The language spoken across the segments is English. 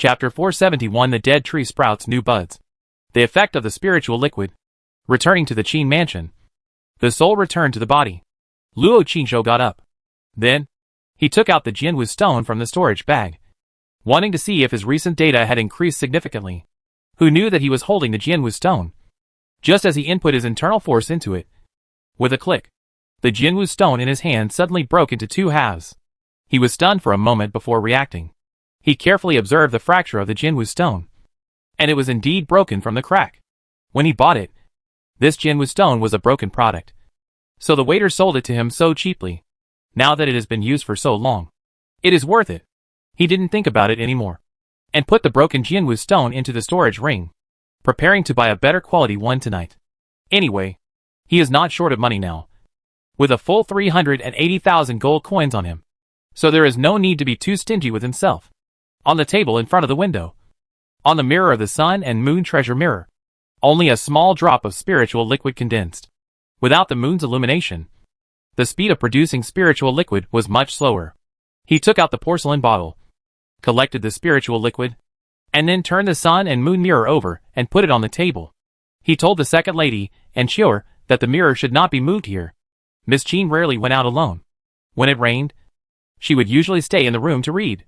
Chapter 471 The dead tree sprouts new buds. The effect of the spiritual liquid. Returning to the Qin mansion. The soul returned to the body. Luo Qingzhou got up. Then, he took out the Jianwu stone from the storage bag, wanting to see if his recent data had increased significantly. Who knew that he was holding the Jianwu stone? Just as he input his internal force into it. With a click, the Jianwu stone in his hand suddenly broke into two halves. He was stunned for a moment before reacting. He carefully observed the fracture of the Jianwu stone. And it was indeed broken from the crack. When he bought it, this Jianwu stone was a broken product. So the waiter sold it to him so cheaply. Now that it has been used for so long, it is worth it. He didn't think about it anymore, and put the broken Jianwu stone into the storage ring, preparing to buy a better quality one tonight. Anyway, he is not short of money now, with a full 380,000 gold coins on him. So there is no need to be too stingy with himself. On the table in front of the window, on the mirror of the sun and moon treasure mirror, only a small drop of spiritual liquid condensed. Without the moon's illumination, the speed of producing spiritual liquid was much slower. He took out the porcelain bottle, collected the spiritual liquid, and then turned the sun and moon mirror over and put it on the table. He told the second lady, and Chior, that the mirror should not be moved here. Miss Qin rarely went out alone. When it rained, she would usually stay in the room to read.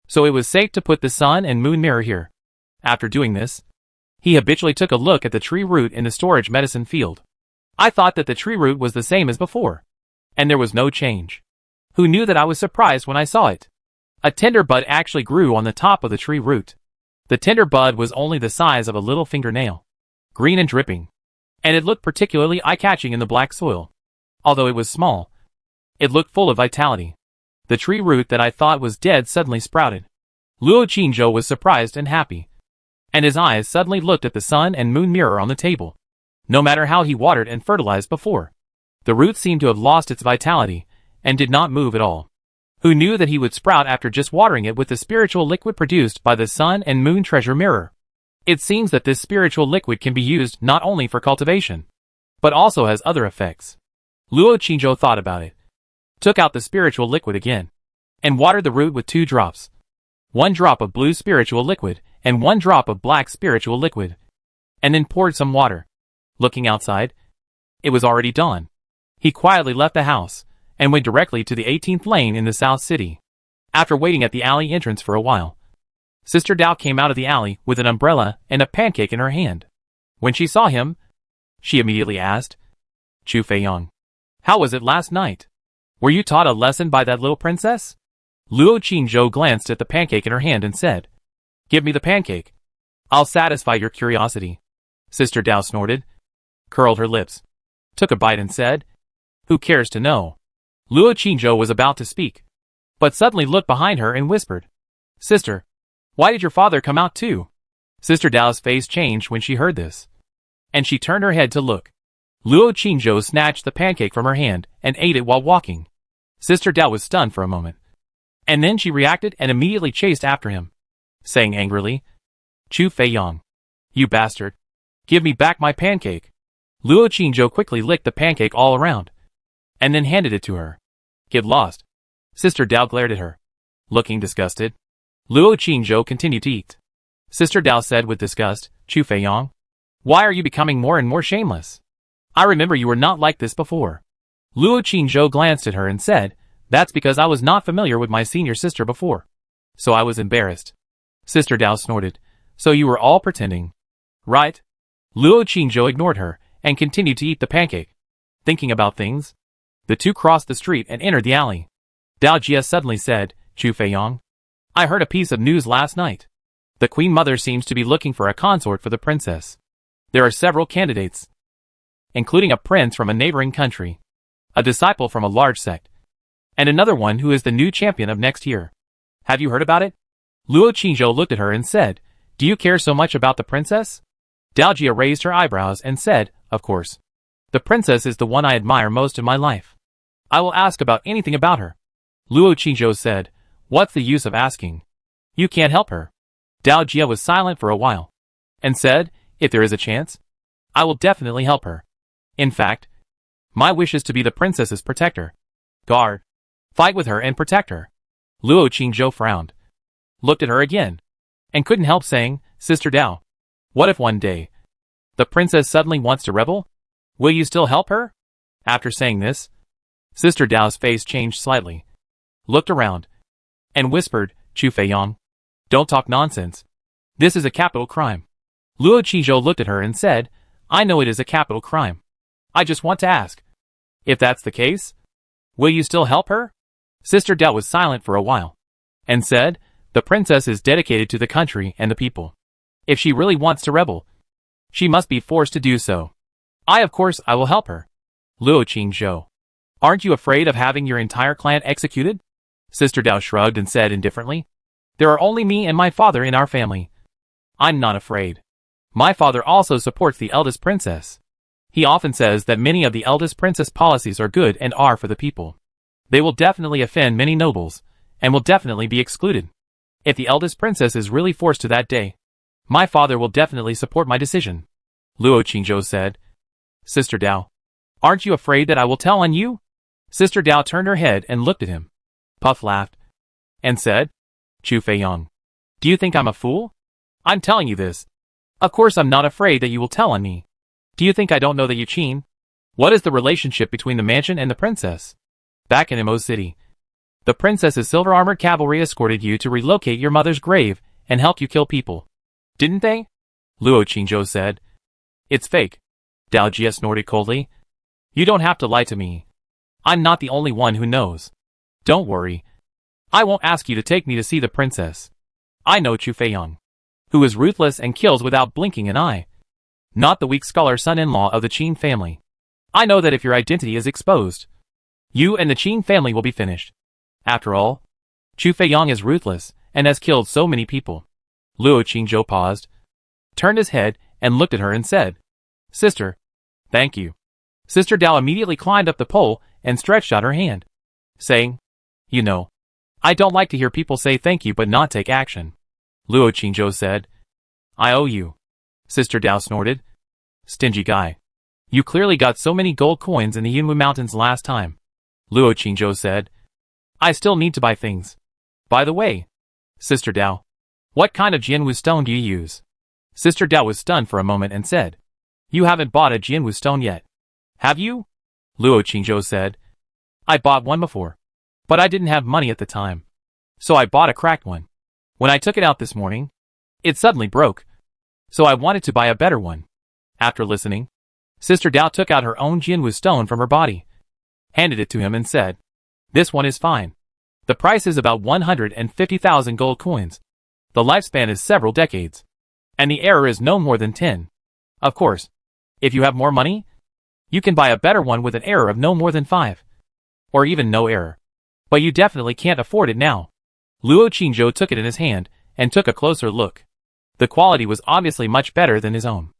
So it was safe to put the sun and moon mirror here. After doing this, he habitually took a look at the tree root in the storage medicine field. I thought that the tree root was the same as before, and there was no change. Who knew that I was surprised when I saw it? A tender bud actually grew on the top of the tree root. The tender bud was only the size of a little fingernail, green and dripping, and it looked particularly eye-catching in the black soil. Although it was small, it looked full of vitality. The tree root that I thought was dead suddenly sprouted. Luo Qingzhou was surprised and happy, and his eyes suddenly looked at the sun and moon mirror on the table. No matter how he watered and fertilized before, the root seemed to have lost its vitality, and did not move at all. Who knew that he would sprout after just watering it with the spiritual liquid produced by the sun and moon treasure mirror? It seems that this spiritual liquid can be used not only for cultivation, but also has other effects. Luo Qingzhou thought about it, took out the spiritual liquid again, and watered the root with 2 drops. 1 drop of blue spiritual liquid, and 1 drop of black spiritual liquid, and then poured some water. Looking outside, it was already dawn. He quietly left the house, and went directly to the 18th lane in the South City. After waiting at the alley entrance for a while, Sister Dao came out of the alley with an umbrella and a pancake in her hand. When she saw him, she immediately asked, "Chu Feiyang, how was it last night? Were you taught a lesson by that little princess?" Luo Qingzhou glanced at the pancake in her hand and said, "Give me the pancake. I'll satisfy your curiosity." Sister Dao snorted, curled her lips, took a bite and said, "Who cares to know?" Luo Qingzhou was about to speak, but suddenly looked behind her and whispered, "Sister, why did your father come out too?" Sister Dao's face changed when she heard this, and she turned her head to look. Luo Qingzhou snatched the pancake from her hand and ate it while walking. Sister Dao was stunned for a moment, and then she reacted and immediately chased after him, saying angrily, "Chu Feiyang, you bastard, give me back my pancake." Luo Qingzhou quickly licked the pancake all around, and then handed it to her. "Get lost." Sister Dao glared at her, looking disgusted. Luo Qingzhou continued to eat. Sister Dao said with disgust, "Chu Feiyang, why are you becoming more and more shameless? I remember you were not like this before." Luo Qingzhou glanced at her and said, "That's because I was not familiar with my senior sister before, so I was embarrassed." Sister Dao snorted, "So you were all pretending, right?" Luo Qingzhou ignored her and continued to eat the pancake, thinking about things. The two crossed the street and entered the alley. Dao Jia suddenly said, "Chu Feiyang, I heard a piece of news last night. The Queen Mother seems to be looking for a consort for the princess. There are several candidates, including a prince from a neighboring country, a disciple from a large sect, and another one who is the new champion of next year. Have you heard about it?" Luo Qingzhou looked at her and said, "Do you care so much about the princess?" Dao Jia raised her eyebrows and said, "Of course. The princess is the one I admire most in my life. I will ask about anything about her." Luo Qingzhou said, "What's the use of asking? You can't help her." Dao Jia was silent for a while, and said, "If there is a chance, I will definitely help her. In fact, my wish is to be the princess's protector, guard, fight with her and protect her." Luo Qingzhou frowned, looked at her again, and couldn't help saying, Sister Dao, what if one day the princess suddenly wants to rebel? Will you still help her? After saying this, Sister Dao's face changed slightly, looked around, and whispered, Chu Feiyang, don't talk nonsense. This is a capital crime. Luo Qizhou looked at her and said, I know it is a capital crime. I just want to ask, if that's the case, will you still help her? Sister Dao was silent for a while, and said, the princess is dedicated to the country and the people. If she really wants to rebel, she must be forced to do so. Of course, I will help her. Luo Qingzhou, aren't you afraid of having your entire clan executed? Sister Dao shrugged and said indifferently, there are only me and my father in our family. I'm not afraid. My father also supports the eldest princess. He often says that many of the eldest princess policies are good and are for the people. They will definitely offend many nobles, and will definitely be excluded. If the eldest princess is really forced to that day, my father will definitely support my decision. Luo Qingzhou said, Sister Dao, aren't you afraid that I will tell on you? Sister Dao turned her head and looked at him. Puff laughed, and said, Chu Feiyang, do you think I'm a fool? I'm telling you this. Of course I'm not afraid that you will tell on me. Do you think I don't know that you Qin? What is the relationship between the mansion and the princess? Back in Mo City, the princess's silver-armored cavalry escorted you to relocate your mother's grave and helped you kill people. Didn't they? Luo Qingzhou said. It's fake. Dao Jie snorted coldly. You don't have to lie to me. I'm not the only one who knows. Don't worry. I won't ask you to take me to see the princess. I know Chu Feiyang, who is ruthless and kills without blinking an eye. Not the weak scholar son-in-law of the Qin family. I know that if your identity is exposed, you and the Qin family will be finished. After all, Chu Feiyang is ruthless and has killed so many people. Luo Qingzhou paused, turned his head and looked at her and said, Sister, thank you. Sister Dao immediately climbed up the pole and stretched out her hand, saying, You know, I don't like to hear people say thank you but not take action. Luo Qingzhou said, I owe you. Sister Dao snorted. Stingy guy. You clearly got so many gold coins in the Yunwu Mountains last time. Luo Qingzhou said, I still need to buy things. By the way, Sister Dao, what kind of Jianwu stone do you use? Sister Dao was stunned for a moment and said, You haven't bought a Jianwu stone yet. Have you? Luo Qingzhou said, I bought one before, but I didn't have money at the time. So I bought a cracked one. When I took it out this morning, it suddenly broke. So I wanted to buy a better one. After listening, Sister Dao took out her own Jianwu stone from her body, handed it to him and said, This one is fine. The price is about 150,000 gold coins. The lifespan is several decades. And the error is no more than 10. Of course, if you have more money, you can buy a better one with an error of no more than 5. Or even no error. But you definitely can't afford it now. Luo Qingzhou took it in his hand and took a closer look. The quality was obviously much better than his own.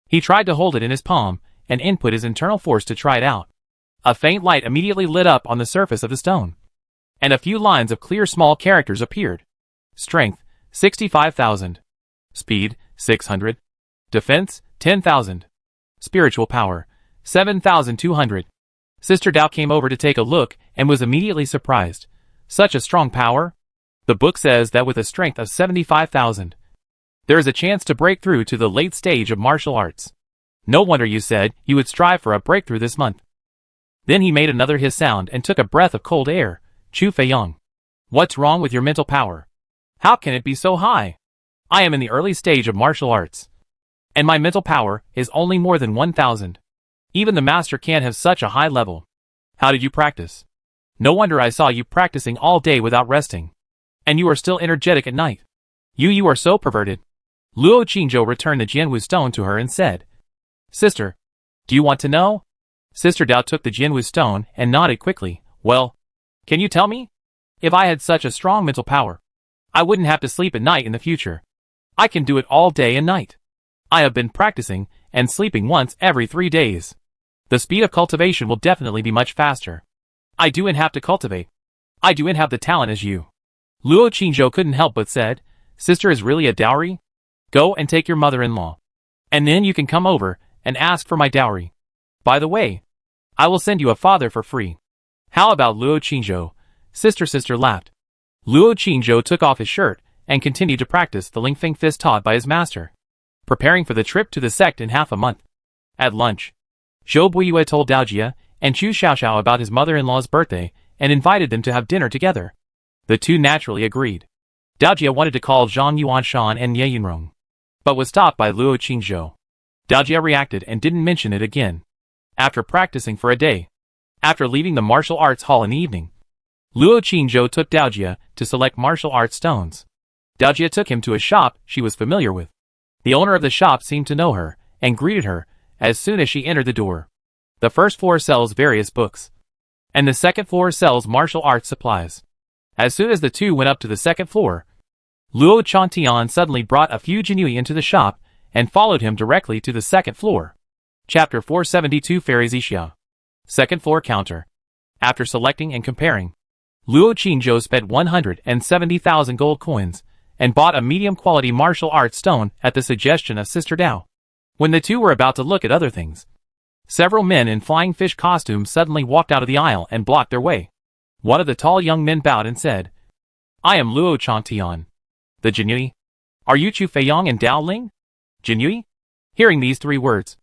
He tried to hold it in his palm and input his internal force to try it out. A faint light immediately lit up on the surface of the stone, and a few lines of clear small characters appeared. Strength, 65,000. Speed, 600. Defense, 10,000. Spiritual power, 7,200. Sister Dao came over to take a look and was immediately surprised. Such a strong power? The book says that with a strength of 75,000, there is a chance to break through to the late stage of martial arts. No wonder you said you would strive for a breakthrough this month. Then he made another hiss sound and took a breath of cold air. Chu Feiyang, what's wrong with your mental power? How can it be so high? I am in the early stage of martial arts, and my mental power is only more than 1,000. Even the master can't have such a high level. How did you practice? No wonder I saw you practicing all day without resting. And you are still energetic at night. You are so perverted. Luo Qingzhou returned the Jianwu stone to her and said, Sister, do you want to know? Sister Dao took the Jianwu stone and nodded quickly. Well, can you tell me? If I had such a strong mental power, I wouldn't have to sleep at night in the future. I can do it all day and night. I have been practicing and sleeping once every 3 days. The speed of cultivation will definitely be much faster. I do and have to cultivate. I do and have the talent as you. Luo Qingzhou couldn't help but said, Sister is really a dowry? Go and take your mother-in-law. And then you can come over and ask for my dowry. By the way, I will send you a father for free. How about Luo Qingzhou? Sister laughed. Luo Qingzhou took off his shirt and continued to practice the lingfeng fist taught by his master, preparing for the trip to the sect in half a month. At lunch, Zhou Buiyue told Daojia and Chu Xiaoxiao about his mother-in-law's birthday and invited them to have dinner together. The two naturally agreed. Daojia wanted to call Zhang Yuanshan and Ye Yunrong, but was stopped by Luo Qingzhou. Daojia reacted and didn't mention it again. After practicing for a day, after leaving the martial arts hall in the evening, Luo Qingzhou took Daojia to select martial arts stones. Daojia took him to a shop she was familiar with. The owner of the shop seemed to know her and greeted her as soon as she entered the door. The first floor sells various books, and the second floor sells martial arts supplies. As soon as the two went up to the second floor, Luo Chantian suddenly brought a few Jinui into the shop and followed him directly to the second floor. Chapter 472 Fairy Xixia. Second floor counter. After selecting and comparing, Luo Qingzhou spent 170,000 gold coins and bought a medium-quality martial arts stone at the suggestion of Sister Dao. When the two were about to look at other things, several men in flying fish costumes suddenly walked out of the aisle and blocked their way. One of the tall young men bowed and said, "I am Luo Chantian. The Jinui. Are you Chu Feiyang and Dao Ling?" Jinui? Hearing these three words,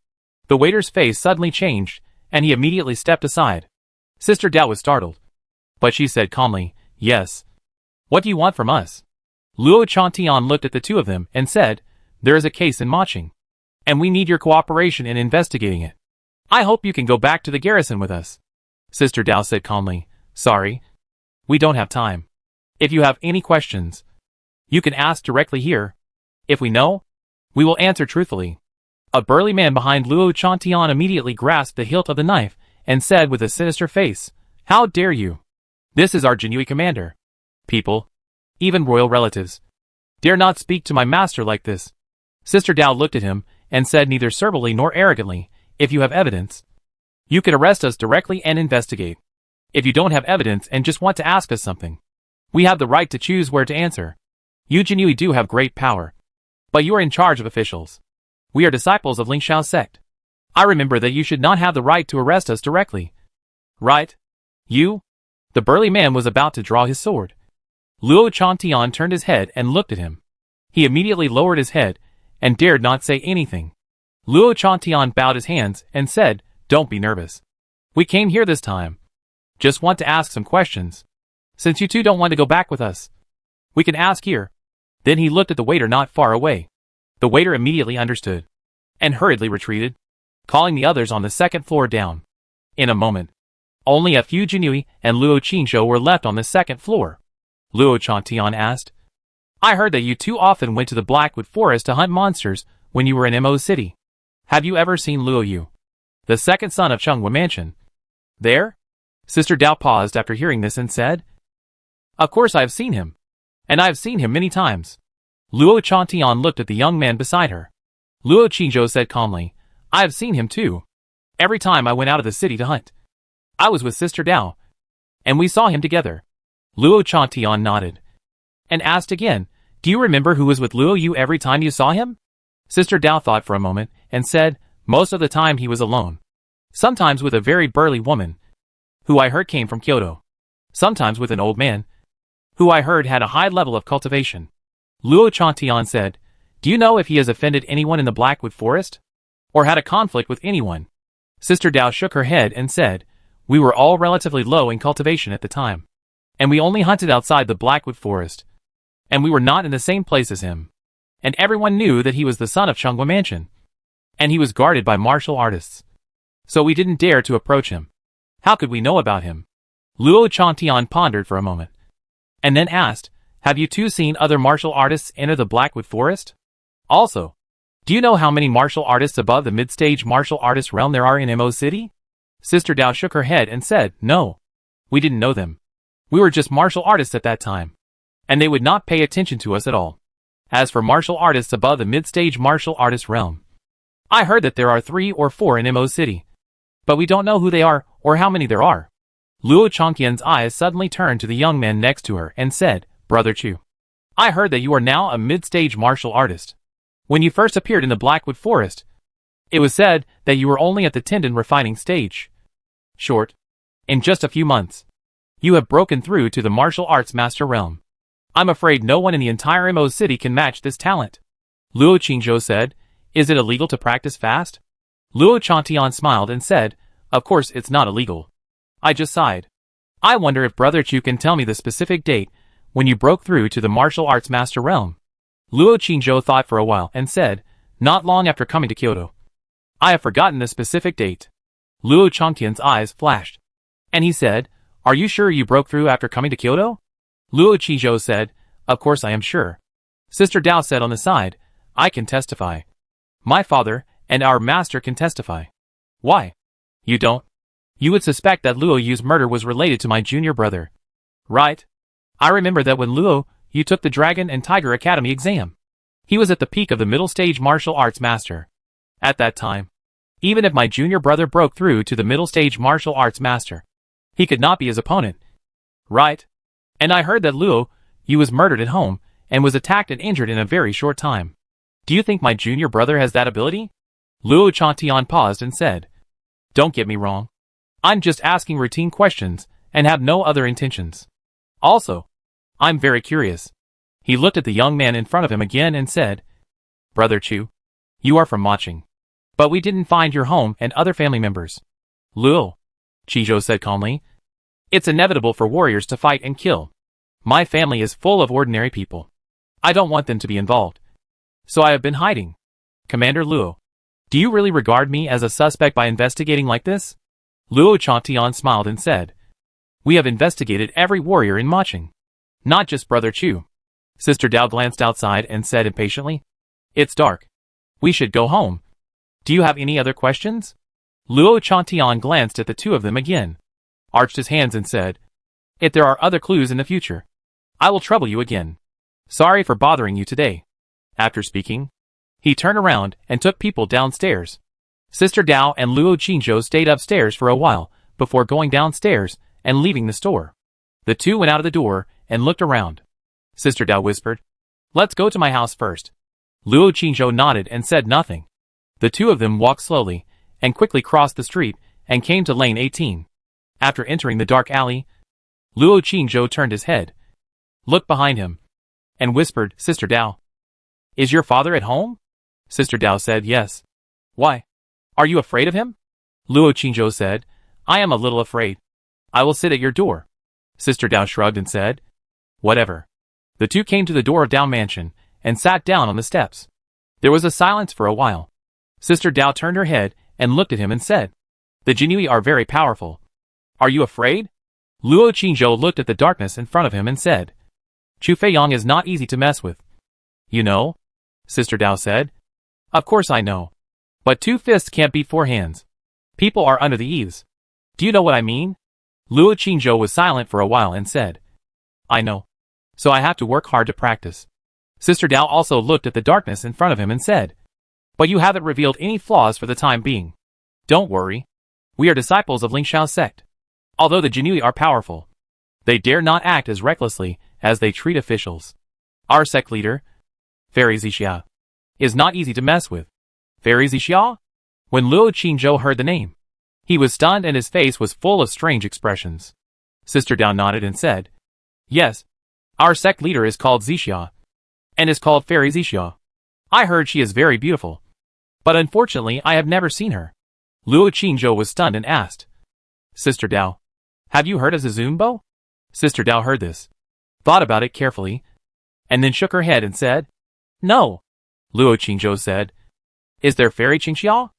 the waiter's face suddenly changed, and he immediately stepped aside. Sister Dao was startled, but she said calmly, "Yes. What do you want from us?" Luo Chantian looked at the two of them and said, "There is a case in Maching, and we need your cooperation in investigating it. I hope you can go back to the garrison with us." Sister Dao said calmly, "Sorry. We don't have time. If you have any questions, you can ask directly here. If we know, we will answer truthfully." A burly man behind Luo Chantian immediately grasped the hilt of the knife and said with a sinister face, "How dare you? This is our Jinui commander. People, even royal relatives, dare not speak to my master like this." Sister Dao looked at him and said neither servilely nor arrogantly, "If you have evidence, you can arrest us directly and investigate. If you don't have evidence and just want to ask us something, we have the right to choose where to answer. You Jinui do have great power, but you are in charge of officials. We are disciples of Lingxiao's sect. I remember that you should not have the right to arrest us directly. Right? You?" The burly man was about to draw his sword. Luo Chantian turned his head and looked at him. He immediately lowered his head and dared not say anything. Luo Chantian bowed his hands and said, "Don't be nervous. We came here this time. Just want to ask some questions. Since you two don't want to go back with us, we can ask here." Then he looked at the waiter not far away. The waiter immediately understood and hurriedly retreated, calling the others on the second floor down. In a moment, only a few Jinui and Luo Qingzhou were left on the second floor. Luo Chantian asked, "I heard that you two often went to the Blackwood Forest to hunt monsters when you were in Mo City. Have you ever seen Luo Yu, the second son of Chengwa Mansion, there?" Sister Dao paused after hearing this and said, "Of course I have seen him, and I have seen him many times." Luo Chantian looked at the young man beside her. Luo Qingzhou said calmly, "I have seen him too. Every time I went out of the city to hunt, I was with Sister Dao, and we saw him together." Luo Chantian nodded and asked again, "Do you remember who was with Luo Yu every time you saw him?" Sister Dao thought for a moment and said, "Most of the time he was alone. Sometimes with a very burly woman, who I heard came from Kyoto. Sometimes with an old man, who I heard had a high level of cultivation." Luo Chantian said, "Do you know if he has offended anyone in the Blackwood Forest? Or had a conflict with anyone?" Sister Dao shook her head and said, "We were all relatively low in cultivation at the time, and we only hunted outside the Blackwood Forest, and we were not in the same place as him. And everyone knew that he was the son of Chengwa Mansion, and he was guarded by martial artists. So we didn't dare to approach him. How could we know about him?" Luo Chantian pondered for a moment, and then asked, "Have you two seen other martial artists enter the Blackwood Forest? Also, do you know how many martial artists above the mid-stage martial artist realm there are in Mo City?" Sister Dao shook her head and said, "No. We didn't know them. We were just martial artists at that time, and they would not pay attention to us at all. As for martial artists above the mid-stage martial artist realm, I heard that there are 3 or 4 in Mo City, but we don't know who they are or how many there are." Luo Changqian's eyes suddenly turned to the young man next to her and said, "Brother Chu, I heard that you are now a mid-stage martial artist. When you first appeared in the Blackwood Forest, it was said that you were only at the tendon refining stage. In just a few months, you have broken through to the martial arts master realm. I'm afraid no one in the entire Mo city can match this talent. Luo Qingzhou said, Is it illegal to practice fast? Luo Chantian smiled and said, Of course it's not illegal. I just sighed. I wonder if Brother Chu can tell me the specific date when you broke through to the martial arts master realm. Luo Qingzhou thought for a while and said, Not long after coming to Kyoto. I have forgotten the specific date. Luo Changtian's eyes flashed. And he said, Are you sure you broke through after coming to Kyoto? Luo Qingzhou said, Of course I am sure. Sister Dao said on the side, I can testify. My father and our master can testify. Why? You don't? You would suspect that Luo Yu's murder was related to my junior brother. Right? I remember that when Luo Yu took the Dragon and Tiger Academy exam. He was at the peak of the middle stage martial arts master. At that time, even if my junior brother broke through to the middle stage martial arts master, he could not be his opponent. Right? And I heard that Luo Yu was murdered at home and was attacked and injured in a very short time. Do you think my junior brother has that ability? Luo Chantian paused and said, Don't get me wrong. I'm just asking routine questions and have no other intentions. Also, I'm very curious. He looked at the young man in front of him again and said, Brother Chu, you are from Maching. But we didn't find your home and other family members. Luo, Qizhou said calmly, It's inevitable for warriors to fight and kill. My family is full of ordinary people. I don't want them to be involved. So I have been hiding. Commander Luo, do you really regard me as a suspect by investigating like this? Luo Chantian smiled and said, We have investigated every warrior in Maching. Not just Brother Chu. Sister Dao glanced outside and said impatiently, It's dark. We should go home. Do you have any other questions? Luo Chantian glanced at the two of them again, arched his hands and said, If there are other clues in the future, I will trouble you again. Sorry for bothering you today. After speaking, he turned around and took people downstairs. Sister Dao and Luo Qingzhou stayed upstairs for a while before going downstairs and leaving the store. The two went out of the door and looked around. Sister Dao whispered, Let's go to my house first. Luo Qingzhou nodded and said nothing. The two of them walked slowly and quickly crossed the street and came to lane 18. After entering the dark alley, Luo Qingzhou turned his head, looked behind him, and whispered, Sister Dao, Is your father at home? Sister Dao said yes. Why? Are you afraid of him? Luo Qingzhou said, I am a little afraid. I will sit at your door. Sister Dao shrugged and said, Whatever. The two came to the door of Dao Mansion and sat down on the steps. There was a silence for a while. Sister Dao turned her head and looked at him and said, The Jinui are very powerful. Are you afraid? Luo Qingzhou looked at the darkness in front of him and said, Chu Feiyang is not easy to mess with. You know? Sister Dao said. Of course I know. But two fists can't beat four hands. People are under the eaves. Do you know what I mean? Luo Qingzhou was silent for a while and said, I know. So I have to work hard to practice. Sister Dao also looked at the darkness in front of him and said, But you haven't revealed any flaws for the time being. Don't worry. We are disciples of Lingxiao's sect. Although the Jinui are powerful, they dare not act as recklessly as they treat officials. Our sect leader, Fairy Zixia, is not easy to mess with. Fairy Zixia? When Luo Qingzhou heard the name, he was stunned and his face was full of strange expressions. Sister Dao nodded and said, Yes, our sect leader is called Zixia, and is called Fairy Zixia. I heard she is very beautiful, but unfortunately I have never seen her. Luo Qingzhou was stunned and asked, Sister Dao, have you heard of Zizumbo? Sister Dao heard this, thought about it carefully, and then shook her head and said, No. Luo Qingzhou said, Is there Fairy Qingxia?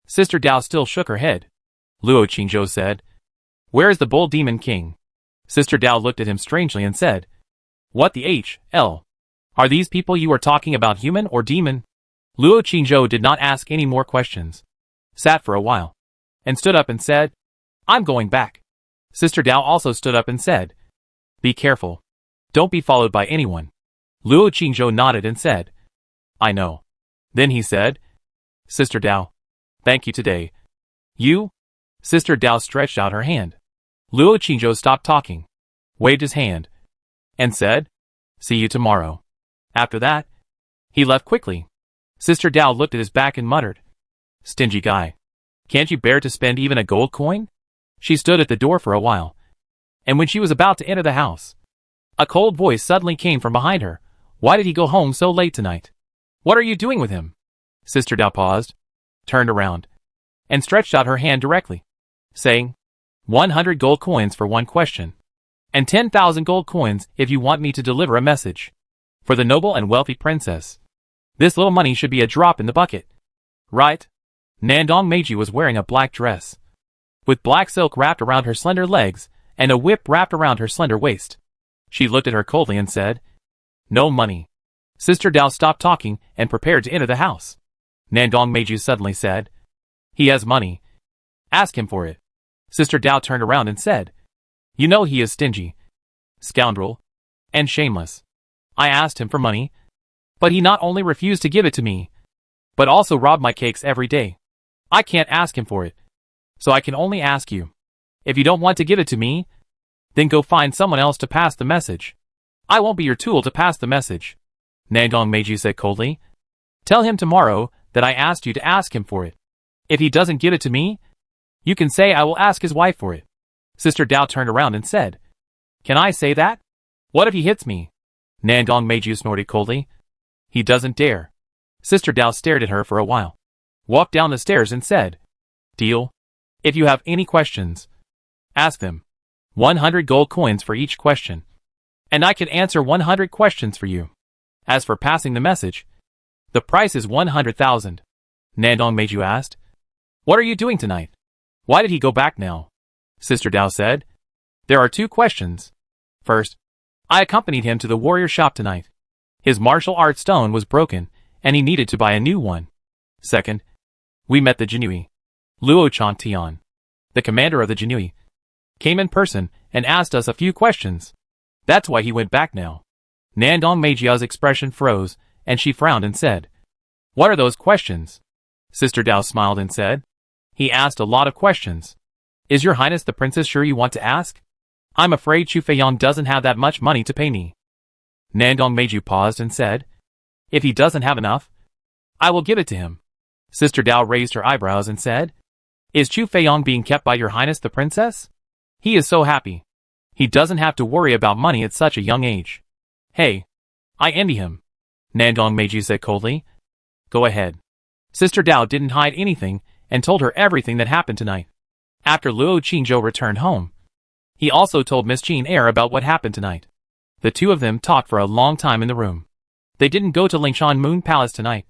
Sister Dao still shook her head. Luo Qingzhou said, Where is the Bull Demon King? Sister Dao looked at him strangely and said, What the H.L.? Are these people you are talking about human or demon? Luo Qingzhou did not ask any more questions, sat for a while, and stood up and said, I'm going back. Sister Dao also stood up and said, Be careful. Don't be followed by anyone. Luo Qingzhou nodded and said, I know. Then he said, Sister Dao, thank you today. You? Sister Dao stretched out her hand. Luo Qingzhou stopped talking, waved his hand, and said, See you tomorrow. After that, he left quickly. Sister Dao looked at his back and muttered, Stingy guy. Can't you bear to spend even a gold coin? She stood at the door for a while, and when she was about to enter the house, A cold voice suddenly came from behind her. Why did he go home so late tonight? What are you doing with him? Sister Dao paused, turned around, and stretched out her hand directly, saying, 100 gold coins for one question, and 10,000 gold coins if you want me to deliver a message. For the noble and wealthy princess. This little money should be a drop in the bucket. Right? Nandong Meiji was wearing a black dress, with black silk wrapped around her slender legs, and a whip wrapped around her slender waist. She looked at her coldly and said, No money. Sister Dao stopped talking and prepared to enter the house. Nandong Meiji suddenly said, He has money. Ask him for it. Sister Dao turned around and said, You know he is stingy, scoundrel, and shameless. I asked him for money, but he not only refused to give it to me, but also robbed my cakes every day. I can't ask him for it, so I can only ask you. If you don't want to give it to me, then go find someone else to pass the message. I won't be your tool to pass the message. Nandong Meiji said coldly. Tell him tomorrow that I asked you to ask him for it. If he doesn't give it to me, you can say I will ask his wife for it. Sister Dao turned around and said, Can I say that? What if he hits me? Nandong Meiji snorted coldly. He doesn't dare. Sister Dao stared at her for a while, walked down the stairs and said, Deal. If you have any questions, ask them. 100 gold coins for each question, and I can answer 100 questions for you. As for passing the message, the price is 100,000. Nandong Meiji asked, What are you doing tonight? Why did he go back now? Sister Dao said, There are 2 questions. First, I accompanied him to the warrior shop tonight. His martial arts stone was broken, and he needed to buy a new one. Second, we met the Jinui. Luo Chantian, the commander of the Jinui, came in person and asked us a few questions. That's why he went back now. Nandong Meijia's expression froze, and she frowned and said, What are those questions? Sister Dao smiled and said, He asked a lot of questions. Is your highness the princess sure you want to ask? I'm afraid Chu Feiyong doesn't have that much money to pay me. Nandong Meiji paused and said, If he doesn't have enough, I will give it to him. Sister Dao raised her eyebrows and said, Is Chu Feiyong being kept by your highness the princess? He is so happy. He doesn't have to worry about money at such a young age. Hey, I envy him. Nandong Meiji said coldly. Go ahead. Sister Dao didn't hide anything and told her everything that happened tonight. After Luo Qingzhou returned home, he also told Miss Jean Eyre about what happened tonight. The two of them talked for a long time in the room. They didn't go to Lingshan Moon Palace tonight,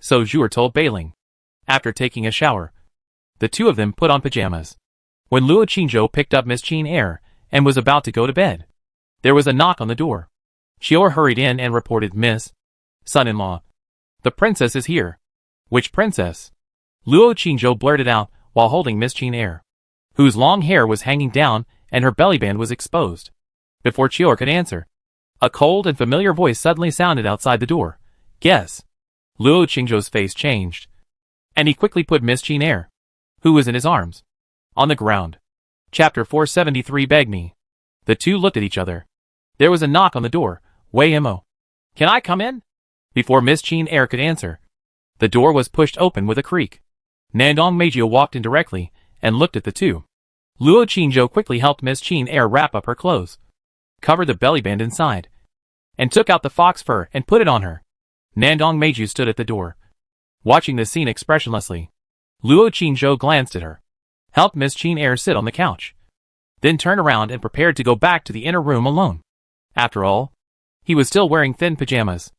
so Zhuer told Beiling. After taking a shower, the two of them put on pajamas. When Luo Qingzhou picked up Miss Jean Eyre and was about to go to bed, there was a knock on the door. Xior hurried in and reported, Miss, son-in-law, the princess is here. Which princess? Luo Qingzhou blurted out while holding Miss Jean Eyre, whose long hair was hanging down and her belly band was exposed. Before Xior could answer, a cold and familiar voice suddenly sounded outside the door. Guess. Luo Qingzhou's face changed, and he quickly put Miss Jean Eyre, who was in his arms, on the ground. Chapter 473 Beg Me. The two looked at each other. There was a knock on the door. Wei Mo. Can I come in? Before Miss Jean Eyre could answer, the door was pushed open with a creak. Nandong Meiji walked in directly and looked at the two. Luo Qingzhou quickly helped Miss Jean Eyre wrap up her clothes, covered the belly band inside, and took out the fox fur and put it on her. Nandong Meiji stood at the door, watching the scene expressionlessly. Luo Qingzhou glanced at her, helped Miss Jean Eyre sit on the couch, then turned around and prepared to go back to the inner room alone. After all, he was still wearing thin pajamas.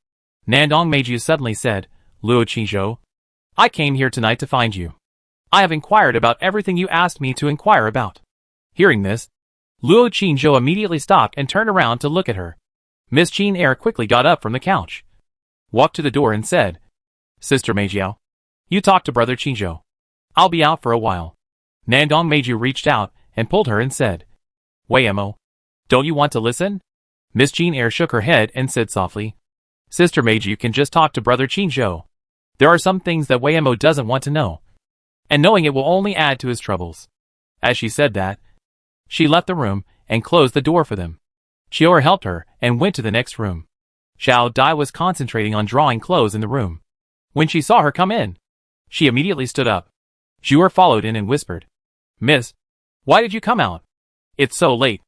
Nandong Meiji suddenly said, Luo Qingzhou, I came here tonight to find you. I have inquired about everything you asked me to inquire about. Hearing this, Luo Qingzhou immediately stopped and turned around to look at her. Miss Jean Eyre quickly got up from the couch, walked to the door and said, Sister Meijiao, you talk to Brother Qingzhou. I'll be out for a while. Nandong Meiji reached out and pulled her and said, Wei Mo, don't you want to listen? Miss Jean Eyre shook her head and said softly, Sister Meiji, you can just talk to Brother Qingzhou. There are some things that Wei Mo doesn't want to know, and knowing it will only add to his troubles. As she said that, she left the room and closed the door for them. Xior helped her and went to the next room. Xiao Dai was concentrating on drawing clothes in the room. When she saw her come in, she immediately stood up. Zhuer followed in and whispered, Miss, why did you come out? It's so late.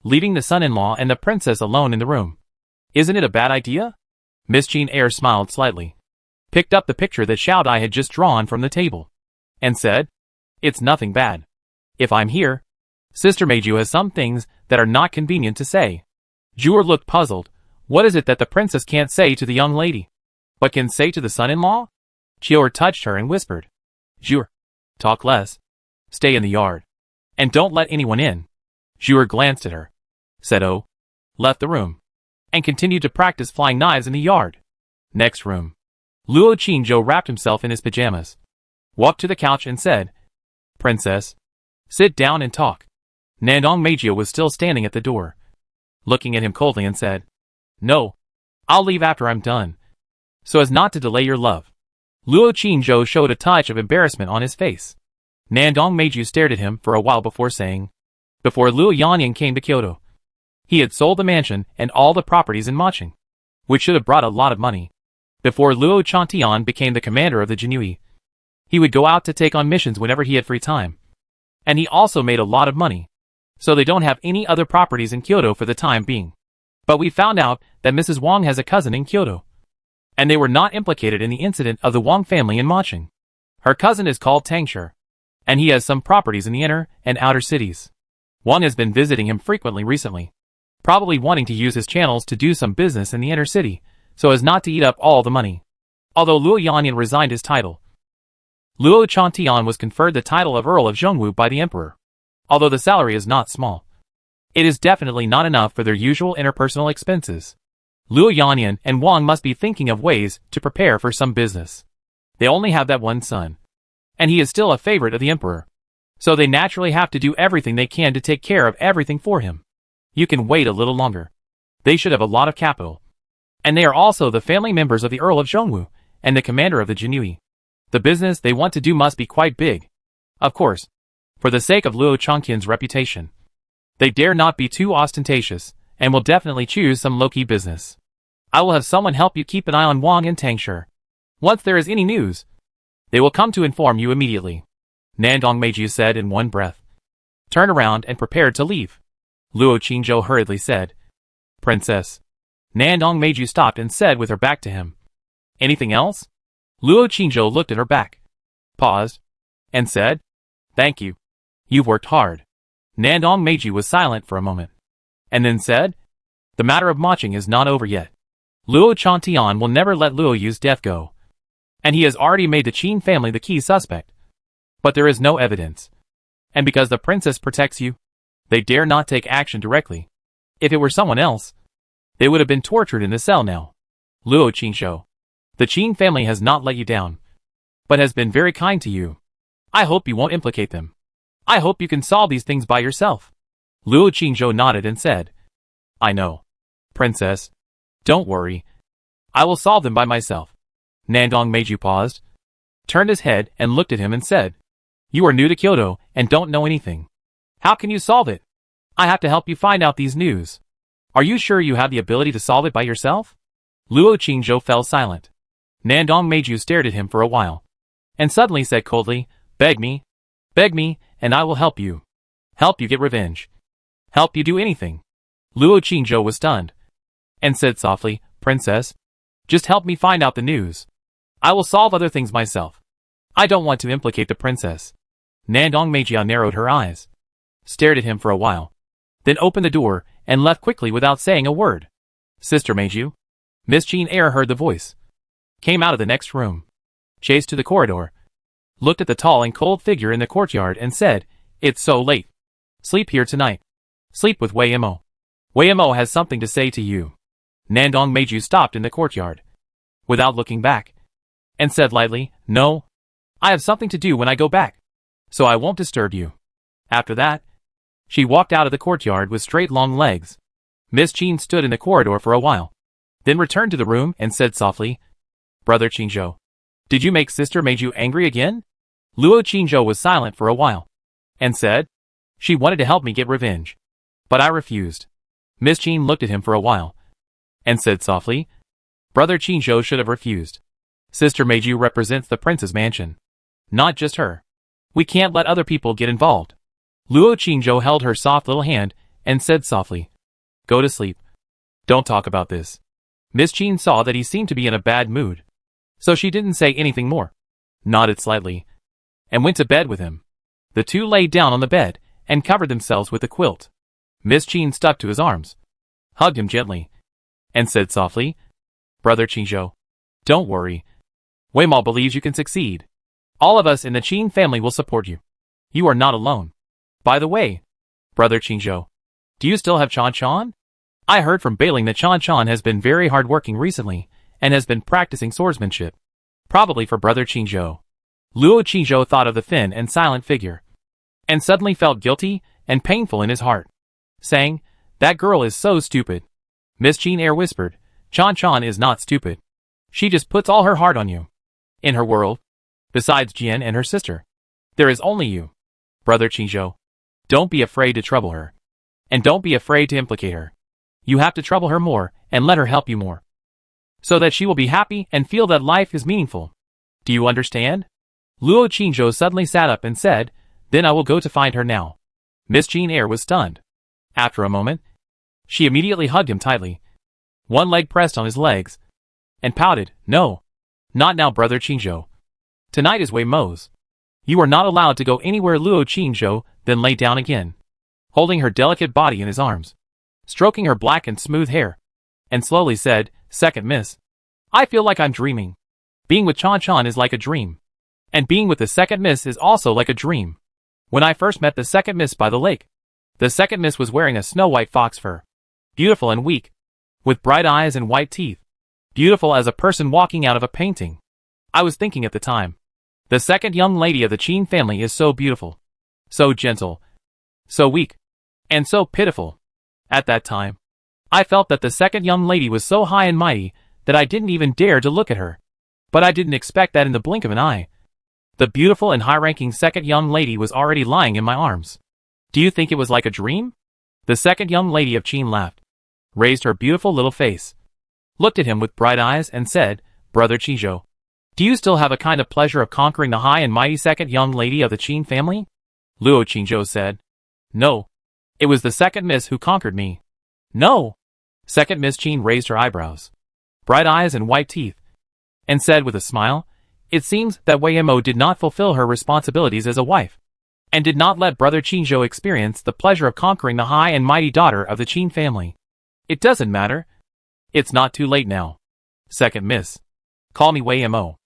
leaving the son-in-law and the princess alone in the room. Isn't it a bad idea? Miss Jean Eyre smiled slightly, picked up the picture that Xiao Dai had just drawn from the table, and said, "It's nothing bad. If I'm here, Sister Meiju has some things that are not convenient to say." Jewel looked puzzled. What is it that the princess can't say to the young lady, but can say to the son-in-law? Chior touched her and whispered, "Jewel, talk less. Stay in the yard. And don't let anyone in." Jewel glanced at her, said "Oh," left the room, and continued to practice flying knives in the yard. Next room. Luo Qingzhou wrapped himself in his pajamas, walked to the couch and said, "Princess, sit down and talk." Nandong Meiju was still standing at the door, looking at him coldly and said, "No, I'll leave after I'm done, so as not to delay your love." Luo Qingzhou showed a touch of embarrassment on his face. Nandong Meiju stared at him for a while before saying, "Before Luo Yanyan came to Kyoto, he had sold the mansion and all the properties in Maching, which should have brought a lot of money. Before Luo Chantian became the commander of the Jinui, he would go out to take on missions whenever he had free time. And he also made a lot of money, so they don't have any other properties in Kyoto for the time being. But we found out that Mrs. Wang has a cousin in Kyoto, and they were not implicated in the incident of the Wang family in Maching. Her cousin is called Tangshi, and he has some properties in the inner and outer cities. Wang has been visiting him frequently recently, probably wanting to use his channels to do some business in the inner city, so as not to eat up all the money. Although Luo Yanyan resigned his title, Luo Chantian was conferred the title of Earl of Zhongwu by the Emperor. Although the salary is not small, it is definitely not enough for their usual interpersonal expenses. Luo Yanyan and Wang must be thinking of ways to prepare for some business. They only have that one son, and he is still a favorite of the Emperor, so they naturally have to do everything they can to take care of everything for him. You can wait a little longer. They should have a lot of capital. And they are also the family members of the Earl of Zhongwu and the commander of the Jinui. The business they want to do must be quite big. Of course, for the sake of Luo Chongqian's reputation, they dare not be too ostentatious, and will definitely choose some low-key business. I will have someone help you keep an eye on Wang and Tangshi. Once there is any news, they will come to inform you immediately." Nandong Meiju said in one breath, turned around and prepared to leave. Luo Qingzhou hurriedly said, "Princess." Nandong Meiju stopped and said with her back to him, "Anything else?" Luo Qingzhou looked at her back, paused, and said, "Thank you. You've worked hard." Nandong Meiju was silent for a moment, and then said, "The matter of Maching is not over yet. Luo Chantian will never let Luo Yu's death go, and he has already made the Qin family the key suspect. But there is no evidence, and because the princess protects you, they dare not take action directly. If it were someone else, they would have been tortured in the cell now. Luo Qingzhou, the Qin family has not let you down, but has been very kind to you. I hope you won't implicate them. I hope you can solve these things by yourself." Luo Qingzhou nodded and said, "I know, Princess. Don't worry. I will solve them by myself." Nandong Meiju paused, turned his head and looked at him and said, "You are new to Kyoto and don't know anything. How can you solve it? I have to help you find out these news. Are you sure you have the ability to solve it by yourself?" Luo Qingzhou fell silent. Nandong Meiju stared at him for a while, and suddenly said coldly, beg me, and I will help you. Help you get revenge. Help you do anything." Luo Qingzhou was stunned, and said softly, "Princess, just help me find out the news. I will solve other things myself. I don't want to implicate the princess." Nandong Meiju narrowed her eyes, stared at him for a while, then opened the door and left quickly without saying a word. "Sister Meiju?" Miss Jean Eyre heard the voice, came out of the next room, chased to the corridor, looked at the tall and cold figure in the courtyard and said, "It's so late. Sleep here tonight. Sleep with Wei Mo. Wei Mo has something to say to you." Nandong Meiju stopped in the courtyard, without looking back, and said lightly, "No, I have something to do when I go back, so I won't disturb you." After that, she walked out of the courtyard with straight long legs. Miss Jean stood in the corridor for a while, then returned to the room and said softly, "Brother Qingzhou, did you make Sister Meiju angry again?" Luo Qingzhou was silent for a while, and said, "She wanted to help me get revenge, but I refused." Miss Jean looked at him for a while, and said softly, "Brother Qingzhou should have refused. Sister Meiju represents the prince's mansion, not just her. We can't let other people get involved." Luo Qingzhou held her soft little hand and said softly, "Go to sleep. Don't talk about this." Miss Jean saw that he seemed to be in a bad mood, so she didn't say anything more, nodded slightly, and went to bed with him. The two lay down on the bed and covered themselves with a quilt. Miss Jean stuck to his arms, hugged him gently, and said softly, "Brother Chinzhou, don't worry. Weimao believes you can succeed. All of us in the Qin family will support you. You are not alone. By the way, Brother Chinzhou, do you still have Chan Chan? I heard from Bailing that Chan Chan has been very hard-working recently and has been practicing swordsmanship. Probably for Brother Chinzhou." Luo Chinzhou thought of the thin and silent figure, and suddenly felt guilty and painful in his heart, saying, "That girl is so stupid." Miss Jean whispered, "Chan Chan is not stupid. She just puts all her heart on you. In her world, besides Jian and her sister, there is only you. Brother Chinzhou, don't be afraid to trouble her. And don't be afraid to implicate her. You have to trouble her more and let her help you more, so that she will be happy and feel that life is meaningful. Do you understand?" Luo Chinzhou suddenly sat up and said, "Then I will go to find her now." Miss Jean was stunned. After a moment, she immediately hugged him tightly. One leg pressed on his legs, and pouted, "No. Not now, Brother Chinzhou. Tonight is Weimao's. You are not allowed to go anywhere." Luo Chinzhou then lay down again, holding her delicate body in his arms, stroking her black and smooth hair, and slowly said, "Second miss, I feel like I'm dreaming. Being with Chan Chan is like a dream. And being with the second miss is also like a dream. When I first met the second miss by the lake, the second miss was wearing a snow-white fox fur, beautiful and weak, with bright eyes and white teeth, beautiful as a person walking out of a painting. I was thinking at the time, the second young lady of the Qin family is so beautiful, so gentle, so weak, and so pitiful. At that time, I felt that the second young lady was so high and mighty that I didn't even dare to look at her. But I didn't expect that in the blink of an eye, the beautiful and high-ranking second young lady was already lying in my arms. Do you think it was like a dream?" The second young lady of Qin laughed, raised her beautiful little face, looked at him with bright eyes and said, "Brother Chinzhou, do you still have a kind of pleasure of conquering the high and mighty second young lady of the Qin family?" Luo Chinzhou said, "No. It was the second miss who conquered me." "No." Second Miss Qin raised her eyebrows, bright eyes and white teeth, and said with a smile, "It seems that Wei Mo did not fulfill her responsibilities as a wife, and did not let Brother Chinzhou experience the pleasure of conquering the high and mighty daughter of the Qin family. It doesn't matter. It's not too late now. Second Miss. Call me Wei Mo.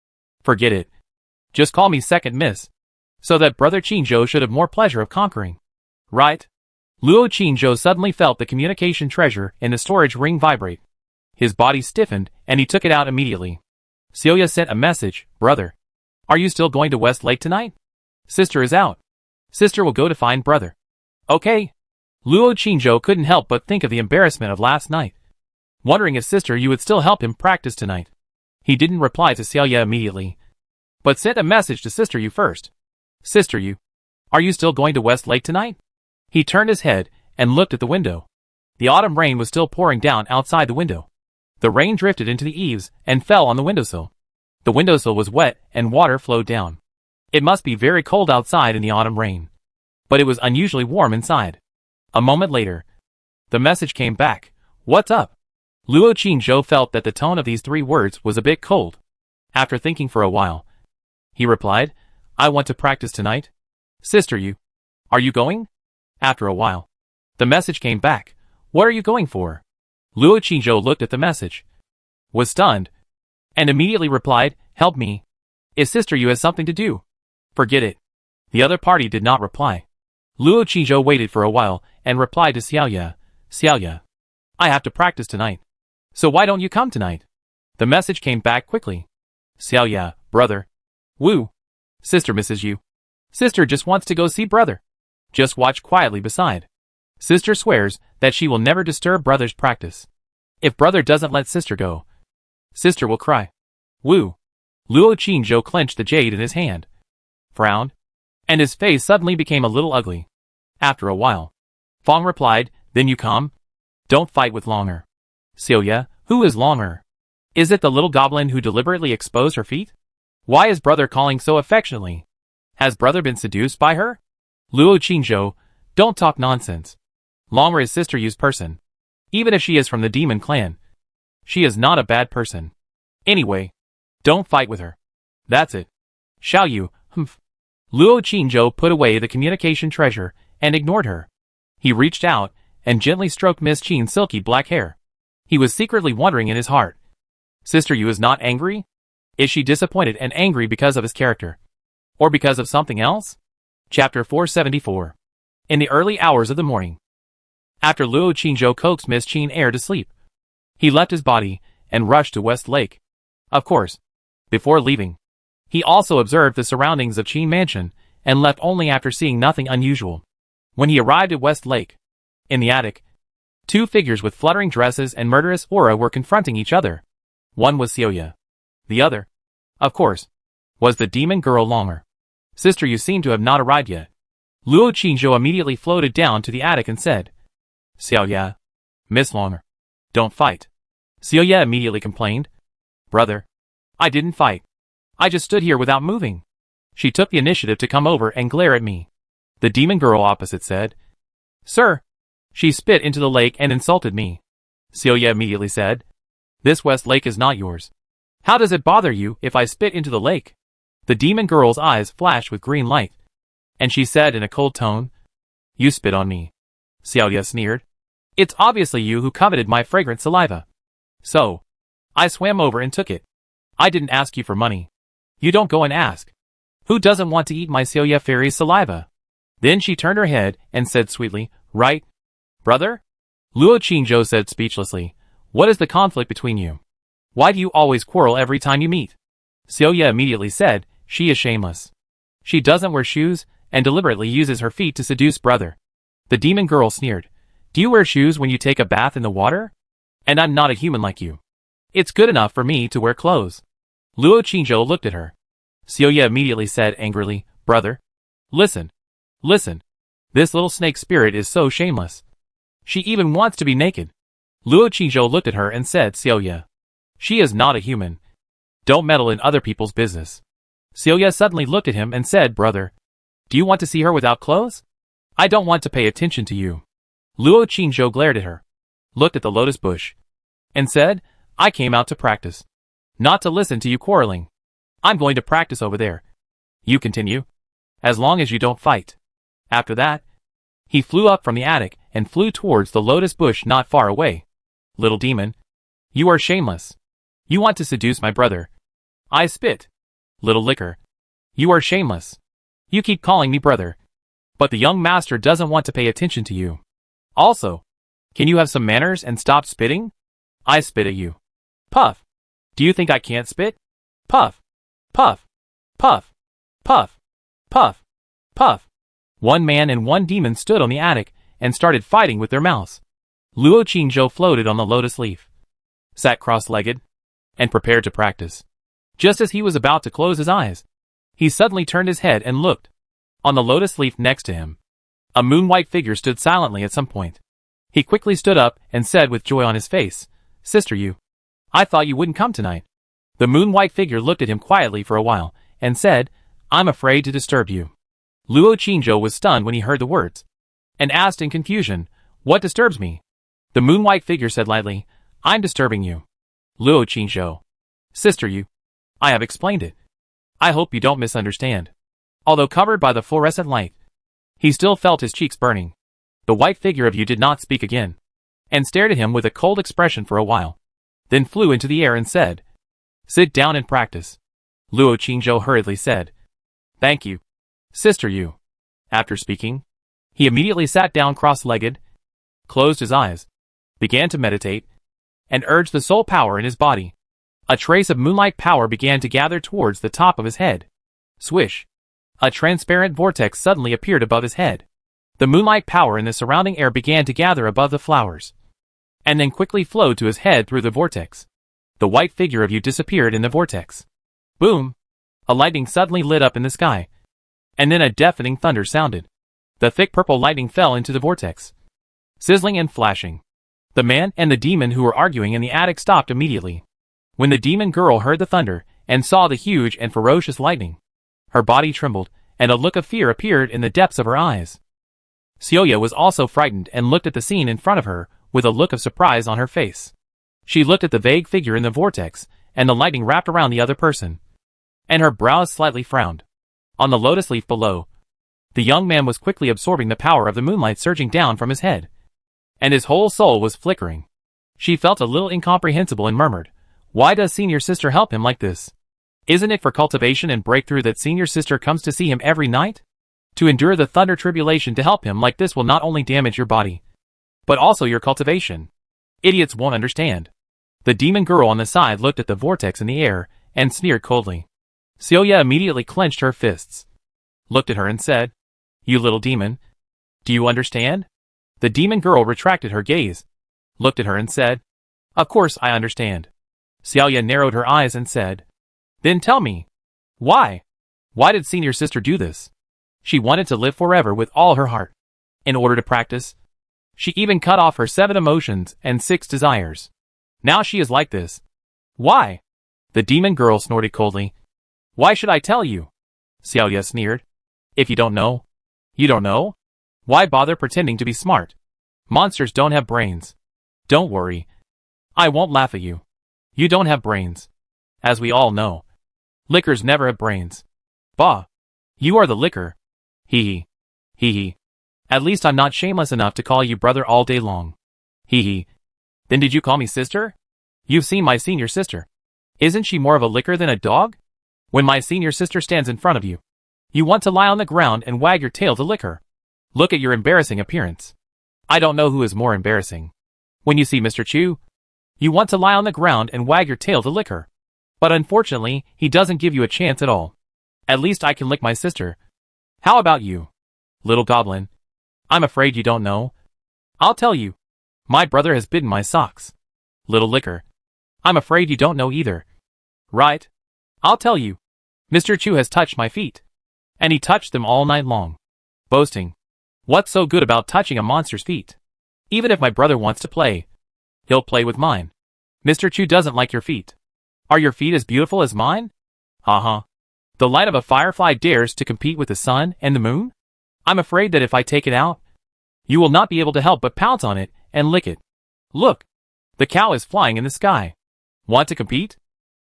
Forget it. Just call me Second Miss, so that Brother Chinzhou should have more pleasure of conquering. Right?" Luo Chinzhou suddenly felt the communication treasure in the storage ring vibrate. His body stiffened, and he took it out immediately. Celia sent a message, "Brother, are you still going to West Lake tonight? Sister is out. Sister will go to find brother." "Okay." Luo Chinzhou couldn't help but think of the embarrassment of last night, wondering if Sister Yu would still help him practice tonight. He didn't reply to Celia immediately, but sent a message to Sister Yu first. "Sister Yu, are you still going to West Lake tonight?" He turned his head and looked at the window. The autumn rain was still pouring down outside the window. The rain drifted into the eaves and fell on the windowsill. The windowsill was wet and water flowed down. It must be very cold outside in the autumn rain, but it was unusually warm inside. A moment later, the message came back, "What's up?" Luo Chinzhou felt that the tone of these 3 words was a bit cold. After thinking for a while, he replied, "I want to practice tonight. Sister Yu, are you going?" After a while, the message came back, "What are you going for?" Luo Chinzhou looked at the message, was stunned, and immediately replied, "Help me. If Sister Yu has something to do." "Forget it." The other party did not reply. Luo Chinzhou waited for a while and replied to Xiaoya, "Xiaoya, I have to practice tonight. So why don't you come tonight?" The message came back quickly. "Xiaoya, brother. Woo. Sister misses you. Sister just wants to go see brother. Just watch quietly beside. Sister swears that she will never disturb brother's practice. If brother doesn't let sister go, sister will cry. Woo." Luo Chinzhou clenched the jade in his hand, frowned, and his face suddenly became a little ugly. After a while, Fong replied, "Then you come? Don't fight with Longer." "Celia, who is Longer? Is it the little goblin who deliberately exposed her feet? Why is brother calling so affectionately? Has brother been seduced by her?" "Luo Chinzhou, don't talk nonsense. Longer is Sister Yu's person. Even if she is from the demon clan, she is not a bad person. Anyway, don't fight with her. That's it. Xiao Yu, humph. Luo Qingzhou put away the communication treasure and ignored her. He reached out and gently stroked Miss Qin's silky black hair. He was secretly wondering in his heart. Sister Yu is not angry? Is she disappointed and angry because of his character? Or because of something else? Chapter 474. In the early hours of the morning, after Luo Qingzhou coaxed Miss Qin Air to sleep, he left his body and rushed to West Lake. Of course, before leaving, he also observed the surroundings of Qin Mansion and left only after seeing nothing unusual. When he arrived at West Lake, in the attic, two figures with fluttering dresses and murderous aura were confronting each other. One was Xiaoya. The other, of course, was the demon girl Longer. Sister Yu seemed to have not arrived yet. Luo Qingzhou immediately floated down to the attic and said, Xiaoya, Miss Longer, don't fight. Xiaoya immediately complained, Brother, I didn't fight. I just stood here without moving. She took the initiative to come over and glare at me. The demon girl opposite said, Sir, she spit into the lake and insulted me. Xiaoya immediately said, This West Lake is not yours. How does it bother you if I spit into the lake? The demon girl's eyes flashed with green light, and she said in a cold tone, You spit on me. Xiaoya sneered. It's obviously you who coveted my fragrant saliva. So, I swam over and took it. I didn't ask you for money. You don't go and ask. Who doesn't want to eat my Xiaoya fairy's saliva? Then she turned her head and said sweetly, Right, brother? Luo Qingzhou said speechlessly, What is the conflict between you? Why do you always quarrel every time you meet? Xiaoya immediately said, She is shameless. She doesn't wear shoes and deliberately uses her feet to seduce brother. The demon girl sneered, Do you wear shoes when you take a bath in the water? And I'm not a human like you. It's good enough for me to wear clothes. Luo Qingzhou looked at her. Xiaoya immediately said angrily, Brother, listen. Listen. This little snake spirit is so shameless. She even wants to be naked. Luo Qingzhou looked at her and said, Xiaoya, she is not a human. Don't meddle in other people's business. Xiaoya suddenly looked at him and said, Brother, do you want to see her without clothes? I don't want to pay attention to you. Luo Qingzhou glared at her, looked at the lotus bush, and said, I came out to practice. Not to listen to you quarreling. I'm going to practice over there. You continue. As long as you don't fight. After that, he flew up from the attic and flew towards the lotus bush not far away. Little demon, you are shameless. You want to seduce my brother. I spit. Little licker, you are shameless. You keep calling me brother. But the young master doesn't want to pay attention to you. Also, can you have some manners and stop spitting? I spit at you. Puff. Do you think I can't spit? Puff. Puff. Puff. Puff. Puff. Puff. One man and one demon stood on the attic and started fighting with their mouths. Luo Qingzhou floated on the lotus leaf, sat cross-legged, and prepared to practice. Just as he was about to close his eyes, he suddenly turned his head and looked. On the lotus leaf next to him, a moon-white figure stood silently at some point. He quickly stood up and said with joy on his face, Sister Yu, I thought you wouldn't come tonight. The moon-white figure looked at him quietly for a while and said, I'm afraid to disturb you. Luo Qingzhou was stunned when he heard the words, and asked in confusion, What disturbs me? The moon-white figure said lightly, I'm disturbing you. Luo Qingzhou, Sister Yu, I have explained it. I hope you don't misunderstand. Although covered by the fluorescent light, he still felt his cheeks burning. The white figure of Yu did not speak again, and stared at him with a cold expression for a while, then flew into the air and said, Sit down and practice. Luo Qingzhou hurriedly said, Thank you, Sister Yu. After speaking, he immediately sat down cross-legged, closed his eyes, began to meditate, and urged the soul power in his body. A trace of moonlight power began to gather towards the top of his head. Swish! A transparent vortex suddenly appeared above his head. The moonlight power in the surrounding air began to gather above the flowers, and then quickly flowed to his head through the vortex. The white figure of Yu disappeared in the vortex. Boom! A lightning suddenly lit up in the sky, and then a deafening thunder sounded. The thick purple lightning fell into the vortex, sizzling and flashing. The man and the demon who were arguing in the attic stopped immediately. When the demon girl heard the thunder and saw the huge and ferocious lightning, her body trembled, and a look of fear appeared in the depths of her eyes. Xiaoya was also frightened and looked at the scene in front of her, with a look of surprise on her face. She looked at the vague figure in the vortex, and the lightning wrapped around the other person. And her brows slightly frowned. On the lotus leaf below, the young man was quickly absorbing the power of the moonlight surging down from his head. And his whole soul was flickering. She felt a little incomprehensible and murmured, "Why does senior sister help him like this? Isn't it for cultivation and breakthrough that senior sister comes to see him every night? To endure the thunder tribulation to help him like this will not only damage your body, but also your cultivation. Idiots won't understand." The demon girl on the side looked at the vortex in the air, and sneered coldly. Xiaoya immediately clenched her fists, looked at her and said, "You little demon. Do you understand?" The demon girl retracted her gaze, looked at her and said, "Of course I understand." Xiaoya narrowed her eyes and said, "Then tell me, why? Why did senior sister do this?" She wanted to live forever with all her heart. In order to practice, she even cut off her 7 emotions and 6 desires. Now she is like this. Why? The demon girl snorted coldly. "Why should I tell you?" Xiaoya sneered. "If you don't know, you don't know? Why bother pretending to be smart? Monsters don't have brains. Don't worry. I won't laugh at you. You don't have brains. As we all know, lickers never have brains. Bah. You are the licker. Hee hee. Hee hee. At least I'm not shameless enough to call you brother all day long. Hee hee. Then did you call me sister? You've seen my senior sister. Isn't she more of a licker than a dog? When my senior sister stands in front of you, you want to lie on the ground and wag your tail to lick her. Look at your embarrassing appearance. I don't know who is more embarrassing. When you see Mr. Chu, you want to lie on the ground and wag your tail to lick her. But unfortunately, he doesn't give you a chance at all. At least I can lick my sister. How about you, little goblin? I'm afraid you don't know. I'll tell you. My brother has bitten my socks. Little licker. I'm afraid you don't know either. Right? I'll tell you. Mr. Chu has touched my feet. And he touched them all night long. Boasting. What's so good about touching a monster's feet? Even if my brother wants to play, he'll play with mine. Mr. Chu doesn't like your feet. Are your feet as beautiful as mine? Uh-huh. The light of a firefly dares to compete with the sun and the moon? I'm afraid that if I take it out, you will not be able to help but pounce on it and lick it. Look, the cow is flying in the sky. Want to compete?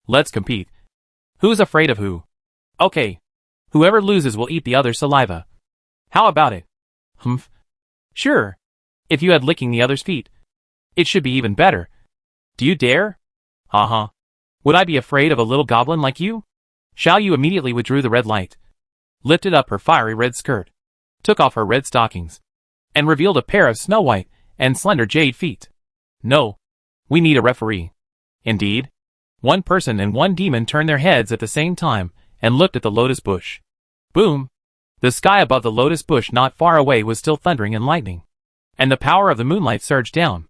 Let's compete. Who's afraid of who? Okay. Whoever loses will eat the other's saliva. How about it? Humph. Sure. If you had licking the other's feet, it should be even better. Do you dare? Uh-huh. Would I be afraid of a little goblin like you? Xiao Yu immediately withdrew the red light, lifted up her fiery red skirt, took off her red stockings, and revealed a pair of snow-white and slender jade feet. No. We need a referee. Indeed. One person and one demon turned their heads at the same time and looked at the lotus bush. Boom! The sky above the lotus bush not far away was still thundering and lightning. And the power of the moonlight surged down.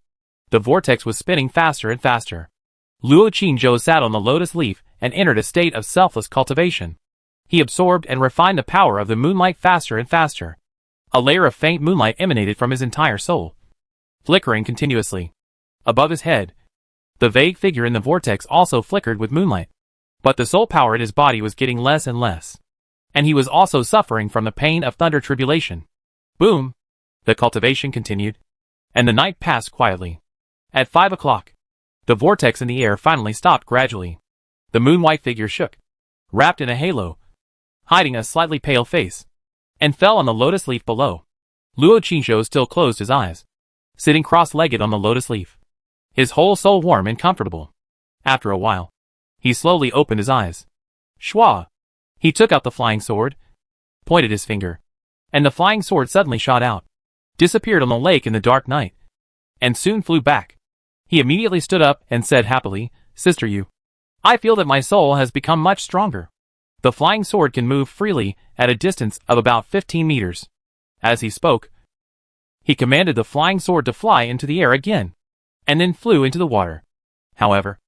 The vortex was spinning faster and faster. Luo Qingzhou sat on the lotus leaf and entered a state of selfless cultivation. He absorbed and refined the power of the moonlight faster and faster. A layer of faint moonlight emanated from his entire soul, flickering continuously. Above his head, the vague figure in the vortex also flickered with moonlight. But the soul power in his body was getting less and less. And he was also suffering from the pain of thunder tribulation. Boom! The cultivation continued. And the night passed quietly. At 5 o'clock, the vortex in the air finally stopped gradually. The moon-white figure shook, wrapped in a halo, hiding a slightly pale face, and fell on the lotus leaf below. Luo Qingzhou still closed his eyes, sitting cross-legged on the lotus leaf, his whole soul warm and comfortable. After a while, he slowly opened his eyes. Shwa! He took out the flying sword, pointed his finger, and the flying sword suddenly shot out, disappeared on the lake in the dark night, and soon flew back. He immediately stood up and said happily, Sister Yu, I feel that my soul has become much stronger. The flying sword can move freely at a distance of about 15 meters. As he spoke, he commanded the flying sword to fly into the air again, and then flew into the water. However,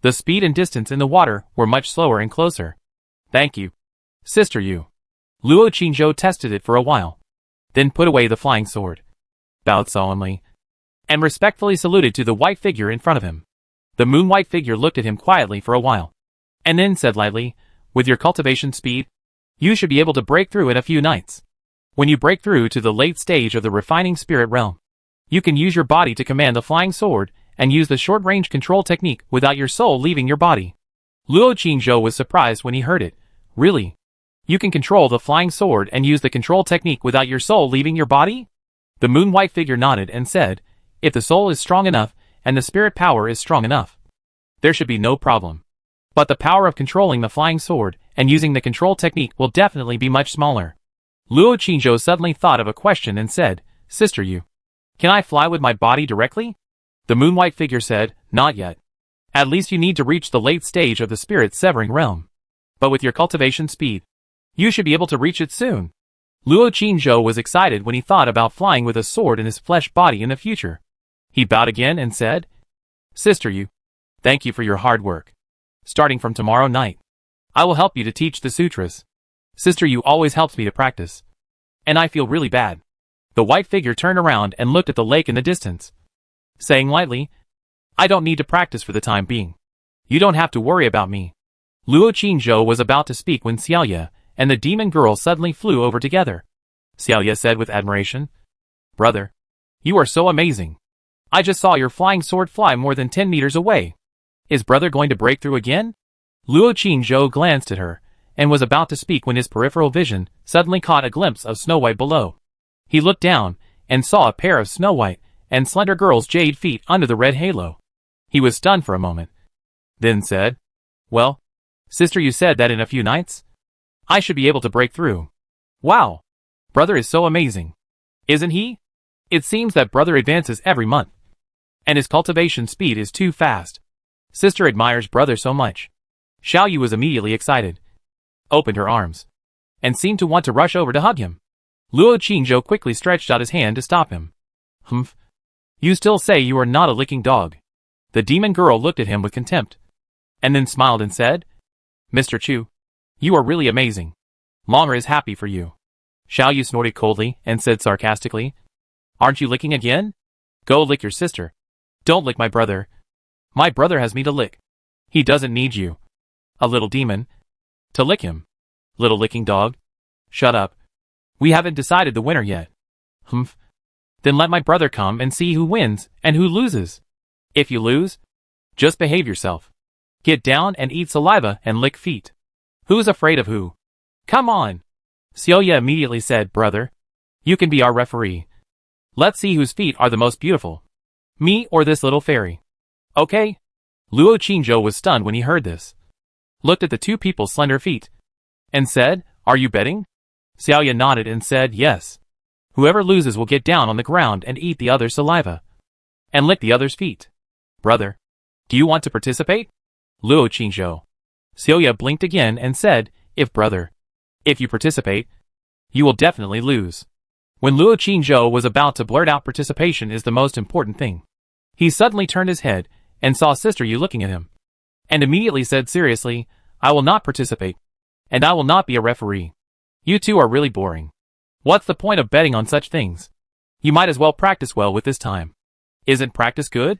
the speed and distance in the water were much slower and closer. Thank you, Sister Yu. Luo Qingzhou tested it for a while, then put away the flying sword, bowed solemnly, and respectfully saluted to the white figure in front of him. The moon-white figure looked at him quietly for a while, and then said lightly, With your cultivation speed, you should be able to break through in a few nights. When you break through to the late stage of the refining spirit realm, you can use your body to command the flying sword and use the short-range control technique without your soul leaving your body. Luo Qingzhou was surprised when he heard it. Really? You can control the flying sword and use the control technique without your soul leaving your body? The moon-white figure nodded and said, if the soul is strong enough and the spirit power is strong enough, there should be no problem. But the power of controlling the flying sword and using the control technique will definitely be much smaller. Luo Qingzhou suddenly thought of a question and said, Sister Yu, can I fly with my body directly? The moon-white figure said, not yet. At least you need to reach the late stage of the spirit severing realm. But with your cultivation speed, you should be able to reach it soon. Luo Qingzhou was excited when he thought about flying with a sword in his flesh body in the future. He bowed again and said, Sister Yu, thank you for your hard work. Starting from tomorrow night, I will help you to teach the sutras. Sister Yu always helps me to practice. And I feel really bad. The white figure turned around and looked at the lake in the distance, saying lightly, I don't need to practice for the time being. You don't have to worry about me. Luo Qingzhou was about to speak when Xiaoye and the demon girl suddenly flew over together. Xiaoye said with admiration, Brother, you are so amazing. I just saw your flying sword fly more than 10 meters away. Is brother going to break through again? Luo Qingzhou glanced at her and was about to speak when his peripheral vision suddenly caught a glimpse of Snow White below. He looked down and saw a pair of Snow White and slender girl's jade feet under the red halo. He was stunned for a moment, then said, Well, sister, you said that in a few nights, I should be able to break through. Wow! Brother is so amazing. Isn't he? It seems that brother advances every month, and his cultivation speed is too fast. Sister admires brother so much. Xiaoyu was immediately excited, opened her arms, and seemed to want to rush over to hug him. Luo Qingzhou quickly stretched out his hand to stop him. Humph. You still say you are not a licking dog. The demon girl looked at him with contempt, and then smiled and said, Mr. Chu, you are really amazing. Longer is happy for you. Xiaoyu snorted coldly and said sarcastically, Aren't you licking again? Go lick your sister. Don't lick my brother. My brother has me to lick. He doesn't need you, a little demon, to lick him. Little licking dog. Shut up. We haven't decided the winner yet. Humph. Then let my brother come and see who wins and who loses. If you lose, just behave yourself. Get down and eat saliva and lick feet. Who's afraid of who? Come on. Xiaoye immediately said, Brother, you can be our referee. Let's see whose feet are the most beautiful. Me or this little fairy. Okay? Luo Qingzhou was stunned when he heard this. Looked at the two people's slender feet, and said, Are you betting? Xiaoye nodded and said, Yes. Whoever loses will get down on the ground and eat the other's saliva, and lick the other's feet. Brother, do you want to participate? Luo Qingzhou. Xiaoye blinked again and said, If you participate, you will definitely lose. When Luo Qingzhou was about to blurt out participation is the most important thing, he suddenly turned his head and saw Sister Yu looking at him, and immediately said seriously, I will not participate, and I will not be a referee. You two are really boring. What's the point of betting on such things? You might as well practice well with this time. Isn't practice good?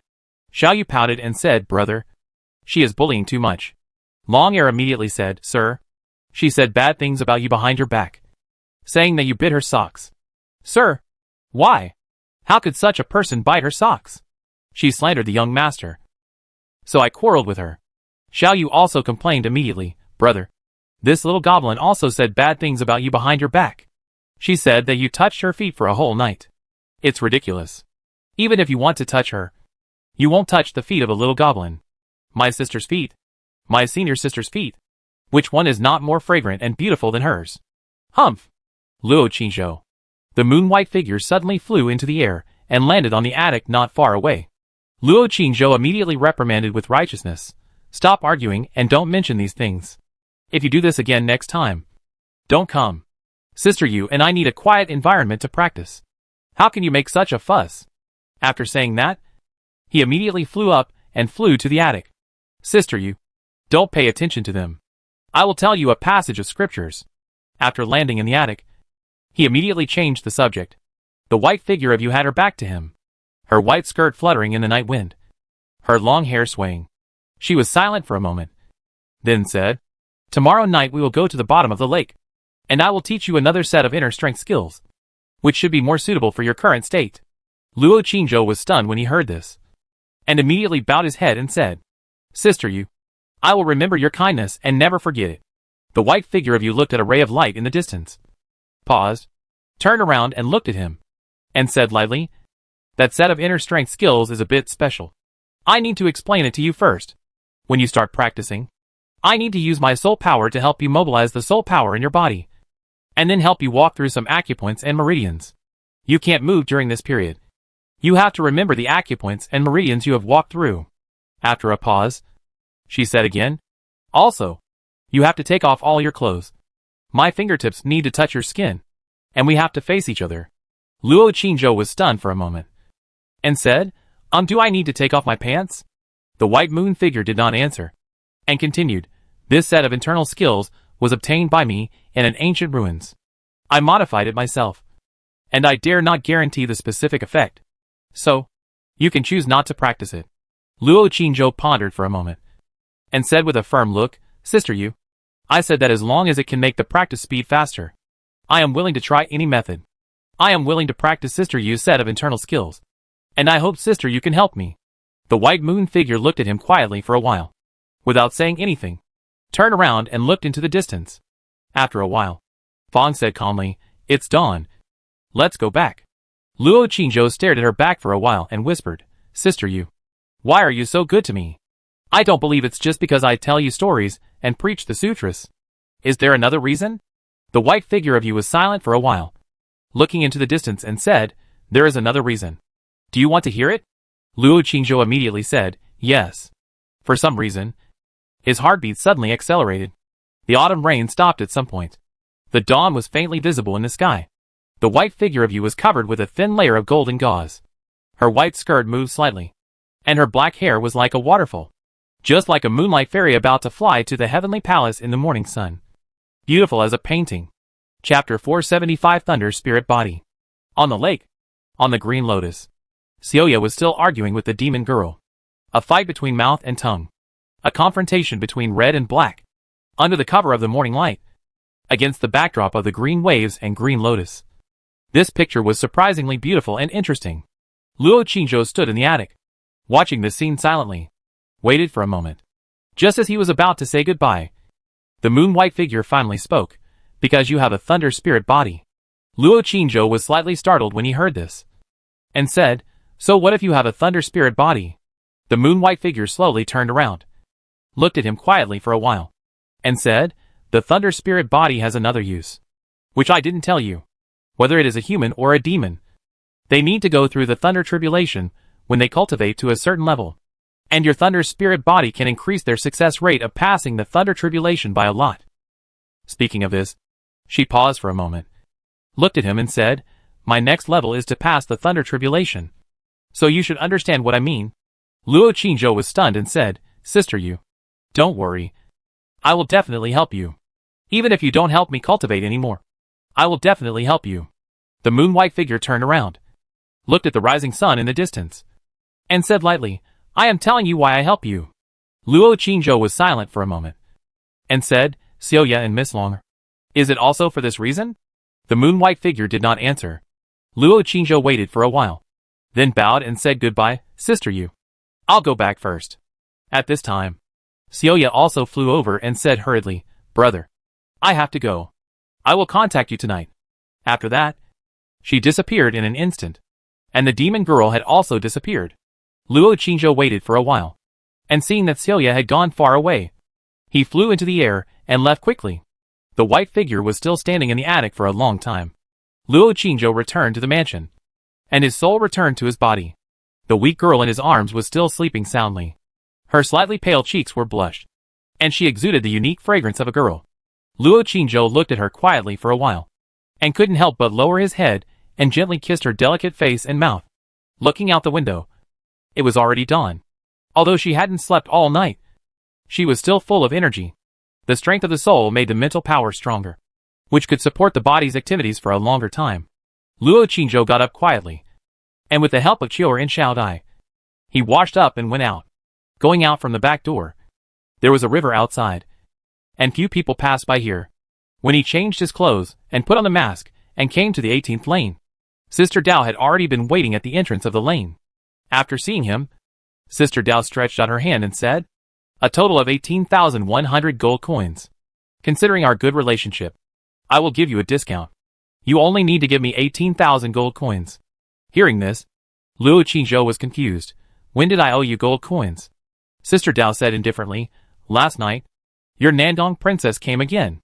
Xiaoyu pouted and said, Brother, she is bullying too much. Long Hair immediately said, Sir, she said bad things about you behind your back, saying that you bit her socks. Sir, why? How could such a person bite her socks? She slandered the young master. So I quarreled with her. Xiaoyu also complained immediately, Brother, this little goblin also said bad things about you behind your back. She said that you touched her feet for a whole night. It's ridiculous. Even if you want to touch her, you won't touch the feet of a little goblin. My sister's feet. My senior sister's feet. Which one is not more fragrant and beautiful than hers? Humph! Luo Qingzhou. The moon-white figure suddenly flew into the air and landed on the attic not far away. Luo Qingzhou immediately reprimanded with righteousness. Stop arguing and don't mention these things. If you do this again next time, don't come. Sister Yu and I need a quiet environment to practice. How can you make such a fuss? After saying that, he immediately flew up and flew to the attic. Sister Yu, don't pay attention to them. I will tell you a passage of scriptures. After landing in the attic, he immediately changed the subject. The white figure of Yu had her back to him, her white skirt fluttering in the night wind, her long hair swaying. She was silent for a moment, then said, Tomorrow night we will go to the bottom of the lake, and I will teach you another set of inner strength skills. which should be more suitable for your current state. Luo Qingzhou was stunned when he heard this, and immediately bowed his head and said, Sister Yu, I will remember your kindness and never forget it. The white figure of Yu looked at a ray of light in the distance, paused, turned around and looked at him, and said lightly, That set of inner strength skills is a bit special. I need to explain it to you first. When you start practicing, I need to use my soul power to help you mobilize the soul power in your body, and then help you walk through some acupoints and meridians. You can't move during this period. You have to remember the acupoints and meridians you have walked through. After a pause, she said again, Also, you have to take off all your clothes. My fingertips need to touch your skin, and we have to face each other. Luo Qingzhou was stunned for a moment, and said, Do I need to take off my pants? The white moon figure did not answer, and continued, This set of internal skills was obtained by me in an ancient ruins. I modified it myself, and I dare not guarantee the specific effect. So, you can choose not to practice it. Luo Qingzhou pondered for a moment, and said with a firm look, Sister Yu, I said that as long as it can make the practice speed faster, I am willing to try any method. I am willing to practice Sister Yu's set of internal skills, and I hope Sister Yu can help me. The white moon figure looked at him quietly for a while, without saying anything, turned around and looked into the distance. After a while, Fong said calmly, It's dawn. Let's go back. Luo Qingzhou stared at her back for a while and whispered, Sister Yu, why are you so good to me? I don't believe it's just because I tell you stories and preach the sutras. Is there another reason? The white figure of Yu was silent for a while, looking into the distance and said, There is another reason. Do you want to hear it? Luo Qingzhou immediately said, Yes. For some reason, his heartbeat suddenly accelerated. The autumn rain stopped at some point. The dawn was faintly visible in the sky. The white figure of Yu was covered with a thin layer of golden gauze. Her white skirt moved slightly, and her black hair was like a waterfall, just like a moonlight fairy about to fly to the heavenly palace in the morning sun. Beautiful as a painting. Chapter 475 Thunder Spirit Body. On the lake, on the green lotus, Xiaoya was still arguing with the demon girl. A fight between mouth and tongue. A confrontation between red and black. Under the cover of the morning light, against the backdrop of the green waves and green lotus. This picture was surprisingly beautiful and interesting. Luo Qingzhou stood in the attic, watching this scene silently, waited for a moment. Just as he was about to say goodbye, the moon-white figure finally spoke, Because you have a thunder spirit body. Luo Qingzhou was slightly startled when he heard this, and said, So what if you have a thunder spirit body? The moon-white figure slowly turned around, looked at him quietly for a while, and said, The thunder spirit body has another use, which I didn't tell you. Whether it is a human or a demon, they need to go through the thunder tribulation when they cultivate to a certain level, and your thunder spirit body can increase their success rate of passing the thunder tribulation by a lot. Speaking of this, she paused for a moment, looked at him and said, My next level is to pass the thunder tribulation, so you should understand what I mean. Luo Qingzhou was stunned and said, Sister Yu, don't worry. I will definitely help you. Even if you don't help me cultivate anymore, I will definitely help you. The moon-white figure turned around, looked at the rising sun in the distance, and said lightly, I am telling you why I help you. Luo Qingzhou was silent for a moment, and said, Xiaoya and Miss Longer, is it also for this reason? The moon-white figure did not answer. Luo Qingzhou waited for a while, then bowed and said goodbye, Sister Yu. I'll go back first. At this time, Xiaoya also flew over and said hurriedly, Brother, I have to go. I will contact you tonight. After that, she disappeared in an instant, and the demon girl had also disappeared. Luo Qingzhou waited for a while, and seeing that Xiaoya had gone far away, he flew into the air and left quickly. The white figure was still standing in the attic for a long time. Luo Qingzhou returned to the mansion, and his soul returned to his body. The weak girl in his arms was still sleeping soundly. Her slightly pale cheeks were blushed, and she exuded the unique fragrance of a girl. Luo Qingzhou looked at her quietly for a while, and couldn't help but lower his head and gently kissed her delicate face and mouth. Looking out the window, it was already dawn. Although she hadn't slept all night, she was still full of energy. The strength of the soul made the mental power stronger, which could support the body's activities for a longer time. Luo Qingzhou got up quietly, and with the help of Qiu and Shao Dai, he washed up and went out. Going out from the back door, there was a river outside, and few people passed by here. When he changed his clothes and put on the mask and came to the 18th lane, Sister Dao had already been waiting at the entrance of the lane. After seeing him, Sister Dao stretched out her hand and said, "A total of 18,100 gold coins. Considering our good relationship, I will give you a discount. You only need to give me 18,000 gold coins." Hearing this, Luo Qingzhou was confused. "When did I owe you gold coins?" Sister Dao said indifferently, "Last night, your Nandong princess came again.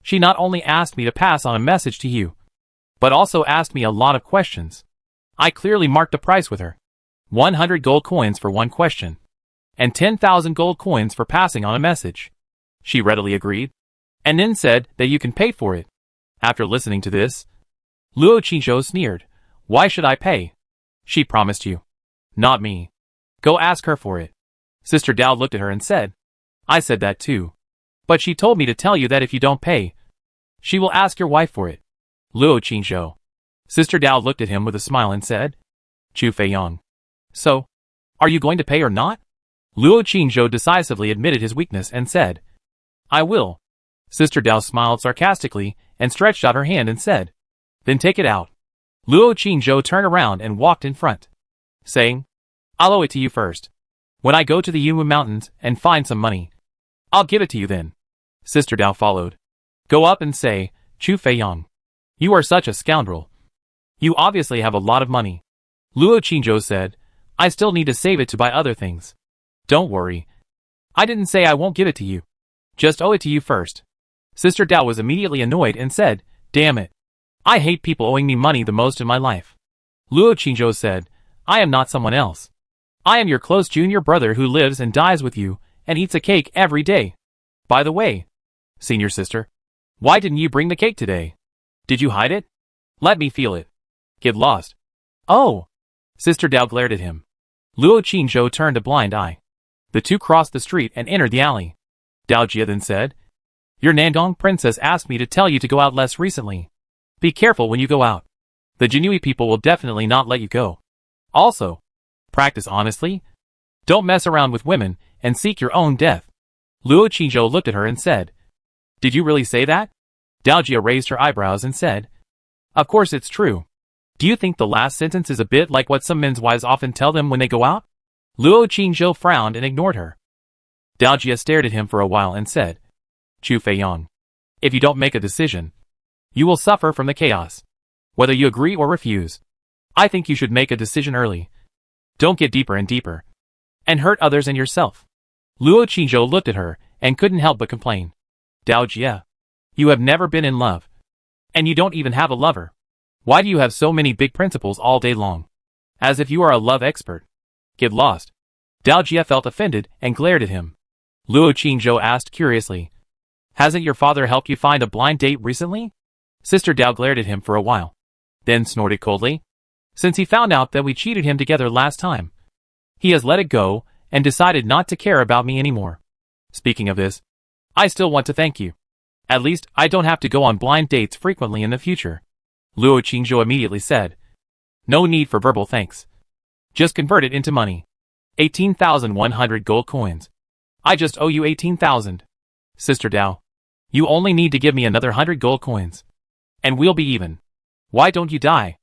She not only asked me to pass on a message to you, but also asked me a lot of questions. I clearly marked the price with her. 100 gold coins for one question, and 10,000 gold coins for passing on a message." She readily agreed, and then said that you can pay for it. After listening to this, Luo Qingzhou sneered. "Why should I pay? She promised you. Not me. Go ask her for it." Sister Dao looked at her and said, "I said that too. But she told me to tell you that if you don't pay, she will ask your wife for it." Luo Qingzhou. Sister Dao looked at him with a smile and said, "Chu Feiyang. So, are you going to pay or not?" Luo Qingzhou decisively admitted his weakness and said, "I will." Sister Dao smiled sarcastically and stretched out her hand and said, "Then take it out." Luo Qingzhou turned around and walked in front, saying, "I'll owe it to you first. When I go to the Yunwu Mountains and find some money, I'll give it to you then." Sister Dao followed. "Go up and say, 'Chu Feiyang, you are such a scoundrel. You obviously have a lot of money.'" Luo Qingzhou said, "I still need to save it to buy other things. Don't worry. I didn't say I won't give it to you. Just owe it to you first." Sister Dao was immediately annoyed and said, "Damn it. I hate people owing me money the most in my life." Luo Qingzhou said, "I am not someone else. I am your close junior brother who lives and dies with you and eats a cake every day. By the way, senior sister, why didn't you bring the cake today? Did you hide it? Let me feel it. Get lost." "Oh!" Sister Dao glared at him. Luo Qingzhou turned a blind eye. The two crossed the street and entered the alley. Dao Jia then said, "Your Nandong princess asked me to tell you to go out less recently. Be careful when you go out. The Jinui people will definitely not let you go. Also, practice honestly. Don't mess around with women and seek your own death." Luo Qingzhou looked at her and said, "Did you really say that?" Dao Jia raised her eyebrows and said, "Of course it's true. Do you think the last sentence is a bit like what some men's wives often tell them when they go out?" Luo Qingzhou frowned and ignored her. Dao Jia stared at him for a while and said, "Chu Feiyang, if you don't make a decision, you will suffer from the chaos. Whether you agree or refuse, I think you should make a decision early. Don't get deeper and deeper, and hurt others and yourself." Luo Qingzhou looked at her and couldn't help but complain. "Dao Jia, you have never been in love, and you don't even have a lover. Why do you have so many big principles all day long? As if you are a love expert. Get lost." Dao Jia felt offended and glared at him. Luo Qingzhou asked curiously, "Hasn't your father helped you find a blind date recently?" Sister Dao glared at him for a while, then snorted coldly. "Since he found out that we cheated him together last time, he has let it go and decided not to care about me anymore. Speaking of this, I still want to thank you. At least I don't have to go on blind dates frequently in the future." Luo Qingzhou immediately said, "No need for verbal thanks. Just convert it into money. 18,100 gold coins. I just owe you 18,000. Sister Dao, you only need to give me another 100 gold coins, and we'll be even. Why don't you die?"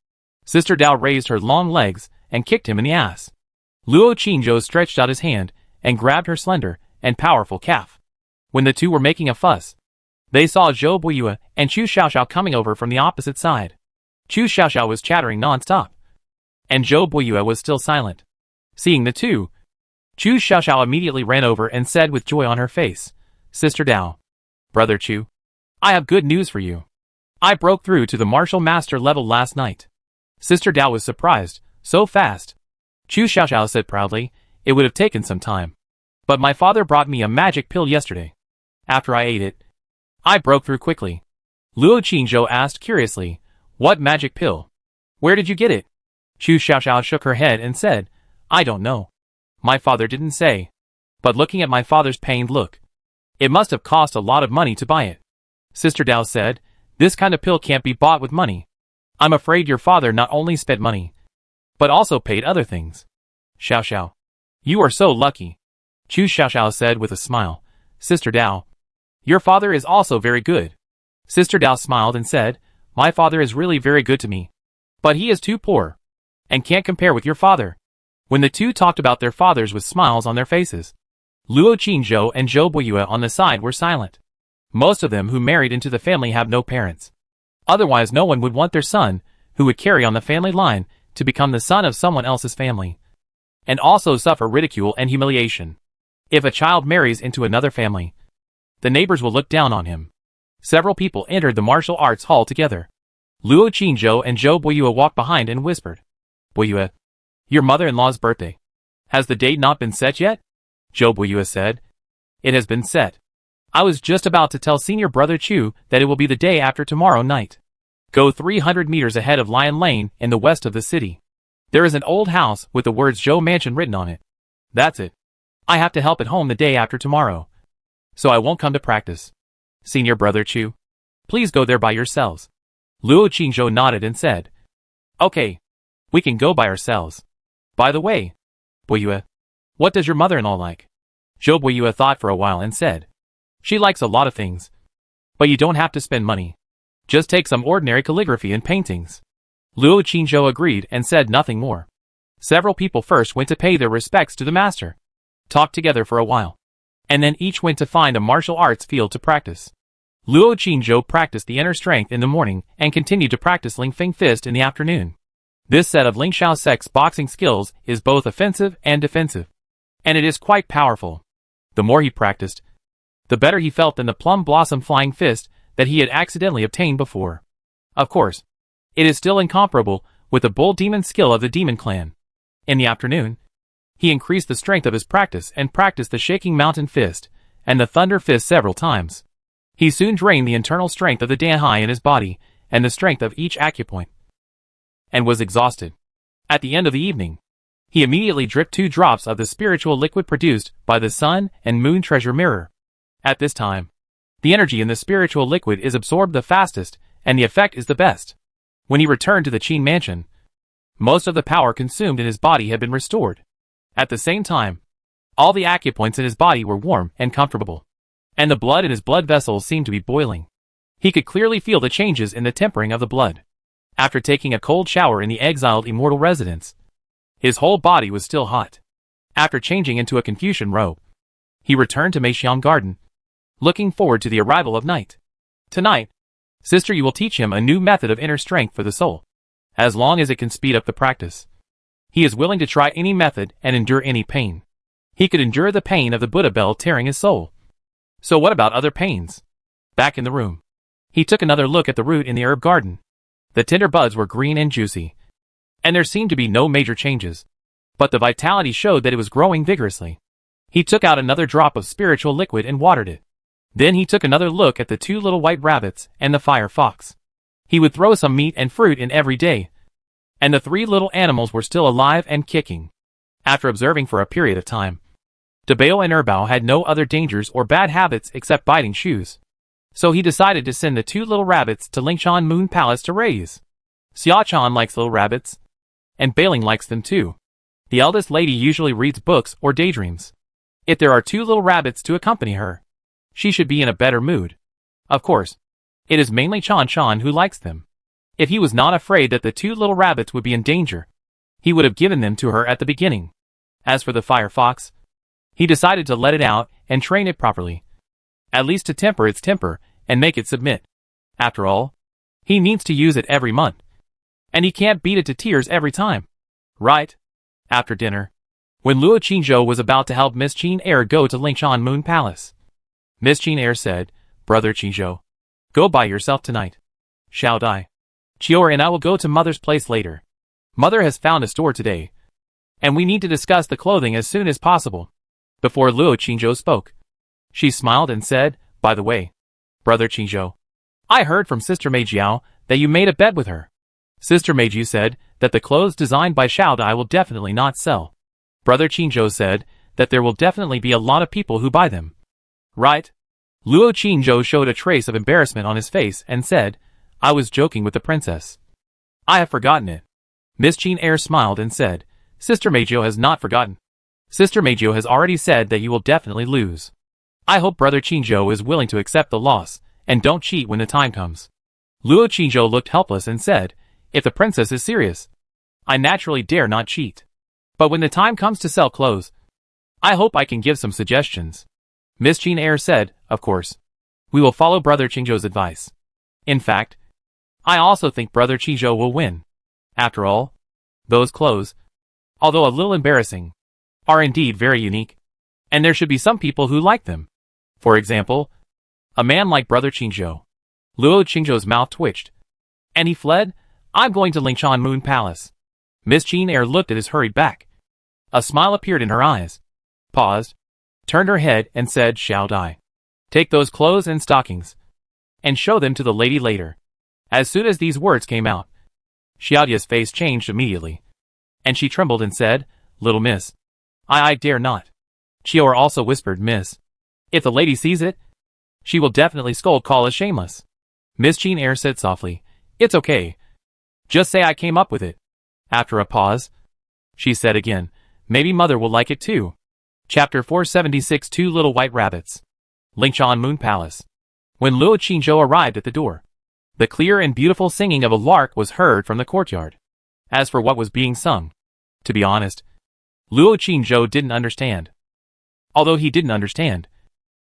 Sister Dao raised her long legs and kicked him in the ass. Luo Qingzhou stretched out his hand and grabbed her slender and powerful calf. When the two were making a fuss, they saw Zhou Buiyue and Chu Xiaoxiao coming over from the opposite side. Chu Xiaoxiao was chattering non-stop, and Zhou Buiyue was still silent. Seeing the two, Chu Xiaoxiao immediately ran over and said with joy on her face, "Sister Dao, Brother Chu, I have good news for you. I broke through to the martial master level last night." Sister Dao was surprised, so fast. Chu Xiaoxiao said proudly, "It would have taken some time, but my father brought me a magic pill yesterday. After I ate it, I broke through quickly." Luo Qingzhou asked curiously, "What magic pill? Where did you get it?" Chu Xiaoxiao shook her head and said, "I don't know. My father didn't say. But looking at my father's pained look, it must have cost a lot of money to buy it." Sister Dao said, "This kind of pill can't be bought with money. I'm afraid your father not only spent money, but also paid other things." "Xiaoxiao, you are so lucky," Chu Xiaoxiao said with a smile. "Sister Dao, your father is also very good." Sister Dao smiled and said, "My father is really very good to me. But he is too poor, and can't compare with your father. When the two talked about their fathers with smiles on their faces, Luo Qingzhou and Zhou Buiyue on the side were silent. Most of them who married into the family have no parents. Otherwise no one would want their son, who would carry on the family line, to become the son of someone else's family, and also suffer ridicule and humiliation. If a child marries into another family, the neighbors will look down on him. Several people entered the martial arts hall together. Luo Qingzhou and Zhou Buiyue walked behind and whispered, "Buiyue, your mother-in-law's birthday. Has the date not been set yet?" Zhou Buiyue said, "It has been set. I was just about to tell senior brother Chu that it will be the day after tomorrow night. Go 300 meters ahead of Lion Lane in the west of the city. There is an old house with the words Zhou Mansion written on it. That's it. I have to help at home the day after tomorrow, so I won't come to practice. Senior brother Chu, please go there by yourselves." Luo Qingzhou nodded and said, "Okay, we can go by ourselves. By the way, Buiyue, what does your mother-in-law like?" Zhou Buiyue thought for a while and said, "She likes a lot of things. But you don't have to spend money. Just take some ordinary calligraphy and paintings." Luo Qingzhou agreed and said nothing more. Several people first went to pay their respects to the master, talked together for a while, and then each went to find a martial arts field to practice. Luo Qingzhou practiced the inner strength in the morning and continued to practice Ling Feng Fist in the afternoon. This set of Ling Xiao Sek's boxing skills is both offensive and defensive, and it is quite powerful. The more he practiced, the better he felt than the plum blossom flying fist that he had accidentally obtained before. Of course, it is still incomparable with the bull demon skill of the demon clan. In the afternoon, he increased the strength of his practice and practiced the shaking mountain fist and the thunder fist several times. He soon drained the internal strength of the Danhai in his body and the strength of each acupoint, and was exhausted. At the end of the evening, he immediately dripped 2 drops of the spiritual liquid produced by the sun and moon treasure mirror. At this time, the energy in the spiritual liquid is absorbed the fastest and the effect is the best. When he returned to the Qin mansion, most of the power consumed in his body had been restored. At the same time, all the acupoints in his body were warm and comfortable, and the blood in his blood vessels seemed to be boiling. He could clearly feel the changes in the tempering of the blood. After taking a cold shower in the exiled immortal residence, his whole body was still hot. After changing into a Confucian robe, he returned to Meixiang Garden, looking forward to the arrival of night. "Tonight, sister, you will teach him a new method of inner strength for the soul, as long as it can speed up the practice. He is willing to try any method and endure any pain. He could endure the pain of the Buddha bell tearing his soul. So what about other pains?" Back in the room, he took another look at the root in the herb garden. The tender buds were green and juicy, and there seemed to be no major changes, but the vitality showed that it was growing vigorously. He took out another drop of spiritual liquid and watered it. Then he took another look at the 2 little white rabbits and the fire fox. He would throw some meat and fruit in every day, and the 3 little animals were still alive and kicking. After observing for a period of time, Debao and Erbao had no other dangers or bad habits except biting shoes. So he decided to send the 2 little rabbits to Lingshan Moon Palace to raise. Xiaochan likes little rabbits, and Bailing likes them too. The eldest lady usually reads books or daydreams. If there are 2 little rabbits to accompany her, she should be in a better mood. Of course, it is mainly Chan Chan who likes them. If he was not afraid that the 2 little rabbits would be in danger, he would have given them to her at the beginning. As for the fire fox, he decided to let it out and train it properly, at least to temper its temper and make it submit. After all, he needs to use it every month, and he can't beat it to tears every time. Right? After dinner, when Luo Qingzhou was about to help Miss Qin Er go to Lingshan Moon Palace, Miss Qin Er said, "Brother Qingzhou, go by yourself tonight. Shall I? Chior and I will go to Mother's place later. Mother has found a store today, and we need to discuss the clothing as soon as possible." Before Luo Qingzhou spoke, she smiled and said, "By the way, Brother Qingzhou, I heard from Sister Meijiao that you made a bet with her. Sister Meiju said that the clothes designed by Xiaodai will definitely not sell. Brother Qingzhou said that there will definitely be a lot of people who buy them. Right?" Luo Qingzhou showed a trace of embarrassment on his face and said, "I was joking with the princess. I have forgotten it." Miss Qin Er smiled and said, "Sister Meiju has not forgotten. Sister Meiju has already said that you will definitely lose. I hope Brother Qingzhou is willing to accept the loss, and don't cheat when the time comes." Luo Qingzhou looked helpless and said, If the princess is serious, I naturally dare not cheat. But when the time comes to sell clothes, I hope I can give some suggestions. Miss Jean Eyre said, of course. We will follow Brother Qingzhou's advice. In fact, I also think Brother Qingzhou will win. After all, those clothes, although a little embarrassing, are indeed very unique. And there should be some people who like them. For example, a man like Brother Qingzhou. Luo Qingzhou's mouth twitched, and he fled. I'm going to Lingshan Moon Palace. Miss Jean Eyre looked at his hurried back. A smile appeared in her eyes, paused, turned her head and said, shall I take those clothes and stockings and show them to the lady later? As soon as these words came out, Xiaodia's face changed immediately, and she trembled and said, little miss, I dare not. Qiu'er also whispered, miss, if the lady sees it, she will definitely call us shameless. Miss Jean Eyre said softly, it's okay. Just say I came up with it. After a pause, she said again, maybe mother will like it too. Chapter 476 Two Little White Rabbits. Lingshan Moon Palace. When Luo Qingzhou arrived at the door, the clear and beautiful singing of a lark was heard from the courtyard. As for what was being sung, to be honest, Luo Qingzhou didn't understand. Although he didn't understand,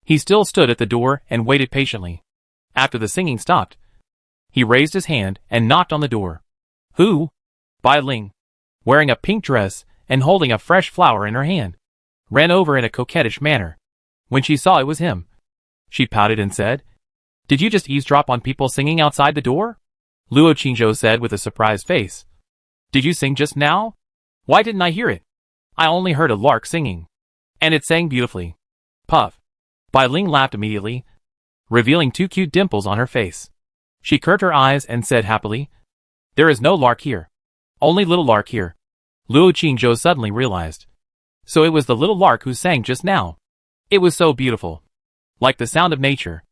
he still stood at the door and waited patiently. After the singing stopped, he raised his hand and knocked on the door. Who? Bai Ling, wearing a pink dress and holding a fresh flower in her hand, ran over in a coquettish manner. When she saw it was him, she pouted and said, did you just eavesdrop on people singing outside the door? Luo Qingzhou said with a surprised face. Did you sing just now? Why didn't I hear it? I only heard a lark singing, and it sang beautifully. Puff. Bai Ling laughed immediately, revealing two cute dimples on her face. She curved her eyes and said happily, there is no lark here. Only little lark here. Luo Qingzhou suddenly realized. So it was the little lark who sang just now. It was so beautiful. Like the sound of nature.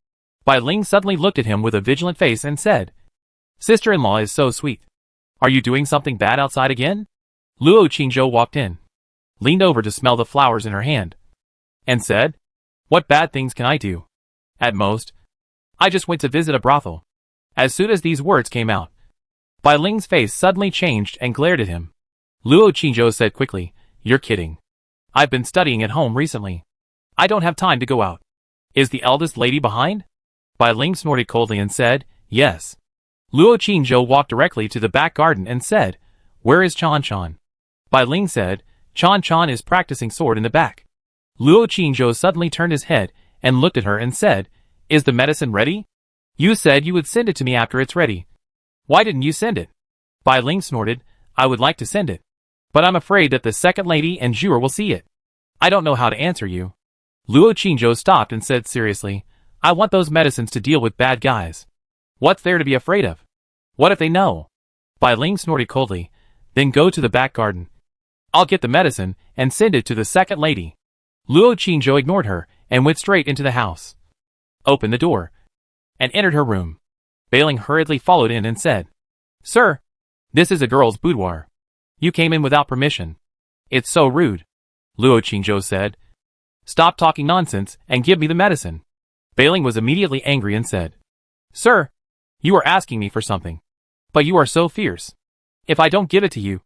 Bai Ling suddenly looked at him with a vigilant face and said, sister-in-law is so sweet. Are you doing something bad outside again? Luo Qingzhou walked in, leaned over to smell the flowers in her hand, and said, what bad things can I do? At most, I just went to visit a brothel. As soon as these words came out, Bai Ling's face suddenly changed and glared at him. Luo Qingzhou said quickly, you're kidding. I've been studying at home recently. I don't have time to go out. Is the eldest lady behind? Bai Ling snorted coldly and said, yes. Luo Qingzhou walked directly to the back garden and said, where is Chan Chan? Bai Ling said, Chan Chan is practicing sword in the back. Luo Qingzhou suddenly turned his head and looked at her and said, is the medicine ready? You said you would send it to me after it's ready. Why didn't you send it? Bai Ling snorted, I would like to send it, but I'm afraid that the second lady and Zhu'er will see it. I don't know how to answer you. Luo Qingzhou stopped and said seriously, I want those medicines to deal with bad guys. What's there to be afraid of? What if they know? Bai Ling snorted coldly, then go to the back garden. I'll get the medicine and send it to the second lady. Luo Qingzhou ignored her and went straight into the house, opened the door, and entered her room. Bai Ling hurriedly followed in and said, sir, this is a girl's boudoir. You came in without permission. It's so rude. Luo Qingzhou said, stop talking nonsense and give me the medicine. Bai Ling was immediately angry and said, sir, you are asking me for something, but you are so fierce. If I don't give it to you,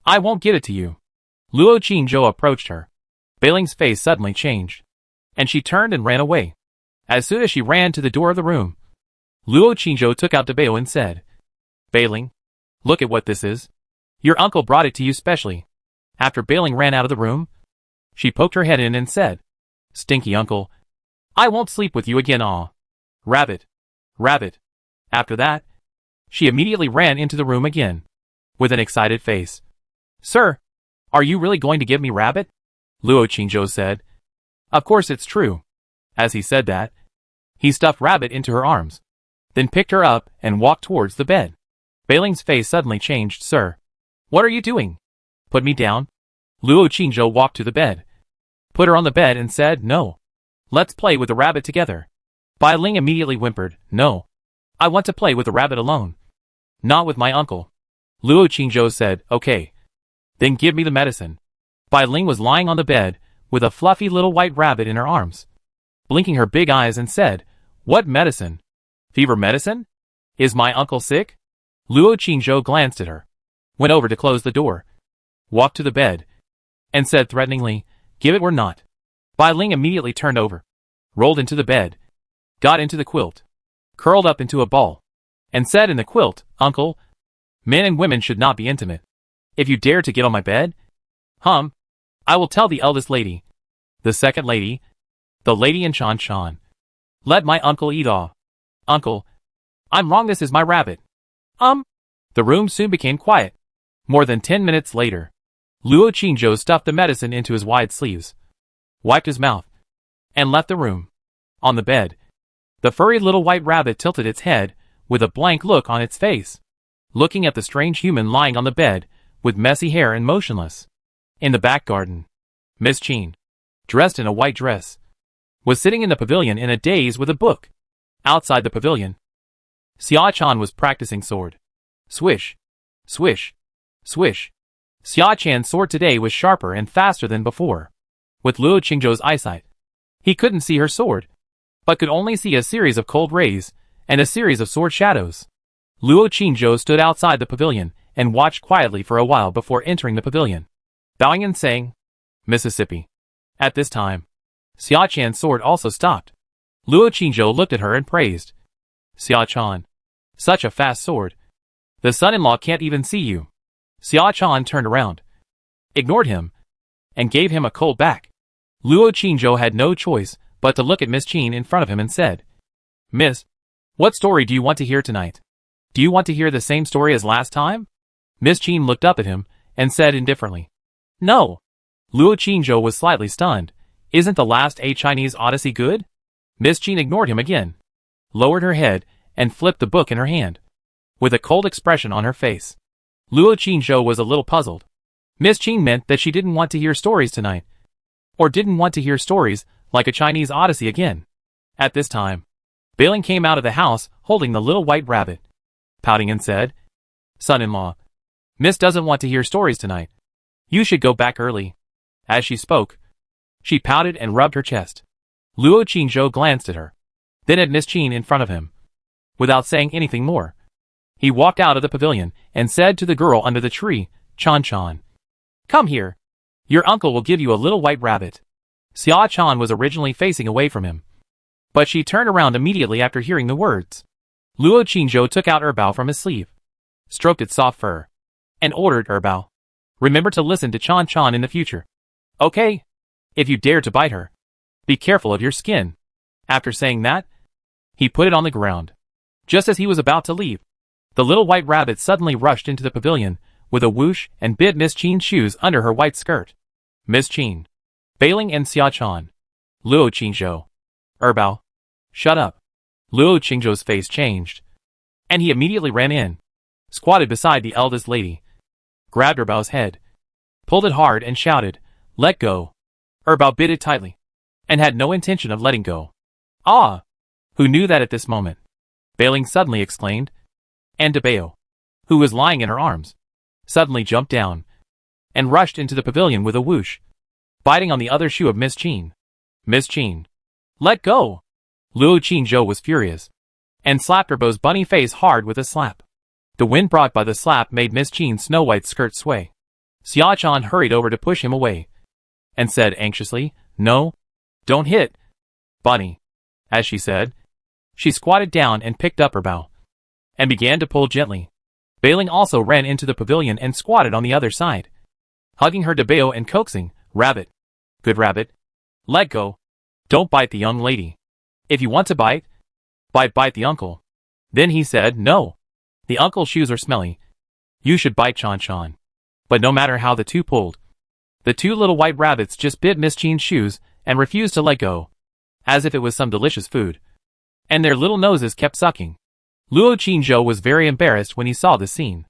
I won't give it to you. Luo Qingzhou approached her. Bai Ling's face suddenly changed, and she turned and ran away. As soon as she ran to the door of the room, Luo Qingzhou took out the Bao and said, Bai Ling, look at what this is. Your uncle brought it to you specially. After Bai Ling ran out of the room, she poked her head in and said, stinky uncle, I won't sleep with you again. Aw. Rabbit. Rabbit. After that, she immediately ran into the room again, with an excited face. Sir, are you really going to give me rabbit? Luo Qingzhou said. Of course it's true. As he said that, he stuffed rabbit into her arms, then picked her up and walked towards the bed. Bai Ling's face suddenly changed. Sir, what are you doing? Put me down. Luo Qingzhou walked to the bed, put her on the bed and said, no. Let's play with the rabbit together. Bai Ling immediately whimpered, no. I want to play with the rabbit alone. Not with my uncle. Luo Qingzhou said, okay. Then give me the medicine. Bai Ling was lying on the bed, with a fluffy little white rabbit in her arms, blinking her big eyes and said, what medicine? Fever medicine? Is my uncle sick? Luo Qingzhou glanced at her, went over to close the door, walked to the bed, and said threateningly, "Give it or not." Bai Ling immediately turned over, rolled into the bed, got into the quilt, curled up into a ball, and said in the quilt, "Uncle, men and women should not be intimate. If you dare to get on my bed, I will tell the eldest lady, the second lady, the lady in Chan Chan. Let my uncle eat off. Uncle, I'm wrong, this is my rabbit." The room soon became quiet. More than 10 minutes later, Luo Qingzhou stuffed the medicine into his wide sleeves, wiped his mouth, and left the room. On the bed, the furry little white rabbit tilted its head, with a blank look on its face, looking at the strange human lying on the bed, with messy hair and motionless. In the back garden, Miss Qin, dressed in a white dress, was sitting in the pavilion in a daze with a book. Outside the pavilion, Xia Chan was practicing sword. Swish, swish, swish. Xia Chan's sword today was sharper and faster than before. With Luo Qingzhou's eyesight, he couldn't see her sword, but could only see a series of cold rays and a series of sword shadows. Luo Qingzhou stood outside the pavilion and watched quietly for a while before entering the pavilion, bowing and saying, "Mississippi." At this time, Xia Chan's sword also stopped. Luo Qingzhou looked at her and praised, "Xia Chan, such a fast sword. The son-in-law can't even see you." Xia Chan turned around, ignored him, and gave him a cold back. Luo Qingzhou had no choice but to look at Miss Qin in front of him and said, "Miss, what story do you want to hear tonight? Do you want to hear the same story as last time?" Miss Qin looked up at him and said indifferently, "No." Luo Qingzhou was slightly stunned. "Isn't the last A Chinese Odyssey good?" Miss Qin ignored him again, lowered her head, and flipped the book in her hand, with a cold expression on her face. Luo Qingzhou was a little puzzled. Miss Qin meant that she didn't want to hear stories tonight, or didn't want to hear stories like a Chinese Odyssey again. At this time, Bailing came out of the house holding the little white rabbit, pouting and said, "Son-in-law, Miss doesn't want to hear stories tonight. You should go back early." As she spoke, she pouted and rubbed her chest. Luo Qingzhou glanced at her, then at Miss Qin in front of him. Without saying anything more, he walked out of the pavilion and said to the girl under the tree, "Chan Chan, come here. Your uncle will give you a little white rabbit." Xia Chan was originally facing away from him, but she turned around immediately after hearing the words. Luo Qingzhou took out Erbao from his sleeve, stroked its soft fur, and ordered, "Erbao, remember to listen to Chan Chan in the future. Okay? If you dare to bite her, be careful of your skin." After saying that, he put it on the ground. Just as he was about to leave, the little white rabbit suddenly rushed into the pavilion with a whoosh and bit Miss Qin's shoes under her white skirt. Miss Qin, Bailing and Xia Chan. Luo Qingzhou. Erbao, shut up. Luo Qingzhou's face changed, and he immediately ran in, squatted beside the eldest lady, grabbed Erbao's head, pulled it hard and shouted, "Let go." Erbao bit it tightly, and had no intention of letting go. "Ah!" Who knew that at this moment? Bailing suddenly exclaimed, and Debao, who was lying in her arms, suddenly jumped down, and rushed into the pavilion with a whoosh, biting on the other shoe of Miss Qin. "Miss Qin, let go!" Luo Qingzhou was furious, and slapped Erbao's bunny face hard with a slap. The wind brought by the slap made Miss Qin's snow-white skirt sway. Xia Chan hurried over to push him away, and said anxiously, "No, don't hit, bunny." As she said, she squatted down and picked up Erbao, and began to pull gently. Bailing also ran into the pavilion and squatted on the other side, hugging her Debao and coaxing, "Rabbit, good rabbit, let go. Don't bite the young lady. If you want to bite the uncle." Then he said, "No, the uncle's shoes are smelly. You should bite Chan Chan." But no matter how the two pulled, the two little white rabbits just bit Miss Qin's shoes and refused to let go, as if it was some delicious food, and their little noses kept sucking. Luo Qingzhou was very embarrassed when he saw this scene.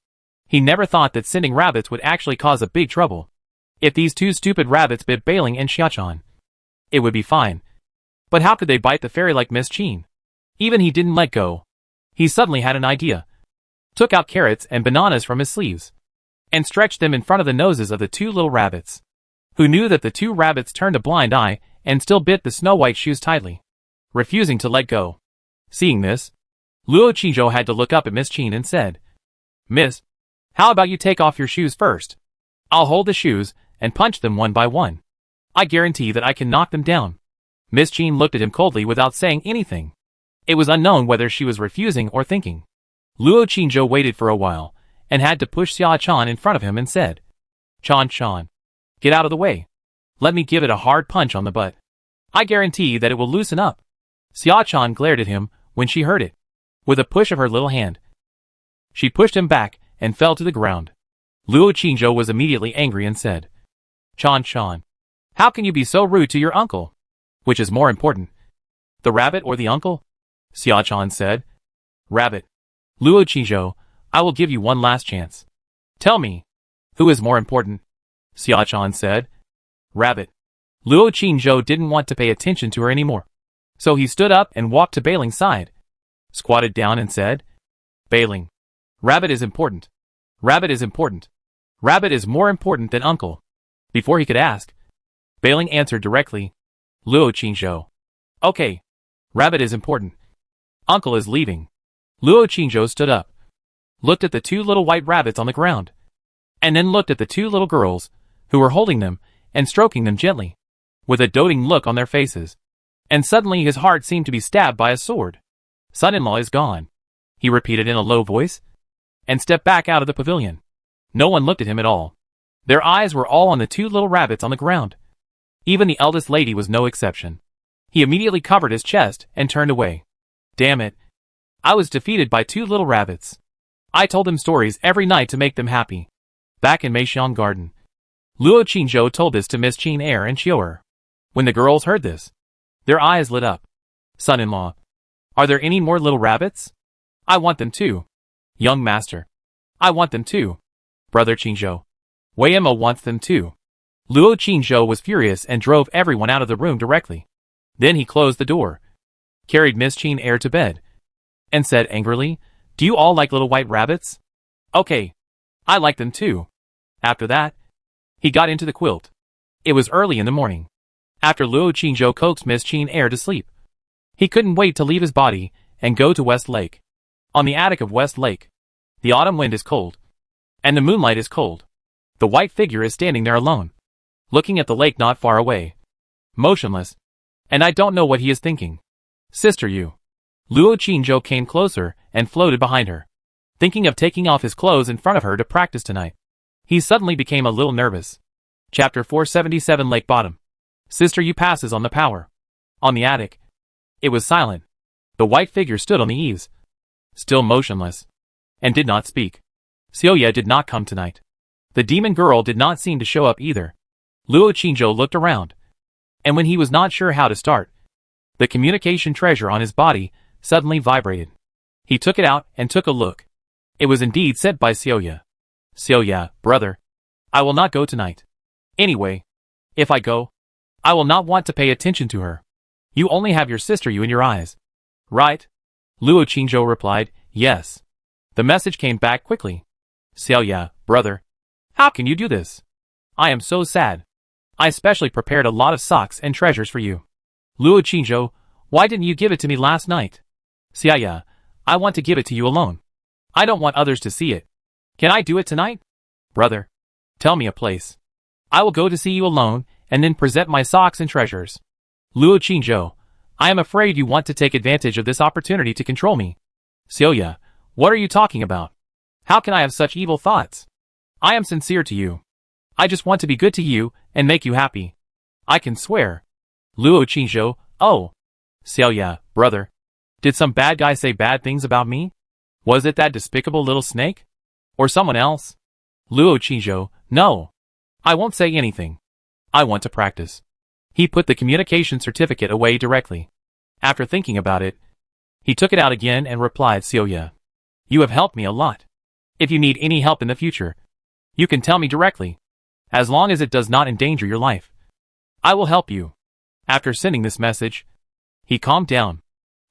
He never thought that sending rabbits would actually cause a big trouble. If these two stupid rabbits bit Bailing and Xia Chan, it would be fine. But how could they bite the fairy like Miss Qin? Even he didn't let go. He suddenly had an idea, took out carrots and bananas from his sleeves, and stretched them in front of the noses of the two little rabbits, who knew that the two rabbits turned a blind eye and still bit the snow-white shoes tightly, refusing to let go. Seeing this, Luo Qingzhou had to look up at Miss Qin and said, Miss, how about you take off your shoes first? I'll hold the shoes and punch them one by one. I guarantee that I can knock them down. Miss Jean looked at him coldly without saying anything. It was unknown whether she was refusing or thinking. Luo Qingzhou waited for a while, and had to push Xia Chan in front of him and said, Chan, get out of the way. Let me give it a hard punch on the butt. I guarantee that it will loosen up. Xia Chan glared at him when she heard it. With a push of her little hand, she pushed him back and fell to the ground. Luo Qingzhou was immediately angry and said, Chan, how can you be so rude to your uncle? Which is more important, the rabbit or the uncle? Xia Chan said. Rabbit. Luo Qingzhou, I will give you one last chance. Tell me, who is more important? Xia Chan said. Rabbit. Luo Qingzhou didn't want to pay attention to her anymore. So he stood up and walked to Beiling's side, squatted down and said, Beiling, rabbit is important. Rabbit is important. Rabbit is more important than uncle. Before he could ask, Beiling answered directly, Luo Qingzhou. Okay. Rabbit is important. Uncle is leaving. Luo Qingzhou stood up, looked at the two little white rabbits on the ground, and then looked at the two little girls, who were holding them and stroking them gently, with a doting look on their faces. And suddenly his heart seemed to be stabbed by a sword. Son-in-law is gone, he repeated in a low voice, and stepped back out of the pavilion. No one looked at him at all. Their eyes were all on the two little rabbits on the ground. Even the eldest lady was no exception. He immediately covered his chest and turned away. Damn it. I was defeated by two little rabbits. I told them stories every night to make them happy. Back in Meixiang Garden, Luo Qingzhou told this to Miss Qin Er and Xiu'er. When the girls heard this, their eyes lit up. Son-in-law, are there any more little rabbits? I want them too. Young master, I want them too. Brother Qingzhou, Wei Emma wants them too. Luo Qingzhou was furious and drove everyone out of the room directly. Then he closed the door, carried Miss Qin Er to bed, and said angrily, Do you all like little white rabbits? Okay. I like them too. After that, he got into the quilt. It was early in the morning. After Luo Qingzhou coaxed Miss Qin Er to sleep, he couldn't wait to leave his body and go to West Lake. On the attic of West Lake, the autumn wind is cold, and the moonlight is cold. The white figure is standing there alone, looking at the lake not far away, motionless, and I don't know what he is thinking. Sister you. Luo Qingzhou came closer and floated behind her, thinking of taking off his clothes in front of her to practice tonight. He suddenly became a little nervous. Chapter 477 Lake Bottom. Sister Yu passes on the power. On the attic, it was silent. The white figure stood on the eaves, still motionless, and did not speak. Xiu'er did not come tonight. The demon girl did not seem to show up either. Luo Qingzhou looked around, and when he was not sure how to start, the communication treasure on his body suddenly vibrated. He took it out and took a look. It was indeed sent by Xiu'er. Xiu'er, brother, I will not go tonight. Anyway, if I go, I will not want to pay attention to her. You only have your sister Yu in your eyes. Right? Luo Qingzhou replied, Yes. The message came back quickly. Xiu'er, brother, how can you do this? I am so sad. I specially prepared a lot of socks and treasures for you. Luo Qingzhou, why didn't you give it to me last night? Xiu'er, I want to give it to you alone. I don't want others to see it. Can I do it tonight? Brother, tell me a place. I will go to see you alone and then present my socks and treasures. Luo Qingzhou, I am afraid you want to take advantage of this opportunity to control me. Xiu'er, what are you talking about? How can I have such evil thoughts? I am sincere to you. I just want to be good to you and make you happy. I can swear. Luo Qingzhou, oh. Xiu'er, brother, did some bad guy say bad things about me? Was it that despicable little snake? Or someone else? Luo Qingzhou, no. I won't say anything. I want to practice. He put the communication certificate away directly. After thinking about it, he took it out again and replied, Xiu'er, you have helped me a lot. If you need any help in the future, you can tell me directly. As long as it does not endanger your life, I will help you. After sending this message, he calmed down.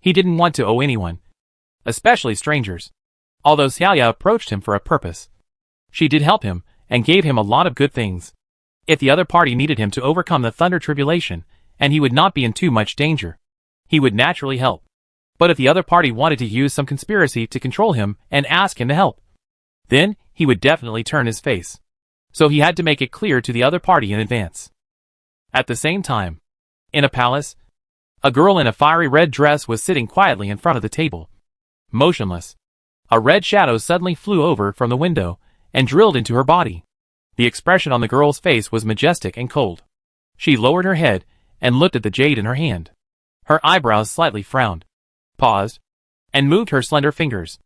He didn't want to owe anyone, especially strangers. Although Xiu'er approached him for a purpose, she did help him and gave him a lot of good things. If the other party needed him to overcome the thunder tribulation, and he would not be in too much danger, he would naturally help. But if the other party wanted to use some conspiracy to control him and ask him to help, Then, he would definitely turn his face. So he had to make it clear to the other party in advance. At the same time, in a palace, a girl in a fiery red dress was sitting quietly in front of the table, motionless. A red shadow suddenly flew over from the window and drilled into her body. The expression on the girl's face was majestic and cold. She lowered her head and looked at the jade in her hand. Her eyebrows slightly frowned, paused, and moved her slender fingers,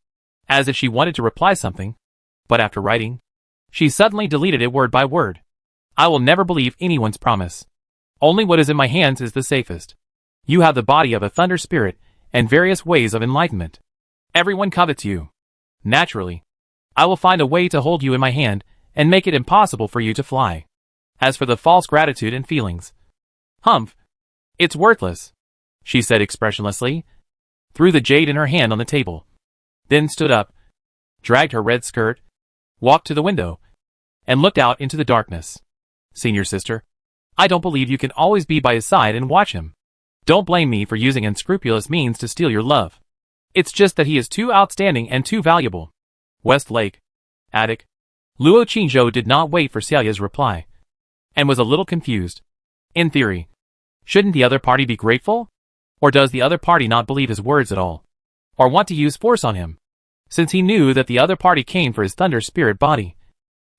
as if she wanted to reply something, but after writing, she suddenly deleted it word by word. I will never believe anyone's promise. Only what is in my hands is the safest. You have the body of a thunder spirit and various ways of enlightenment. Everyone covets you. Naturally, I will find a way to hold you in my hand and make it impossible for you to fly. As for the false gratitude and feelings, humph, it's worthless, she said expressionlessly, threw the jade in her hand on the table, then stood up, dragged her red skirt, walked to the window, and looked out into the darkness. Senior sister, I don't believe you can always be by his side and watch him. Don't blame me for using unscrupulous means to steal your love. It's just that he is too outstanding and too valuable. West Lake, attic. Luo Qingzhou did not wait for Xiaoya's reply, and was a little confused. In theory, shouldn't the other party be grateful? Or does the other party not believe his words at all? Or want to use force on him? Since he knew that the other party came for his thunder spirit body,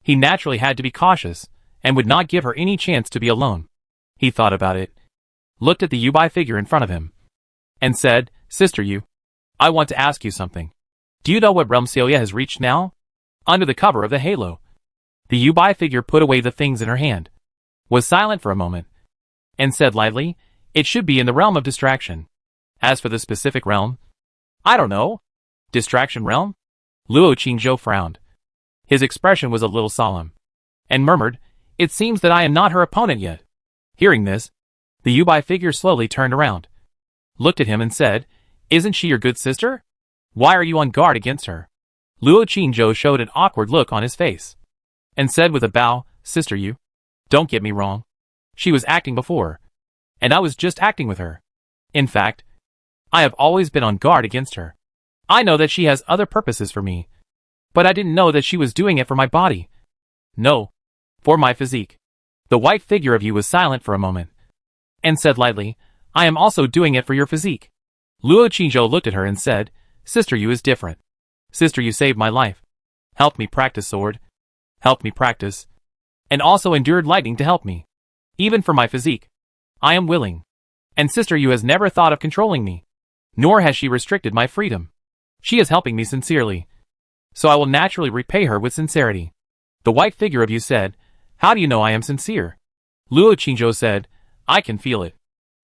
he naturally had to be cautious, and would not give her any chance to be alone. He thought about it, looked at the Yubai figure in front of him, and said, Sister Yu, I want to ask you something. Do you know what realm Xiaoya has reached now? Under the cover of the halo. The Yubai figure put away the things in her hand, was silent for a moment, and said lightly, it should be in the realm of distraction. As for the specific realm, I don't know. Distraction realm? Luo Qingzhou frowned. His expression was a little solemn, and murmured, it seems that I am not her opponent yet. Hearing this, the Yubai figure slowly turned around, looked at him and said, isn't she your good sister? Why are you on guard against her? Luo Qingzhou showed an awkward look on his face, and said with a bow, Sister Yu, don't get me wrong. She was acting before, and I was just acting with her. In fact, I have always been on guard against her. I know that she has other purposes for me, but I didn't know that she was doing it for my body. No, for my physique. The white figure of you was silent for a moment, and said lightly, I am also doing it for your physique. Luo Qingzhou looked at her and said, Sister Yu is different. Sister Yu saved my life, helped me practice sword, helped me practice, and also endured lightning to help me. Even for my physique, I am willing. And Sister Yu has never thought of controlling me, nor has she restricted my freedom. She is helping me sincerely, so I will naturally repay her with sincerity. The white figure of you said, how do you know I am sincere? Luo Qingzhou said, I can feel it.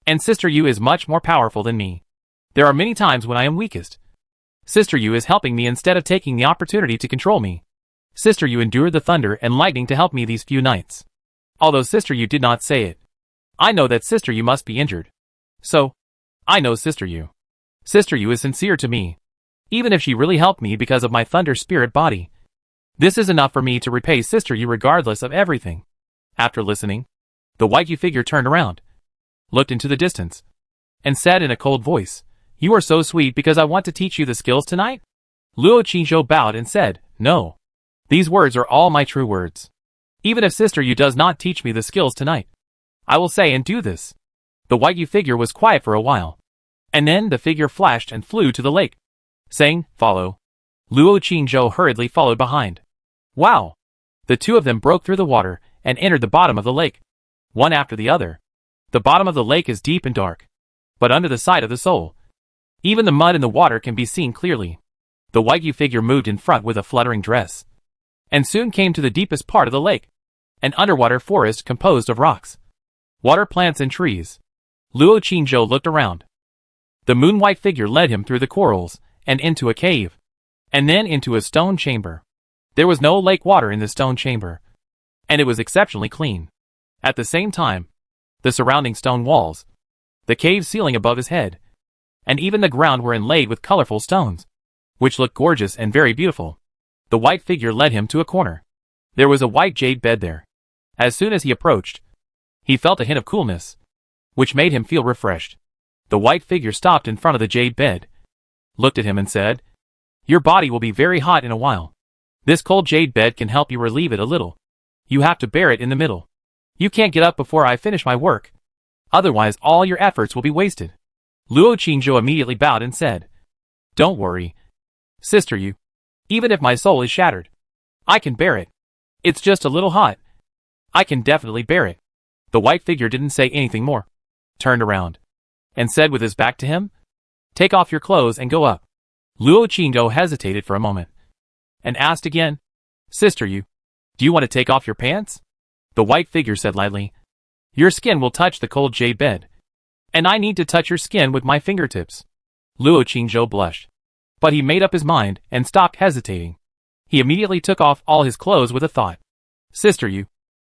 And Sister Yu is much more powerful than me. There are many times when I am weakest. Sister Yu is helping me instead of taking the opportunity to control me. Sister Yu endured the thunder and lightning to help me these few nights. Although Sister Yu did not say it, I know that Sister Yu must be injured. So, I know Sister Yu. Sister Yu is sincere to me, even if she really helped me because of my thunder spirit body. This is enough for me to repay Sister Yu regardless of everything. After listening, the white Yu figure turned around, looked into the distance, and said in a cold voice, you are so sweet because I want to teach you the skills tonight? Luo Qingzhou bowed and said, no. These words are all my true words. Even if Sister Yu does not teach me the skills tonight, I will say and do this. The white Yu figure was quiet for a while, and then the figure flashed and flew to the lake, saying, follow. Luo Qingzhou hurriedly followed behind. Wow! The two of them broke through the water and entered the bottom of the lake, one after the other. The bottom of the lake is deep and dark, but under the sight of the soul, even the mud in the water can be seen clearly. The white Yu figure moved in front with a fluttering dress, and soon came to the deepest part of the lake, an underwater forest composed of rocks, water plants and trees. Luo Qingzhou looked around. The moon-white figure led him through the corals and into a cave, and then into a stone chamber. There was no lake water in the stone chamber, and it was exceptionally clean. At the same time, the surrounding stone walls, the cave ceiling above his head, and even the ground were inlaid with colorful stones, which looked gorgeous and very beautiful. The white figure led him to a corner. There was a white jade bed there. As soon as he approached, he felt a hint of coolness, which made him feel refreshed. The white figure stopped in front of the jade bed, looked at him and said, your body will be very hot in a while. This cold jade bed can help you relieve it a little. You have to bear it in the middle. You can't get up before I finish my work. Otherwise all your efforts will be wasted. Luo Qingzhou immediately bowed and said, Don't worry, sister Yu. Even if my soul is shattered, I can bear it. It's just a little hot. I can definitely bear it. The white figure didn't say anything more, turned around, and said with his back to him, Take off your clothes and go up. Luo Qingzhou hesitated for a moment, and asked again, Sister Yu, do you want to take off your pants? The white figure said lightly, Your skin will touch the cold jade bed, and I need to touch your skin with my fingertips. Luo Qingzhou blushed, but he made up his mind and stopped hesitating. He immediately took off all his clothes with a thought. Sister Yu,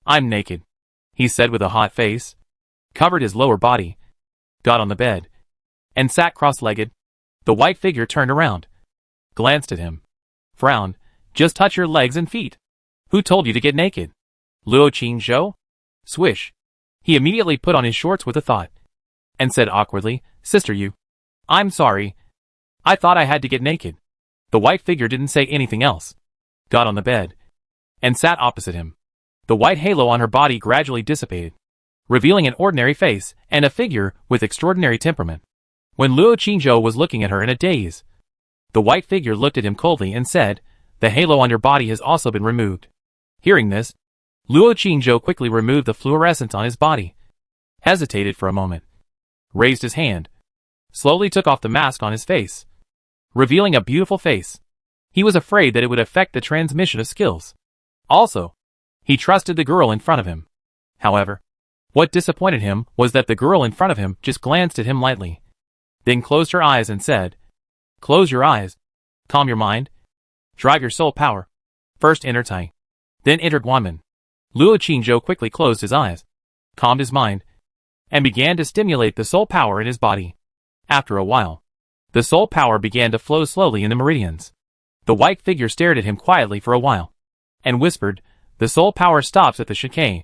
I'm naked, he said with a hot face, covered his lower body, got on the bed, and sat cross-legged. The white figure turned around, glanced at him, frowned, Just touch your legs and feet. Who told you to get naked? Luo Qingzhou? Swish. He immediately put on his shorts with a thought, and said awkwardly, Sister Yu, I'm sorry. I thought I had to get naked. The white figure didn't say anything else, got on the bed, and sat opposite him. The white halo on her body gradually dissipated, revealing an ordinary face and a figure with extraordinary temperament. When Luo Qingzhou was looking at her in a daze, the white figure looked at him coldly and said, The halo on your body has also been removed. Hearing this, Luo Qingzhou quickly removed the fluorescence on his body, hesitated for a moment, raised his hand, slowly took off the mask on his face, revealing a beautiful face. He was afraid that it would affect the transmission of skills. Also, he trusted the girl in front of him. However, what disappointed him was that the girl in front of him just glanced at him lightly, then closed her eyes and said, Close your eyes, calm your mind, drive your soul power. First enter Tai, then enter Guanmen. Luo Qingzhou quickly closed his eyes, calmed his mind, and began to stimulate the soul power in his body. After a while, the soul power began to flow slowly in the meridians. The white figure stared at him quietly for a while, and whispered, The soul power stops at the chakra.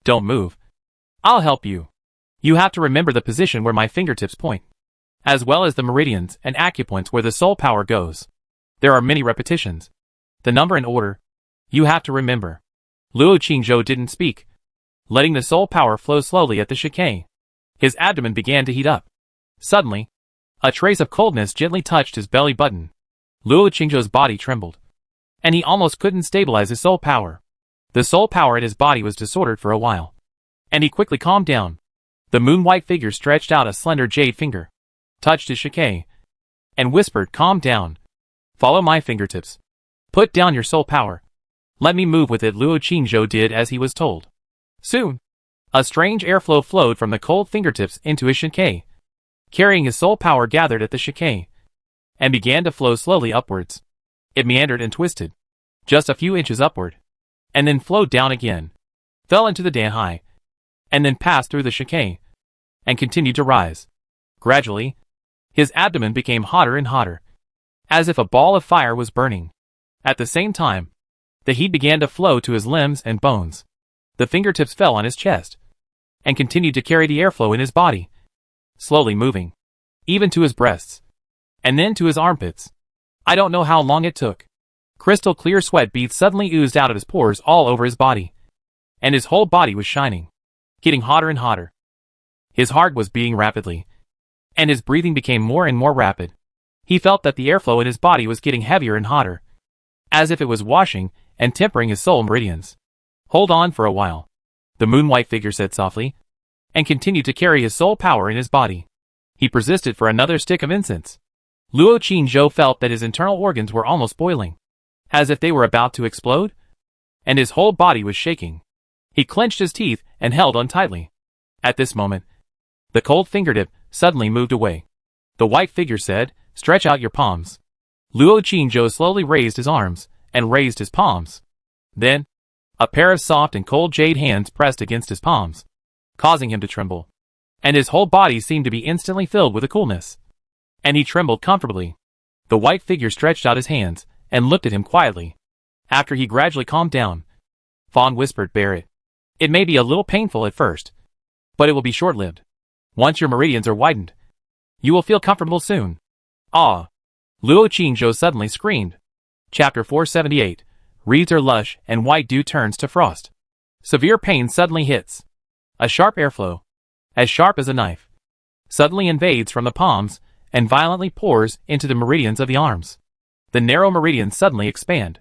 Don't move. I'll help you. You have to remember the position where my fingertips point, as well as the meridians and acupoints where the soul power goes. There are many repetitions. The number and order, you have to remember. Luo Qingzhou didn't speak, letting the soul power flow slowly at the chakra. His abdomen began to heat up. Suddenly, a trace of coldness gently touched his belly button. Luo Qingzhou's body trembled, and he almost couldn't stabilize his soul power. The soul power in his body was disordered for a while, and he quickly calmed down. The moon-white figure stretched out a slender jade finger, touched his chakra, and whispered, Calm down. Follow my fingertips. Put down your soul power. Let me move with it. Luo Qingzhou did as he was told. Soon, a strange airflow flowed from the cold fingertips into his chakra, carrying his soul power gathered at the chakra, and began to flow slowly upwards. It meandered and twisted, just a few inches upward, and then flowed down again, fell into the Danhai, and then passed through the chakra, and continued to rise. Gradually, his abdomen became hotter and hotter, as if a ball of fire was burning. At the same time, the heat began to flow to his limbs and bones. The fingertips fell on his chest, and continued to carry the airflow in his body, slowly moving, even to his breasts, and then to his armpits. I don't know how long it took. Crystal clear sweat beads suddenly oozed out of his pores all over his body, and his whole body was shining, getting hotter and hotter. His heart was beating rapidly, and his breathing became more and more rapid. He felt that the airflow in his body was getting heavier and hotter, as if it was washing and tempering his soul meridians. Hold on for a while, the moon-white figure said softly, and continued to carry his soul power in his body. He persisted for another stick of incense. Luo Qingzhou felt that his internal organs were almost boiling, as if they were about to explode, and his whole body was shaking. He clenched his teeth and held on tightly. At this moment, the cold fingertip suddenly moved away. The white figure said, Stretch out your palms. Luo Qingzhou slowly raised his arms and raised his palms. Then, a pair of soft and cold jade hands pressed against his palms, causing him to tremble, and his whole body seemed to be instantly filled with a coolness, and he trembled comfortably. The white figure stretched out his hands and looked at him quietly. After he gradually calmed down, Fawn whispered, Bear it. It may be a little painful at first, but it will be short-lived. Once your meridians are widened, you will feel comfortable soon. Ah! Luo Qingzhou suddenly screamed. Chapter 478, reeds are lush and white dew turns to frost. Severe pain suddenly hits. A sharp airflow, as sharp as a knife, suddenly invades from the palms and violently pours into the meridians of the arms. The narrow meridians suddenly expand.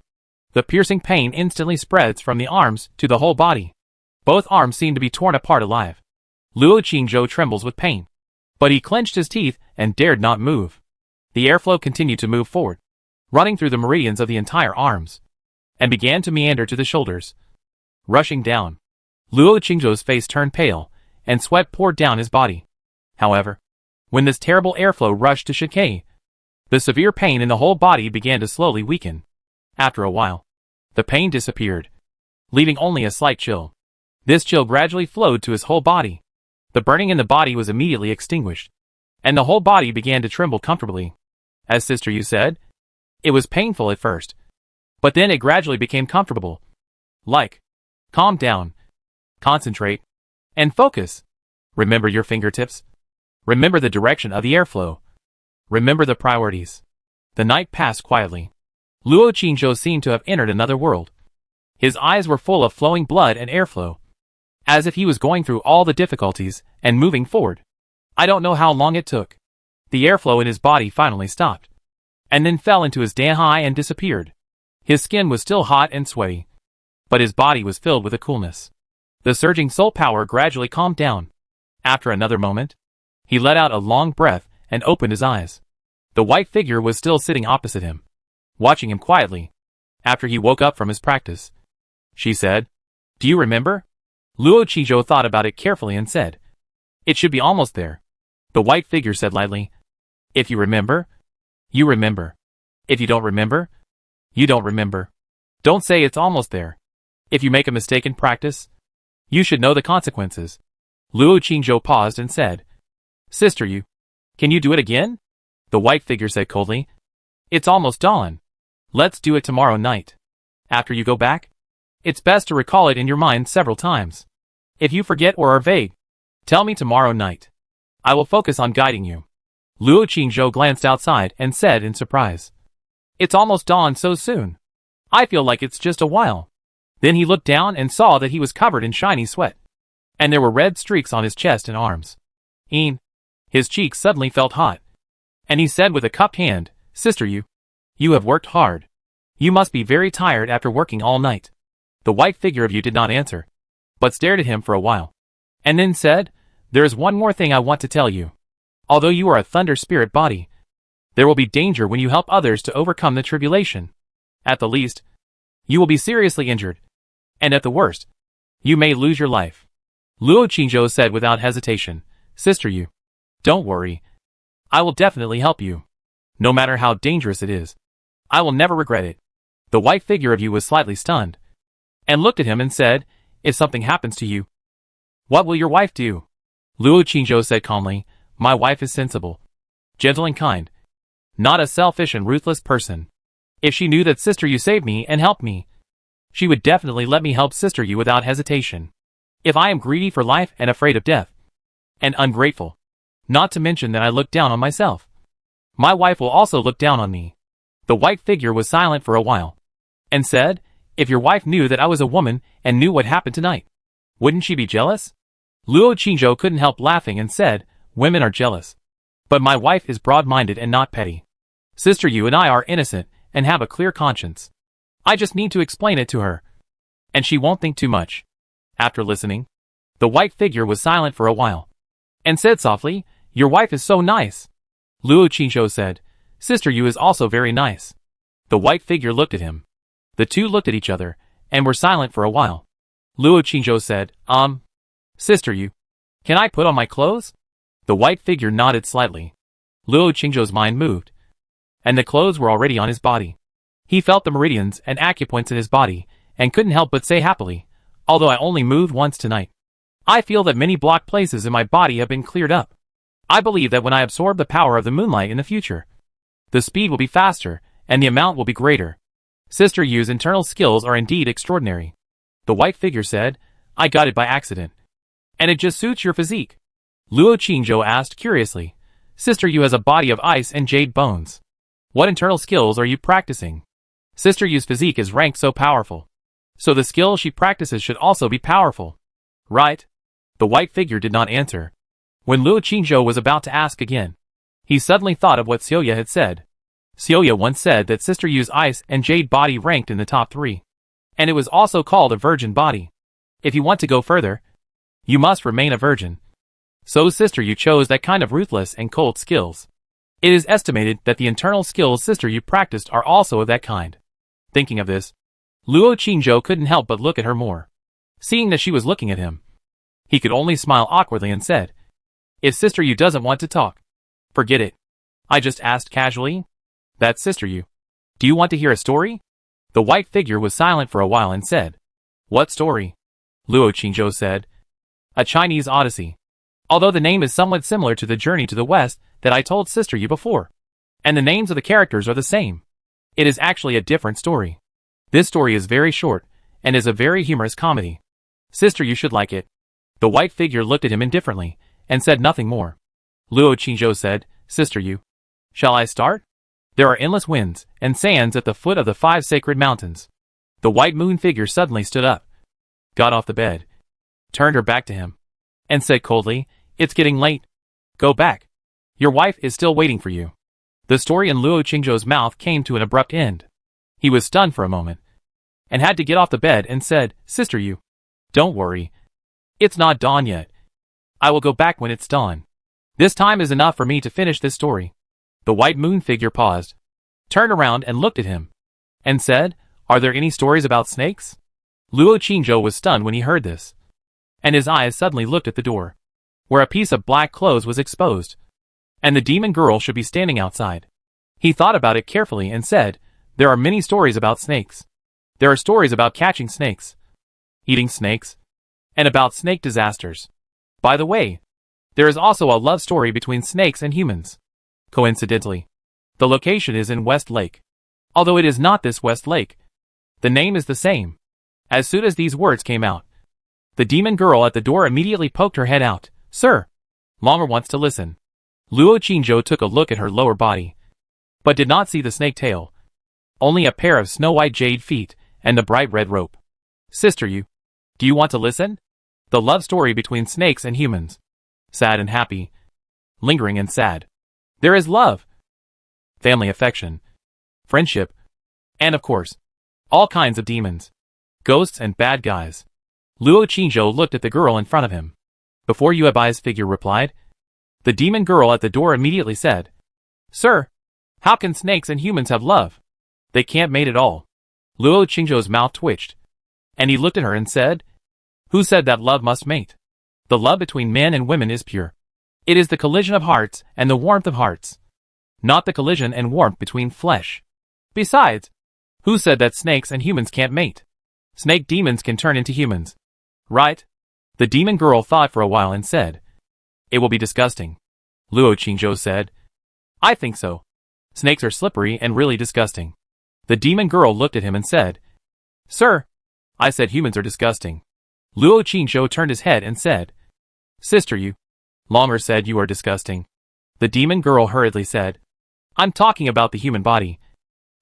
The piercing pain instantly spreads from the arms to the whole body. Both arms seem to be torn apart alive. Luo Qingzhou trembles with pain, but he clenched his teeth and dared not move. The airflow continued to move forward, running through the meridians of the entire arms, and began to meander to the shoulders. Rushing down, Luo Qingzhou's face turned pale, and sweat poured down his body. However, when this terrible airflow rushed to Shikai, the severe pain in the whole body began to slowly weaken. After a while, the pain disappeared, leaving only a slight chill. This chill gradually flowed to his whole body. The burning in the body was immediately extinguished, and the whole body began to tremble comfortably. As Sister Yu said, it was painful at first, but then it gradually became comfortable. Like, calm down, concentrate, and focus. Remember your fingertips. Remember the direction of the airflow. Remember the priorities. The night passed quietly. Luo Qingzhou seemed to have entered another world. His eyes were full of flowing blood and airflow, as if he was going through all the difficulties and moving forward. I don't know how long it took. The airflow in his body finally stopped, and then fell into his danhai and disappeared. His skin was still hot and sweaty, but his body was filled with a coolness. The surging soul power gradually calmed down. After another moment, he let out a long breath and opened his eyes. The white figure was still sitting opposite him, watching him quietly. After he woke up from his practice, she said, "Do you remember?" Luo Qingzhou thought about it carefully and said, "It should be almost there." The white figure said lightly, "If you remember, you remember. If you don't remember, you don't remember. Don't say it's almost there. If you make a mistake in practice, you should know the consequences." Luo Qingzhou paused and said, "Sister Yu, can you do it again?" The white figure said coldly, "It's almost dawn. Let's do it tomorrow night. After you go back, it's best to recall it in your mind several times. If you forget or are vague, tell me tomorrow night. I will focus on guiding you." Luo Qingzhou glanced outside and said in surprise, "It's almost dawn so soon. I feel like it's just a while." Then he looked down and saw that he was covered in shiny sweat, and there were red streaks on his chest and arms. His cheeks suddenly felt hot, and he said with a cupped hand, "Sister Yu, you have worked hard. You must be very tired after working all night." The white figure of Yu did not answer, but stared at him for a while, and then said, "There is one more thing I want to tell you. Although you are a thunder spirit body, there will be danger when you help others to overcome the tribulation. At the least, you will be seriously injured, and at the worst, you may lose your life." Luo Qingzhou said without hesitation, "Sister Yu, don't worry. I will definitely help you. No matter how dangerous it is, I will never regret it." The white figure of Yu was slightly stunned, and looked at him and said, "If something happens to you, what will your wife do?" Luo Qingzhou said calmly, "My wife is sensible, gentle and kind, not a selfish and ruthless person. If she knew that Sister Yu saved me and helped me, she would definitely let me help Sister Yu without hesitation. If I am greedy for life and afraid of death, and ungrateful, not to mention that I look down on myself, my wife will also look down on me." The white figure was silent for a while, and said, "If your wife knew that I was a woman and knew what happened tonight, wouldn't she be jealous?" Luo Qingzhou couldn't help laughing and said, "Women are jealous, but my wife is broad-minded and not petty. Sister Yu and I are innocent and have a clear conscience. I just need to explain it to her, and she won't think too much." After listening, the white figure was silent for a while, and said softly, "Your wife is so nice." Luo Qingzhou said, "Sister Yu is also very nice." The white figure looked at him. The two looked at each other, and were silent for a while. Luo Qingzhou said, Sister Yu, can I put on my clothes?" The white figure nodded slightly. Luo Qingzhou's mind moved, and the clothes were already on his body. He felt the meridians and acupoints in his body, and couldn't help but say happily, "Although I only moved once tonight, I feel that many blocked places in my body have been cleared up. I believe that when I absorb the power of the moonlight in the future, the speed will be faster, and the amount will be greater. Sister Yu's internal skills are indeed extraordinary." The white figure said, "I got it by accident, and it just suits your physique." Luo Qingzhou asked curiously, "Sister Yu has a body of ice and jade bones. What internal skills are you practicing?" Sister Yu's physique is ranked so powerful. So the skill she practices should also be powerful. Right? The white figure did not answer. When Luo Qingzhou was about to ask again, he suddenly thought of what Xiaoya had said. Xiaoya once said that Sister Yu's ice and jade body ranked in the top 3. And it was also called a virgin body. If you want to go further, you must remain a virgin. So Sister Yu chose that kind of ruthless and cold skills. It is estimated that the internal skills Sister Yu practiced are also of that kind. Thinking of this, Luo Qingzhou couldn't help but look at her more. Seeing that she was looking at him, he could only smile awkwardly and said, "If Sister Yu doesn't want to talk, forget it. I just asked casually." "That's Sister Yu. Do you want to hear a story?" The white figure was silent for a while and said, "What story?" Luo Qingzhou said, "A Chinese Odyssey. Although the name is somewhat similar to the journey to the west that I told Sister Yu before, and the names of the characters are the same, it is actually a different story. This story is very short, and is a very humorous comedy. Sister Yu should like it." The white figure looked at him indifferently, and said nothing more. Luo Qingzhou said, "Sister Yu, shall I start? There are endless winds and sands at the foot of the 5 sacred mountains." The white moon figure suddenly stood up, got off the bed, turned her back to him, and said coldly, "It's getting late. Go back. Your wife is still waiting for you." The story in Luo Qingzhou's mouth came to an abrupt end. He was stunned for a moment, and had to get off the bed and said, "Sister Yu, don't worry. It's not dawn yet. I will go back when it's dawn. This time is enough for me to finish this story." The white moon figure paused, turned around and looked at him, and said, "Are there any stories about snakes?" Luo Qingzhou was stunned when he heard this, and his eyes suddenly looked at the door, where a piece of black clothes was exposed, and the demon girl should be standing outside. He thought about it carefully and said, "There are many stories about snakes. There are stories about catching snakes, eating snakes, and about snake disasters. By the way, there is also a love story between snakes and humans. Coincidentally, the location is in West Lake. Although it is not this West Lake, the name is the same." As soon as these words came out, the demon girl at the door immediately poked her head out. "Sir, Longer wants to listen." Luo Qingzhou took a look at her lower body, but did not see the snake tail, only a pair of snow-white jade feet and a bright red rope. "Sister Yu, do you want to listen? The love story between snakes and humans. Sad and happy, lingering and sad. There is love, family affection, friendship, and of course, all kinds of demons, ghosts and bad guys." Luo Qingzhou looked at the girl in front of him. Before Yuebai's figure replied, the demon girl at the door immediately said, "Sir, how can snakes and humans have love? They can't mate at all." Luo Qingzhou's mouth twitched, and he looked at her and said, "Who said that love must mate? The love between men and women is pure. It is the collision of hearts and the warmth of hearts, not the collision and warmth between flesh. Besides, who said that snakes and humans can't mate? Snake demons can turn into humans. Right?" The demon girl thought for a while and said, "It will be disgusting." Luo Qingzhou said, "I think so. Snakes are slippery and really disgusting." The demon girl looked at him and said, "Sir, I said humans are disgusting." Luo Qingzhou turned his head and said, "Sister Yu, Longer said you are disgusting." The demon girl hurriedly said, "I'm talking about the human body,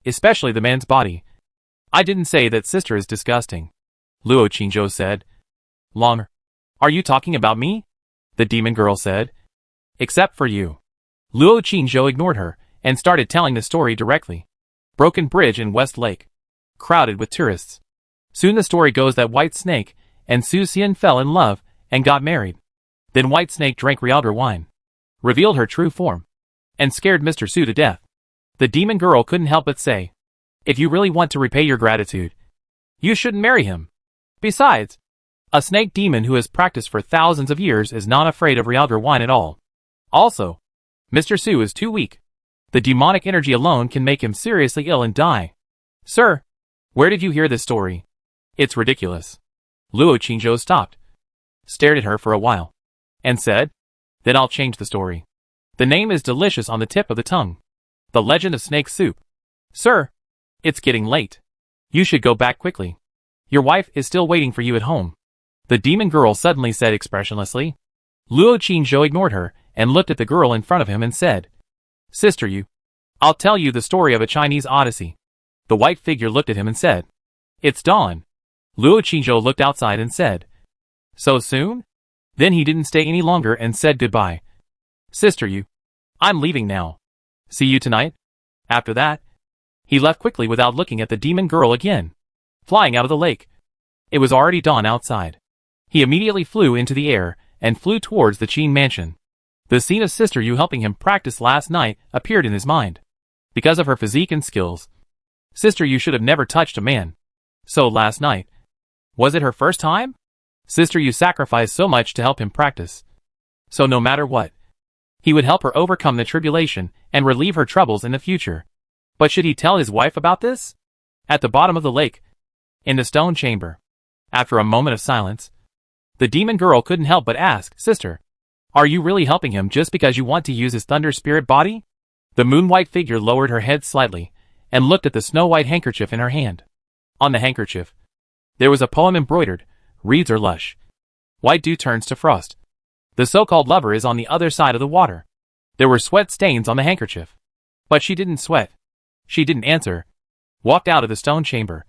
especially the man's body. I didn't say that sister is disgusting." Luo Qingzhou said, "Longer, are you talking about me?" The demon girl said, "Except for you." Luo Qingzhou ignored her and started telling the story directly. Broken bridge in West Lake, crowded with tourists. Soon the story goes that White Snake and Su Xian fell in love and got married. Then White Snake drank Realgar wine, revealed her true form, and scared Mr. Su to death. The demon girl couldn't help but say, "If you really want to repay your gratitude, you shouldn't marry him. Besides, a snake demon who has practiced for thousands of years is not afraid of Realgar wine at all. Also, Mr. Su is too weak. The demonic energy alone can make him seriously ill and die. Sir, where did you hear this story? It's ridiculous." Luo Qingzhou stopped, stared at her for a while, and said, "Then I'll change the story. The name is delicious on the tip of the tongue. The Legend of Snake Soup. Sir, it's getting late. You should go back quickly. Your wife is still waiting for you at home." The demon girl suddenly said expressionlessly. Luo Qingzhou ignored her and looked at the girl in front of him and said, "Sister Yu, I'll tell you the story of a Chinese Odyssey. The white figure looked at him and said, "It's dawn." Luo Qingzhou looked outside and said, "So soon?" Then he didn't stay any longer and said goodbye. "Sister Yu, I'm leaving now. See you tonight." After that, he left quickly without looking at the demon girl again. Flying out of the lake. It was already dawn outside. He immediately flew into the air and flew towards the Qin mansion. The scene of Sister Yu helping him practice last night appeared in his mind. Because of her physique and skills, Sister Yu should have never touched a man. So last night, was it her first time? Sister Yu sacrificed so much to help him practice. So no matter what, he would help her overcome the tribulation and relieve her troubles in the future. But should he tell his wife about this? At the bottom of the lake, in the stone chamber, after a moment of silence, the demon girl couldn't help but ask, "Sister, are you really helping him just because you want to use his thunder spirit body?" The moon-white figure lowered her head slightly and looked at the snow-white handkerchief in her hand. On the handkerchief, there was a poem embroidered, "Reeds are lush. White dew turns to frost. The so-called lover is on the other side of the water." There were sweat stains on the handkerchief. But she didn't sweat. She didn't answer, walked out of the stone chamber,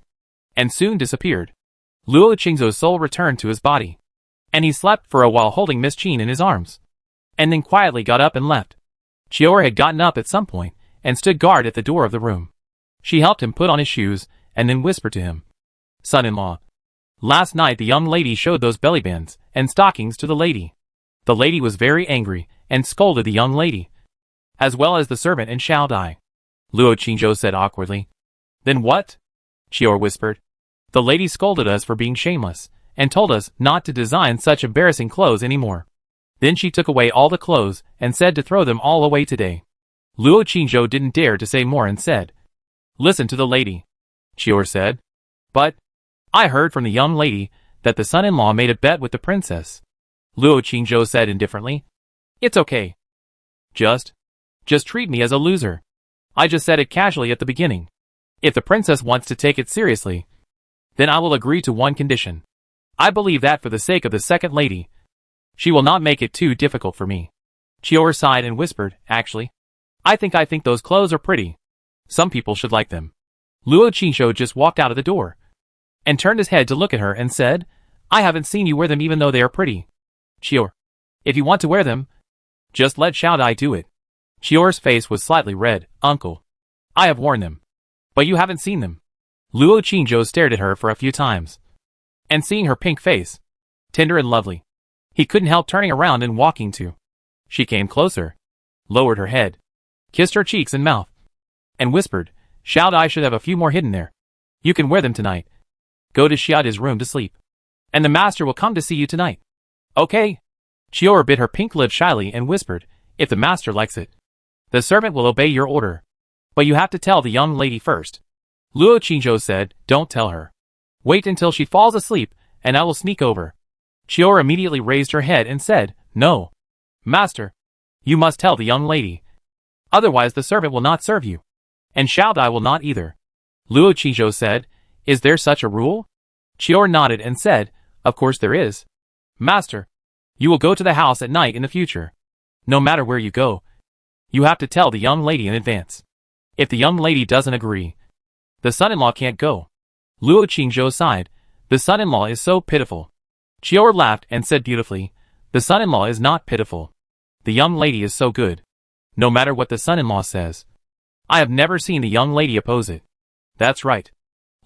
and soon disappeared. Luo Qingzou's soul returned to his body, and he slept for a while holding Miss Qin in his arms, and then quietly got up and left. Chior had gotten up at some point and stood guard at the door of the room. She helped him put on his shoes and then whispered to him, "Son-in-law, last night the young lady showed those belly bands and stockings to the lady. The lady was very angry and scolded the young lady, as well as the servant and Xiao Dai." Luo Qingzhou said awkwardly. "Then what?" Chior whispered. "The lady scolded us for being shameless and told us not to design such embarrassing clothes anymore. Then she took away all the clothes and said to throw them all away today." Luo Qingzhou didn't dare to say more and said, "Listen to the lady," Chior said. "But I heard from the young lady that the son-in-law made a bet with the princess." Luo Qingzhou said indifferently, "It's okay. Just treat me as a loser. I just said it casually at the beginning. If the princess wants to take it seriously, then I will agree to one condition. I believe that for the sake of the second lady, she will not make it too difficult for me." Chior sighed and whispered, "Actually, I think those clothes are pretty. Some people should like them." Luo Qingzhou just walked out of the door and turned his head to look at her and said, "I haven't seen you wear them even though they are pretty. Chior, if you want to wear them, just let Xiao Dai do it." Chior's face was slightly red. "Uncle, I have worn them, but you haven't seen them." Luo Qingzhou stared at her for a few times, and seeing her pink face, tender and lovely, he couldn't help turning around and walking to. She came closer, lowered her head, kissed her cheeks and mouth, and whispered, "Xiao Dai should have a few more hidden there. You can wear them tonight. Go to Xiao Dai's room to sleep, and the master will come to see you tonight." "Okay." Chior bit her pink lip shyly and whispered, "If the master likes it, the servant will obey your order. But you have to tell the young lady first." Luo Qingzhou said, "Don't tell her. Wait until she falls asleep, and I will sneak over." Chior immediately raised her head and said, "No. Master, you must tell the young lady. Otherwise the servant will not serve you, and Xiao Dai will not either." Luo Qingzhou said, "Is there such a rule?" Chior nodded and said, "Of course there is. Master, you will go to the house at night in the future. No matter where you go, you have to tell the young lady in advance. If the young lady doesn't agree, the son-in-law can't go." Luo Qingzhou sighed, "The son-in-law is so pitiful." Chior laughed and said beautifully, "The son-in-law is not pitiful. The young lady is so good. No matter what the son-in-law says, I have never seen the young lady oppose it." "That's right."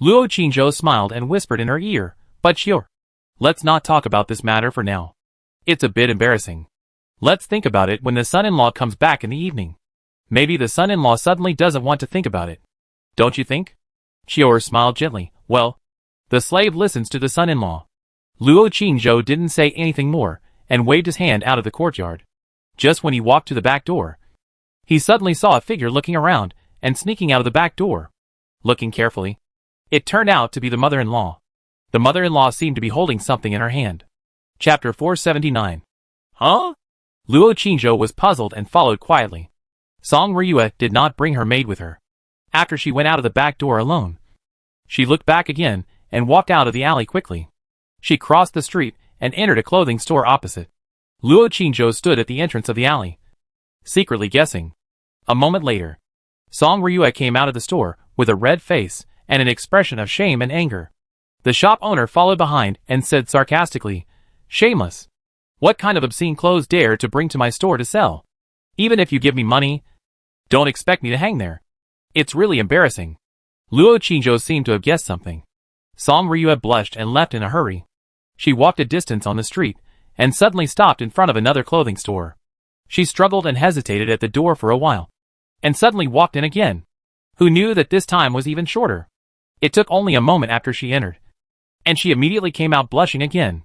Luo Qingzhou smiled and whispered in her ear, "But Chior, let's not talk about this matter for now. It's a bit embarrassing. Let's think about it when the son-in-law comes back in the evening. Maybe the son-in-law suddenly doesn't want to think about it. Don't you think?" Chior smiled gently. "Well, the slave listens to the son-in-law." Luo Qingzhou didn't say anything more and waved his hand out of the courtyard. Just when he walked to the back door, he suddenly saw a figure looking around and sneaking out of the back door. Looking carefully, it turned out to be the mother-in-law. The mother-in-law seemed to be holding something in her hand. Chapter 479. Huh? Luo Qingzhou was puzzled and followed quietly. Song Ryue did not bring her maid with her. After she went out of the back door alone, she looked back again and walked out of the alley quickly. She crossed the street and entered a clothing store opposite. Luo Qingzhou stood at the entrance of the alley, secretly guessing. A moment later, Song Ryue came out of the store with a red face and an expression of shame and anger. The shop owner followed behind and said sarcastically, "Shameless. What kind of obscene clothes dare to bring to my store to sell? Even if you give me money, don't expect me to hang there. It's really embarrassing." Luo Qingzhou seemed to have guessed something. Song Ryue blushed and left in a hurry. She walked a distance on the street and suddenly stopped in front of another clothing store. She struggled and hesitated at the door for a while, and suddenly walked in again. Who knew that this time was even shorter? It took only a moment after she entered, and she immediately came out blushing again.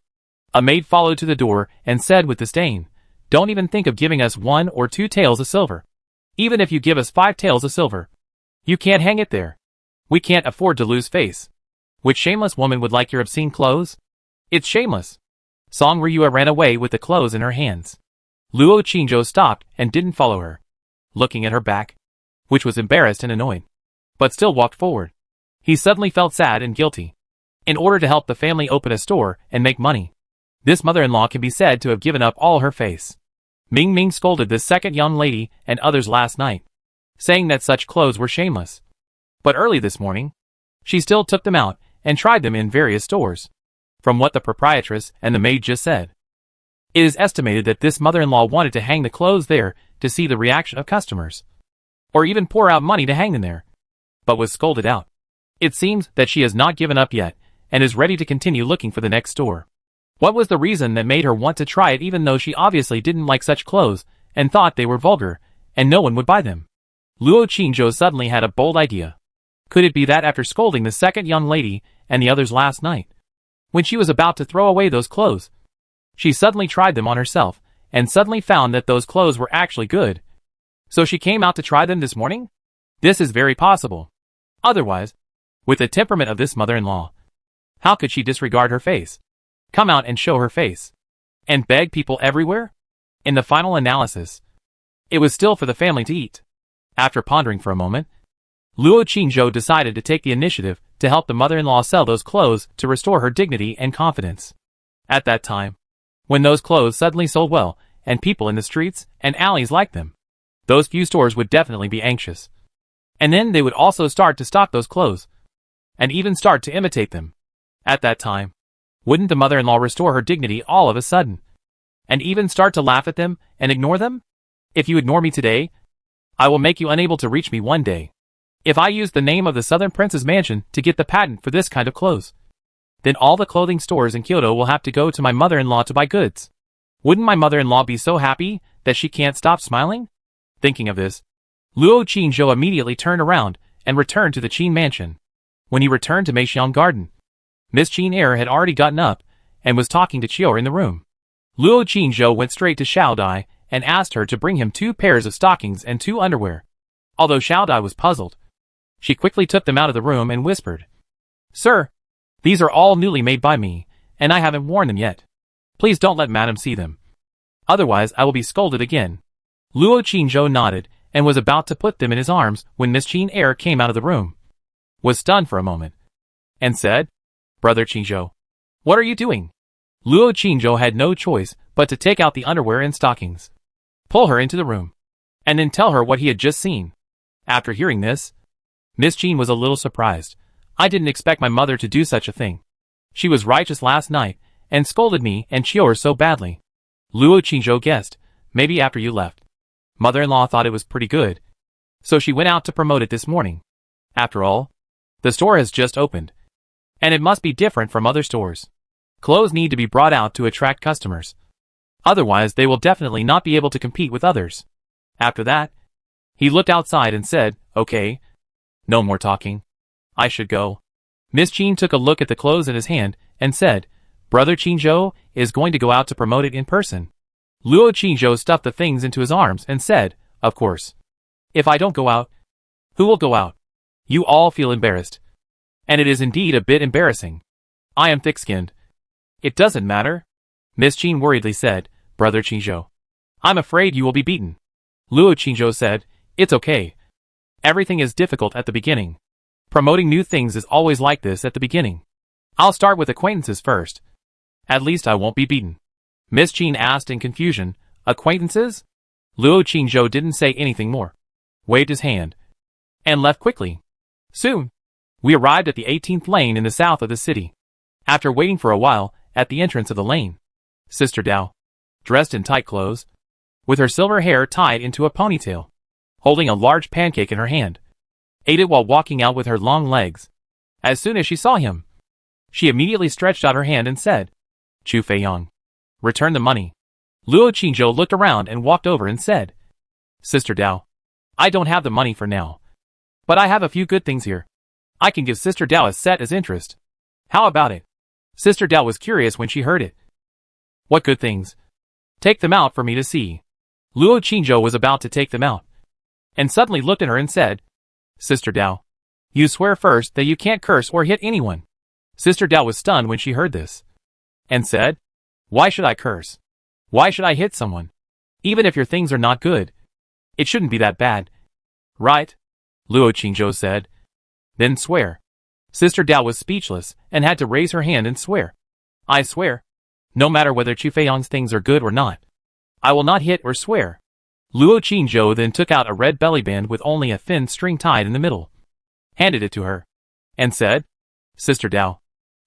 A maid followed to the door and said with disdain, "Don't even think of giving us 1 or 2 taels of silver. Even if you give us 5 taels of silver, you can't hang it there. We can't afford to lose face. Which shameless woman would like your obscene clothes? It's shameless." Song Ryue ran away with the clothes in her hands. Luo Qingzhou stopped and didn't follow her, looking at her back, which was embarrassed and annoyed, but still walked forward. He suddenly felt sad and guilty. In order to help the family open a store and make money, this mother-in-law can be said to have given up all her face. Ming Ming scolded this second young lady and others last night, saying that such clothes were shameless. But early this morning, she still took them out and tried them in various stores. From what the proprietress and the maid just said, it is estimated that this mother-in-law wanted to hang the clothes there to see the reaction of customers, or even pour out money to hang them there, but was scolded out. It seems that she has not given up yet, and is ready to continue looking for the next store. What was the reason that made her want to try it even though she obviously didn't like such clothes, and thought they were vulgar, and no one would buy them? Luo Qingzhou suddenly had a bold idea. Could it be that after scolding the second young lady and the others last night, when she was about to throw away those clothes, she suddenly tried them on herself, and suddenly found that those clothes were actually good? So she came out to try them this morning? This is very possible. Otherwise, with the temperament of this mother-in-law, how could she disregard her face, come out and show her face, and beg people everywhere? In the final analysis, it was still for the family to eat. After pondering for a moment, Luo Qingzhou decided to take the initiative to help the mother-in-law sell those clothes to restore her dignity and confidence. At that time, when those clothes suddenly sold well, and people in the streets and alleys liked them, those few stores would definitely be anxious. And then they would also start to stock those clothes, and even start to imitate them. At that time, wouldn't the mother-in-law restore her dignity all of a sudden, and even start to laugh at them and ignore them? If you ignore me today, I will make you unable to reach me one day. If I use the name of the Southern Prince's mansion to get the patent for this kind of clothes, then all the clothing stores in Kyoto will have to go to my mother-in-law to buy goods. Wouldn't my mother-in-law be so happy that she can't stop smiling? Thinking of this, Luo Qingzhou immediately turned around and returned to the Qin mansion. When he returned to Meixiang Garden, Miss Qin Air had already gotten up and was talking to Chior in the room. Luo Qingzhou went straight to Xiao Dai and asked her to bring him 2 pairs of stockings and 2 underwear. Although Xiao Dai was puzzled, she quickly took them out of the room and whispered, "Sir, these are all newly made by me, and I haven't worn them yet. Please don't let Madam see them. Otherwise I will be scolded again." Luo Qingzhou nodded and was about to put them in his arms when Miss Qin Air came out of the room, was stunned for a moment, and said, "Brother Qingzhou, what are you doing?" Luo Qingzhou had no choice but to take out the underwear and stockings, pull her into the room, and then tell her what he had just seen. After hearing this, Miss Qin was a little surprised. "I didn't expect my mother to do such a thing. She was righteous last night and scolded me and Chior so badly." Luo Qingzhou guessed, "Maybe after you left, mother-in-law thought it was pretty good, so she went out to promote it this morning. After all, the store has just opened, and it must be different from other stores. Clothes need to be brought out to attract customers. Otherwise they will definitely not be able to compete with others." After that, he looked outside and said, "Okay, no more talking. I should go." Miss Qin took a look at the clothes in his hand and said, "Brother Qingzhou is going to go out to promote it in person." Luo Qingzhou stuffed the things into his arms and said, "Of course. If I don't go out, who will go out? You all feel embarrassed. And it is indeed a bit embarrassing. I am thick-skinned." "It doesn't matter," Miss Qin worriedly said, "Brother Qingzhou, I'm afraid you will be beaten." Luo Qingzhou said, "It's okay. Everything is difficult at the beginning. Promoting new things is always like this at the beginning. I'll start with acquaintances first. At least I won't be beaten." Miss Qin asked in confusion, "Acquaintances?" Luo Qingzhou didn't say anything more, waved his hand, and left quickly. Soon, we arrived at the 18th lane in the south of the city. After waiting for a while, at the entrance of the lane, Sister Dao, dressed in tight clothes, with her silver hair tied into a ponytail, holding a large pancake in her hand, ate it while walking out with her long legs. As soon as she saw him, she immediately stretched out her hand and said, "Chu Feiyang, return the money." Luo Qingzhou looked around and walked over and said, "Sister Dao, I don't have the money for now, but I have a few good things here. I can give Sister Dao a set as interest. How about it?" Sister Dao was curious when she heard it. "What good things? Take them out for me to see." Luo Qingzhou was about to take them out, and suddenly looked at her and said, "Sister Dao, you swear first that you can't curse or hit anyone." Sister Dao was stunned when she heard this, and said, "Why should I curse? Why should I hit someone? Even if your things are not good, it shouldn't be that bad, right?" Luo Qingzhou said. "Then swear." Sister Dao was speechless and had to raise her hand and swear. "I swear, no matter whether Chu Feiyang's things are good or not, I will not hit or swear." Luo Qingzhou then took out a red belly band with only a thin string tied in the middle, handed it to her, and said, "Sister Dao,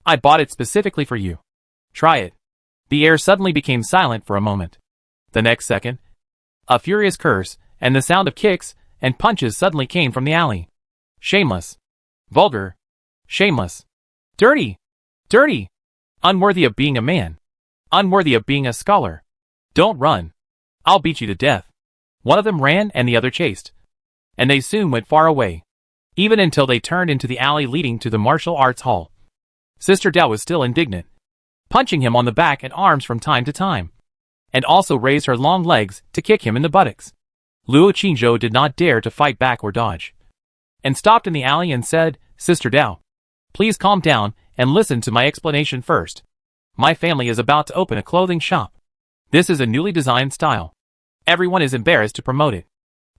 I bought it specifically for you. Try it." The air suddenly became silent for a moment. The next second, a furious curse and the sound of kicks and punches suddenly came from the alley. "Shameless. Vulgar. Shameless. Dirty. Dirty. Unworthy of being a man. Unworthy of being a scholar. Don't run. I'll beat you to death." One of them ran and the other chased, and they soon went far away, even until they turned into the alley leading to the martial arts hall. Sister Dao was still indignant, punching him on the back and arms from time to time, and also raised her long legs to kick him in the buttocks. Luo Qingzhou did not dare to fight back or dodge, and stopped in the alley and said, "Sister Dao, please calm down and listen to my explanation first. My family is about to open a clothing shop. This is a newly designed style. Everyone is embarrassed to promote it.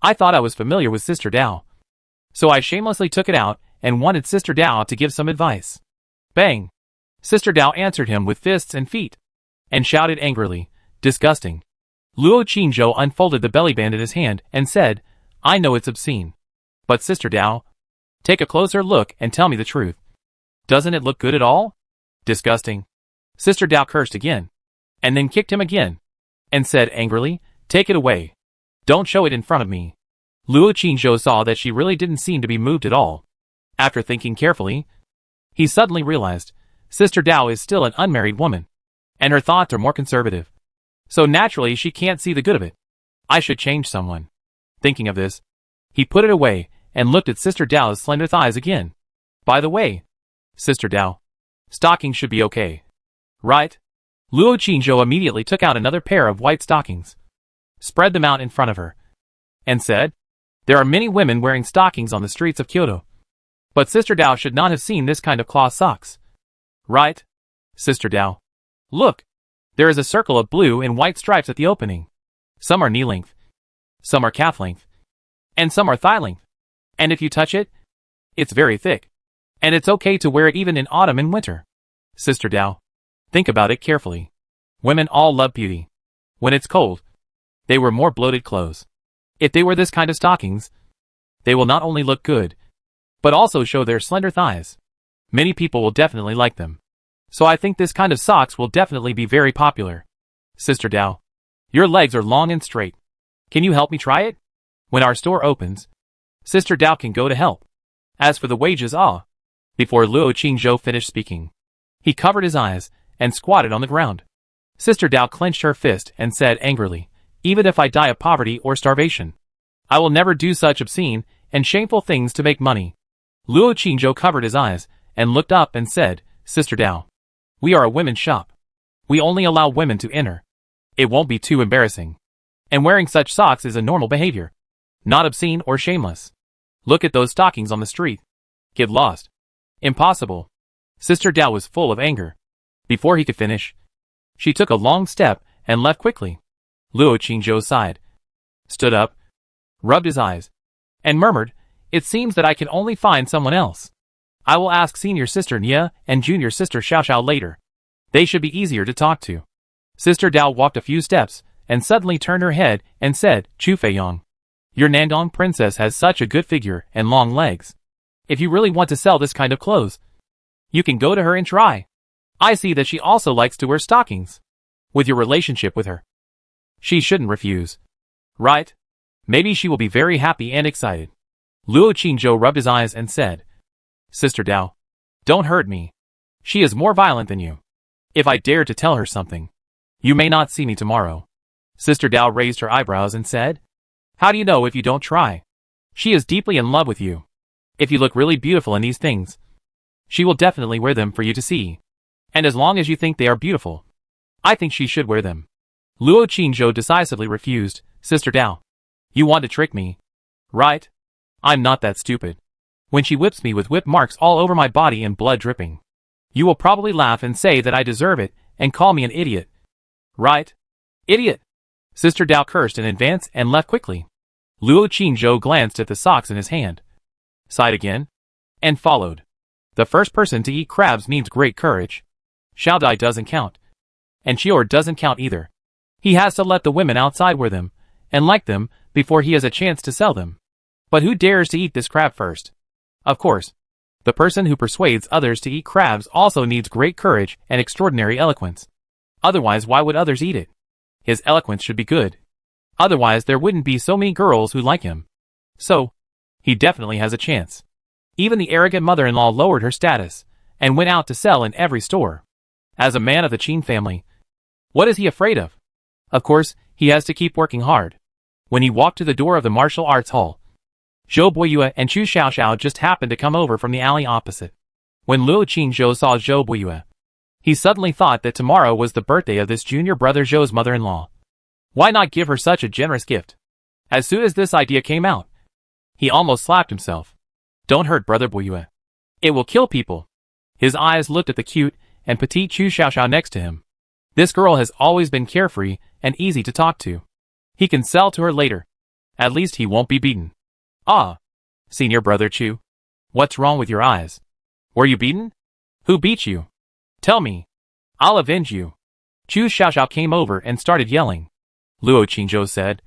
I thought I was familiar with Sister Dao, so I shamelessly took it out and wanted Sister Dao to give some advice." Bang! Sister Dao answered him with fists and feet, and shouted angrily, "Disgusting." Luo Qingzhou unfolded the belly band in his hand and said, "I know it's obscene, but Sister Dao, take a closer look and tell me the truth. Doesn't it look good at all?" "Disgusting." Sister Dao cursed again, and then kicked him again, and said angrily, "Take it away. Don't show it in front of me." Luo Qingzhou saw that she really didn't seem to be moved at all. After thinking carefully, he suddenly realized Sister Dao is still an unmarried woman, and her thoughts are more conservative. So naturally she can't see the good of it. "I should change someone." Thinking of this, he put it away and looked at Sister Dao's slender thighs again. "By the way, Sister Dao, stockings should be okay, right?" Luo Qingzhou immediately took out another pair of white stockings, spread them out in front of her, and said, "There are many women wearing stockings on the streets of Kyoto, but Sister Dao should not have seen this kind of cloth socks. Right? Sister Dao, look, there is a circle of blue and white stripes at the opening. Some are knee length, some are calf length, and some are thigh length. And if you touch it, it's very thick, and it's okay to wear it even in autumn and winter." Sister Dao, think about it carefully. Women all love beauty. When it's cold, they wear more bloated clothes. If they wear this kind of stockings, they will not only look good, but also show their slender thighs. Many people will definitely like them. So I think this kind of socks will definitely be very popular. Sister Dao, your legs are long and straight. Can you help me try it? When our store opens, Sister Dao can go to help. As for the wages, Before Luo Qingzhou finished speaking, he covered his eyes and squatted on the ground. Sister Dao clenched her fist and said angrily, "Even if I die of poverty or starvation, I will never do such obscene and shameful things to make money." Luo Qingzhou covered his eyes and looked up and said, "Sister Dao, we are a women's shop. We only allow women to enter. It won't be too embarrassing. And wearing such socks is a normal behavior, not obscene or shameless. Look at those stockings on the street. Get lost. Impossible." Sister Dao was full of anger. Before he could finish, she took a long step and left quickly. Luo Qingzhou sighed, stood up, rubbed his eyes, and murmured, "It seems that I can only find someone else. I will ask senior sister Nia and junior sister Xiao later. They should be easier to talk to." Sister Dao walked a few steps and suddenly turned her head and said, "Chu Feiyang, your Nandong princess has such a good figure and long legs. If you really want to sell this kind of clothes, you can go to her and try. I see that she also likes to wear stockings. With your relationship with her, she shouldn't refuse. Right? Maybe she will be very happy and excited. Luo Qingzhou rubbed his eyes and said, Sister Dao, don't hurt me. She is more violent than you. If I dare to tell her something, you may not see me tomorrow. Sister Dao raised her eyebrows and said, How do you know if you don't try? She is deeply in love with you. If you look really beautiful in these things, she will definitely wear them for you to see. And as long as you think they are beautiful, I think she should wear them. Luo Qingzhou decisively refused. Sister Dao, you want to trick me, right? I'm not that stupid. When she whips me with whip marks all over my body and blood dripping, you will probably laugh and say that I deserve it and call me an idiot. Right? Idiot! Sister Dao cursed in advance and left quickly. Luo Qingzhou glanced at the socks in his hand, sighed again, and followed. The first person to eat crabs needs great courage. Xiaodai doesn't count. And Chior doesn't count either. He has to let the women outside wear them, and like them, before he has a chance to sell them. But who dares to eat this crab first? Of course, the person who persuades others to eat crabs also needs great courage and extraordinary eloquence. Otherwise, why would others eat it? His eloquence should be good. Otherwise, there wouldn't be so many girls who like him. So, he definitely has a chance. Even the arrogant mother-in-law lowered her status, and went out to sell in every store. As a man of the Qin family, what is he afraid of? Of course, he has to keep working hard. When he walked to the door of the martial arts hall, Zhou Boyue and Chu Xiaoxiao just happened to come over from the alley opposite. When Luo Qingzhou saw Zhou Boyue, he suddenly thought that tomorrow was the birthday of this junior brother Zhou's mother-in-law. Why not give her such a generous gift? As soon as this idea came out, he almost slapped himself. Don't hurt brother Boyue. It will kill people. His eyes looked at the cute and petite Chu Xiaoxiao next to him. This girl has always been carefree and easy to talk to. He can sell to her later. At least he won't be beaten. Ah, senior brother Chu. What's wrong with your eyes? Were you beaten? Who beat you? Tell me. I'll avenge you. Chu Xiaoxiao came over and started yelling. Luo Qingzhou said,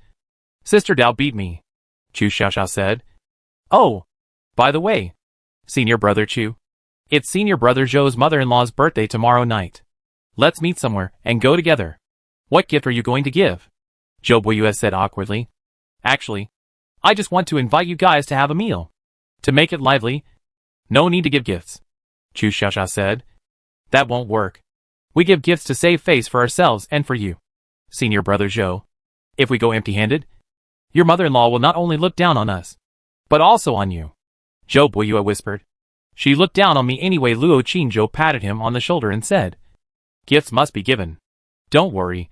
Sister Dao beat me. Chu Xiaoxiao said, Oh, by the way, senior brother Chu, it's senior brother Zhou's mother-in-law's birthday tomorrow night. Let's meet somewhere and go together. What gift are you going to give? Zhou Boyue said awkwardly. Actually, I just want to invite you guys to have a meal. To make it lively, no need to give gifts. Chu Xiaoxiao said. That won't work. We give gifts to save face for ourselves and for you, senior brother Zhou. If we go empty-handed, your mother-in-law will not only look down on us, but also on you. Zhou Boyue whispered. She looked down on me anyway. Luo Qingzhou patted him on the shoulder and said, Gifts must be given. Don't worry.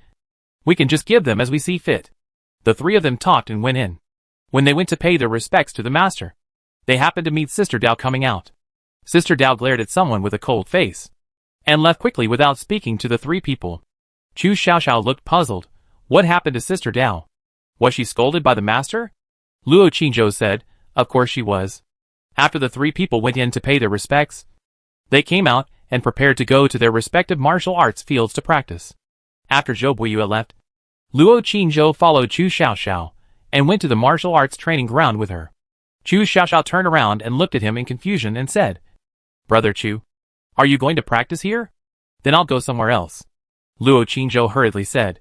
We can just give them as we see fit. The three of them talked and went in. When they went to pay their respects to the master, they happened to meet Sister Dao coming out. Sister Dao glared at someone with a cold face, and left quickly without speaking to the three people. Chu Xiaoxiao looked puzzled. What happened to Sister Dao? Was she scolded by the master? Luo Qingzhou said, Of course she was. After the three people went in to pay their respects, they came out and prepared to go to their respective martial arts fields to practice. After Zhou Boyue left, Luo Qingzhou followed Chu Xiaoxiao and went to the martial arts training ground with her. Chu Xiaoxiao turned around and looked at him in confusion and said, Brother Chu, are you going to practice here? Then I'll go somewhere else. Luo Qingzhou hurriedly said,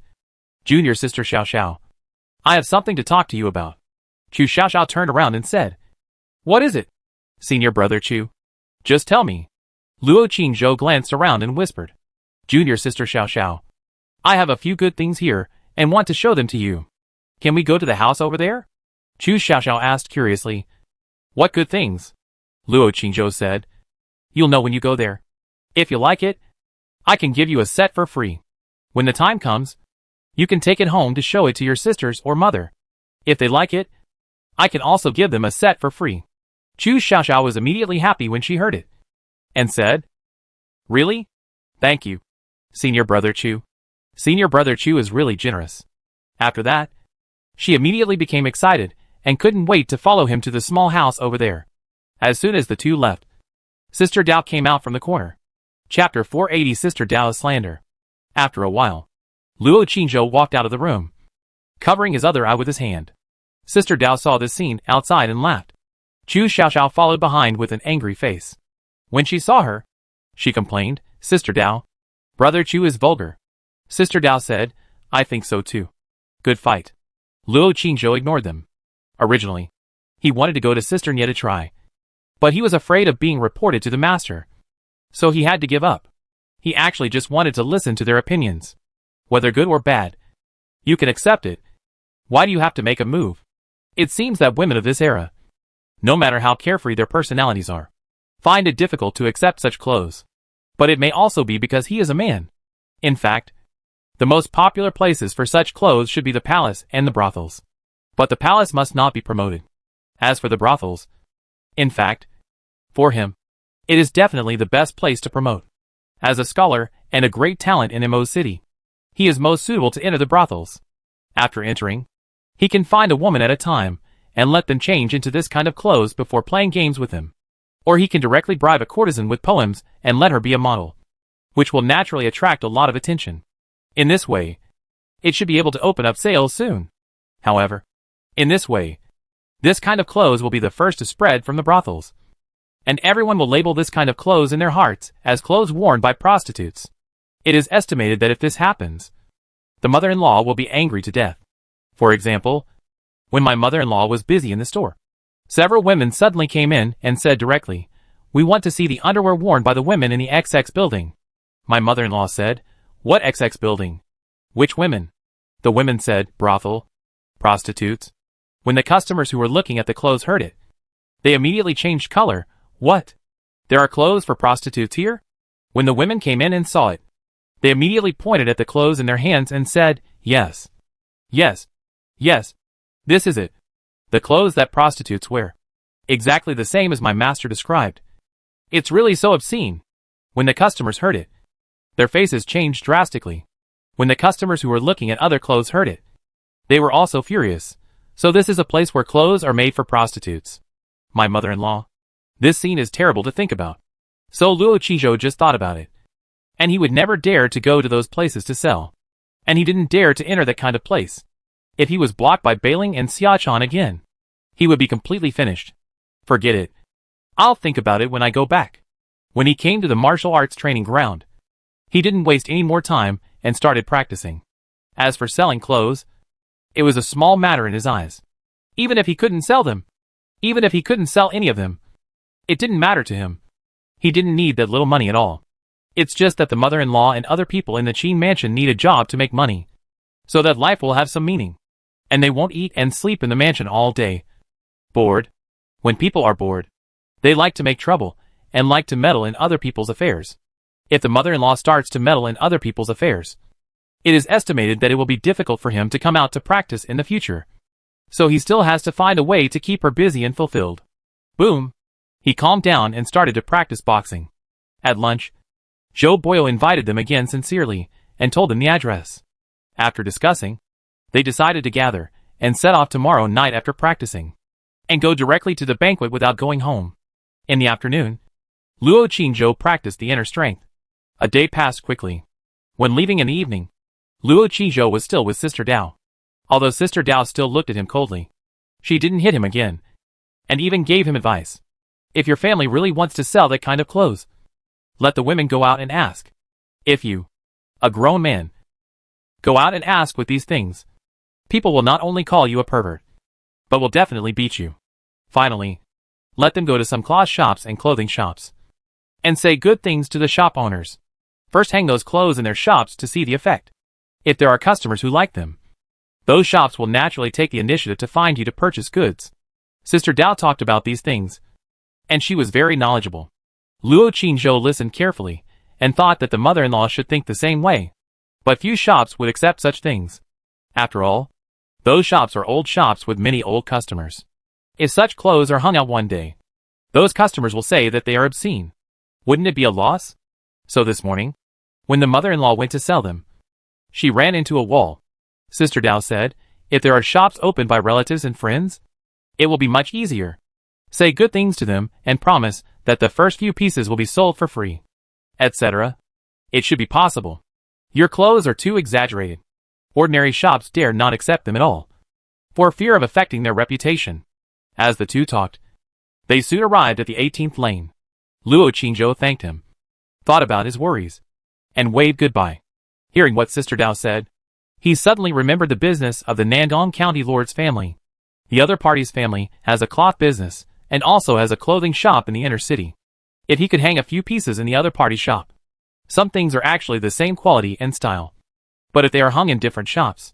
Junior sister Xiaoxiao, I have something to talk to you about. Chu Xiaoxiao turned around and said, What is it? Senior brother Chu. Just tell me. Luo Qingzhou glanced around and whispered, Junior sister Xiaoxiao, I have a few good things here and want to show them to you. Can we go to the house over there? Chu Xiaoxiao asked curiously. What good things? Luo Qingzhou said. You'll know when you go there. If you like it, I can give you a set for free. When the time comes, you can take it home to show it to your sisters or mother. If they like it, I can also give them a set for free. Chu Xiaoxiao was immediately happy when she heard it, and said, Really? Thank you, Senior Brother Chu. Senior Brother Chu is really generous. After that, she immediately became excited and couldn't wait to follow him to the small house over there. As soon as the two left, Sister Dao came out from the corner. Chapter 480 Sister Dao's Slander. After a while, Luo Qingzhou walked out of the room, covering his other eye with his hand. Sister Dao saw this scene outside and laughed. Chu Xiaoxiao followed behind with an angry face. When she saw her, she complained, Sister Dao. Brother Chu is vulgar. Sister Dao said, I think so too. Good fight. Luo Qingzhou ignored them. Originally, he wanted to go to Sister Nye to try. But he was afraid of being reported to the master. So he had to give up. He actually just wanted to listen to their opinions. Whether good or bad, you can accept it. Why do you have to make a move? It seems that women of this era, no matter how carefree their personalities are, find it difficult to accept such clothes. But it may also be because he is a man. In fact, the most popular places for such clothes should be the palace and the brothels. But the palace must not be promoted. As for the brothels, in fact, for him, it is definitely the best place to promote. As a scholar and a great talent in Mo City, he is most suitable to enter the brothels. After entering, he can find a woman at a time and let them change into this kind of clothes before playing games with him. Or he can directly bribe a courtesan with poems and let her be a model, which will naturally attract a lot of attention. In this way, it should be able to open up sales soon. However, in this way, this kind of clothes will be the first to spread from the brothels. And everyone will label this kind of clothes in their hearts as clothes worn by prostitutes. It is estimated that if this happens, the mother-in-law will be angry to death. For example, when my mother-in-law was busy in the store, several women suddenly came in and said directly, we want to see the underwear worn by the women in the XX building. My mother-in-law said, what XX building? Which women? The women said, brothel, prostitutes. When the customers who were looking at the clothes heard it, they immediately changed color. What? There are clothes for prostitutes here? When the women came in and saw it, they immediately pointed at the clothes in their hands and said, yes. Yes. Yes. This is it. The clothes that prostitutes wear. Exactly the same as my master described. It's really so obscene. When the customers heard it, their faces changed drastically. When the customers who were looking at other clothes heard it, they were also furious. So this is a place where clothes are made for prostitutes. My mother-in-law. This scene is terrible to think about. So Luo Qizhou just thought about it. And he would never dare to go to those places to sell. And he didn't dare to enter that kind of place. If he was blocked by Bailing and Xiachan again, he would be completely finished. Forget it. I'll think about it when I go back. When he came to the martial arts training ground, he didn't waste any more time and started practicing. As for selling clothes, it was a small matter in his eyes. Even if he couldn't sell them, even if he couldn't sell any of them, it didn't matter to him. He didn't need that little money at all. It's just that the mother-in-law and other people in the Qin mansion need a job to make money, so that life will have some meaning. And they won't eat and sleep in the mansion all day. Bored. When people are bored, they like to make trouble and like to meddle in other people's affairs. If the mother-in-law starts to meddle in other people's affairs, it is estimated that it will be difficult for him to come out to practice in the future. So he still has to find a way to keep her busy and fulfilled. Boom. He calmed down and started to practice boxing. At lunch, Zhou Boyo invited them again sincerely and told them the address. After discussing, they decided to gather and set off tomorrow night after practicing, and go directly to the banquet without going home. In the afternoon, Luo Qingzhou practiced the inner strength. A day passed quickly. When leaving in the evening, Luo Qingzhou was still with Sister Dao. Although Sister Dao still looked at him coldly, she didn't hit him again, and even gave him advice. If your family really wants to sell that kind of clothes, let the women go out and ask. If you, a grown man, go out and ask with these things, people will not only call you a pervert, but will definitely beat you. Finally, let them go to some cloth shops and clothing shops, and say good things to the shop owners. First hang those clothes in their shops to see the effect. If there are customers who like them, those shops will naturally take the initiative to find you to purchase goods. Sister Dao talked about these things, and she was very knowledgeable. Luo Qingzhou listened carefully, and thought that the mother-in-law should think the same way. But few shops would accept such things. After all, those shops are old shops with many old customers. If such clothes are hung out one day, those customers will say that they are obscene. Wouldn't it be a loss? So this morning, when the mother-in-law went to sell them, she ran into a wall. Sister Dao said, if there are shops opened by relatives and friends, it will be much easier. Say good things to them and promise that the first few pieces will be sold for free, etc. It should be possible. Your clothes are too exaggerated. Ordinary shops dare not accept them at all, for fear of affecting their reputation. As the two talked, They soon arrived at the 18th lane. Luo Qingzhou thanked him, thought about his worries, and waved goodbye. Hearing what Sister Dao said, he suddenly remembered the business of the Nandong County Lord's family. The other party's family has a cloth business and also has a clothing shop in the inner city. If he could hang a few pieces in the other party's shop, some things are actually the same quality and style. But if they are hung in different shops,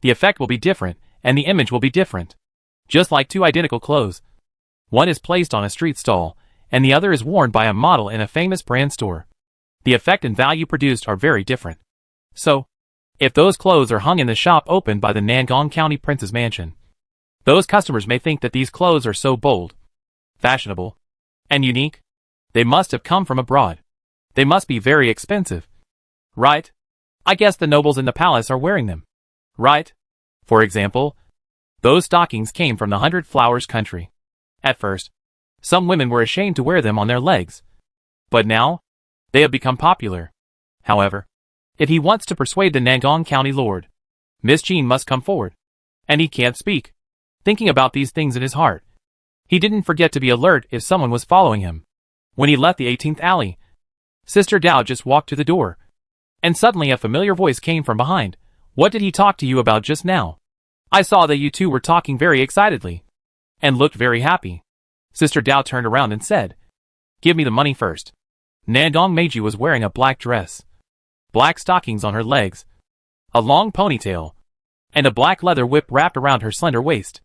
the effect will be different and the image will be different. Just like two identical clothes. One is placed on a street stall, and the other is worn by a model in a famous brand store. The effect and value produced are very different. So, if those clothes are hung in the shop opened by the Nandong County Prince's mansion, those customers may think that these clothes are so bold, fashionable, and unique. They must have come from abroad. They must be very expensive. Right? I guess the nobles in the palace are wearing them. Right? For example, those stockings came from the 100 Flowers country. At first, some women were ashamed to wear them on their legs. But now, they have become popular. However, if he wants to persuade the Nandong County Lord, Miss Jean must come forward. And he can't speak. Thinking about these things in his heart, he didn't forget to be alert if someone was following him. When he left the 18th alley, Sister Dao just walked to the door. And suddenly a familiar voice came from behind. What did he talk to you about just now? I saw that you two were talking very excitedly. And looked very happy. Sister Dao turned around and said, Give me the money first. Nandong Meiji was wearing a black dress, black stockings on her legs, a long ponytail, and a black leather whip wrapped around her slender waist.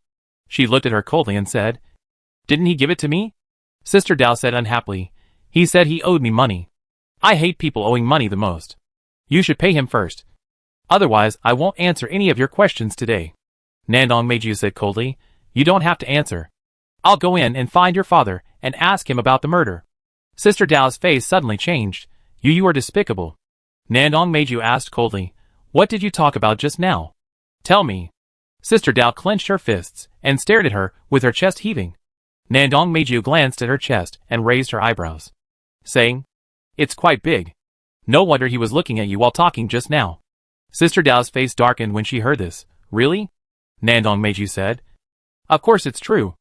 She looked at her coldly and said, Didn't he give it to me? Sister Dao said unhappily, He said he owed me money. I hate people owing money the most. You should pay him first. Otherwise, I won't answer any of your questions today. Nandong Meiji said coldly, You don't have to answer. I'll go in and find your father and ask him about the murder. Sister Dao's face suddenly changed. You are despicable. Nandong Meiji asked coldly, What did you talk about just now? Tell me. Sister Dao clenched her fists and stared at her with her chest heaving. Nandong Meiji glanced at her chest and raised her eyebrows, saying, It's quite big. No wonder he was looking at you while talking just now. Sister Dao's face darkened when she heard this. Really? Nandong Meiji said. Of course it's true.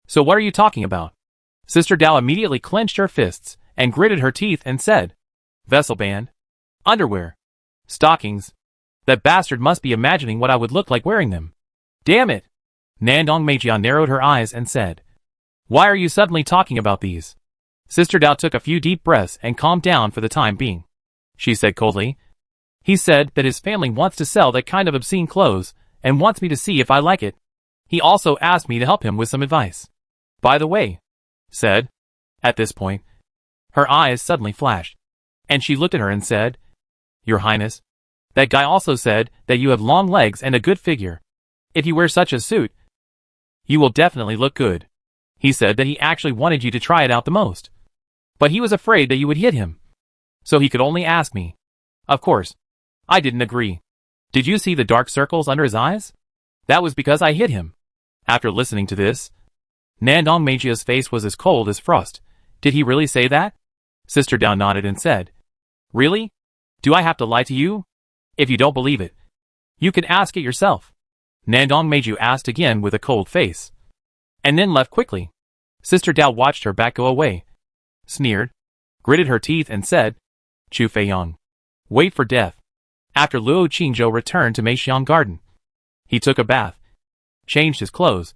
So what are you talking about? Sister Dao immediately clenched her fists and gritted her teeth and said, Vessel band, underwear, stockings. That bastard must be imagining what I would look like wearing them. Damn it! Nandong Meiji narrowed her eyes and said, Why are you suddenly talking about these? Sister Dao took a few deep breaths and calmed down for the time being. She said coldly, He said that his family wants to sell that kind of obscene clothes and wants me to see if I like it. He also asked me to help him with some advice. By the way, said. At this point, her eyes suddenly flashed, and she looked at her and said, Your Highness, that guy also said that you have long legs and a good figure. If you wear such a suit, you will definitely look good. He said that he actually wanted you to try it out the most. But he was afraid that you would hit him. So he could only ask me. Of course, I didn't agree. Did you see the dark circles under his eyes? That was because I hit him. After listening to this, Nandong Meiji's face was as cold as frost. Did he really say that? Sister Dao nodded and said, Really? Do I have to lie to you? If you don't believe it, you can ask it yourself. Nandong Meiji asked again with a cold face, and then left quickly. Sister Dao watched her back go away, sneered, gritted her teeth and said, Chu Feiyang, wait for death. After Luo Qingzhou returned to Meixiang Garden, he took a bath, changed his clothes,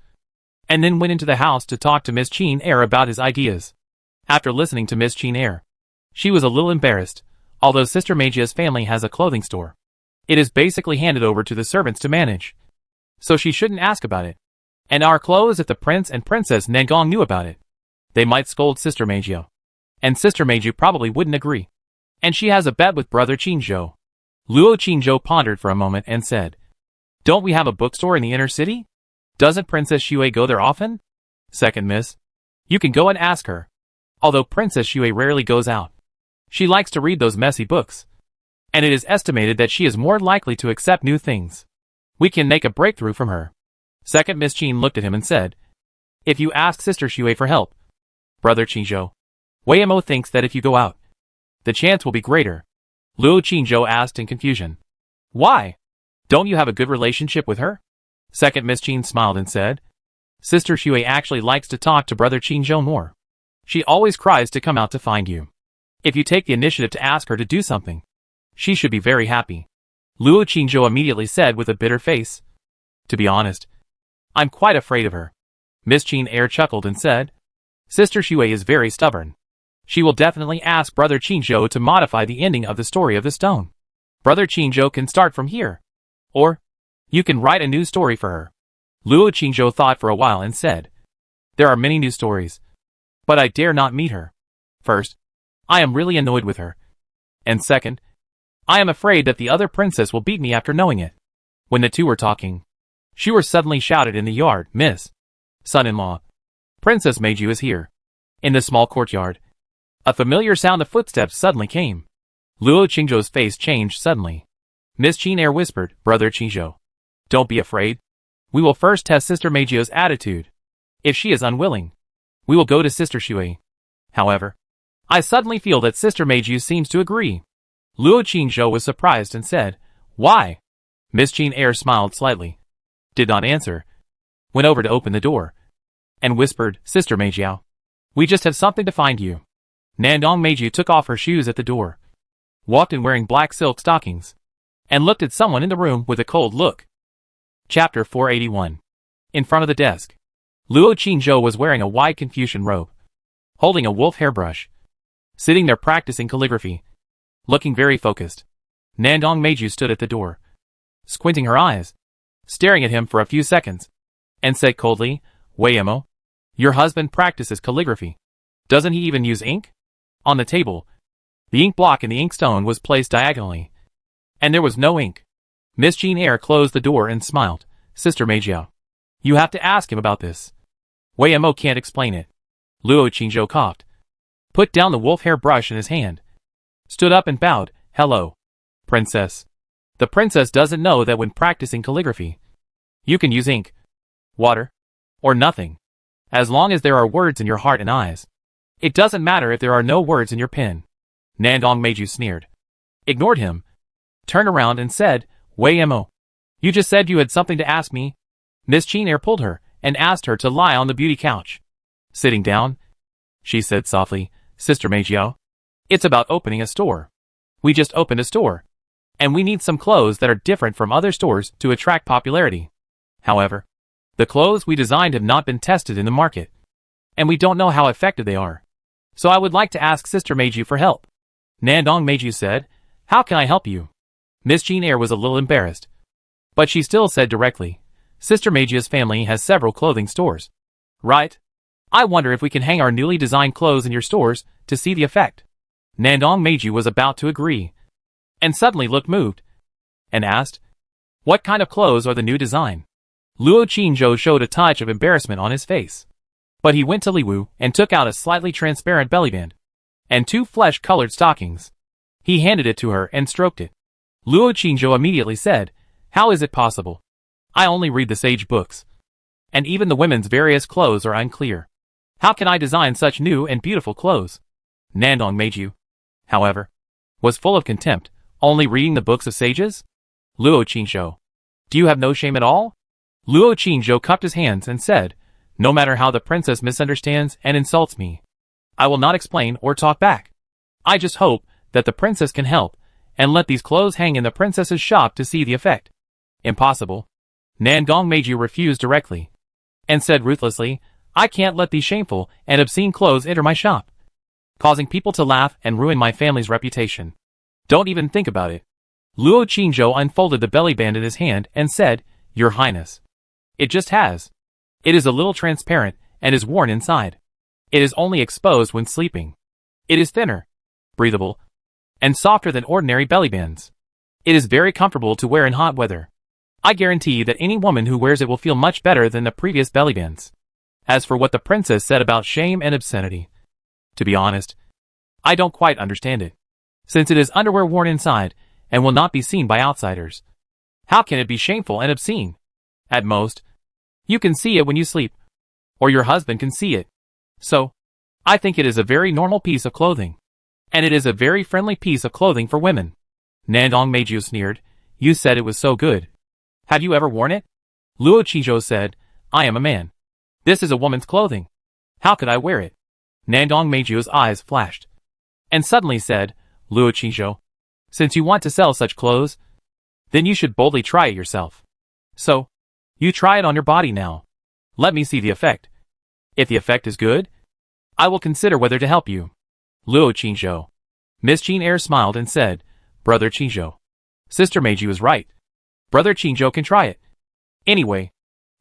and then went into the house to talk to Miss Qin Er about his ideas. After listening to Miss Qin Er, she was a little embarrassed. Although Sister Meiji's family has a clothing store, it is basically handed over to the servants to manage. So she shouldn't ask about it. And our clothes if the Prince and Princess Nangong knew about it. They might scold Sister Meiji. And Sister Meiji probably wouldn't agree. And she has a bet with Brother Qingzhou. Luo Qingzhou pondered for a moment and said, Don't we have a bookstore in the inner city? Doesn't Princess Xue go there often? Second miss, you can go and ask her. Although Princess Xue rarely goes out, she likes to read those messy books. And it is estimated that she is more likely to accept new things. We can make a breakthrough from her. Second Miss Qin looked at him and said, If you ask Sister Xue for help, Brother Qingzhou, Wei Mo thinks that if you go out, the chance will be greater. Luo Qingzhou asked in confusion. Why? Don't you have a good relationship with her? Second Miss Qin smiled and said, Sister Shui actually likes to talk to Brother Qingzhou more. She always cries to come out to find you. If you take the initiative to ask her to do something, she should be very happy. Luo Qingzhou immediately said with a bitter face. To be honest, I'm quite afraid of her. Miss Qin Er chuckled and said, Sister Shui is very stubborn. She will definitely ask Brother Qingzhou to modify the ending of the story of the stone. Brother Qingzhou can start from here. Or, you can write a new story for her. Luo Qingzhou thought for a while and said, There are many new stories. But I dare not meet her. First, I am really annoyed with her. And second, I am afraid that the other princess will beat me after knowing it. When the two were talking, Shuer suddenly shouted in the yard, Miss Son-in-law, Princess Meiju is here. In the small courtyard, a familiar sound of footsteps suddenly came. Luo Qingzhou's face changed suddenly. Miss Qin Er whispered, Brother Qingzhou, don't be afraid. We will first test Sister Meiju's attitude. If she is unwilling, we will go to Sister Shui. However, I suddenly feel that Sister Meiju seems to agree. Luo Qingzhou was surprised and said, Why? Miss Qin Er smiled slightly, did not answer, went over to open the door, and whispered, Sister Meijiao, we just have something to find you. Nandong Meiju took off her shoes at the door, walked in wearing black silk stockings, and looked at someone in the room with a cold look. Chapter 481. In front of the desk, Luo Qingzhou was wearing a wide Confucian robe, holding a wolf hairbrush, sitting there practicing calligraphy, looking very focused. Nandong Meiju stood at the door, squinting her eyes, staring at him for a few seconds, and said coldly, Wei Emo, your husband practices calligraphy. Doesn't he even use ink? On the table, the ink block and the inkstone was placed diagonally, and there was no ink. Miss Qin Er closed the door and smiled. Sister Meijiao, you have to ask him about this. Wei Emo can't explain it. Luo Qingzhou coughed, put down the wolf hair brush in his hand, stood up and bowed. Hello, Princess. The princess doesn't know that when practicing calligraphy, you can use ink, water, or nothing. As long as there are words in your heart and eyes. It doesn't matter if there are no words in your pen. Nandong Meiju sneered, ignored him, turned around and said, Wei Emo, you just said you had something to ask me. Miss Qin Er pulled her and asked her to lie on the beauty couch. Sitting down, she said softly, Sister Meijiao, it's about opening a store. We just opened a store, and we need some clothes that are different from other stores to attract popularity. However, the clothes we designed have not been tested in the market, and we don't know how effective they are. So I would like to ask Sister Meiju for help. Nandong Meiju said, How can I help you? Miss Qin Er was a little embarrassed, but she still said directly, Sister Meiju's family has several clothing stores. Right? I wonder if we can hang our newly designed clothes in your stores to see the effect. Nandong Meiju was about to agree, and suddenly looked moved, and asked, What kind of clothes are the new design? Luo Qingzhou showed a touch of embarrassment on his face, but he went to Li Wu and took out a slightly transparent bellyband, and 2 flesh-colored stockings. He handed it to her and stroked it. Luo Qingzhou immediately said, How is it possible? I only read the sage books, and even the women's various clothes are unclear. How can I design such new and beautiful clothes? Nandong Meiju, however, was full of contempt. Only reading the books of sages? Luo Qingzhou, do you have no shame at all? Luo Qingzhou cupped his hands and said, No matter how the princess misunderstands and insults me, I will not explain or talk back. I just hope that the princess can help, and let these clothes hang in the princess's shop to see the effect. Impossible. Nandong Meiju refused directly, and said ruthlessly, I can't let these shameful and obscene clothes enter my shop, causing people to laugh and ruin my family's reputation. Don't even think about it. Luo Qingzhou unfolded the bellyband in his hand and said, Your Highness, it just has. It is a little transparent and is worn inside. It is only exposed when sleeping. It is thinner, breathable, and softer than ordinary bellybands. It is very comfortable to wear in hot weather. I guarantee that any woman who wears it will feel much better than the previous bellybands. As for what the princess said about shame and obscenity, to be honest, I don't quite understand it, since it is underwear worn inside and will not be seen by outsiders. How can it be shameful and obscene? At most, you can see it when you sleep, or your husband can see it. So, I think it is a very normal piece of clothing, and it is a very friendly piece of clothing for women. Nandong Meiju sneered, You said it was so good. Have you ever worn it? Luo Qingzhou said, I am a man. This is a woman's clothing. How could I wear it? Nandong Meiju's eyes flashed, and suddenly said, Luo Qingzhou, since you want to sell such clothes, then you should boldly try it yourself. So, you try it on your body now. Let me see the effect. If the effect is good, I will consider whether to help you. Luo Qingzhou. Miss Qin Er smiled and said, Brother Qingzhou. Sister Meiji was right. Brother Qingzhou can try it. Anyway,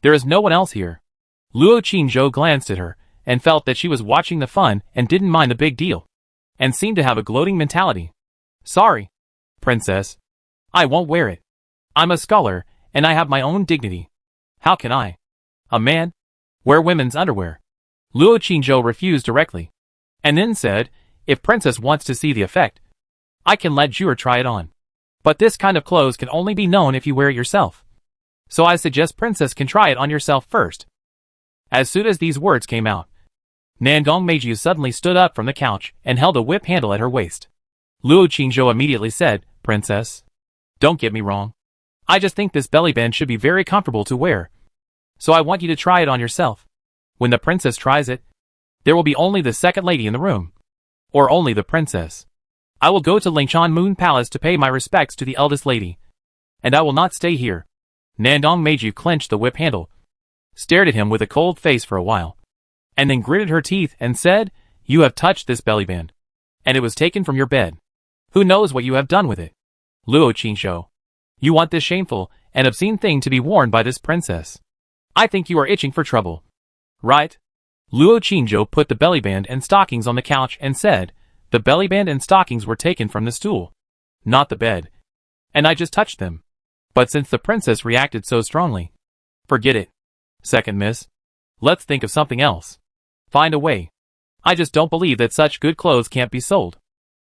there is no one else here. Luo Qingzhou glanced at her, and felt that she was watching the fun and didn't mind the big deal, and seemed to have a gloating mentality. Sorry, princess. I won't wear it. I'm a scholar, and I have my own dignity. How can I, a man, wear women's underwear? Luo Qingzhou refused directly, and then said, if princess wants to see the effect, I can let Jure try it on. But this kind of clothes can only be known if you wear it yourself. So I suggest princess can try it on yourself first. As soon as these words came out, Nandong Meiju suddenly stood up from the couch and held a whip handle at her waist. Luo Qingzhou immediately said, Princess, don't get me wrong. I just think this belly band should be very comfortable to wear. So I want you to try it on yourself. When the princess tries it, there will be only the second lady in the room. Or only the princess. I will go to Lingshan Moon Palace to pay my respects to the eldest lady. And I will not stay here. Nandong Meiju clenched the whip handle, stared at him with a cold face for a while, and then gritted her teeth and said, You have touched this belly band, and it was taken from your bed. Who knows what you have done with it? Luo Qingzhou, you want this shameful and obscene thing to be worn by this princess. I think you are itching for trouble. Right? Luo Qingzhou put the belly band and stockings on the couch and said, The belly band and stockings were taken from the stool, not the bed. And I just touched them. But since the princess reacted so strongly, forget it. Second miss. Let's think of something else. Find a way. I just don't believe that such good clothes can't be sold.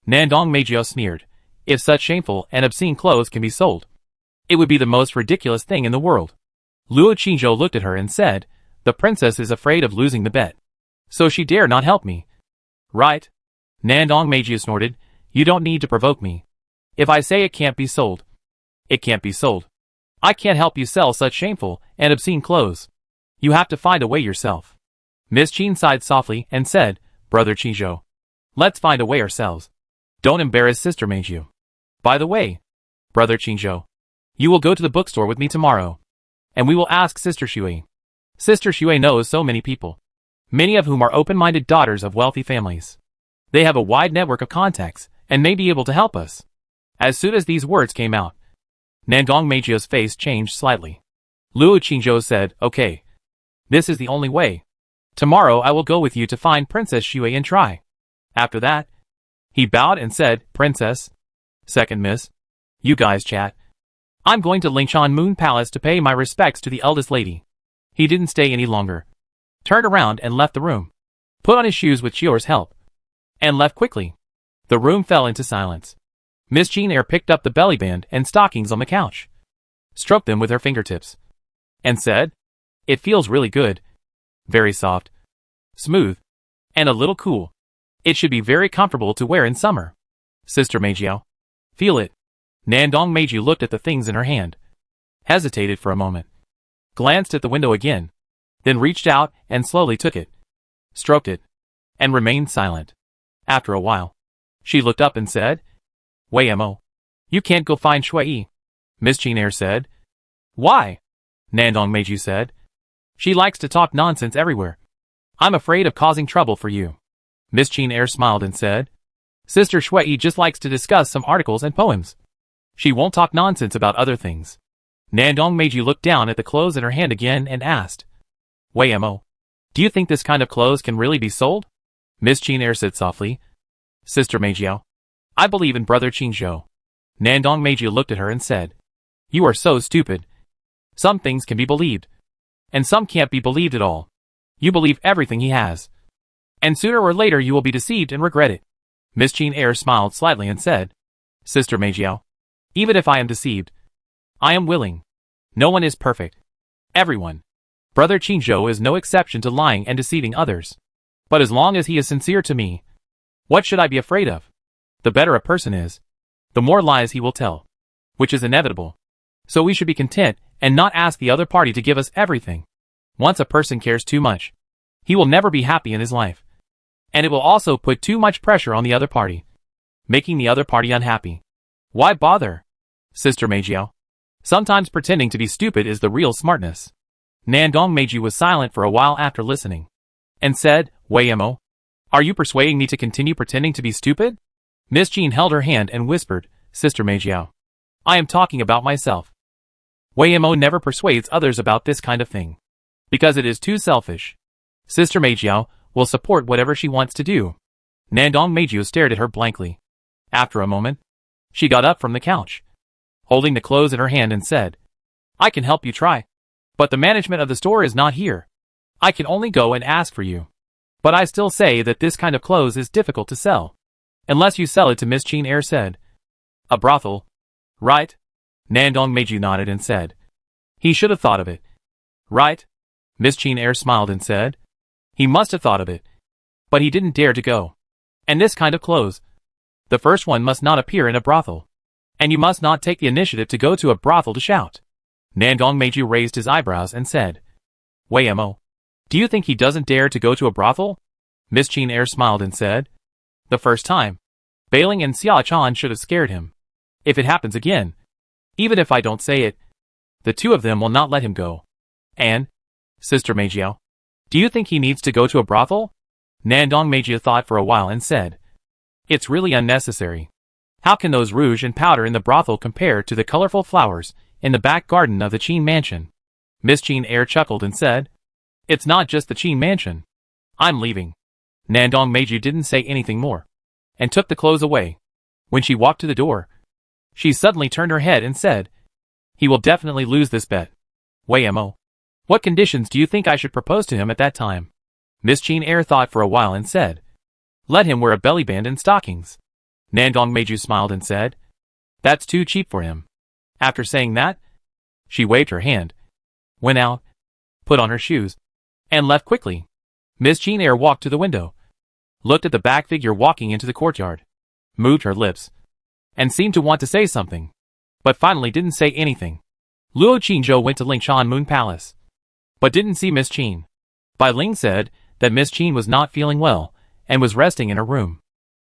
Nandong Meiju sneered. If such shameful and obscene clothes can be sold, it would be the most ridiculous thing in the world. Luo Qingzhou looked at her and said, The princess is afraid of losing the bet, so she dare not help me. Right? Nandong Meiju snorted. You don't need to provoke me. If I say it can't be sold, it can't be sold. I can't help you sell such shameful and obscene clothes. You have to find a way yourself. Miss Qin sighed softly and said, Brother Qingzhou, let's find a way ourselves. Don't embarrass Sister Meiju. By the way, Brother Qingzhou, you will go to the bookstore with me tomorrow, and we will ask Sister Shui. Sister Shui knows so many people, many of whom are open-minded daughters of wealthy families. They have a wide network of contacts and may be able to help us. As soon as these words came out, Nandong Meiju's face changed slightly. Luo Qingzhou said, Okay. This is the only way. Tomorrow I will go with you to find Princess Shui and try. After that, he bowed and said, Princess. Second miss. You guys chat. I'm going to Lingshan Moon Palace to pay my respects to the eldest lady. He didn't stay any longer. Turned around and left the room. Put on his shoes with Chior's help. And left quickly. The room fell into silence. Miss Qin Er picked up the belly band and stockings on the couch, stroked them with her fingertips, and said, It feels really good. Very soft, smooth, and a little cool. It should be very comfortable to wear in summer. Sister Meijiao, feel it. Nandong Meiju looked at the things in her hand, hesitated for a moment, glanced at the window again, then reached out and slowly took it, stroked it, and remained silent. After a while, she looked up and said, Wei Mo, you can't go find Shui. Miss Qin Er said. Why? Nandong Meiju said. She likes to talk nonsense everywhere. I'm afraid of causing trouble for you. Miss Qin Er smiled and said, Sister Shui just likes to discuss some articles and poems. She won't talk nonsense about other things. Nandong Meiju looked down at the clothes in her hand again and asked, Wei Mo, do you think this kind of clothes can really be sold? Miss Qin Er said softly, Sister Meijiao, I believe in Brother Qingzhou. Nandong Meiju looked at her and said, You are so stupid. Some things can be believed, and some can't be believed at all. You believe everything he has, and sooner or later you will be deceived and regret it. Miss Qin Er smiled slightly and said, Sister Meijiao, even if I am deceived, I am willing. No one is perfect. Everyone. Brother Qingzhou is no exception to lying and deceiving others. But as long as he is sincere to me, what should I be afraid of? The better a person is, the more lies he will tell, which is inevitable. So we should be content and not ask the other party to give us everything. Once a person cares too much, he will never be happy in his life. And it will also put too much pressure on the other party, making the other party unhappy. Why bother? Sister Meijiao. Sometimes pretending to be stupid is the real smartness. Nandong Meiji was silent for a while after listening, and said, Wei Mo, are you persuading me to continue pretending to be stupid? Miss Jean held her hand and whispered, Sister Meijiao, I am talking about myself. Wei Mo never persuades others about this kind of thing, because it is too selfish. Sister Meijiao will support whatever she wants to do. Nandong Meiji stared at her blankly. After a moment, she got up from the couch, holding the clothes in her hand and said, I can help you try. But the management of the store is not here. I can only go and ask for you. But I still say that this kind of clothes is difficult to sell. Unless you sell it to Miss Jean Eyre said. A brothel. Right? Nandong Meiji nodded and said. He should have thought of it. Right? Miss Jean Eyre smiled and said. He must have thought of it. But he didn't dare to go. And this kind of clothes. The first one must not appear in a brothel. And you must not take the initiative to go to a brothel to shout. Nandong Meiji raised his eyebrows and said. Wei Mo, do you think he doesn't dare to go to a brothel? Miss Jean Eyre smiled and said. The first time, Bailing and Xia Chan should have scared him. If it happens again, even if I don't say it, the two of them will not let him go. And, Sister Meijiao, do you think he needs to go to a brothel? Nandong Meiji thought for a while and said. It's really unnecessary. How can those rouge and powder in the brothel compare to the colorful flowers in the back garden of the Qin mansion? Miss Jean Eyre chuckled and said. It's not just the Qin mansion. I'm leaving. Nandong Meiji didn't say anything more, and took the clothes away. When she walked to the door, she suddenly turned her head and said, He will definitely lose this bet. Wei Mo, what conditions do you think I should propose to him at that time? Miss Jean Eyre thought for a while and said, Let him wear a belly band and stockings. Nandong Meiji smiled and said, That's too cheap for him. After saying that, she waved her hand, went out, put on her shoes, and left quickly. Miss Jean Eyre walked to the window, looked at the back figure walking into the courtyard, moved her lips, and seemed to want to say something, but finally didn't say anything. Luo Qingzhou went to Lingshan Moon Palace, but didn't see Miss Jean. Bai Ling said that Miss Jean was not feeling well, and was resting in her room.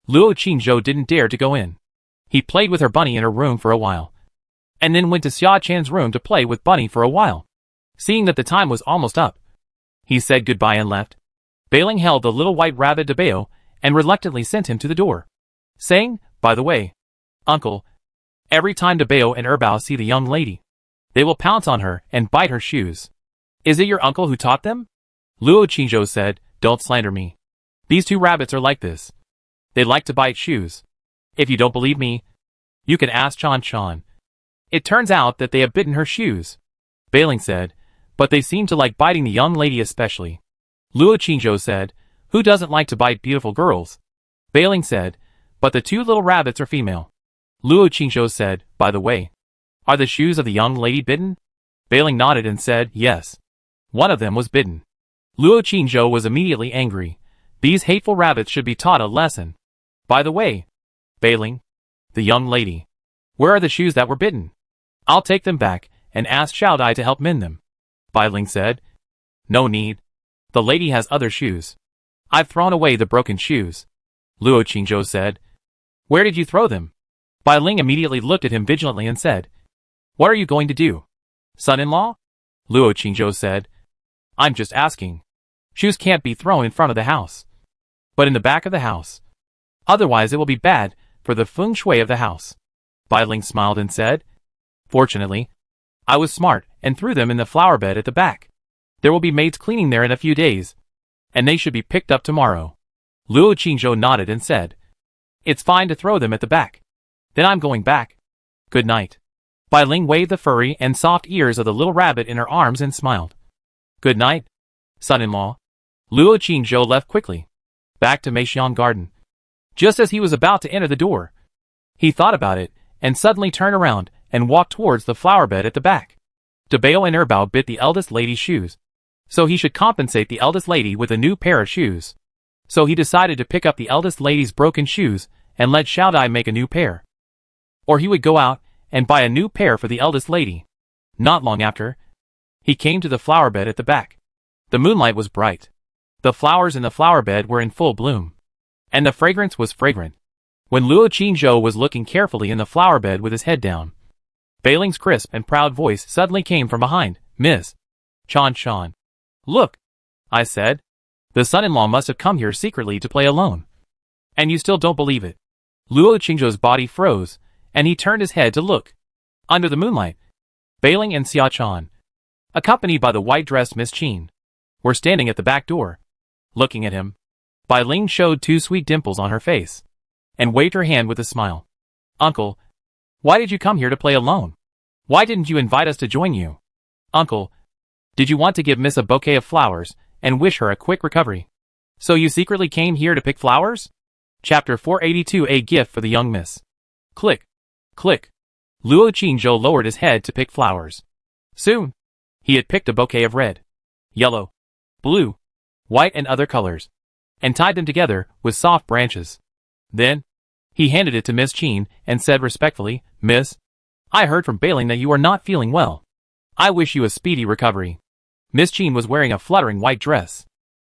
Luo Qingzhou didn't dare to go in. He played with her bunny in her room for a while, and then went to Xia Chan's room to play with Bunny for a while. Seeing that the time was almost up, he said goodbye and left. Bailing held the little white rabbit to Bao, and reluctantly sent him to the door, saying, By the way, Uncle, every time Bao and Erbao see the young lady, they will pounce on her and bite her shoes. Is it your uncle who taught them? Luo Qingzhou said, Don't slander me. These two rabbits are like this. They like to bite shoes. If you don't believe me, you can ask Chan Chan. It turns out that they have bitten her shoes. Bailing said, But they seem to like biting the young lady especially. Luo Qingzhou said, Who doesn't like to bite beautiful girls? Bailing said, But the two little rabbits are female. Luo Qingzhou said, By the way, are the shoes of the young lady bitten? Bailing nodded and said, Yes. One of them was bitten. Luo Qingzhou was immediately angry. These hateful rabbits should be taught a lesson. By the way, Bailing, the young lady, where are the shoes that were bitten? I'll take them back and ask Xiao Dai to help mend them. Bailing said, No need. The lady has other shoes. I've thrown away the broken shoes. Luo Qingzhou said, Where did you throw them? Bailing immediately looked at him vigilantly and said, What are you going to do? Son-in-law? Luo Qingzhou said, I'm just asking. Shoes can't be thrown in front of the house, but in the back of the house. Otherwise it will be bad for the feng shui of the house. Bailing smiled and said, Fortunately, I was smart and threw them in the flower bed at the back. There will be maids cleaning there in a few days, and they should be picked up tomorrow. Luo Qingzhou nodded and said, It's fine to throw them at the back. Then I'm going back. Good night. Bai Ling waved the furry and soft ears of the little rabbit in her arms and smiled. Good night, son-in-law. Luo Qingzhou left quickly, back to Meixian Garden. Just as he was about to enter the door, he thought about it, and suddenly turned around and walked towards the flower bed at the back. Bao and Erbao bit the eldest lady's shoes, so he should compensate the eldest lady with a new pair of shoes. So he decided to pick up the eldest lady's broken shoes and let Xiao Dai make a new pair. Or he would go out and buy a new pair for the eldest lady. Not long after, he came to the flower bed at the back. The moonlight was bright. The flowers in the flower bed were in full bloom. And the fragrance was fragrant. When Luo Qingzhou was looking carefully in the flower bed with his head down, Beiling's crisp and proud voice suddenly came from behind. Miss Chan. Look, I said. The son-in-law must have come here secretly to play alone. And you still don't believe it. Luo Qingzhou's body froze, and he turned his head to look. Under the moonlight, Beiling and Xia Chan, accompanied by the white-dressed Miss Qin, were standing at the back door, looking at him. Bai Ling showed 2 sweet dimples on her face, and waved her hand with a smile. Uncle, why did you come here to play alone? Why didn't you invite us to join you? Uncle, did you want to give Miss a bouquet of flowers and wish her a quick recovery? So you secretly came here to pick flowers? Chapter 482, A Gift for the Young Miss. Click. Click. Luo Qingzhou lowered his head to pick flowers. Soon, he had picked a bouquet of red, yellow, blue, white and other colors, and tied them together with soft branches. Then, he handed it to Miss Qin and said respectfully, Miss, I heard from Beiling that you are not feeling well. I wish you a speedy recovery. Miss Qin was wearing a fluttering white dress.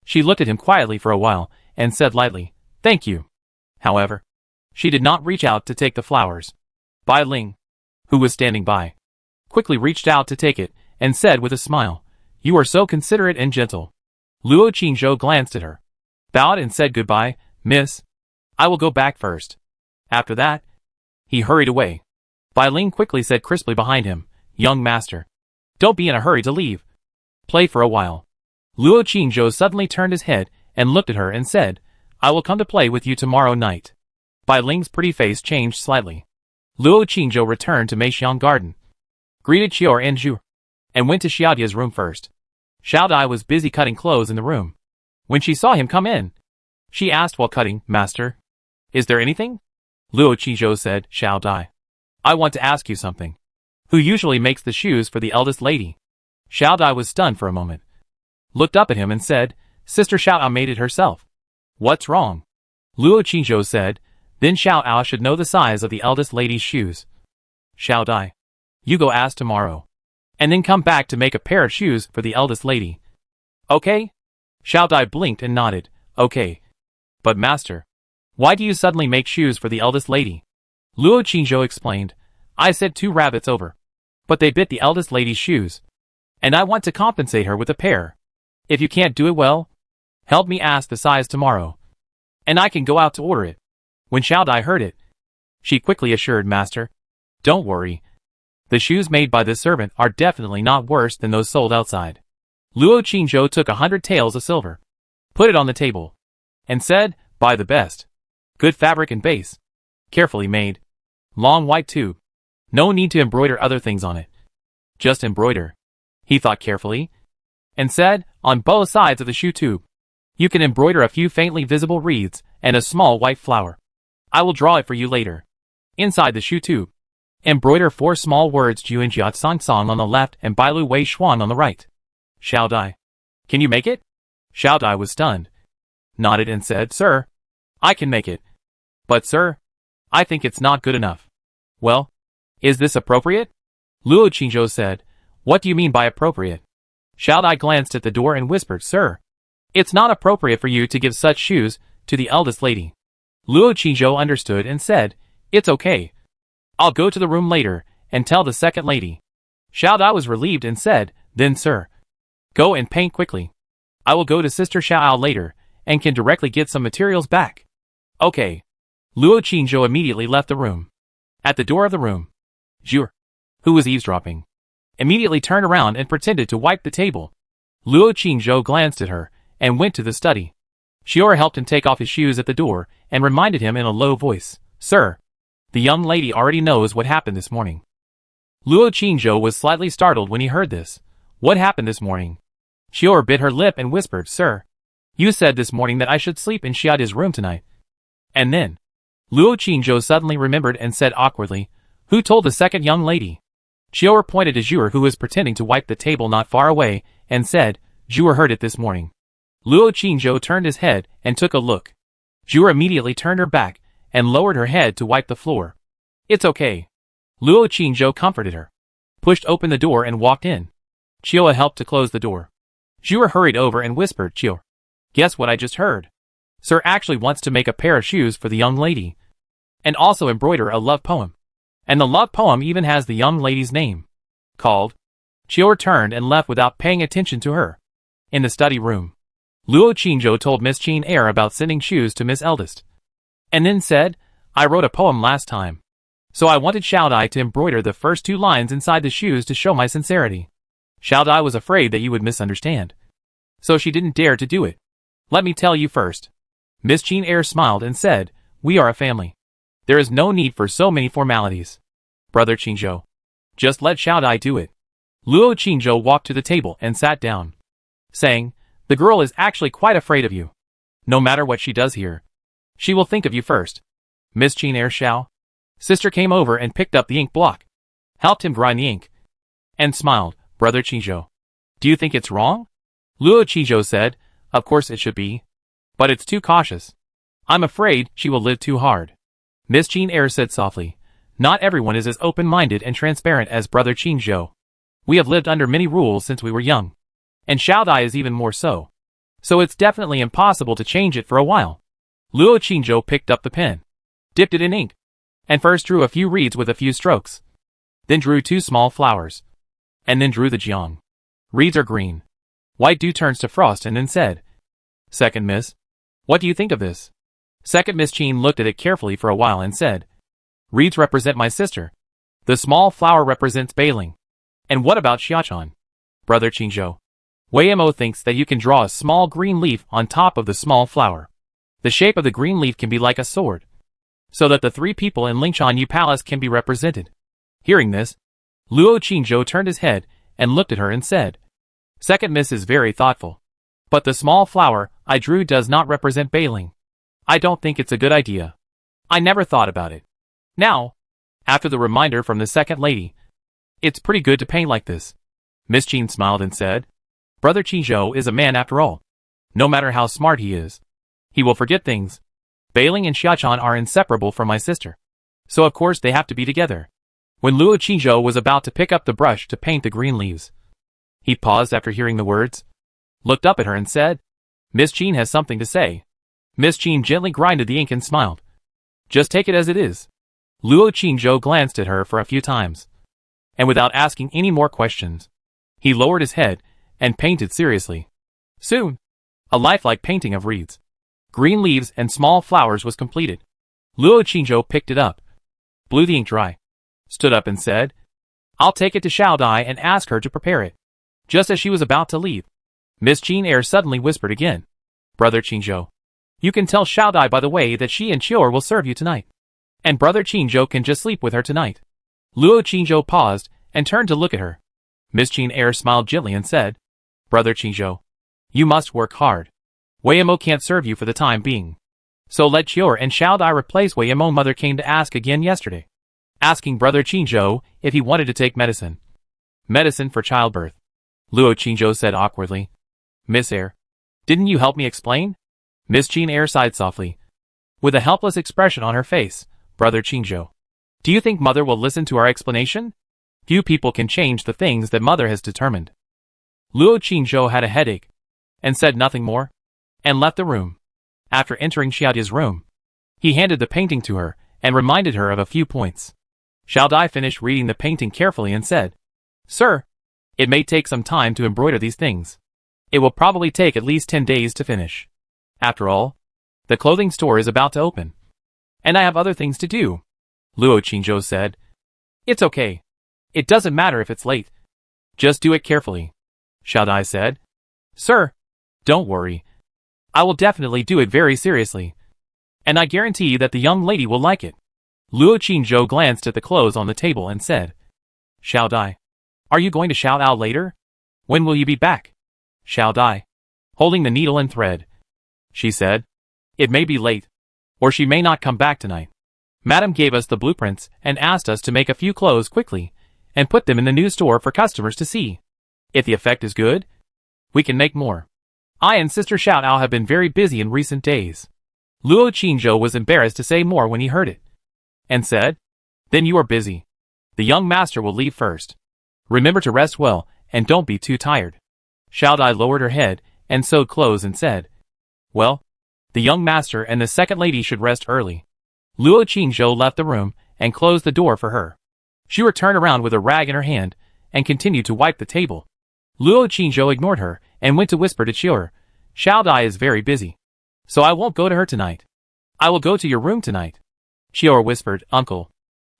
She looked at him quietly for a while and said lightly, Thank you. However, she did not reach out to take the flowers. Bai Ling, who was standing by, quickly reached out to take it and said with a smile, You are so considerate and gentle. Luo Qingzhou glanced at her, bowed and said goodbye, Miss, I will go back first. After that, he hurried away. Bai Ling quickly said crisply behind him, Young master, don't be in a hurry to leave. Play for a while. Luo Qingzhou suddenly turned his head and looked at her and said, I will come to play with you tomorrow night. Bai Ling's pretty face changed slightly. Luo Qingzhou returned to Meixiang Garden, greeted Qior and Zhu, and went to Xiaodia's room first. Xiaodai was busy cutting clothes in the room. When she saw him come in, she asked while cutting, Master, is there anything? Luo Qingzhou said, Xiaodai, I want to ask you something. Who usually makes the shoes for the eldest lady? Xiaodai was stunned for a moment, looked up at him and said, Sister Xiaoao made it herself. What's wrong? Luo Qingzhou said, Then Xiaoao should know the size of the eldest lady's shoes. Xiaodai, you go ask tomorrow, and then come back to make a pair of shoes for the eldest lady. Okay? Xiaodai blinked and nodded, Okay. But master, why do you suddenly make shoes for the eldest lady? Luo Qingzhou explained, I sent 2 rabbits over, but they bit the eldest lady's shoes, and I want to compensate her with a pair. If you can't do it well, help me ask the size tomorrow, and I can go out to order it. When Xiaodai heard it, she quickly assured Master, Don't worry. The shoes made by this servant are definitely not worse than those sold outside. Luo Qingzhou took 100 taels of silver, put it on the table, and said, Buy the best. Good fabric and base. Carefully made. Long white tube. No need to embroider other things on it. Just embroider. He thought carefully, and said, On both sides of the shoe tube, you can embroider a few faintly visible reeds and a small white flower. I will draw it for you later. Inside the shoe tube, embroider 4 small words Jiu and Jiat Song Song on the left and Bailu Wei Xuan on the right. Xiaodai, can you make it? Xiaodai was stunned, nodded and said, Sir, I can make it. But sir, I think it's not good enough. Well, is this appropriate? Luo Qingzhou said, What do you mean by appropriate? Xiaodai glanced at the door and whispered, Sir, it's not appropriate for you to give such shoes to the eldest lady. Luo Qingzhou understood and said, It's okay. I'll go to the room later and tell the second lady. Xiaodai was relieved and said, Then sir, go and paint quickly. I will go to Sister Xiaoao later and can directly get some materials back. Okay. Luo Qingzhou immediately left the room. At the door of the room, Zhu, who was eavesdropping, immediately turned around and pretended to wipe the table. Luo Qingzhou glanced at her and went to the study. Xior helped him take off his shoes at the door and reminded him in a low voice, Sir, the young lady already knows what happened this morning. Luo Qingzhou was slightly startled when he heard this. What happened this morning? Xior bit her lip and whispered, Sir, you said this morning that I should sleep in Xiaodia's room tonight. And then, Luo Qingzhou suddenly remembered and said awkwardly, Who told the second young lady? Xior pointed to Zhuer who was pretending to wipe the table not far away, and said, Zhuer heard it this morning. Luo Qingzhou turned his head and took a look. Zhuer immediately turned her back and lowered her head to wipe the floor. It's okay. Luo Qingzhou comforted her, pushed open the door and walked in. Chioa helped to close the door. Zhuer hurried over and whispered, Chiu, guess what I just heard? Sir actually wants to make a pair of shoes for the young lady. And also embroider a love poem. And the love poem even has the young lady's name. Called. Chiu turned and left without paying attention to her. In the study room, Luo Qingzhou told Miss Qin Er about sending shoes to Miss Eldest. And then said, I wrote a poem last time. So I wanted Xiaodai to embroider the first 2 lines inside the shoes to show my sincerity. Xiaodai was afraid that you would misunderstand. So she didn't dare to do it. Let me tell you first. Miss Qin Er smiled and said, we are a family. There is no need for so many formalities. Brother Qingzhou. Just let Xiaodai do it. Luo Qingzhou walked to the table and sat down, saying, the girl is actually quite afraid of you. No matter what she does here, she will think of you first. Miss Qin Er Xiao. Sister came over and picked up the ink block, helped him grind the ink, and smiled, Brother Qingzhou. Do you think it's wrong? Luo Qingzhou said, of course it should be. But it's too cautious. I'm afraid she will live too hard. Miss Qin Er said softly, not everyone is as open-minded and transparent as Brother Qingzhou. We have lived under many rules since we were young. And Xiaodai is even more so. So it's definitely impossible to change it for a while. Luo Qingzhou picked up the pen, dipped it in ink, and first drew a few reeds with a few strokes. Then drew 2 small flowers. And then drew the jiang. Reeds are green. White dew turns to frost and then said, Second Miss, what do you think of this? Second Miss Qin looked at it carefully for a while and said, reeds represent my sister. The small flower represents Beiling. And what about Xiachan? Brother Qingzhou. Wei Mo thinks that you can draw a small green leaf on top of the small flower. The shape of the green leaf can be like a sword, so that the 3 people in Lingshan Yu Palace can be represented. Hearing this, Luo Qingzhou turned his head and looked at her and said, Second Miss is very thoughtful. But the small flower I drew does not represent Beiling. I don't think it's a good idea. I never thought about it. Now, after the reminder from the second lady, it's pretty good to paint like this. Miss Qin smiled and said, Brother Qingzhou is a man after all. No matter how smart he is, he will forget things. Beiling and Xiachan are inseparable from my sister. So of course they have to be together. When Luo Qingzhou was about to pick up the brush to paint the green leaves, he paused after hearing the words, looked up at her and said, Miss Qin has something to say. Miss Qin gently grinded the ink and smiled. Just take it as it is. Luo Qingzhou glanced at her for a few times, and without asking any more questions, he lowered his head and painted seriously. Soon, a lifelike painting of reeds, green leaves and small flowers was completed. Luo Qingzhou picked it up, blew the ink dry, stood up and said, I'll take it to Xiaodai and ask her to prepare it. Just as she was about to leave, Miss Qin Er suddenly whispered again, Brother Qingzhou, you can tell Xiaodai by the way that she and Chior will serve you tonight. And Brother Qingzhou can just sleep with her tonight. Luo Qingzhou paused and turned to look at her. Miss Qin Er smiled gently and said, Brother Qingzhou, you must work hard. Wei Mo can't serve you for the time being. So let Chior and Xiaodai replace Wei Mo. Mother came to ask again yesterday, asking Brother Qingzhou if he wanted to take medicine. Medicine for childbirth. Luo Qingzhou said awkwardly. Miss Er, didn't you help me explain? Miss Qin Er sighed softly, with a helpless expression on her face. Brother Qingzhou, do you think Mother will listen to our explanation? Few people can change the things that Mother has determined. Luo Qingzhou had a headache, and said nothing more, and left the room. After entering Xiaodia's room, he handed the painting to her, and reminded her of a few points. Xiaodai finished reading the painting carefully and said, Sir, it may take some time to embroider these things. It will probably take at least 10 days to finish. After all, the clothing store is about to open, and I have other things to do. Luo Qingzhou said, It's okay. It doesn't matter if it's late. Just do it carefully. Xiaodai said, Sir, don't worry. I will definitely do it very seriously. And I guarantee that the young lady will like it. Luo Qingzhou glanced at the clothes on the table and said, Xiaodai, are you going to shout out later? When will you be back? Xiaodai, holding the needle and thread. She said, It may be late, or she may not come back tonight. Madam gave us the blueprints and asked us to make a few clothes quickly and put them in the new store for customers to see. If the effect is good, we can make more. I and Sister Xiaodao have been very busy in recent days. Luo Qingzhou was embarrassed to say more when he heard it, and said, Then you are busy. The young master will leave first. Remember to rest well, and don't be too tired. Xiao Dai lowered her head and sewed clothes and said, "Well, the young master and the second lady should rest early." Luo Qingzhou left the room and closed the door for her. She returned around with a rag in her hand and continued to wipe the table. Luo Qingzhou ignored her and went to whisper to Chior, "Xiao Dai is very busy, so I won't go to her tonight. I will go to your room tonight." Chior whispered, "Uncle,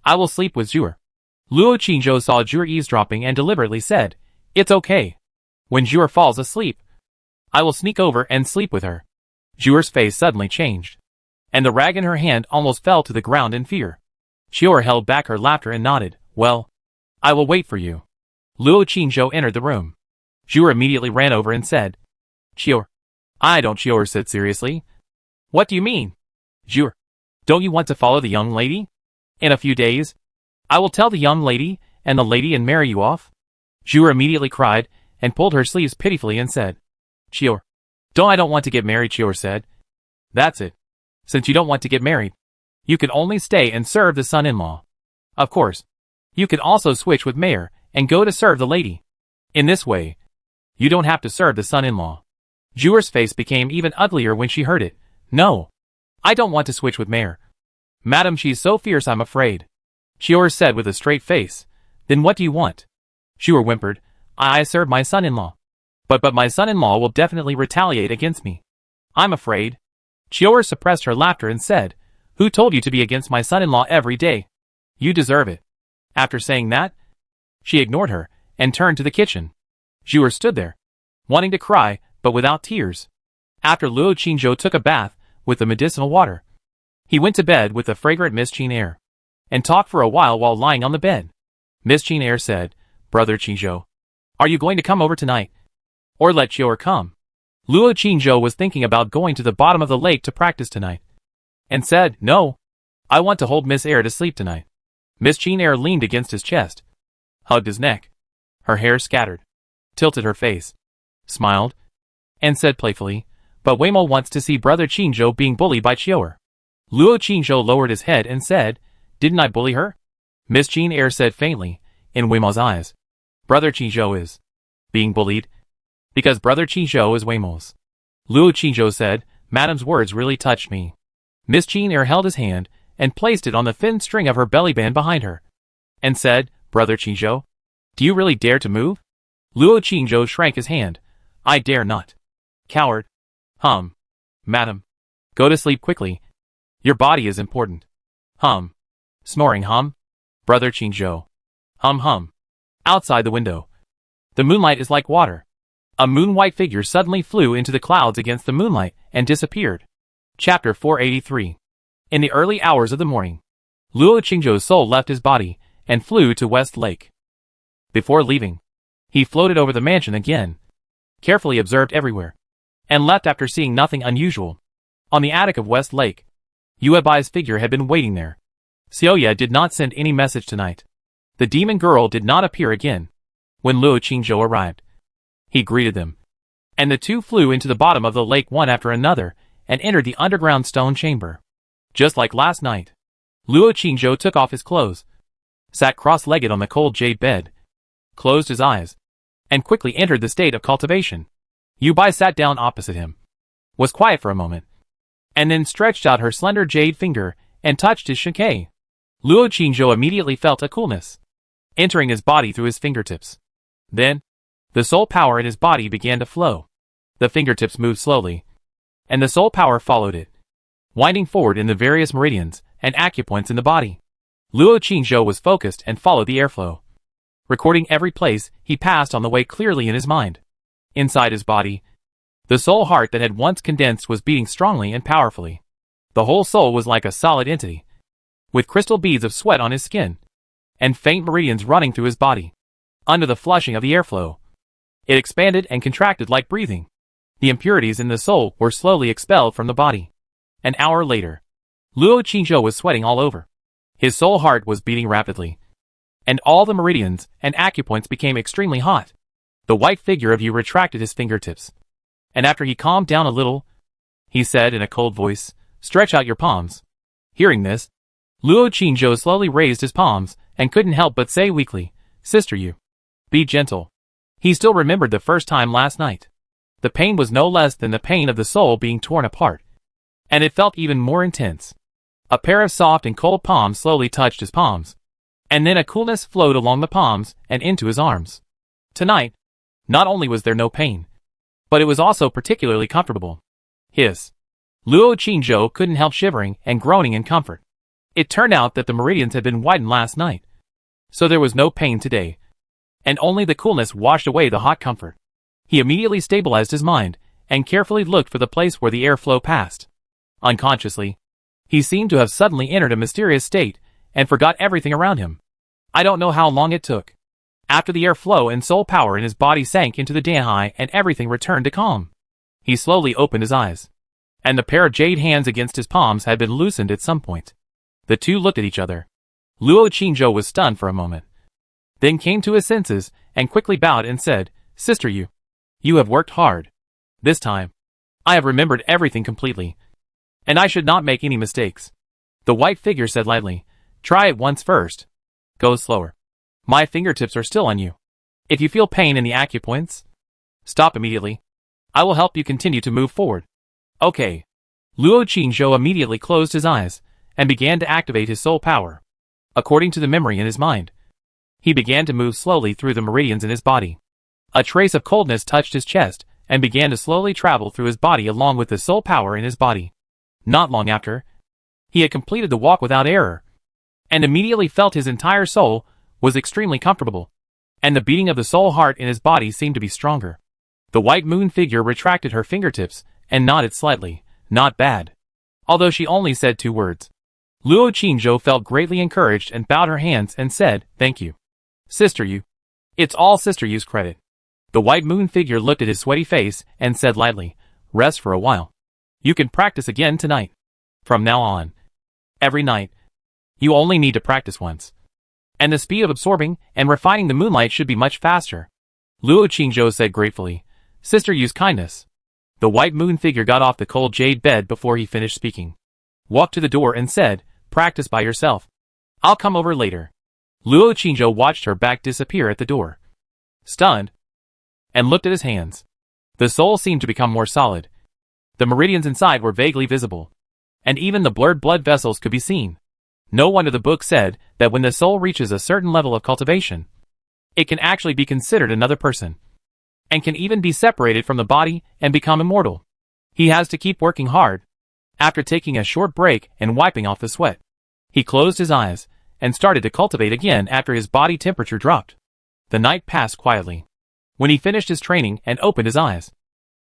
I will sleep with Zhuer." Luo Qingzhou saw Zhuer eavesdropping and deliberately said, "It's okay. When Zhuer falls asleep, I will sneak over and sleep with her." Zhuer's face suddenly changed, and the rag in her hand almost fell to the ground in fear. Chior held back her laughter and nodded, "Well, I will wait for you." Luo Qingzhou entered the room. Zhuer immediately ran over and said, "Chior." "I don't," Chior said seriously. "What do you mean?" "Zhuer, don't you want to follow the young lady? In a few days, I will tell the young lady and the lady and marry you off." Zhuer immediately cried and pulled her sleeves pitifully and said, "Chior, I don't want to get married," Chior said. "That's it. Since you don't want to get married, you can only stay and serve the son-in-law. Of course, you can also switch with Mayor and go to serve the lady. In this way, you don't have to serve the son-in-law." Zhuer's face became even uglier when she heard it. "No, I don't want to switch with Mayor. Madam, she's so fierce I'm afraid," Chior said with a straight face. "Then what do you want?" Zhuer whimpered, I serve my son-in-law. But my son-in-law will definitely retaliate against me. I'm afraid." Chior suppressed her laughter and said, "Who told you to be against my son-in-law every day? You deserve it." After saying that, she ignored her and turned to the kitchen. Zhuer stood there, wanting to cry, but without tears. After Luo Qingzhou took a bath with the medicinal water, he went to bed with the fragrant Miss Qin air, and talked for a while lying on the bed. Miss Qin air said, "Brother Qingzhou, are you going to come over tonight? Or let Chior come?" Luo Qingzhou was thinking about going to the bottom of the lake to practice tonight, and said, "No, I want to hold Miss Air to sleep tonight." Miss Qin Air leaned against his chest, hugged his neck, her hair scattered, tilted her face, smiled, and said playfully, "But Weimo wants to see Brother Qingzhou being bullied by Chior." Luo Qingzhou lowered his head and said, "Didn't I bully her?" Miss Qin Air said faintly, in Weimo's eyes, "Brother Qingzhou is being bullied because Brother Qingzhou is Weimo's." Luo Qingzhou said, "Madam's words really touched me." Miss Qin Air held his hand and placed it on the thin string of her belly band behind her, and said, "Brother Qingzhou, do you really dare to move?" Luo Qingzhou shrank his hand. "I dare not." "Coward." Madam. Go to sleep quickly. Your body is important." Snoring. Brother Qingzhou. Outside the window. The moonlight is like water. A moon-white figure suddenly flew into the clouds against the moonlight and disappeared. Chapter 483. In the early hours of the morning, Luo Qingzhou's soul left his body and flew to West Lake. Before leaving, he floated over the mansion again, carefully observed everywhere, and left after seeing nothing unusual. On the attic of West Lake, Yuebai's figure had been waiting there. Xiaoya did not send any message tonight. The demon girl did not appear again. When Luo Qingzhou arrived, he greeted them, and the two flew into the bottom of the lake one after another and entered the underground stone chamber. Just like last night, Luo Qingzhou took off his clothes, sat cross-legged on the cold jade bed, closed his eyes, and quickly entered the state of cultivation. Yubai sat down opposite him, was quiet for a moment, and then stretched out her slender jade finger and touched his shinkai. Luo Qingzhou immediately felt a coolness entering his body through his fingertips. Then, the soul power in his body began to flow. The fingertips moved slowly, and the soul power followed it, winding forward in the various meridians and acupoints in the body. Luo Qingzhou was focused and followed the airflow, recording every place he passed on the way clearly in his mind. Inside his body, the soul heart that had once condensed was beating strongly and powerfully. The whole soul was like a solid entity, with crystal beads of sweat on his skin, and faint meridians running through his body. Under the flushing of the airflow, it expanded and contracted like breathing. The impurities in the soul were slowly expelled from the body. An hour later, Luo Qingzhou was sweating all over. His soul heart was beating rapidly, and all the meridians and acupoints became extremely hot. The white figure of Yu retracted his fingertips, and after he calmed down a little, he said in a cold voice, "Stretch out your palms." Hearing this, Luo Qingzhou slowly raised his palms and couldn't help but say weakly, "Sister Yu, be gentle." He still remembered the first time last night. The pain was no less than the pain of the soul being torn apart. And it felt even more intense. A pair of soft and cold palms slowly touched his palms. And then a coolness flowed along the palms and into his arms. Tonight, not only was there no pain, but it was also particularly comfortable. Hiss. Luo Qingzhou couldn't help shivering and groaning in comfort. It turned out that the meridians had been widened last night. So there was no pain today. And only the coolness washed away the hot comfort. He immediately stabilized his mind, and carefully looked for the place where the airflow passed. Unconsciously, he seemed to have suddenly entered a mysterious state, and forgot everything around him. I don't know how long it took. After the airflow and soul power in his body sank into the Danhai and everything returned to calm. He slowly opened his eyes. And the pair of jade hands against his palms had been loosened at some point. The two looked at each other. Luo Qingzhou was stunned for a moment. Then came to his senses, and quickly bowed and said, "Sister Yu, you have worked hard. This time, I have remembered everything completely. And I should not make any mistakes." The white figure said lightly, "Try it once first. Go slower. My fingertips are still on you. If you feel pain in the acupoints, stop immediately. I will help you continue to move forward." Okay. Luo Qingzhou immediately closed his eyes, and began to activate his soul power. According to the memory in his mind, he began to move slowly through the meridians in his body. A trace of coldness touched his chest, and began to slowly travel through his body along with the soul power in his body. Not long after, he had completed the walk without error, and immediately felt his entire soul was extremely comfortable, and the beating of the soul heart in his body seemed to be stronger. The white moon figure retracted her fingertips, and nodded slightly, "Not bad." Although she only said 2 words. Luo Qingzhou felt greatly encouraged and bowed her hands and said, "Thank you, Sister Yu. It's all Sister Yu's credit." The white moon figure looked at his sweaty face and said lightly, "Rest for a while. You can practice again tonight. From now on, every night, you only need to practice once. And the speed of absorbing and refining the moonlight should be much faster." Luo Qingzhou said gratefully, "Sister Yu's kindness." The white moon figure got off the cold jade bed before he finished speaking. Walked to the door and said, "Practice by yourself. I'll come over later." Luo Qingzhou watched her back disappear at the door, stunned, and looked at his hands. The soul seemed to become more solid. The meridians inside were vaguely visible, and even the blurred blood vessels could be seen. No wonder the book said that when the soul reaches a certain level of cultivation, it can actually be considered another person, and can even be separated from the body and become immortal. He has to keep working hard. After taking a short break and wiping off the sweat, he closed his eyes and started to cultivate again after his body temperature dropped. The night passed quietly. When he finished his training and opened his eyes,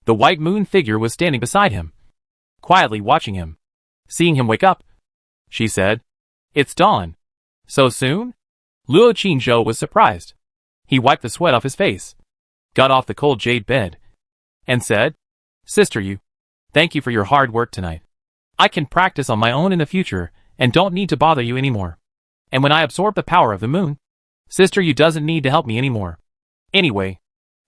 the white moon figure was standing beside him, quietly watching him. Seeing him wake up, she said, "It's dawn. So soon?" Luo Qingzhou was surprised. He wiped the sweat off his face, got off the cold jade bed, and said, "Sister Yu, thank you for your hard work tonight. I can practice on my own in the future and don't need to bother you anymore. And when I absorb the power of the moon, Sister Yu doesn't need to help me anymore. Anyway,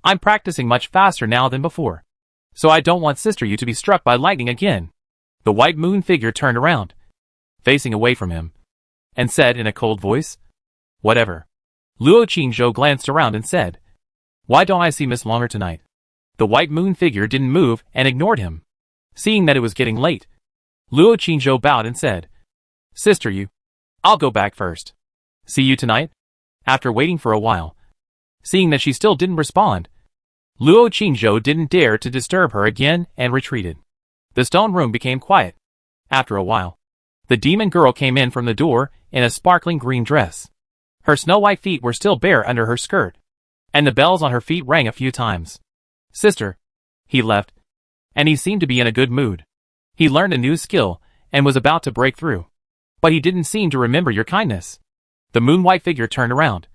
I'm practicing much faster now than before, so I don't want Sister Yu to be struck by lightning again." The white moon figure turned around, facing away from him, and said in a cold voice, "Whatever." Luo Qingzhou glanced around and said, "Why don't I see Miss Longer tonight?" The white moon figure didn't move and ignored him. Seeing that it was getting late, Luo Qingzhou bowed and said, "Sister Yu, I'll go back first. See you tonight?" After waiting for a while, seeing that she still didn't respond, Luo Qingzhou didn't dare to disturb her again and retreated. The stone room became quiet. After a while, the demon girl came in from the door in a sparkling green dress. Her snow-white feet were still bare under her skirt, and the bells on her feet rang a few times. "Sister." He left, and he seemed to be in a good mood. He learned a new skill and was about to break through, but he didn't seem to remember your kindness. The moon-white figure turned around,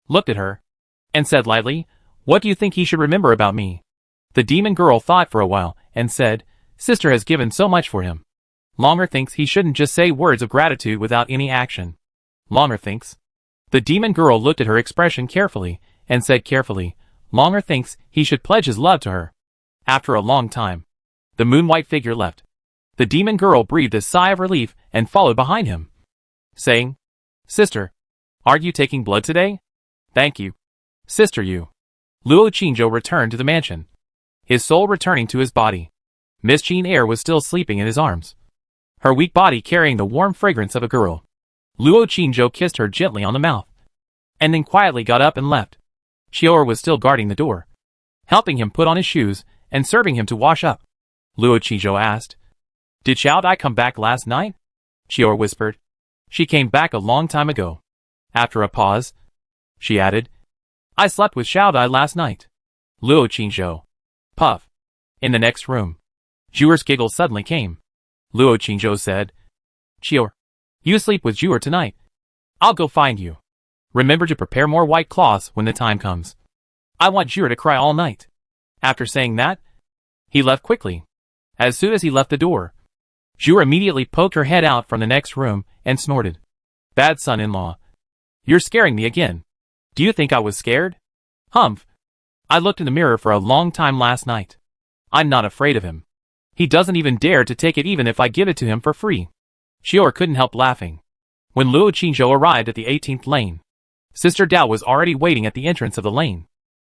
looked at her, and said lightly, "What do you think he should remember about me?" The demon girl thought for a while and said, "Sister has given so much for him. Longer thinks he shouldn't just say words of gratitude without any action. Longer thinks." The demon girl looked at her expression carefully and said carefully, "Longer thinks he should pledge his love to her." After a long time, the moon-white figure left. The demon girl breathed a sigh of relief and followed behind him, saying, "Sister, aren't you taking blood today?" "Thank you, Sister Yu." Luo Qingzhou returned to the mansion, his soul returning to his body. Miss Jean Eyre was still sleeping in his arms, her weak body carrying the warm fragrance of a girl. Luo Qingzhou kissed her gently on the mouth, and then quietly got up and left. Xiao'er was still guarding the door, helping him put on his shoes and serving him to wash up. Luo Qingzhou asked, "Did Xiao Dai come back last night?" Xiao'er whispered, "She came back a long time ago." After a pause, she added, "I slept with Xiao Dai last night." Luo Qingzhou. Puff. In the next room, Zhuer's giggle suddenly came. Luo Qingzhou said, "Xiao'er, you sleep with Zhuer tonight. I'll go find you. Remember to prepare more white cloths when the time comes. I want Zhuer to cry all night." After saying that, he left quickly. As soon as he left the door, Zhuer immediately poked her head out from the next room and snorted. "Bad son-in-law. You're scaring me again." "Do you think I was scared?" "Humph. I looked in the mirror for a long time last night. I'm not afraid of him. He doesn't even dare to take it even if I give it to him for free." Xiao'er couldn't help laughing. When Luo Qingzhou arrived at the 18th lane, Sister Dao was already waiting at the entrance of the lane.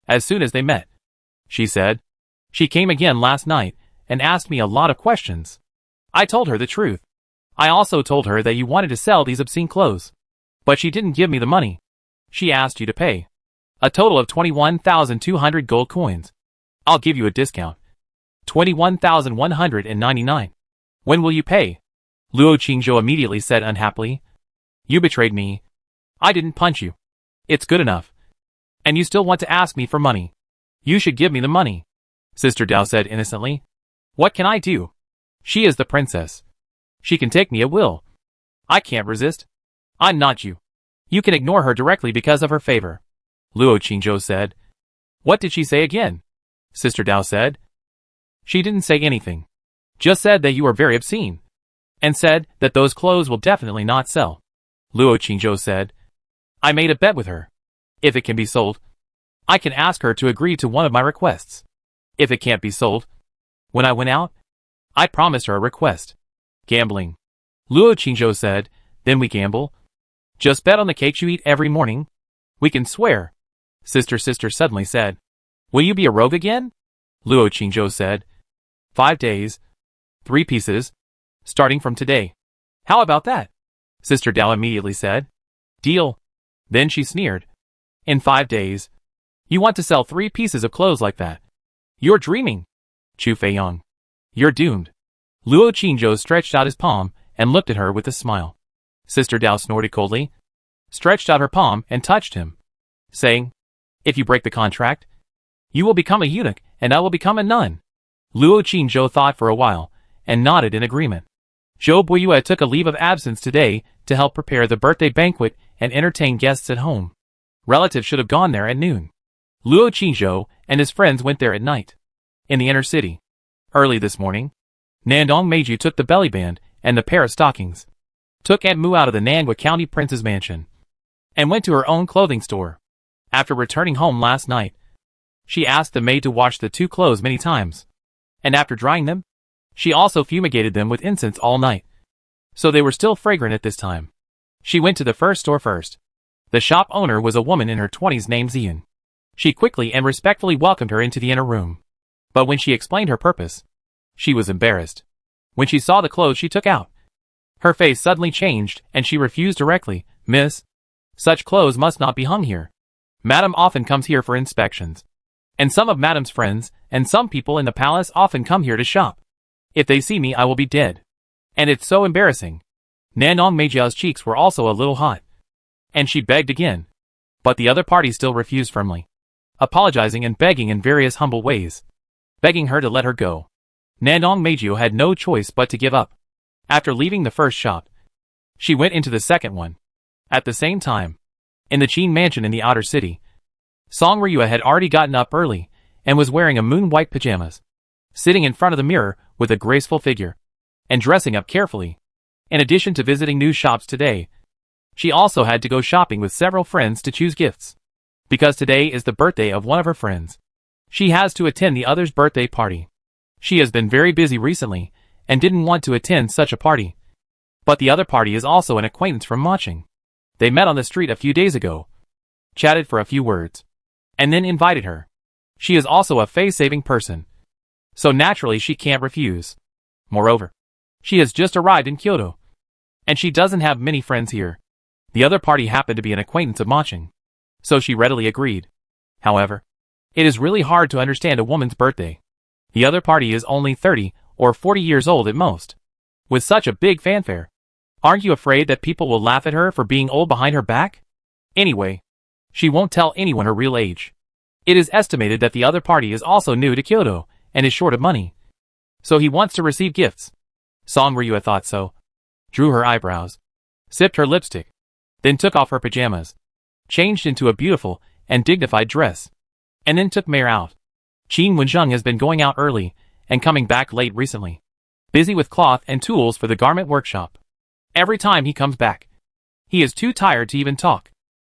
As soon as they met, she said, "She came again last night and asked me a lot of questions. I told her the truth. I also told her that you wanted to sell these obscene clothes. But she didn't give me the money. She asked you to pay a total of 21,200 gold coins. I'll give you a discount. 21,199. When will you pay?" Luo Qingzhou immediately said unhappily, "You betrayed me. I didn't punch you. It's good enough. And you still want to ask me for money. You should give me the money." Sister Dao said innocently, "What can I do? She is the princess. She can take me at will. I can't resist. I'm not you. You can ignore her directly because of her favor." Luo Qingzhou said, "What did she say again?" Sister Dao said, "She didn't say anything. Just said that you are very obscene. And said that those clothes will definitely not sell." Luo Qingzhou said, "I made a bet with her. If it can be sold, I can ask her to agree to one of my requests. If it can't be sold, when I went out, I promised her a request." "Gambling." Luo Qingzhou said, "Then we gamble? Just bet on the cakes you eat every morning. We can swear." Sister suddenly said, "Will you be a rogue again?" Luo Qingzhou said, 5 days, 3 pieces, starting from today. "How about that?" Sister Dao immediately said, "Deal." Then she sneered, "In 5 days, you want to sell 3 pieces of clothes like that? You're dreaming. Chu Feiyang. You're doomed." Luo Qingzhou stretched out his palm and looked at her with a smile. Sister Dao snorted coldly, stretched out her palm and touched him, saying, "If you break the contract, you will become a eunuch and I will become a nun." Luo Qingzhou thought for a while and nodded in agreement. Zhou Buiyue took a leave of absence today to help prepare the birthday banquet and entertain guests at home. Relatives should have gone there at noon. Luo Qingzhou and his friends went there at night. In the inner city, early this morning, Nandong Meiju took the belly band and the pair of stockings, took Aunt Mu out of the Nangua County Prince's mansion, and went to her own clothing store. After returning home last night, she asked the maid to wash the 2 clothes many times, and after drying them, she also fumigated them with incense all night, so they were still fragrant at this time. She went to the first store first. The shop owner was a woman in her 20s named Zian. She quickly and respectfully welcomed her into the inner room. But when she explained her purpose, she was embarrassed. When she saw the clothes she took out, her face suddenly changed and she refused directly. "Miss, such clothes must not be hung here. Madam often comes here for inspections. And some of Madam's friends and some people in the palace often come here to shop. If they see me I will be dead. And it's so embarrassing." Nandong Meijia's cheeks were also a little hot, and she begged again. But the other party still refused firmly, apologizing and begging in various humble ways, begging her to let her go. Nandong Meiju had no choice but to give up. After leaving the first shop, she went into the second one. At the same time, in the Qin mansion in the outer city, Song Ryua had already gotten up early and was wearing a moon-white pajamas, sitting in front of the mirror with a graceful figure, and dressing up carefully. In addition to visiting new shops today, she also had to go shopping with several friends to choose gifts. Because today is the birthday of one of her friends, she has to attend the other's birthday party. She has been very busy recently and didn't want to attend such a party. But the other party is also an acquaintance from Maching. They met on the street a few days ago, chatted for a few words, and then invited her. She is also a face-saving person, so naturally she can't refuse. Moreover, she has just arrived in Kyoto, and she doesn't have many friends here. The other party happened to be an acquaintance of Machin, so she readily agreed. However, it is really hard to understand a woman's birthday. The other party is only 30 or 40 years old at most. With such a big fanfare, aren't you afraid that people will laugh at her for being old behind her back? Anyway, she won't tell anyone her real age. It is estimated that the other party is also new to Kyoto and is short of money, so he wants to receive gifts. Song Ryua thought so, drew her eyebrows, sipped her lipstick, then took off her pajamas, changed into a beautiful and dignified dress, and then took Mare out. Qin Wenjung has been going out early and coming back late recently, busy with cloth and tools for the garment workshop. Every time he comes back, he is too tired to even talk.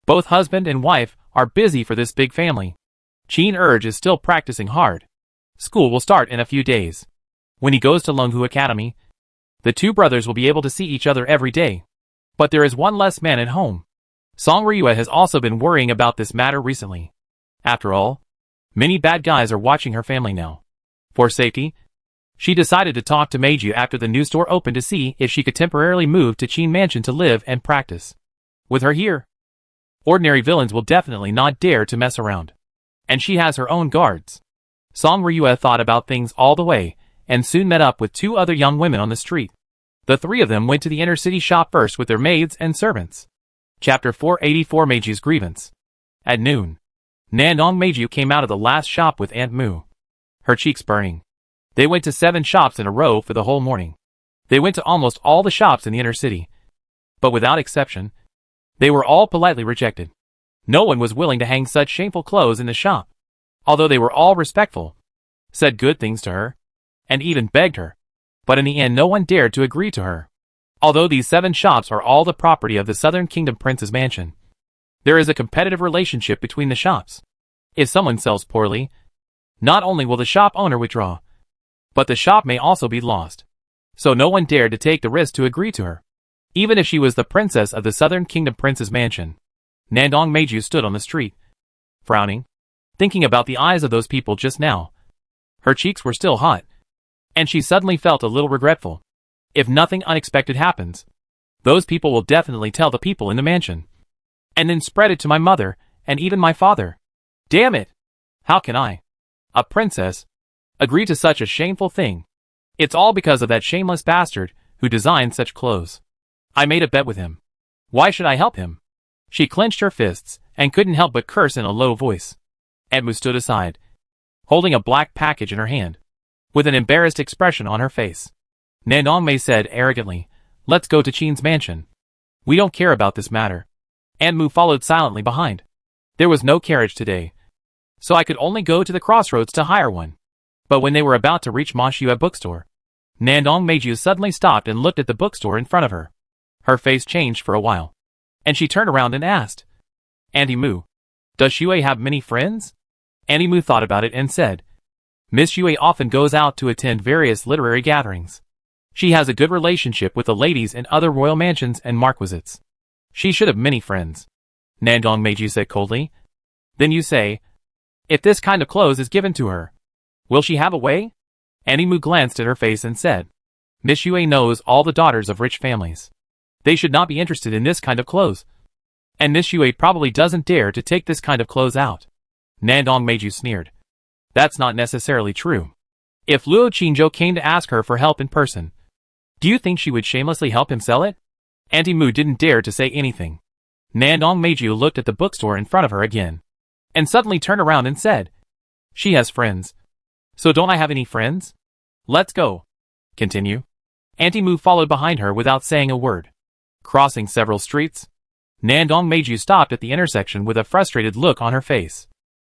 Both husband and wife are busy for this big family. Qin Urge is still practicing hard. School will start in a few days. When he goes to Lunghu Academy, the two brothers will be able to see each other every day. But there is one less man at home. Song Ryua has also been worrying about this matter recently. After all, many bad guys are watching her family now. For safety, she decided to talk to Meiju after the new store opened to see if she could temporarily move to Qin Mansion to live and practice. With her here, ordinary villains will definitely not dare to mess around. And she has her own guards. Song Ryua thought about things all the way, and soon met up with two other young women on the street. The three of them went to the inner city shop first with their maids and servants. Chapter 484 Meiju's Grievance. At noon, Nandong Meiju came out of the last shop with Aunt Mu, her cheeks burning. They went to 7 shops in a row for the whole morning. They went to almost all the shops in the inner city, but without exception, they were all politely rejected. No one was willing to hang such shameful clothes in the shop, although they were all respectful, said good things to her, and even begged her. But in the end no one dared to agree to her. Although these 7 shops are all the property of the Southern Kingdom Prince's mansion, there is a competitive relationship between the shops. If someone sells poorly, not only will the shop owner withdraw, but the shop may also be lost. So no one dared to take the risk to agree to her, even if she was the princess of the Southern Kingdom Prince's mansion. Nandong Meiju stood on the street, frowning, thinking about the eyes of those people just now. Her cheeks were still hot, and she suddenly felt a little regretful. If nothing unexpected happens, those people will definitely tell the people in the mansion, and then spread it to my mother and even my father. Damn it! How can I, a princess, agree to such a shameful thing? It's all because of that shameless bastard who designed such clothes. I made a bet with him. Why should I help him? She clenched her fists and couldn't help but curse in a low voice. Edmu stood aside, holding a black package in her hand, with an embarrassed expression on her face. Nandong Mei said arrogantly, "Let's go to Qin's mansion. We don't care about this matter." Anmu followed silently behind. There was no carriage today, so I could only go to the crossroads to hire one. But when they were about to reach Moshua bookstore, Nandong Meiju suddenly stopped and looked at the bookstore in front of her. Her face changed for a while, and she turned around and asked, "Auntie Mu, does Shui have many friends?" Auntie Mu thought about it and said, "Miss Shui often goes out to attend various literary gatherings. She has a good relationship with the ladies in other royal mansions and marquisates. She should have many friends." Nandong Meiju said coldly. "Then you say, if this kind of clothes is given to her, will she have a way?" Auntie Mu glanced at her face and said, "Miss Yue knows all the daughters of rich families. They should not be interested in this kind of clothes. And Miss Yue probably doesn't dare to take this kind of clothes out." Nandong Meiju sneered. "That's not necessarily true. If Luo Qingzhou came to ask her for help in person, do you think she would shamelessly help him sell it?" Auntie Mu didn't dare to say anything. Nandong Meiju looked at the bookstore in front of her again, and suddenly turned around and said, "She has friends. So don't I have any friends? Let's go." Continue. Auntie Mu followed behind her without saying a word. Crossing several streets, Nandong Meiju stopped at the intersection with a frustrated look on her face,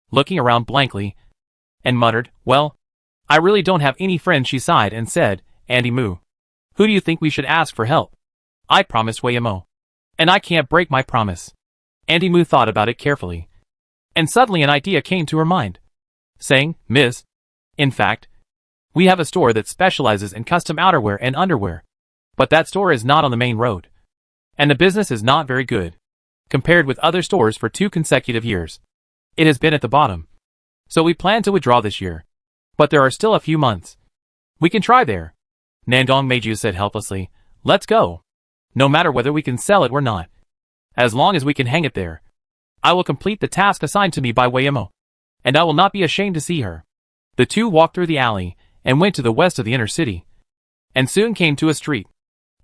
looking around blankly, and muttered, "Well, I really don't have any friends." She sighed and said, "Auntie Mu, who do you think we should ask for help? I promised Weimo, and I can't break my promise." Auntie Mu thought about it carefully, and suddenly an idea came to her mind, saying, "Miss, in fact, we have a store that specializes in custom outerwear and underwear, but that store is not on the main road, and the business is not very good, compared with other stores for 2 consecutive years. It has been at the bottom. So we plan to withdraw this year. But there are still a few months. We can try there. Nandong Meiju said helplessly. Let's go. No matter whether we can sell it or not. As long as we can hang it there. I will complete the task assigned to me by Wayamo. And I will not be ashamed to see her. The two walked through the alley and went to the west of the inner city. And soon came to a street.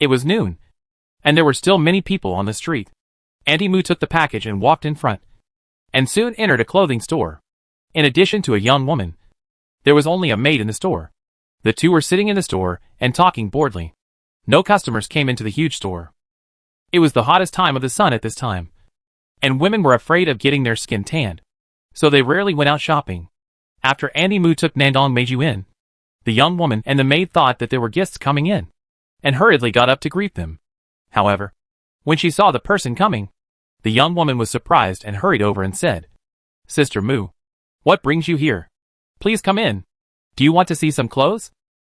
It was noon. And there were still many people on the street. Auntie Mu took the package and walked in front. And soon entered a clothing store. In addition to a young woman, there was only a maid in the store. The two were sitting in the store and talking boredly. No customers came into the huge store. It was the hottest time of the sun at this time. And women were afraid of getting their skin tanned. So they rarely went out shopping. After Auntie Mu took Nandong Meiju in, the young woman and the maid thought that there were guests coming in, and hurriedly got up to greet them. However, when she saw the person coming, the young woman was surprised and hurried over and said, Sister Mu, what brings you here? Please come in. Do you want to see some clothes?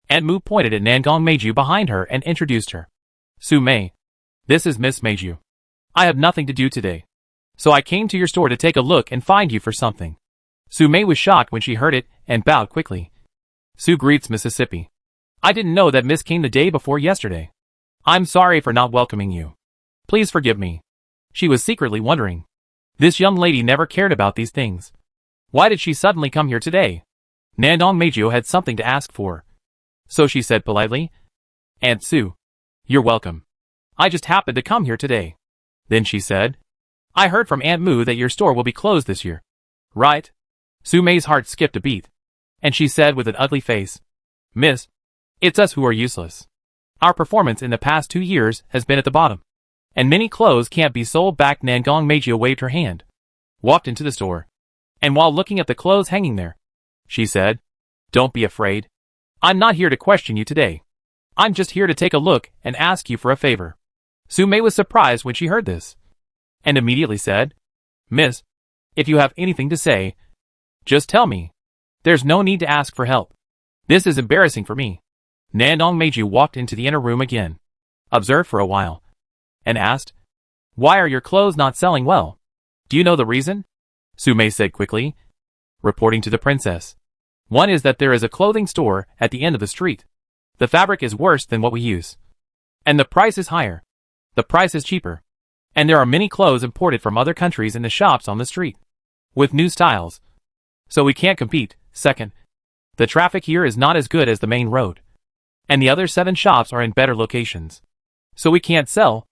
Aunt Mu pointed at Nandong Meiju behind her and introduced her. Su Mei. This is Miss Meiju. I have nothing to do today. So I came to your store to take a look and find you for something. Su Mei was shocked when she heard it and bowed quickly. Su greets Mississippi. I didn't know that Miss came the day before yesterday. I'm sorry for not welcoming you. Please forgive me. She was secretly wondering. This young lady never cared about these things. Why did she suddenly come here today? Nandong Meiju had something to ask for. So she said politely, Aunt Su, you're welcome. I just happened to come here today. Then she said, I heard from Aunt Mu that your store will be closed this year. Right? Su Mei's heart skipped a beat. And she said with an ugly face, Miss, it's us who are useless. Our performance in the past 2 years has been at the bottom. And many clothes can't be sold back. Nandong Meiju waved her hand, walked into the store. And while looking at the clothes hanging there, she said, Don't be afraid. I'm not here to question you today. I'm just here to take a look and ask you for a favor. Su Mei was surprised when she heard this, and immediately said, Miss, if you have anything to say, just tell me. There's no need to ask for help. This is embarrassing for me. Nandong Meiju walked into the inner room again, observed for a while, and asked, Why are your clothes not selling well? Do you know the reason? Su Mei said quickly, reporting to the princess. One is that there is a clothing store at the end of the street. The fabric is worse than what we use. And the price is higher. The price is cheaper. And there are many clothes imported from other countries in the shops on the street, with new styles. So we can't compete. Second, the traffic here is not as good as the main road. And the other 7 shops are in better locations. So we can't sell.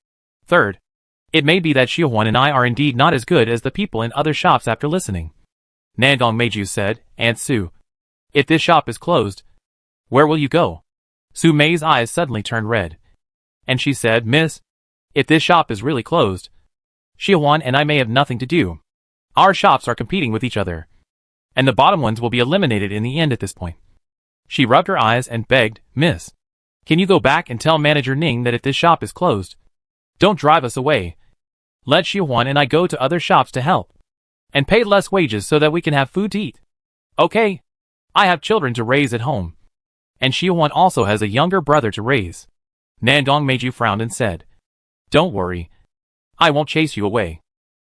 Third, it may be that Xiaohuan and I are indeed not as good as the people in other shops. After listening, Nandong Meiju said, Aunt Su, if this shop is closed, where will you go? Su Mei's eyes suddenly turned red. And she said, Miss, if this shop is really closed, Xiaohuan and I may have nothing to do. Our shops are competing with each other. And the bottom ones will be eliminated in the end at this point. She rubbed her eyes and begged, Miss, can you go back and tell Manager Ning that if this shop is closed, don't drive us away. Let Xiaohuan and I go to other shops to help. And pay less wages so that we can have food to eat. Okay? I have children to raise at home. And Xiaohuan also has a younger brother to raise. Nandong Meiju frowned and said, Don't worry. I won't chase you away.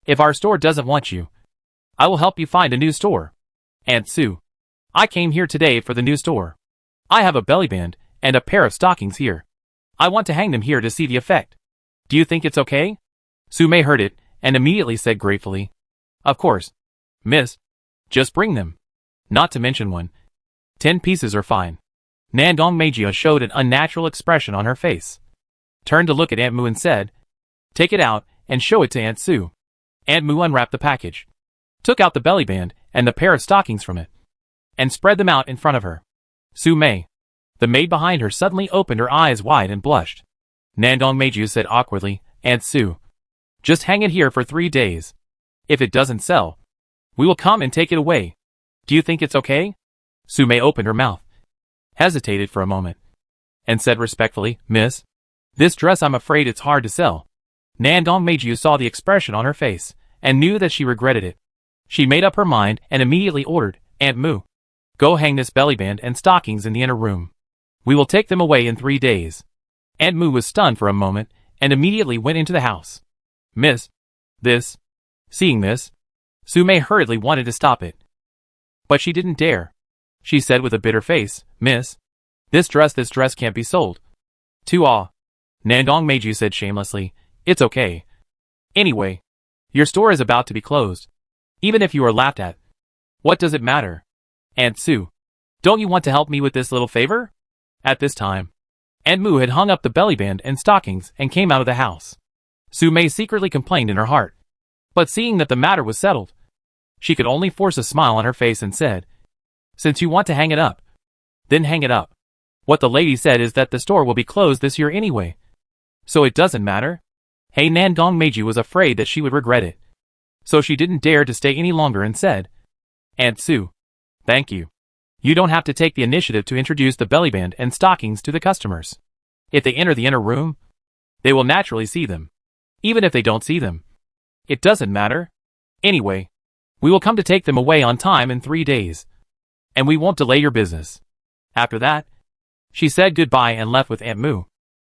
If our store doesn't want you, I will help you find a new store. Aunt Su, I came here today for the new store. I have a bellyband and a pair of stockings here. I want to hang them here to see the effect. Do you think it's okay? Su Mei heard it and immediately said gratefully, Of course. Miss, just bring them. Not to mention one. 10 pieces are fine. Nandong Meiju showed an unnatural expression on her face, turned to look at Aunt Mu and said, Take it out and show it to Aunt Su. Aunt Mu unwrapped the package, took out the bellyband and the pair of stockings from it, and spread them out in front of her. Su Mei, the maid behind her, suddenly opened her eyes wide and blushed. Nandong Meiju said awkwardly, Aunt Su, just hang it here for 3 days. If it doesn't sell, we will come and take it away. Do you think it's okay? Su Mei opened her mouth, hesitated for a moment, and said respectfully, Miss, this dress I'm afraid it's hard to sell. Nandong Meiju saw the expression on her face, and knew that she regretted it. She made up her mind and immediately ordered, Aunt Mu, go hang this bellyband and stockings in the inner room. We will take them away in 3 days. Aunt Mu was stunned for a moment, and immediately went into the house. Miss, this. Seeing this, Su Mei hurriedly wanted to stop it. But she didn't dare. She said with a bitter face, "Miss, this dress can't be sold." Nandong Meiju said shamelessly, "It's okay. Anyway, your store is about to be closed. Even if you are laughed at. What does it matter? Aunt Sue, don't you want to help me with this little favor?" At this time, Aunt Mu had hung up the bellyband and stockings and came out of the house. Su Mei secretly complained in her heart. But seeing that the matter was settled, she could only force a smile on her face and said, "Since you want to hang it up, then hang it up. What the lady said is that the store will be closed this year anyway. So it doesn't matter." Hey Nandong Meiji was afraid that she would regret it. So she didn't dare to stay any longer and said, "Aunt Sue, thank you. You don't have to take the initiative to introduce the bellyband and stockings to the customers. If they enter the inner room, they will naturally see them. Even if they don't see them, it doesn't matter. Anyway, we will come to take them away on time in 3 days. And we won't delay your business." After that, she said goodbye and left with Aunt Mu.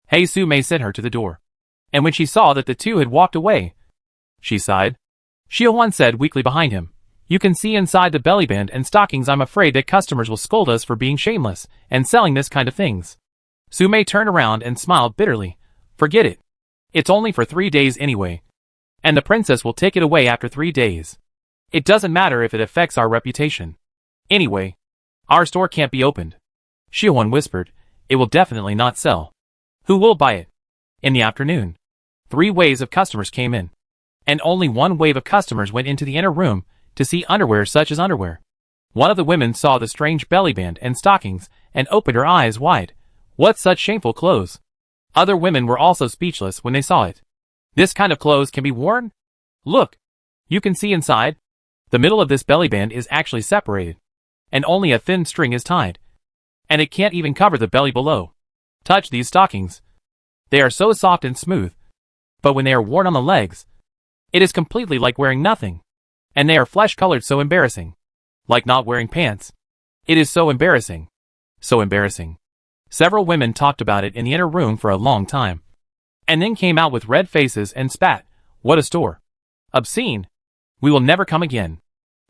Hey Su Mei sent her to the door. And when she saw that the two had walked away, she sighed. Xiaohuan said weakly behind him, "You can see inside the bellyband and stockings. I'm afraid that customers will scold us for being shameless and selling this kind of things." Su Mei turned around and smiled bitterly. "Forget it. It's only for 3 days anyway. And the princess will take it away after 3 days. It doesn't matter if it affects our reputation. Anyway, our store can't be opened." Xiaohuan whispered, "It will definitely not sell. Who will buy it?" In the afternoon, 3 waves of customers came in. And only 1 wave of customers went into the inner room to see underwear such as underwear. One of the women saw the strange bellyband and stockings and opened her eyes wide. What such shameful clothes? Other women were also speechless when they saw it. This kind of clothes can be worn? Look, you can see inside. The middle of this bellyband is actually separated, and only a thin string is tied. And it can't even cover the belly below. Touch these stockings. They are so soft and smooth. But when they are worn on the legs, it is completely like wearing nothing. And they are flesh-colored, so embarrassing. Like not wearing pants. It is so embarrassing. So embarrassing. Several women talked about it in the inner room for a long time. And then came out with red faces and spat. What a store. Obscene. We will never come again.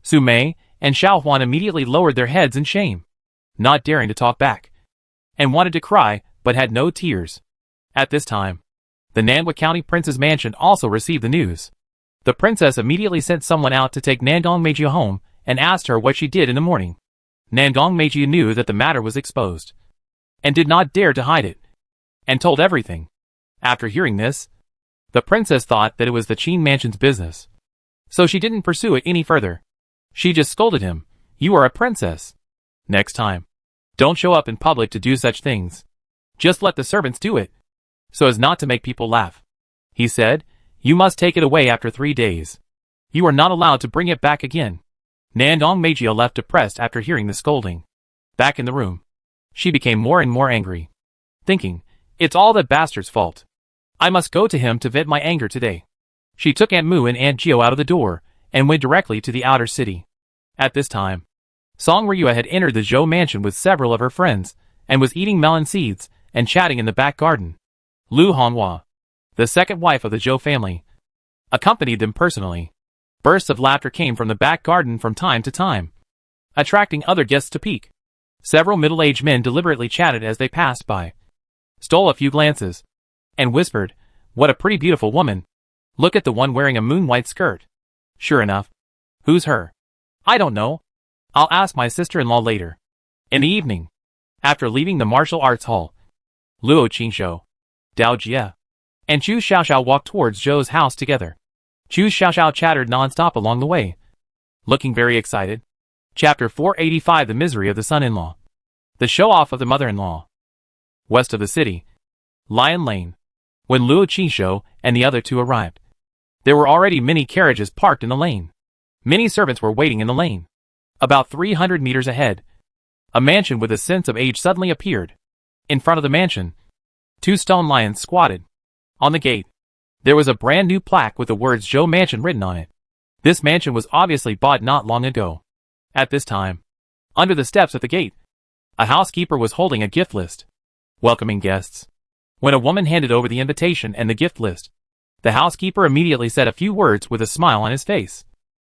Su Mei and Xiaohuan immediately lowered their heads in shame, not daring to talk back, and wanted to cry, but had no tears. At this time, the Nanhua County Prince's mansion also received the news. The princess immediately sent someone out to take Nandong Meiji home and asked her what she did in the morning. Nandong Meiji knew that the matter was exposed, and did not dare to hide it, and told everything. After hearing this, the princess thought that it was the Qin mansion's business. So she didn't pursue it any further. She just scolded him. "You are a princess. Next time, don't show up in public to do such things. Just let the servants do it, so as not to make people laugh." He said, "You must take it away after 3 days. You are not allowed to bring it back again." Nandong Meiji left depressed after hearing the scolding. Back in the room, she became more and more angry, thinking, "It's all that bastard's fault. I must go to him to vent my anger today." She took Aunt Mu and Aunt Gio out of the door, and went directly to the outer city. At this time, Song Ryua had entered the Zhou mansion with several of her friends, and was eating melon seeds, and chatting in the back garden. Lu Hanhua, the second wife of the Zhou family, accompanied them personally. Bursts of laughter came from the back garden from time to time, attracting other guests to peek. Several middle-aged men deliberately chatted as they passed by, stole a few glances, and whispered, "What a pretty beautiful woman. Look at the one wearing a moon-white skirt. Sure enough. Who's her? I don't know. I'll ask my sister-in-law later." In the evening, after leaving the martial arts hall, Luo Qingshou, Dao Jie, and Chu Xiaoxiao walked towards Zhou's house together. Chu Xiaoxiao chattered non-stop along the way, looking very excited. Chapter 485 The Misery of the Son-in-Law. The Show-Off of the Mother-in-Law. West of the city, Lion Lane. When Luo Qingshou and the other two arrived, there were already many carriages parked in the lane. Many servants were waiting in the lane. About 300 meters ahead, a mansion with a sense of age suddenly appeared. In front of the mansion, 2 stone lions squatted. On the gate, there was a brand new plaque with the words Zhou Mansion written on it. This mansion was obviously bought not long ago. At this time, under the steps at the gate, a housekeeper was holding a gift list, welcoming guests. When a woman handed over the invitation and the gift list, the housekeeper immediately said a few words with a smile on his face,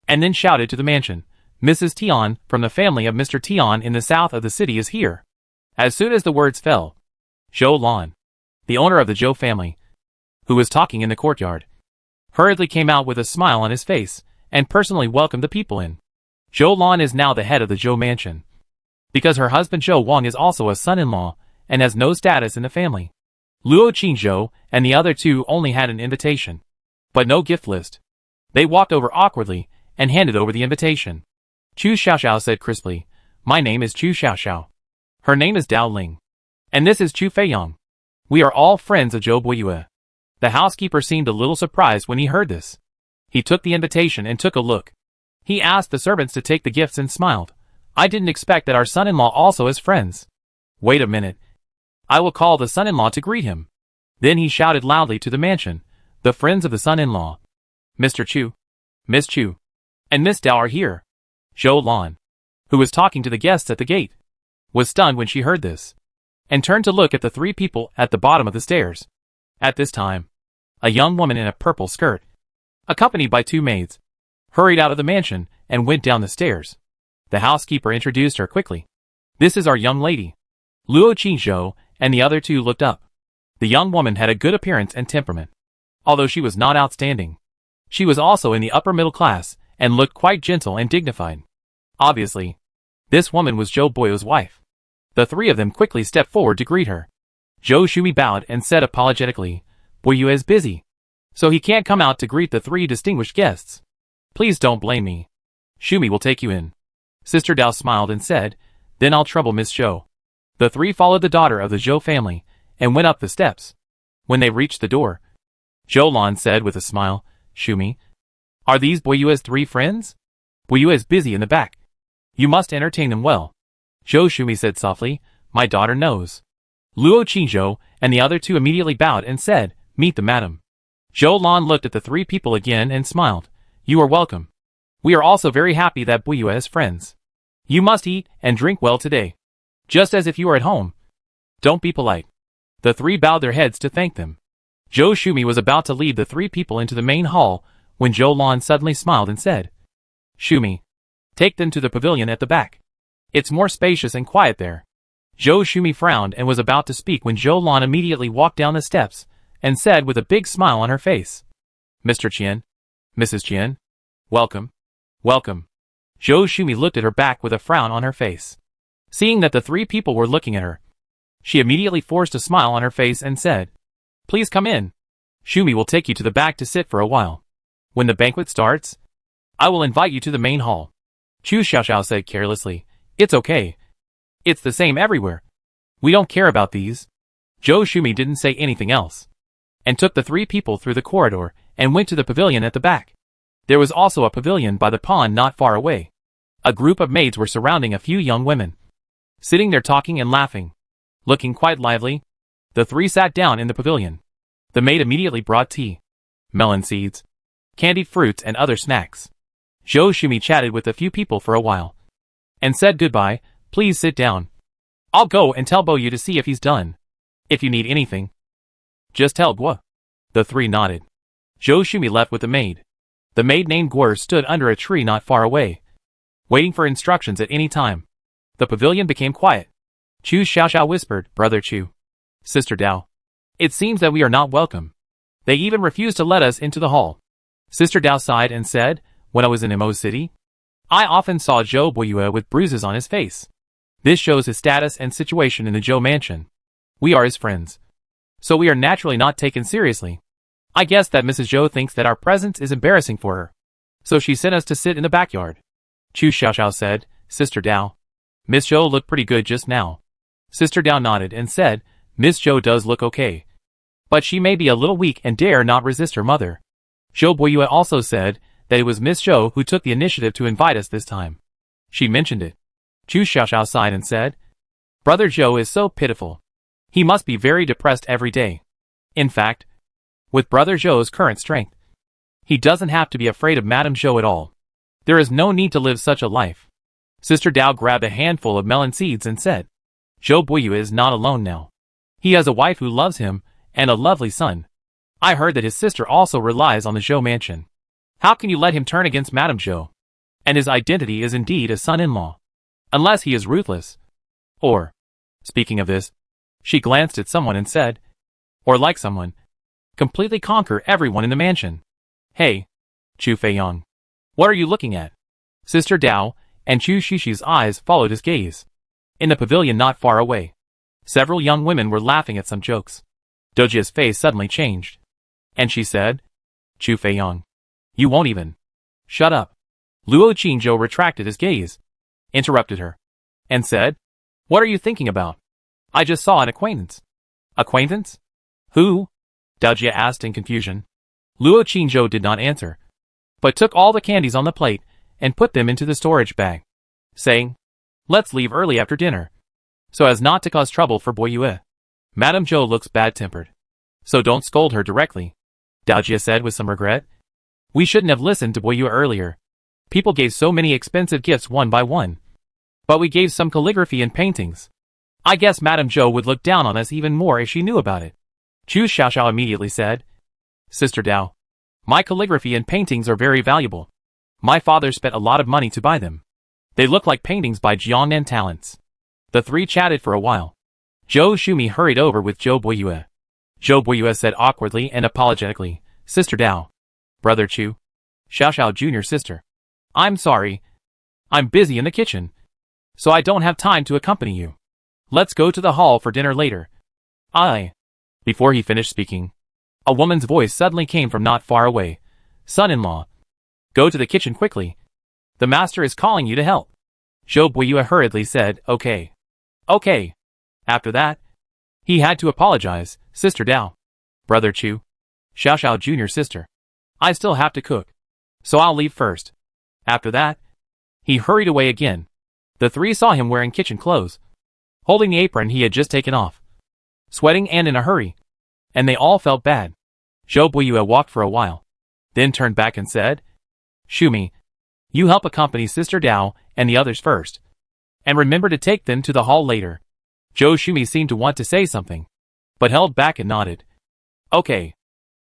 and then shouted to the mansion, Mrs. Tian from the family of Mr. Tian in the south of the city is here. As soon as the words fell, Zhou Lan, the owner of the Zhou family, who was talking in the courtyard, hurriedly came out with a smile on his face and personally welcomed the people in. Zhou Lan is now the head of the Zhou mansion, because her husband Zhou Wang is also a son-in-law and has no status in the family. Luo Qingzhou and the other two only had an invitation, but no gift list. They walked over awkwardly and handed over the invitation. Chu Xiaoxiao said crisply, "My name is Chu Xiaoxiao. Her name is Dao Ling. And this is Chu Feiyang. We are all friends of Zhou Boyue." The housekeeper seemed a little surprised when he heard this. He took the invitation and took a look. He asked the servants to take the gifts and smiled. "I didn't expect that our son-in-law also has friends. Wait a minute. I will call the son-in-law to greet him." Then he shouted loudly to the mansion, "The friends of the son-in-law. Mr. Chu, Miss Chu, and Miss Dao are here." Zhou Lan, who was talking to the guests at the gate, was stunned when she heard this, and turned to look at the three people at the bottom of the stairs. At this time, a young woman in a purple skirt, accompanied by two maids, hurried out of the mansion and went down the stairs. The housekeeper introduced her quickly. "This is our young lady." Luo Qingzhou and the other two looked up. The young woman had a good appearance and temperament. Although she was not outstanding, she was also in the upper middle class and looked quite gentle and dignified. Obviously, this woman was Zhou Boyue's wife. The three of them quickly stepped forward to greet her. Zhou Shui bowed and said apologetically, "Boyue is busy, so he can't come out to greet the three distinguished guests. Please don't blame me. Shumi will take you in." Sister Dao smiled and said, "Then I'll trouble Miss Zhou." The three followed the daughter of the Zhou family and went up the steps. When they reached the door, Zhou Lan said with a smile, "Shumi, are these Boyue's three friends? Boyue is busy in the back. You must entertain them well." Zhou Shumi said softly, "My daughter knows." Luo Qingzhou and the other two immediately bowed and said, "Meet the madam." Zhou Lan looked at the three people again and smiled. "You are welcome. We are also very happy that Boyue has friends. You must eat and drink well today, just as if you were at home. Don't be polite." The three bowed their heads to thank them. Zhou Shumi was about to lead the three people into the main hall when Zhou Lan suddenly smiled and said, "Shumi, take them to the pavilion at the back. It's more spacious and quiet there." Zhou Shumi frowned and was about to speak when Zhou Lan immediately walked down the steps and said with a big smile on her face, "Mr. Qian, Mrs. Qian, welcome, welcome." Zhou Shumi looked at her back with a frown on her face. Seeing that the three people were looking at her, she immediately forced a smile on her face and said, "Please come in. Shumi will take you to the back to sit for a while. When the banquet starts, I will invite you to the main hall." Chu Xiaoxiao said carelessly, "It's okay. It's the same everywhere. We don't care about these." Zhou Shumi didn't say anything else, and took the three people through the corridor and went to the pavilion at the back. There was also a pavilion by the pond not far away. A group of maids were surrounding a few young women, sitting there talking and laughing, looking quite lively. The three sat down in the pavilion. The maid immediately brought tea, melon seeds, candied fruits and other snacks. Zhou Shumi chatted with a few people for a while, and said goodbye. "Please sit down. I'll go and tell Boyu to see if he's done. If you need anything, just tell Guo." The three nodded. Zhou Shumi left with the maid. The maid named Guo stood under a tree not far away, waiting for instructions at any time. The pavilion became quiet. Chu Xiaoxiao whispered, "Brother Chu, Sister Dao, it seems that we are not welcome. They even refuse to let us into the hall." Sister Dao sighed and said, "When I was in Mo City, I often saw Zhou Boyue with bruises on his face. This shows his status and situation in the Zhou mansion. We are his friends, so we are naturally not taken seriously. I guess that Mrs. Zhou thinks that our presence is embarrassing for her, so she sent us to sit in the backyard." Chu Xiaoxiao said, "Sister Dao, Miss Zhou looked pretty good just now." Sister Dao nodded and said, "Miss Zhou does look okay, but she may be a little weak and dare not resist her mother." Zhou Boyue also said that it was Miss Zhou who took the initiative to invite us this time. She mentioned it. Chu Xiaoxiao sighed and said, "Brother Zhou is so pitiful. He must be very depressed every day. In fact, with Brother Zhou's current strength, he doesn't have to be afraid of Madame Zhou at all. There is no need to live such a life." Sister Dao grabbed a handful of melon seeds and said, "Zhou Boyue is not alone now. He has a wife who loves him and a lovely son. I heard that his sister also relies on the Zhou mansion. How can you let him turn against Madame Zhou? and his identity is indeed a son-in-law. Unless he is ruthless. Or, speaking of this, she glanced at someone and said, or like someone, completely conquer everyone in the mansion. Hey, Chu Feiyang. What are you looking at? Sister Dao, and Chu Shishi's eyes followed his gaze. In the pavilion not far away, several young women were laughing at some jokes. Dojia's face suddenly changed. And she said, Chu Feiyang. You won't even. Shut up. Luo Qingzhou retracted his gaze, interrupted her, and said, What are you thinking about? I just saw an acquaintance. Acquaintance? Who? Dojia asked in confusion. Luo Qingzhou did not answer, but took all the candies on the plate and put them into the storage bag, saying, Let's leave early after dinner, so as not to cause trouble for Boyue. Madame Zhou looks bad-tempered, so don't scold her directly, Dojia said with some regret. We shouldn't have listened to Boyue earlier. People gave so many expensive gifts one by one. But we gave some calligraphy and paintings. I guess Madame Zhou would look down on us even more if she knew about it. Chu Xiaoxiao immediately said, Sister Dao, my calligraphy and paintings are very valuable. My father spent a lot of money to buy them. They look like paintings by Jiangnan talents. The three chatted for a while. Zhou Shumi hurried over with Zhou Boyue. Zhou Boyue said awkwardly and apologetically, Sister Dao. Brother Chu. Xiaoxiao junior sister. I'm sorry. I'm busy in the kitchen, so I don't have time to accompany you. Let's go to the hall for dinner later. Before he finished speaking, a woman's voice suddenly came from not far away. Son-in-law. Go to the kitchen quickly. The master is calling you to help. Zhou Boyue hurriedly said, Okay. Okay. After that, he had to apologize, Sister Dao. Brother Chu. Xiaoxiao junior sister. I still have to cook, so I'll leave first. After that, he hurried away again. The three saw him wearing kitchen clothes, holding the apron he had just taken off, sweating and in a hurry, and they all felt bad. Zhou Boyue walked for a while, then turned back and said, Shumi, you help accompany Sister Dao and the others first, and remember to take them to the hall later. Zhou Shumi seemed to want to say something, but held back and nodded. Okay.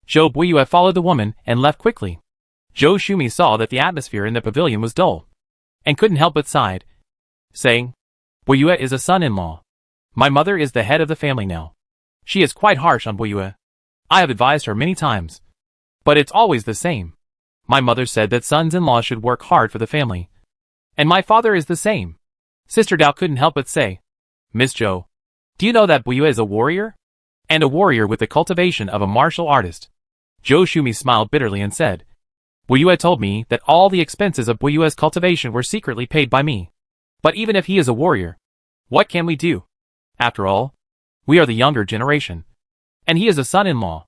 Zhou Boyue followed the woman and left quickly. Zhou Shumi saw that the atmosphere in the pavilion was dull, and couldn't help but sighed, saying, Boyue is a son-in-law. My mother is the head of the family now. She is quite harsh on Boyue. I have advised her many times, but it's always the same. My mother said that sons-in-law should work hard for the family, and my father is the same. Sister Dao couldn't help but say, Miss Zhou, do you know that Boyue is a warrior? And a warrior with the cultivation of a martial artist. Zhou Shumi smiled bitterly and said, Boyue told me that all the expenses of Boyue's cultivation were secretly paid by me. But even if he is a warrior, what can we do? After all, we are the younger generation. And he is a son-in-law.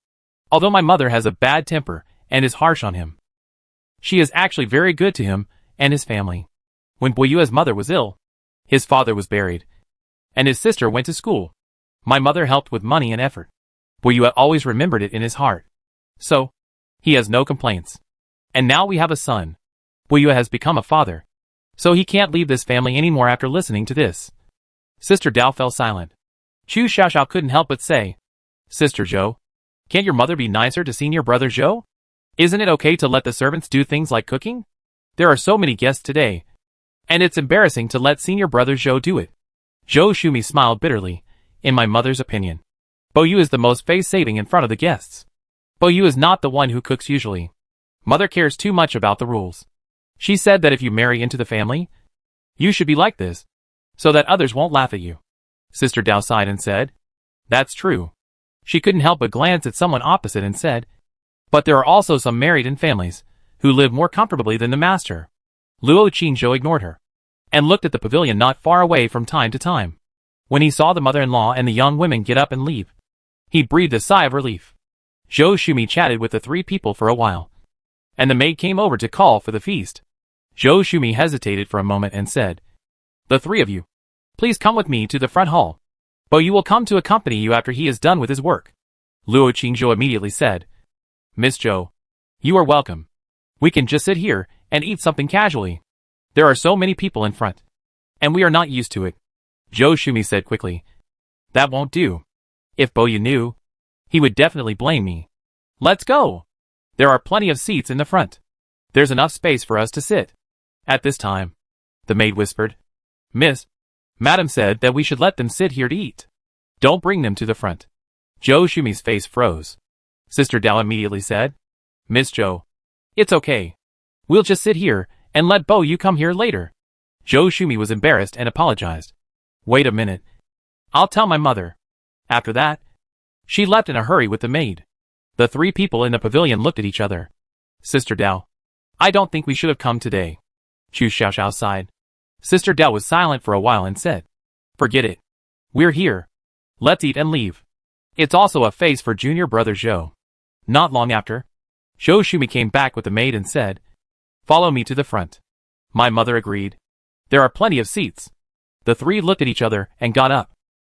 Although my mother has a bad temper and is harsh on him, she is actually very good to him and his family. When Boyue's mother was ill, his father was buried, and his sister went to school. My mother helped with money and effort. Boyue always remembered it in his heart. So, he has no complaints. And now we have a son. Boyue has become a father, so he can't leave this family anymore after listening to this. Sister Dao fell silent. Chu Xiaoxiao couldn't help but say, Sister Zhou, can't your mother be nicer to senior brother Zhou? Isn't it okay to let the servants do things like cooking? There are so many guests today, and it's embarrassing to let senior brother Zhou do it. Zhou Shumi smiled bitterly. In my mother's opinion, Boyue is the most face-saving in front of the guests. Boyue is not the one who cooks usually. Mother cares too much about the rules. She said that if you marry into the family, you should be like this, so that others won't laugh at you. Sister Dao sighed and said, That's true. She couldn't help but glance at someone opposite and said, But there are also some married in families, who live more comfortably than the master. Luo Qingzhou ignored her, and looked at the pavilion not far away from time to time. When he saw the mother-in-law and the young women get up and leave, he breathed a sigh of relief. Zhou Shumi chatted with the three people for a while, and the maid came over to call for the feast. Zhou Shumi hesitated for a moment and said, The three of you, please come with me to the front hall. Boyue will come to accompany you after he is done with his work. Luo Qingzhou immediately said, Miss Zhou, you are welcome. We can just sit here and eat something casually. There are so many people in front, and we are not used to it. Zhou Shumi said quickly, That won't do. If Boyue knew, he would definitely blame me. Let's go. There are plenty of seats in the front. There's enough space for us to sit. At this time, the maid whispered, Miss, Madam said that we should let them sit here to eat. Don't bring them to the front. Joe Shumi's face froze. Sister Dao immediately said, Miss Joe, it's okay. We'll just sit here and let Bo you come here later. Joe Shumi was embarrassed and apologized. Wait a minute. I'll tell my mother. After that, she left in a hurry with the maid. The three people in the pavilion looked at each other. Sister Dao, I don't think we should have come today. Chu Xiaoxiao sighed. Sister Dao was silent for a while and said, Forget it. We're here. Let's eat and leave. It's also a face for junior brother Zhou. Not long after, Zhou Shumi came back with the maid and said, Follow me to the front. My mother agreed. There are plenty of seats. The three looked at each other and got up.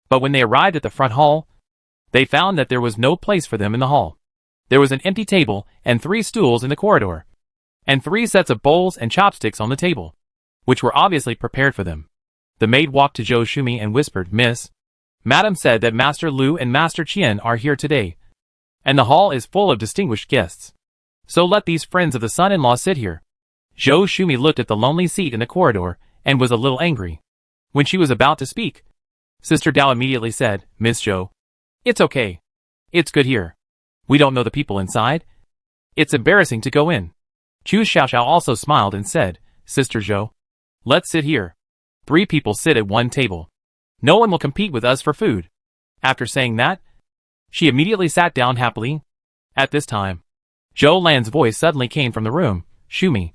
But when they arrived at the front hall, they found that there was no place for them in the hall. There was an empty table and 3 stools in the corridor, and 3 sets of bowls and chopsticks on the table, which were obviously prepared for them. The maid walked to Zhou Shumi and whispered, Miss, Madam said that Master Lu and Master Qian are here today, and the hall is full of distinguished guests. So let these friends of the son-in-law sit here. Zhou Shumi looked at the lonely seat in the corridor and was a little angry. When she was about to speak, Sister Dao immediately said, Miss Zhou, it's okay. It's good here. We don't know the people inside. It's embarrassing to go in. Chu Xiaoxiao also smiled and said, Sister Zhou, let's sit here. 3 people sit at one table. No one will compete with us for food. After saying that, she immediately sat down happily. At this time, Zhou Lan's voice suddenly came from the room. Shumi,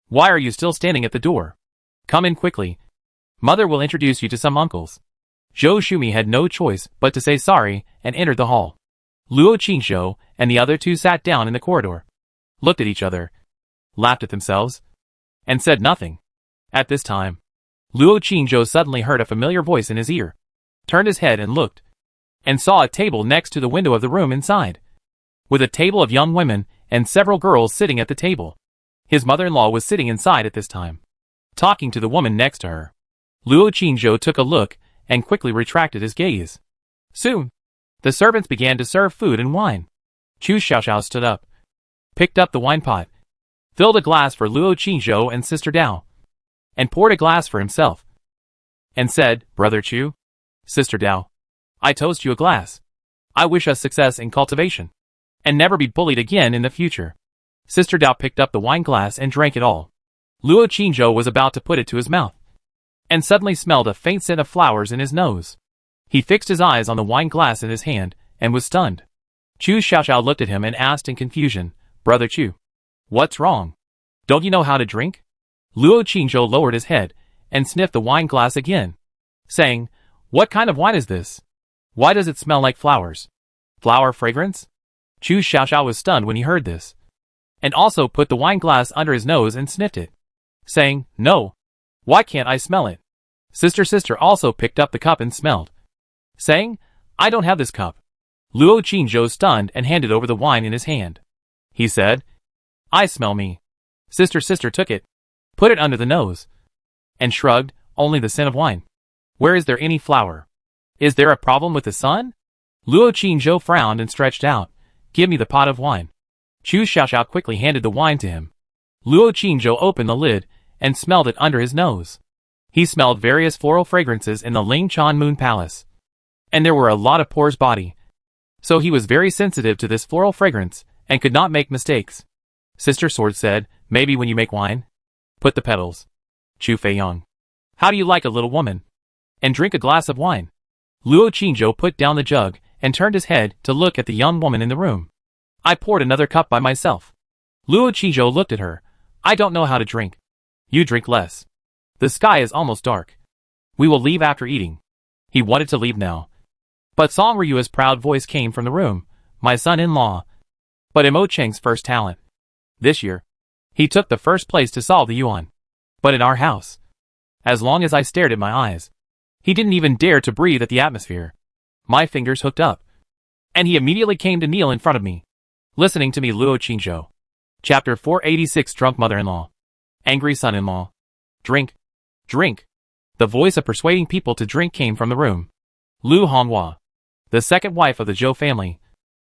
why are you still standing at the door? Come in quickly. Mother will introduce you to some uncles. Zhou Shumi had no choice but to say sorry and entered the hall. Luo Qingzhou and the other 2 sat down in the corridor, looked at each other, laughed at themselves, and said nothing. At this time, Luo Qingzhou suddenly heard a familiar voice in his ear, turned his head and looked, and saw a table next to the window of the room inside, with a table of young women and several girls sitting at the table. His mother-in-law was sitting inside at this time, talking to the woman next to her. Luo Qingzhou took a look and quickly retracted his gaze. Soon, the servants began to serve food and wine. Chu Xiaoxiao stood up, picked up the wine pot, filled a glass for Luo Qingzhou and Sister Dao, and poured a glass for himself, and said, Brother Chu, Sister Dao, I toast you a glass. I wish us success in cultivation, and never be bullied again in the future. Sister Dao picked up the wine glass and drank it all. Luo Qingzhou was about to put it to his mouth, and suddenly smelled a faint scent of flowers in his nose. He fixed his eyes on the wine glass in his hand, and was stunned. Chu Xiaoxiao looked at him and asked in confusion, Brother Chu, what's wrong? Don't you know how to drink? Luo Qingzhou lowered his head, and sniffed the wine glass again, saying, What kind of wine is this? Why does it smell like flowers? Flower fragrance? Chu Xiaoxiao was stunned when he heard this, and also put the wine glass under his nose and sniffed it, saying, No, why can't I smell it? Sister also picked up the cup and smelled, saying, I don't have this cup. Luo Qingzhou stunned and handed over the wine in his hand. He said, I smell me. Sister took it, put it under the nose, and shrugged, only the scent of wine. Where is there any flower? Is there a problem with the sun? Luo Qingzhou frowned and stretched out, Give me the pot of wine. Chu Xiaoxiao quickly handed the wine to him. Luo Qingzhou opened the lid and smelled it under his nose. He smelled various floral fragrances in the Lingchan Moon Palace, and there were a lot of pores body, so he was very sensitive to this floral fragrance and could not make mistakes. Sister Sword said, Maybe when you make wine, put the petals. Chu Feiyang, how do you like a little woman? And drink a glass of wine. Luo Qingzhou put down the jug and turned his head to look at the young woman in the room. I poured another cup by myself. Luo Qingzhou looked at her. I don't know how to drink. You drink less. The sky is almost dark. We will leave after eating. He wanted to leave now, but Song Ryua's proud voice came from the room. My son-in-law. But Mo Cheng's first talent. This year, he took the first place to solve the yuan. But in our house, as long as I stared at my eyes, he didn't even dare to breathe at the atmosphere. My fingers hooked up, and he immediately came to kneel in front of me, listening to me. Luo Qingzhou. Chapter 486. Drunk mother-in-law. Angry son-in-law. Drink. Drink. The voice of persuading people to drink came from the room. Lu Honghua, the second wife of the Zhou family,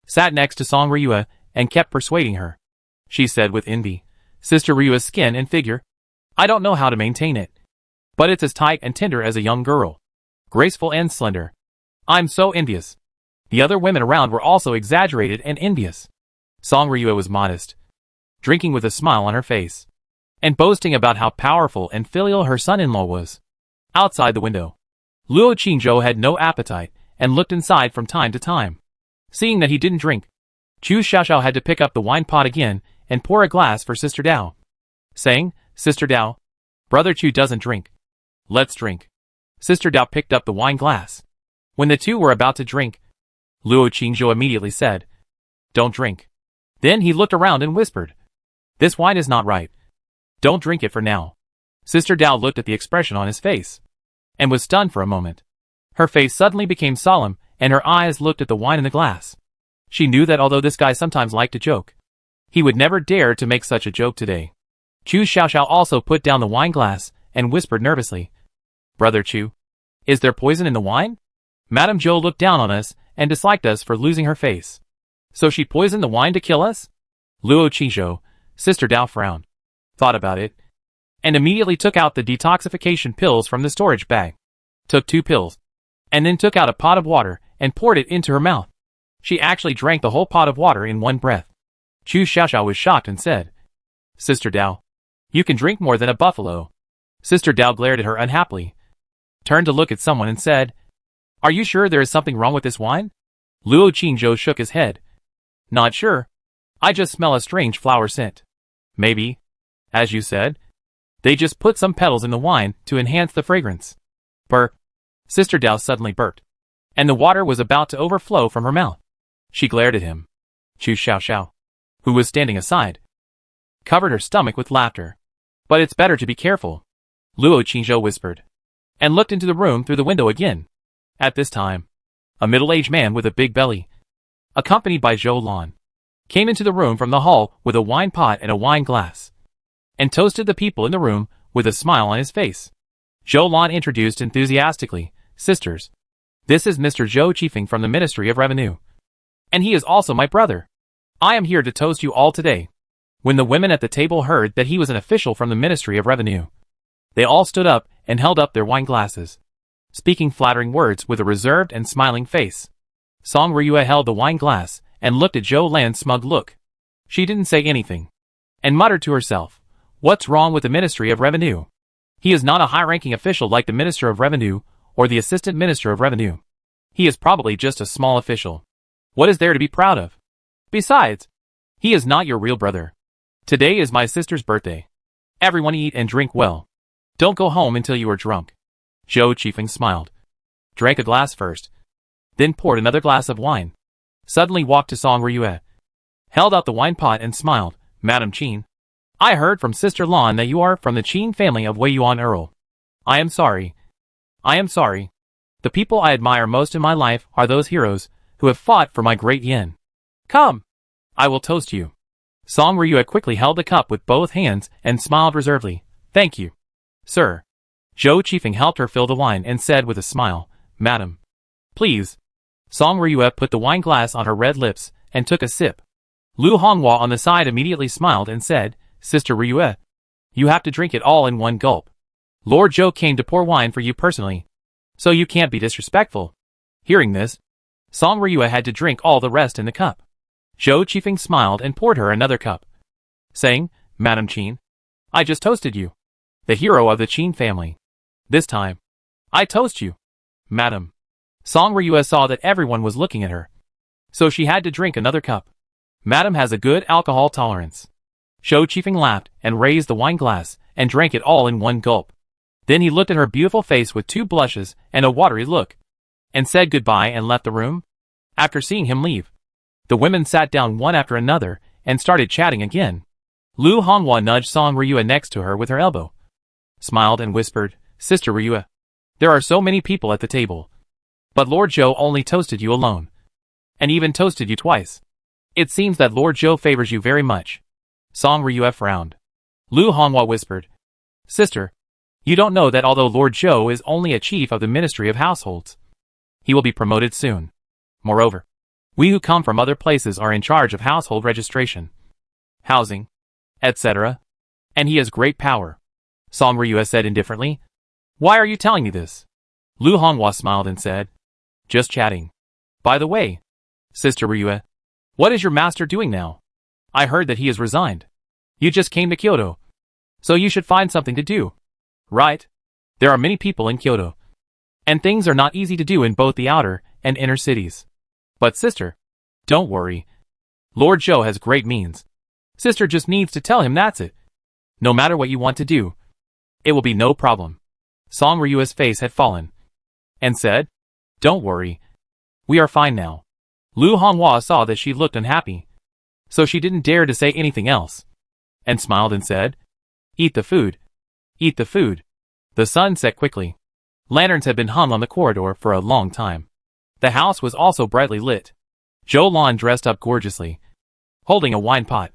sat next to Song Ryua and kept persuading her. She said with envy, Sister Ryua's skin and figure, I don't know how to maintain it. But it's as tight and tender as a young girl. Graceful and slender. I'm so envious. The other women around were also exaggerated and envious. Song Ryue was modest, drinking with a smile on her face, and boasting about how powerful and filial her son-in-law was. Outside the window, Luo Qingzhou had no appetite and looked inside from time to time. Seeing that he didn't drink, Chu Xiaoxiao had to pick up the wine pot again and pour a glass for Sister Dao, saying, Sister Dao, Brother Chu doesn't drink. Let's drink. Sister Dao picked up the wine glass. When the two were about to drink, Luo Qingzhou immediately said, Don't drink. Then he looked around and whispered, This wine is not right. Don't drink it for now. Sister Dao looked at the expression on his face, and was stunned for a moment. Her face suddenly became solemn, and her eyes looked at the wine in the glass. She knew that although this guy sometimes liked to joke, he would never dare to make such a joke today. Chu Xiaoxiao also put down the wine glass and whispered nervously, Brother Chu, is there poison in the wine? Madame Zhou looked down on us and disliked us for losing her face. So she poisoned the wine to kill us? Luo Qingzhou, Sister Dao frowned, thought about it, and immediately took out the detoxification pills from the storage bag, took 2 pills, and then took out a pot of water and poured it into her mouth. She actually drank the whole pot of water in one breath. Chu Xiaoxiao was shocked and said, Sister Dao, you can drink more than a buffalo. Sister Dao glared at her unhappily, turned to look at someone and said, Are you sure there is something wrong with this wine? Luo Qingzhou shook his head. Not sure. I just smell a strange flower scent. Maybe, as you said, they just put some petals in the wine to enhance the fragrance. Burp. Sister Dao suddenly burped, and the water was about to overflow from her mouth. She glared at him. Chu Xiaoxiao, who was standing aside, covered her stomach with laughter. But it's better to be careful, Luo Qingzhou whispered, and looked into the room through the window again. At this time, a middle-aged man with a big belly, accompanied by Zhou Lan, came into the room from the hall with a wine pot and a wine glass, and toasted the people in the room with a smile on his face. Zhou Lan introduced enthusiastically, Sisters, this is Mr. Zhou Qifeng from the Ministry of Revenue, and he is also my brother. I am here to toast you all today. When the women at the table heard that he was an official from the Ministry of Revenue, they all stood up and held up their wine glasses, speaking flattering words with a reserved and smiling face. Song Ryue held the wine glass and looked at Zhou Lan's smug look. She didn't say anything, and muttered to herself, What's wrong with the Ministry of Revenue? He is not a high-ranking official like the Minister of Revenue or the Assistant Minister of Revenue. He is probably just a small official. What is there to be proud of? Besides, he is not your real brother. Today is my sister's birthday. Everyone eat and drink well. Don't go home until you are drunk. Zhou Qifeng smiled, drank a glass first, then poured another glass of wine, suddenly walked to Song Ryue, held out the wine pot and smiled, Madam Qin, I heard from Sister Lan that you are from the Qin family of Wei Yuan Earl. I am sorry. The people I admire most in my life are those heroes who have fought for my great yin. Come, I will toast you. Song Ryue quickly held the cup with both hands and smiled reservedly. Thank you, sir. Zhou Qifeng helped her fill the wine and said with a smile, Madam, please. Song Ryue put the wine glass on her red lips and took a sip. Lu Honghua on the side immediately smiled and said, Sister Ryue, you have to drink it all in one gulp. Lord Zhou came to pour wine for you personally, so you can't be disrespectful. Hearing this, Song Ryue had to drink all the rest in the cup. Zhou Qifeng smiled and poured her another cup, saying, Madam Qin, I just toasted you, the hero of the Qin family. This time, I toast you, Madam. Song Ryue saw that everyone was looking at her, so she had to drink another cup. Madam has a good alcohol tolerance. Zhou Qifeng laughed and raised the wine glass and drank it all in one gulp. Then he looked at her beautiful face with 2 blushes and a watery look, and said goodbye and left the room. After seeing him leave, the women sat down one after another and started chatting again. Lu Honghua nudged Song Ryue next to her with her elbow, smiled and whispered, Sister Ryue, there are so many people at the table, but Lord Zhou only toasted you alone, and even toasted you twice. It seems that Lord Zhou favors you very much. Song Ryue frowned. Lu Honghua whispered, Sister, you don't know that although Lord Zhou is only a chief of the Ministry of Households, he will be promoted soon. Moreover, we who come from other places are in charge of household registration, housing, etc., and he has great power. Song Ryue said indifferently. Why are you telling me this? Lu Honghua smiled and said, just chatting. By the way, Sister Ryue, what is your master doing now? I heard that he has resigned. You just came to Kyoto, so you should find something to do. Right? There are many people in Kyoto, and things are not easy to do in both the outer and inner cities. But sister, don't worry. Lord Zhou has great means. Sister just needs to tell him that's it. No matter what you want to do, it will be no problem. Song Ryue's face had fallen, and said, don't worry. We are fine now. Lu Honghua saw that she looked unhappy, so she didn't dare to say anything else, and smiled and said, eat the food. Eat the food. The sun set quickly. Lanterns had been hung on the corridor for a long time. The house was also brightly lit. Zhou Lan dressed up gorgeously, holding a wine pot,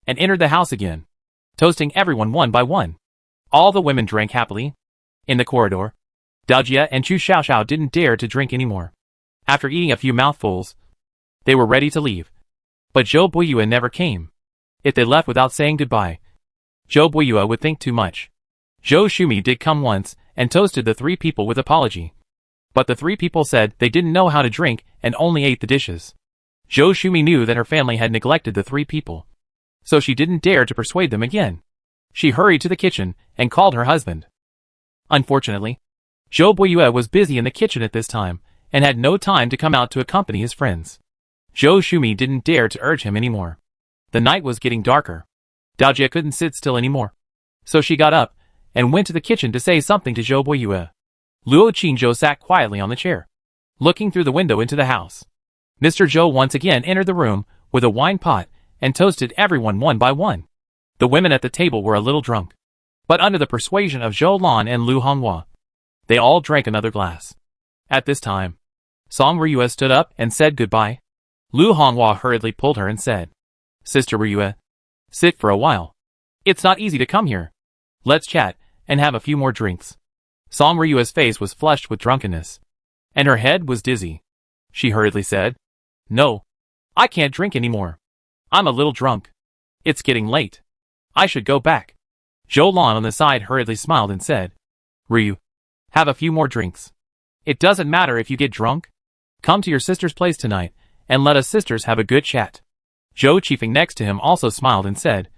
and entered the house again, toasting everyone one by one. All the women drank happily. In the corridor, Dao Jie and Chu Xiaoxiao didn't dare to drink anymore. After eating a few mouthfuls, they were ready to leave. But Zhou Buiyue never came. If they left without saying goodbye, Zhou Buiyue would think too much. Zhou Shumi did come once and toasted the 3 people with apology. But the 3 people said they didn't know how to drink and only ate the dishes. Zhou Shumi knew that her family had neglected the 3 people, so she didn't dare to persuade them again. She hurried to the kitchen and called her husband. Unfortunately, Zhou Buiyue was busy in the kitchen at this time and had no time to come out to accompany his friends. Zhou Shumi didn't dare to urge him anymore. The night was getting darker. Dao Jie couldn't sit still anymore, so she got up and went to the kitchen to say something to Zhou Buiyue. Luo Qingzhou sat quietly on the chair, looking through the window into the house. Mr. Zhou once again entered the room with a wine pot and toasted everyone one by one. The women at the table were a little drunk, but under the persuasion of Zhou Lan and Lu Honghua, they all drank another glass. At this time, Song Ryue stood up and said goodbye. Lu Honghua hurriedly pulled her and said, Sister Ryue, sit for a while. It's not easy to come here. Let's chat and have a few more drinks. Song Ryue's face was flushed with drunkenness, and her head was dizzy. She hurriedly said, no, I can't drink anymore. I'm a little drunk. It's getting late. I should go back. Zhou Lan on the side hurriedly smiled and said, Ryu, have a few more drinks. It doesn't matter if you get drunk. Come to your sister's place tonight, and let us sisters have a good chat. Zhou Qifeng next to him also smiled and said,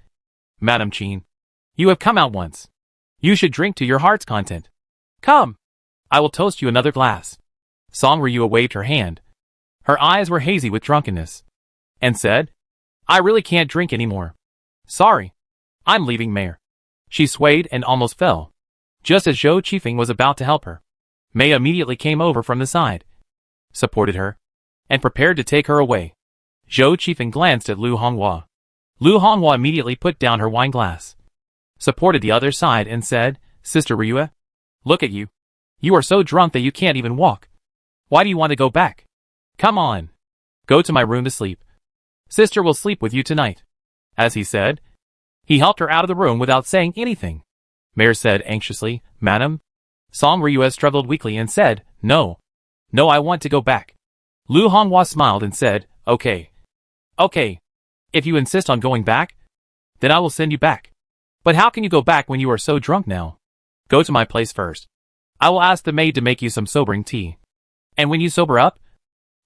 Madam Qin, you have come out once. You should drink to your heart's content. Come, I will toast you another glass. Song Ryue waved her hand. Her eyes were hazy with drunkenness, and said, I really can't drink anymore. Sorry, I'm leaving Mayor. She swayed and almost fell, just as Zhou Qifeng was about to help her. Mei immediately came over from the side, supported her, and prepared to take her away. Zhou Qifeng glanced at Lu Honghua. Lu Honghua immediately put down her wine glass, supported the other side and said, Sister Ryue, look at you. You are so drunk that you can't even walk. Why do you want to go back? Come on. Go to my room to sleep. Sister will sleep with you tonight. As he said, he helped her out of the room without saying anything. Mayor said anxiously, Madam? Song Ryue struggled weakly and said, No. No, I want to go back. Lu Honghua smiled and said, Okay. Okay. If you insist on going back, then I will send you back. But how can you go back when you are so drunk now? Go to my place first. I will ask the maid to make you some sobering tea. And when you sober up,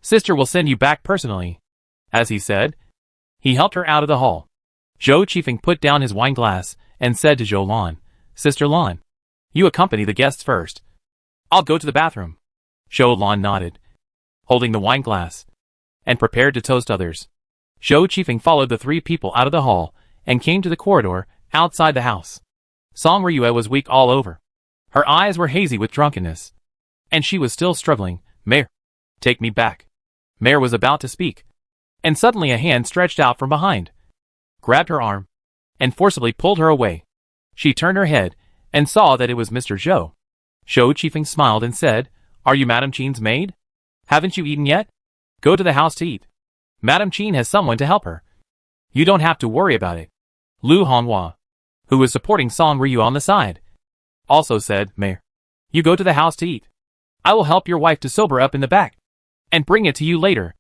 Sister will send you back personally. As he said, he helped her out of the hall. Zhou Qifeng put down his wine glass and said to Zhou Lan, Sister Lan, you accompany the guests first. I'll go to the bathroom. Zhou Lan nodded, holding the wine glass, and prepared to toast others. Zhou Qifeng followed the 3 people out of the hall and came to the corridor outside the house. Song Ryue was weak all over. Her eyes were hazy with drunkenness, and she was still struggling. Mayor, take me back. Mayor was about to speak, and suddenly a hand stretched out from behind, grabbed her arm, and forcibly pulled her away. She turned her head and saw that it was Mr. Zhou. Zhou Qifeng smiled and said, Are you Madam Qin's maid? Haven't you eaten yet? Go to the house to eat. Madam Qin has someone to help her. You don't have to worry about it. Lu Honghua, who was supporting Song Ryue on the side, also said, Mayor, you go to the house to eat. I will help your wife to sober up in the back, and bring it to you later.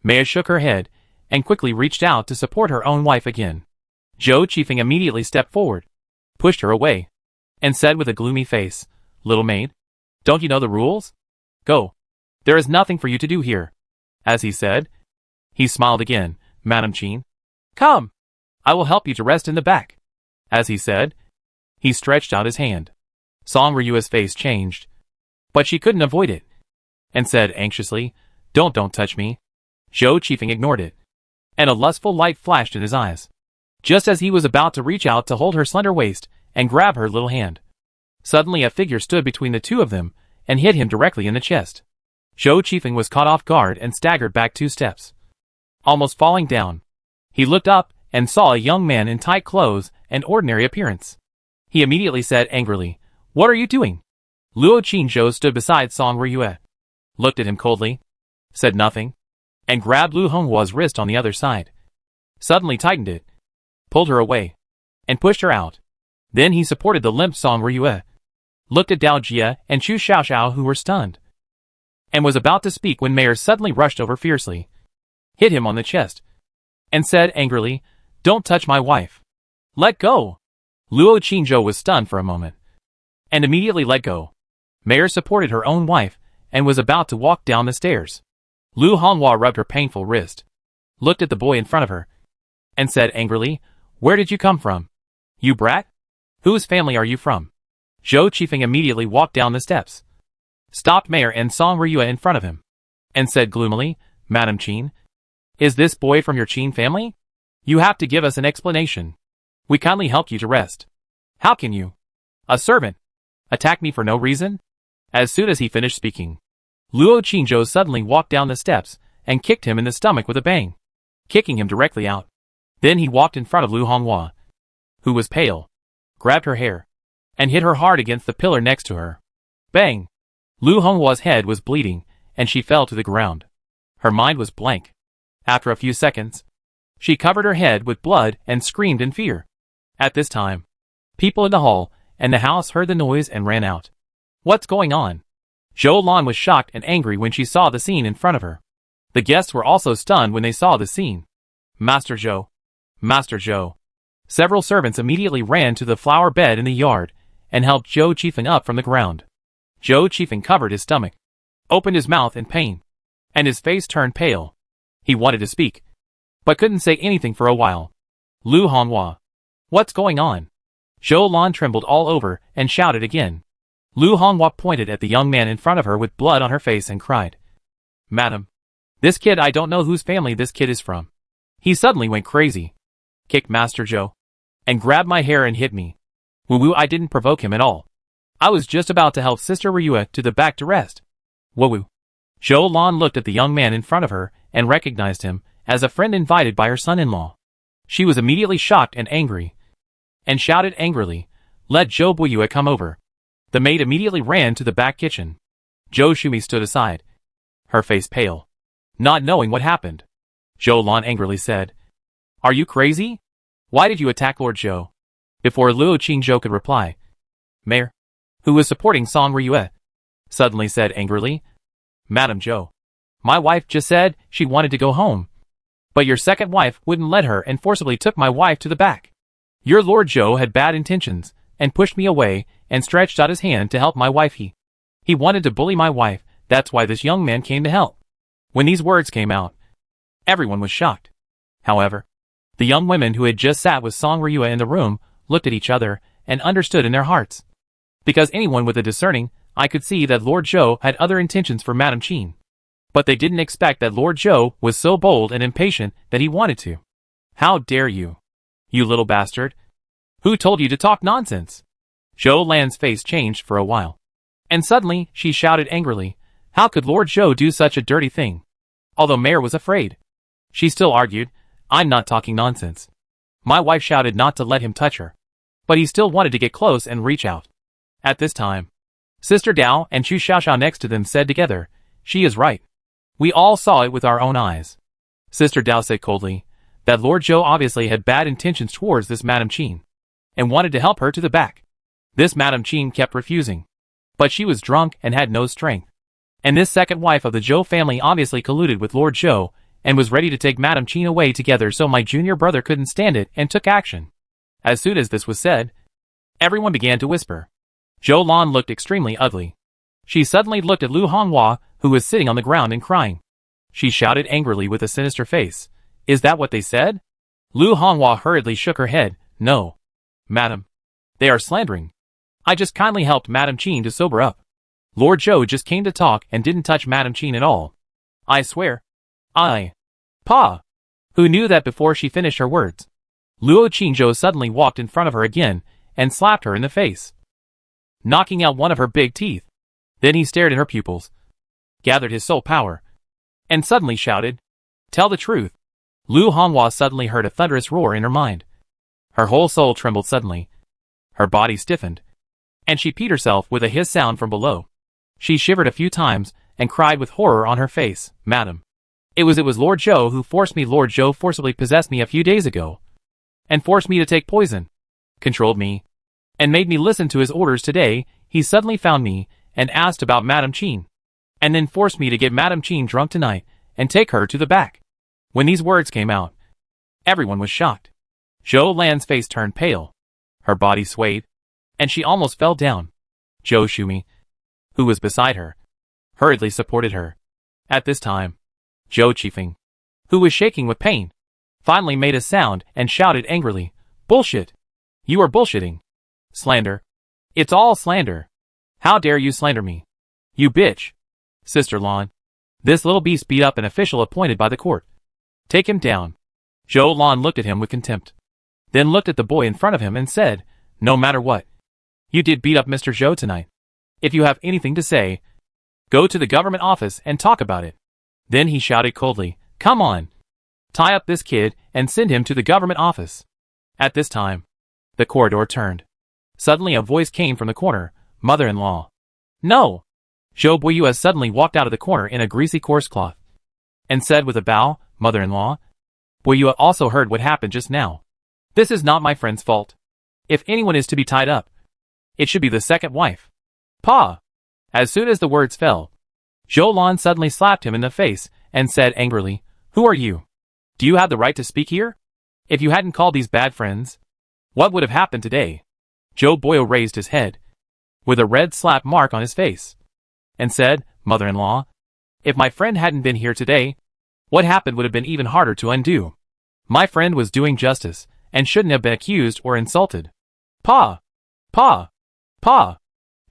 Maya shook her head, and quickly reached out to support her own wife again. Zhou Qifeng immediately stepped forward, pushed her away, and said with a gloomy face, "Little maid, don't you know the rules? Go. There is nothing for you to do here." As he said, he smiled again. "Madam Chin, come. I will help you to rest in the back." As he said, he stretched out his hand. Song Ryua's face changed, but she couldn't avoid it, and said anxiously, Don't touch me." Zhou Qifeng ignored it, and a lustful light flashed in his eyes. Just as he was about to reach out to hold her slender waist and grab her little hand, suddenly a figure stood between the two of them and hit him directly in the chest. Zhou Qifeng was caught off guard and staggered back 2 steps, almost falling down. He looked up and saw a young man in tight clothes and ordinary appearance. He immediately said angrily, "What are you doing?" Luo Qinzhou stood beside Song Ryue, looked at him coldly, said nothing, and grabbed Lu Honghua's wrist on the other side. Suddenly tightened it, pulled her away, and pushed her out. Then he supported the limp Song Ryue, looked at Dao Jia and Chu Xiaoxiao who were stunned, and was about to speak when Mayer suddenly rushed over fiercely, hit him on the chest, and said angrily, "Don't touch my wife. Let go." Luo Qinzhou was stunned for a moment, and immediately let go. Mayer supported her own wife, and was about to walk down the stairs. Lu Honghua rubbed her painful wrist, looked at the boy in front of her, and said angrily, "Where did you come from? You brat? Whose family are you from?" Zhou Qifeng immediately walked down the steps, stopped Mayer and Song Ryue in front of him, and said gloomily, "Madam Qin, is this boy from your Qin family? You have to give us an explanation. We kindly helped you to rest. How can you, a servant, attack me for no reason?" As soon as he finished speaking, Luo Qinzhou suddenly walked down the steps and kicked him in the stomach with a bang, kicking him directly out. Then he walked in front of Lu Honghua, who was pale, grabbed her hair, and hit her hard against the pillar next to her. Bang! Lu Honghua's head was bleeding, and she fell to the ground. Her mind was blank. After a few seconds, she covered her head with blood and screamed in fear. At this time, people in the hall and the house heard the noise and ran out. "What's going on?" Zhou Lan was shocked and angry when she saw the scene in front of her. The guests were also stunned when they saw the scene. "Master Zhou! Master Zhou!" Several servants immediately ran to the flower bed in the yard and helped Zhou Qifeng up from the ground. Zhou Qifeng covered his stomach, opened his mouth in pain, and his face turned pale. He wanted to speak, but couldn't say anything for a while. "Lu Honghua, what's going on?" Zhou Lan trembled all over and shouted again. Lu Honghua pointed at the young man in front of her with blood on her face and cried, "Madam, this kid, I don't know whose family this kid is from. He suddenly went crazy, kicked Master Zhou, and grabbed my hair and hit me. Woo-woo, I didn't provoke him at all. I was just about to help Sister Ryue to the back to rest. Woo-woo." Zhou Lan looked at the young man in front of her and recognized him as a friend invited by her son-in-law. She was immediately shocked and angry, and shouted angrily, "Let Zhou Buyue come over." The maid immediately ran to the back kitchen. Zhou Shumi stood aside, her face pale, not knowing what happened. Zhou Lan angrily said, "Are you crazy? Why did you attack Lord Zhou?" Before Luo Qinzhou could reply, Mayor, who was supporting Song Ryue, suddenly said angrily, "Madam Zhou, my wife just said she wanted to go home, but your second wife wouldn't let her and forcibly took my wife to the back. Your Lord Zhou had bad intentions and pushed me away and stretched out his hand to help my wife. He wanted to bully my wife, that's why this young man came to help." When these words came out, everyone was shocked. However, the young women who had just sat with Song Ryue in the room looked at each other and understood in their hearts. Because anyone with a discerning eye could see that Lord Zhou had other intentions for Madam Qin. But they didn't expect that Lord Zhou was so bold and impatient that he wanted to. "How dare you? You little bastard! Who told you to talk nonsense?" Zhou Lan's face changed for a while, and suddenly she shouted angrily, "How could Lord Zhou do such a dirty thing?" Although Mayor was afraid, she still argued, "I'm not talking nonsense. My wife shouted not to let him touch her, but he still wanted to get close and reach out." At this time, Sister Dao and Chu Xiaoxiao next to them said together, "She is right. We all saw it with our own eyes." Sister Dao said coldly that Lord Zhou obviously had bad intentions towards this Madam Qin, and wanted to help her to the back. This Madam Qin kept refusing, but she was drunk and had no strength. And this second wife of the Zhou family obviously colluded with Lord Zhou, and was ready to take Madam Qin away together, so my junior brother couldn't stand it and took action. As soon as this was said, Everyone began to whisper. Zhou Lan looked extremely ugly. She suddenly looked at Lu Honghua, who was sitting on the ground and crying. She shouted angrily with a sinister face. Is that what they said? Lu Honghua hurriedly shook her head. No. Madam. They are slandering. I just kindly helped Madam Qin to sober up. Lord Zhou just came to talk and didn't touch Madam Qin at all. I swear. Pa! Who knew that before she finished her words? Luo Qingzhou suddenly walked in front of her again and slapped her in the face, knocking out one of her big teeth. Then he stared at her pupils, gathered his soul power, and suddenly shouted, Tell the truth. Lu Honghua suddenly heard a thunderous roar in her mind. Her whole soul trembled suddenly. Her body stiffened, and she peed herself with a hiss sound from below. She shivered a few times and cried with horror on her face, Madam. It was Lord Zhou who forced me. Lord Zhou forcibly possessed me a few days ago, and forced me to take poison, controlled me, and made me listen to his orders. Today, he suddenly found me and asked about Madam Qin, and then forced me to get Madam Qin drunk tonight and take her to the back. When these words came out, everyone was shocked. Zhou Lan's face turned pale, her body swayed, and she almost fell down. Zhou Shumi, who was beside her, hurriedly supported her. At this time, Zhou Qifeng, who was shaking with pain, finally made a sound and shouted angrily, Bullshit! You are bullshitting! Slander! It's all slander! How dare you slander me? You bitch! Sister Lan, this little beast beat up an official appointed by the court. Take him down. Zhou Lan looked at him with contempt, then looked at the boy in front of him and said, No matter what, you did beat up Mr. Zhou tonight. If you have anything to say, go to the government office and talk about it. Then he shouted coldly, Come on! Tie up this kid and send him to the government office. At this time, the corridor turned. Suddenly a voice came from the corner, Mother-in-law. No! Zhou Buiyue suddenly walked out of the corner in a greasy coarse cloth, and said with a bow, Mother-in-law. Buiyue also heard what happened just now. This is not my friend's fault. If anyone is to be tied up, it should be the second wife. Pa! As soon as the words fell, Zhou Lan suddenly slapped him in the face and said angrily, Who are you? Do you have the right to speak here? If you hadn't called these bad friends, what would have happened today? Zhou Buiyue raised his head, with a red slap mark on his face, and said, Mother-in-law, if my friend hadn't been here today, what happened would have been even harder to undo. My friend was doing justice, and shouldn't have been accused or insulted. Pa! Pa! Pa!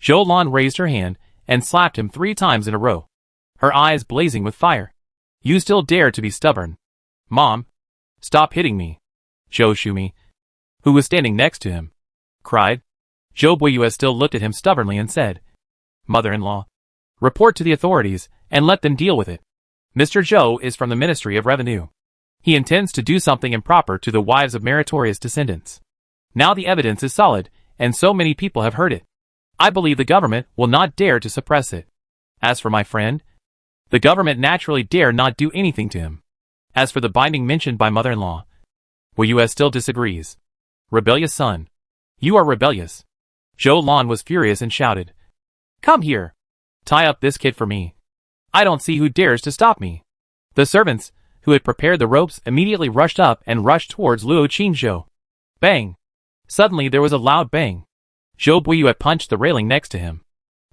Zhou Lan raised her hand and slapped him 3 times in a row, her eyes blazing with fire. You still dare to be stubborn? Mom, stop hitting me. Zhou Shumi, who was standing next to him, cried. Zhou Buiyue still looked at him stubbornly and said, Mother-in-law, report to the authorities and let them deal with it. Mr. Zhou is from the Ministry of Revenue. He intends to do something improper to the wives of meritorious descendants. Now the evidence is solid, and so many people have heard it. I believe the government will not dare to suppress it. As for my friend, the government naturally dare not do anything to him. As for the binding mentioned by mother-in-law, Buiyue still disagrees. Rebellious son. You are rebellious. Zhou Lan was furious and shouted, Come here. Tie up this kid for me. I don't see who dares to stop me. The servants, who had prepared the ropes, immediately rushed up and rushed towards Luo Qingzhou. Bang! Suddenly there was a loud bang. Zhou Buiyue punched the railing next to him,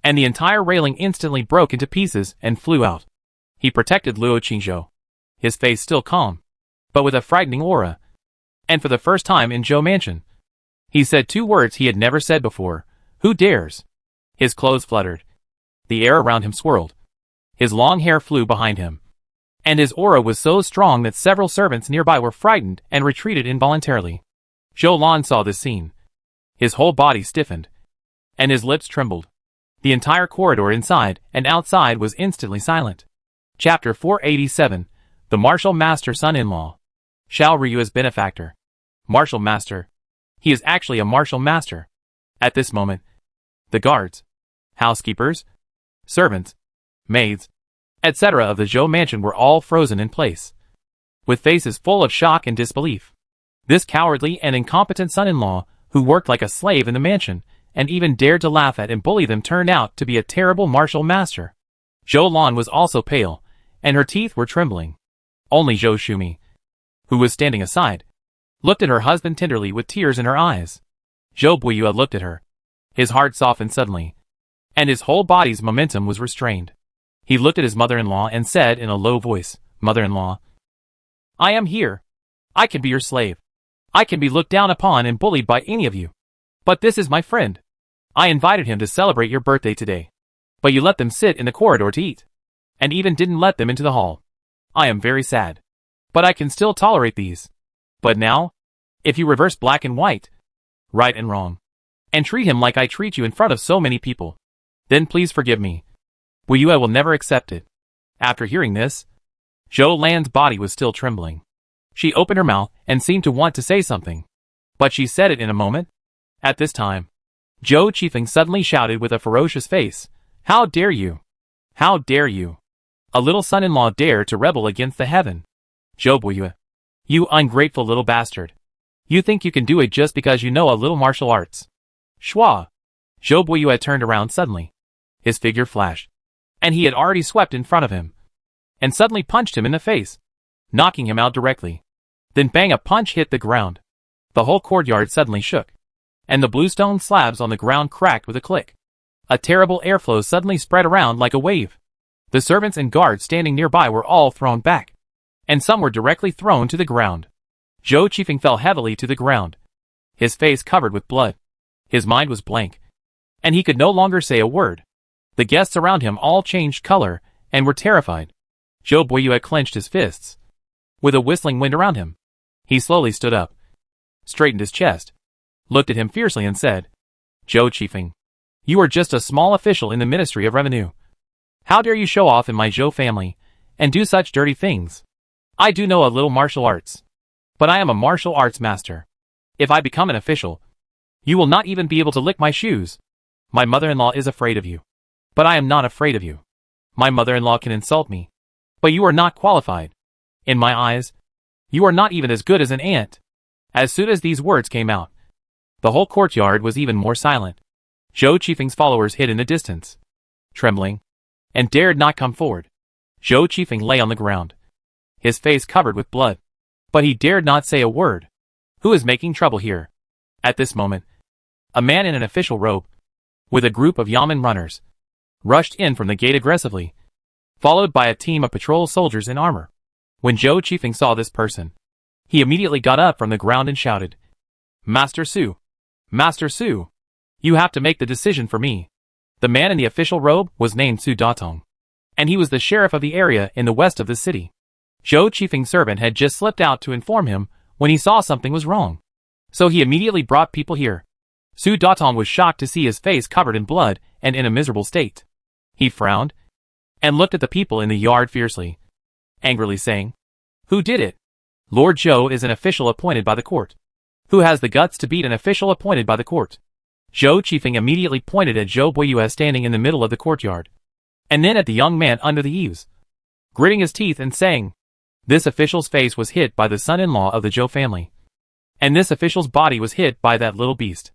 and the entire railing instantly broke into pieces and flew out. He protected Luo Qingzhou, his face still calm, but with a frightening aura. And for the first time in Zhou Mansion, he said 2 words he had never said before. Who dares? His clothes fluttered. The air around him swirled. His long hair flew behind him, and his aura was so strong that several servants nearby were frightened and retreated involuntarily. Zhou Lan saw this scene. His whole body stiffened, and his lips trembled. The entire corridor inside and outside was instantly silent. Chapter 487, The Martial Master Son-in-Law. Xiao Ryu's benefactor. Martial Master. He is actually a martial master. At this moment, the guards, housekeepers, servants, maids, etc. of the Zhou mansion were all frozen in place, with faces full of shock and disbelief. This cowardly and incompetent son-in-law, who worked like a slave in the mansion, and even dared to laugh at and bully them, turned out to be a terrible martial master. Zhou Lan was also pale, and her teeth were trembling. Only Zhou Shumi, who was standing aside, looked at her husband tenderly with tears in her eyes. Zhou Buiyue looked at her. His heart softened suddenly, and his whole body's momentum was restrained. He looked at his mother-in-law and said in a low voice, "Mother-in-law, I am here. I can be your slave. I can be looked down upon and bullied by any of you. But this is my friend. I invited him to celebrate your birthday today. But you let them sit in the corridor to eat, and even didn't let them into the hall. I am very sad. But I can still tolerate these. But now, if you reverse black and white, right and wrong, and treat him like I treat you in front of so many people, then please forgive me. Buiyue will never accept it." After hearing this, Zhou Lan's body was still trembling. She opened her mouth and seemed to want to say something, but she said it in a moment. At this time, Zhou Qifeng suddenly shouted with a ferocious face, "How dare you? How dare you? A little son-in-law dare to rebel against the heaven? Zhou Buiyue, you ungrateful little bastard. You think you can do it just because you know a little martial arts?" Shua! Zhou Buiyue turned around suddenly. His figure flashed, and he had already swept in front of him, and suddenly punched him in the face, knocking him out directly. Then bang, a punch hit the ground. The whole courtyard suddenly shook, and the bluestone slabs on the ground cracked with a click. A terrible airflow suddenly spread around like a wave. The servants and guards standing nearby were all thrown back, and some were directly thrown to the ground. Zhou Qifeng fell heavily to the ground, his face covered with blood. His mind was blank, and he could no longer say a word. The guests around him all changed color and were terrified. Zhou Buiyue clenched his fists, with a whistling wind around him. He slowly stood up, straightened his chest, looked at him fiercely and said, "Zhou Qifeng, you are just a small official in the Ministry of Revenue. How dare you show off in my Zhou family and do such dirty things? I do know a little martial arts, but I am a martial arts master. If I become an official, you will not even be able to lick my shoes. My mother-in-law is afraid of you, but I am not afraid of you. My mother-in-law can insult me, but you are not qualified. In my eyes, you are not even as good as an ant." As soon as these words came out, the whole courtyard was even more silent. Zhou Qifeng's followers hid in the distance, trembling, and dared not come forward. Zhou Qifeng lay on the ground, his face covered with blood, but he dared not say a word. Who is making trouble here? At this moment, a man in an official robe, with a group of yamen runners, rushed in from the gate aggressively, followed by a team of patrol soldiers in armor. When Zhou Qifeng saw this person, he immediately got up from the ground and shouted, "Master Su! Master Su! You have to make the decision for me." The man in the official robe was named Su Datong, and he was the sheriff of the area in the west of the city. Zhou Qifeng's servant had just slipped out to inform him when he saw something was wrong, so he immediately brought people here. Su Datong was shocked to see his face covered in blood and in a miserable state. He frowned and looked at the people in the yard fiercely, angrily saying, "Who did it? Lord Zhou is an official appointed by the court. Who has the guts to beat an official appointed by the court?" Zhou Qifeng immediately pointed at Zhou Buiyue standing in the middle of the courtyard, and then at the young man under the eaves, gritting his teeth and saying, "This official's face was hit by the son-in-law of the Zhou family, and this official's body was hit by that little beast.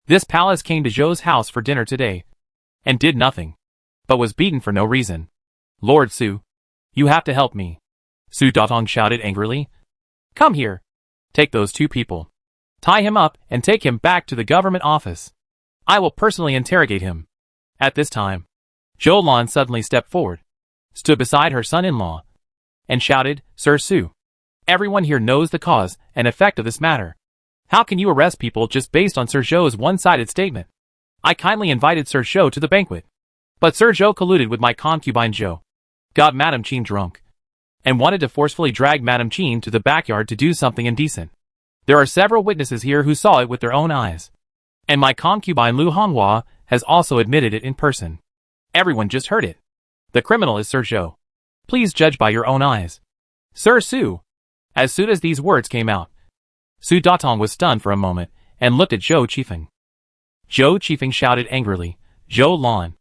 This palace came to Zhou's house for dinner today, and did nothing, but was beaten for no reason. Lord Su, you have to help me." Su Datong shouted angrily, "Come here. Take those two people. Tie him up and take him back to the government office. I will personally interrogate him." At this time, Zhou Lan suddenly stepped forward, stood beside her son-in-law, and shouted, "Sir Su, everyone here knows the cause and effect of this matter. How can you arrest people just based on Sir Zhou's one-sided statement? I kindly invited Sir Zhou to the banquet, but Sir Zhou colluded with my concubine Zhou, got Madame Qin drunk, and wanted to forcefully drag Madame Qin to the backyard to do something indecent. There are several witnesses here who saw it with their own eyes, and my concubine Lu Honghua has also admitted it in person. Everyone just heard it. The criminal is Sir Zhou. Please judge by your own eyes. Sir Su." As soon as these words came out, Su Datong was stunned for a moment and looked at Zhou Qifeng. Zhou Qifeng shouted angrily, "Zhou Lan,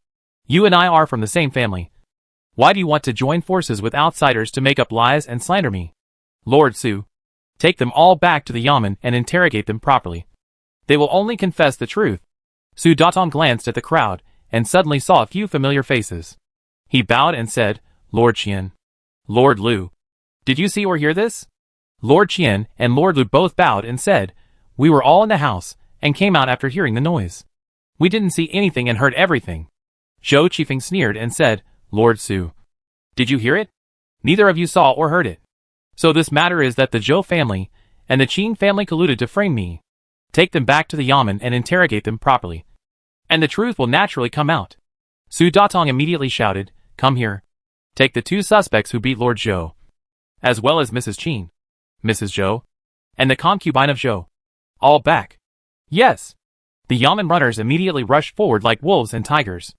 you and I are from the same family. Why do you want to join forces with outsiders to make up lies and slander me? Lord Su, take them all back to the yamen and interrogate them properly. They will only confess the truth." Su Datong glanced at the crowd and suddenly saw a few familiar faces. He bowed and said, "Lord Qian, Lord Lu, did you see or hear this?" Lord Qian and Lord Lu both bowed and said, "We were all in the house and came out after hearing the noise. We didn't see anything and heard everything. Zhou Qifeng sneered and said, Lord Su, did you hear it? Neither of you saw or heard it. So this matter is that the Zhou family and the Qin family colluded to frame me. Take them back to the Yamen and interrogate them properly. And the truth will naturally come out. Su Datong immediately shouted, Come here. Take the 2 suspects who beat Lord Zhou, as well as Mrs. Qin, Mrs. Zhou, and the concubine of Zhou. All back. Yes. The Yamen runners immediately rushed forward like wolves and tigers.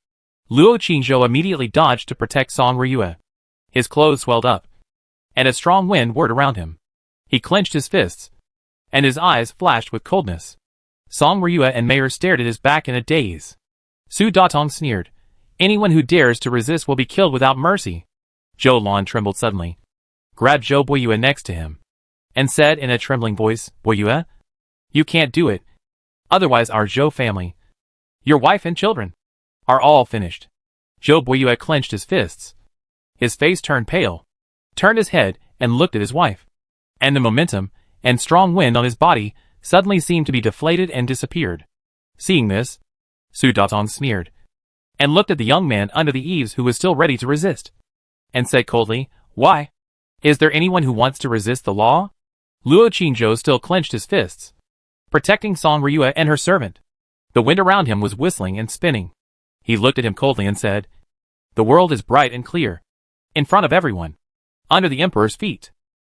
Luo Qingzhou immediately dodged to protect Song Ryue. His clothes swelled up, and a strong wind whirled around him. He clenched his fists, and his eyes flashed with coldness. Song Ryue and Mayer stared at his back in a daze. Su Datong sneered, Anyone who dares to resist will be killed without mercy. Zhou Lan trembled suddenly, grabbed Zhou Boyue next to him, and said in a trembling voice, Boyue, you can't do it. Otherwise our Zhou family, your wife and children, are all finished. Zhou Boyue clenched his fists. His face turned pale, turned his head, and looked at his wife. And the momentum and strong wind on his body suddenly seemed to be deflated and disappeared. Seeing this, Su Datong sneered, and looked at the young man under the eaves who was still ready to resist, and said coldly, Why? Is there anyone who wants to resist the law? Luo Qingzhou still clenched his fists, protecting Song Ryue and her servant. The wind around him was whistling and spinning. He looked at him coldly and said, The world is bright and clear. In front of everyone. Under the emperor's feet.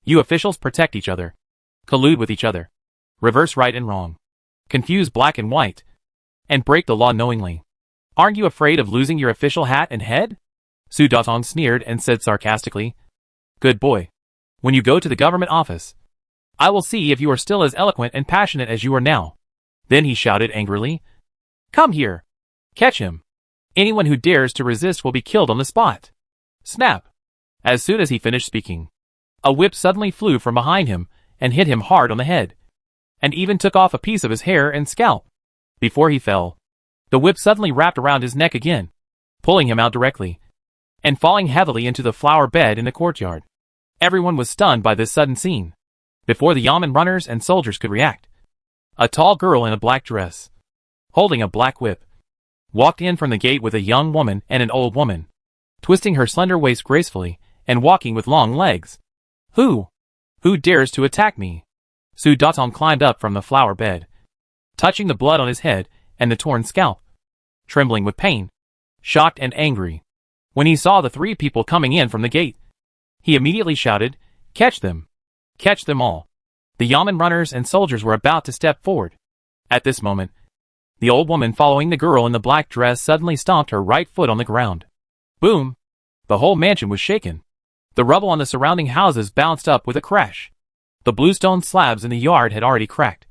You officials protect each other. Collude with each other. Reverse right and wrong. Confuse black and white. And break the law knowingly. Aren't you afraid of losing your official hat and head? Su Datong sneered and said sarcastically, Good boy. When you go to the government office, I will see if you are still as eloquent and passionate as you are now. Then he shouted angrily, Come here. Catch him. Anyone who dares to resist will be killed on the spot. Snap. As soon as he finished speaking, a whip suddenly flew from behind him and hit him hard on the head, and even took off a piece of his hair and scalp. Before he fell, the whip suddenly wrapped around his neck again, pulling him out directly, and falling heavily into the flower bed in the courtyard. Everyone was stunned by this sudden scene. Before the Yamen runners and soldiers could react, a tall girl in a black dress, holding a black whip, walked in from the gate with a young woman and an old woman, twisting her slender waist gracefully and walking with long legs. Who dares to attack me? Su Datong climbed up from the flower bed, touching the blood on his head and the torn scalp, trembling with pain, shocked and angry. When he saw the 3 people coming in from the gate, he immediately shouted, Catch them! Catch them all! The Yamen runners and soldiers were about to step forward. At this moment, the old woman following the girl in the black dress suddenly stomped her right foot on the ground. Boom! The whole mansion was shaken. The rubble on the surrounding houses bounced up with a crash. The bluestone slabs in the yard had already cracked.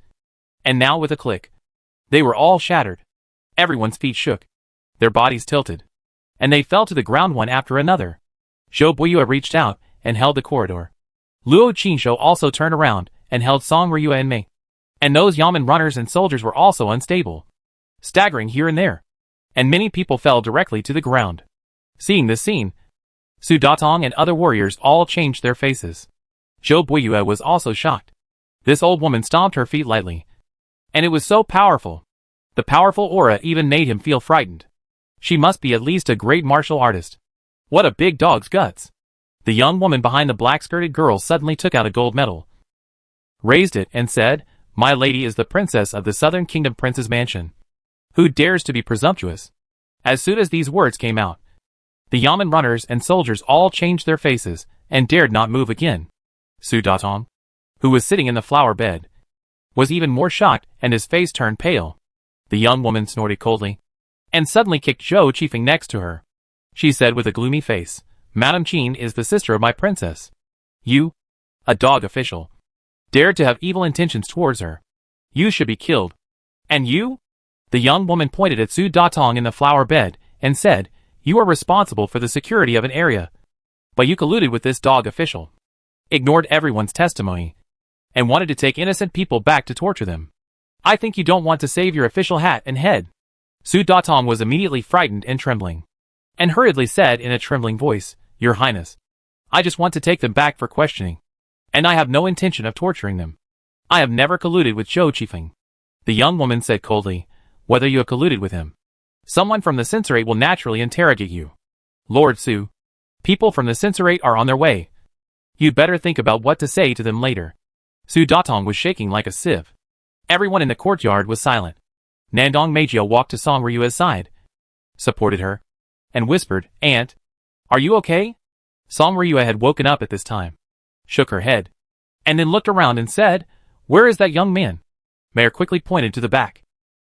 And now with a click, they were all shattered. Everyone's feet shook. Their bodies tilted. And they fell to the ground one after another. Zhou Boyue reached out and held the corridor. Luo Qingzhou also turned around and held Song Ryue and Mei. And those Yamen runners and soldiers were also unstable, staggering here and there. And many people fell directly to the ground. Seeing this scene, Su Datong and other warriors all changed their faces. Zhou Boyue was also shocked. This old woman stomped her feet lightly. And it was so powerful. The powerful aura even made him feel frightened. She must be at least a great martial artist. What a big dog's guts. The young woman behind the black-skirted girl suddenly took out a gold medal, raised it, and said, My lady is the princess of the Southern Kingdom Prince's mansion. Who dares to be presumptuous? As soon as these words came out, the Yamen runners and soldiers all changed their faces and dared not move again. Su Datong, who was sitting in the flower bed, was even more shocked and his face turned pale. The young woman snorted coldly and suddenly kicked Zhou Qifeng next to her. She said with a gloomy face, Madame Qin is the sister of my princess. You, a dog official, dared to have evil intentions towards her. You should be killed. And you? The young woman pointed at Su Datong in the flower bed and said, You are responsible for the security of an area. But you colluded with this dog official, ignored everyone's testimony, and wanted to take innocent people back to torture them. I think you don't want to save your official hat and head. Su Datong was immediately frightened and trembling, and hurriedly said in a trembling voice, Your Highness, I just want to take them back for questioning, and I have no intention of torturing them. I have never colluded with Zhou Qifeng. The young woman said coldly, whether you have colluded with him. Someone from the censorate will naturally interrogate you. Lord Su. People from the censorate are on their way. You'd better think about what to say to them later. Su Datong was shaking like a sieve. Everyone in the courtyard was silent. Nandong Meijia walked to Song Ryua's side, supported her, and whispered, Aunt, are you okay? Song Ryua had woken up at this time, shook her head, and then looked around and said, where is that young man? Mare quickly pointed to the back.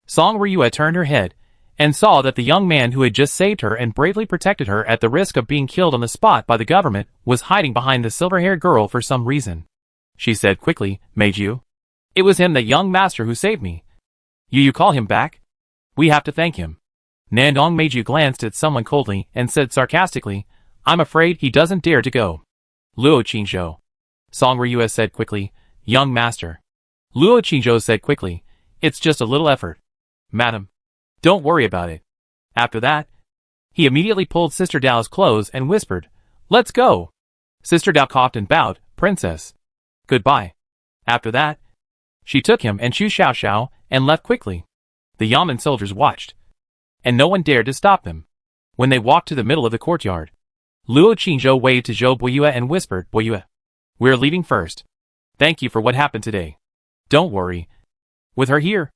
Song Ryua turned her head, and saw that the young man who had just saved her and bravely protected her at the risk of being killed on the spot by the government was hiding behind the silver-haired girl for some reason. She said quickly, Meiju. It was him, the young master who saved me. You call him back? We have to thank him. Nandong Meiju glanced at someone coldly and said sarcastically, I'm afraid he doesn't dare to go. Luo Qingzhou. Song Ryua said quickly, young master. Luo Qingzhou said quickly, it's just a little effort. Madam. Don't worry about it. After that, he immediately pulled Sister Dao's clothes and whispered, let's go. Sister Dao coughed and bowed, Princess. Goodbye. After that, she took him and Chu Xiaoxiao and left quickly. The Yamen soldiers watched, and no one dared to stop them. When they walked to the middle of the courtyard, Luo Qingzhou waved to Zhou Boyue and whispered, Boyue, we're leaving first. Thank you for what happened today. Don't worry. With her here,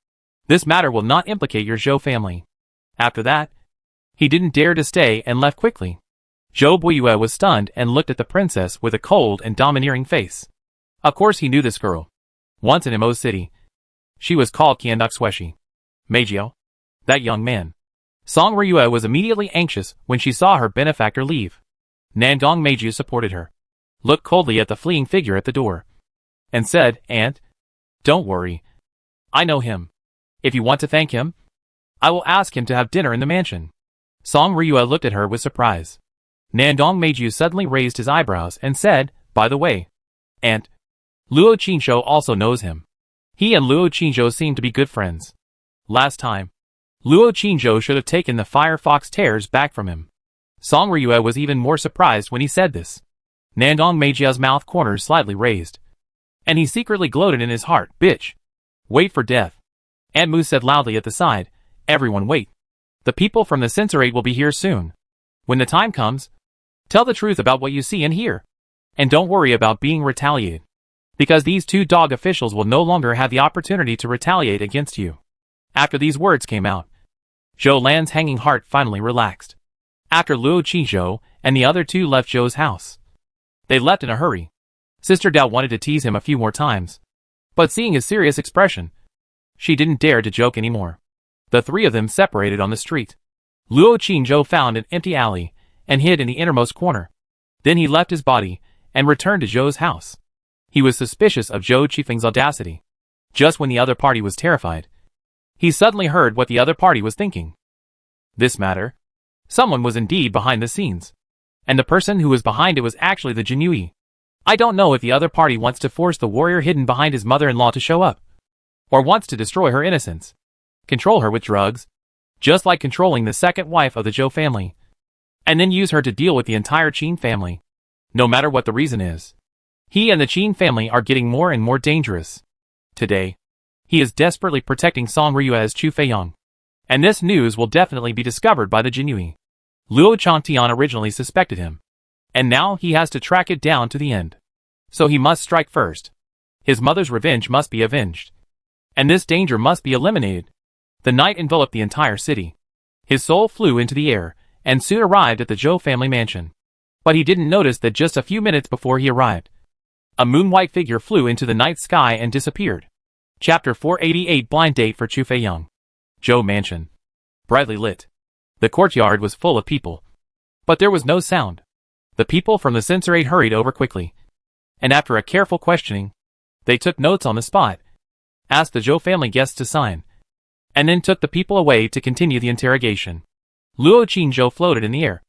this matter will not implicate your Zhou family. After that, he didn't dare to stay and left quickly. Zhou Boyue was stunned and looked at the princess with a cold and domineering face. Of course he knew this girl. Once in Mo City, she was called Qiandok Sweshi. Meijio. That young man. Song Ryua was immediately anxious when she saw her benefactor leave. Nandong Meiju supported her, looked coldly at the fleeing figure at the door, and said, Aunt, don't worry. I know him. If you want to thank him, I will ask him to have dinner in the mansion. Song Ryua looked at her with surprise. Nandong Meiju suddenly raised his eyebrows and said, by the way, Aunt, Luo Qingzhou also knows him. He and Luo Qingzhou seem to be good friends. Last time, Luo Qingzhou should have taken the Firefox tears back from him. Song Ryua was even more surprised when he said this. Nandong Meijia's mouth corners slightly raised, and he secretly gloated in his heart, bitch. Wait for death. Aunt Mu said loudly at the side, everyone wait. The people from the censorate will be here soon. When the time comes, tell the truth about what you see and hear. And don't worry about being retaliated, because these two dog officials will no longer have the opportunity to retaliate against you. After these words came out, Zhou Lan's hanging heart finally relaxed. After Luo Qingzhou and the other two left Zhou's house, they left in a hurry. Sister Dao wanted to tease him a few more times, but seeing his serious expression, she didn't dare to joke anymore. The three of them separated on the street. Luo Qingzhou found an empty alley and hid in the innermost corner. Then he left his body and returned to Zhou's house. He was suspicious of Zhou Qifeng's audacity. Just when the other party was terrified, he suddenly heard what the other party was thinking. This matter? Someone was indeed behind the scenes. And the person who was behind it was actually the Jinui. I don't know if the other party wants to force the warrior hidden behind his mother-in-law to show up, or wants to destroy her innocence, control her with drugs, just like controlling the second wife of the Zhou family, and then use her to deal with the entire Qin family. No matter what the reason is, he and the Qin family are getting more and more dangerous. Today, he is desperately protecting Song Ryua as Chu Feiyang, and this news will definitely be discovered by the Jinui. Luo Changtian originally suspected him, and now he has to track it down to the end. So he must strike first. His mother's revenge must be avenged, and this danger must be eliminated. The night enveloped the entire city. His soul flew into the air, and soon arrived at the Zhou family mansion. But he didn't notice that just a few minutes before he arrived, a moon-white figure flew into the night sky and disappeared. Chapter 488 Blind Date for Chu Feiyang. Zhou Mansion. Brightly lit. The courtyard was full of people, but there was no sound. The people from the censorate hurried over quickly, and after a careful questioning, they took notes on the spot, asked the Zhou family guests to sign, and then took the people away to continue the interrogation. Luo Qingzhou floated in the air,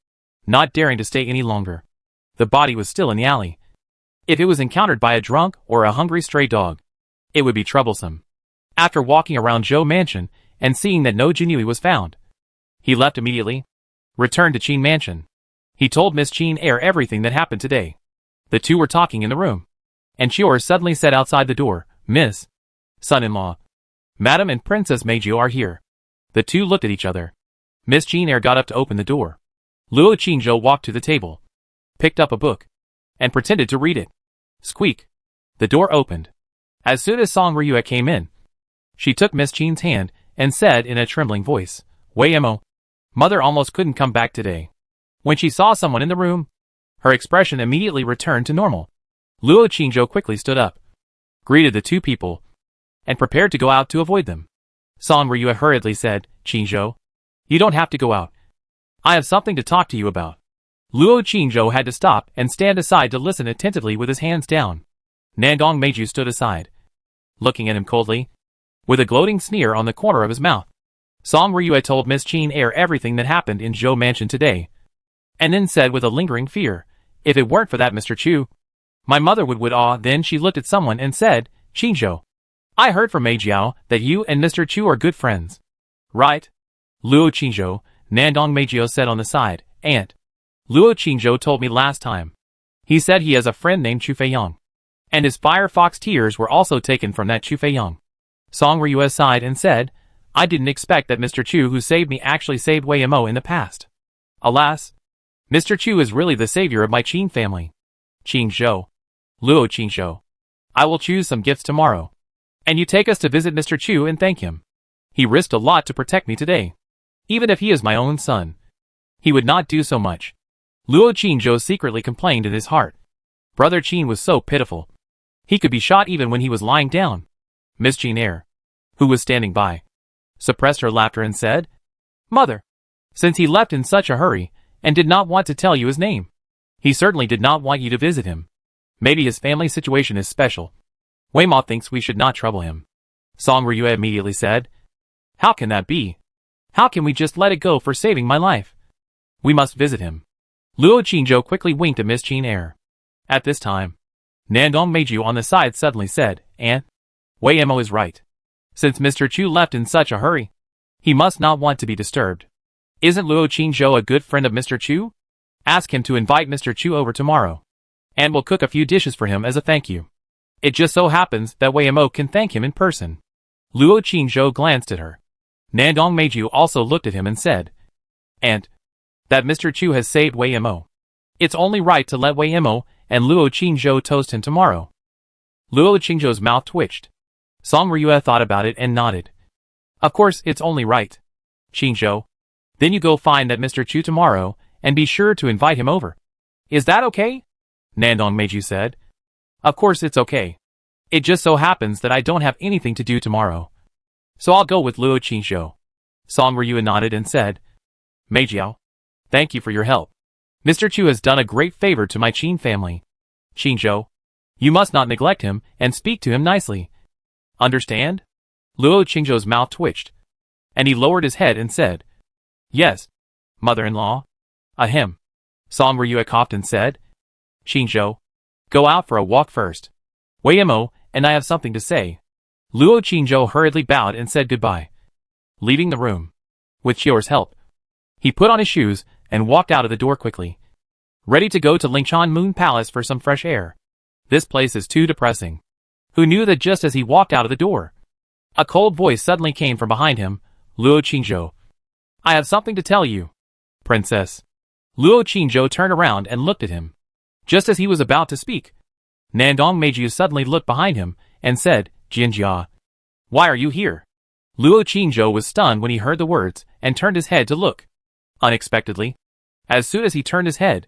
not daring to stay any longer. The body was still in the alley. If it was encountered by a drunk or a hungry stray dog, it would be troublesome. After walking around Zhou Mansion and seeing that no Jinui was found, he left immediately, returned to Qin Mansion. He told Miss Qin Air everything that happened today. The two were talking in the room, and Chior suddenly said outside the door, Miss, son-in-law, Madam and Princess Meiju are here. The two looked at each other. Miss Jean Eyre got up to open the door. Luo Qingzhou walked to the table, picked up a book, and pretended to read it. Squeak. The door opened. As soon as Song Ryue came in, she took Miss Jean's hand and said in a trembling voice, Wei Mo, Mother almost couldn't come back today. When she saw someone in the room, her expression immediately returned to normal. Luo Qingzhou quickly stood up, greeted the two people, and prepared to go out to avoid them. Song Ryue hurriedly said, Qingzhou, you don't have to go out. I have something to talk to you about. Luo Qingzhou had to stop and stand aside to listen attentively with his hands down. Nandong Meiju stood aside, looking at him coldly, with a gloating sneer on the corner of his mouth. Song Ryue told Miss Jean Eyre everything that happened in Zhou Mansion today, and then said with a lingering fear, if it weren't for that Mr. Chu, my mother would awe. Then she looked at someone and said, Qingzhou, I heard from Meijiao that you and Mr. Chu are good friends. Right? Luo Qingzhou, Nandong Meiju said on the side, Aunt. Luo Qingzhou told me last time. He said he has a friend named Chu Feiyang, and his firefox tears were also taken from that Chu Feiyang. Song Ryue sighed and said, I didn't expect that Mr. Chu who saved me actually saved Wei Mo in the past. Alas, Mr. Chu is really the savior of my Qin family. Qingzhou. Luo Qingzhou. I will choose some gifts tomorrow, and you take us to visit Mr. Chu and thank him. He risked a lot to protect me today. Even if he is my own son, he would not do so much. Luo Qingzhou secretly complained in his heart. Brother Qin was so pitiful. He could be shot even when he was lying down. Miss Jean Eyre, who was standing by, suppressed her laughter and said, Mother, since he left in such a hurry and did not want to tell you his name, he certainly did not want you to visit him. Maybe his family situation is special. Wei Ma thinks we should not trouble him. Song Ryue immediately said, How can that be? How can we just let it go for saving my life? We must visit him. Luo Qingzhou quickly winked at Miss Jean Eyre. At this time, Nandong Meiju on the side suddenly said, Aunt, Wei Mo is right. Since Mr. Chu left in such a hurry, he must not want to be disturbed. Isn't Luo Qingzhou a good friend of Mr. Chu? Ask him to invite Mr. Chu over tomorrow, and we'll cook a few dishes for him as a thank you. It just so happens that Wei Mo can thank him in person. Luo Qingzhou glanced at her. Nandong Meiju also looked at him and said, Aunt, that Mr. Chu has saved Wei Mo. It's only right to let Wei Mo and Luo Qingzhou toast him tomorrow. Luo Qingzhou's mouth twitched. Song Ryue thought about it and nodded. Of course, it's only right. Qingzhou, then you go find that Mr. Chu tomorrow and be sure to invite him over. Is that okay? Nandong Meiju said. Of course it's okay. It just so happens that I don't have anything to do tomorrow, so I'll go with Luo Qingzhou. Song Ryue nodded and said, Meijiao, thank you for your help. Mr. Chu has done a great favor to my Qin family. Qingzhou, you must not neglect him and speak to him nicely. Understand? Luo Qingzhou's mouth twitched, and he lowered his head and said, Yes, mother-in-law. Ahem. Song Ryue coughed and said, Qingzhou, go out for a walk first. Wei Mo and I have something to say. Luo Qingzhou hurriedly bowed and said goodbye, leaving the room. With Qiuer's help, he put on his shoes and walked out of the door quickly, ready to go to Lingchan Moon Palace for some fresh air. This place is too depressing. Who knew that just as he walked out of the door, a cold voice suddenly came from behind him, Luo Qingzhou. I have something to tell you, princess. Luo Qingzhou turned around and looked at him. Just as he was about to speak, Nandong Meiju suddenly looked behind him and said, Jianjia, why are you here? Luo Qingzhou was stunned when he heard the words and turned his head to look. Unexpectedly, as soon as he turned his head,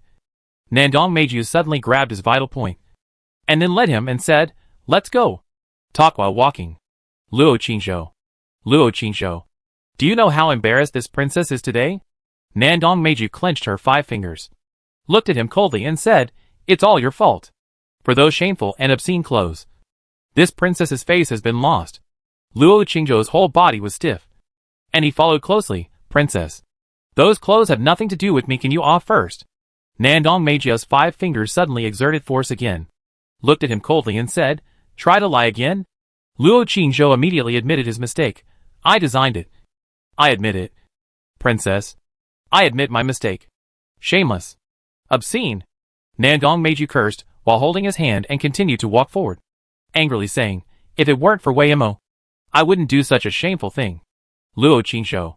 Nandong Meiju suddenly grabbed his vital point, and then led him and said, Let's go. Talk while walking. Luo Qingzhou, do you know how embarrassed this princess is today? Nandong Meiju clenched her 5 fingers, looked at him coldly and said, It's all your fault. For those shameful and obscene clothes, this princess's face has been lost. Luo Qingzhou's whole body was stiff, and he followed closely, Princess, those clothes have nothing to do with me, can you off first? Nandong Meijia's 5 fingers suddenly exerted force again, looked at him coldly and said, Try to lie again? Luo Qingzhou immediately admitted his mistake. I designed it. I admit it. Princess, I admit my mistake. Shameless. Obscene. Nandong Meiju cursed while holding his hand and continued to walk forward, angrily saying, If it weren't for Wei Mo, I wouldn't do such a shameful thing. Luo Qingshou,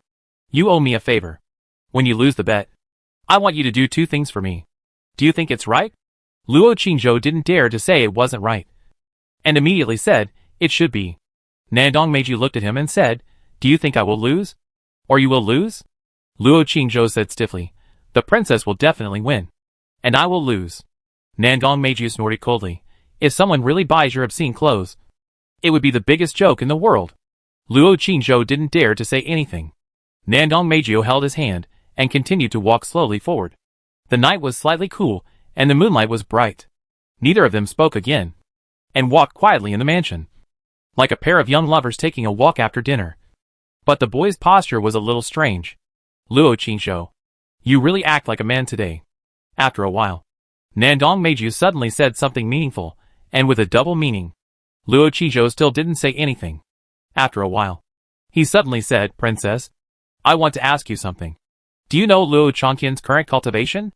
you owe me a favor. When you lose the bet, I want you to do two things for me. Do you think it's right? Luo Qingshou didn't dare to say it wasn't right, and immediately said, it should be. Nandong Meiji looked at him and said, do you think I will lose? Or you will lose? Luo Qingzhou said stiffly, the princess will definitely win. And I will lose. Nandong Meiji snorted coldly, if someone really buys your obscene clothes, it would be the biggest joke in the world. Luo Qingzhou didn't dare to say anything. Nandong Meiji held his hand and continued to walk slowly forward. The night was slightly cool and the moonlight was bright. Neither of them spoke again, and walked quietly in the mansion, like a pair of young lovers taking a walk after dinner. But the boy's posture was a little strange. Luo Qingshou, you really act like a man today. After a while, Nandong Meiju suddenly said something meaningful, and with a double meaning. Luo Qingshou still didn't say anything. After a while, he suddenly said, Princess, I want to ask you something. Do you know Luo Chongqian's current cultivation?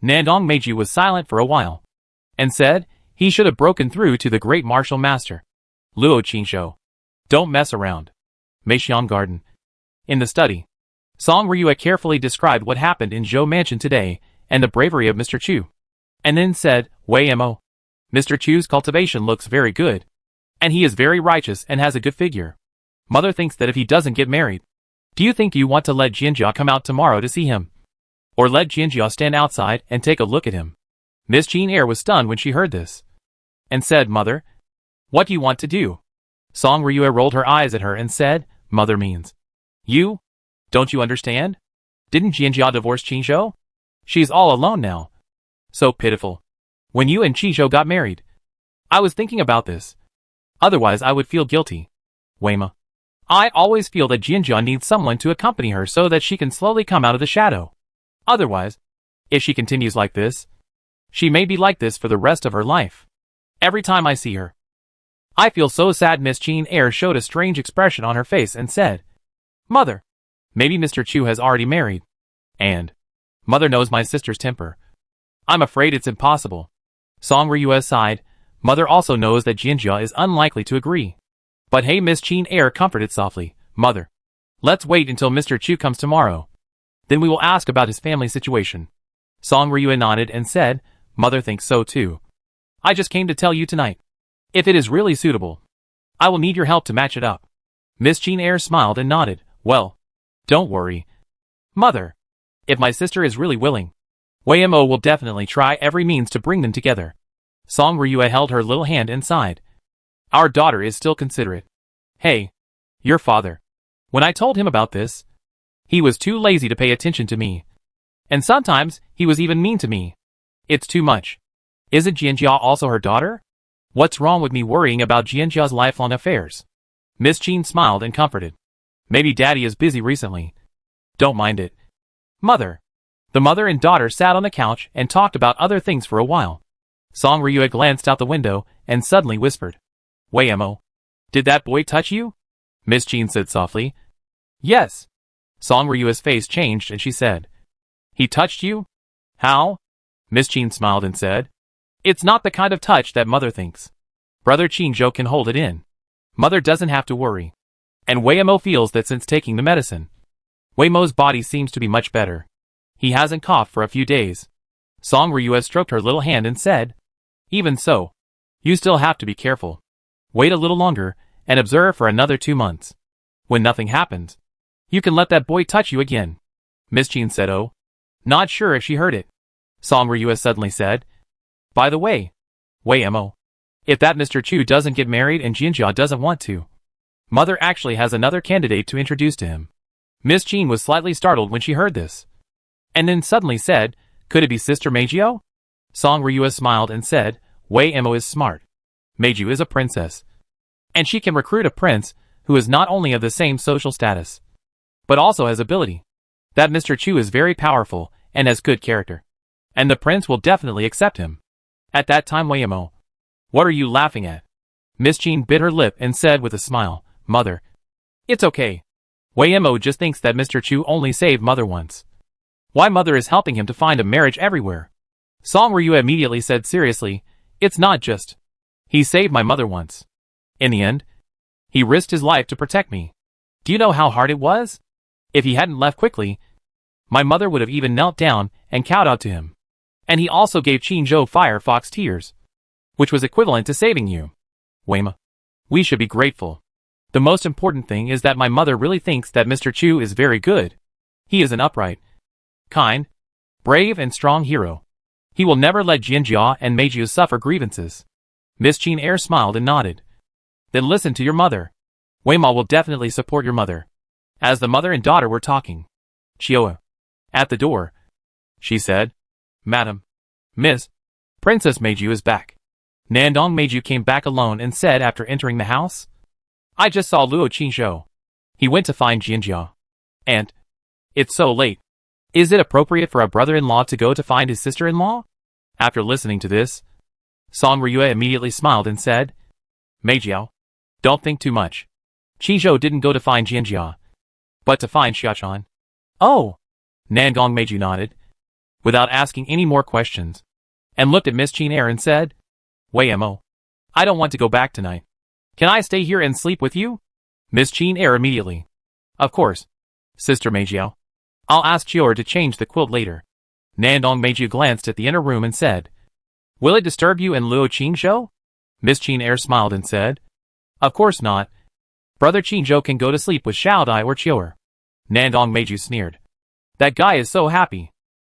Nandong Meiju was silent for a while, and said, he should have broken through to the great martial master. Luo Qingshou, don't mess around. Meixian Garden. In the study, Song Ryue carefully described what happened in Zhou Mansion today and the bravery of Mr. Chu, and then said, Wei Mo, Mr. Chu's cultivation looks very good, and he is very righteous and has a good figure. Mother thinks that if he doesn't get married, do you think you want to let Jianjia come out tomorrow to see him? Or let Jianjia stand outside and take a look at him? Miss Jean Eyre was stunned when she heard this, and said, Mother, what do you want to do? Song Ryue rolled her eyes at her and said, Mother means you? Don't you understand? Didn't Jianjia divorce Qingzhou? She's all alone now. So pitiful. When you and Qingzhou got married, I was thinking about this. Otherwise I would feel guilty. Weima, I always feel that Jianjia needs someone to accompany her so that she can slowly come out of the shadow. Otherwise, if she continues like this, she may be like this for the rest of her life. Every time I see her, I feel so sad. Miss Jean Eyre showed a strange expression on her face and said, Mother, maybe Mr. Chu has already married. And Mother knows my sister's temper. I'm afraid it's impossible. Song Ryue sighed. Mother also knows that Jianjia is unlikely to agree. But hey, Miss Jean Eyre comforted softly, Mother, let's wait until Mr. Chu comes tomorrow. Then we will ask about his family situation. Song Ryue nodded and said, Mother thinks so too. I just came to tell you tonight. If it is really suitable, I will need your help to match it up. Miss Jean Eyre smiled and nodded. Well, don't worry, Mother. If my sister is really willing, Wei Mo will definitely try every means to bring them together. Song Ryue held her little hand and sighed. Our daughter is still considerate. Hey, your father. When I told him about this, he was too lazy to pay attention to me. And sometimes, he was even mean to me. It's too much. Isn't Jianjia also her daughter? What's wrong with me worrying about Jianjia's lifelong affairs? Miss Jean smiled and comforted. Maybe Daddy is busy recently. Don't mind it. Mother. The mother and daughter sat on the couch and talked about other things for a while. Song Ryue glanced out the window and suddenly whispered, Wei Mo, did that boy touch you? Miss Jean said softly. Yes. Song Ryue's face changed and she said, he touched you? How? Miss Jean smiled and said, it's not the kind of touch that Mother thinks. Brother Qingzhou can hold it in. Mother doesn't have to worry. And Wei Mo feels that since taking the medicine, Wei Mo's body seems to be much better. He hasn't coughed for a few days. Song Ryue stroked her little hand and said, even so, you still have to be careful. Wait a little longer and observe for another 2 months. When nothing happens, you can let that boy touch you again. Miss Jean said, oh. Not sure if she heard it. Song Ryue suddenly said, by the way, Wei Mo, if that Mr. Chu doesn't get married and Jianjia doesn't want to, Mother actually has another candidate to introduce to him. Miss Jean was slightly startled when she heard this, and then suddenly said, could it be Sister Meiju? Song Ryue smiled and said, Wei Mo is smart. Meiju is a princess, and she can recruit a prince who is not only of the same social status, but also has ability. That Mr. Chu is very powerful and has good character, and the prince will definitely accept him. At that time, Wei Mo, what are you laughing at? Miss Jean bit her lip and said with a smile, Mother, it's okay. Wei Mo just thinks that Mr. Chu only saved Mother once. Why Mother is helping him to find a marriage everywhere? Song Ryue immediately said seriously, it's not just, he saved my mother once. In the end, He risked his life to protect me. Do you know how hard it was? If he hadn't left quickly, my mother would have even knelt down and kowtowed to him. And he also gave Qingzhou Firefox tears, which was equivalent to saving you. Weima, we should be grateful. The most important thing is that my mother really thinks that Mr. Chu is very good. He is an upright, kind, brave and strong hero. He will never let Jianjia and Meijiu suffer grievances. Miss Qin Air smiled and nodded. Then listen to your mother. Weima will definitely support your mother. As the mother and daughter were talking, Chioa, at the door, she said, Madam, Miss, Princess Meiju is back. Nandong Meiju came back alone and said after entering the house, I just saw Luo Qingzhou. He went to find Jianjia. And, it's so late. Is it appropriate for a brother-in-law to go to find his sister-in-law? After listening to this, Song Ryue immediately smiled and said, Meijiao, don't think too much. Qingzhou didn't go to find Jianjia, but to find Xiaochan. Oh! Nandong Meiju nodded, without asking any more questions, and looked at Miss Qin Air and said, Wei Mo, I don't want to go back tonight. Can I stay here and sleep with you? Miss Qin Air immediately. Of course, Sister Meijiao. I'll ask Chior to change the quilt later. Nandong Meiju glanced at the inner room and said, Will it disturb you and Luo Qingzhou? Miss Qin Air smiled and said, Of course not. Brother Qingzhou can go to sleep with Xiaodai or Chior. Nandong Meiju sneered. That guy is so happy.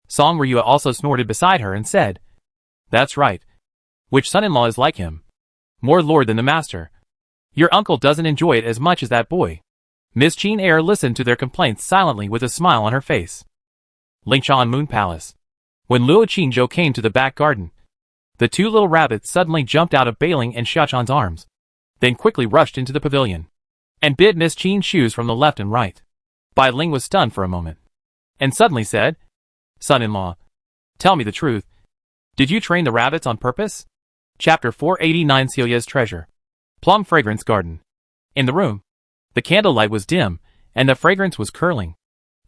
Song Ryue also snorted beside her and said, That's right. Which son-in-law is like him? More lord than the master. Your uncle doesn't enjoy it as much as that boy. Miss Qin Air listened to their complaints silently with a smile on her face. Lingshan Moon Palace. When Luo Qingzhou came to the back garden, the two little rabbits suddenly jumped out of Bailing and Xiaochan's arms, then quickly rushed into the pavilion, and bit Miss Qin's shoes from the left and right. Bai Ling was stunned for a moment, and suddenly said, Son-in-law, tell me the truth. Did you train the rabbits on purpose? Chapter 489 Celia's Treasure. Plum Fragrance Garden. In the room, the candlelight was dim, and the fragrance was curling.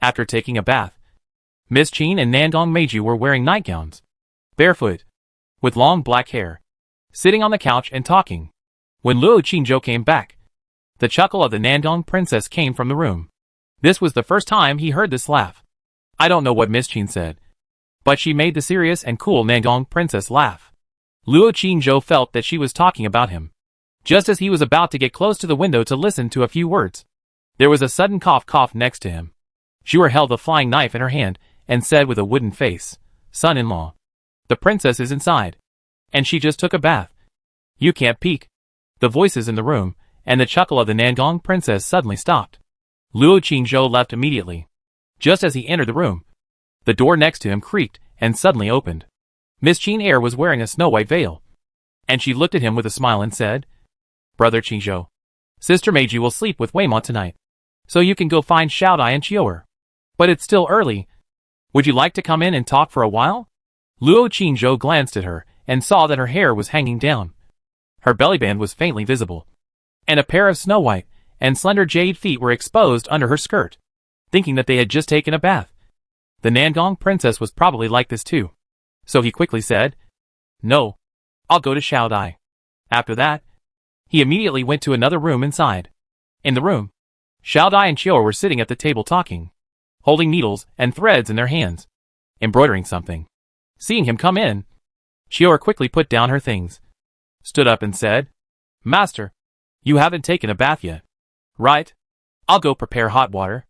After taking a bath, Miss Qin and Nandong Meiju were wearing nightgowns, barefoot, with long black hair, sitting on the couch and talking. When Luo Qingzhou came back, the chuckle of the Nandong princess came from the room. This was the first time he heard this laugh. I don't know what Miss Qin said, but she made the serious and cool Nandong princess laugh. Luo Qingzhou felt that she was talking about him. Just as he was about to get close to the window to listen to a few words, there was a sudden cough next to him. Xior held the flying knife in her hand and said with a wooden face, Son-in-law, the princess is inside, and she just took a bath. You can't peek. The voices in the room and the chuckle of the Nandong princess suddenly stopped. Luo Qingzhou left immediately. Just as he entered the room, the door next to him creaked and suddenly opened. Miss Qin Air was wearing a snow-white veil, and she looked at him with a smile and said, Brother Qingzhou, Sister Meiji will sleep with Weima tonight, so you can go find Xiaodai and Chior. But it's still early. Would you like to come in and talk for a while? Luo Qingzhou glanced at her and saw that her hair was hanging down. Her bellyband was faintly visible, and a pair of snow-white and slender jade feet were exposed under her skirt. Thinking that they had just taken a bath, the Nandong princess was probably like this too. So he quickly said, No, I'll go to Xiaodai. After that, he immediately went to another room inside. In the room, Xiaodai and Chior were sitting at the table talking, holding needles and threads in their hands, embroidering something. Seeing him come in, Chior quickly put down her things, stood up and said, Master, you haven't taken a bath yet. Right? I'll go prepare hot water.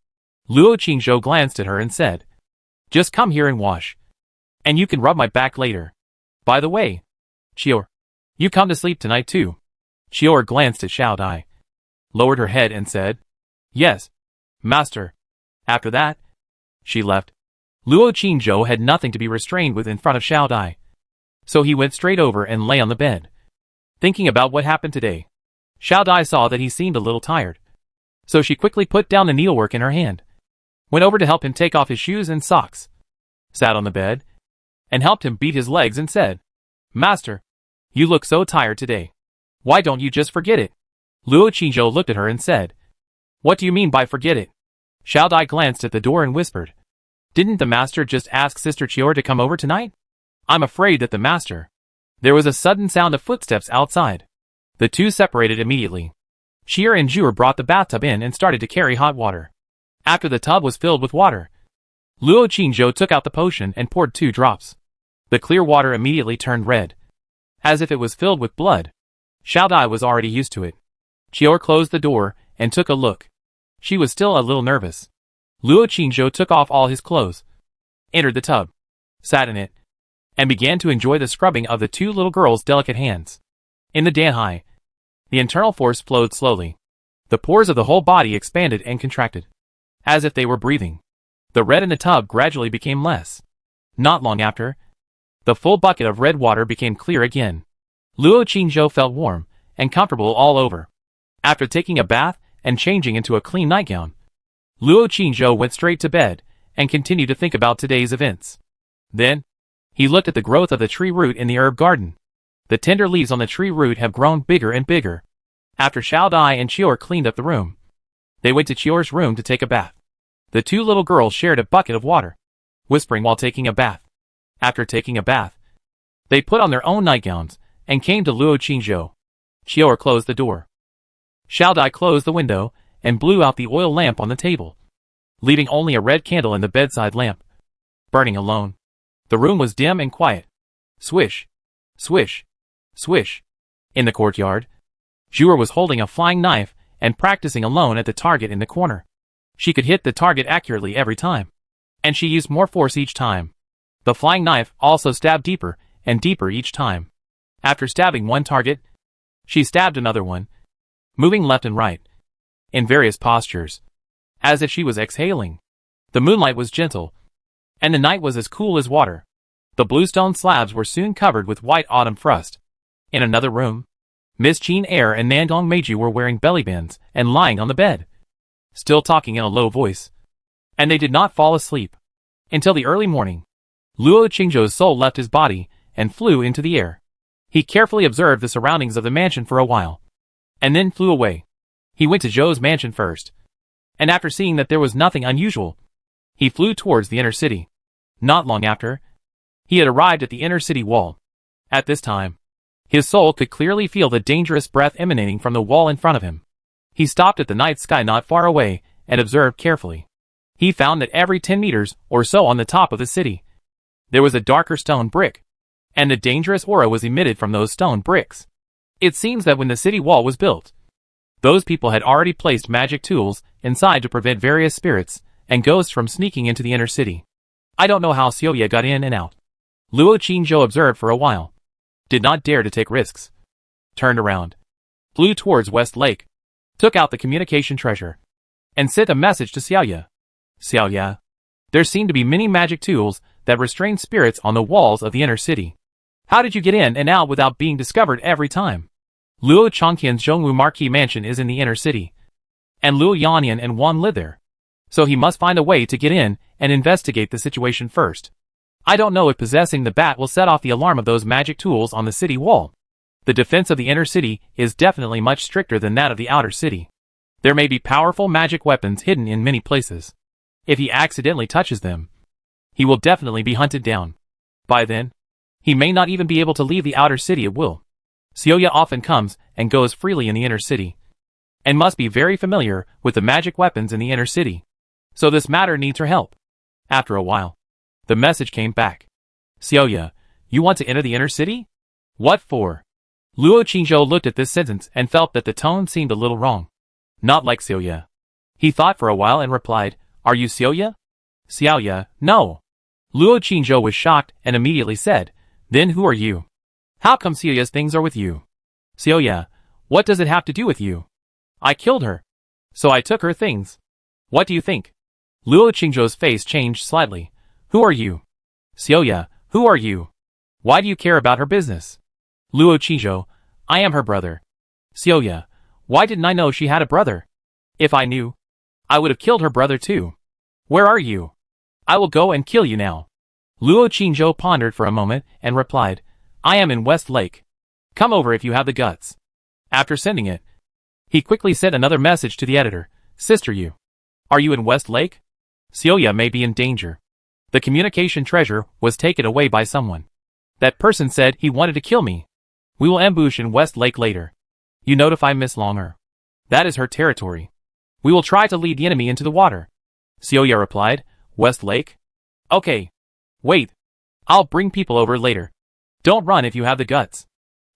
Luo Qingzhou glanced at her and said, Just come here and wash, and you can rub my back later. By the way, Chior, you come to sleep tonight too. Chior glanced at Xiaodai, lowered her head and said, Yes, Master. After that, she left. Luo Qingzhou had nothing to be restrained with in front of Xiaodai, so he went straight over and lay on the bed, thinking about what happened today. Xiaodai saw that he seemed a little tired, so she quickly put down the needlework in her hand, went over to help him take off his shoes and socks, sat on the bed, and helped him beat his legs and said, Master, you look so tired today. Why don't you just forget it? Luo Qingzhou looked at her and said, What do you mean by forget it? Xiaodai glanced at the door and whispered, Didn't the master just ask Sister Chior to come over tonight? I'm afraid that the master. There was a sudden sound of footsteps outside. The two separated immediately. Xier and Zhuer brought the bathtub in and started to carry hot water. After the tub was filled with water, Luo Qingzhou took out the potion and poured 2 drops. The clear water immediately turned red, as if it was filled with blood. Xiao Dai was already used to it. Xior closed the door and took a look. She was still a little nervous. Luo Qingzhou took off all his clothes, entered the tub, sat in it, and began to enjoy the scrubbing of the 2 little girls' delicate hands. In the Danhai, the internal force flowed slowly. The pores of the whole body expanded and contracted, as if they were breathing. The red in the tub gradually became less. Not long after, the full bucket of red water became clear again. Luo Qingzhou felt warm and comfortable all over. After taking a bath and changing into a clean nightgown, Luo Qingzhou went straight to bed and continued to think about today's events. Then, he looked at the growth of the tree root in the herb garden. The tender leaves on the tree root have grown bigger and bigger. After Xiao Dai and Qior cleaned up the room, they went to Qior's room to take a bath. The 2 little girls shared a bucket of water, whispering while taking a bath. After taking a bath, they put on their own nightgowns and came to Luo Qingzhou. Qior closed the door. Xiao Dai closed the window and blew out the oil lamp on the table, leaving only a red candle in the bedside lamp, burning alone. The room was dim and quiet. Swish, swish, swish. In the courtyard, Zhuer was holding a flying knife and practicing alone at the target in the corner. She could hit the target accurately every time, and she used more force each time. The flying knife also stabbed deeper and deeper each time. After stabbing one target, she stabbed another one, moving left and right, in various postures, as if she was exhaling. The moonlight was gentle, and the night was as cool as water. The bluestone slabs were soon covered with white autumn frost. In another room, Miss Qin Er and Nandong Meiju were wearing bellybands and lying on the bed, still talking in a low voice. And they did not fall asleep until the early morning. Luo Qingzhou's soul left his body and flew into the air. He carefully observed the surroundings of the mansion for a while, and then flew away. He went to Zhou's mansion first, and after seeing that there was nothing unusual, he flew towards the inner city. Not long after, he had arrived at the inner city wall. At this time, his soul could clearly feel the dangerous breath emanating from the wall in front of him. He stopped at the night sky not far away and observed carefully. He found that every 10 meters or so on the top of the city, there was a darker stone brick, and the dangerous aura was emitted from those stone bricks. It seems that when the city wall was built, those people had already placed magic tools inside to prevent various spirits and ghosts from sneaking into the inner city. I don't know how Xiaoya got in and out. Luo Qingzhou observed for a while, did not dare to take risks, turned around, flew towards West Lake, took out the communication treasure, and sent a message to Xiaoya. Xiaoya, there seem to be many magic tools that restrain spirits on the walls of the inner city. How did you get in and out without being discovered every time? Luo Chongqian's Zhongwu Marquis Mansion is in the inner city, and Luo Yanyan and Wan live there, so he must find a way to get in and investigate the situation first. I don't know if possessing the bat will set off the alarm of those magic tools on the city wall. The defense of the inner city is definitely much stricter than that of the outer city. There may be powerful magic weapons hidden in many places. If he accidentally touches them, he will definitely be hunted down. By then, he may not even be able to leave the outer city at will. Xiaoya often comes and goes freely in the inner city, and must be very familiar with the magic weapons in the inner city. So this matter needs her help. After a while, the message came back. Xiaoya, you want to enter the inner city? What for? Luo Qingzhou looked at this sentence and felt that the tone seemed a little wrong. Not like Xiaoya. He thought for a while and replied, Are you Xiaoya? Xiaoya, no. Luo Qingzhou was shocked and immediately said, Then who are you? How come Xiaoya's things are with you? Xiaoya, what does it have to do with you? I killed her, so I took her things. What do you think? Luo Qingzhou's face changed slightly. Who are you? Xiaoya, who are you? Why do you care about her business? Luo Qingzhou, I am her brother. Xiaoya, why didn't I know she had a brother? If I knew, I would have killed her brother too. Where are you? I will go and kill you now. Luo Qingzhou pondered for a moment and replied, I am in West Lake. Come over if you have the guts. After sending it, he quickly sent another message to the editor. Sister you. Are you in West Lake? Xiaoya may be in danger. The communication treasure was taken away by someone. That person said he wanted to kill me. We will ambush in West Lake later. You notify Miss Longer. That is her territory. We will try to lead the enemy into the water. Xiaoya replied. West Lake? Okay. Wait. I'll bring people over later. Don't run if you have the guts.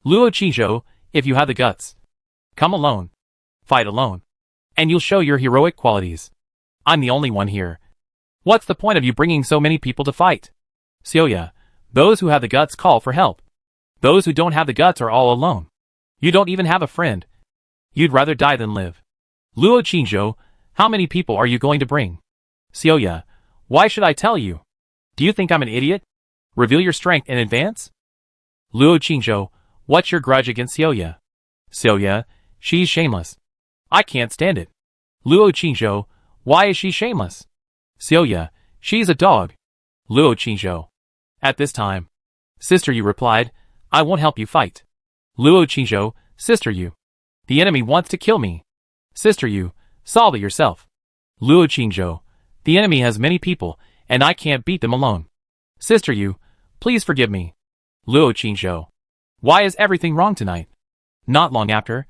Luo Qizhou, if you have the guts. Come alone. Fight alone. And you'll show your heroic qualities. I'm the only one here. What's the point of you bringing so many people to fight? Xiaoya, those who have the guts call for help. Those who don't have the guts are all alone. You don't even have a friend. You'd rather die than live. Luo Qizhou, how many people are you going to bring? Xiaoya, why should I tell you? Do you think I'm an idiot? Reveal your strength in advance? Luo Qizhou, what's your grudge against Xiaoya? Xiaoya, she's shameless. I can't stand it. Luo Qizhou, why is she shameless? Xiaoya, she's a dog. Luo Qizhou. At this time. Sister Yu replied, I won't help you fight. Luo Qizhou, Sister Yu. The enemy wants to kill me. Sister Yu, solve it yourself. Luo Qizhou, the enemy has many people, and I can't beat them alone. Sister Yu, please forgive me. Luo Qizhou. Why is everything wrong tonight? Not long after,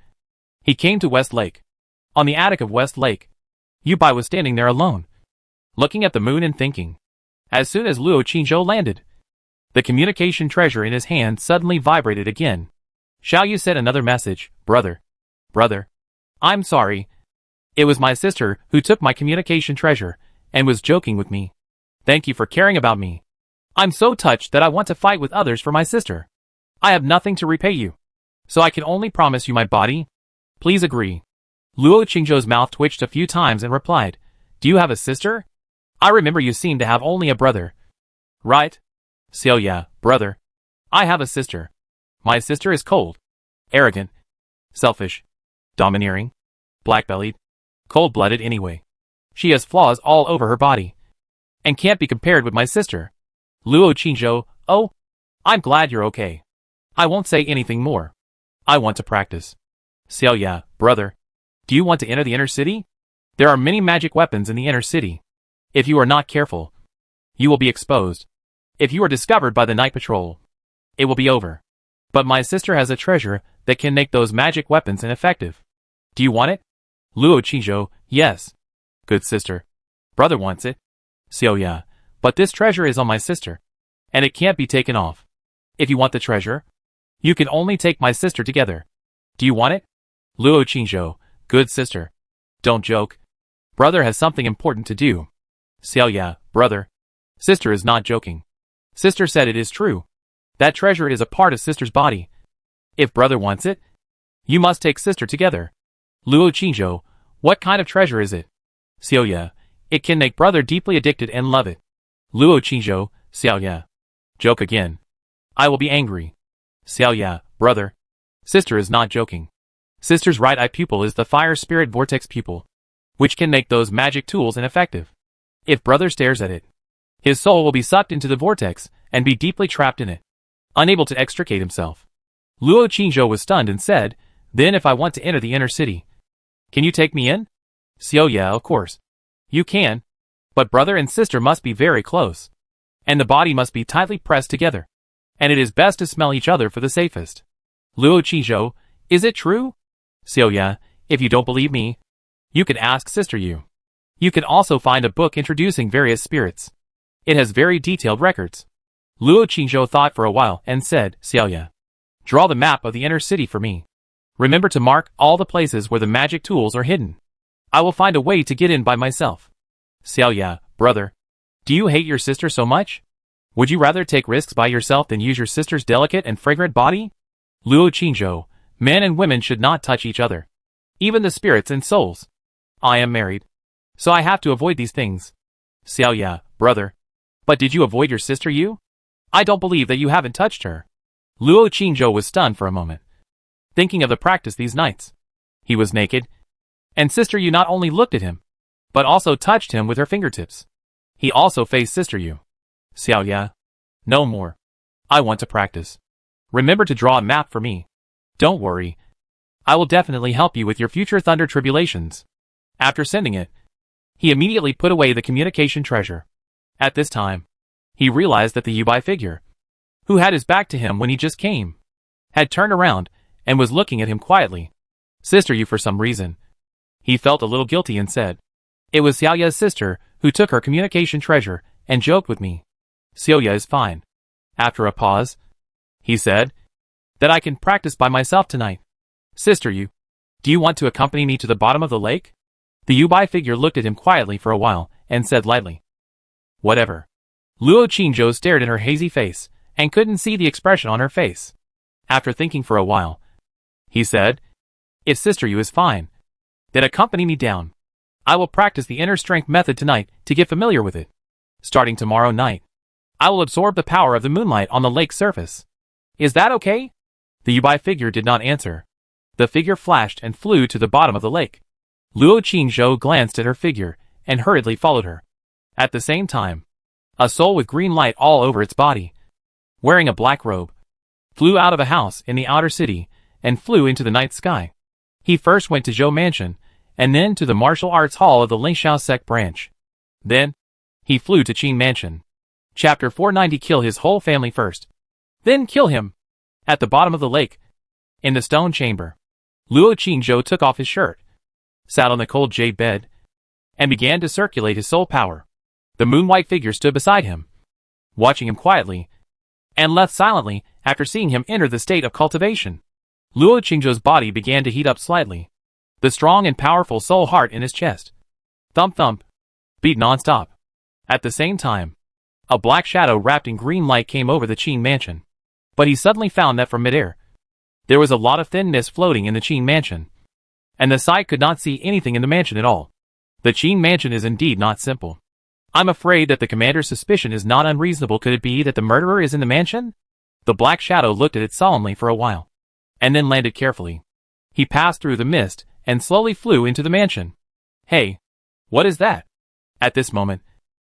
he came to West Lake. On the attic of West Lake, Yu Bai was standing there alone, looking at the moon and thinking. As soon as Luo Qizhou landed, the communication treasure in his hand suddenly vibrated again. Xiao Yu said another message, Brother. Brother. I'm sorry. It was my sister who took my communication treasure and was joking with me. Thank you for caring about me. I'm so touched that I want to fight with others for my sister. I have nothing to repay you, so I can only promise you my body. Please agree. Luo Qingzhou's mouth twitched a few times and replied, Do you have a sister? I remember you seem to have only a brother. Right? Xiaoya, brother. I have a sister. My sister is cold, arrogant, selfish, domineering, black-bellied, cold-blooded anyway. She has flaws all over her body, and can't be compared with my sister. Luo Qingzhou, oh, I'm glad you're okay. I won't say anything more. I want to practice. Xiaoya, brother. Do you want to enter the inner city? There are many magic weapons in the inner city. If you are not careful, you will be exposed. If you are discovered by the night patrol, it will be over. But my sister has a treasure that can make those magic weapons ineffective. Do you want it? Luo Qizhou, yes. Good sister. Brother wants it. Xiaoya, but this treasure is on my sister, and it can't be taken off. If you want the treasure, you can only take my sister together. Do you want it? Luo Qizhou, good sister. Don't joke. Brother has something important to do. Xiaoya, brother. Sister is not joking. Sister said it is true. That treasure is a part of sister's body. If brother wants it, you must take sister together. Luo Qizhou, what kind of treasure is it? Xiaoya, it can make brother deeply addicted and love it. Luo Qizhou, Xiaoya. Joke again. I will be angry. Xiaoya, brother. Sister is not joking. Sister's right eye pupil is the fire spirit vortex pupil, which can make those magic tools ineffective. If brother stares at it, his soul will be sucked into the vortex and be deeply trapped in it, unable to extricate himself. Luo Qingzhou was stunned and said, Then if I want to enter the inner city, can you take me in? Xiaoya, of course. You can. But brother and sister must be very close, and the body must be tightly pressed together, and it is best to smell each other for the safest. Luo Qizhou, is it true? Xiaoya, if you don't believe me, you can ask Sister Yu. You can also find a book introducing various spirits. It has very detailed records. Luo Qingzhou thought for a while and said, Xiaoya, draw the map of the inner city for me. Remember to mark all the places where the magic tools are hidden. I will find a way to get in by myself. Xiaoya, brother. Do you hate your sister so much? Would you rather take risks by yourself than use your sister's delicate and fragrant body? Luo Qingzhou, men and women should not touch each other, even the spirits and souls. I am married, so I have to avoid these things. Xiaoya, brother. But did you avoid your sister Yu? I don't believe that you haven't touched her. Luo Qingzhou was stunned for a moment, thinking of the practice these nights. He was naked, and Sister Yu not only looked at him, but also touched him with her fingertips. He also faced Sister Yu. Xiaoya. No more. I want to practice. Remember to draw a map for me. Don't worry. I will definitely help you with your future thunder tribulations. After sending it, he immediately put away the communication treasure. At this time, he realized that the Yu Bai figure, who had his back to him when he just came, had turned around and was looking at him quietly. Sister Yu, for some reason, He felt a little guilty and said, "It was Xiaoya's sister who took her communication treasure and joked with me. Xiaoya is fine." After a pause, he said, "That I can practice by myself tonight. Sister Yu, do you want to accompany me to the bottom of the lake?" The Yubai figure looked at him quietly for a while and said lightly, "Whatever." Luo Qingzhou stared at her hazy face and couldn't see the expression on her face. After thinking for a while, he said, "If Sister Yu is fine, then accompany me down. I will practice the inner strength method tonight to get familiar with it. Starting tomorrow night, I will absorb the power of the moonlight on the lake's surface. Is that okay?" The Yubai figure did not answer. The figure flashed and flew to the bottom of the lake. Luo Qingzhou glanced at her figure and hurriedly followed her. At the same time, a soul with green light all over its body, wearing a black robe, flew out of a house in the outer city and flew into the night sky. He first went to Zhou Mansion, and then to the martial arts hall of the Lingxiao sect branch. Then, he flew to Qin Mansion. Chapter 490. Kill his whole family first. Then kill him. At the bottom of the lake, in the stone chamber, Luo Qingzhou took off his shirt, sat on the cold jade bed, and began to circulate his soul power. The moon-white figure stood beside him, watching him quietly, and left silently after seeing him enter the state of cultivation. Luo Qingzhou's body began to heat up slightly. The strong and powerful soul heart in his chest, thump thump, beat non-stop. At the same time, a black shadow wrapped in green light came over the Qin Mansion. But he suddenly found that from midair, there was a lot of thin mist floating in the Qin Mansion, and the sight could not see anything in the mansion at all. The Qin Mansion is indeed not simple. I'm afraid that the commander's suspicion is not unreasonable. Could it be that the murderer is in the mansion? The black shadow looked at it solemnly for a while, and then landed carefully. He passed through the mist and slowly flew into the mansion. Hey, what is that? At this moment,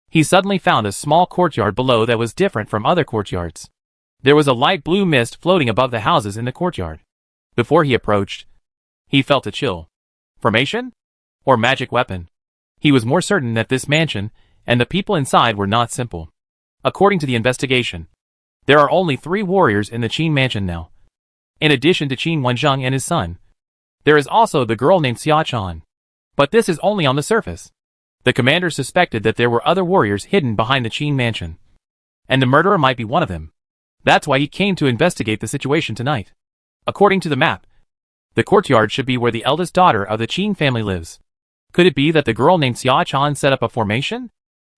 he suddenly found a small courtyard below that was different from other courtyards. There was a light blue mist floating above the houses in the courtyard. Before he approached, he felt a chill. Formation? Or magic weapon? He was more certain that this mansion and the people inside were not simple. According to the investigation, there are only 3 warriors in the Qin Mansion now. In addition to Qin Wenzheng and his son, there is also the girl named Xia Chan. But this is only on the surface. The commander suspected that there were other warriors hidden behind the Qin Mansion, and the murderer might be one of them. That's why he came to investigate the situation tonight. According to the map, the courtyard should be where the eldest daughter of the Qin family lives. Could it be that the girl named Xia Chan set up a formation?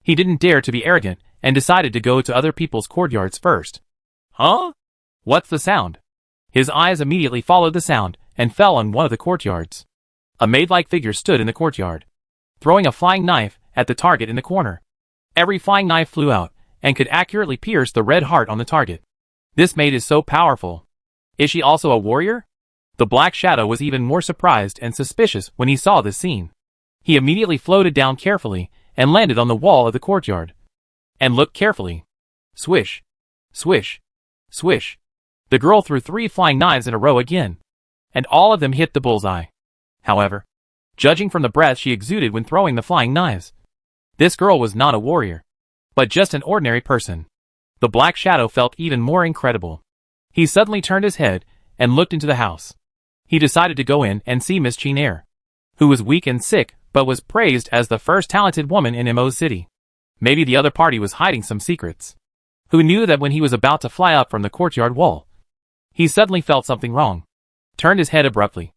He didn't dare to be arrogant and decided to go to other people's courtyards first. Huh? What's the sound? His eyes immediately followed the sound and fell on one of the courtyards. A maid-like figure stood in the courtyard, throwing a flying knife at the target in the corner. Every flying knife flew out and could accurately pierce the red heart on the target. This maid is so powerful. Is she also a warrior? The black shadow was even more surprised and suspicious when he saw this scene. He immediately floated down carefully and landed on the wall of the courtyard, and looked carefully. Swish, swish, swish. The girl threw 3 flying knives in a row again, and all of them hit the bullseye. However, judging from the breath she exuded when throwing the flying knives, this girl was not a warrior, but just an ordinary person. The black shadow felt even more incredible. He suddenly turned his head and looked into the house. He decided to go in and see Miss Qin Er, who was weak and sick but was praised as the first talented woman in Mo's city. Maybe the other party was hiding some secrets. Who knew that when he was about to fly up from the courtyard wall, he suddenly felt something wrong, turned his head abruptly,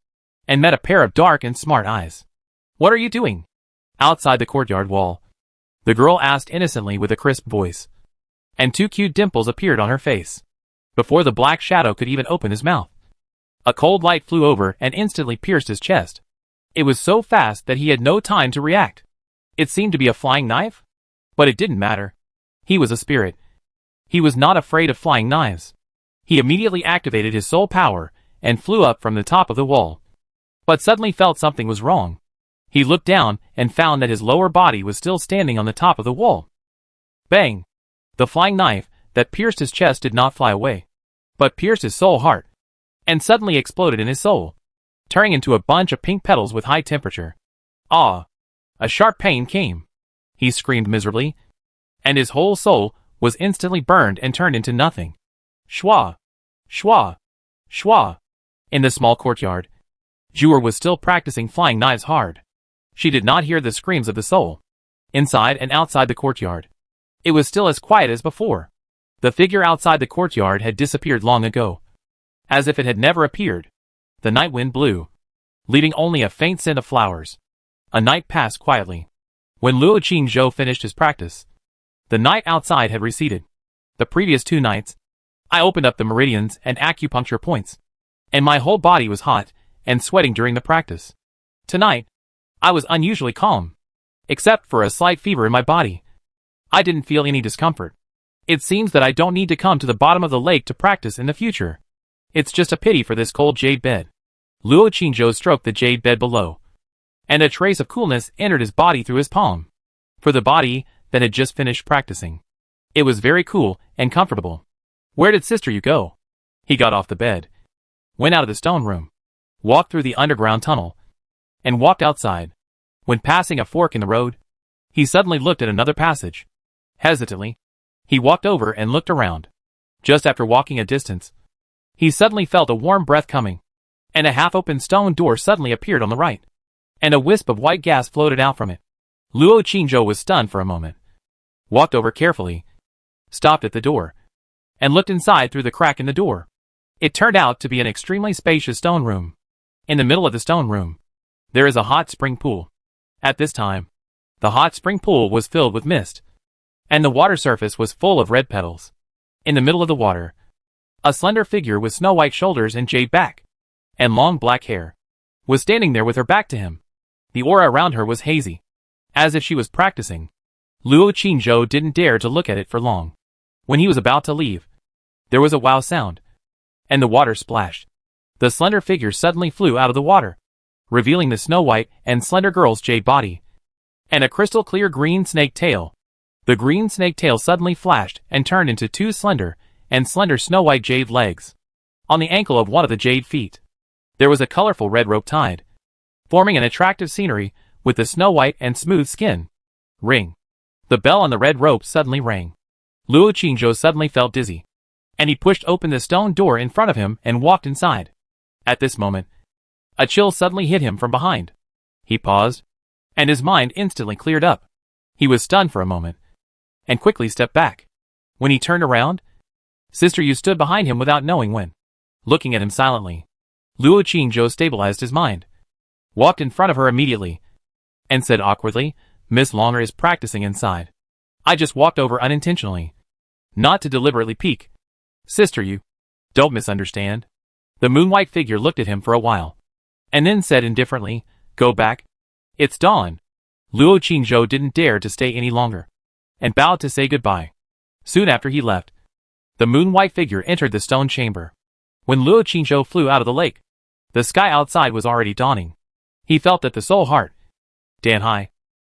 and met a pair of dark and smart eyes. "What are you doing?" Outside the courtyard wall, the girl asked innocently with a crisp voice, and 2 cute dimples appeared on her face. Before the black shadow could even open his mouth, a cold light flew over and instantly pierced his chest. It was so fast that he had no time to react. It seemed to be a flying knife, but it didn't matter. He was a spirit. He was not afraid of flying knives. He immediately activated his soul power and flew up from the top of the wall, but suddenly felt something was wrong. He looked down and found that his lower body was still standing on the top of the wall. Bang! The flying knife that pierced his chest did not fly away, but pierced his soul heart, and suddenly exploded in his soul, turning into a bunch of pink petals with high temperature. Ah! A sharp pain came. He screamed miserably, and his whole soul was instantly burned and turned into nothing. Shwa! Shwa! Shwa! In the small courtyard, Zhuer was still practicing flying knives hard. She did not hear the screams of the soul. Inside and outside the courtyard, it was still as quiet as before. The figure outside the courtyard had disappeared long ago. As if it had never appeared. The night wind blew, leaving only a faint scent of flowers. A night passed quietly. When Luo Qingzhou finished his practice, the night outside had receded. The previous 2 nights, I opened up the meridians and acupuncture points, and my whole body was hot and sweating during the practice. Tonight, I was unusually calm, except for a slight fever in my body. I didn't feel any discomfort. It seems that I don't need to come to the bottom of the lake to practice in the future. It's just a pity for this cold jade bed. Luo Qingzhou stroked the jade bed below, and a trace of coolness entered his body through his palm. For the body that had just finished practicing, it was very cool and comfortable. Where did Sister Yu go? He got off the bed, went out of the stone room, walked through the underground tunnel, and walked outside. When passing a fork in the road, he suddenly looked at another passage. Hesitantly, he walked over and looked around. Just after walking a distance, he suddenly felt a warm breath coming, and a half-open stone door suddenly appeared on the right, and a wisp of white gas floated out from it. Luo Qingzhou was stunned for a moment, walked over carefully, stopped at the door, and looked inside through the crack in the door. It turned out to be an extremely spacious stone room. In the middle of the stone room, there is a hot spring pool. At this time, the hot spring pool was filled with mist, and the water surface was full of red petals. In the middle of the water, a slender figure with snow-white shoulders and jade back, and long black hair, was standing there with her back to him. The aura around her was hazy, as if she was practicing. Luo Qingzhou didn't dare to look at it for long. When he was about to leave, there was a wow sound, and the water splashed. The slender figure suddenly flew out of the water, revealing the snow-white and slender girl's jade body, and a crystal-clear green snake tail. The green snake tail suddenly flashed and turned into 2 slender snow-white jade legs. On the ankle of one of the jade feet, there was a colorful red rope tied, forming an attractive scenery with the snow-white and smooth skin. Ring. The bell on the red rope suddenly rang. Luo Qingzhou suddenly felt dizzy, and he pushed open the stone door in front of him and walked inside. At this moment, a chill suddenly hit him from behind. He paused, and his mind instantly cleared up. He was stunned for a moment, and quickly stepped back. When he turned around, Sister Yu stood behind him without knowing when. Looking at him silently, Luo Qingzhou stabilized his mind, walked in front of her immediately, and said awkwardly, "Miss Longer is practicing inside. I just walked over unintentionally. Not to deliberately peek. Sister Yu, don't misunderstand." The moon-white figure looked at him for a while, and then said indifferently, "Go back. It's dawn." Luo Qingzhou didn't dare to stay any longer, and bowed to say goodbye. Soon after he left, the moon-white figure entered the stone chamber. When Luo Qingzhou flew out of the lake, the sky outside was already dawning. He felt that the soul heart, Danhai,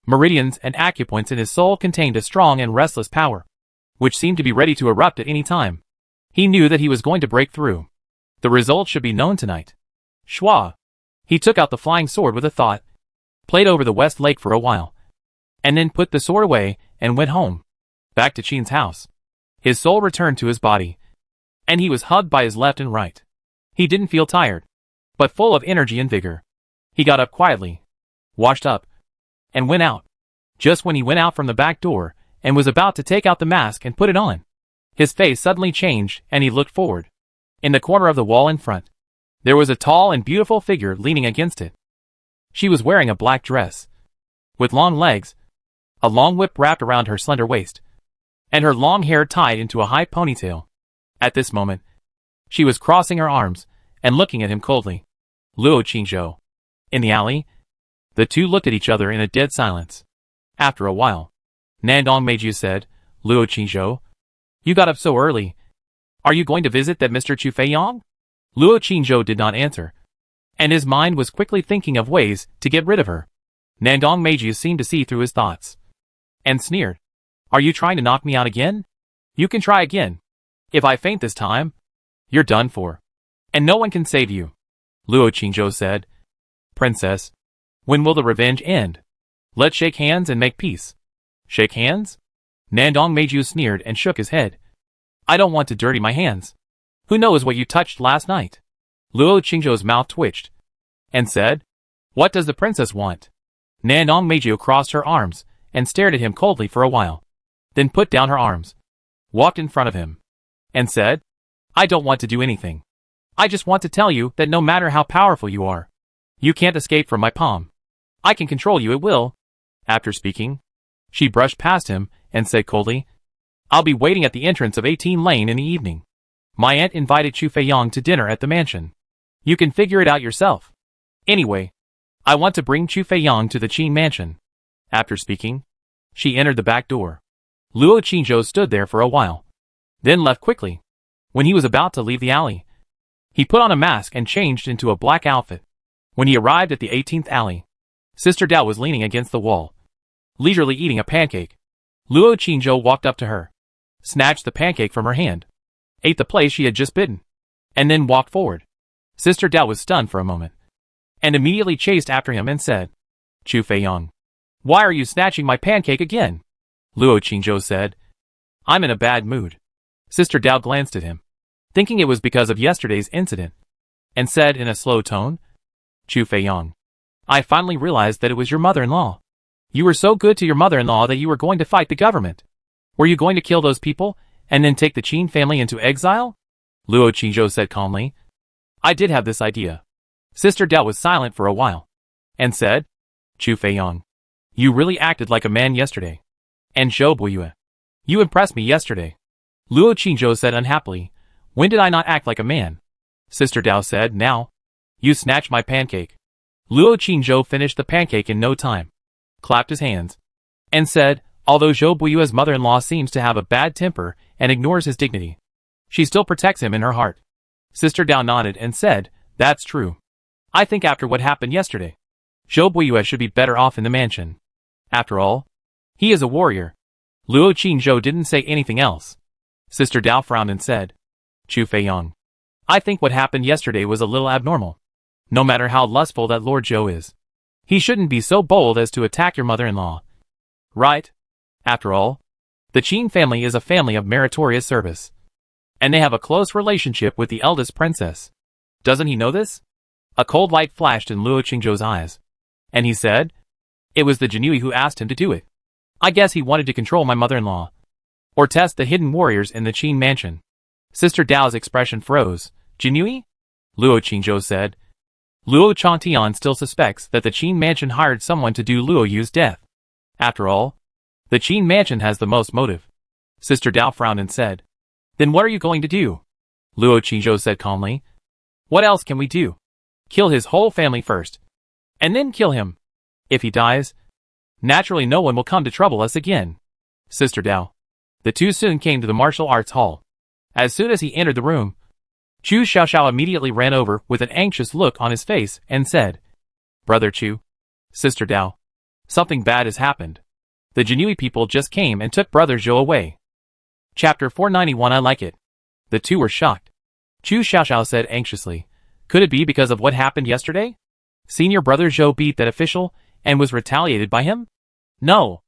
meridians and acupoints in his soul contained a strong and restless power, which seemed to be ready to erupt at any time. He knew that he was going to break through. The result should be known tonight. Shua. He took out the flying sword with a thought, played over the west lake for a while, and then put the sword away and went home, back to Qin's house. His soul returned to his body, and he was hugged by his left and right. He didn't feel tired, but full of energy and vigor. He got up quietly, washed up, and went out. Just when he went out from the back door and was about to take out the mask and put it on, his face suddenly changed and he looked forward. In the corner of the wall in front, there was a tall and beautiful figure leaning against it. She was wearing a black dress, with long legs, a long whip wrapped around her slender waist, and her long hair tied into a high ponytail. At this moment, she was crossing her arms and looking at him coldly. Luo Qingzhou. In the alley, the two looked at each other in a dead silence. After a while, Nandong Meiju said, "Luo Qingzhou, you got up so early. Are you going to visit that Mr. Chu Feiyong?" Luo Qingzhou did not answer, and his mind was quickly thinking of ways to get rid of her. Nandong Meiju seemed to see through his thoughts, and sneered, "Are you trying to knock me out again? You can try again. If I faint this time, you're done for, and no one can save you." Luo Qingzhou said, "Princess, when will the revenge end? Let's shake hands and make peace." "Shake hands?" Nandong Meiju sneered and shook his head. "I don't want to dirty my hands. Who knows what you touched last night?" Luo Qingzhou's mouth twitched, and said, "What does the princess want?" Nandong Meiju crossed her arms and stared at him coldly for a while, then put down her arms, walked in front of him, and said, "I don't want to do anything. I just want to tell you that no matter how powerful you are, you can't escape from my palm. I can control you at will." After speaking, she brushed past him and said coldly, "I'll be waiting at the entrance of 18 Lane in the evening. My aunt invited Chu Feiyong to dinner at the mansion. You can figure it out yourself. Anyway, I want to bring Chu Feiyong to the Qin mansion." After speaking, she entered the back door. Luo Qingzhou stood there for a while, then left quickly. When he was about to leave the alley, he put on a mask and changed into a black outfit. When he arrived at the 18th alley, Sister Dao was leaning against the wall, leisurely eating a pancake. Luo Qingzhou walked up to her, snatched the pancake from her hand, ate the place she had just bitten, and then walked forward. Sister Dao was stunned for a moment, and immediately chased after him and said, "Chu Feiyong, why are you snatching my pancake again?" Luo Qingzhou said, "I'm in a bad mood." Sister Dao glanced at him, thinking it was because of yesterday's incident, and said in a slow tone, "Chu Feiyong, I finally realized that it was your mother-in-law. You were so good to your mother-in-law that you were going to fight the government. Were you going to kill those people and then take the Qin family into exile?" Luo Qingzhou said calmly, "I did have this idea." Sister Dao was silent for a while, and said, "Chu Feiyong, you really acted like a man yesterday. And Zhou Buiyue, you impressed me yesterday." Luo Qingzhou said unhappily, "When did I not act like a man?" Sister Dao said, "Now. You snatched my pancake." Luo Qingzhou finished the pancake in no time, clapped his hands, and said, "Although Zhou Buiyue's mother-in-law seems to have a bad temper and ignores his dignity, she still protects him in her heart." Sister Dao nodded and said, "That's true. I think after what happened yesterday, Zhou Buiyue should be better off in the mansion. After all, he is a warrior." Luo Qingzhou didn't say anything else. Sister Dao frowned and said, "Chu Feiyong, I think what happened yesterday was a little abnormal. No matter how lustful that Lord Zhou is, he shouldn't be so bold as to attack your mother-in-law. Right? After all, the Qin family is a family of meritorious service, and they have a close relationship with the eldest princess. Doesn't he know this?" A cold light flashed in Luo Qingzhou's eyes, and he said, "It was the Jinui who asked him to do it. I guess he wanted to control my mother-in-law, or test the hidden warriors in the Qin mansion." Sister Dao's expression froze. "Jinui?" Luo Qingzhou said. Luo Changtian still suspects that the Qin mansion hired someone to do Luo Yu's death. After all, the Qin mansion has the most motive. Sister Dao frowned and said, "Then what are you going to do?" Luo Qingzhou said calmly, "What else can we do? Kill his whole family first, and then kill him. If he dies, naturally no one will come to trouble us again." Sister Dao. The two soon came to the martial arts hall. As soon as he entered the room, Chu Xiaoxiao immediately ran over with an anxious look on his face and said, "Brother Chu, Sister Dao, something bad has happened. The Jinui people just came and took Brother Zhou away." Chapter 491. I like it. The two were shocked. Chu Xiaoxiao said anxiously, "Could it be because of what happened yesterday? Senior Brother Zhou beat that official and was retaliated by him?" "No,"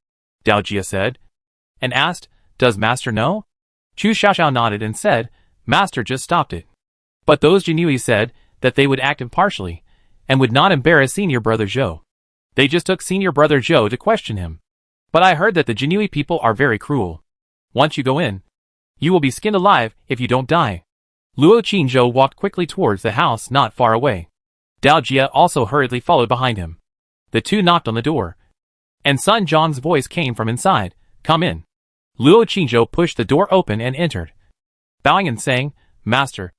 Dao Jia said, and asked, "Does Master know?" Chu Xiaoxiao nodded and said, "Master just stopped it. But those Jinui said that they would act impartially and would not embarrass Senior Brother Zhou. They just took Senior Brother Zhou to question him. But I heard that the Jinui people are very cruel. Once you go in, you will be skinned alive if you don't die." Luo Qingzhou walked quickly towards the house not far away. Dao Jia also hurriedly followed behind him. The two knocked on the door, and Sun Zhang's voice came from inside, "Come in." Luo Qingzhou pushed the door open and entered, bowing and saying, "Master,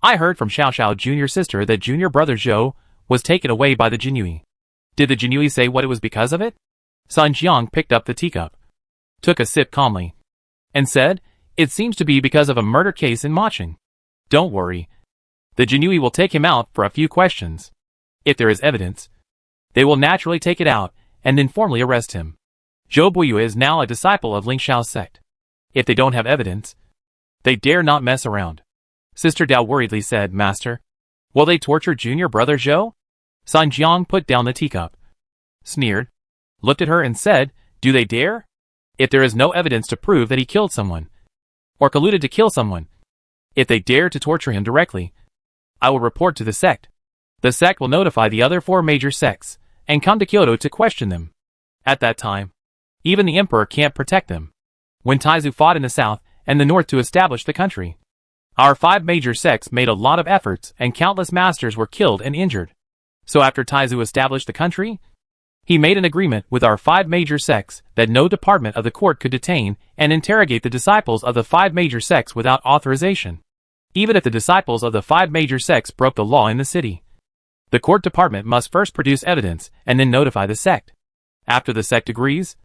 I heard from Xiaoxiao Junior's sister that Junior Brother Zhou was taken away by the Jinui. Did the Jinui say what it was because of it?" Sun Jiang picked up the teacup, took a sip calmly, and said, "It seems to be because of a murder case in Maching. Don't worry. The Jinui will take him out for a few questions. If there is evidence, they will naturally take it out and then formally arrest him. Zhou Buiyue is now a disciple of Ling Xiao's sect. If they don't have evidence, they dare not mess around." Sister Dao worriedly said, "Master, will they torture Junior Brother Zhou?" Sun Jiang put down the teacup, sneered, looked at her and said, "Do they dare? If there is no evidence to prove that he killed someone, or colluded to kill someone, if they dare to torture him directly, I will report to the sect. The sect will notify the other 4 major sects, and come to Kyoto to question them. At that time, even the emperor can't protect them. When Taizu fought in the south and the north to establish the country, our 5 major sects made a lot of efforts and countless masters were killed and injured. So after Taizu established the country, he made an agreement with our 5 major sects that no department of the court could detain and interrogate the disciples of the 5 major sects without authorization, even if the disciples of the 5 major sects broke the law in the city. The court department must first produce evidence and then notify the sect. After the sect agrees,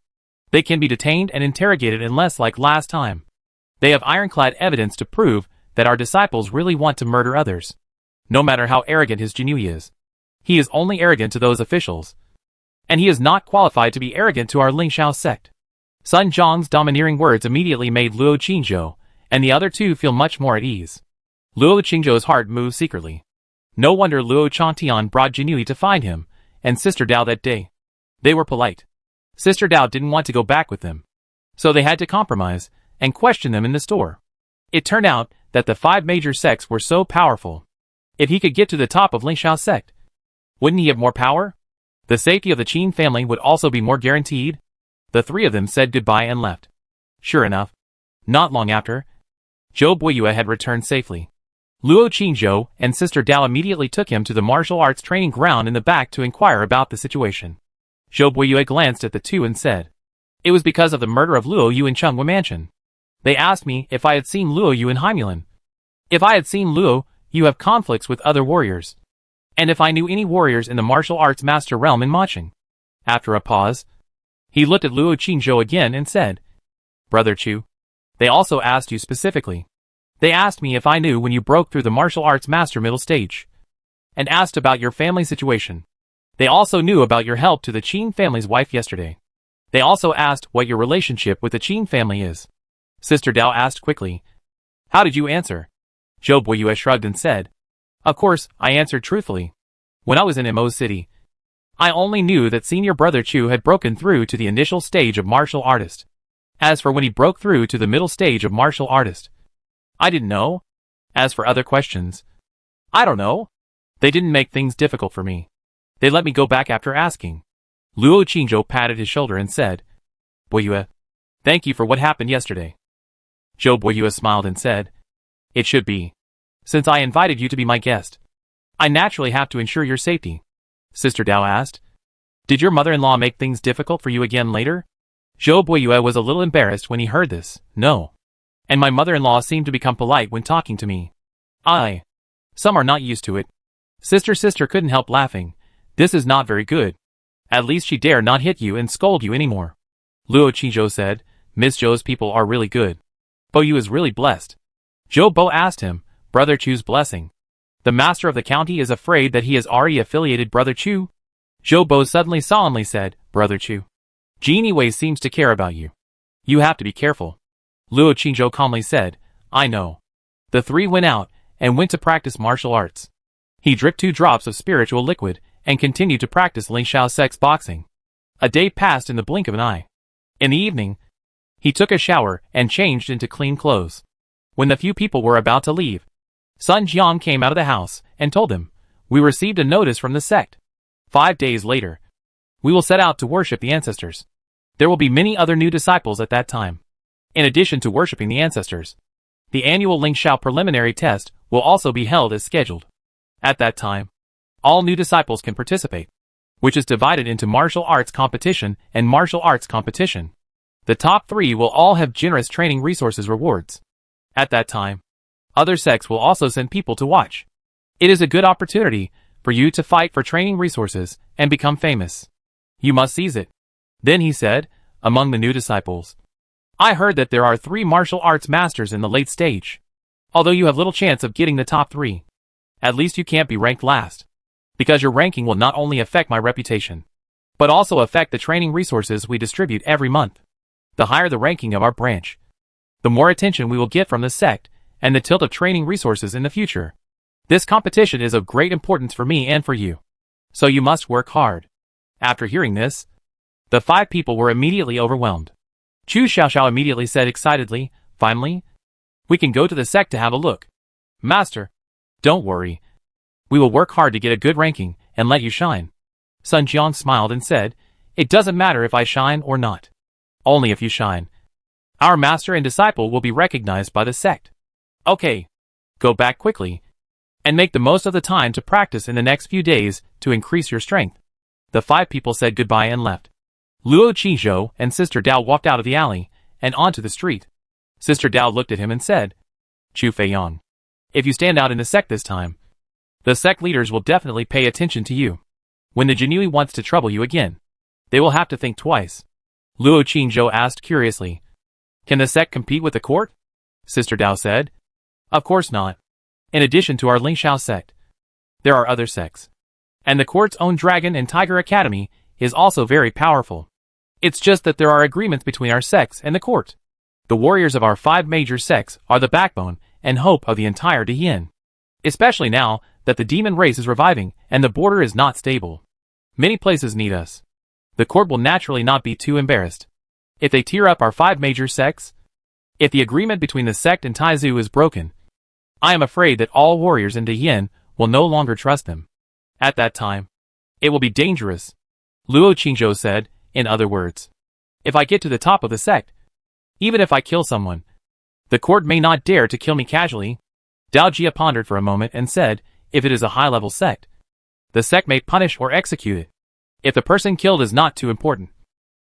they can be detained and interrogated unless, like last time, they have ironclad evidence to prove that our disciples really want to murder others. No matter how arrogant his Jinui is, he is only arrogant to those officials, and he is not qualified to be arrogant to our Lingxiao sect. Sun Zhang's domineering words immediately made Luo Qingzhou and the other 2 feel much more at ease. Luo Qingzhou's heart moved secretly. No wonder Luo Chantian brought Jinui to find him and Sister Dao that day. They were polite. Sister Dao didn't want to go back with them, so they had to compromise and question them in the store. It turned out that the 5 major sects were so powerful. If he could get to the top of Lingxiao sect, wouldn't he have more power? The safety of the Qin family would also be more guaranteed. The 3 of them said goodbye and left. Sure enough, not long after, Zhou Boyue had returned safely. Luo Qingzhou and Sister Dao immediately took him to the martial arts training ground in the back to inquire about the situation. Zhou Boyue glanced at the 2 and said, "It was because of the murder of Luo Yu in Chunghua Mansion. They asked me if I had seen Luo Yu in Haimulan. If I had seen Luo Yu have conflicts with other warriors, and if I knew any warriors in the martial arts master realm in Maching." After a pause, he looked at Luo Qingzhou again and said, "Brother Chu, they also asked you specifically. They asked me if I knew when you broke through the martial arts master middle stage, and asked about your family situation. They also knew about your help to the Qin family's wife yesterday. They also asked what your relationship with the Qin family is." Sister Dao asked quickly, "How did you answer?" Zhou Boyue shrugged and said, "Of course, I answered truthfully. When I was in Mo City, I only knew that senior brother Chu had broken through to the initial stage of martial artist. As for when he broke through to the middle stage of martial artist, I didn't know. As for other questions, I don't know. They didn't make things difficult for me. They let me go back after asking." Luo Qingzhou patted his shoulder and said, "Boyue, thank you for what happened yesterday." Zhou Boyue smiled and said, "It should be. Since I invited you to be my guest, I naturally have to ensure your safety." Sister Dao asked, "Did your mother-in-law make things difficult for you again later?" Zhou Boyue was a little embarrassed when he heard this. "No. And my mother-in-law seemed to become polite when talking to me. Some are not used to it." Sister couldn't help laughing. "This is not very good. At least she dare not hit you and scold you anymore." Luo Qingzhou said, "Miss Zhou's people are really good. Boyu is really blessed." Zhou Bo asked him, "Brother Chu's blessing? The master of the county is afraid that he has already affiliated Brother Chu?" Zhou Bo suddenly solemnly said, "Brother Chu, Genie Wei seems to care about you. You have to be careful." Luo Qingzhou calmly said, "I know." The 3 went out and went to practice martial arts. He dripped 2 drops of spiritual liquid and continued to practice Lingxiao Sect's boxing. A day passed in the blink of an eye. In the evening, he took a shower and changed into clean clothes. When the few people were about to leave, Sun Jiang came out of the house and told them, "We received a notice from the sect. 5 days later, we will set out to worship the ancestors. There will be many other new disciples at that time. In addition to worshipping the ancestors, the annual Lingxiao preliminary test will also be held as scheduled. At that time, all new disciples can participate, which is divided into martial arts competition and martial arts competition. The top 3 will all have generous training resources rewards. At that time, other sects will also send people to watch. It is a good opportunity for you to fight for training resources and become famous. You must seize it." Then he said, "Among the new disciples, I heard that there are 3 martial arts masters in the late stage. Although you have little chance of getting the top 3, at least you can't be ranked last, because your ranking will not only affect my reputation, but also affect the training resources we distribute every month. The higher the ranking of our branch, the more attention we will get from the sect and the tilt of training resources in the future. This competition is of great importance for me and for you, so you must work hard." After hearing this, the 5 people were immediately overwhelmed. Chu Xiaoxiao immediately said excitedly, "Finally, we can go to the sect to have a look." "Master, don't worry. We will work hard to get a good ranking and let you shine. Sun Jiang smiled and said, it doesn't matter if I shine or not. Only if you shine. Our master and disciple will be recognized by the sect. Okay. Go back quickly and make the most of the time to practice in the next few days to increase your strength. The 5 people said goodbye and left. Luo Qizhou and Sister Dao walked out of the alley and onto the street. Sister Dao looked at him and said, Chu Feiyang, if you stand out in the sect this time, the sect leaders will definitely pay attention to you. When the Jinui wants to trouble you again, they will have to think twice. Luo Qizhou asked curiously, can the sect compete with the court? Sister Dao said, of course not. In addition to our Lingxiao sect, there are other sects. And the court's own Dragon and Tiger Academy is also very powerful. It's just that there are agreements between our sects and the court. The warriors of our 5 major sects are the backbone and hope of the entire Diyin. Especially now that the demon race is reviving and the border is not stable. Many places need us. The court will naturally not be too embarrassed if they tear up our 5 major sects. If the agreement between the sect and Taizu is broken, I am afraid that all warriors in Diyin will no longer trust them. At that time, it will be dangerous. Luo Qingzhou said, in other words, if I get to the top of the sect, even if I kill someone, the court may not dare to kill me casually. Dao Jia pondered for a moment and said, if it is a high-level sect, the sect may punish or execute it. If the person killed is not too important,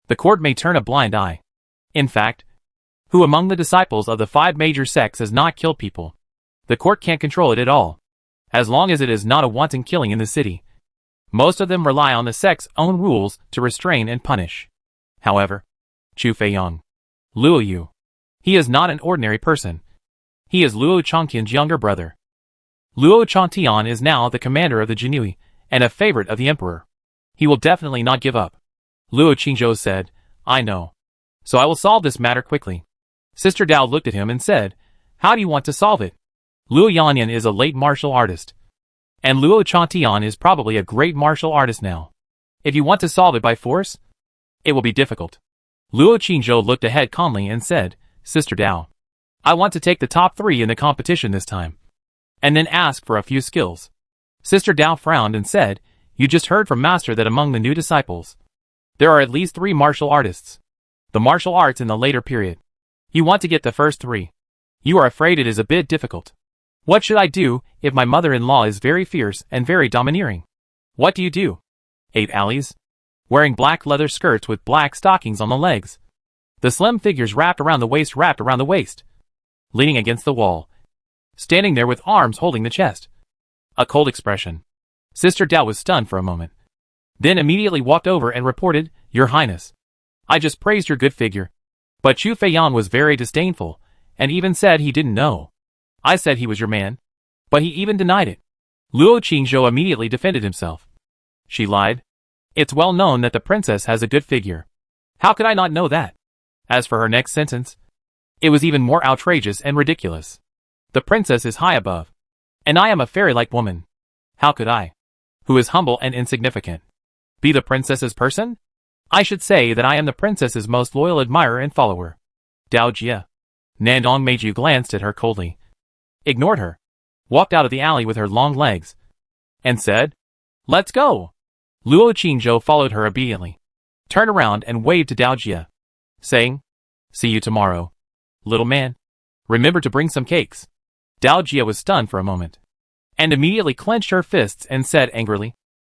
the court may turn a blind eye. In fact, who among the disciples of the 5 major sects has not killed people? The court can't control it at all, as long as it is not a wanton killing in the city. Most of them rely on the sect's own rules to restrain and punish. However, Chu Feiyang, Luo Yu, he is not an ordinary person. He is Luo Chongqian's younger brother. Luo Chongtian is now the commander of the Jinui and a favorite of the emperor. He will definitely not give up. Luo Qingzhou said, I know. So I will solve this matter quickly. Sister Dao looked at him and said, how do you want to solve it? Luo Yanyan is a late martial artist. And Luo Chongtian is probably a great martial artist now. If you want to solve it by force, it will be difficult. Luo Qingzhou looked ahead calmly and said, Sister Dao, I want to take the top 3 in the competition this time. And then ask for a few skills. Sister Dao frowned and said, you just heard from Master that among the new disciples, there are at least 3 martial artists. The martial arts in the later period. You want to get the first 3. You are afraid it is a bit difficult. What should I do if my mother-in-law is very fierce and very domineering? What do you do? 8 alleys? Wearing black leather skirts with black stockings on the legs. The slim figures wrapped around the waist. Leaning against the wall. Standing there with arms holding the chest. A cold expression. Sister Dao was stunned for a moment. Then immediately walked over and reported, Your Highness, I just praised your good figure. But Chu Feiyang was very disdainful, and even said he didn't know. I said he was your man. But he even denied it. Luo Qingzhou immediately defended himself. She lied. It's well known that the princess has a good figure. How could I not know that? As for her next sentence, it was even more outrageous and ridiculous. The princess is high above. And I am a fairy-like woman. How could I, who is humble and insignificant, be the princess's person? I should say that I am the princess's most loyal admirer and follower. Dao Jia. Nandong Meiju glanced at her coldly, ignored her, walked out of the alley with her long legs, and said, Let's go. Luo Qingzhou followed her obediently, turned around and waved to Dao Jia, saying, See you tomorrow, little man. Remember to bring some cakes. Dao Jia was stunned for a moment, and immediately clenched her fists and said angrily,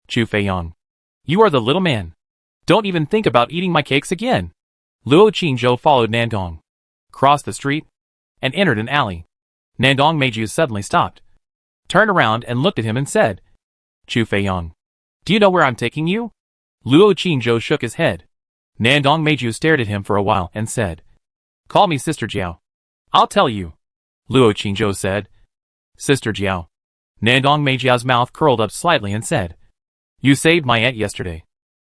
Chu Feiyang, you are the little man. Don't even think about eating my cakes again. Luo Qingzhou followed Nandong, crossed the street, and entered an alley. Nandong Meiju suddenly stopped, turned around and looked at him and said, Chu Feiyang, do you know where I'm taking you? Luo Qingzhou shook his head. Nandong Meiju stared at him for a while and said, Call me Sister Jiao. I'll tell you. Luo Qingzhou said, Sister Jiao. Nandong Meijiao's mouth curled up slightly and said, You saved my aunt yesterday.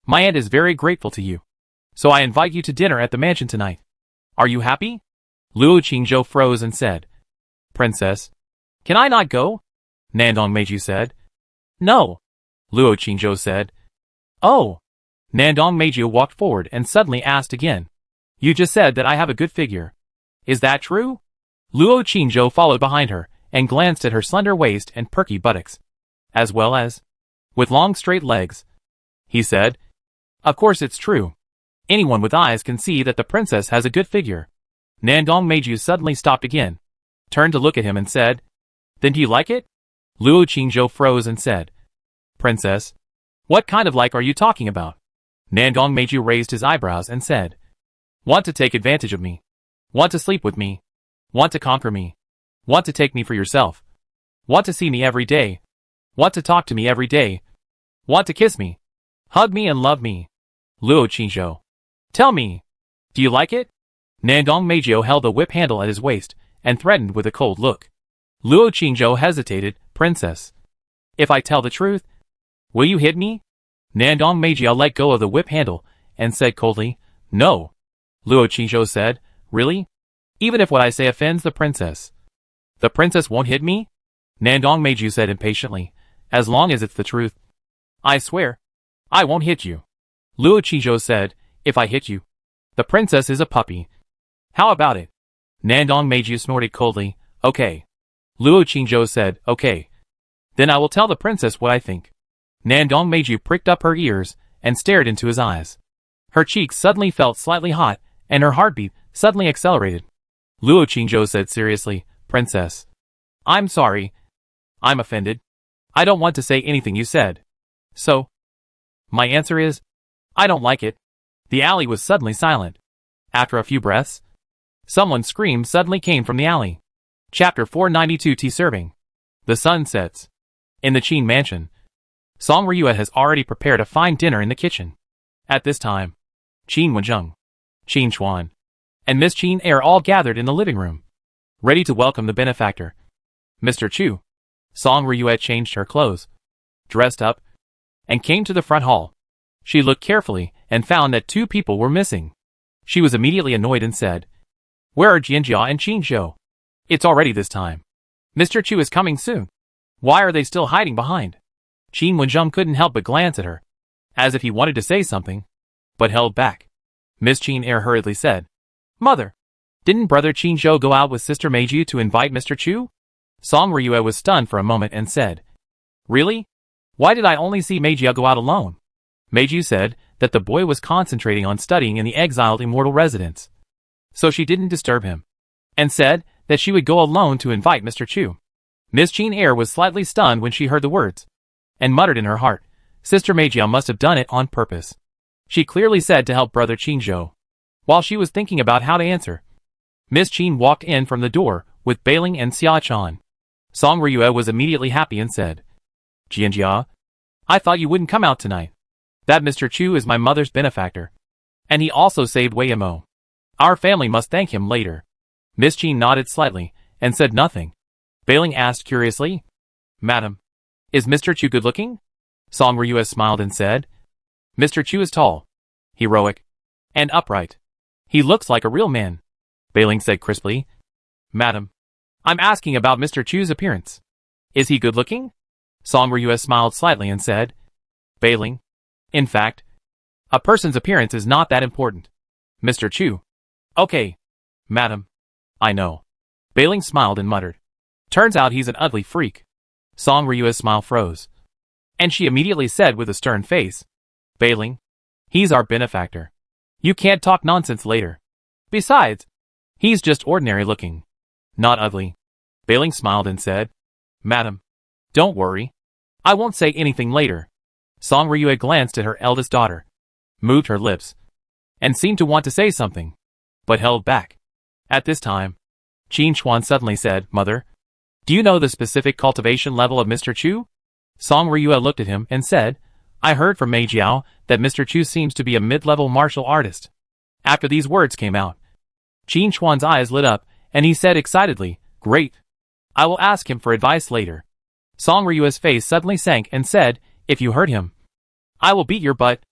My aunt is very grateful to you. So I invite you to dinner at the mansion tonight. Are you happy? Luo Qingzhou froze and said, Princess, can I not go? Nandong Meiju said. No. Luo Qingzhou said. Oh. Nandong Meiju walked forward and suddenly asked again, You just said that I have a good figure. Is that true? Luo Qingzhou followed behind her and glanced at her slender waist and perky buttocks. as well as with long straight legs. He said, "Of course it's true. Anyone with eyes can see that the princess has a good figure." Nandong Meiju suddenly stopped again, turned to look at him and said, "Then do you like it?" Luo Qingzhou froze and said, "Princess? What kind of like are you talking about?" Nandong Meiju raised his eyebrows and said, "Want to take advantage of me? Want to sleep with me? Want to conquer me? Want to take me for yourself? Want to see me every day? Want to talk to me every day? Want to kiss me? Hug me and love me?" Luo Qingzhou, "Tell me, do you like it?" Nandong Meiju held a whip handle at his waist and threatened with a cold look. Luo Qingzhou hesitated. "Princess, if I tell the truth, will you hit me?" Nandong Meiju let go of the whip handle and said coldly, "No." Luo Qingzhou said, "Really? Even if what I say offends the princess, the princess won't hit me?" Nandong Meiju said impatiently, "As long as it's the truth. I swear, I won't hit you." Luo Qingzhou said, "If I hit you, the princess is a puppy. How about it?" Nandong Meiju snorted coldly, "Okay." Luo Qingzhou said, "Okay. Then I will tell the princess what I think." Nandong Meiju pricked up her ears and stared into his eyes. Her cheeks suddenly felt slightly hot, and her heartbeat suddenly accelerated. Luo Qingzhou said seriously, "Princess, I'm sorry. I'm offended. I don't want to say anything you said. So, my answer is, I don't like it." The alley was suddenly silent. After a few breaths, someone's scream suddenly came from the alley. Chapter 492 Tea Serving. The sun sets. In the Qin mansion, Song Ryue has already prepared a fine dinner in the kitchen. At this time, Qin Wenjing, Qin Chuan, and Miss Qin are all gathered in the living room, ready to welcome the benefactor. Mr. Chu. Song Ryue changed her clothes, dressed up, and came to the front hall. She looked carefully and found that 2 people were missing. She was immediately annoyed and said, "Where are Jianjia and Qin Zhou? It's already this time. Mr. Chu is coming soon. Why are they still hiding behind?" Qin Wenjing couldn't help but glance at her, as if he wanted to say something, but held back. Miss Qin hurriedly said, "Mother, didn't brother Qin Zhou go out with sister Meiju to invite Mr. Chu?" Song Ryue was stunned for a moment and said, "Really? Why did I only see Meiju go out alone?" Meiju said that the boy was concentrating on studying in the exiled immortal residence, so she didn't disturb him, and said that she would go alone to invite Mr. Chu. Miss Qin was slightly stunned when she heard the words, and muttered in her heart, "Sister Meiju must have done it on purpose." She clearly said to help brother Qin Zhou. While she was thinking about how to answer, Miss Qin walked in from the door with Bailing and Xia Chan. Song Ryue was immediately happy and said, "Jianjia, I thought you wouldn't come out tonight. That Mr. Chu is my mother's benefactor, and he also saved Wei Yamo. Our family must thank him later." Miss Qin nodded slightly and said nothing. Bailing asked curiously, "Madam, is Mr. Chu good-looking?" Song Ryue smiled and said, "Mr. Chu is tall, heroic, and upright. He looks like a real man." Bailing said crisply, "Madam, I'm asking about Mr. Chu's appearance. Is he good-looking?" Song Ryue smiled slightly and said, "Bailing, in fact, a person's appearance is not that important. Mr. Chu." "Okay, madam, I know." Bailing smiled and muttered, "Turns out he's an ugly freak." Song Ryue's smile froze, and she immediately said with a stern face, "Bailing, he's our benefactor. You can't talk nonsense later. Besides, he's just ordinary looking, not ugly." Bailing smiled and said, "Madam, don't worry. I won't say anything later." Song Ryue glanced at her eldest daughter, moved her lips, and seemed to want to say something, but held back. At this time, Qin Chuan suddenly said, "Mother, do you know the specific cultivation level of Mr. Chu?" Song Ryue looked at him and said, "I heard from Mei Jiao that Mr. Chu seems to be a mid-level martial artist." After these words came out, Qin Chuan's eyes lit up, and he said excitedly, "Great. I will ask him for advice later." Song Ryue's face suddenly sank and said, "If you hurt him, I will beat your butt."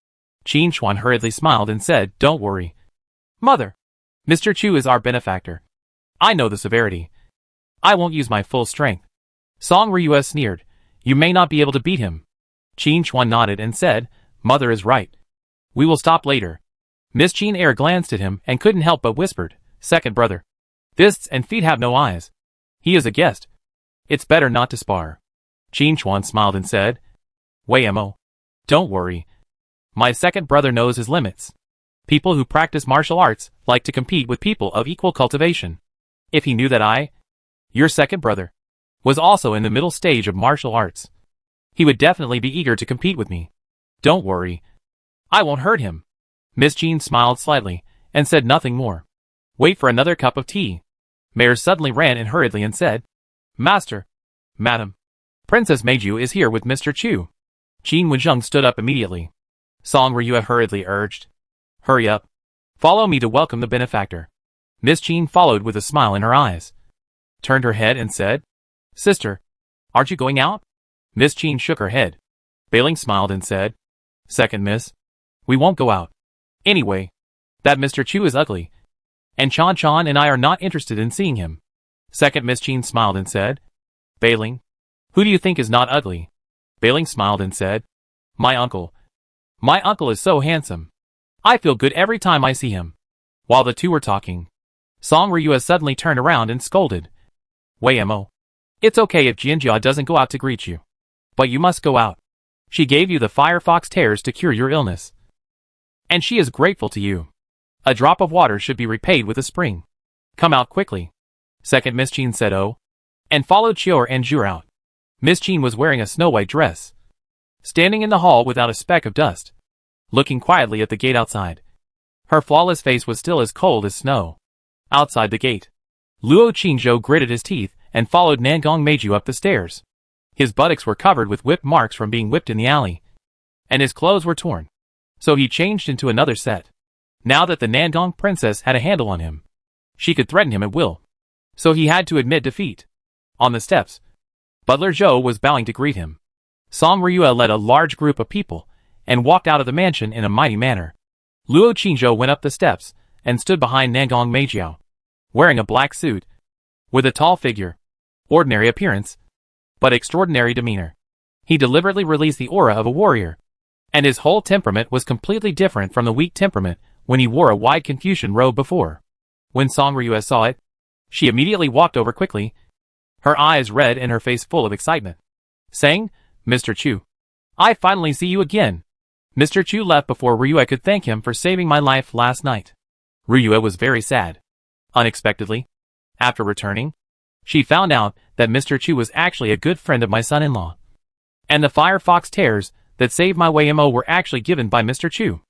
Qin Chuan hurriedly smiled and said, "Don't worry. Mother, Mr. Chu is our benefactor. I know the severity. I won't use my full strength." Song Ryue sneered, "You may not be able to beat him." Qin Chuan nodded and said, "Mother is right. We will stop later." Miss Qin glanced at him and couldn't help but whispered, "Second brother. Fists and feet have no eyes. He is a guest. It's better not to spar." Qin Chuan smiled and said, Wei Mo. Don't worry. My second brother knows his limits. People who practice martial arts like to compete with people of equal cultivation. If he knew that I, your second brother, was also in the middle stage of martial arts, he would definitely be eager to compete with me. Don't worry. I won't hurt him. Miss Qin smiled slightly and said nothing more. Wait for another cup of tea. Mayor suddenly ran in hurriedly and said, Master, Madam, Princess Meiju is here with Mr. Chu. Qin Wenzheng stood up immediately. Song Ryue hurriedly urged, Hurry up. Follow me to welcome the benefactor. Miss Qin followed with a smile in her eyes, turned her head and said, Sister, aren't you going out? Miss Qin shook her head. Bailing smiled and said, Second miss, we won't go out. Anyway, that Mr. Chu is ugly, and Chan Chan and I are not interested in seeing him. Second Miss Qin smiled and said, Bailing, who do you think is not ugly? Bailing smiled and said, My uncle. My uncle is so handsome. I feel good every time I see him. While the two were talking, Song Ryue suddenly turned around and scolded, Wei Mo. It's okay if Jianjia doesn't go out to greet you. But you must go out. She gave you the firefox tears to cure your illness. And she is grateful to you. A drop of water should be repaid with a spring. Come out quickly. Second Miss Qin said oh, and followed Chior and Jur out. Miss Qin was wearing a snow-white dress, standing in the hall without a speck of dust, looking quietly at the gate outside. Her flawless face was still as cold as snow. Outside the gate, Luo Qingzhou gritted his teeth and followed Nangong Meiju up the stairs. His buttocks were covered with whip marks from being whipped in the alley, and his clothes were torn. So he changed into another set. Now that the Nangong princess had a handle on him, she could threaten him at will. So he had to admit defeat. On the steps, Butler Zhou was bowing to greet him. Song Ryue led a large group of people and walked out of the mansion in a mighty manner. Luo Qingzhou went up the steps and stood behind Nangong Meijiao, wearing a black suit, with a tall figure, ordinary appearance, but extraordinary demeanor. He deliberately released the aura of a warrior, and his whole temperament was completely different from the weak temperament when he wore a wide Confucian robe before. When Song Ryue saw it, she immediately walked over quickly, her eyes red and her face full of excitement, saying, Mr. Chu, I finally see you again. Mr. Chu left before Ryue could thank him for saving my life last night. Ryue was very sad. Unexpectedly, after returning, she found out that Mr. Chu was actually a good friend of my son-in-law. And the firefox tears that saved my Wei Mo were actually given by Mr. Chu.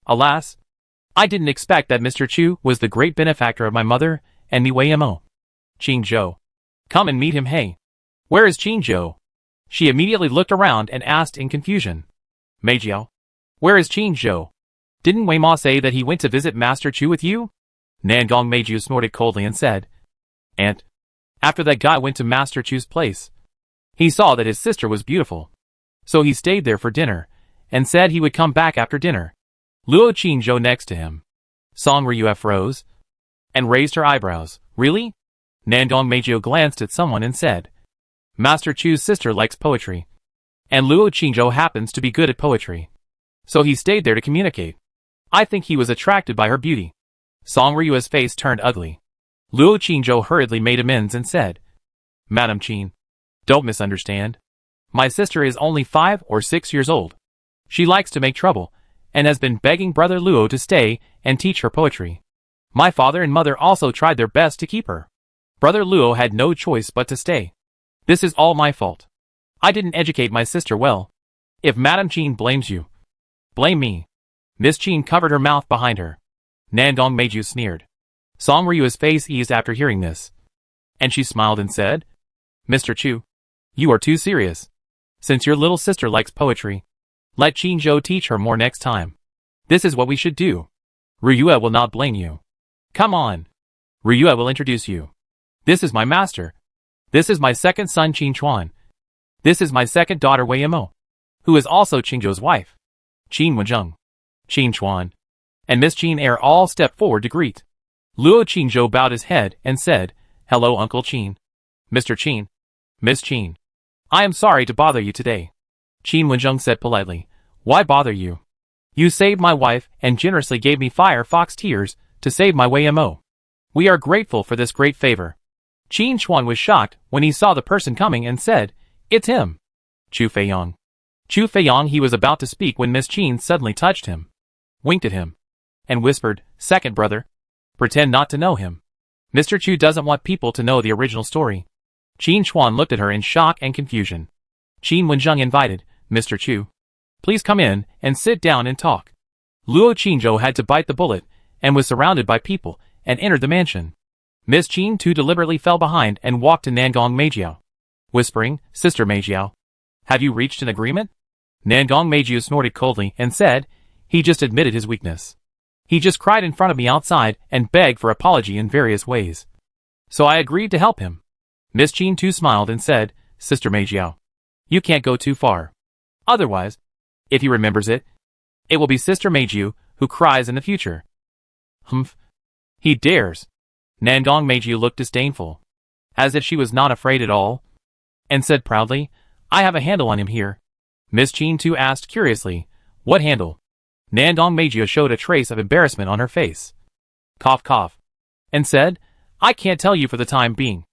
Alas, I didn't expect that Mr. Chu was the great benefactor of my mother and me Wei Mo. Qingzhou, come and meet him. Hey, where is Qingzhou? She immediately looked around and asked in confusion. Meijiao, where is Qingzhou? Didn't Wei Ma say that he went to visit Master Chu with you? Nangong Meiju snorted coldly and said, Aunt, after that guy went to Master Chu's place, he saw that his sister was beautiful. So he stayed there for dinner, and said he would come back after dinner. Luo Qingzhou next to him. Song Ryue rose, and raised her eyebrows. Really? Nangong Meiju glanced at someone and said, Master Chu's sister likes poetry, and Luo Qingzhou happens to be good at poetry. So he stayed there to communicate. I think he was attracted by her beauty. Song Ryue's face turned ugly. Luo Qingzhou hurriedly made amends and said, Madam Qin, don't misunderstand. My sister is only 5 or 6 years old. She likes to make trouble, and has been begging Brother Luo to stay and teach her poetry. My father and mother also tried their best to keep her. Brother Luo had no choice but to stay. This is all my fault. I didn't educate my sister well. If Madam Qin blames you, blame me. Miss Qin covered her mouth behind her. Nangong Meiju sneered. Song Ryue's face eased after hearing this, and she smiled and said, Mr. Chu, you are too serious. Since your little sister likes poetry, let Qingzhou teach her more next time. This is what we should do. Ryue will not blame you. Come on. Ryue will introduce you. This is my master. This is my second son Qin Chuan. This is my second daughter Wei Mo, who is also Qingzhou's wife. Qin Wenzheng, Qin Chuan, and Miss Qin Air all stepped forward to greet. Luo Qingzhou bowed his head and said, Hello Uncle Qin. Mr. Qin. Miss Qin. I am sorry to bother you today. Qin Wenzheng said politely, Why bother you? You saved my wife and generously gave me firefox tears to save my Wei Mo. We are grateful for this great favor. Qin Chuan was shocked when he saw the person coming and said, It's him. Chu Feiyong. Chu Feiyong. He was about to speak when Miss Qin suddenly touched him, winked at him, and whispered, "Second brother. Pretend not to know him. Mr. Chu doesn't want people to know the original story." Qin Chuan looked at her in shock and confusion. Qin Wenzheng invited, "Mr. Chu, please come in and sit down and talk." Luo Qingzhou had to bite the bullet and was surrounded by people and entered the mansion. Miss Qin too deliberately fell behind and walked to Nangong Meijiao, whispering, "Sister Meijiao, have you reached an agreement?" Nangong Meijiao snorted coldly and said, "He just admitted his weakness. He just cried in front of me outside and begged for apology in various ways. So I agreed to help him." Miss Qin too smiled and said, "Sister Meijiao, you can't go too far. Otherwise, if he remembers it, it will be Sister Meijiao who cries in the future." "Humph. He dares." Nangong Meijiao looked disdainful, as if she was not afraid at all, and said proudly, "I have a handle on him here." Miss Qin too asked curiously, "What handle?" Nangong Meijiao showed a trace of embarrassment on her face. Cough cough. And said, "I can't tell you for the time being."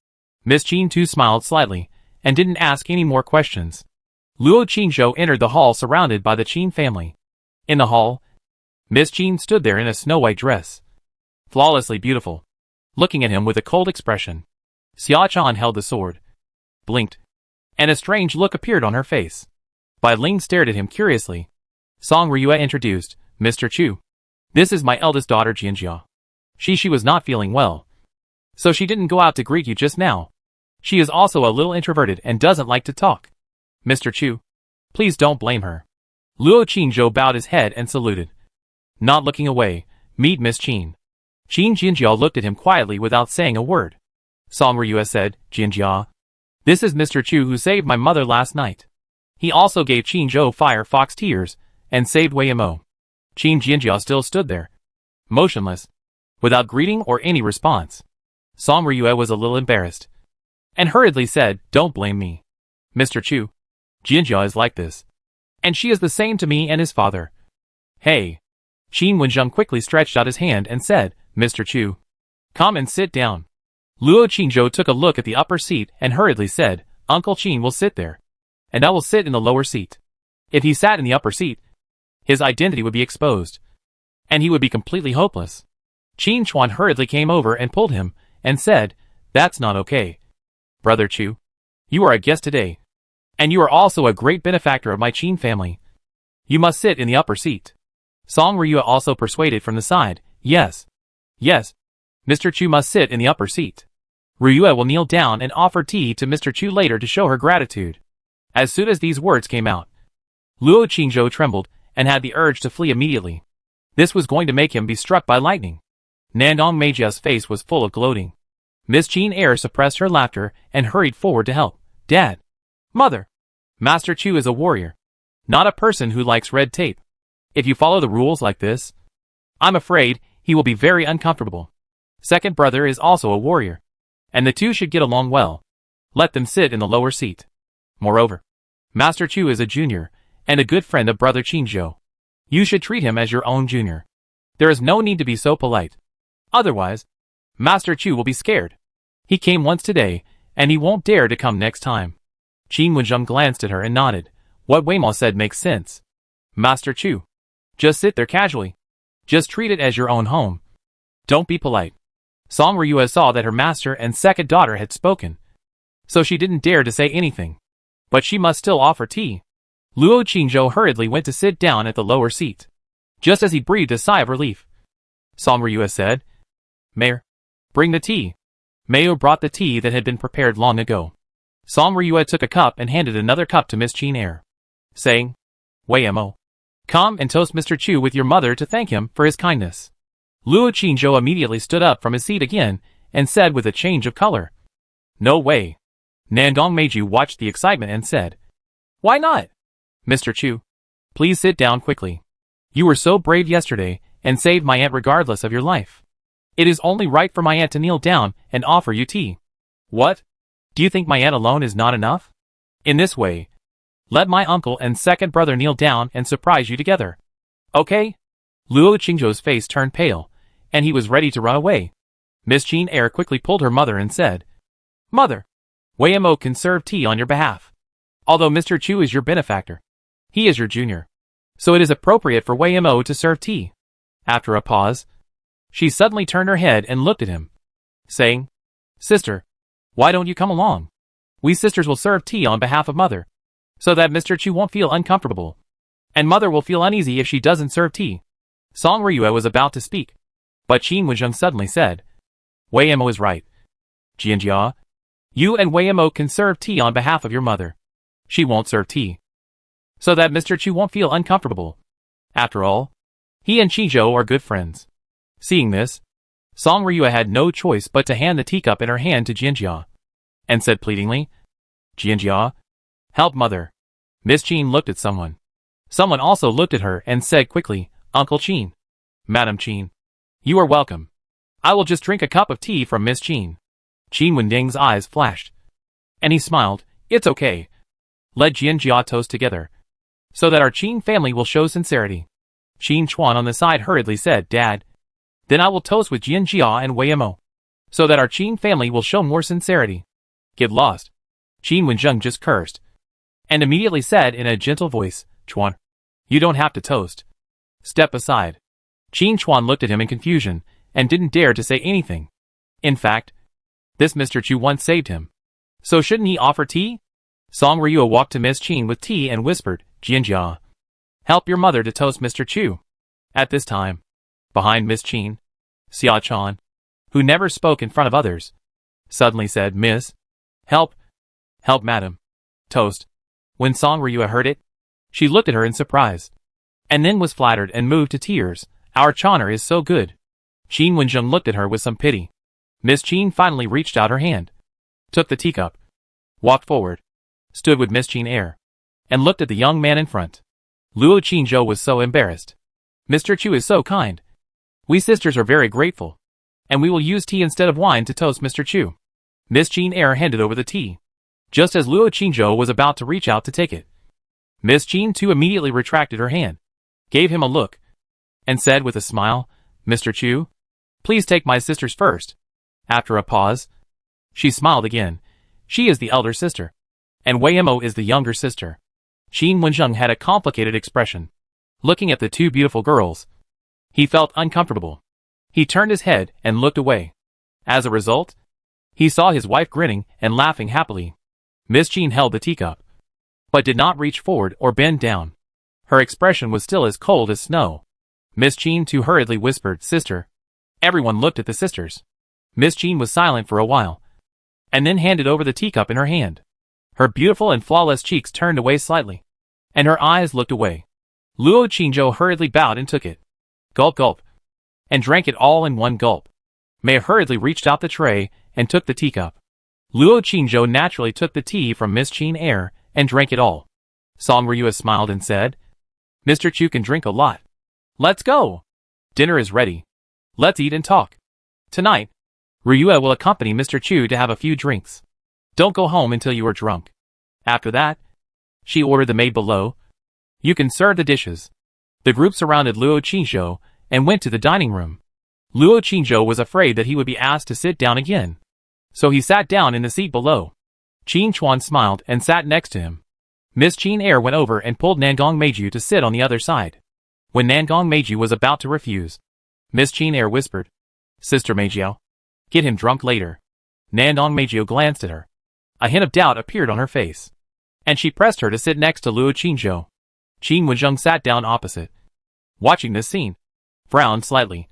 Miss Qin too smiled slightly, and didn't ask any more questions. Luo Qingzhou entered the hall surrounded by the Qin family. In the hall, Miss Qin stood there in a snow-white dress, flawlessly beautiful, looking at him with a cold expression. Xia Chan held the sword, blinked, and a strange look appeared on her face. Bai Ling stared at him curiously. Song Ryue introduced, "Mr. Chu, this is my eldest daughter Jianjia. She was not feeling well, so she didn't go out to greet you just now. She is also a little introverted and doesn't like to talk. Mr. Chu, please don't blame her." Luo Qingzhou bowed his head and saluted. Not looking away, "Meet Miss Qin." Qin Jianjia looked at him quietly without saying a word. Song Ryue said, "Jianjia, this is Mr. Chu who saved my mother last night. He also gave Qingzhou fire fox tears and saved Wei Mo." Qin Jianjia still stood there, motionless, without greeting or any response. Song Ryue was a little embarrassed, and hurriedly said, "Don't blame me. Mr. Chu, Jianjia is like this, and she is the same to me and his father." "Hey." Qin Wenzheng quickly stretched out his hand and said, "Mr. Chu, come and sit down." Luo Qingzhou took a look at the upper seat and hurriedly said, "Uncle Qin will sit there, and I will sit in the lower seat." If he sat in the upper seat, his identity would be exposed, and he would be completely hopeless. Qin Chuan hurriedly came over and pulled him, and said, "That's not okay. Brother Chu, you are a guest today, and you are also a great benefactor of my Qin family. You must sit in the upper seat." Song Ryue also persuaded from the side, "Yes. Yes. Mr. Chu must sit in the upper seat." Ryue will kneel down and offer tea to Mr. Chu later to show her gratitude. As soon as these words came out, Luo Qingzhou trembled and had the urge to flee immediately. This was going to make him be struck by lightning. Nangong Meijia's face was full of gloating. Miss Qin Air suppressed her laughter and hurried forward to help. "Dad! Mother! Master Chu is a warrior, not a person who likes red tape. If you follow the rules like this, I'm afraid he will be very uncomfortable. Second brother is also a warrior, and the two should get along well. Let them sit in the lower seat. Moreover, Master Chu is a junior and a good friend of brother Qingzhou. You should treat him as your own junior. There is no need to be so polite. Otherwise, Master Chu will be scared. He came once today, and he won't dare to come next time." Qin Wenzheng glanced at her and nodded. What Wei Mo said makes sense. Master Chu, just sit there casually. Just treat it as your own home. Don't be polite. Song Ryue saw that her master and second daughter had spoken, so she didn't dare to say anything. But she must still offer tea. Luo Qingzhou hurriedly went to sit down at the lower seat, just as he breathed a sigh of relief. Song Ryue said, "Mayor, bring the tea." Mayo brought the tea that had been prepared long ago. Song Ryue took a cup and handed another cup to Miss Qin Air, saying, "Wei Mo, come and toast Mr. Chu with your mother to thank him for his kindness." Luo Qingzhou immediately stood up from his seat again and said with a change of color, "No way." Nangong Meiju watched the excitement and said, "Why not? Mr. Chu, please sit down quickly. You were so brave yesterday and saved my aunt regardless of your life. It is only right for my aunt to kneel down and offer you tea." "What? Do you think my aunt alone is not enough? In this way, let my uncle and second brother kneel down and surprise you together. Okay?" Luo Qingzhou's face turned pale, and he was ready to run away. Miss Qin Air quickly pulled her mother and said, "Mother, Wei Mo can serve tea on your behalf." Although Mr. Chu is your benefactor, he is your junior. So it is appropriate for Wei Mo to serve tea. After a pause, she suddenly turned her head and looked at him, saying, Sister, why don't you come along? We sisters will serve tea on behalf of Mother, so that Mr. Chu won't feel uncomfortable, and Mother will feel uneasy if she doesn't serve tea. Song Ryue was about to speak, but Qin Wenjing suddenly said, Wei Mo is right. Jianjia, you and Wei Mo can serve tea on behalf of your mother. She won't serve tea, so that Mr. Chu won't feel uncomfortable. After all, he and Qizhou are good friends. Seeing this, Song Ryue had no choice but to hand the teacup in her hand to Jianjia, and said pleadingly, Jianjia, help Mother. Miss Qin looked at someone. Someone also looked at her and said quickly, Uncle Qin. Madam Qin. You are welcome. I will just drink a cup of tea from Miss Qin. Qin Wending's eyes flashed, and he smiled. It's okay. Let Jianjia toast together, so that our Qin family will show sincerity. Qin Chuan on the side hurriedly said, Dad, then I will toast with Jianjia and Wei Mo, so that our Qin family will show more sincerity. Get lost. Qin Wenjing just cursed, and immediately said in a gentle voice, Chuan, you don't have to toast. Step aside. Qin Chuan looked at him in confusion, and didn't dare to say anything. In fact, this Mr. Chu once saved him. So shouldn't he offer tea? Song Ryue walked to Miss Qin with tea and whispered, Jianjia, help your mother to toast Mr. Chu. At this time, behind Miss Qin, Xia Chan, who never spoke in front of others, suddenly said, Miss, help madam, toast. When Song Ryue heard it, she looked at her in surprise, and then was flattered and moved to tears. Our Chaner is so good. Qin Wenjing looked at her with some pity. Miss Qin finally reached out her hand, took the teacup, walked forward, stood with Miss Qin air, and looked at the young man in front. Luo Qinzhou was so embarrassed. Mr. Chu is so kind. We sisters are very grateful, and we will use tea instead of wine to toast Mr. Chu. Miss Qin air handed over the tea, just as Luo Qinzhou was about to reach out to take it. Miss Qin too immediately retracted her hand, gave him a look, and said with a smile, Mr. Chu, please take my sisters first. After a pause, she smiled again. She is the elder sister, and Wei Mo is the younger sister. Qin Wenjing had a complicated expression. Looking at the two beautiful girls, he felt uncomfortable. He turned his head and looked away. As a result, he saw his wife grinning and laughing happily. Miss Qin held the teacup, but did not reach forward or bend down. Her expression was still as cold as snow. Miss Qin too hurriedly whispered, Sister. Everyone looked at the sisters. Miss Qin was silent for a while, and then handed over the teacup in her hand. Her beautiful and flawless cheeks turned away slightly, and her eyes looked away. Luo Qinzhou hurriedly bowed and took it. Gulp gulp. And drank it all in one gulp. Mei hurriedly reached out the tray and took the teacup. Luo Qinzhou naturally took the tea from Miss Qin air and drank it all. Song Ryue smiled and said, Mr. Chu can drink a lot. Let's go. Dinner is ready. Let's eat and talk. Tonight, Ryue will accompany Mr. Chu to have a few drinks. Don't go home until you are drunk. After that, she ordered the maid below, you can serve the dishes. The group surrounded Luo Qinzhou and went to the dining room. Luo Qinzhou was afraid that he would be asked to sit down again, so he sat down in the seat below. Qin Chuan smiled and sat next to him. Miss Qin air went over and pulled Nangong Meiju to sit on the other side. When Nangong Meiju was about to refuse, Miss Qin air whispered, Sister Meijiao, get him drunk later. Nangong Meiju glanced at her. A hint of doubt appeared on her face, and she pressed her to sit next to Luo Qinzhou. Qin Wenjing sat down opposite, watching this scene, frowned slightly,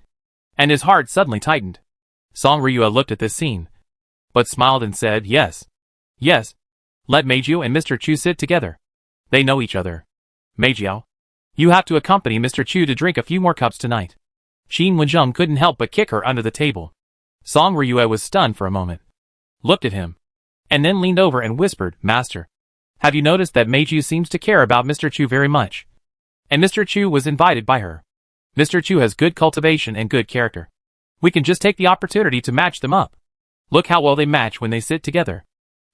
and his heart suddenly tightened. Song Ryue looked at this scene, but smiled and said, Yes. Yes. Let Meijiao and Mr. Chu sit together. They know each other. Meijiao, you have to accompany Mr. Chu to drink a few more cups tonight. Qin Wenjing couldn't help but kick her under the table. Song Ryue was stunned for a moment, looked at him, and then leaned over and whispered, Master, have you noticed that Meiju seems to care about Mr. Chu very much? And Mr. Chu was invited by her. Mr. Chu has good cultivation and good character. We can just take the opportunity to match them up. Look how well they match when they sit together.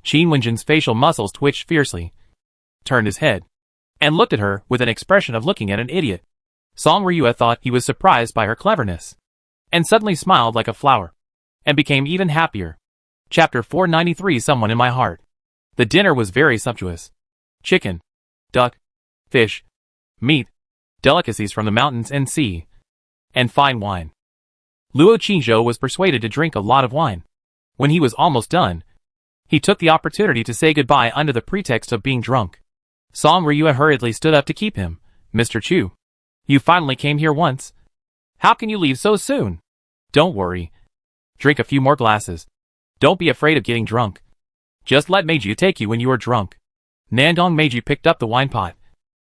Qin Wenjing's facial muscles twitched fiercely, turned his head, and looked at her with an expression of looking at an idiot. Song Ryue thought he was surprised by her cleverness, and suddenly smiled like a flower, and became even happier. Chapter 493 Someone in My Heart. The dinner was very sumptuous. chicken, duck, fish, meat, delicacies from the mountains and sea, and fine wine. Luo Qingzhou was persuaded to drink a lot of wine. When he was almost done, he took the opportunity to say goodbye under the pretext of being drunk. Song Ryue hurriedly stood up to keep him. Mr. Chu, you finally came here once. How can you leave so soon? Don't worry. Drink a few more glasses. Don't be afraid of getting drunk. Just let Meiju take you when you are drunk. Nandong Meiju picked up the wine pot,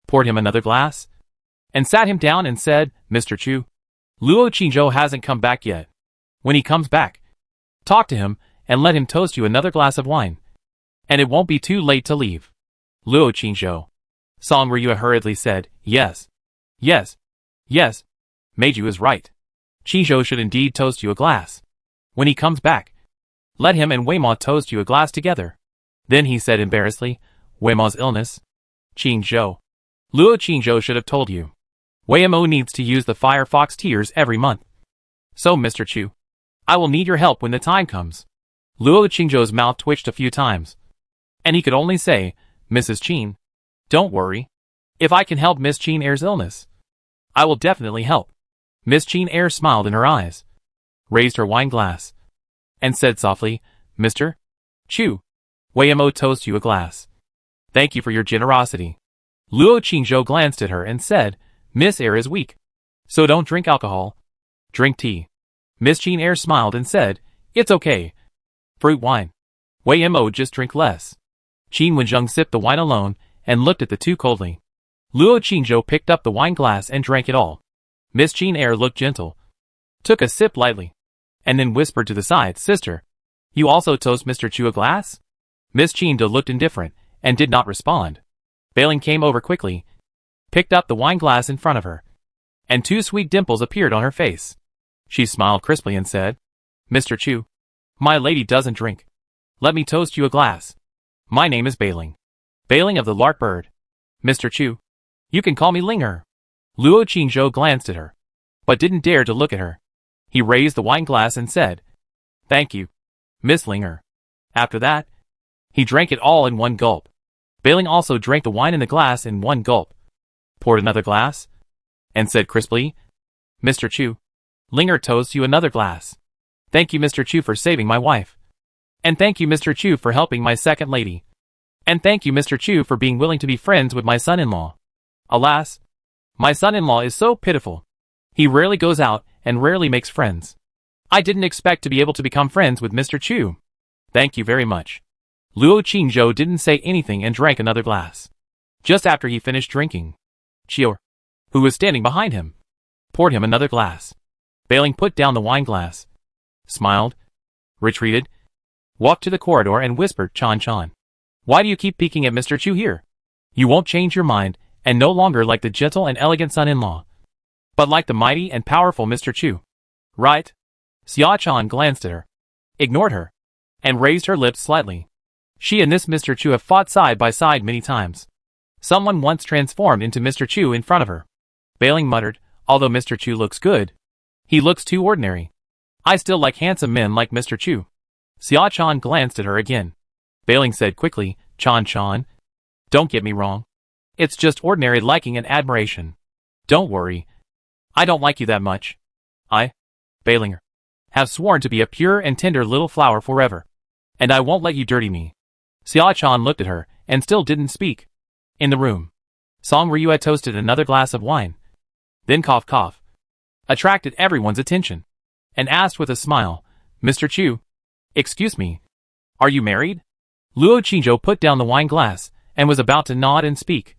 poured him another glass, and sat him down and said, Mr. Chu, Luo Qingzhou hasn't come back yet. When he comes back, talk to him and let him toast you another glass of wine. And it won't be too late to leave. Luo Qingzhou. Song Ryue hurriedly said, Yes. Yes. Yes. Meiju is right. Qingzhou should indeed toast you a glass. When he comes back, let him and Weima toast you a glass together. Then he said embarrassedly, Weima's illness. Qingzhou. Luo Qingzhou should have told you. Weimo needs to use the Firefox tears every month. So Mr. Chu, I will need your help when the time comes. Luo Qingzhou's mouth twitched a few times, and he could only say, Mrs. Qin, don't worry. If I can help Miss Qin Air's illness, I will definitely help. Miss Qin Air smiled in her eyes, raised her wine glass, and said softly, Mr. Chu, Weimo toast you a glass. Thank you for your generosity. Luo Qingzhou glanced at her and said, Miss Air is weak, so don't drink alcohol. Drink tea. Miss Qin Air smiled and said, It's okay. Fruit wine. Weimo just drink less. Qin Wenzheng sipped the wine alone and looked at the two coldly. Luo Qingzhou picked up the wine glass and drank it all. Miss Qin Air looked gentle, took a sip lightly, and then whispered to the side, Sister, you also toast Mr. Chu a glass? Miss Qin De looked indifferent and did not respond. Bailing came over quickly, picked up the wine glass in front of her, and two sweet dimples appeared on her face. She smiled crisply and said, Mr. Chu, my lady doesn't drink. Let me toast you a glass. My name is Bailing. Bailing of the lark bird. Mr. Chu, you can call me Linger. Luo Qingzhou glanced at her, but didn't dare to look at her. He raised the wine glass and said, Thank you, Miss Linger. After that, he drank it all in one gulp. Bailing also drank the wine in the glass in one gulp, poured another glass, and said crisply, Mr. Chu, Linger toasts you another glass. Thank you, Mr. Chu, for saving my wife. And thank you, Mr. Chu, for helping my second lady. And thank you, Mr. Chu, for being willing to be friends with my son-in-law. Alas, my son-in-law is so pitiful. He rarely goes out and rarely makes friends. I didn't expect to be able to become friends with Mr. Chu. Thank you very much. Luo Qingzhou didn't say anything and drank another glass. Just after he finished drinking, Chior, who was standing behind him, poured him another glass. Bailing put down the wine glass, smiled, retreated, walked to the corridor and whispered, Chan Chan, why do you keep peeking at Mr. Chu here? You won't change your mind and no longer like the gentle and elegant son-in-law, but like the mighty and powerful Mr. Chu. Right? Xia Chan glanced at her, ignored her, and raised her lips slightly. She and this Mr. Chu have fought side by side many times. Someone once transformed into Mr. Chu in front of her. Bailing muttered, although Mr. Chu looks good, he looks too ordinary. I still like handsome men like Mr. Chu. Xia Chan glanced at her again. Bailing said quickly, Chan Chan, don't get me wrong. It's just ordinary liking and admiration. Don't worry. I don't like you that much. I, Bailinger, have sworn to be a pure and tender little flower forever. And I won't let you dirty me. Xia Chan looked at her and still didn't speak. In the room, Song Ryue toasted another glass of wine. Then cough, attracted everyone's attention, and asked with a smile, Mr. Chu, excuse me, are you married? Luo Qingzhou put down the wine glass and was about to nod and speak,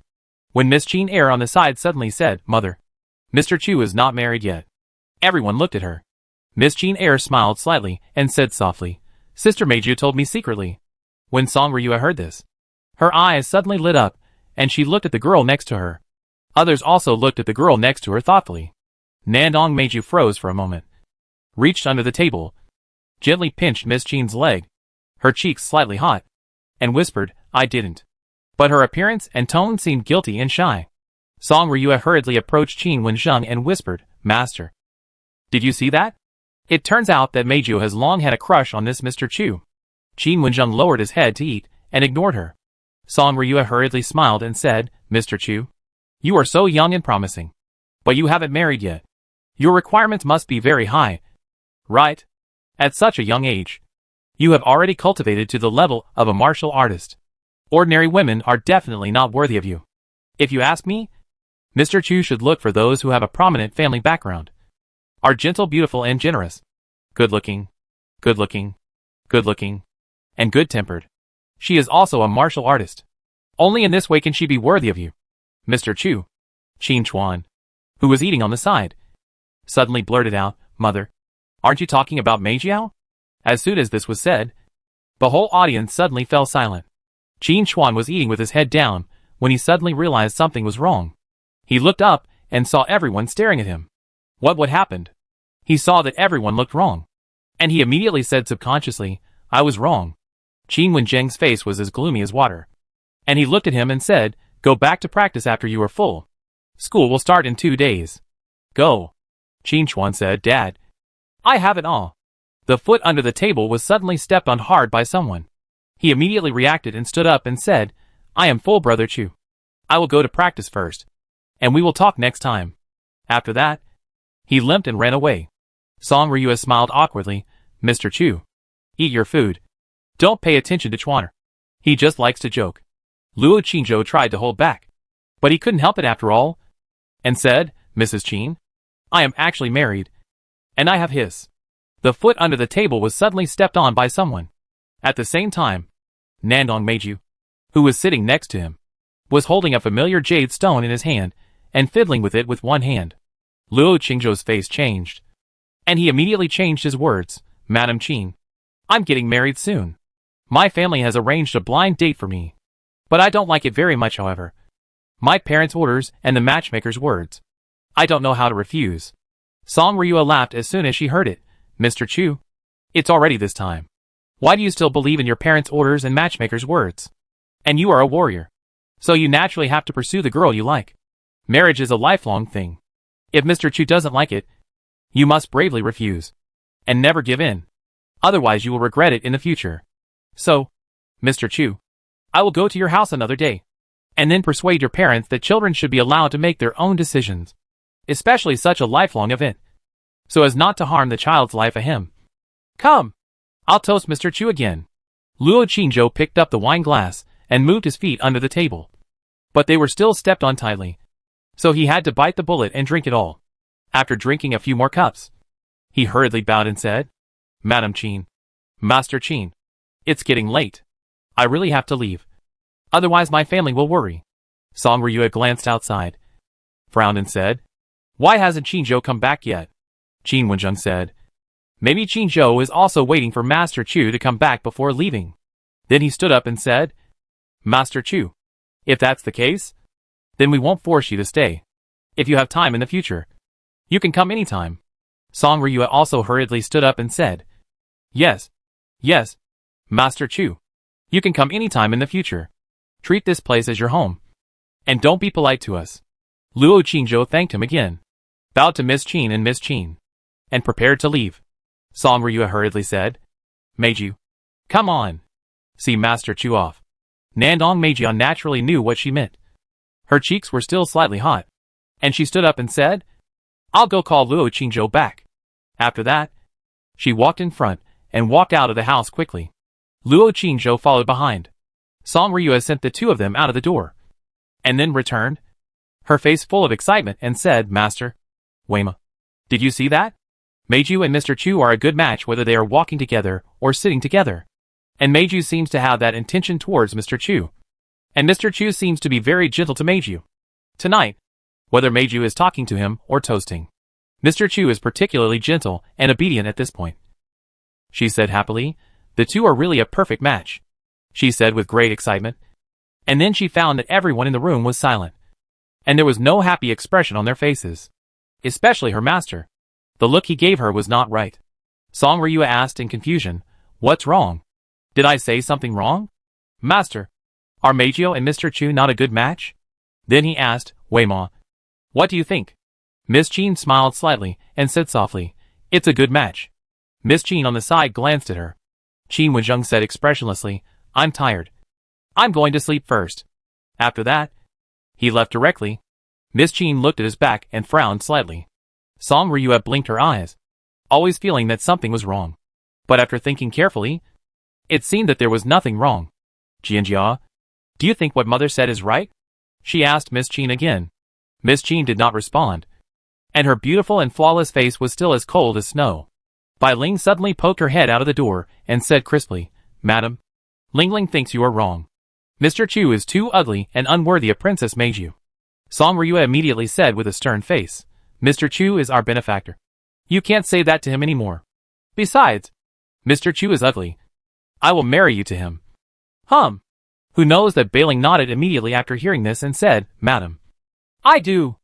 when Miss Qin Air on the side suddenly said, Mother, Mr. Chu is not married yet. Everyone looked at her. Miss Qin Air smiled slightly and said softly, Sister Meiju told me secretly. When Song Ryue heard this, her eyes suddenly lit up, and she looked at the girl next to her. Others also looked at the girl next to her thoughtfully. Nandong Meiju froze for a moment, reached under the table, gently pinched Miss Qin's leg, her cheeks slightly hot, and whispered, I didn't. But her appearance and tone seemed guilty and shy. Song Ryue hurriedly approached Qin Wenzheng and whispered, Master, did you see that? It turns out that Meiju has long had a crush on this Mr. Chu. Qin Wenzheng lowered his head to eat and ignored her. Song Ryua hurriedly smiled and said, Mr. Chu, you are so young and promising. But you haven't married yet. Your requirements must be very high. Right? At such a young age. You have already cultivated to the level of a martial artist. Ordinary women are definitely not worthy of you. If you ask me, Mr. Chu should look for those who have a prominent family background. Are gentle, beautiful, and generous. Good-looking, good-looking, good-looking, and good-tempered. She is also a martial artist. Only in this way can she be worthy of you. Mr. Chu, Qin Chuan, who was eating on the side, suddenly blurted out, Mother, aren't you talking about Mei Jiao? As soon as this was said, the whole audience suddenly fell silent. Qin Chuan was eating with his head down when he suddenly realized something was wrong. He looked up and saw everyone staring at him. What happened? He saw that everyone looked wrong. And he immediately said subconsciously, I was wrong. Qin Wenjing's face was as gloomy as water. And he looked at him and said, Go back to practice after you are full. School will start in 2 days. Go. Qin Chuan said, Dad, I have it all. The foot under the table was suddenly stepped on hard by someone. He immediately reacted and stood up and said, I am full, Brother Chu. I will go to practice first. And we will talk next time. After that, he limped and ran away. Song Ryua smiled awkwardly, Mr. Chu, eat your food. Don't pay attention to Chuaner. He just likes to joke. Luo Qingzhou tried to hold back. But he couldn't help it after all, and said, Mrs. Qin, I am actually married. And I have his. The foot under the table was suddenly stepped on by someone. At the same time, Nandong Meiju, who was sitting next to him, was holding a familiar jade stone in his hand and fiddling with it with one hand. Luo Qingzhou's face changed. And he immediately changed his words, Madam Qin, I'm getting married soon. My family has arranged a blind date for me. But I don't like it very much, however. My parents' orders and the matchmaker's words. I don't know how to refuse. Song Ryua laughed as soon as she heard it. Mr. Chu, it's already this time. Why do you still believe in your parents' orders and matchmaker's words? And you are a warrior. So you naturally have to pursue the girl you like. Marriage is a lifelong thing. If Mr. Chu doesn't like it, you must bravely refuse. And never give in. Otherwise you will regret it in the future. So, Mr. Chu, I will go to your house another day. And then persuade your parents that children should be allowed to make their own decisions. Especially such a lifelong event. So as not to harm the child's life a him. Come. I'll toast Mr. Chu again. Luo Qingzhou picked up the wine glass and moved his feet under the table. But they were still stepped on tightly. So he had to bite the bullet and drink it all. After drinking a few more cups, he hurriedly bowed and said, Madam Qin, Master Qin, it's getting late. I really have to leave. Otherwise my family will worry. Song Ryua glanced outside, frowned and said, Why hasn't Qingzhou come back yet? Qin Wenjing said, Maybe Qingzhou is also waiting for Master Chu to come back before leaving. Then he stood up and said, Master Chu, if that's the case, then we won't force you to stay. If you have time in the future, you can come anytime. Song Ryua also hurriedly stood up and said, Yes, Master Chu, you can come anytime in the future. Treat this place as your home. And don't be polite to us. Luo Qingzhou thanked him again, bowed to Miss Qin and Miss Qin, and prepared to leave. Song Ryua hurriedly said, Meiju, come on. See Master Chu off. Nandong Meiju naturally knew what she meant. Her cheeks were still slightly hot, and she stood up and said, I'll go call Luo Qingzhou back. After that, she walked in front and walked out of the house quickly. Luo Qingzhou followed behind. Song Ryua sent the two of them out of the door, and then returned, her face full of excitement, and said, Master, Weima, did you see that? Meiju and Mr. Chu are a good match whether they are walking together or sitting together. And Meiju seems to have that intention towards Mr. Chu. And Mr. Chu seems to be very gentle to Meiju. Tonight, whether Meiju is talking to him or toasting, Mr. Chu is particularly gentle and obedient at this point. She said happily, the two are really a perfect match. She said with great excitement. And then she found that everyone in the room was silent. And there was no happy expression on their faces. Especially her master. The look he gave her was not right. Song Ryua asked in confusion, What's wrong? Did I say something wrong? Master, are Meiju and Mr. Chu not a good match? Then he asked, Weima, what do you think? Miss Qin smiled slightly and said softly, It's a good match. Miss Qin on the side glanced at her. Qin Wenjing said expressionlessly, I'm tired. I'm going to sleep first. After that, he left directly. Miss Jean looked at his back and frowned slightly. Song Ryue blinked her eyes, always feeling that something was wrong. But after thinking carefully, it seemed that there was nothing wrong. Jianjia, do you think what mother said is right? She asked Miss Jean again. Miss Jean did not respond, and her beautiful and flawless face was still as cold as snow. Bai Ling suddenly poked her head out of the door and said crisply, Madam, Ling Ling thinks you are wrong. Mr. Chu is too ugly and unworthy of Princess Meiju. Song Ryue immediately said with a stern face, Mr. Chu is our benefactor. You can't say that to him anymore. Besides, Mr. Chu is ugly. I will marry you to him. Who knows that Bai Ling nodded immediately after hearing this and said, Madam, I do.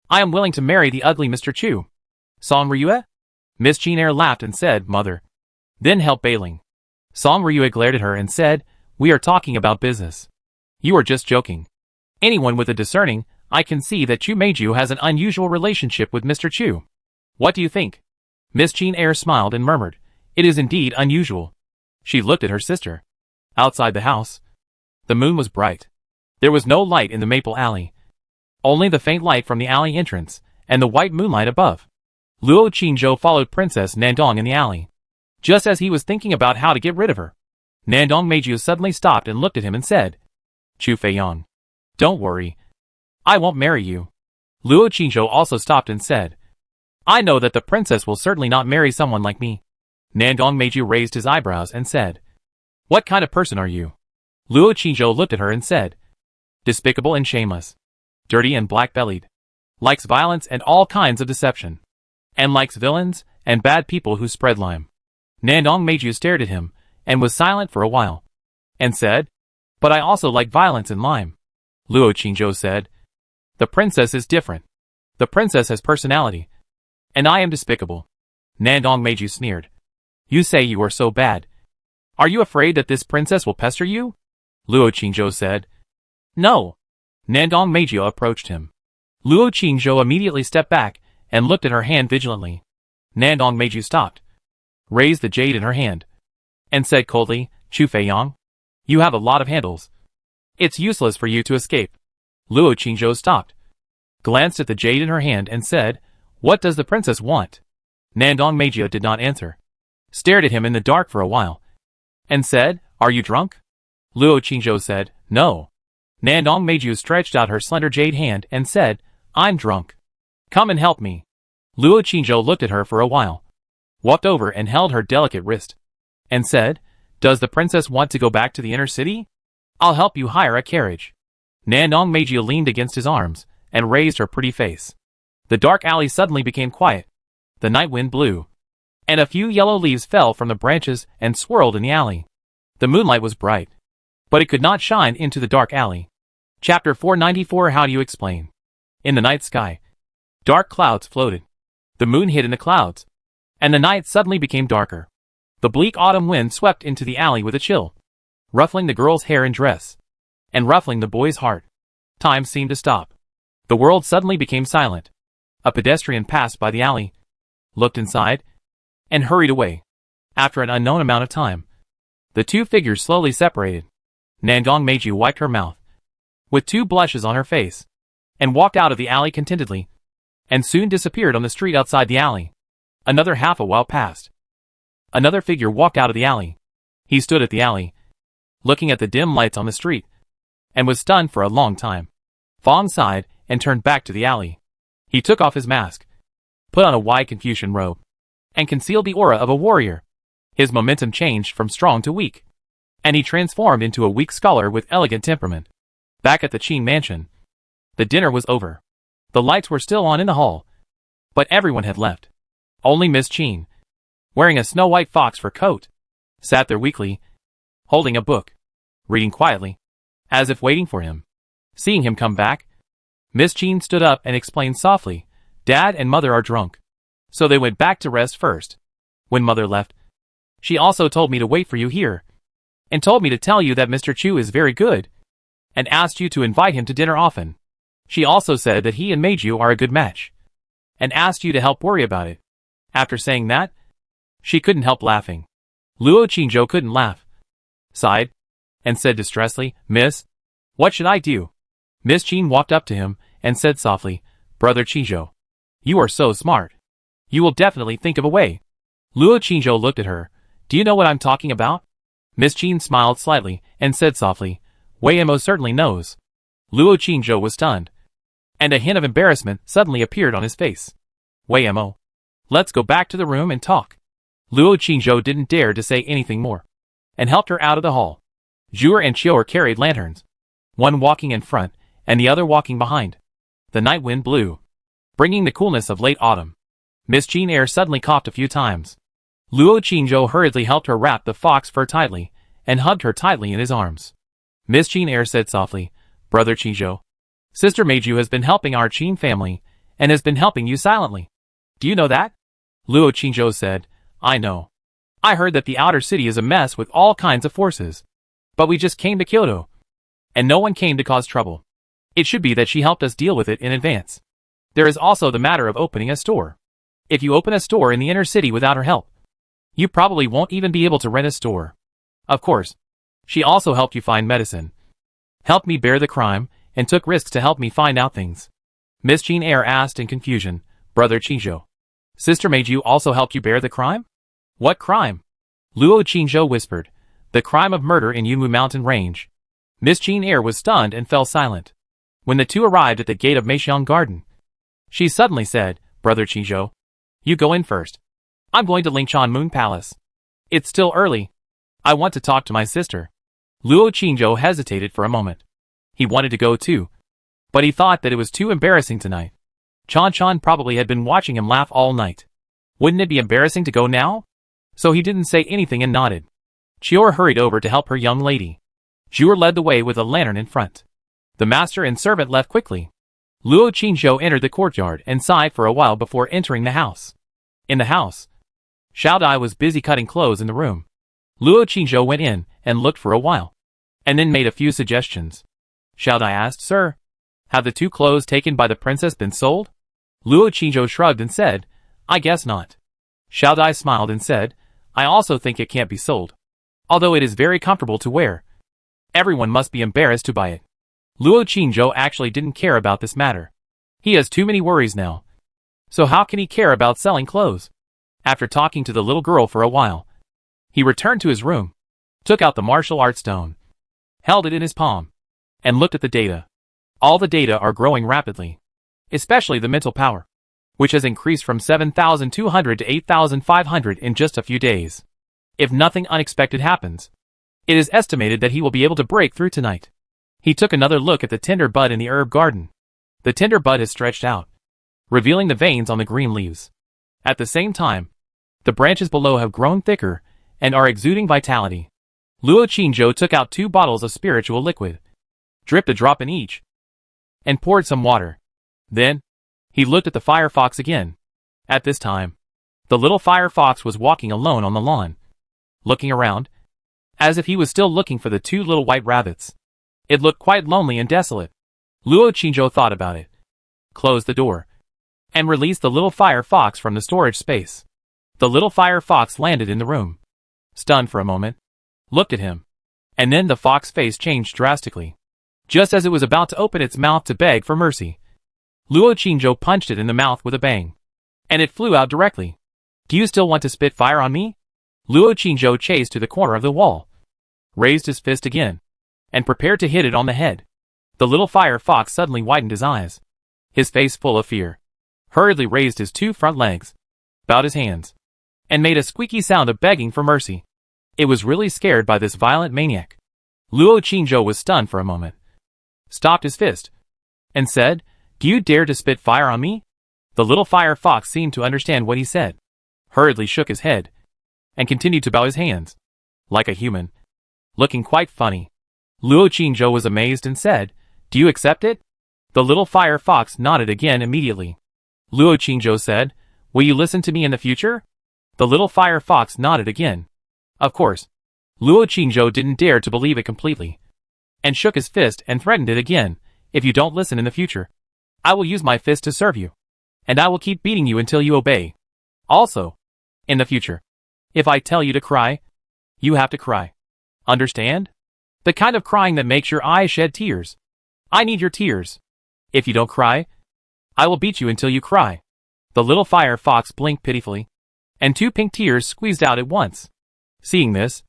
I am willing to marry the ugly Mr. Chu. Song Ryue? Miss Jean laughed and said, Mother. Then help Bai Ling. Song Ryue glared at her and said, We are talking about business. You are just joking. Anyone with a discerning eye can see that Chu Meiju has an unusual relationship with Mr. Chu. What do you think? Miss Jean smiled and murmured, It is indeed unusual. She looked at her sister. Outside the house, the moon was bright. There was no light in the maple alley. Only the faint light from the alley entrance, and the white moonlight above. Luo Qingzhou followed Princess Nandong in the alley. Just as he was thinking about how to get rid of her, Nandong Meiju suddenly stopped and looked at him and said, Chu Feiyang, don't worry. I won't marry you. Luo Qingzhou also stopped and said, I know that the princess will certainly not marry someone like me. Nandong Meiju raised his eyebrows and said, What kind of person are you? Luo Qingzhou looked at her and said, Despicable and shameless. Dirty and black-bellied. Likes violence and all kinds of deception. And likes villains and bad people who spread lime. Nandong Meiju stared at him and was silent for a while. And said, But I also like violence and lime. Luo Qingzhou said, The princess is different. The princess has personality. And I am despicable. Nandong Meiju sneered. You say you are so bad. Are you afraid that this princess will pester you? Luo Qingzhou said. No. Nandong Meiju approached him. Luo Qingzhou immediately stepped back and looked at her hand vigilantly. Nandong Meiju stopped, raised the jade in her hand, and said coldly, Chu Feiyang, you have a lot of handles. It's useless for you to escape. Luo Qingzhou stopped, glanced at the jade in her hand and said, What does the princess want? Nandong Meiju did not answer, stared at him in the dark for a while, and said, Are you drunk? Luo Qingzhou said, No. Nandong Meiju stretched out her slender jade hand and said, I'm drunk. Come and help me. Luo Qingzhou looked at her for a while, walked over and held her delicate wrist, and said, Does the princess want to go back to the inner city? I'll help you hire a carriage. Nandong Meiju leaned against his arms and raised her pretty face. The dark alley suddenly became quiet. The night wind blew, and a few yellow leaves fell from the branches and swirled in the alley. The moonlight was bright, but it could not shine into the dark alley. Chapter 494 How do you explain? In the night sky, dark clouds floated. The moon hid in the clouds, and the night suddenly became darker. The bleak autumn wind swept into the alley with a chill, ruffling the girl's hair and dress, and ruffling the boy's heart. Time seemed to stop. The world suddenly became silent. A pedestrian passed by the alley, looked inside, and hurried away. After an unknown amount of time, the two figures slowly separated. Nandong Meiju wiped her mouth, with two blushes on her face, and walked out of the alley contentedly, and soon disappeared on the street outside the alley. Another half a while passed. Another figure walked out of the alley. He stood at the alley, looking at the dim lights on the street, and was stunned for a long time. Fong sighed and turned back to the alley. He took off his mask, put on a wide Confucian robe, and concealed the aura of a warrior. His momentum changed from strong to weak, and he transformed into a weak scholar with elegant temperament. Back at the Qing mansion, the dinner was over. The lights were still on in the hall, but everyone had left. Only Miss Qing, wearing a snow-white fox fur coat, sat there weakly, holding a book, reading quietly, as if waiting for him. Seeing him come back, Miss Qing stood up and explained softly, Dad and Mother are drunk, so they went back to rest first. When Mother left, she also told me to wait for you here, and told me to tell you that Mr. Chu is very good, and asked you to invite him to dinner often. She also said that he and Meiju are a good match, and asked you to help worry about it. After saying that, she couldn't help laughing. Luo Qingzhou couldn't laugh, sighed, and said distressfully, Miss, what should I do? Miss Jean walked up to him and said softly, Brother Chinzhou, you are so smart. You will definitely think of a way. Luo Chinzhou looked at her. Do you know what I'm talking about? Miss Jean smiled slightly and said softly, Wei Mo certainly knows. Luo Chinzhou was stunned, and a hint of embarrassment suddenly appeared on his face. Wei Mo, let's go back to the room and talk. Luo Chinzhou didn't dare to say anything more, and helped her out of the hall. Zhuer and Qiu'er carried lanterns, one walking in front and the other walking behind. The night wind blew, bringing the coolness of late autumn. Miss Jean Eyre suddenly coughed a few times. Luo Chinzhou hurriedly helped her wrap the fox fur tightly and hugged her tightly in his arms. Miss Jean Eyre said softly, Brother Chinzhou, Sister Meiju has been helping our Qin family and has been helping you silently. Do you know that? Luo Chinzhou said, I know. I heard that the outer city is a mess with all kinds of forces. But we just came to Kyoto, and no one came to cause trouble. It should be that she helped us deal with it in advance. There is also the matter of opening a store. If you open a store in the inner city without her help, you probably won't even be able to rent a store. Of course, she also helped you find medicine, helped me bear the crime, and took risks to help me find out things. Miss Jean Eyre asked in confusion, Brother Chinzhou, Sister Meiju also helped you bear the crime? What crime? Luo Chinzhou whispered, the crime of murder in Yunwu Mountain Range. Miss Jean Eyre was stunned and fell silent. When the two arrived at the gate of Meixiang Garden, she suddenly said, Brother Chinzhou, you go in first. I'm going to Lingchan Moon Palace. It's still early. I want to talk to my sister. Luo Chinzhou hesitated for a moment. He wanted to go too, but he thought that it was too embarrassing tonight. Chan Chan probably had been watching him laugh all night. Wouldn't it be embarrassing to go now? So he didn't say anything and nodded. Qiu'er hurried over to help her young lady. Zhuer led the way with a lantern in front. The master and servant left quickly. Luo Chinzhou entered the courtyard and sighed for a while before entering the house. In the house, Xiao Dai was busy cutting clothes in the room. Luo Chinzhou went in and looked for a while, and then made a few suggestions. Xiao Dai asked, Sir, have the two clothes taken by the princess been sold? Luo Chinzhou shrugged and said, I guess not. Xiao Dai smiled and said, I also think it can't be sold. Although it is very comfortable to wear, everyone must be embarrassed to buy it. Luo Chinzhou actually didn't care about this matter. He has too many worries now. So how can he care about selling clothes? After talking to the little girl for a while, he returned to his room, took out the martial art stone, held it in his palm, and looked at the data. All the data are growing rapidly, especially the mental power, which has increased from 7,200 to 8,500 in just a few days. If nothing unexpected happens, it is estimated that he will be able to break through tonight. He took another look at the tender bud in the herb garden. The tender bud has stretched out, revealing the veins on the green leaves. At the same time, the branches below have grown thicker and are exuding vitality. Luo Chinzhou took out 2 bottles of spiritual liquid, dripped a drop in each, and poured some water. Then, he looked at the fire fox again. At this time, the little fire fox was walking alone on the lawn, looking around, as if he was still looking for the 2 little white rabbits. It looked quite lonely and desolate. Luo Chinzhou thought about it, closed the door, and released the little fire fox from the storage space. The little fire fox landed in the room, stunned for a moment, looked at him, and then the fox's face changed drastically. Just as it was about to open its mouth to beg for mercy, Luo Chinzhou punched it in the mouth with a bang, and it flew out directly. Do you still want to spit fire on me? Luo Chinzhou chased to the corner of the wall, raised his fist again, and prepared to hit it on the head. The little fire fox suddenly widened his eyes, his face full of fear, hurriedly raised his 2 front legs, bowed his hands, and made a squeaky sound of begging for mercy. It was really scared by this violent maniac. Luo Chinzhou was stunned for a moment, stopped his fist, and said, Do you dare to spit fire on me? The little fire fox seemed to understand what he said, hurriedly shook his head, and continued to bow his hands, like a human, looking quite funny. Luo Chinzhou was amazed and said, Do you accept it? The little fire fox nodded again immediately. Luo Chinzhou said, Will you listen to me in the future? The little fire fox nodded again. Of course, Luo Chinzhou didn't dare to believe it completely, and shook his fist and threatened it again, If you don't listen in the future, I will use my fist to serve you, and I will keep beating you until you obey. Also, in the future, if I tell you to cry, you have to cry. Understand? The kind of crying that makes your eyes shed tears. I need your tears. If you don't cry, I will beat you until you cry. The little fire fox blinked pitifully, and 2 pink tears squeezed out at once. Seeing this,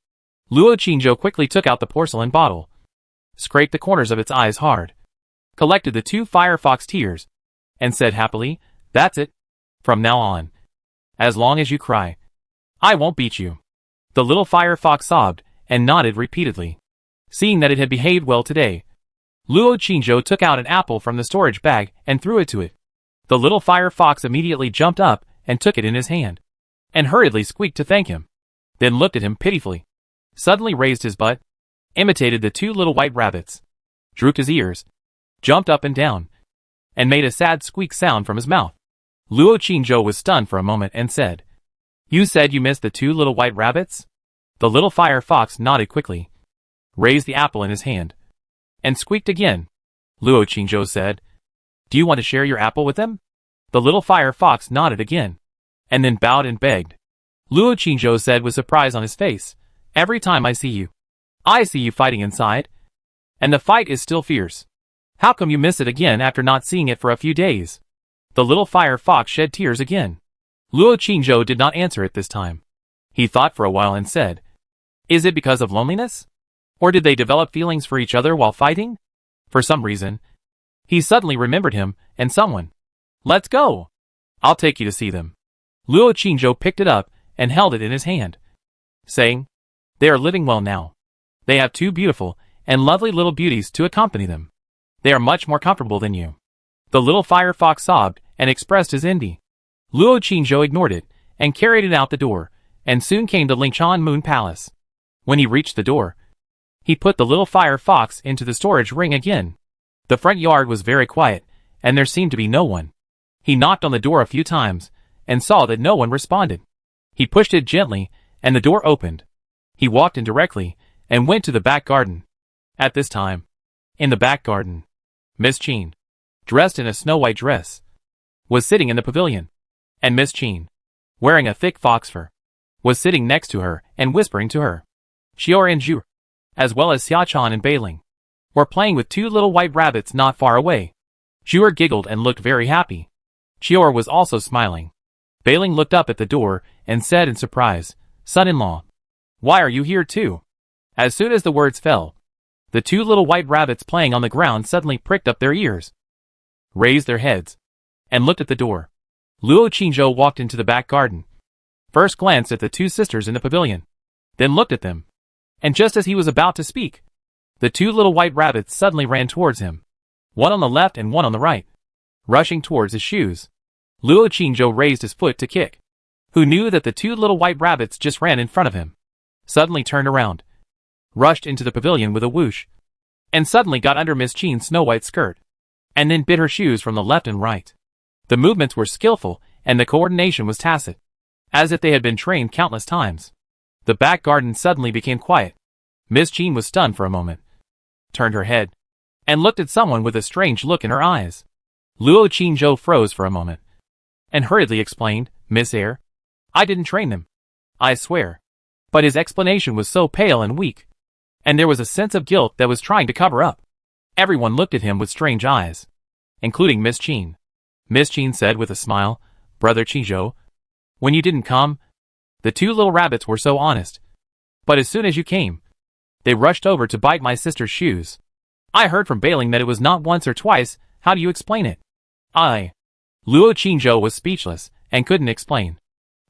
Luo Qingzhou quickly took out the porcelain bottle, scraped the corners of its eyes hard, collected the 2 firefox tears, and said happily, "That's it. From now on, as long as you cry, I won't beat you." The little firefox sobbed and nodded repeatedly. Seeing that it had behaved well today, Luo Qingzhou took out an apple from the storage bag and threw it to it. The little firefox immediately jumped up and took it in his hand, and hurriedly squeaked to thank him, then looked at him pitifully, suddenly raised his butt, imitated the 2 little white rabbits, drooped his ears, jumped up and down, and made a sad squeak sound from his mouth. Luo Qingzhou was stunned for a moment and said, "You said you missed the 2 little white rabbits?" The little fire fox nodded quickly, raised the apple in his hand, and squeaked again. Luo Qingzhou said, "Do you want to share your apple with them?" The little fire fox nodded again, and then bowed and begged. Luo Qingzhou said with surprise on his face, "Every time I see you fighting inside, and the fight is still fierce. How come you miss it again after not seeing it for a few days?" The little fire fox shed tears again. Luo Qingzhou did not answer it this time. He thought for a while and said, "Is it because of loneliness? Or did they develop feelings for each other while fighting?" For some reason, he suddenly remembered him and someone. "Let's go. I'll take you to see them." Luo Qingzhou picked it up and held it in his hand, saying, "They are living well now. They have 2 beautiful and lovely little beauties to accompany them. They are much more comfortable than you." The little fire fox sobbed and expressed his envy. Luo Qingzhou ignored it and carried it out the door, and soon came to Lingshan Moon Palace. When he reached the door, he put the little fire fox into the storage ring again. The front yard was very quiet, and there seemed to be no one. He knocked on the door a few times, and saw that no one responded. He pushed it gently, and the door opened. He walked in directly, and went to the back garden. At this time, in the back garden, Miss Qin, dressed in a snow-white dress, was sitting in the pavilion, and Miss Qin, wearing a thick fox fur, was sitting next to her and whispering to her. Xiao and Zhu, as well as Xiachan and Beiling, were playing with 2 little white rabbits not far away. Zhu giggled and looked very happy. Xiao was also smiling. Beiling looked up at the door and said in surprise, "Son-in-law, why are you here too?" As soon as the words fell, the 2 little white rabbits playing on the ground suddenly pricked up their ears, raised their heads, and looked at the door. Luo Qingzhou walked into the back garden, first glanced at the 2 sisters in the pavilion, then looked at them, and just as he was about to speak, the 2 little white rabbits suddenly ran towards him, one on the left and one on the right, rushing towards his shoes. Luo Qingzhou raised his foot to kick. Who knew that the 2 little white rabbits just ran in front of him, suddenly turned around, rushed into the pavilion with a whoosh, and suddenly got under Miss Qin's snow-white skirt, and then bit her shoes from the left and right. The movements were skillful, and the coordination was tacit, as if they had been trained countless times. The back garden suddenly became quiet. Miss Qin was stunned for a moment, turned her head, and looked at someone with a strange look in her eyes. Luo Qingzhou froze for a moment, and hurriedly explained, "Miss Eyre, I didn't train them, I swear." But his explanation was so pale and weak, and there was a sense of guilt that was trying to cover up. Everyone looked at him with strange eyes, including Miss Qin. Miss Qin said with a smile, "Brother Qingzhou, when you didn't come, the 2 little rabbits were so honest. But as soon as you came, they rushed over to bite my sister's shoes. I heard from Beiling that it was not once or twice. How do you explain it?" Luo Qingzhou was speechless and couldn't explain.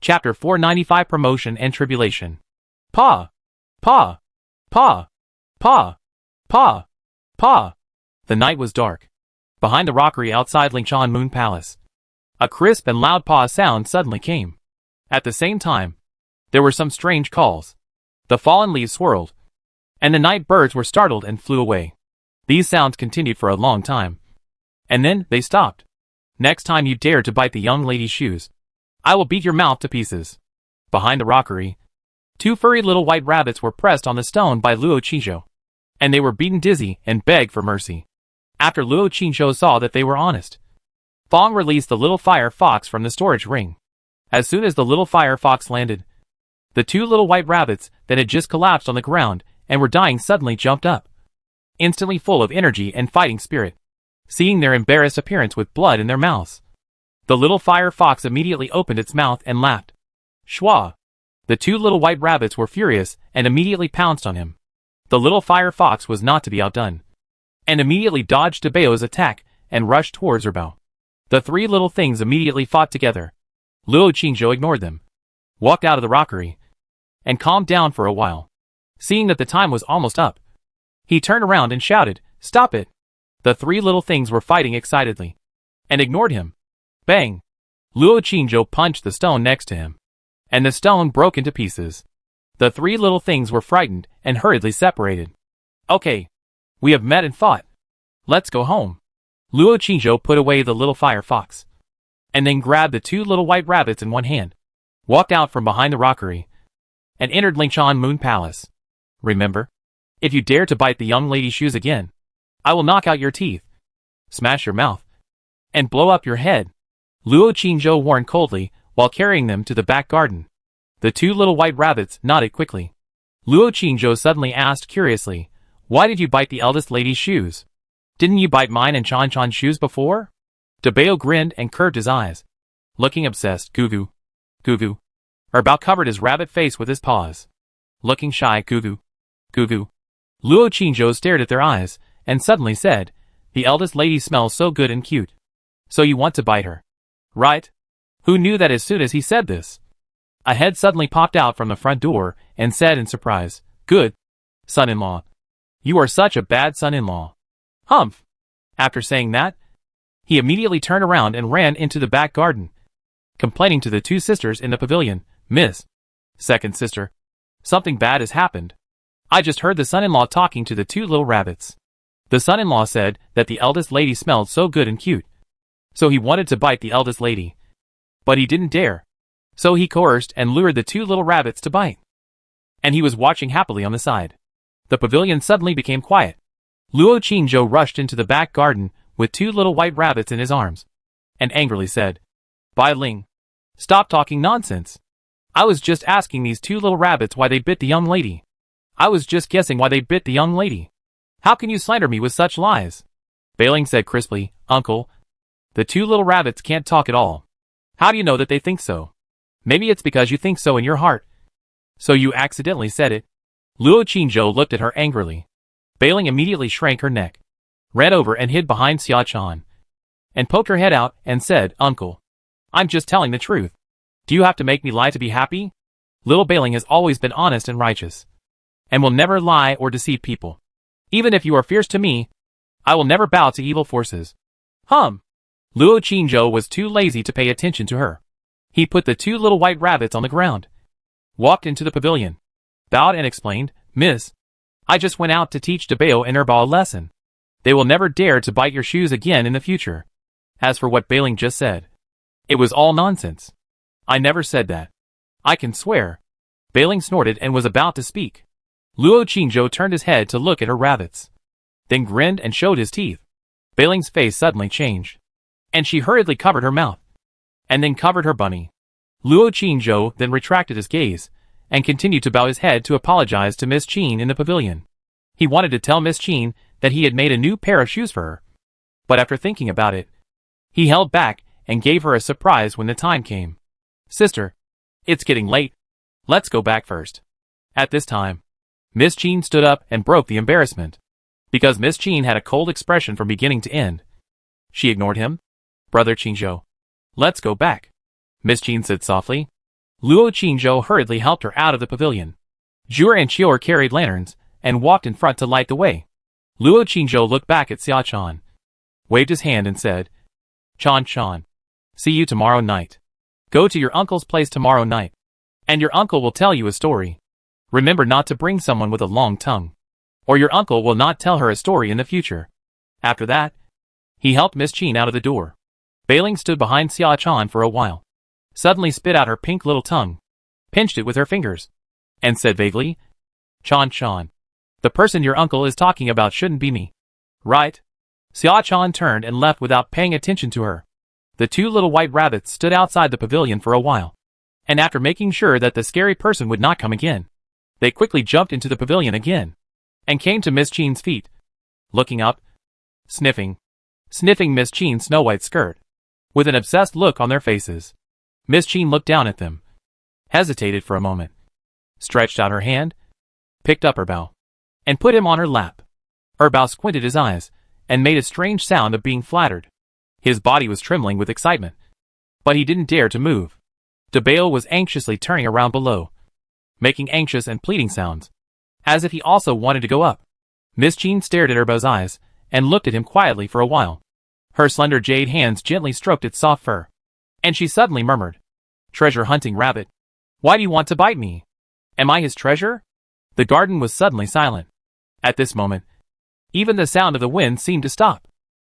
Chapter 495 Promotion and Tribulation. Pa! Pa! Pa! Pa! Pa! Pa! The night was dark. Behind the rockery outside Lingshan Moon Palace, a crisp and loud paw sound suddenly came. At the same time, there were some strange calls. The fallen leaves swirled, and the night birds were startled and flew away. These sounds continued for a long time, and then they stopped. "Next time you dare to bite the young lady's shoes, I will beat your mouth to pieces." Behind the rockery, 2 furry little white rabbits were pressed on the stone by Luo Qingzhou, and they were beaten dizzy and begged for mercy. After Luo Qingzhou saw that they were honest, Fong released the little fire fox from the storage ring. As soon as the little fire fox landed, the 2 little white rabbits that had just collapsed on the ground and were dying suddenly jumped up, instantly full of energy and fighting spirit, seeing their embarrassed appearance with blood in their mouths. The little fire fox immediately opened its mouth and laughed. Schwa! The two little white rabbits were furious and immediately pounced on him. The little fire fox was not to be outdone, and immediately dodged Tabeo's attack and rushed towards Herbao. The three little things immediately fought together. Luo Qingzhou ignored them, walked out of the rockery, and calmed down for a while. Seeing that the time was almost up, he turned around and shouted, "Stop it!" The three little things were fighting excitedly, and ignored him. Bang! Luo Qingzhou punched the stone next to him, and the stone broke into pieces. The three little things were frightened and hurriedly separated. Okay, we have met and fought. Let's go home. Luo Qingzhou put away the little fire fox, and then grabbed the two little white rabbits in one hand, walked out from behind the rockery, and entered Lingshan Moon Palace. Remember, if you dare to bite the young lady's shoes again, I will knock out your teeth, smash your mouth, and blow up your head. Luo Qingzhou warned coldly while carrying them to the back garden. The two little white rabbits nodded quickly. Luo Qingzhou suddenly asked curiously, "Why did you bite the eldest lady's shoes? Didn't you bite mine and Chan-Chan's shoes before?" Tabeo grinned and curved his eyes, looking obsessed. Gugu. Gugu. Herbao covered his rabbit face with his paws, looking shy. Gugu. Gugu. Luo Qingzhou stared at their eyes, and suddenly said, "The eldest lady smells so good and cute. So you want to bite her, right?" Who knew that as soon as he said this, a head suddenly popped out from the front door and said in surprise, "Good, son-in-law. You are such a bad son-in-law." Humph! After saying that, he immediately turned around and ran into the back garden, complaining to the two sisters in the pavilion, "Miss, second sister, something bad has happened. I just heard the son-in-law talking to the two little rabbits. The son-in-law said that the eldest lady smelled so good and cute, so he wanted to bite the eldest lady. But he didn't dare. So he coerced and lured the two little rabbits to bite. And he was watching happily on the side. The pavilion suddenly became quiet. Luo Qingzhou rushed into the back garden with two little white rabbits in his arms, and angrily said, "Bai Ling, stop talking nonsense. I was just asking these two little rabbits why they bit the young lady. I was just guessing why they bit the young lady. How can you slander me with such lies?" Bai Ling said crisply, "Uncle, the two little rabbits can't talk at all. How do you know that they think so? Maybe it's because you think so in your heart. So you accidentally said it." Luo Qingzhou looked at her angrily. Bai Ling immediately shrank her neck, ran over and hid behind Xia Chan, and poked her head out and said, "Uncle, I'm just telling the truth. Do you have to make me lie to be happy? Little Bai Ling has always been honest and righteous, and will never lie or deceive people. Even if you are fierce to me, I will never bow to evil forces." Luo Qingzhou was too lazy to pay attention to her. He put the two little white rabbits on the ground, walked into the pavilion, bowed and explained, "Miss, I just went out to teach Tabeo and Herbao a lesson. They will never dare to bite your shoes again in the future. As for what Bai Ling just said, it was all nonsense. I never said that. I can swear." Bai Ling snorted and was about to speak. Luo Qingzhou turned his head to look at her rabbits, then grinned and showed his teeth. Bai Ling's face suddenly changed, and she hurriedly covered her mouth, and then covered her bunny. Luo Qingzhou then retracted his gaze, and continued to bow his head to apologize to Miss Qin in the pavilion. He wanted to tell Miss Qin that he had made a new pair of shoes for her, but after thinking about it, he held back and gave her a surprise when the time came. "Sister, it's getting late. Let's go back first." At this time, Miss Qin stood up and broke the embarrassment, because Miss Qin had a cold expression from beginning to end. She ignored him. "Brother Qingzhou, let's go back," Miss Qin said softly. Luo Qingzhou hurriedly helped her out of the pavilion. Zhuer and Chior carried lanterns and walked in front to light the way. Luo Qingzhou looked back at Xia Chan, waved his hand and said, "Chan, see you tomorrow night. Go to your uncle's place tomorrow night, and your uncle will tell you a story. Remember not to bring someone with a long tongue, or your uncle will not tell her a story in the future." After that, he helped Miss Qin out of the door. Bai Ling stood behind Xia Chan for a while, suddenly spit out her pink little tongue, pinched it with her fingers, and said vaguely, Chan, the person your uncle is talking about shouldn't be me, right?" Xia Chan turned and left without paying attention to her. The two little white rabbits stood outside the pavilion for a while, and after making sure that the scary person would not come again, they quickly jumped into the pavilion. and came to Miss Chin's feet, looking up, sniffing Miss Chin's snow-white skirt, with an obsessed look on their faces. Miss Chin looked down at them, hesitated for a moment, stretched out her hand, picked up Erbao, and put him on her lap. Erbao squinted his eyes, and made a strange sound of being flattered. His body was trembling with excitement, but he didn't dare to move. DeBale was anxiously turning around below, making anxious and pleading sounds, as if he also wanted to go up. Miss Chin stared at Erbao's eyes, and looked at him quietly for a while. Her slender jade hands gently stroked its soft fur, and she suddenly murmured, "Treasure hunting rabbit. Why do you want to bite me? Am I his treasure?" The garden was suddenly silent. At this moment, even the sound of the wind seemed to stop.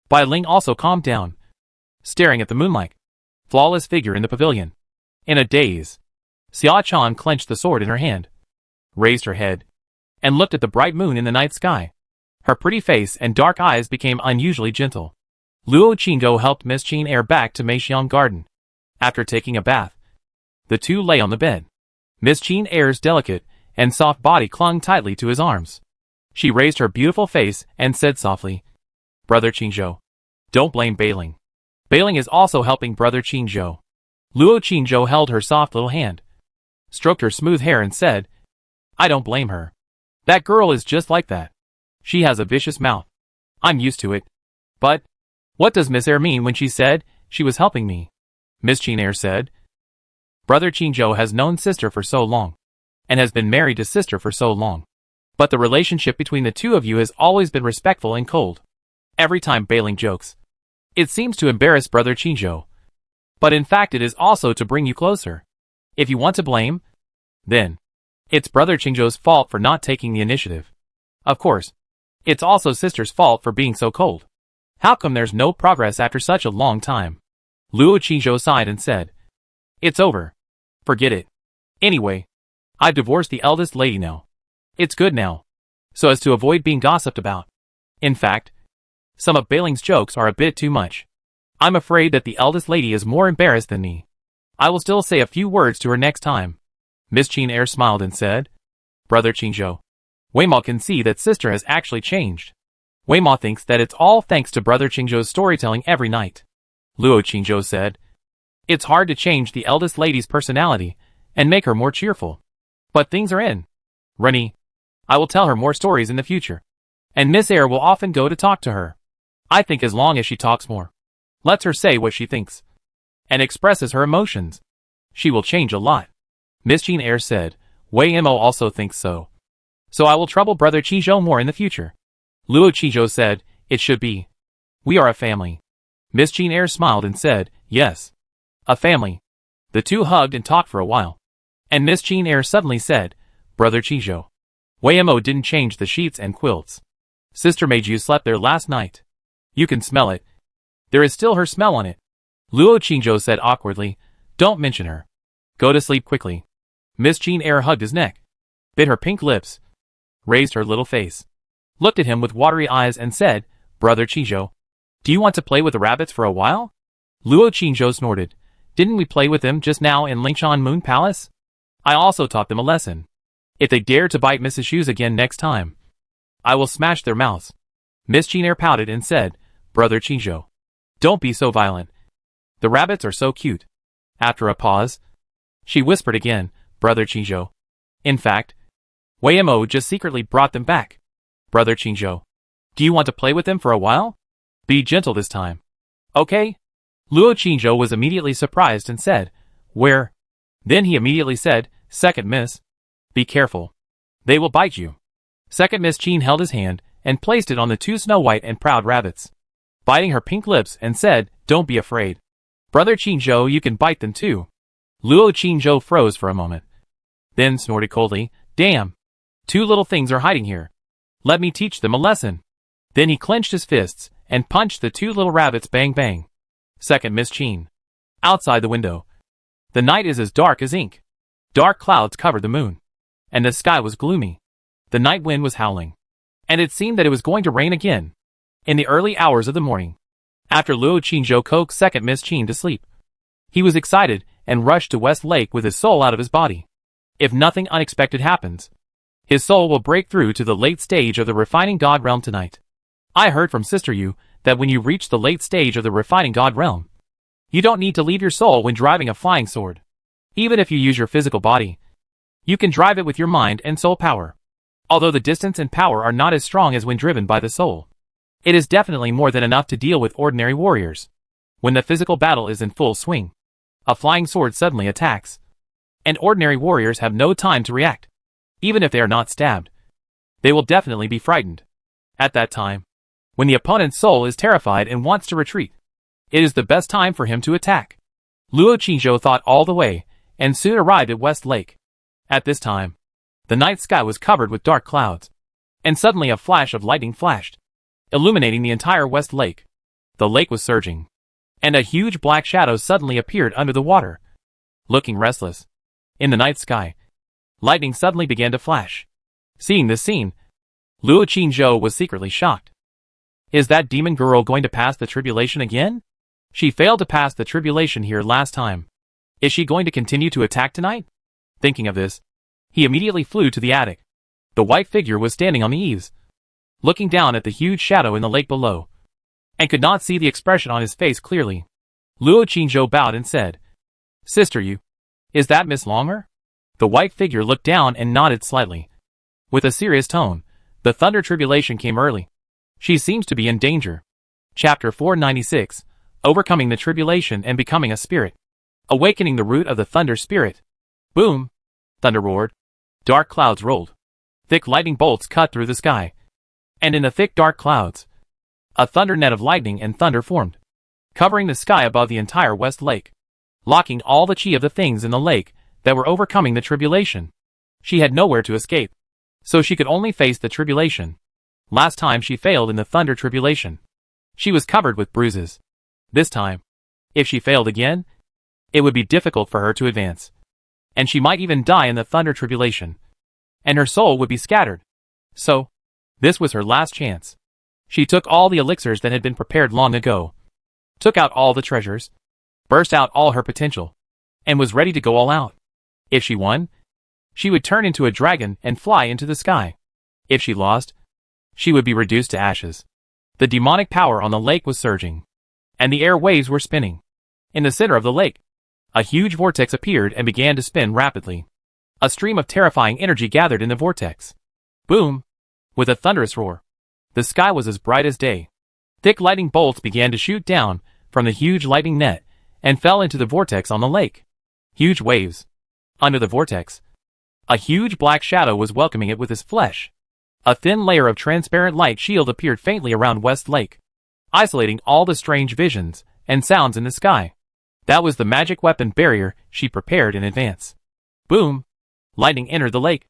Bai Ling also calmed down, staring at the moonlight, flawless figure in the pavilion. In a daze, Xia Chan clenched the sword in her hand, raised her head, and looked at the bright moon in the night sky. Her pretty face and dark eyes became unusually gentle. Luo Qingzhou helped Miss Qin air back to Meixiang Garden. After taking a bath, the two lay on the bed. Miss Qin Air's delicate and soft body clung tightly to his arms. She raised her beautiful face and said softly, "Brother Qingzhou, don't blame Bailing. Bailing is also helping Brother Qingzhou." Luo Qingzhou held her soft little hand, stroked her smooth hair and said, "I don't blame her. That girl is just like that. She has a vicious mouth. I'm used to it. But what does Miss Air mean when she said she was helping me?" Miss Qin Air said, "Brother Qingzhou has known sister for so long, and has been married to sister for so long. But the relationship between the two of you has always been respectful and cold. Every time Bailing jokes, it seems to embarrass Brother Qingzhou. But in fact it is also to bring you closer. If you want to blame, then it's Brother Qingzhou's fault for not taking the initiative. Of course, it's also sister's fault for being so cold. How come there's no progress after such a long time?" Luo Qingzhou sighed and said, "It's over. Forget it. Anyway, I've divorced the eldest lady now. It's good now, so as to avoid being gossiped about. In fact, some of Bailing's jokes are a bit too much. I'm afraid that the eldest lady is more embarrassed than me. I will still say a few words to her next time." Miss Qin Air smiled and said, "Brother Qingzhou, Weima can see that sister has actually changed. Weima thinks that it's all thanks to Brother Qingzhou's storytelling every night." Luo Qingzhou said, "It's hard to change the eldest lady's personality and make her more cheerful. But things are in. Rennie, I will tell her more stories in the future. And Miss Air will often go to talk to her. I think as long as she talks more, lets her say what she thinks, and expresses her emotions, she will change a lot." Miss Qin Air said, "Wei Mo also thinks so. So I will trouble Brother Qingzhou more in the future." Luo Qingzhou said, "It should be. We are a family." Miss Qin Air smiled and said, "Yes. A family." The two hugged and talked for a while. And Miss Qin Air suddenly said, "Brother Qingzhou, Wei Mo didn't change the sheets and quilts. Sister made you sleep there last night. You can smell it. There is still her smell on it." Luo Qingzhou said awkwardly, "Don't mention her. Go to sleep quickly." Miss Qin Air hugged his neck, bit her pink lips, raised her little face, looked at him with watery eyes and said, "Brother Qingzhou, do you want to play with the rabbits for a while?" Luo Qingzhou snorted. "Didn't we play with them just now in Lingshan Moon Palace? I also taught them a lesson. If they dare to bite Mrs. Shoes again next time, I will smash their mouths." Miss Qin Air pouted and said, "Brother Qingzhou, don't be so violent. The rabbits are so cute." After a pause, she whispered again, "Brother Qingzhou. In fact, Wei Mo just secretly brought them back. Brother Qingzhou, do you want to play with them for a while? Be gentle this time. Okay?" Luo Qingzhou was immediately surprised and said, "Where?" Then he immediately said, "Second Miss. Be careful. They will bite you." Second Miss Qin held his hand and placed it on the two snow-white and proud rabbits, biting her pink lips and said, "Don't be afraid. Brother Qingzhou, you can bite them too." Luo Qingzhou froze for a moment, then snorted coldly, "Damn! Two little things are hiding here. Let me teach them a lesson." Then he clenched his fists and punched the two little rabbits bang bang. Second Miss Qin. Outside the window, the night is as dark as ink. Dark clouds covered the moon, and the sky was gloomy. The night wind was howling, and it seemed that it was going to rain again. In the early hours of the morning, after Luo Qingzhou coaxed Second Miss Qin to sleep, he was excited and rushed to West Lake with his soul out of his body. If nothing unexpected happens, His soul will break through to the late stage of the refining God realm tonight. I heard from Sister Yu that when you reach the late stage of the refining God realm, you don't need to leave your soul when driving a flying sword. Even if you use your physical body, you can drive it with your mind and soul power. Although the distance and power are not as strong as when driven by the soul, it is definitely more than enough to deal with ordinary warriors. When the physical battle is in full swing, a flying sword suddenly attacks, and ordinary warriors have no time to react. Even if they are not stabbed, they will definitely be frightened. At that time, when the opponent's soul is terrified and wants to retreat, it is the best time for him to attack. Luo Qingzhou thought all the way, and soon arrived at West Lake. At this time, the night sky was covered with dark clouds, and suddenly a flash of lightning flashed, illuminating the entire West Lake. The lake was surging, and a huge black shadow suddenly appeared under the water. Looking restless, in the night sky, lightning suddenly began to flash. Seeing this scene, Luo Qingzhou was secretly shocked. Is that demon girl going to pass the tribulation again? She failed to pass the tribulation here last time. Is she going to continue to attack tonight? Thinking of this, he immediately flew to the attic. The white figure was standing on the eaves, looking down at the huge shadow in the lake below, and could not see the expression on his face clearly. Luo Qingzhou bowed and said, Sister Yu, is that Miss Longer? The white figure looked down and nodded slightly. With a serious tone, the thunder tribulation came early. She seems to be in danger. Chapter 496, Overcoming the Tribulation and Becoming a Spirit. Awakening the root of the thunder spirit. Boom! Thunder roared. Dark clouds rolled. Thick lightning bolts cut through the sky. And in the thick dark clouds, a thunder net of lightning and thunder formed, covering the sky above the entire West Lake, locking all the chi of the things in the lake that were overcoming the tribulation. She had nowhere to escape, so she could only face the tribulation. Last time she failed in the thunder tribulation. She was covered with bruises. This time, if she failed again, it would be difficult for her to advance, and she might even die in the thunder tribulation, and her soul would be scattered. So, this was her last chance. She took all the elixirs that had been prepared long ago, took out all the treasures, burst out all her potential, and was ready to go all out. If she won, she would turn into a dragon and fly into the sky. If she lost, she would be reduced to ashes. The demonic power on the lake was surging, and the air waves were spinning. In the center of the lake, a huge vortex appeared and began to spin rapidly. A stream of terrifying energy gathered in the vortex. Boom! With a thunderous roar, the sky was as bright as day. Thick lightning bolts began to shoot down from the huge lightning net and fell into the vortex on the lake. Huge waves. Under the vortex, a huge black shadow was welcoming it with his flesh. A thin layer of transparent light shield appeared faintly around West Lake, isolating all the strange visions and sounds in the sky. That was the magic weapon barrier she prepared in advance. Boom! Lightning entered the lake,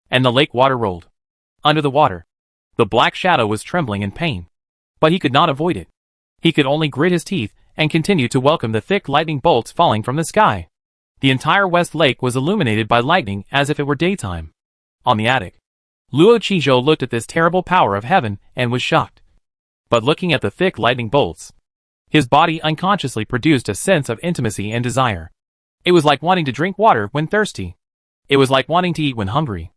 and the lake water rolled. Under the water, the black shadow was trembling in pain, but he could not avoid it. He could only grit his teeth and continue to welcome the thick lightning bolts falling from the sky. The entire West Lake was illuminated by lightning as if it were daytime. On the attic, Luo Qingzhou looked at this terrible power of heaven and was shocked. But looking at the thick lightning bolts, his body unconsciously produced a sense of intimacy and desire. It was like wanting to drink water when thirsty. It was like wanting to eat when hungry.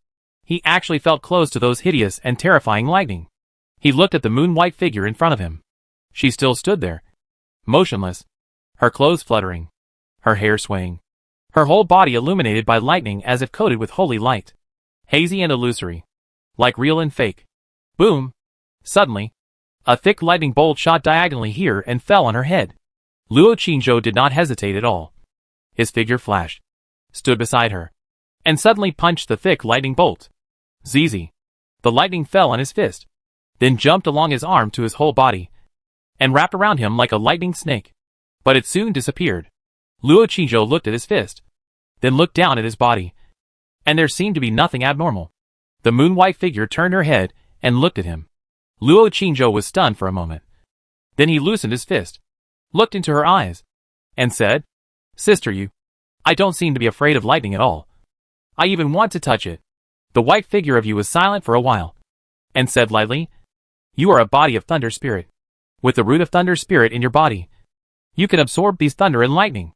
He actually felt close to those hideous and terrifying lightning. He looked at the moon-white figure in front of him. She still stood there, motionless, her clothes fluttering, her hair swaying, her whole body illuminated by lightning as if coated with holy light, hazy and illusory, like real and fake. Boom! Suddenly, a thick lightning bolt shot diagonally here and fell on her head. Luo Qingzhou did not hesitate at all. His figure flashed, stood beside her, and suddenly punched the thick lightning bolt. Zzz. The lightning fell on his fist, then jumped along his arm to his whole body, and wrapped around him like a lightning snake. But it soon disappeared. Luo Qingzhou looked at his fist, then looked down at his body, and there seemed to be nothing abnormal. The moon-white figure turned her head and looked at him. Luo Qingzhou was stunned for a moment. Then he loosened his fist, looked into her eyes, and said, Sister Yu, I don't seem to be afraid of lightning at all. I even want to touch it. The white figure of you was silent for a while, and said lightly, You are a body of thunder spirit. With the root of thunder spirit in your body, you can absorb these thunder and lightning.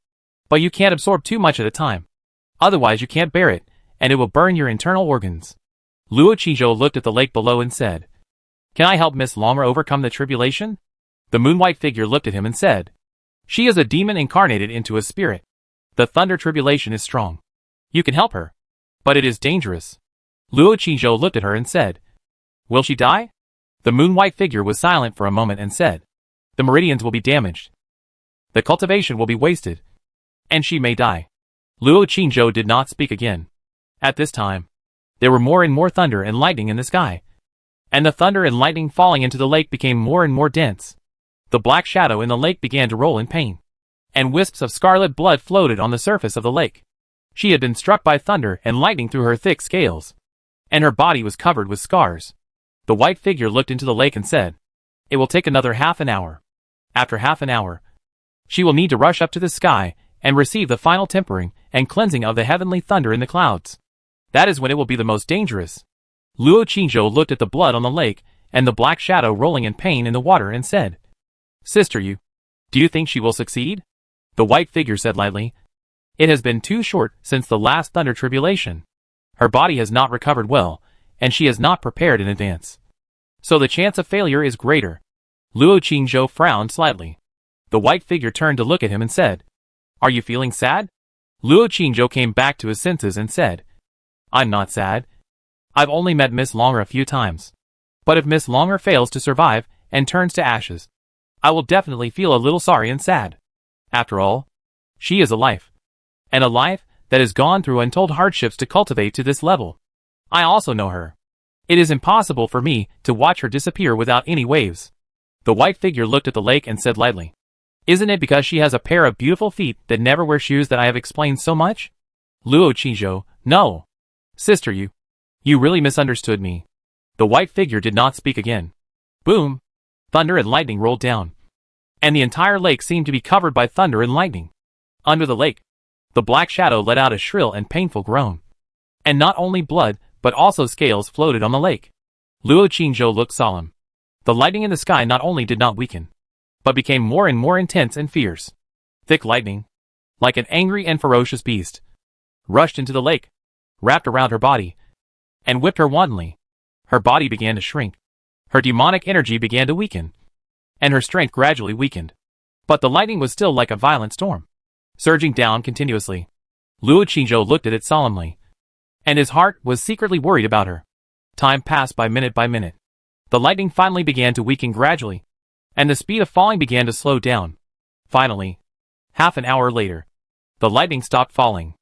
But you can't absorb too much at a time. Otherwise you can't bear it, and it will burn your internal organs. Luo Qizhou looked at the lake below and said, "Can I help Miss Longer overcome the tribulation?" The moon-white figure looked at him and said, "She is a demon incarnated into a spirit. The thunder tribulation is strong. You can help her. But it is dangerous." Luo Qizhou looked at her and said, "Will she die?" The moon-white figure was silent for a moment and said, "The meridians will be damaged. The cultivation will be wasted. And she may die." Luo Qizhou did not speak again. At this time, there were more and more thunder and lightning in the sky. And the thunder and lightning falling into the lake became more and more dense. The black shadow in the lake began to roll in pain. And wisps of scarlet blood floated on the surface of the lake. She had been struck by thunder and lightning through her thick scales. And her body was covered with scars. The white figure looked into the lake and said, "It will take another half an hour. After half an hour, she will need to rush up to the sky and receive the final tempering and cleansing of the heavenly thunder in the clouds. That is when it will be the most dangerous." Luo Qizhou looked at the blood on the lake and the black shadow rolling in pain in the water and said, "Sister Yu, do you think she will succeed?" The white figure said lightly, "It has been too short since the last thunder tribulation. Her body has not recovered well, and she has not prepared in advance. So the chance of failure is greater." Luo Qizhou frowned slightly. The white figure turned to look at him and said, "Are you feeling sad?" Luo Qizhou came back to his senses and said, "I'm not sad. I've only met Miss Longer a few times. But if Miss Longer fails to survive and turns to ashes, I will definitely feel a little sorry and sad. After all, she is a life. And a life that has gone through untold hardships to cultivate to this level. I also know her. It is impossible for me to watch her disappear without any waves." The white figure looked at the lake and said lightly, "Isn't it because she has a pair of beautiful feet that never wear shoes that I have explained so much?" Luo Qizhou, "No. Sister Yu, you really misunderstood me." The white figure did not speak again. Boom! Thunder and lightning rolled down. And the entire lake seemed to be covered by thunder and lightning. Under the lake, the black shadow let out a shrill and painful groan. And not only blood, but also scales floated on the lake. Luo Qizhou looked solemn. The lightning in the sky not only did not weaken, but became more and more intense and fierce. Thick lightning, like an angry and ferocious beast, rushed into the lake, wrapped around her body, and whipped her wantonly. Her body began to shrink. Her demonic energy began to weaken, and her strength gradually weakened. But the lightning was still like a violent storm, surging down continuously. Luo Qizhou looked at it solemnly, and his heart was secretly worried about her. Time passed by minute by minute. The lightning finally began to weaken gradually, and the speed of falling began to slow down. Finally, half an hour later, the lightning stopped falling.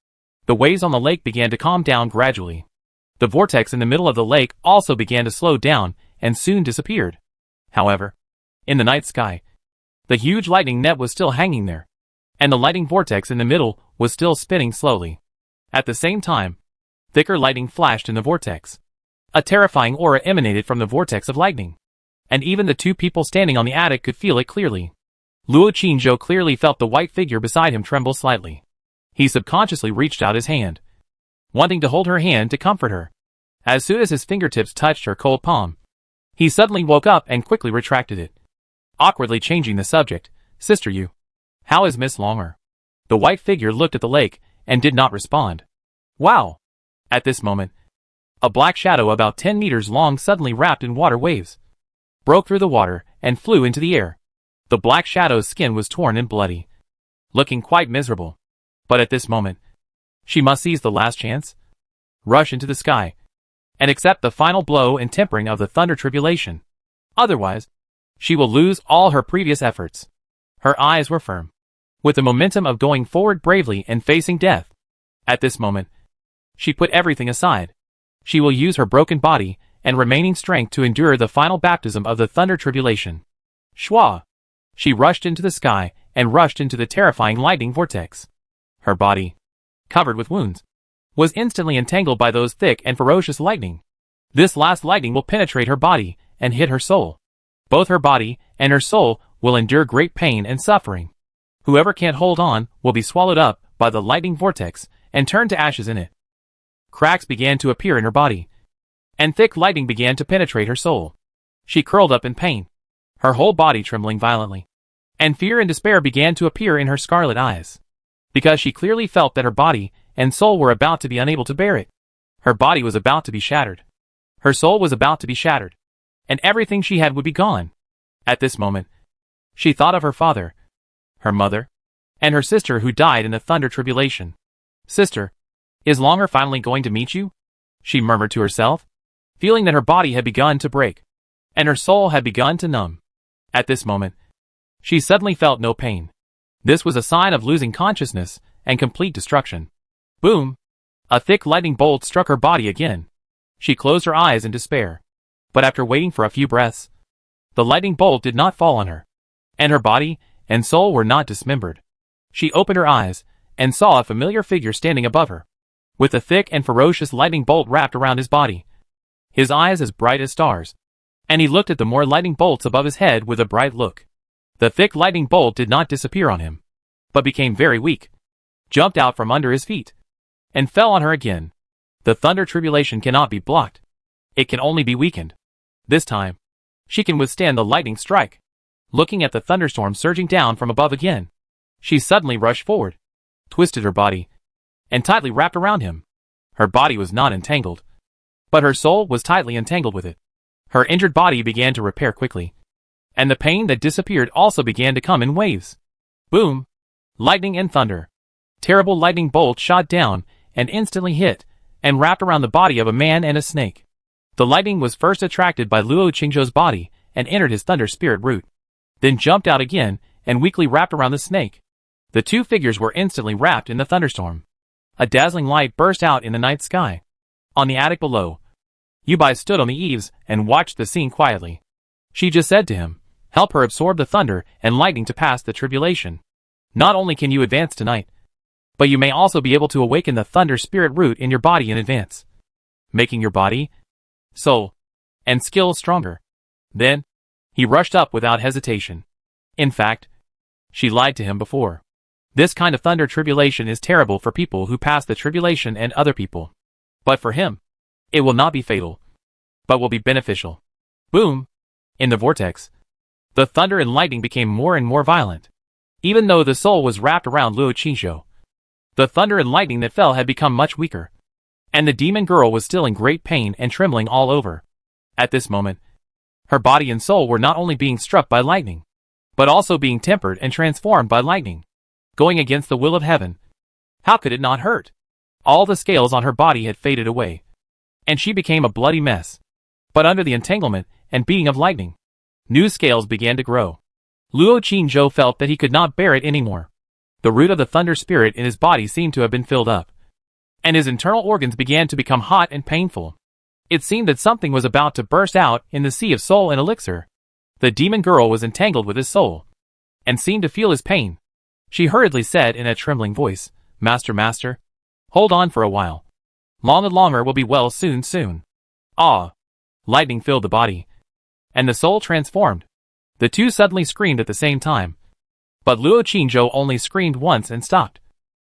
The waves on the lake began to calm down gradually. The vortex in the middle of the lake also began to slow down and soon disappeared. However, in the night sky, the huge lightning net was still hanging there, and the lightning vortex in the middle was still spinning slowly. At the same time, thicker lightning flashed in the vortex. A terrifying aura emanated from the vortex of lightning, and even the two people standing on the attic could feel it clearly. Luo Qizhou clearly felt the white figure beside him tremble slightly. He subconsciously reached out his hand, wanting to hold her hand to comfort her. As soon as his fingertips touched her cold palm, he suddenly woke up and quickly retracted it. Awkwardly changing the subject, "Sister Yu, how is Miss Longer?" The white figure looked at the lake and did not respond. Wow! At this moment, a black shadow about 10 meters long suddenly wrapped in water waves, broke through the water and flew into the air. The black shadow's skin was torn and bloody, looking quite miserable. But at this moment, she must seize the last chance, rush into the sky, and accept the final blow and tempering of the thunder tribulation. Otherwise, she will lose all her previous efforts. Her eyes were firm, with the momentum of going forward bravely and facing death. At this moment, she put everything aside. She will use her broken body and remaining strength to endure the final baptism of the thunder tribulation. Shwa! She rushed into the sky and rushed into the terrifying lightning vortex. Her body, covered with wounds, was instantly entangled by those thick and ferocious lightning. This last lightning will penetrate her body and hit her soul. Both her body and her soul will endure great pain and suffering. Whoever can't hold on will be swallowed up by the lightning vortex and turned to ashes in it. Cracks began to appear in her body, and thick lightning began to penetrate her soul. She curled up in pain, her whole body trembling violently, and fear and despair began to appear in her scarlet eyes, because she clearly felt that her body and soul were about to be unable to bear it. Her body was about to be shattered. Her soul was about to be shattered, and everything she had would be gone. At this moment, she thought of her father, her mother, and her sister who died in the thunder tribulation. Sister, is Longer finally going to meet you? She murmured to herself, feeling that her body had begun to break, and her soul had begun to numb. At this moment, she suddenly felt no pain. This was a sign of losing consciousness and complete destruction. Boom! A thick lightning bolt struck her body again. She closed her eyes in despair. But after waiting for a few breaths, the lightning bolt did not fall on her, and her body and soul were not dismembered. She opened her eyes and saw a familiar figure standing above her, with a thick and ferocious lightning bolt wrapped around his body, his eyes as bright as stars, and he looked at the more lightning bolts above his head with a bright look. The thick lightning bolt did not disappear on him, but became very weak, jumped out from under his feet, and fell on her again. The thunder tribulation cannot be blocked. It can only be weakened. This time, she can withstand the lightning strike. Looking at the thunderstorm surging down from above again, she suddenly rushed forward, twisted her body, and tightly wrapped around him. Her body was not entangled, but her soul was tightly entangled with it. Her injured body began to repair quickly, and the pain that disappeared also began to come in waves. Boom! Lightning and thunder. Terrible lightning bolts shot down and instantly hit and wrapped around the body of a man and a snake. The lightning was first attracted by Luo Qingzhou's body and entered his thunder spirit root, then jumped out again and weakly wrapped around the snake. The two figures were instantly wrapped in the thunderstorm. A dazzling light burst out in the night sky. On the attic below, Yubai stood on the eaves and watched the scene quietly. She just said to him, "Help her absorb the thunder and lightning to pass the tribulation. Not only can you advance tonight, but you may also be able to awaken the thunder spirit root in your body in advance, making your body, soul, and skills stronger." Then, he rushed up without hesitation. In fact, she lied to him before. This kind of thunder tribulation is terrible for people who pass the tribulation and other people. But for him, it will not be fatal, but will be beneficial. Boom! In the vortex, the thunder and lightning became more and more violent. Even though the soul was wrapped around Luo Qingzhou, the thunder and lightning that fell had become much weaker, and the demon girl was still in great pain and trembling all over. At this moment, her body and soul were not only being struck by lightning, but also being tempered and transformed by lightning, going against the will of heaven. How could it not hurt? All the scales on her body had faded away, and she became a bloody mess. But under the entanglement and beating of lightning, new scales began to grow. Luo Qingzhou felt that he could not bear it anymore. The root of the thunder spirit in his body seemed to have been filled up, and his internal organs began to become hot and painful. It seemed that something was about to burst out in the sea of soul and elixir. The demon girl was entangled with his soul, and seemed to feel his pain. She hurriedly said in a trembling voice, "Master, master, hold on for a while. Longer will be well soon. Ah!" Lightning filled the body, and the soul transformed. The two suddenly screamed at the same time. But Luo Qingzhou only screamed once and stopped.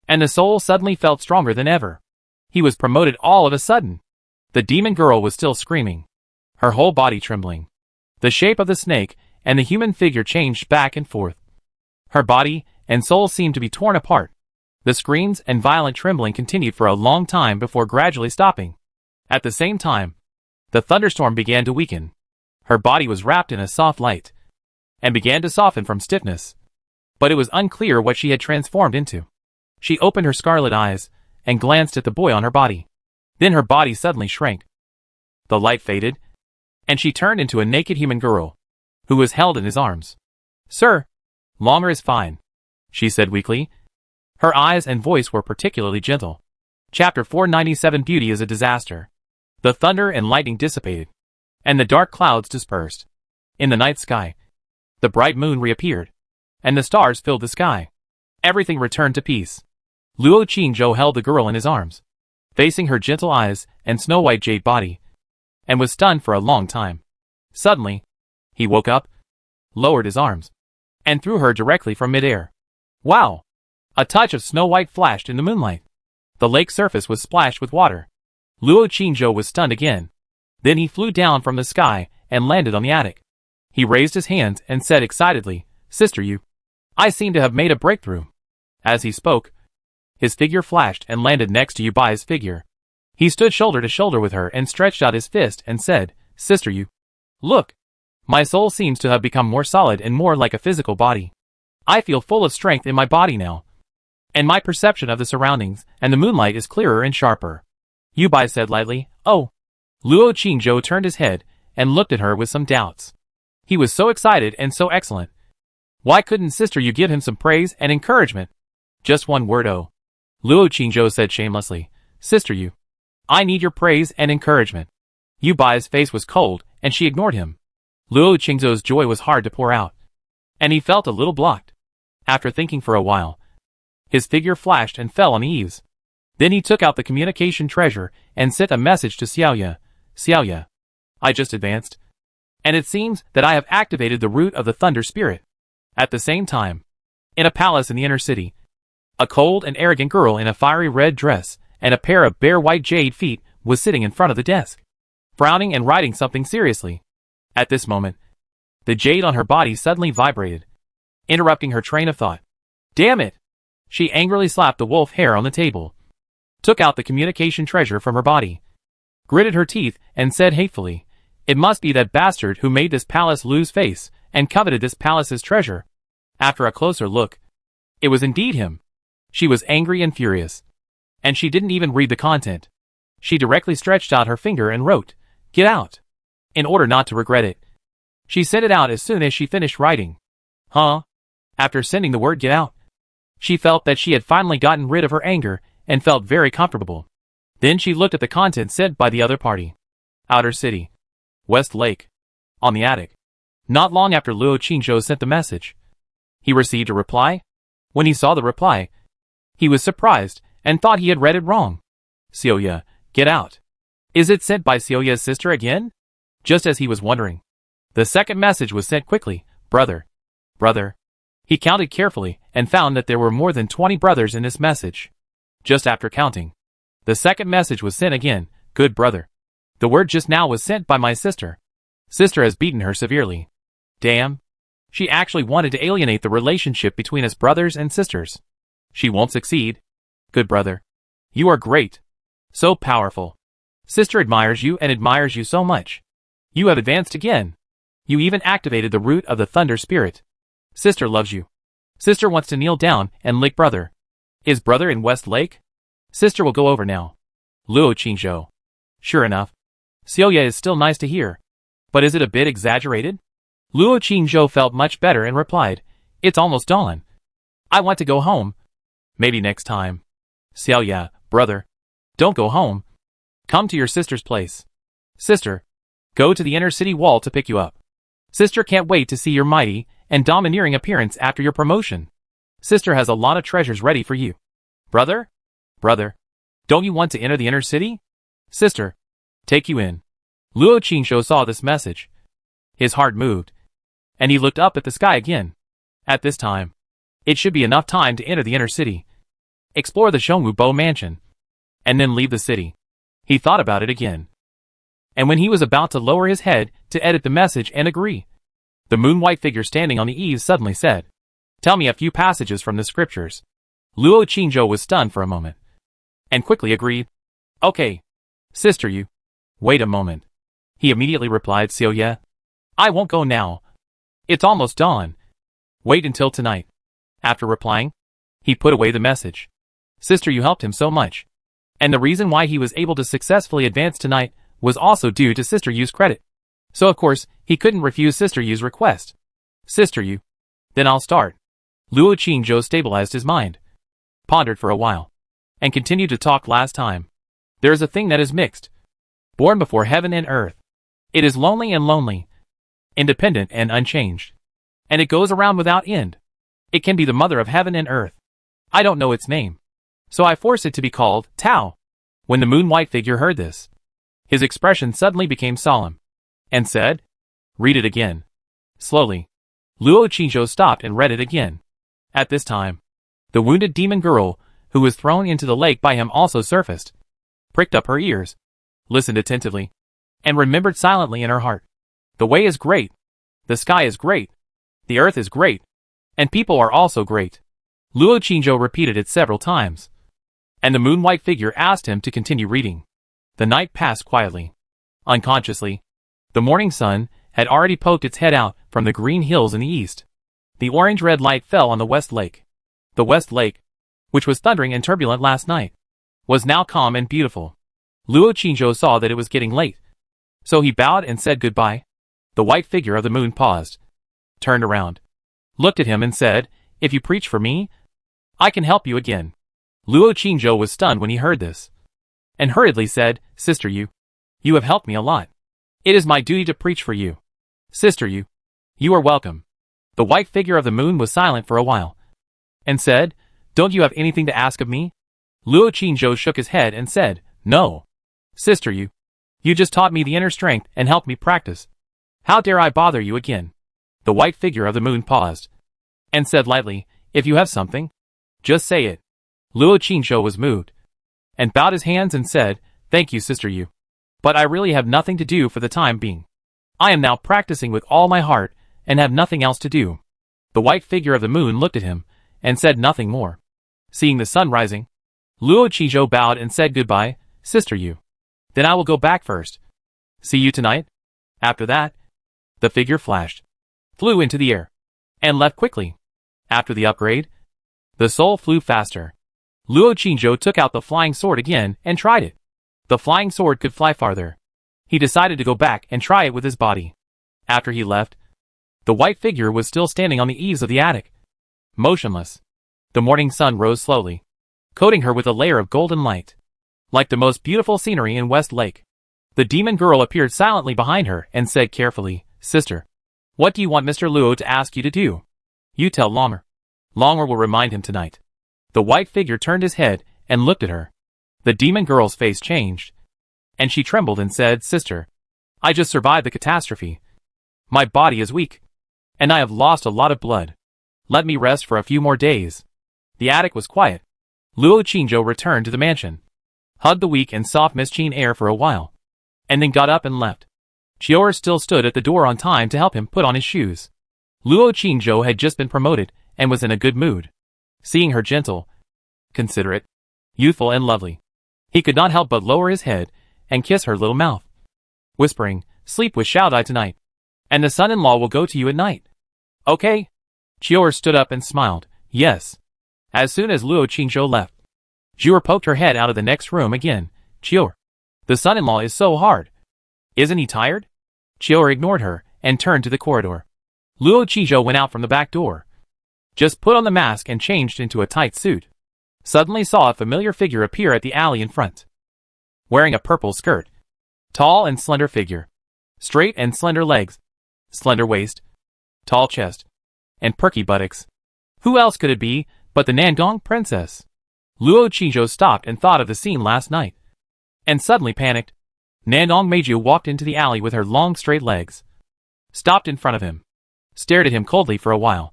And the soul suddenly felt stronger than ever. He was promoted all of a sudden. The demon girl was still screaming, her whole body trembling. The shape of the snake and the human figure changed back and forth. Her body and soul seemed to be torn apart. The screams and violent trembling continued for a long time before gradually stopping. At the same time, the thunderstorm began to weaken. Her body was wrapped in a soft light, and began to soften from stiffness. But it was unclear what she had transformed into. She opened her scarlet eyes and glanced at the boy on her body. Then her body suddenly shrank. The light faded, and she turned into a naked human girl, who was held in his arms. "Sir, Longer is fine," she said weakly. Her eyes and voice were particularly gentle. Chapter 497. Beauty is a disaster. The thunder and lightning dissipated, and the dark clouds dispersed. In the night sky, the bright moon reappeared, and the stars filled the sky. Everything returned to peace. Luo Qingzhou held the girl in his arms, facing her gentle eyes and snow-white jade body, and was stunned for a long time. Suddenly, he woke up, lowered his arms, and threw her directly from midair. Wow! A touch of snow-white flashed in the moonlight. The lake surface was splashed with water. Luo Qingzhou was stunned again. Then he flew down from the sky and landed on the attic. He raised his hands and said excitedly, "Sister, I seem to have made a breakthrough." As he spoke, his figure flashed and landed next to Yubai's figure. He stood shoulder to shoulder with her and stretched out his fist and said, "Sister, you. Look. My soul seems to have become more solid and more like a physical body. I feel full of strength in my body now. And my perception of the surroundings and the moonlight is clearer and sharper." Yu Bai said lightly, "Oh." Luo Qingzhou turned his head and looked at her with some doubts. He was so excited and so excellent. Why couldn't Sister Yu give him some praise and encouragement? Just one word, oh. Luo Qingzhou said shamelessly, "Sister Yu, I need your praise and encouragement." Yu Bai's face was cold, and she ignored him. Luo Qingzhou's joy was hard to pour out, and he felt a little blocked. After thinking for a while, his figure flashed and fell on the eaves. Then he took out the communication treasure and sent a message to Xiaoya. "Xiaoya, I just advanced, and it seems that I have activated the root of the thunder spirit." At the same time, in a palace in the inner city, a cold and arrogant girl in a fiery red dress and a pair of bare white jade feet was sitting in front of the desk, frowning and writing something seriously. At this moment, the jade on her body suddenly vibrated, interrupting her train of thought. "Damn it!" She angrily slapped the wolf hair on the table, took out the communication treasure from her body, gritted her teeth, and said hatefully, "It must be that bastard who made this palace lose face and coveted this palace's treasure." After a closer look, it was indeed him. She was angry and furious, and she didn't even read the content. She directly stretched out her finger and wrote, "Get out," in order not to regret it. She sent it out as soon as she finished writing. Huh? After sending the word "get out," she felt that she had finally gotten rid of her anger and felt very comfortable. Then she looked at the content sent by the other party. Outer City, West Lake, on the attic. Not long after Luo Qingzhou sent the message, he received a reply. When he saw the reply, he was surprised and thought he had read it wrong. "Xiaoya, get out." Is it sent by Xiaoya's sister again? Just as he was wondering, the second message was sent quickly. "Brother. Brother." He counted carefully and found that there were more than 20 brothers in this message. Just after counting, the second message was sent again. "Good brother. The word just now was sent by my sister. Sister has beaten her severely. Damn. She actually wanted to alienate the relationship between us brothers and sisters. She won't succeed. Good brother. You are great. So powerful. Sister admires you and admires you so much. You have advanced again. You even activated the root of the thunder spirit. Sister loves you. Sister wants to kneel down and lick brother. Is brother in West Lake? Sister will go over now." Luo Qingzhou. Sure enough, Xiaoya is still nice to hear. But is it a bit exaggerated? Luo Qingzhou felt much better and replied, "It's almost dawn. I want to go home. Maybe next time." "Xiaoya, brother. Don't go home. Come to your sister's place. Sister, go to the inner city wall to pick you up. Sister can't wait to see your mighty and domineering appearance after your promotion. Sister has a lot of treasures ready for you. Brother? Brother, don't you want to enter the inner city? Sister, take you in." Luo Qingzhou saw this message. His heart moved, and he looked up at the sky again. At this time, it should be enough time to enter the inner city, explore the Shongwu Bo mansion, and then leave the city. He thought about it again. And when he was about to lower his head to edit the message and agree, the moon-white figure standing on the eaves suddenly said, "Tell me a few passages from the scriptures." Luo Qingzhou was stunned for a moment, and quickly agreed. "Okay. Sister, you. Wait a moment." He immediately replied, "Xiaoya, I won't go now. It's almost dawn. Wait until tonight." After replying, he put away the message. Sister, you helped him so much. And the reason why he was able to successfully advance tonight was also due to Sister Yu's credit. So of course, he couldn't refuse Sister Yu's request. "Sister Yu. Then I'll start." Luo Qingzhou stabilized his mind, pondered for a while, and continued to talk last time. There is a thing that is mixed, born before heaven and earth. It is lonely and lonely, independent and unchanged, and it goes around without end. It can be the mother of heaven and earth. I don't know its name, so I force it to be called Tao. When the moon-white figure heard this, his expression suddenly became solemn, and said, "Read it again." Slowly, Luo Qingzhou stopped and read it again. At this time, the wounded demon girl, who was thrown into the lake by him, also surfaced, pricked up her ears, listened attentively, and remembered silently in her heart. The way is great. The sky is great. The earth is great. And people are also great. Luo Qingzhou repeated it several times, and the moon-white figure asked him to continue reading. The night passed quietly. Unconsciously, the morning sun had already poked its head out from the green hills in the east. The orange-red light fell on the West Lake. The West Lake, which was thundering and turbulent last night, was now calm and beautiful. Luo Qingzhou saw that it was getting late, so he bowed and said goodbye. The white figure of the moon paused, turned around, looked at him and said, "If you preach for me, I can help you again." Luo Qingzhou was stunned when he heard this, and hurriedly said, "Sister Yu, you have helped me a lot. It is my duty to preach for you. Sister Yu, you are welcome." The white figure of the moon was silent for a while, and said, "Don't you have anything to ask of me?" Luo Qingzhou shook his head and said, "No. Sister Yu, you just taught me the inner strength and helped me practice. How dare I bother you again?" The white figure of the moon paused, and said lightly, "If you have something, just say it." Luo Qingzhou was moved, and bowed his hands and said, "Thank you, Sister Yu. But I really have nothing to do for the time being. I am now practicing with all my heart and have nothing else to do." The white figure of the moon looked at him and said nothing more. Seeing the sun rising, Luo Qingzhou bowed and said goodbye, "Sister Yu. Then I will go back first. See you tonight." After that, the figure flashed, flew into the air, and left quickly. After the upgrade, the soul flew faster. Luo Qingzhou took out the flying sword again and tried it. The flying sword could fly farther. He decided to go back and try it with his body. After he left, the white figure was still standing on the eaves of the attic, motionless. The morning sun rose slowly, coating her with a layer of golden light, like the most beautiful scenery in West Lake. The demon girl appeared silently behind her and said carefully, "Sister, what do you want Mr. Luo to ask you to do? You tell Longer. Longer will remind him tonight." The white figure turned his head and looked at her. The demon girl's face changed, and she trembled and said, "Sister, I just survived the catastrophe. My body is weak, and I have lost a lot of blood. Let me rest for a few more days." The attic was quiet. Luo Qingzhou returned to the mansion, hugged the weak and soft Mischine air for a while, and then got up and left. Chior still stood at the door on time to help him put on his shoes. Luo Qingzhou had just been promoted and was in a good mood. Seeing her gentle, considerate, youthful and lovely, he could not help but lower his head and kiss her little mouth, whispering, "Sleep with Xiaodai tonight, and the son-in-law will go to you at night. Okay?" Chior stood up and smiled, "Yes." As soon as Luo Qingzhou left, Chior poked her head out of the next room again. "Chior, the son-in-law is so hard. Isn't he tired?" Chior ignored her and turned to the corridor. Luo Qingzhou went out from the back door, just put on the mask and changed into a tight suit. Suddenly saw a familiar figure appear at the alley in front, wearing a purple skirt. Tall and slender figure, straight and slender legs, slender waist, tall chest, and perky buttocks. Who else could it be but the Nandong princess? Luo Qingzhou stopped and thought of the scene last night, and suddenly panicked. Nandong Meiju walked into the alley with her long straight legs, stopped in front of him, stared at him coldly for a while,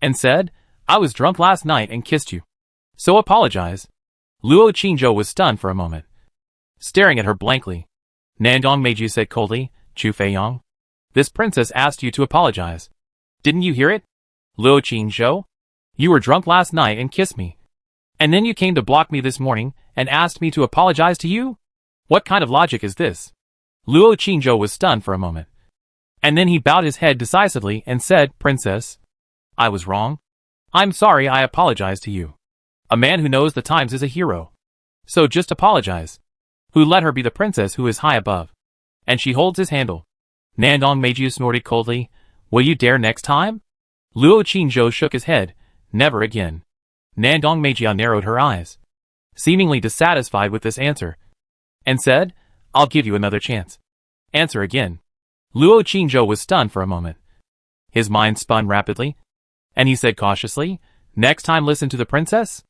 and said, "I was drunk last night and kissed you, so apologize." Luo Qingzhou was stunned for a moment, staring at her blankly. Nandong Meiju said coldly, "Chu Feiyang, this princess asked you to apologize. Didn't you hear it? Luo Qingzhou, you were drunk last night and kissed me, and then you came to block me this morning and asked me to apologize to you? What kind of logic is this?" Luo Qingzhou was stunned for a moment, and then he bowed his head decisively and said, "Princess, I was wrong. I'm sorry. I apologize to you. A man who knows the times is a hero. So just apologize. Who let her be the princess who is high above, and she holds his handle?" Nandong Meiju snorted coldly, "Will you dare next time?" Luo Qingzhou shook his head, "Never again." Nandong Meiju narrowed her eyes, seemingly dissatisfied with this answer, and said, "I'll give you another chance. Answer again." Luo Qingzhou was stunned for a moment. His mind spun rapidly, and he said cautiously, "Next time listen to the princess?"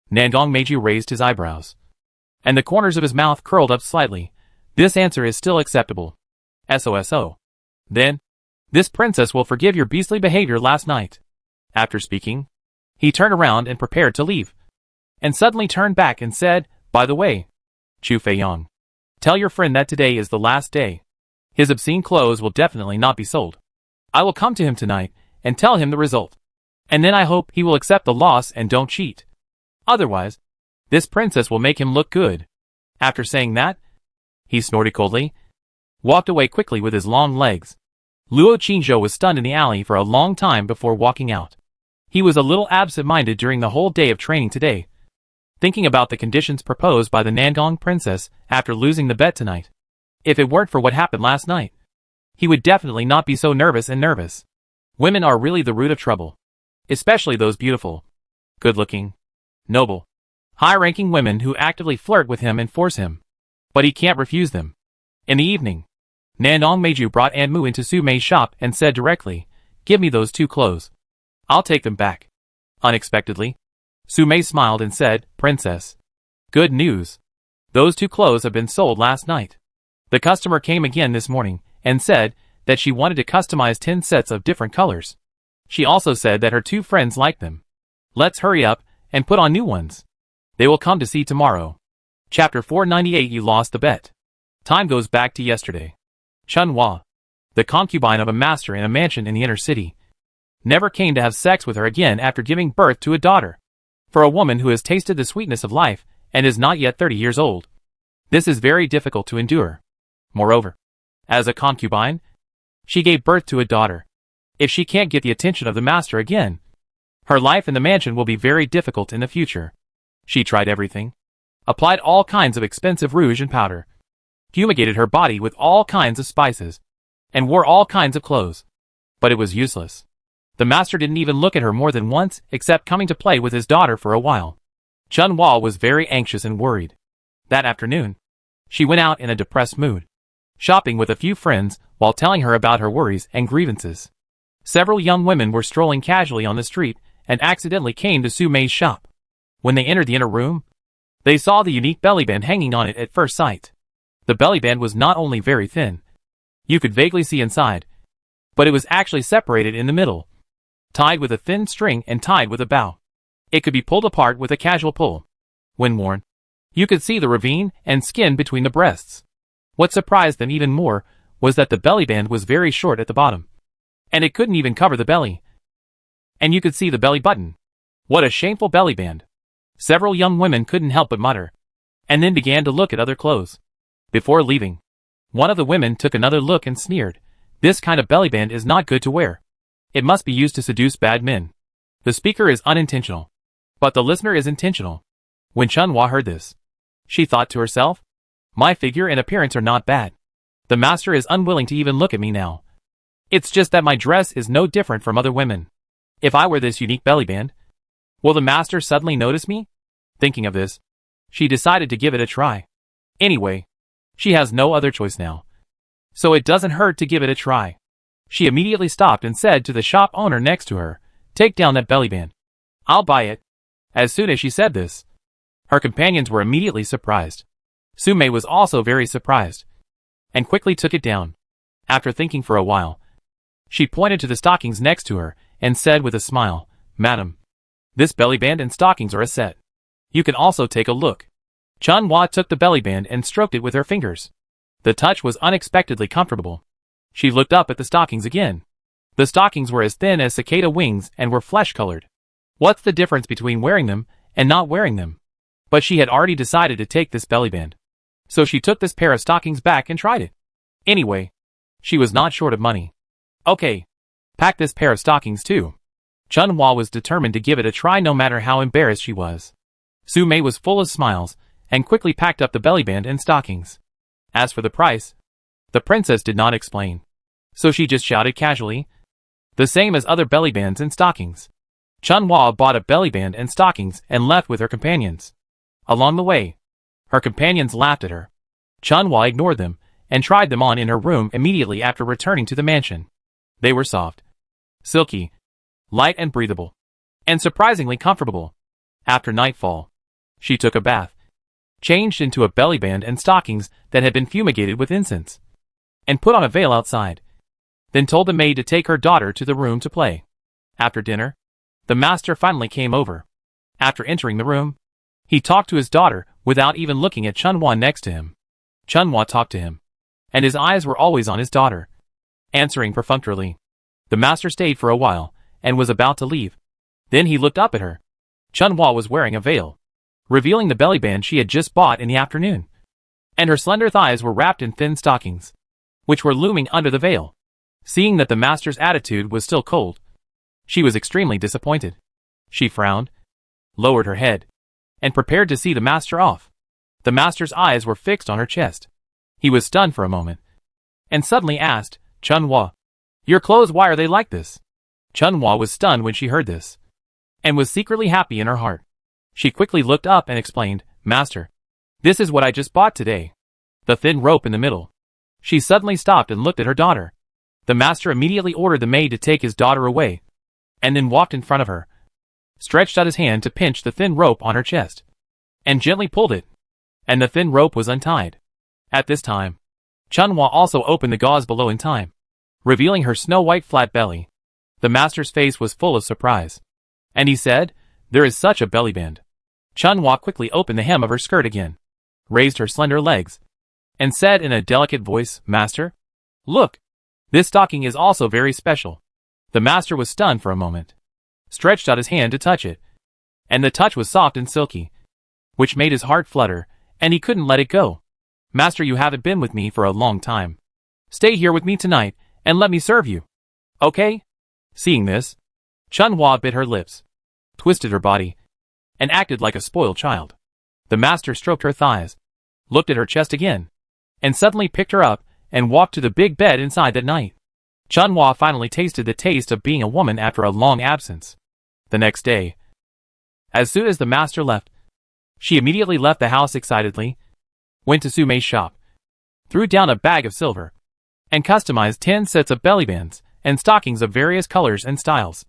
Nandong Meiju raised his eyebrows, and the corners of his mouth curled up slightly. "This answer is still acceptable. SOSO. Then, this princess will forgive your beastly behavior last night." After speaking, he turned around and prepared to leave, and suddenly turned back and said, "By the way, Chu Feiyang, tell your friend that today is the last day. His obscene clothes will definitely not be sold. I will come to him tonight and tell him the result, and then I hope he will accept the loss and don't cheat. Otherwise, this princess will make him look good." After saying that, He snorted coldly, walked away quickly with his long legs. Luo Qingzhou was stunned in the alley for a long time before walking out. He was a little absent-minded during the whole day of training today, thinking about the conditions proposed by the Nangong princess after losing the bet tonight. If it weren't for what happened last night, he would definitely not be so nervous. Women are really the root of trouble, especially those beautiful, good-looking, noble, high-ranking women who actively flirt with him and force him. But he can't refuse them. In the evening, Nandong Meiju brought Anmu into Su Mei's shop and said directly, "Give me those 2 clothes. I'll take them back." Unexpectedly, Su Mei smiled and said, "Princess, good news. Those 2 clothes have been sold last night. The customer came again this morning and said that she wanted to customize 10 sets of different colors. She also said that her 2 friends liked them. Let's hurry up and put on new ones. They will come to see tomorrow." Chapter 498. You lost the bet. Time goes back to yesterday. Chun Hua, the concubine of a master in a mansion in the inner city, never came to have sex with her again after giving birth to a daughter. For a woman who has tasted the sweetness of life and is not yet 30 years old, this is very difficult to endure. Moreover, as a concubine, she gave birth to a daughter. If she can't get the attention of the master again, her life in the mansion will be very difficult in the future. She tried everything, applied all kinds of expensive rouge and powder, fumigated her body with all kinds of spices, and wore all kinds of clothes. But it was useless. The master didn't even look at her more than once, except coming to play with his daughter for a while. Chun Hua was very anxious and worried. That afternoon, she went out in a depressed mood, shopping with a few friends while telling her about her worries and grievances. Several young women were strolling casually on the street and accidentally came to Su Mei's shop. When they entered the inner room, they saw the unique bellyband hanging on it at first sight. The bellyband was not only very thin, you could vaguely see inside, but it was actually separated in the middle, tied with a thin string and tied with a bow. It could be pulled apart with a casual pull. When worn, you could see the ravine and skin between the breasts. What surprised them even more was that the bellyband was very short at the bottom, and it couldn't even cover the belly. And you could see the belly button. What a shameful bellyband. Several young women couldn't help but mutter, and then began to look at other clothes. Before leaving, one of the women took another look and sneered, "This kind of bellyband is not good to wear. It must be used to seduce bad men." The speaker is unintentional, but the listener is intentional. When Chun Hua heard this, she thought to herself, "My figure and appearance are not bad. The master is unwilling to even look at me now. It's just that my dress is no different from other women. If I wear this unique bellyband, will the master suddenly notice me?" Thinking of this, she decided to give it a try. Anyway, she has no other choice now, so it doesn't hurt to give it a try. She immediately stopped and said to the shop owner next to her, "Take down that bellyband. I'll buy it." As soon as she said this, her companions were immediately surprised. Su Mei was also very surprised, and quickly took it down. After thinking for a while, she pointed to the stockings next to her and said with a smile, "Madam, this bellyband and stockings are a set. You can also take a look." Chun Hua took the bellyband and stroked it with her fingers. The touch was unexpectedly comfortable. She looked up at the stockings again. The stockings were as thin as cicada wings and were flesh-colored. What's the difference between wearing them and not wearing them? But she had already decided to take this bellyband, so she took this pair of stockings back and tried it. Anyway, she was not short of money. "Okay, pack this pair of stockings too." Chun Hua was determined to give it a try no matter how embarrassed she was. Su Mei was full of smiles and quickly packed up the bellyband and stockings. As for the price, the princess did not explain, so she just shouted casually, "The same as other bellybands and stockings." Chun Hua bought a bellyband and stockings and left with her companions. Along the way, her companions laughed at her. Chun Hua ignored them and tried them on in her room immediately after returning to the mansion. They were soft, silky, light and breathable, and surprisingly comfortable. After nightfall, she took a bath, changed into a bellyband and stockings that had been fumigated with incense, and put on a veil outside, then told the maid to take her daughter to the room to play. After dinner, the master finally came over. After entering the room, he talked to his daughter without even looking at Chun Hua next to him. Chun Hua talked to him, and his eyes were always on his daughter, answering perfunctorily. The master stayed for a while, and was about to leave. Then he looked up at her. Chun Hua was wearing a veil, revealing the bellyband she had just bought in the afternoon. and her slender thighs were wrapped in thin stockings, which were looming under the veil. Seeing that the master's attitude was still cold, she was extremely disappointed. She frowned, lowered her head, and prepared to see the master off. The master's eyes were fixed on her chest. He was stunned for a moment, and suddenly asked, "Chun-Hua, your clothes, why are they like this?" Chun-Hua was stunned when she heard this, and was secretly happy in her heart. She quickly looked up and explained, "Master, this is what I just bought today. The thin rope in the middle." She suddenly stopped and looked at her daughter. The master immediately ordered the maid to take his daughter away, and then walked in front of her, stretched out his hand to pinch the thin rope on her chest, and gently pulled it, and the thin rope was untied. At this time, Chun-Hua also opened the gauze below in time, revealing her snow-white flat belly. The master's face was full of surprise, and he said, "There is such a belly band." Chun-Hua quickly opened the hem of her skirt again, raised her slender legs, and said in a delicate voice, "Master, look, this stocking is also very special." The master was stunned for a moment, stretched out his hand to touch it, and the touch was soft and silky, which made his heart flutter, and he couldn't let it go. "Master, you haven't been with me for a long time. Stay here with me tonight, and let me serve you. Okay?" Seeing this, Chun-Hua bit her lips, twisted her body, and acted like a spoiled child. The master stroked her thighs, looked at her chest again, and suddenly picked her up and walked to the big bed inside that night. Chun-Hua finally tasted the taste of being a woman after a long absence. The next day, as soon as the master left, she immediately left the house excitedly, went to Su-Mei's shop, threw down a bag of silver, and customized 10 sets of belly bands and stockings of various colors and styles.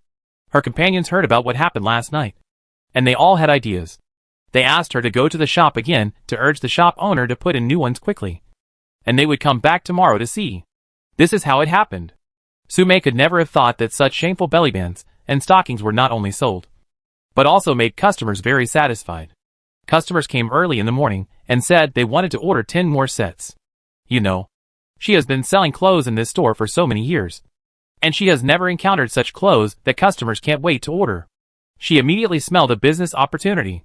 Her companions heard about what happened last night, and they all had ideas. They asked her to go to the shop again to urge the shop owner to put in new ones quickly, and they would come back tomorrow to see. This is how it happened. Su-Mei could never have thought that such shameful belly bands and stockings were not only sold, but also made customers very satisfied. Customers came early in the morning and said they wanted to order 10 more sets. You know, she has been selling clothes in this store for so many years, and she has never encountered such clothes that customers can't wait to order. She immediately smelled a business opportunity.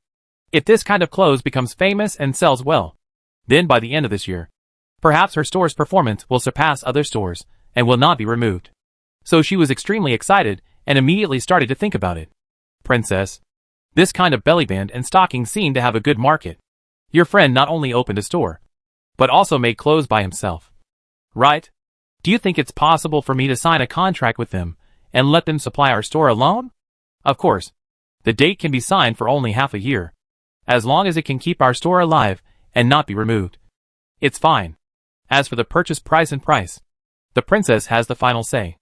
If this kind of clothes becomes famous and sells well, then by the end of this year, perhaps her store's performance will surpass other stores and will not be removed. So she was extremely excited and immediately started to think about it. "Princess, this kind of belly band and stocking seem to have a good market. Your friend not only opened a store, but also made clothes by himself, right? Do you think it's possible for me to sign a contract with them and let them supply our store alone? Of course, the date can be signed for only half a year, as long as it can keep our store alive and not be removed. It's fine. As for the purchase price and price, the princess has the final say."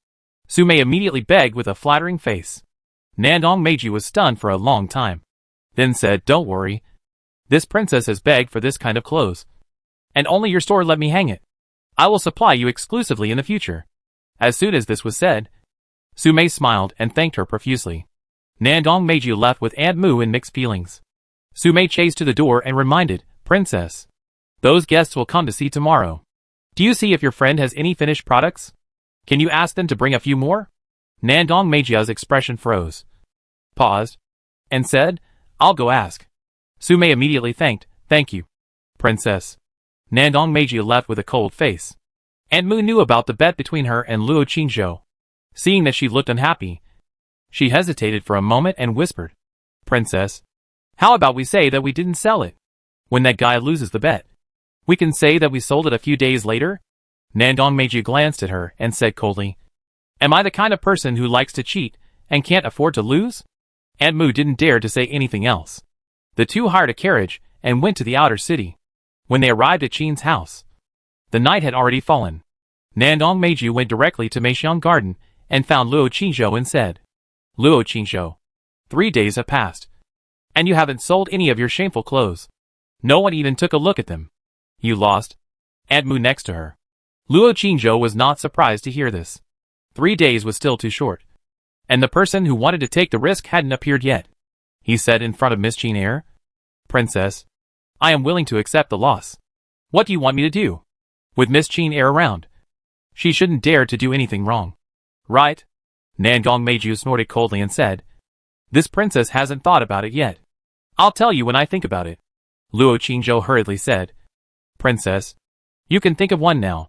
Su-Mei immediately begged with a flattering face. Nandong Meiji was stunned for a long time, then said, "Don't worry. This princess has begged for this kind of clothes, and only your store let me hang it. I will supply you exclusively in the future." As soon as this was said, Su-Mei smiled and thanked her profusely. Nandong Meiji left with Aunt Mu in mixed feelings. Su-Mei chased to the door and reminded, "Princess, those guests will come to see tomorrow. Do you see if your friend has any finished products? Can you ask them to bring a few more?" Nandong Meijia's expression froze, paused, and said, "I'll go ask." Su-Mei immediately thanked, "Thank you, Princess." Nandong Meiji left with a cold face. Aunt Mu knew about the bet between her and Luo Qingzhou. Seeing that she looked unhappy, she hesitated for a moment and whispered, "Princess, how about we say that we didn't sell it? When that guy loses the bet, we can say that we sold it a few days later?" Nandong Meiji glanced at her and said coldly, "Am I the kind of person who likes to cheat and can't afford to lose?" Aunt Mu didn't dare to say anything else. The two hired a carriage and went to the outer city. When they arrived at Qin's house, the night had already fallen. Nandong Meiji went directly to Meixiang Garden and found Luo Qingzhou and said, "Luo Qingzhou, 3 days have passed, and you haven't sold any of your shameful clothes. No one even took a look at them. You lost." Aunt Mu next to her. Luo Qingzhou was not surprised to hear this. 3 days was still too short, and the person who wanted to take the risk hadn't appeared yet. He said in front of Miss Qin Air, "Princess, I am willing to accept the loss. What do you want me to do?" With Miss Qin Air around, she shouldn't dare to do anything wrong, right? Nandong Meiji snorted coldly and said, "This princess hasn't thought about it yet. I'll tell you when I think about it," Luo Qingzhou hurriedly said. Princess, you can think of one now.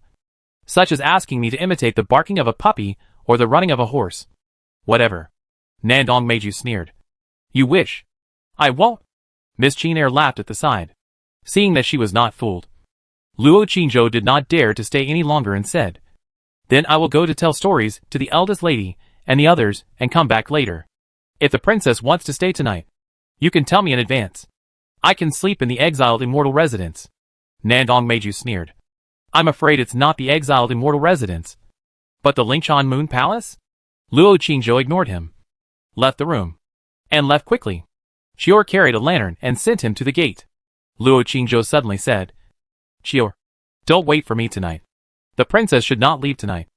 Such as asking me to imitate the barking of a puppy or the running of a horse. Whatever. Nandong Meiju sneered. You wish. I won't. Miss Qinair laughed at the side. Seeing that she was not fooled, Luo Qingzhou did not dare to stay any longer and said, Then I will go to tell stories to the eldest lady and the others and come back later. If the princess wants to stay tonight, you can tell me in advance. I can sleep in the exiled immortal residence. Nandong Meiju sneered. I'm afraid it's not the exiled immortal residence, but the Lingshan Moon Palace? Luo Qingzhou ignored him, left the room, and left quickly. Chior carried a lantern and sent him to the gate. Luo Qingzhou suddenly said, Chior, don't wait for me tonight. The princess should not leave tonight,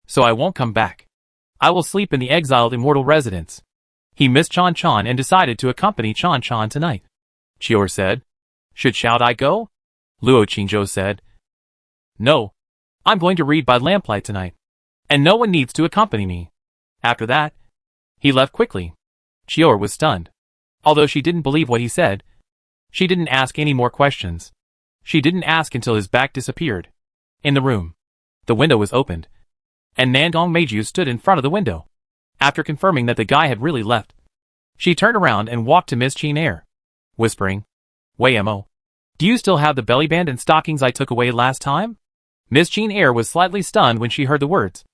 so I won't come back. I will sleep in the exiled immortal residence. He missed Chan Chan and decided to accompany Chan Chan tonight. Chior said, Should I go? Luo Qingzhou said, No, I'm going to read by lamplight tonight, and no one needs to accompany me. After that, he left quickly. Chior was stunned. Although she didn't believe what he said, she didn't ask any more questions. She didn't ask until his back disappeared. In the room, the window was opened, and Nandong Meiju stood in front of the window. After confirming that the guy had really left, she turned around and walked to Miss Qinair, whispering, Wei Mo, do you still have the belly band and stockings I took away last time? Miss Qinair was slightly stunned when she heard the words,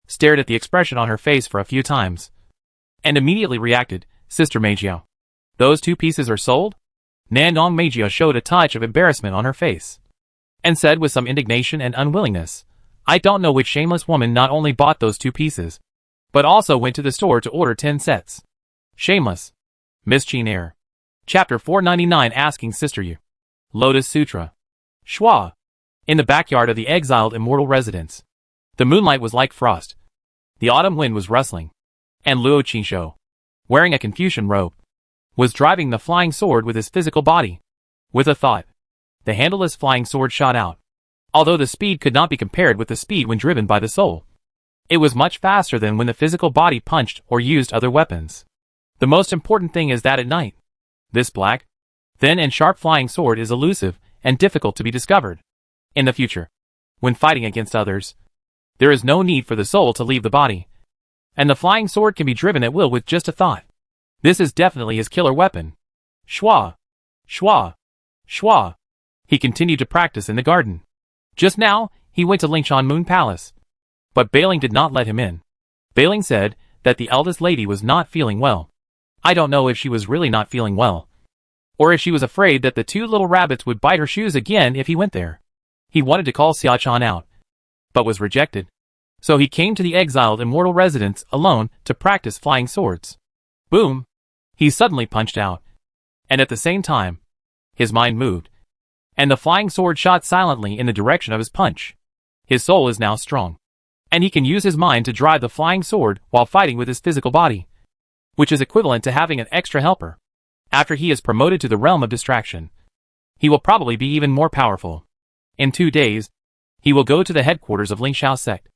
stared at the expression on her face for a few times, and immediately reacted, Sister Meijiao, those 2 pieces are sold? Nandong Meiju showed a touch of embarrassment on her face, and said with some indignation and unwillingness, I don't know which shameless woman not only bought those 2 pieces, but also went to the store to order 10 sets. Shameless. Miss Qinair. Chapter 499 Asking Sister Yu. Lotus Sutra. Schwa. In the backyard of the exiled immortal residence. The moonlight was like frost. The autumn wind was rustling. And Luo Qingzhou, wearing a Confucian robe, was driving the flying sword with his physical body. With a thought, the handleless flying sword shot out. Although the speed could not be compared with the speed when driven by the soul, it was much faster than when the physical body punched or used other weapons. The most important thing is that at night, this black, thin and sharp flying sword is elusive and difficult to be discovered. In the future, when fighting against others, there is no need for the soul to leave the body, and the flying sword can be driven at will with just a thought. This is definitely his killer weapon. Schwa, schwa, schwa. He continued to practice in the garden. Just now, he went to Lingshan Moon Palace, but Bailing did not let him in. Bailing said that the eldest lady was not feeling well. I don't know if she was really not feeling well, or if she was afraid that the 2 little rabbits would bite her shoes again if he went there. He wanted to call Xiaochan out, but was rejected. So he came to the exiled immortal residence alone to practice flying swords. Boom! He suddenly punched out, and at the same time, his mind moved, and the flying sword shot silently in the direction of his punch. His soul is now strong, and he can use his mind to drive the flying sword while fighting with his physical body, which is equivalent to having an extra helper. After he is promoted to the realm of distraction, he will probably be even more powerful. In 2 days, he will go to the headquarters of Lingxiao sect.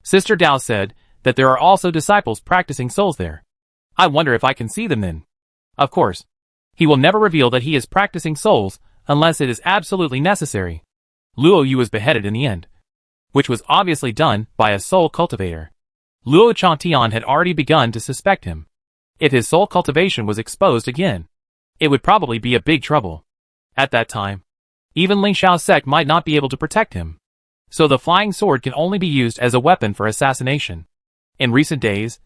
Sister Dao said that there are also disciples practicing souls there. I wonder if I can see them then. Of course, he will never reveal that he is practicing souls unless it is absolutely necessary. Luo Yu was beheaded in the end, which was obviously done by a soul cultivator. Luo Changtian had already begun to suspect him. If his soul cultivation was exposed again, it would probably be a big trouble. At that time, even Lingxiao sect might not be able to protect him. So the flying sword can only be used as a weapon for assassination. In recent days,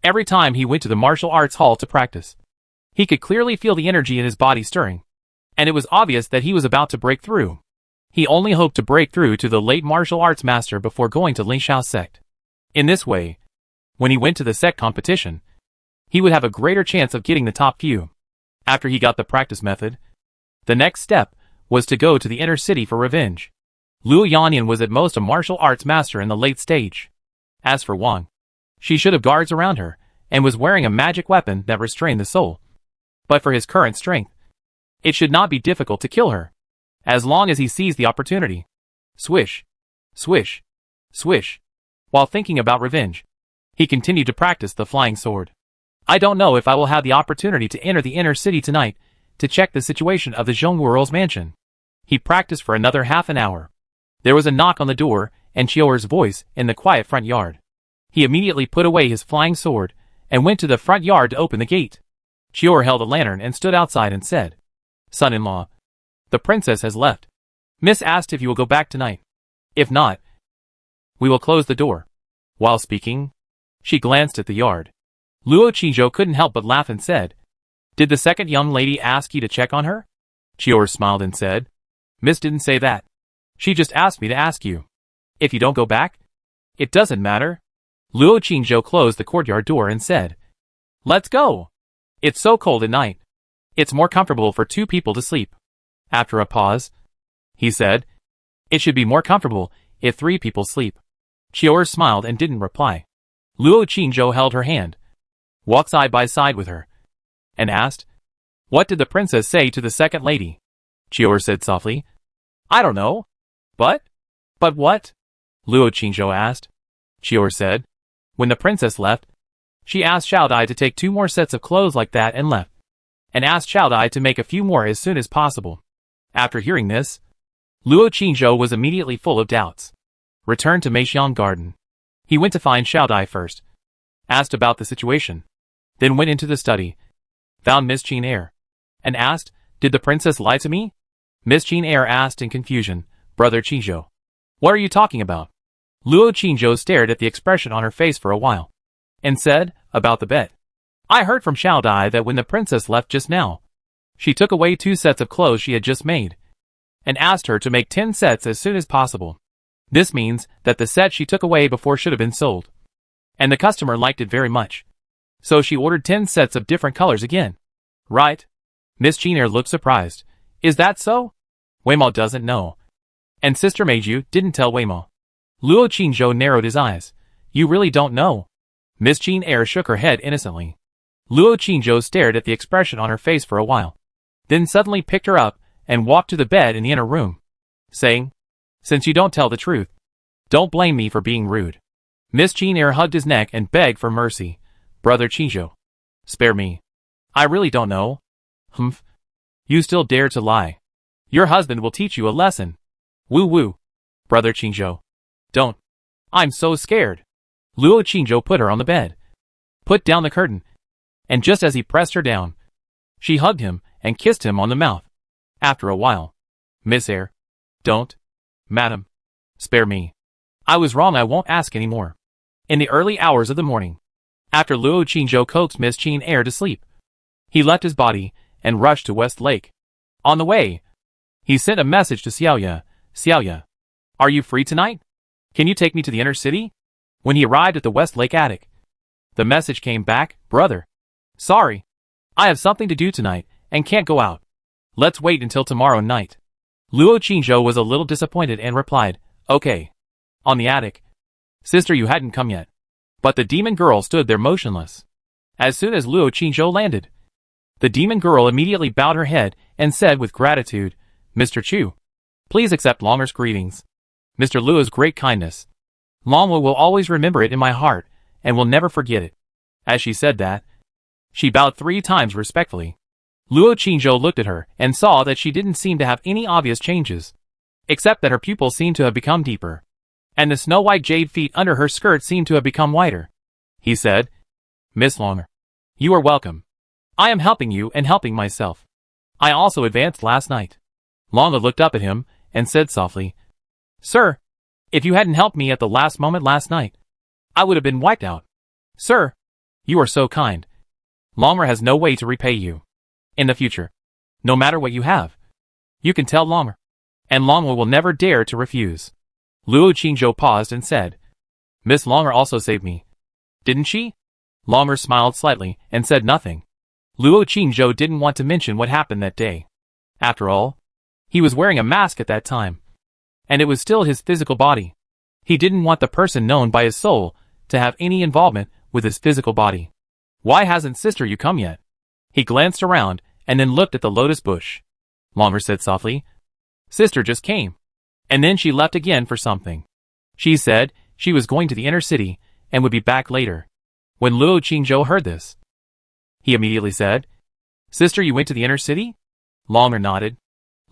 every time he went to the martial arts hall to practice, he could clearly feel the energy in his body stirring, and it was obvious that he was about to break through. He only hoped to break through to the late martial arts master before going to Lingxiao sect. In this way, when he went to the sect competition, he would have a greater chance of getting the top few. After he got the practice method, the next step was to go to the inner city for revenge. Luo Yanyan was at most a martial arts master in the late stage. As for Wang, she should have guards around her, and was wearing a magic weapon that restrained the soul. But for his current strength, it should not be difficult to kill her, as long as he sees the opportunity. Swish, swish, swish. While thinking about revenge, he continued to practice the flying sword. I don't know if I will have the opportunity to enter the inner city tonight to check the situation of the Zhongwu Earl's mansion. He practiced for another half an hour. There was a knock on the door, and Chior's voice in the quiet front yard. He immediately put away his flying sword, and went to the front yard to open the gate. Chior held a lantern and stood outside and said, "Son-in-law, the princess has left. Miss asked if you will go back tonight. If not, we will close the door." While speaking, she glanced at the yard. Luo Qingzhou couldn't help but laugh and said, "Did the second young lady ask you to check on her?" Chior smiled and said, "Miss didn't say that. She just asked me to ask you. If you don't go back, it doesn't matter." Luo Qingzhou closed the courtyard door and said, "Let's go. It's so cold at night. It's more comfortable for two people to sleep." After a pause, he said, "It should be more comfortable if three people sleep." Chior smiled and didn't reply. Luo Qingzhou held her hand, walked side by side with her, and asked, "What did the princess say to the second lady?" Chior said softly, "I don't know." But what?" Luo Qingzhou asked. Chior said, "When the princess left, she asked Xiao Dai to take 2 more sets of clothes like that and left, and asked Xiao Dai to make a few more as soon as possible." After hearing this, Luo Qingzhou was immediately full of doubts. Returned to Meixiang Garden. He went to find Xiao Dai first, asked about the situation, then went into the study, found Miss Qin Er, and asked, "Did the princess lie to me?" Miss Qin Er asked in confusion, "Brother Qingzhou, what are you talking about?" Luo Qingzhou stared at the expression on her face for a while, and said, "About the bet. I heard from Xiao Dai that when the princess left just now, she took away 2 sets of clothes she had just made, and asked her to make 10 sets as soon as possible. This means that the set she took away before should have been sold, and the customer liked it very much, so she ordered 10 sets of different colors again." "Right?" Miss Qin Er looked surprised. "Is that so?" "Weimo doesn't know. And Sister Meiju didn't tell Weimo." Luo Qingzhou narrowed his eyes. "You really don't know?" Miss Qin Er shook her head innocently. Luo Qingzhou stared at the expression on her face for a while, then suddenly picked her up and walked to the bed in the inner room, saying, "Since you don't tell the truth, don't blame me for being rude." Miss Qin Er hugged his neck and begged for mercy. "Brother Qingzhou, spare me. I really don't know." "Humph. You still dare to lie. Your husband will teach you a lesson." "Woo woo. Brother Qingzhou. Don't. I'm so scared." Luo Qingzhou put her on the bed, put down the curtain, and just as he pressed her down, she hugged him and kissed him on the mouth. After a while, "Miss Er, don't. Madam, spare me. I was wrong, I won't ask any more." In the early hours of the morning, after Luo Qingzhou coaxed Miss Qin Er to sleep, he left his body and rushed to West Lake. On the way, he sent a message to Xiaoya. "Xiaoya, are you free tonight? Can you take me to the inner city?" When he arrived at the West Lake attic, the message came back, "Brother, sorry. I have something to do tonight and can't go out. Let's wait until tomorrow night." Luo Qingzhou was a little disappointed and replied, "Okay." On the attic, "Sister, you hadn't come yet." But the demon girl stood there motionless. As soon as Luo Qingzhou landed, the demon girl immediately bowed her head and said with gratitude, "Mr. Chu, please accept Longer's greetings. Mr. Luo's great kindness. Longwo will always remember it in my heart and will never forget it." As she said that, she bowed 3 times respectfully. Luo Qingzhou looked at her and saw that she didn't seem to have any obvious changes, except that her pupils seemed to have become deeper, and the snow-white jade feet under her skirt seemed to have become whiter. He said, "Miss Longer, you are welcome. I am helping you and helping myself. I also advanced last night." Longa looked up at him and said softly, "Sir, if you hadn't helped me at the last moment last night, I would have been wiped out." "Sir, you are so kind. Longer has no way to repay you. In the future, no matter what you have, you can tell Longer, and Longer will never dare to refuse." Luo Qingzhou paused and said, "Miss Longer also saved me, didn't she?" Longer smiled slightly and said nothing. Luo Qingzhou didn't want to mention what happened that day. After all, he was wearing a mask at that time, and it was still his physical body. He didn't want the person known by his soul to have any involvement with his physical body. "Why hasn't Sister you come yet?" He glanced around and then looked at the lotus bush. Longer said softly, "Sister just came, and then she left again for something. She said she was going to the inner city and would be back later." When Luo Qingzhou heard this, he immediately said, "Sister, you went to the inner city?" Longer nodded.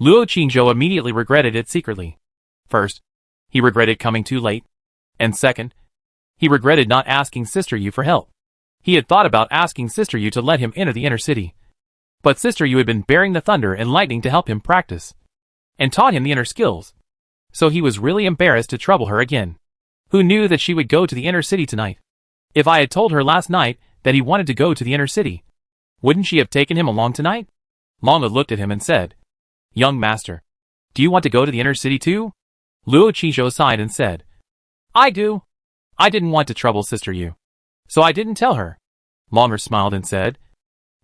Luo Qingzhou immediately regretted it secretly. First, he regretted coming too late. And second, he regretted not asking Sister Yu for help. He had thought about asking Sister Yu to let him enter the inner city. But Sister Yu had been bearing the thunder and lightning to help him practice, and taught him the inner skills. So he was really embarrassed to trouble her again. Who knew that she would go to the inner city tonight? If I had told her last night that he wanted to go to the inner city, wouldn't she have taken him along tonight? Longa looked at him and said, "Young master, do you want to go to the inner city too?" Luo Qingzhou sighed and said, "I do. I didn't want to trouble Sister Yu, so I didn't tell her." Longa smiled and said,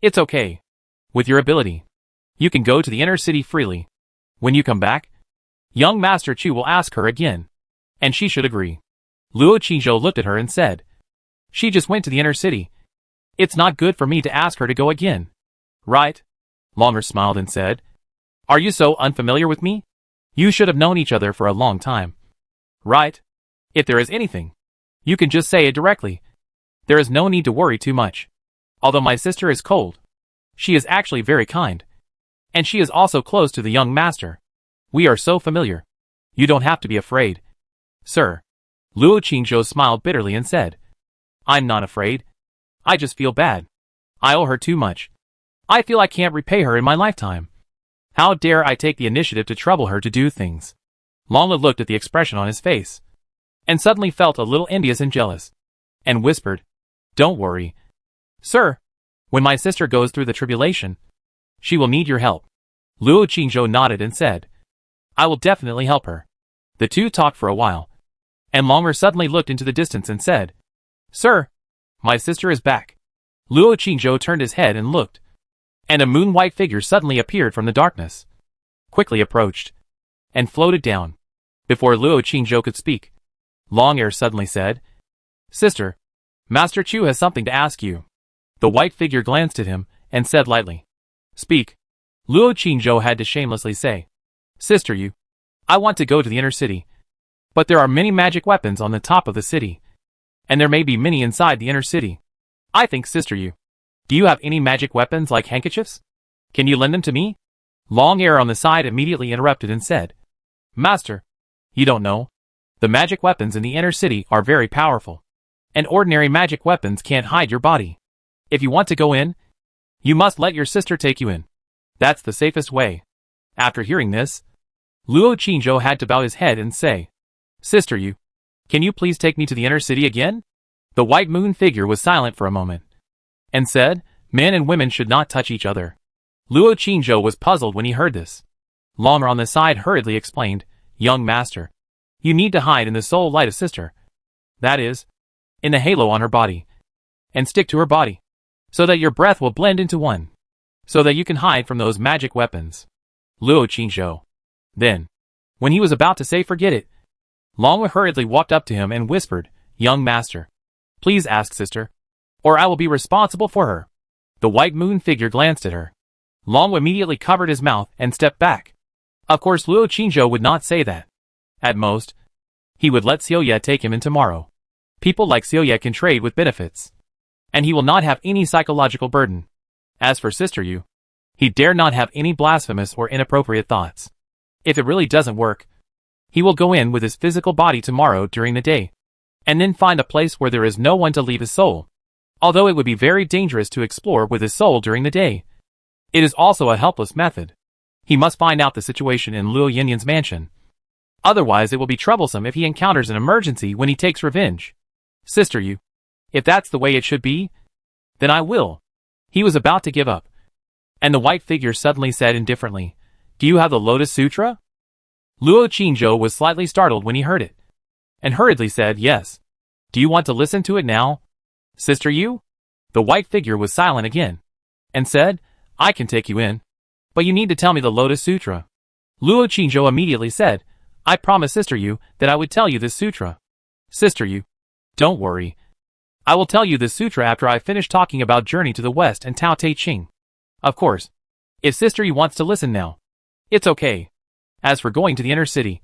"It's okay. With your ability, you can go to the inner city freely. When you come back, young Master Chu will ask her again, and she should agree." Luo Qingzhou looked at her and said, "She just went to the inner city. It's not good for me to ask her to go again. Right?" Longa smiled and said, "Are you so unfamiliar with me? You should have known each other for a long time. Right? If there is anything, you can just say it directly. There is no need to worry too much. Although my sister is cold, she is actually very kind. And she is also close to the young master. We are so familiar. You don't have to be afraid." "Sir." Luo Qingzhou smiled bitterly and said, "I'm not afraid. I just feel bad. I owe her too much. I feel I can't repay her in my lifetime. How dare I take the initiative to trouble her to do things?" Longa looked at the expression on his face, and suddenly felt a little envious and jealous, and whispered, "Don't worry, sir. When my sister goes through the tribulation, she will need your help." Luo Qingzhou nodded and said, "I will definitely help her." The two talked for a while, and Longa suddenly looked into the distance and said, "Sir, my sister is back." Luo Qingzhou turned his head and looked, and a moon-white figure suddenly appeared from the darkness, quickly approached, and floated down. Before Luo Qingzhou could speak, Long-Air suddenly said, "Sister, Master Chu has something to ask you." The white figure glanced at him and said lightly, "Speak." Luo Qingzhou had to shamelessly say, "Sister Yu, I want to go to the inner city, but there are many magic weapons on the top of the city, and there may be many inside the inner city. I think, Sister Yu, do you have any magic weapons like handkerchiefs? Can you lend them to me?" Long-Air on the side immediately interrupted and said, "Master, you don't know. The magic weapons in the inner city are very powerful, and ordinary magic weapons can't hide your body. If you want to go in, you must let your sister take you in. That's the safest way." After hearing this, Luo Qingzhou had to bow his head and say, "Sister Yu, can you please take me to the inner city again?" The white moon figure was silent for a moment, and said, "Men and women should not touch each other." Luo Qingzhou was puzzled when he heard this. Longa on the side hurriedly explained, "Young master, you need to hide in the soul light of sister. That is, in the halo on her body, and stick to her body, so that your breath will blend into one, so that you can hide from those magic weapons." Luo Qingzhou. Then, when he was about to say forget it, Longa hurriedly walked up to him and whispered, "Young master, please ask sister, or I will be responsible for her." The white moon figure glanced at her. Longa immediately covered his mouth and stepped back. Of course Luo Qingzhou would not say that. At most, he would let Xiaoye take him in tomorrow. People like Xiaoye can trade with benefits, and he will not have any psychological burden. As for Sister Yu, he dare not have any blasphemous or inappropriate thoughts. If it really doesn't work, he will go in with his physical body tomorrow during the day, and then find a place where there is no one to leave his soul. Although it would be very dangerous to explore with his soul during the day, it is also a helpless method. He must find out the situation in Luo Yinyan's mansion. Otherwise it will be troublesome if he encounters an emergency when he takes revenge. Sister Yu, if that's the way it should be, then I will." He was about to give up, and the white figure suddenly said indifferently, "Do you have the Lotus Sutra?" Luo Qingzhou was slightly startled when he heard it, and hurriedly said, "Yes. Do you want to listen to it now, Sister Yu?" The white figure was silent again, and said, "I can take you in, but you need to tell me the Lotus Sutra." Luo Qingzhou immediately said, "I promised Sister Yu that I would tell you this sutra. Sister Yu, don't worry. I will tell you this sutra after I finish talking about Journey to the West and Tao Te Ching. Of course, if Sister Yu wants to listen now, it's okay. As for going to the inner city,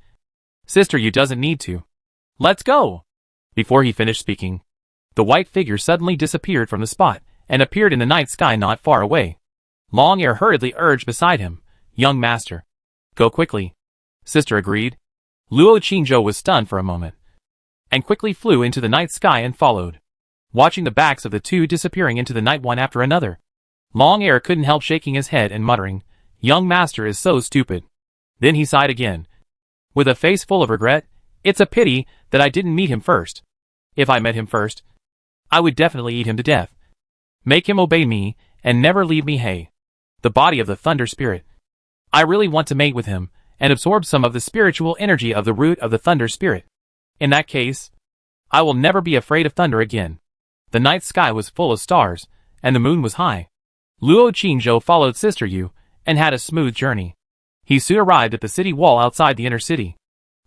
Sister Yu doesn't need to. Let's go." Before he finished speaking, the white figure suddenly disappeared from the spot and appeared in the night sky not far away. Long-Air hurriedly urged beside him, "Young master, Go quickly. Sister agreed. Luo Qingzhou was stunned for a moment, and quickly flew into the night sky and followed, watching the backs of the two disappearing into the night one after another. Long Air couldn't help shaking his head and muttering, "Young master is so stupid." Then he sighed again, with a face full of regret. "It's a pity that I didn't meet him first. If I met him first, I would definitely eat him to death. Make him obey me, and never leave me. Hey, the body of the thunder spirit. I really want to mate with him, and absorb some of the spiritual energy of the root of the thunder spirit. In that case, I will never be afraid of thunder again." The night sky was full of stars, and the moon was high. Luo Qingzhou followed Sister Yu, and had a smooth journey. He soon arrived at the city wall outside the inner city,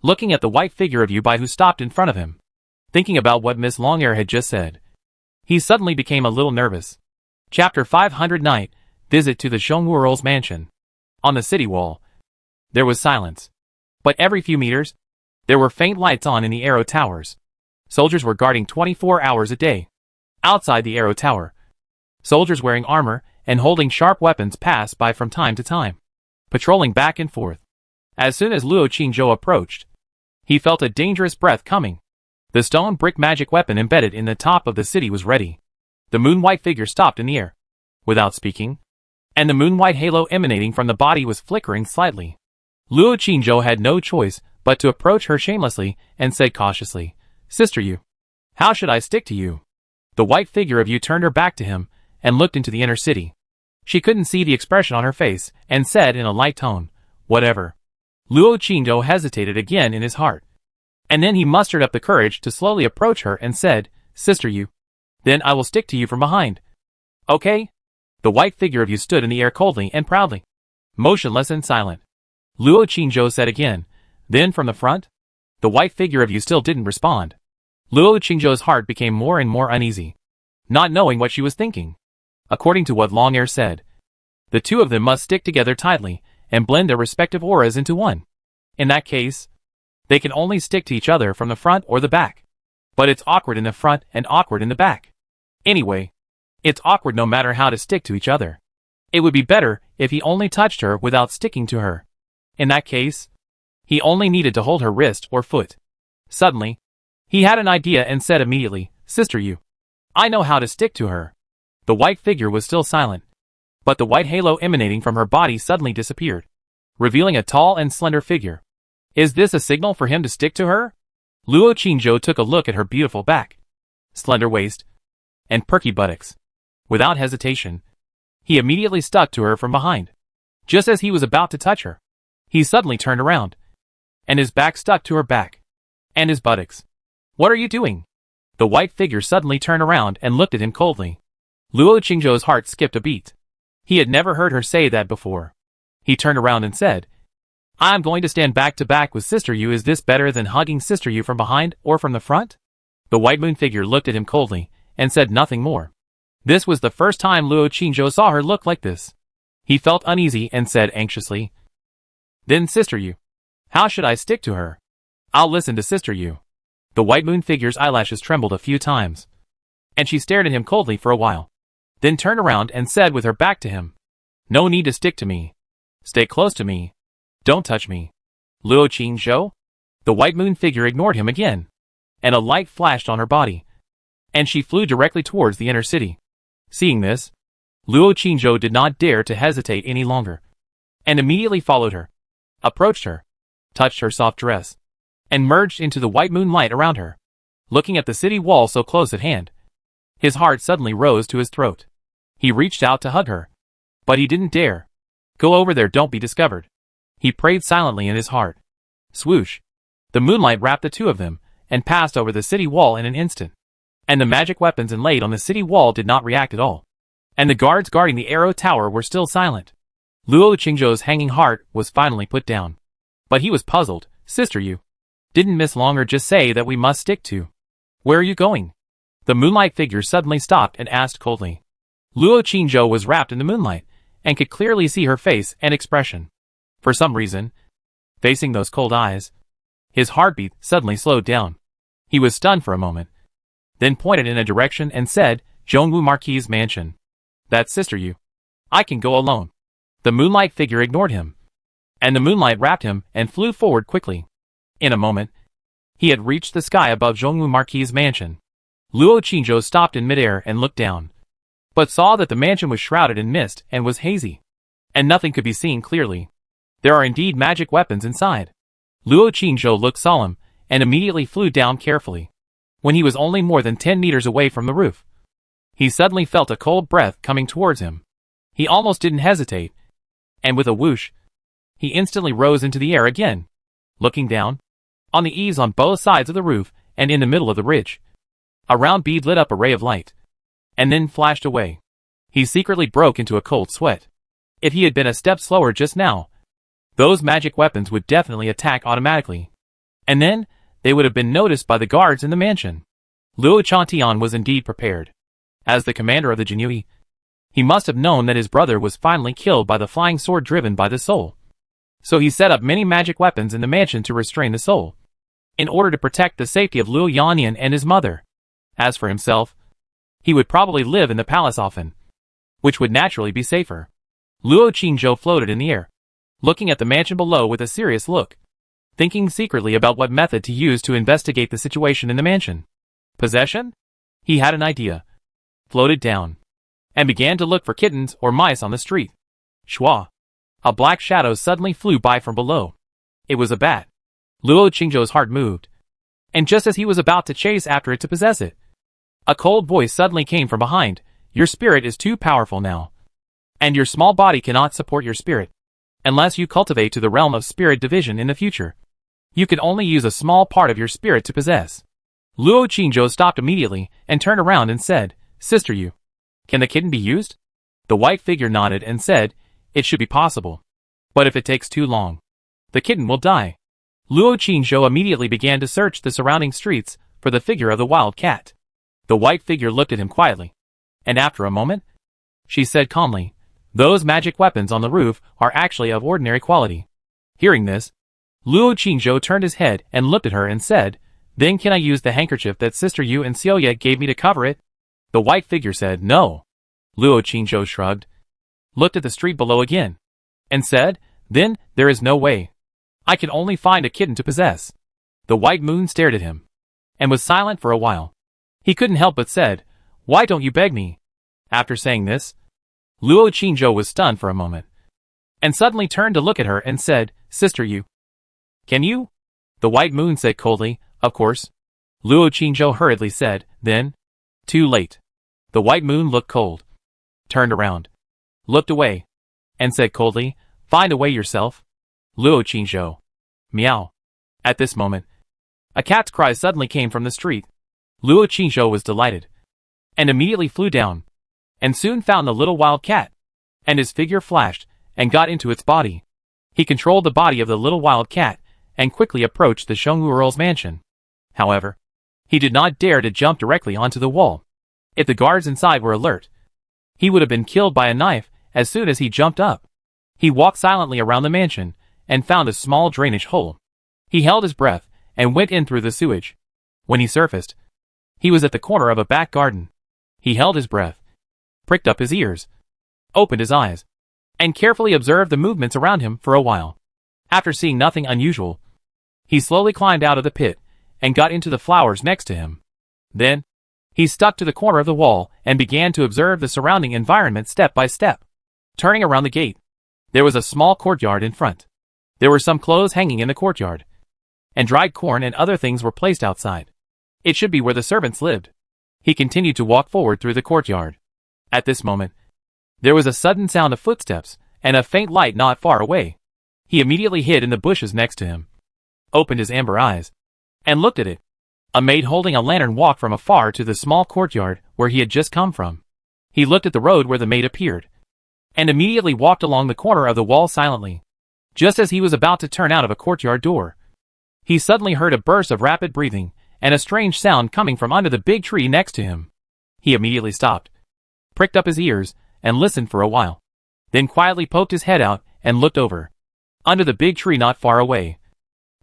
looking at the white figure of Yu Bai who stopped in front of him. Thinking about what Miss Longair had just said, he suddenly became a little nervous. Chapter 500 Night, Visit to the Zhongwurl's mansion. On the city wall, there was silence. But every few meters, there were faint lights on in the arrow towers. Soldiers were guarding 24 hours a day. Outside the arrow tower, soldiers wearing armor and holding sharp weapons passed by from time to time, patrolling back and forth. As soon as Luo Qingzhou approached, he felt a dangerous breath coming. The stone brick magic weapon embedded in the top of the city was ready. The moon-white figure stopped in the air, without speaking, and the moon-white halo emanating from the body was flickering slightly. Luo Qingzhou had no choice but to approach her shamelessly and said cautiously, "Sister Yu, how should I stick to you?" The white figure of Yu turned her back to him and looked into the inner city. She couldn't see the expression on her face and said in a light tone, "Whatever." Luo Qingzhou hesitated again in his heart, and then he mustered up the courage to slowly approach her and said, "Sister Yu, then I will stick to you from behind. Okay?" The white figure of Yu stood in the air coldly and proudly, motionless and silent. Luo Qingzhou said again, "Then from the front?" The white figure of Yu still didn't respond. Luo Qingzhou's heart became more and more uneasy, not knowing what she was thinking. According to what Longair said, the two of them must stick together tightly and blend their respective auras into one. In that case, they can only stick to each other from the front or the back. But it's awkward in the front and awkward in the back. Anyway, it's awkward no matter how to stick to each other. It would be better if he only touched her without sticking to her. In that case, he only needed to hold her wrist or foot. Suddenly, he had an idea and said immediately, "Sister Yu, I know how to stick to her." The white figure was still silent, but the white halo emanating from her body suddenly disappeared, revealing a tall and slender figure. Is this a signal for him to stick to her? Luo Qingzhou took a look at her beautiful back, slender waist, and perky buttocks. Without hesitation, he immediately stuck to her from behind. Just as he was about to touch her, he suddenly turned around, and his back stuck to her back, and his buttocks. "What are you doing?" The white figure suddenly turned around and looked at him coldly. Luo Qingzhou's heart skipped a beat. He had never heard her say that before. He turned around and said, "I'm going to stand back to back with Sister Yu. Is this better than hugging Sister Yu from behind or from the front?" The white moon figure looked at him coldly and said nothing more. This was the first time Luo Qingzhou saw her look like this. He felt uneasy and said anxiously, "Then Sister Yu, how should I stick to her?" "I'll listen to Sister Yu." The white moon figure's eyelashes trembled a few times, and she stared at him coldly for a while, then turned around and said with her back to him, "No need to stick to me. Stay close to me. Don't touch me." "Luo Qingzhou?" The white moon figure ignored him again, and a light flashed on her body, and she flew directly towards the inner city. Seeing this, Luo Qingzhou did not dare to hesitate any longer, and immediately followed her, approached her, touched her soft dress, and merged into the white moonlight around her. Looking at the city wall so close at hand, his heart suddenly rose to his throat. He reached out to hug her, but he didn't dare. Go over there, don't be discovered. He prayed silently in his heart. Swoosh! The moonlight wrapped the two of them, and passed over the city wall in an instant. And the magic weapons inlaid on the city wall did not react at all. And the guards guarding the arrow tower were still silent. Luo Qingzhou's hanging heart was finally put down. But he was puzzled. "Sister Yu, didn't Miss Longer just say that we must stick to? Where are you going?" The moonlight figure suddenly stopped and asked coldly. Luo Qingzhou was wrapped in the moonlight, and could clearly see her face and expression. For some reason, facing those cold eyes, his heartbeat suddenly slowed down. He was stunned for a moment, then pointed in a direction and said, "Zhongwu Marquis' mansion." "That's Sister Yu. I can go alone." The moonlight figure ignored him, and the moonlight wrapped him and flew forward quickly. In a moment, he had reached the sky above Zhongwu Marquis' mansion. Luo Qingzhou stopped in midair and looked down, but saw that the mansion was shrouded in mist and was hazy, and nothing could be seen clearly. There are indeed magic weapons inside. Luo Qingzhou looked solemn and immediately flew down carefully. When he was only more than 10 meters away from the roof, he suddenly felt a cold breath coming towards him. He almost didn't hesitate, and with a whoosh, he instantly rose into the air again. Looking down, on the eaves on both sides of the roof and in the middle of the ridge, a round bead lit up a ray of light, and then flashed away. He secretly broke into a cold sweat. If he had been a step slower just now, those magic weapons would definitely attack automatically, and then they would have been noticed by the guards in the mansion. Luo Chantian was indeed prepared. As the commander of the Jinhui, he must have known that his brother was finally killed by the flying sword driven by the soul. So he set up many magic weapons in the mansion to restrain the soul, in order to protect the safety of Luo Yanyan and his mother. As for himself, he would probably live in the palace often, which would naturally be safer. Luo Qingzhou floated in the air, looking at the mansion below with a serious look, thinking secretly about what method to use to investigate the situation in the mansion. Possession? He had an idea. Floated down, and began to look for kittens or mice on the street. Shua! A black shadow suddenly flew by from below. It was a bat. Luo Qingzhou's heart moved, and just as he was about to chase after it to possess it, a cold voice suddenly came from behind. Your spirit is too powerful now, and your small body cannot support your spirit. Unless you cultivate to the realm of spirit division in the future, you can only use a small part of your spirit to possess. Luo Qingzhou stopped immediately and turned around and said, Sister Yu, can the kitten be used? The white figure nodded and said, it should be possible. But if it takes too long, the kitten will die. Luo Qingzhou immediately began to search the surrounding streets for the figure of the wild cat. The white figure looked at him quietly, and after a moment, she said calmly, those magic weapons on the roof are actually of ordinary quality. Hearing this, Luo Qingzhou turned his head and looked at her and said, then can I use the handkerchief that Sister Yu and Xiaoye gave me to cover it? The white figure said, no. Luo Qingzhou shrugged, looked at the street below again, and said, then there is no way. I can only find a kitten to possess. The white moon stared at him, and was silent for a while. He couldn't help but said, why don't you beg me? After saying this, Luo Qingzhou was stunned for a moment, and suddenly turned to look at her and said, Sister Yu, can you? The white moon said coldly, of course. Luo Qingzhou hurriedly said, then, too late. The white moon looked cold, turned around, looked away, and said coldly, find a way yourself. Luo Qingzhou. Meow. At this moment, a cat's cry suddenly came from the street. Luo Qingzhou was delighted, and immediately flew down, and soon found the little wild cat, and his figure flashed, and got into its body. He controlled the body of the little wild cat, and quickly approached the Zhongwu Earl's mansion. However, he did not dare to jump directly onto the wall. If the guards inside were alert, he would have been killed by a knife as soon as he jumped up. He walked silently around the mansion, and found a small drainage hole. He held his breath, and went in through the sewage. When he surfaced, he was at the corner of a back garden. He held his breath, pricked up his ears, opened his eyes, and carefully observed the movements around him for a while. After seeing nothing unusual, he slowly climbed out of the pit, and got into the flowers next to him. Then, he stuck to the corner of the wall, and began to observe the surrounding environment step by step. Turning around the gate, there was a small courtyard in front. There were some clothes hanging in the courtyard, and dried corn and other things were placed outside. It should be where the servants lived. He continued to walk forward through the courtyard. At this moment, there was a sudden sound of footsteps, and a faint light not far away. He immediately hid in the bushes next to him, opened his amber eyes, and looked at it. A maid holding a lantern walked from afar to the small courtyard where he had just come from. He looked at the road where the maid appeared, and immediately walked along the corner of the wall silently. Just as he was about to turn out of a courtyard door, he suddenly heard a burst of rapid breathing, and a strange sound coming from under the big tree next to him. He immediately stopped, pricked up his ears, and listened for a while, then quietly poked his head out and looked over. Under the big tree not far away,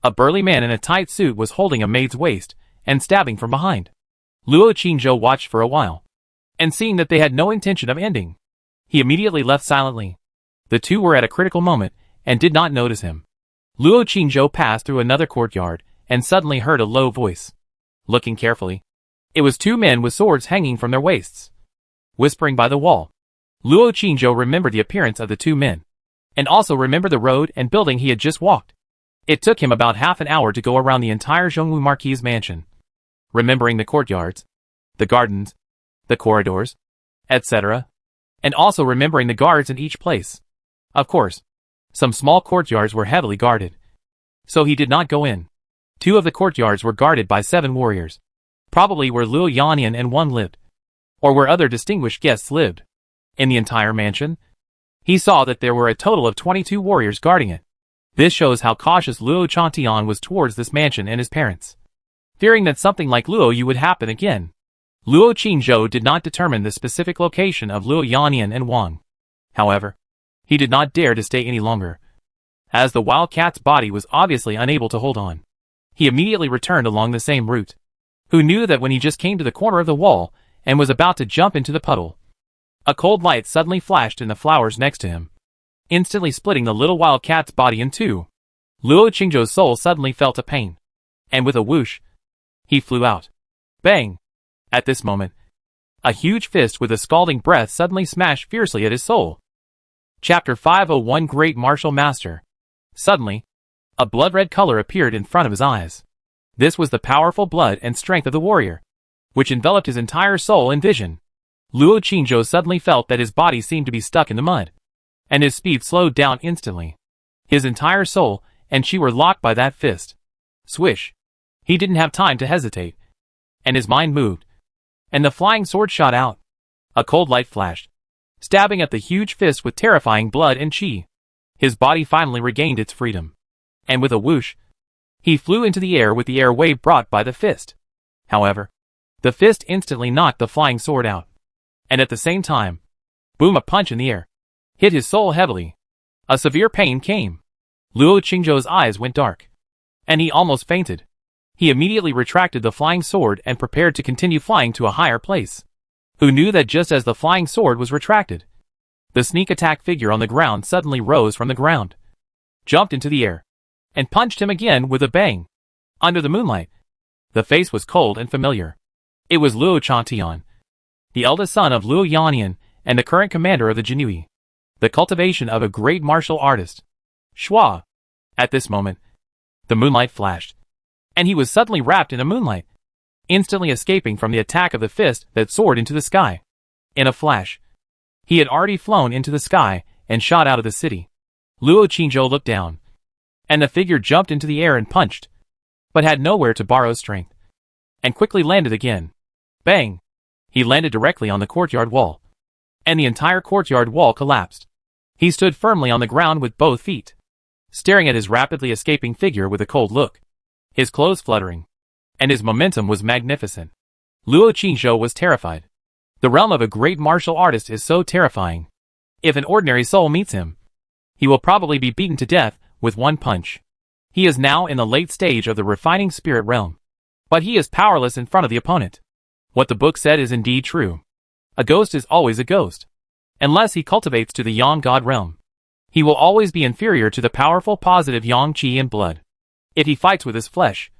a burly man in a tight suit was holding a maid's waist, and stabbing from behind. Luo Qingzhou watched for a while, and seeing that they had no intention of ending, he immediately left silently. The two were at a critical moment, and did not notice him. Luo Qingzhou passed through another courtyard and suddenly heard a low voice. Looking carefully, it was two men with swords hanging from their waists. Whispering by the wall, Luo Qingzhou remembered the appearance of the two men, and also remembered the road and building he had just walked. It took him about half an hour to go around the entire Zhongwu Marquis mansion, remembering the courtyards, the gardens, the corridors, etc., and also remembering the guards in each place. Of course, some small courtyards were heavily guarded, so he did not go in. Two of the courtyards were guarded by 7 warriors, probably where Luo Yannian and Wang lived, or where other distinguished guests lived. In the entire mansion, he saw that there were a total of 22 warriors guarding it. This shows how cautious Luo Chantian was towards this mansion and his parents, fearing that something like Luo Yu would happen again. Luo Qingzhou did not determine the specific location of Luo Yannian and Wang. However, he did not dare to stay any longer, as the wildcat's body was obviously unable to hold on. He immediately returned along the same route. Who knew that when he just came to the corner of the wall and was about to jump into the puddle, a cold light suddenly flashed in the flowers next to him, instantly splitting the little wildcat's body in two. Luo Qingzhou's soul suddenly felt a pain, and with a whoosh, he flew out. Bang! At this moment, a huge fist with a scalding breath suddenly smashed fiercely at his soul. Chapter 501 Great Martial Master. Suddenly, a blood-red color appeared in front of his eyes. This was the powerful blood and strength of the warrior, which enveloped his entire soul in vision. Luo Qingzhou suddenly felt that his body seemed to be stuck in the mud, and his speed slowed down instantly. His entire soul and chi were locked by that fist. Swish! He didn't have time to hesitate, and his mind moved, and the flying sword shot out. A cold light flashed, stabbing at the huge fist with terrifying blood and chi. His body finally regained its freedom, and with a whoosh, he flew into the air with the air wave brought by the fist. However, the fist instantly knocked the flying sword out, and at the same time, boom, a punch in the air hit his soul heavily. A severe pain came. Luo Qingzhou's eyes went dark, and he almost fainted. He immediately retracted the flying sword and prepared to continue flying to a higher place. Who knew that just as the flying sword was retracted, the sneak attack figure on the ground suddenly rose from the ground, jumped into the air, and punched him again with a bang. Under the moonlight, the face was cold and familiar. It was Luo Chantian, the eldest son of Luo Yannian and the current commander of the Jinui, the cultivation of a great martial artist. Shua! At this moment, the moonlight flashed, and he was suddenly wrapped in a moonlight, instantly escaping from the attack of the fist that soared into the sky. In a flash, he had already flown into the sky and shot out of the city. Luo Qingzhou looked down, and the figure jumped into the air and punched, but had nowhere to borrow strength, and quickly landed again. Bang! He landed directly on the courtyard wall, and the entire courtyard wall collapsed. He stood firmly on the ground with both feet, staring at his rapidly escaping figure with a cold look, his clothes fluttering, and his momentum was magnificent. Luo Qingzhou was terrified. The realm of a great martial artist is so terrifying. If an ordinary soul meets him, he will probably be beaten to death with one punch. He is now in the late stage of the refining spirit realm, but he is powerless in front of the opponent. What the book said is indeed true. A ghost is always a ghost. Unless he cultivates to the Yang God realm, he will always be inferior to the powerful positive Yang Qi and blood. If he fights with his flesh,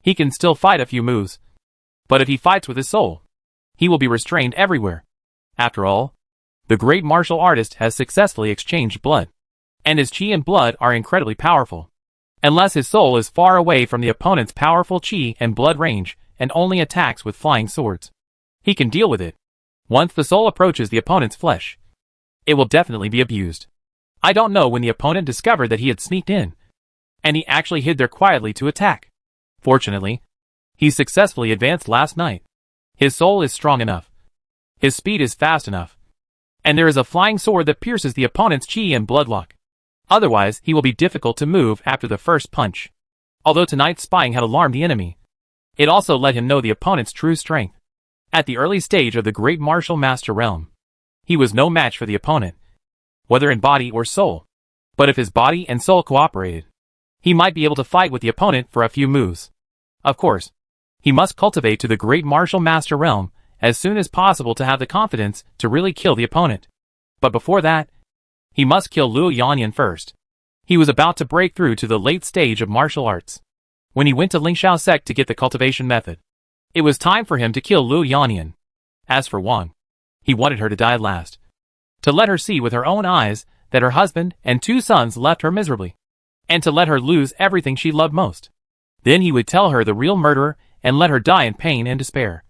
he can still fight a few moves, but if he fights with his soul, he will be restrained everywhere. After all, the great martial artist has successfully exchanged blood, and his Qi and blood are incredibly powerful. Unless his soul is far away from the opponent's powerful Qi and blood range and only attacks with flying swords, he can deal with it. Once the soul approaches the opponent's flesh, it will definitely be abused. I don't know when the opponent discovered that he had sneaked in, and he actually hid there quietly to attack. Fortunately, he successfully advanced last night. His soul is strong enough, his speed is fast enough, and there is a flying sword that pierces the opponent's Qi and bloodlock. Otherwise, he will be difficult to move after the first punch. Although tonight's spying had alarmed the enemy, it also let him know the opponent's true strength. At the early stage of the great martial master realm, he was no match for the opponent, whether in body or soul. But if his body and soul cooperated, he might be able to fight with the opponent for a few moves. Of course, he must cultivate to the great martial master realm as soon as possible to have the confidence to really kill the opponent. But before that, he must kill Luo Yannian first. He was about to break through to the late stage of martial arts when he went to Lingxiao sect to get the cultivation method. It was time for him to kill Luo Yannian. As for Wang, he wanted her to die at last, to let her see with her own eyes that her husband and 2 sons left her miserably, and to let her lose everything she loved most. Then he would tell her the real murderer and let her die in pain and despair,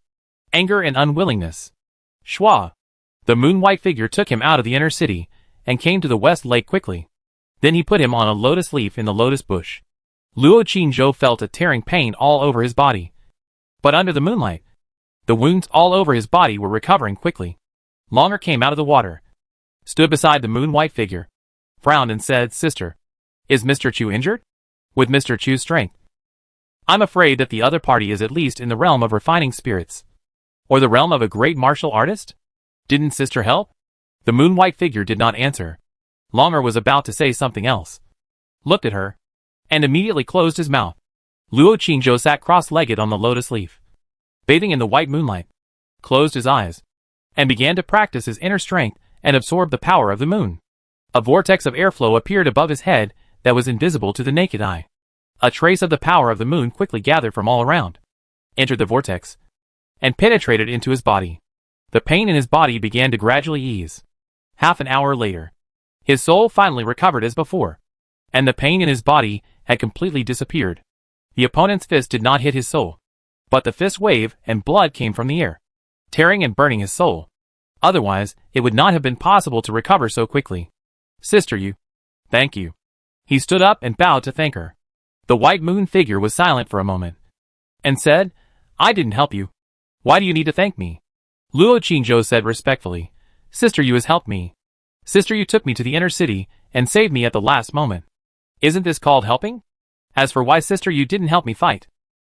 anger and unwillingness. Shua, the moon-white figure, took him out of the inner city and came to the west lake quickly. Then he put him on a lotus leaf in the lotus bush. Luo Qingzhou felt a tearing pain all over his body, but under the moonlight, the wounds all over his body were recovering quickly. Longer came out of the water, stood beside the moon-white figure, frowned and said, "Sister, is Mr. Chu injured?" "With Mr. Chu's strength, I'm afraid that the other party is at least in the realm of refining spirits, or the realm of a great martial artist. Didn't sister help?" The moon-white figure did not answer. Longer was about to say something else, looked at her, and immediately closed his mouth. Luo Qingzhou sat cross-legged on the lotus leaf, bathing in the white moonlight, closed his eyes, and began to practice his inner strength and absorb the power of the moon. A vortex of airflow appeared above his head that was invisible to the naked eye. A trace of the power of the moon quickly gathered from all around, entered the vortex, and penetrated into his body. The pain in his body began to gradually ease. Half an hour later, his soul finally recovered as before, and the pain in his body had completely disappeared. The opponent's fist did not hit his soul, but the fist waved and blood came from the air, tearing and burning his soul. Otherwise, it would not have been possible to recover so quickly. "Sister Yu, thank you." He stood up and bowed to thank her. The white moon figure was silent for a moment, and said, "I didn't help you. Why do you need to thank me?" Luo Qingzhou said respectfully, "Sister Yu has helped me. Sister Yu took me to the inner city and saved me at the last moment. Isn't this called helping? As for why Sister Yu didn't help me fight,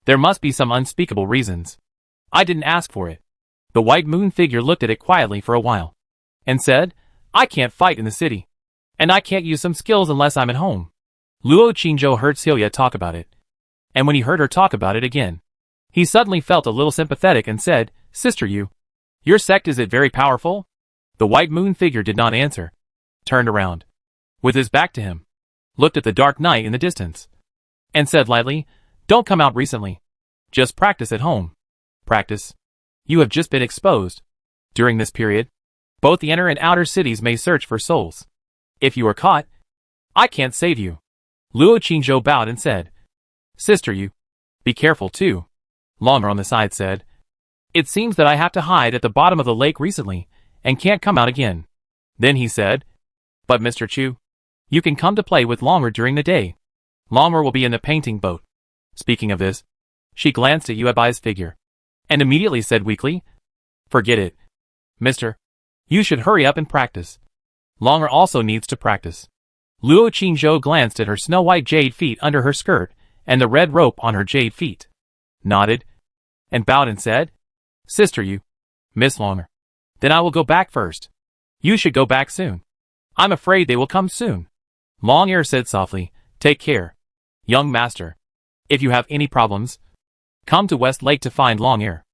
there must be some unspeakable reasons. I didn't ask for it." The white moon figure looked at it quietly for a while, and said, "I can't fight in the city, and I can't use some skills unless I'm at home." Luo Qingzhou heard Celia talk about it, and when he heard her talk about it again, he suddenly felt a little sympathetic and said, "Sister Yu, your sect, is it very powerful?" The white moon figure did not answer, turned around, with his back to him, looked at the dark night in the distance, and said lightly, "Don't come out recently. Just practice at home. Practice. You have just been exposed. During this period, both the inner and outer cities may search for souls. If you are caught, I can't save you." Luo Qingzhou bowed and said, "Sister Yu, be careful too." Longer on the side said, "It seems that I have to hide at the bottom of the lake recently, and can't come out again." Then he said, "But Mr. Chu, you can come to play with Longer during the day. Longer will be in the painting boat." Speaking of this, she glanced at Yuebai's figure, and immediately said weakly, "Forget it. Mister, you should hurry up and practice. Longer also needs to practice." Luo Qingzhou glanced at her snow-white jade feet under her skirt and the red rope on her jade feet, nodded, and bowed and said, "Sister Yu, Miss Longer, then I will go back first. You should go back soon. I'm afraid they will come soon." Long Air said softly, "Take care, young master. If you have any problems, come to West Lake to find Long Air.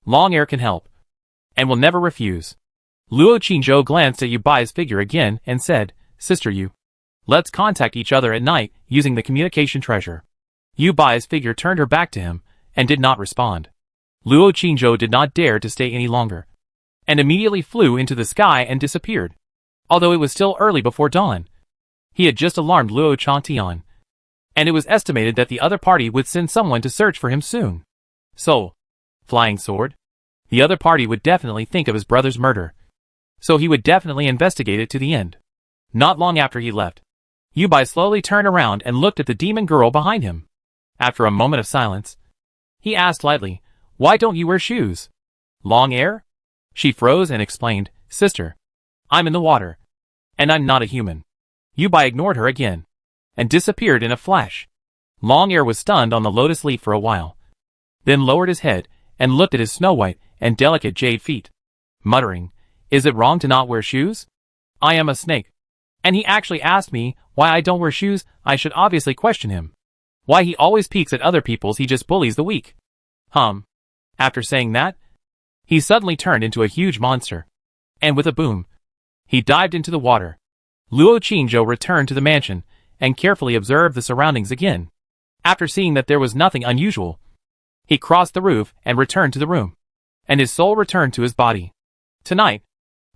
Long Air can help, and will never refuse." Luo Qingzhou glanced at Yubai's figure again and said, "Sister Yu, let's contact each other at night using the communication treasure." Yubai's figure turned her back to him and did not respond. Luo Qingzhou did not dare to stay any longer, and immediately flew into the sky and disappeared. Although it was still early before dawn, he had just alarmed Luo Changtian, and it was estimated that the other party would send someone to search for him soon. So, flying sword, the other party would definitely think of his brother's murder, so he would definitely investigate it to the end. Not long after he left, Yubai slowly turned around and looked at the demon girl behind him. After a moment of silence, he asked lightly, "Why don't you wear shoes?" "Long Air?" She froze and explained, "Sister, I'm in the water, and I'm not a human." Yubai ignored her again, and disappeared in a flash. Long Air was stunned on the lotus leaf for a while, then lowered his head and looked at his snow-white and delicate jade feet, muttering, "Is it wrong to not wear shoes? I am a snake, and he actually asked me why I don't wear shoes. I should obviously question him. Why he always peeks at other people's, he just bullies the weak." After saying that, he suddenly turned into a huge monster, and with a boom, he dived into the water. Luo Qingzhou returned to the mansion and carefully observed the surroundings again. After seeing that there was nothing unusual, he crossed the roof and returned to the room, and his soul returned to his body. Tonight,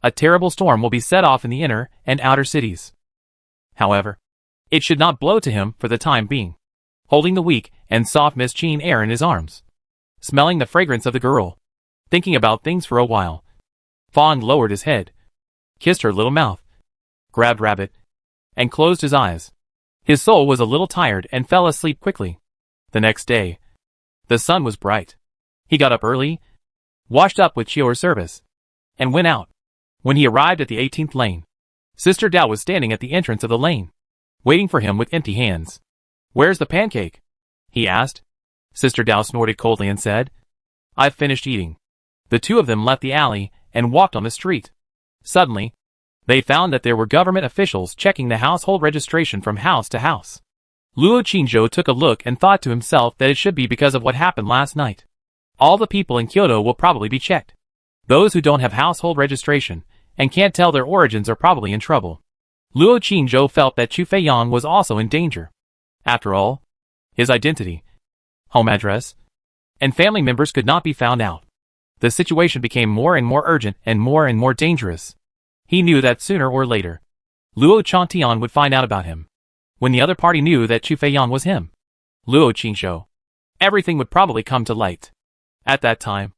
a terrible storm will be set off in the inner and outer cities. However, it should not blow to him for the time being. Holding the weak and soft Miss Jean Eyre in his arms, smelling the fragrance of the girl, thinking about things for a while, Fong lowered his head, kissed her little mouth, grabbed Rabbit, and closed his eyes. His soul was a little tired and fell asleep quickly. The next day, the sun was bright. He got up early, washed up with Chior service, and went out. When he arrived at the 18th lane, Sister Dao was standing at the entrance of the lane, waiting for him with empty hands. "Where's the pancake?" he asked. Sister Dao snorted coldly and said, "I've finished eating." The two of them left the alley and walked on the street. Suddenly, they found that there were government officials checking the household registration from house to house. Luo Qingzhou took a look and thought to himself that it should be because of what happened last night. All the people in Kyoto will probably be checked. Those who don't have household registration and can't tell their origins are probably in trouble. Luo Qingzhou felt that Chu Feiyang was also in danger. After all, his identity, home address, and family members could not be found out. The situation became more and more urgent and more dangerous. He knew that sooner or later, Luo Changtian would find out about him. When the other party knew that Chu Feiyang was him, Luo Qingzhou, everything would probably come to light. At that time,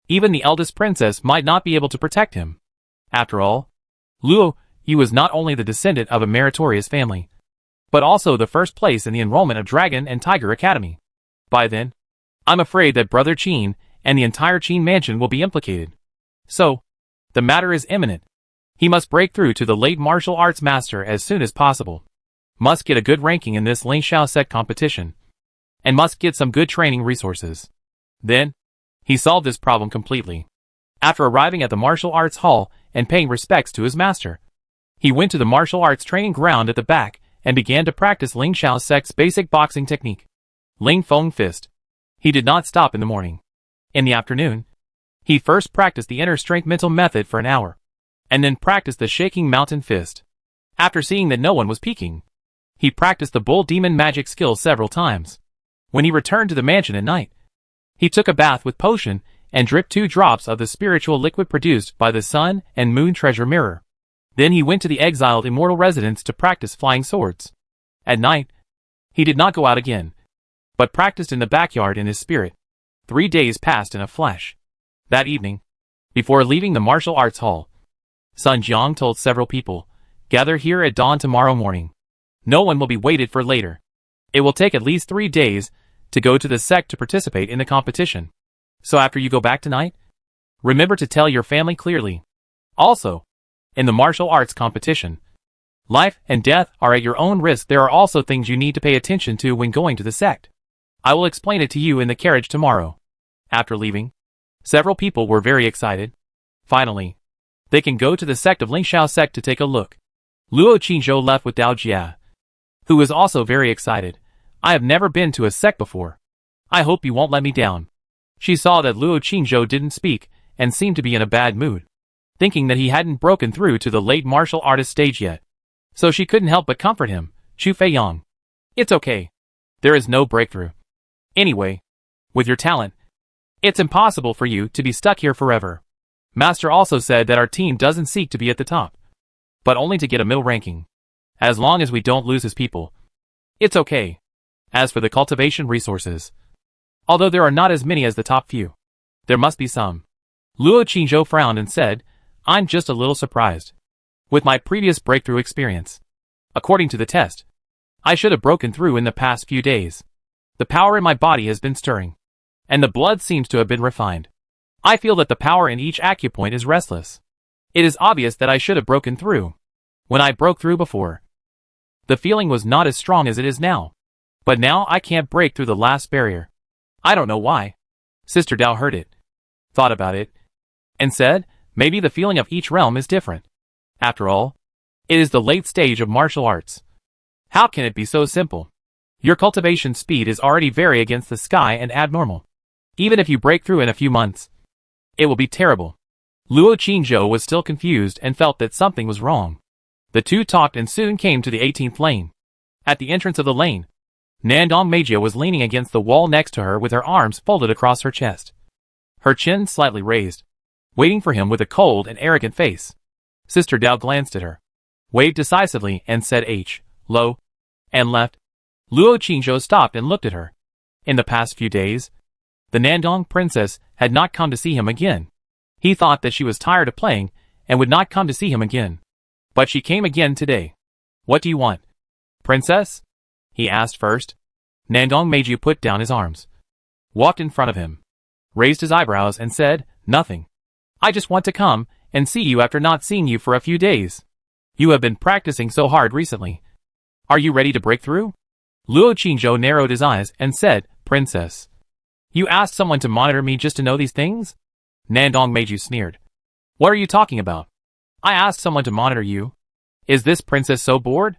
even the eldest princess might not be able to protect him. After all, Luo Yu was not only the descendant of a meritorious family, but also the first place in the enrollment of Dragon and Tiger Academy. By then, I'm afraid that Brother Qin and the entire Qin mansion will be implicated. So, the matter is imminent. He must break through to the late martial arts master as soon as possible. Must get a good ranking in this Lingxiao sect competition. And must get some good training resources. Then, he solved this problem completely. After arriving at the martial arts hall and paying respects to his master, he went to the martial arts training ground at the back and began to practice Lingxiao sect's basic boxing technique, Ling Feng Fist. He did not stop in the morning. In the afternoon, he first practiced the inner strength mental method for an hour, and then practiced the shaking mountain fist. After seeing that no one was peeking, he practiced the bull demon magic skill several times. When he returned to the mansion at night, he took a bath with potion and dripped 2 drops of the spiritual liquid produced by the sun and moon treasure mirror. Then he went to the exiled immortal residence to practice flying swords. At night, he did not go out again, but practiced in the backyard in his spirit. 3 days passed in a flash. That evening, before leaving the martial arts hall, Sun Jiang told several people, "Gather here at dawn tomorrow morning. No one will be waited for later. It will take at least 3 days to go to the sect to participate in the competition. So after you go back tonight, remember to tell your family clearly. Also, in the martial arts competition, life and death are at your own risk. There are also things you need to pay attention to when going to the sect. I will explain it to you in the carriage tomorrow." After leaving, several people were very excited. Finally, they can go to the sect of Lingxiao sect to take a look. Luo Qingzhou left with Dao Jia, who was also very excited. "I have never been to a sect before. I hope you won't let me down." She saw that Luo Qingzhou didn't speak and seemed to be in a bad mood, thinking that he hadn't broken through to the late martial artist stage yet. So she couldn't help but comfort him. "Chu Feiyang, it's okay. There is no breakthrough. Anyway, with your talent, it's impossible for you to be stuck here forever. Master also said that our team doesn't seek to be at the top, but only to get a middle ranking. As long as we don't lose his people, it's okay. As for the cultivation resources, although there are not as many as the top few, there must be some." Luo Qingzhou frowned and said, "I'm just a little surprised. With my previous breakthrough experience, according to the test, I should have broken through in the past few days. The power in my body has been stirring, and the blood seems to have been refined. I feel that the power in each acupoint is restless. It is obvious that I should have broken through. When I broke through before, the feeling was not as strong as it is now. But now I can't break through the last barrier. I don't know why." Sister Dao heard it, thought about it, and said, "Maybe the feeling of each realm is different. After all, it is the late stage of martial arts. How can it be so simple? Your cultivation speed is already very against the sky and abnormal. Even if you break through in a few months, it will be terrible." Luo Qingzhou was still confused and felt that something was wrong. The two talked and soon came to the 18th lane. At the entrance of the lane, Nandong Meijia was leaning against the wall next to her with her arms folded across her chest, her chin slightly raised, waiting for him with a cold and arrogant face. Sister Dao glanced at her, waved decisively and said "Lo," and left. Luo Qingzhou stopped and looked at her. In the past few days, the Nandong princess had not come to see him again. He thought that she was tired of playing and would not come to see him again. But she came again today. "What do you want, princess?" he asked first. Nandong Meiju put down his arms, walked in front of him, raised his eyebrows and said, "Nothing. I just want to come and see you after not seeing you for a few days. You have been practicing so hard recently. Are you ready to break through?" Luo Qingzhou narrowed his eyes and said, "Princess, you asked someone to monitor me just to know these things?" Nandong Meiju sneered. "What are you talking about? I asked someone to monitor you. Is this princess so bored?"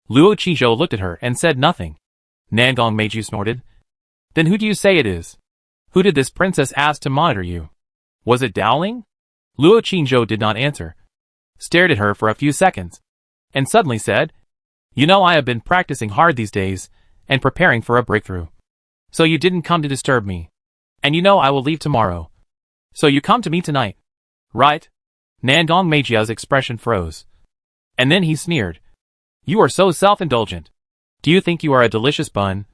Luo Qingzhou looked at her and said nothing. Nandong Meiju snorted. "Then who do you say it is? Who did this princess ask to monitor you? Was it Dowling?" Luo Qingzhou did not answer, stared at her for a few seconds, and suddenly said, "You know I have been practicing hard these days and preparing for a breakthrough. So you didn't come to disturb me. And you know I will leave tomorrow. So you come to me tonight, right?" Nandong Meijia's expression froze. And then he sneered. "You are so self-indulgent. Do you think you are a delicious bun?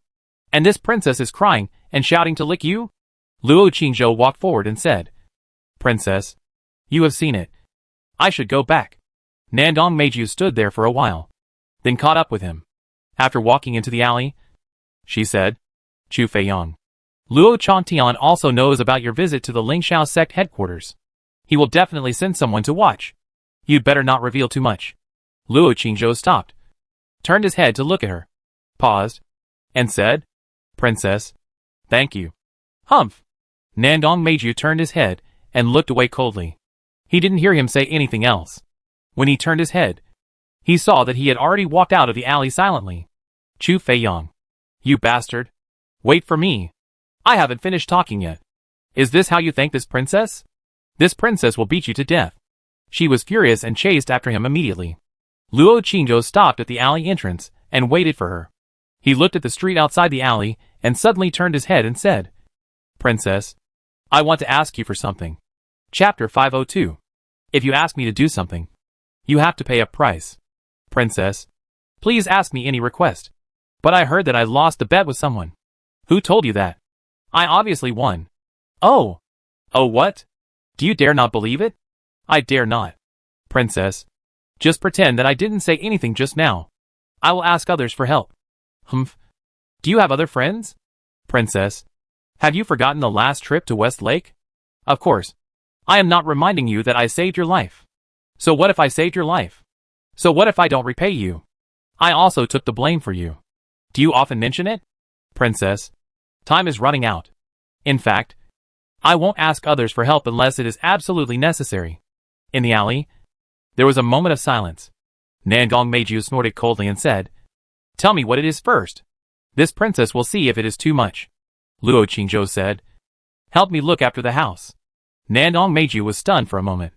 And this princess is crying and shouting to lick you?" Luo Qingzhou walked forward and said, "Princess, you have seen it. I should go back." Nandong Meiju stood there for a while, then caught up with him. After walking into the alley, she said, "Chu Feiyang, Luo Changtian also knows about your visit to the Lingxiao sect headquarters. He will definitely send someone to watch. You'd better not reveal too much." Luo Qingzhou stopped, turned his head to look at her, paused, and said, "Princess, thank you." "Humph." Nandong Meiju turned his head and looked away coldly. He didn't hear him say anything else. When he turned his head, he saw that he had already walked out of the alley silently. "Chu Feiyang, you bastard. Wait for me. I haven't finished talking yet. Is this how you thank this princess? This princess will beat you to death." She was furious and chased after him immediately. Luo Qingzhou stopped at the alley entrance and waited for her. He looked at the street outside the alley and suddenly turned his head and said, "Princess, I want to ask you for something." Chapter 502. If you ask me to do something, you have to pay a price. Princess, please ask me any request. But I heard that I lost the bet with someone. Who told you that? I obviously won. Oh. Oh what? Do you dare not believe it? I dare not. Princess, just pretend that I didn't say anything just now. I will ask others for help. Humph. Do you have other friends? Princess, have you forgotten the last trip to West Lake? Of course. I am not reminding you that I saved your life. So what if I saved your life? So what if I don't repay you? I also took the blame for you. Do you often mention it? Princess, time is running out. In fact, I won't ask others for help unless it is absolutely necessary. In the alley, there was a moment of silence. Nandong Meiju snorted coldly and said, "Tell me what it is first. This princess will see if it is too much." Luo Qingzhou said, "Help me look after the house." Nandong Meiju was stunned for a moment.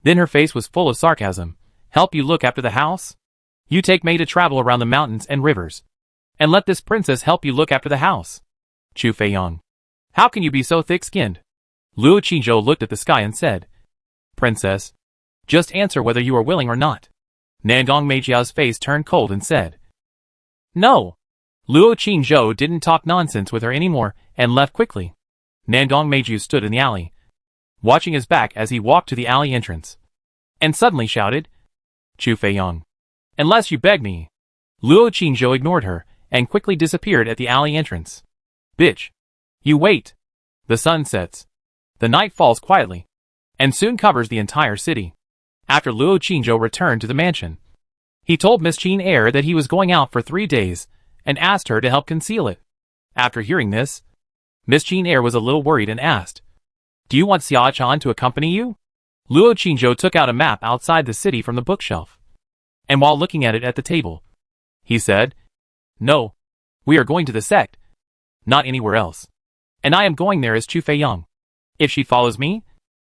Then her face was full of sarcasm. "Help you look after the house? You take me to travel around the mountains and rivers, and let this princess help you look after the house? Chu Feiyang, how can you be so thick-skinned?" Luo Qingzhou looked at the sky and said, "Princess, just answer whether you are willing or not." Nandong Meijia's face turned cold and said, "No." Luo Qingzhou didn't talk nonsense with her anymore and left quickly. Nandong Meiju stood in the alley, watching his back as he walked to the alley entrance, and suddenly shouted, "Chu Feiyang, unless you beg me." Luo Qingzhou ignored her and quickly disappeared at the alley entrance. "Bitch. You wait. The sun sets. The night falls quietly, and soon covers the entire city." After Luo Qingzhou returned to the mansion, he told Miss Qin Er that he was going out for 3 days and asked her to help conceal it. After hearing this, Miss Qin Er was a little worried and asked, "Do you want Xia Chan to accompany you?" Luo Qingzhou took out a map outside the city from the bookshelf, and while looking at it at the table, he said, "No, we are going to the sect, not anywhere else. And I am going there as Chu Feiyang. If she follows me,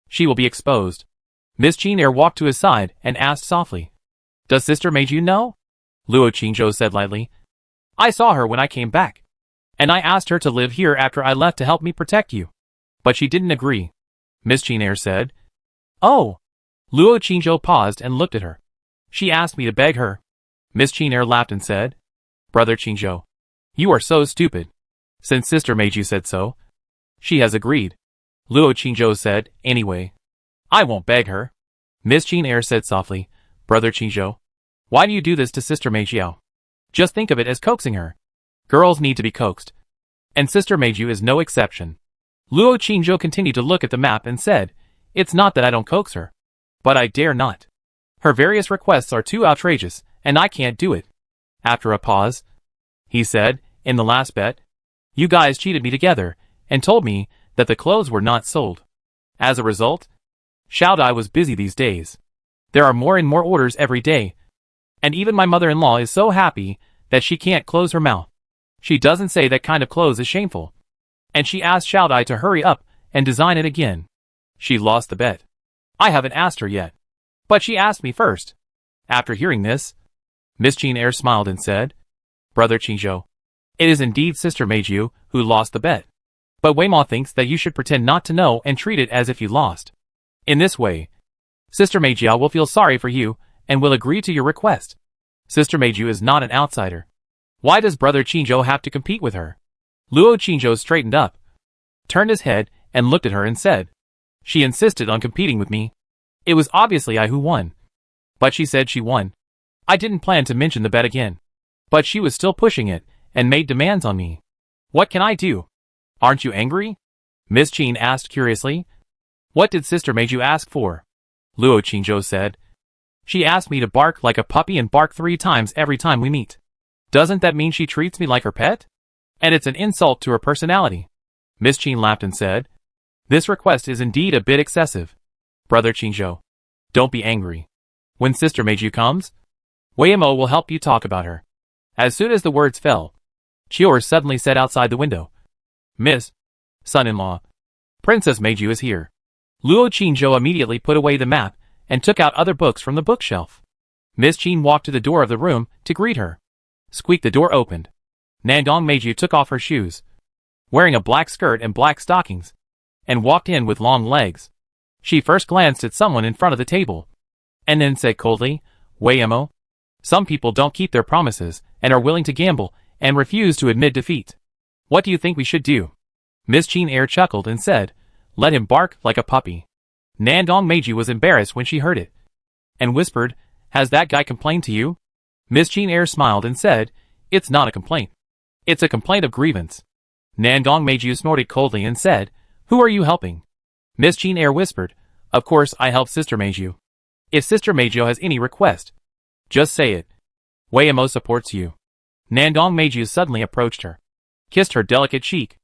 she will be exposed." Miss Qin Er walked to his side and asked softly, "Does Sister Meiju know?" Luo Qingzhou said lightly, I saw her when I came back. And I asked her to live here after I left to help me protect you. But she didn't agree. Miss Chin-air said. Oh. Luo Qingzhou paused and looked at her. She asked me to beg her. Miss Chin-air laughed and said, Brother Qingzhou, you are so stupid. Since Sister Meiju said so, she has agreed. Luo Qingzhou said, anyway, I won't beg her. Miss Chin-air said softly, Brother Qingzhou, why do you do this to Sister Meijiao? Just think of it as coaxing her. Girls need to be coaxed. And Sister Meiju is no exception. Luo Qingzhou continued to look at the map and said, it's not that I don't coax her. But I dare not. Her various requests are too outrageous, and I can't do it. After a pause, he said, in the last bet, you guys cheated me together, and told me that the clothes were not sold. As a result, Xiaodai was busy these days. There are more and more orders every day. And even my mother-in-law is so happy that she can't close her mouth. She doesn't say that kind of clothes is shameful. And she asked Xiaodai to hurry up and design it again. She lost the bet. I haven't asked her yet. But she asked me first. After hearing this, Miss Chin-air smiled and said, Brother Qingzhou, it is indeed Sister Meiju who lost the bet. But Weimo thinks that you should pretend not to know and treat it as if you lost. In this way, Sister Meijiao will feel sorry for you and will agree to your request. Sister Meiju is not an outsider. Why does Brother Qingzhou have to compete with her? Luo Qingzhou straightened up, turned his head, and looked at her and said, she insisted on competing with me. It was obviously I who won. But she said she won. I didn't plan to mention the bet again. But she was still pushing it, and made demands on me. What can I do? Aren't you angry? Miss Chin asked curiously. What did Sister Meiju ask for? Luo Qingzhou said. She asked me to bark like a puppy and bark 3 times every time we meet. Doesn't that mean she treats me like her pet? And it's an insult to her personality. Miss Chin laughed and said, this request is indeed a bit excessive. Brother Qingzhou, don't be angry. When Sister Meiju comes, Weimo will help you talk about her. As soon as the words fell, Chior suddenly said outside the window, Miss, son-in-law, Princess Meiju is here. Luo Qingzhou immediately put away the map and took out other books from the bookshelf. Miss Chin walked to the door of the room to greet her. Squeak, the door opened. Nandong Meiju took off her shoes, wearing a black skirt and black stockings, and walked in with long legs. She first glanced at someone in front of the table, and then said coldly, Weimo, some people don't keep their promises and are willing to gamble and refuse to admit defeat. What do you think we should do? Miss Chin-air chuckled and said, let him bark like a puppy. Nandong Meiju was embarrassed when she heard it, and whispered, has that guy complained to you? Miss Chin-air smiled and said, it's not a complaint. It's a complaint of grievance. Nandong Meiju snorted coldly and said, who are you helping? Miss Chin-air whispered, of course I help Sister Meiju. If Sister Meiju has any request, just say it. Weimo supports you. Nandong Meiju suddenly approached her, kissed her delicate cheek,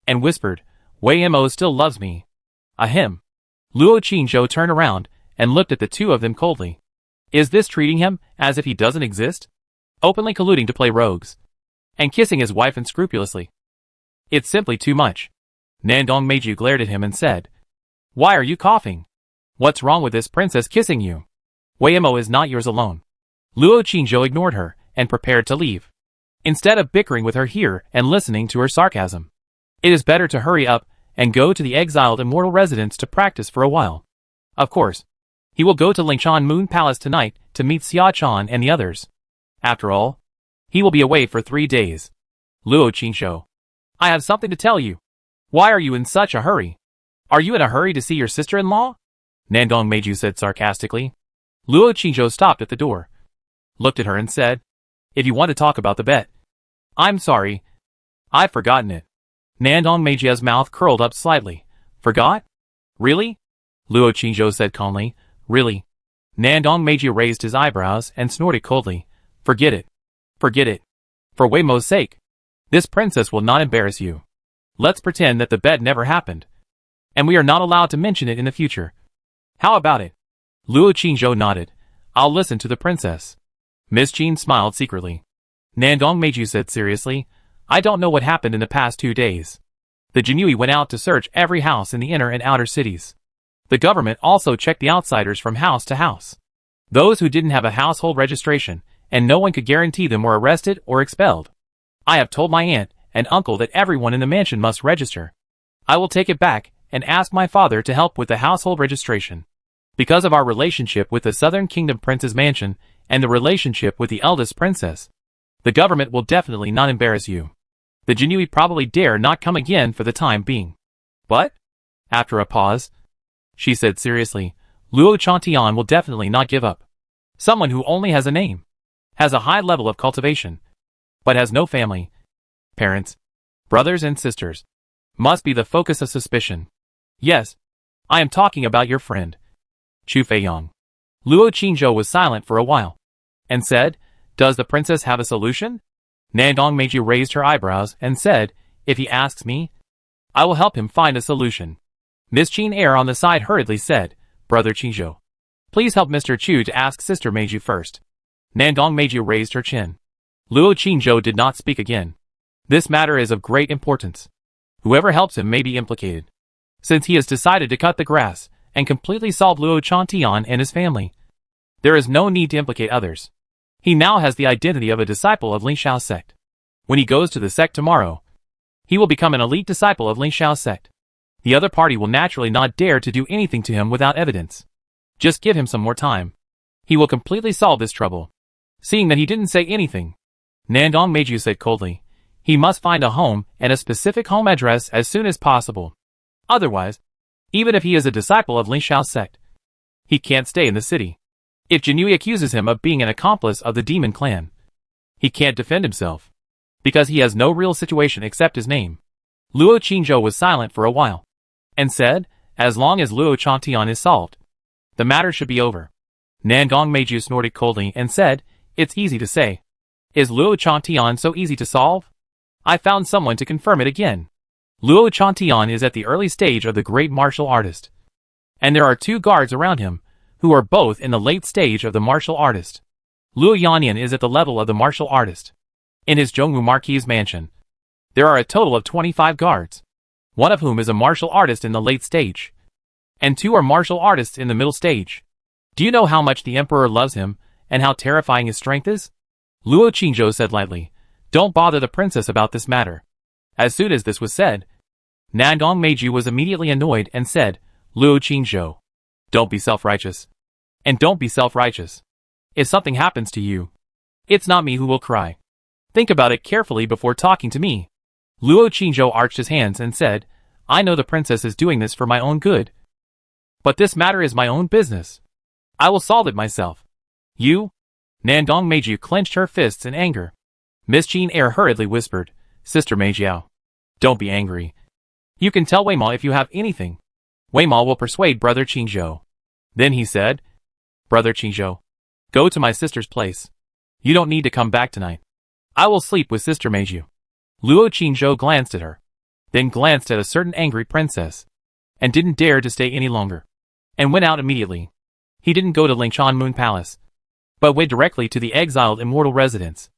and whispered, Weimo still loves me. Ahem. Luo Qingzhou turned around and looked at the two of them coldly. Is this treating him as if he doesn't exist? Openly colluding to play rogues, and kissing his wife unscrupulously. It's simply too much. Nandong Meiju glared at him and said, why are you coughing? What's wrong with this princess kissing you? Weimo is not yours alone. Luo Qingzhou ignored her and prepared to leave, instead of bickering with her here and listening to her sarcasm. It is better to hurry up and go to the exiled immortal residence to practice for a while. Of course, he will go to Lingshan Moon Palace tonight to meet Xia Chan and the others. After all, he will be away for 3 days. Luo Qingzhou, I have something to tell you. Why are you in such a hurry? Are you in a hurry to see your sister-in-law? Nandong Meiju said sarcastically. Luo Qingzhou stopped at the door, looked at her and said, if you want to talk about the bet. I'm sorry. I've forgotten it. Nandong Meijia's mouth curled up slightly. Forgot? Really? Luo Qingzhou said calmly, really? Nandong Meijia raised his eyebrows and snorted coldly. Forget it. Forget it. For Weimo's sake. This princess will not embarrass you. Let's pretend that the bet never happened. And we are not allowed to mention it in the future. How about it? Luo Qingzhou nodded. I'll listen to the princess. Miss Chin smiled secretly. Nandong Meiju said seriously, I don't know what happened in the past 2 days. The Jinui went out to search every house in the inner and outer cities. The government also checked the outsiders from house to house. Those who didn't have a household registration, and no one could guarantee them were arrested or expelled. I have told my aunt and uncle that everyone in the mansion must register. I will take it back and ask my father to help with the household registration. Because of our relationship with the Southern Kingdom Prince's mansion and the relationship with the eldest princess, the government will definitely not embarrass you. The Jinui probably dare not come again for the time being. But, after a pause, she said seriously, Luo Chantian will definitely not give up. Someone who only has a name, has a high level of cultivation, but has no family, parents, brothers and sisters, must be the focus of suspicion. Yes, I am talking about your friend, Chu Feiyang. Luo Qingzhou was silent for a while, and said, Does the princess have a solution? Nandong Meiji raised her eyebrows and said, If he asks me, I will help him find a solution. Miss Qin Air on the side hurriedly said, Brother Qingzhou, please help Mr. Chu to ask Sister Meiji first. Nandong Meiji raised her chin. Luo Qingzhou did not speak again. This matter is of great importance. Whoever helps him may be implicated, since he has decided to cut the grass and completely solve Luo Chantian and his family. There is no need to implicate others. He now has the identity of a disciple of Ling Xiao's sect. When he goes to the sect tomorrow, he will become an elite disciple of Ling Xiao's sect. The other party will naturally not dare to do anything to him without evidence. Just give him some more time. He will completely solve this trouble. Seeing that he didn't say anything, Nandong Meiju said coldly, he must find a home and a specific home address as soon as possible. Otherwise, even if he is a disciple of Ling Xiao's sect, he can't stay in the city. If Jinui accuses him of being an accomplice of the demon clan, he can't defend himself, because he has no real situation except his name. Luo Qingzhou was silent for a while, and said, As long as Luo Chantian is solved, the matter should be over. Nandong Meiju snorted coldly and said, It's easy to say. Is Luo Chantian so easy to solve? I found someone to confirm it again. Luo Chantian is at the early stage of the great martial artist, and there are 2 guards around him, who are both in the late stage of the martial artist. Luo Yanyan is at the level of the martial artist. In his Zhongwu Marquis mansion, there are a total of 25 guards, one of whom is a martial artist in the late stage, and 2 are martial artists in the middle stage. Do you know how much the emperor loves him, and how terrifying his strength is? Luo Qingzhou said lightly, Don't bother the princess about this matter. As soon as this was said, Nandong Meiju was immediately annoyed and said, Luo Qingzhou, don't be self-righteous. And don't be self-righteous. If something happens to you, it's not me who will cry. Think about it carefully before talking to me. Luo Qingzhou arched his hands and said, I know the princess is doing this for my own good. But this matter is my own business. I will solve it myself. You? Nandong Meiju clenched her fists in anger. Miss Qin Air hurriedly whispered, Sister Meijiao, don't be angry. You can tell Weimao if you have anything. Weimao will persuade Brother Qingzhou. Then he said, Brother Qingzhou, go to my sister's place. You don't need to come back tonight. I will sleep with Sister Meiju. Luo Qingzhou glanced at her, then glanced at a certain angry princess, and didn't dare to stay any longer, and went out immediately. He didn't go to Lingshan Moon Palace, but went directly to the exiled immortal residence.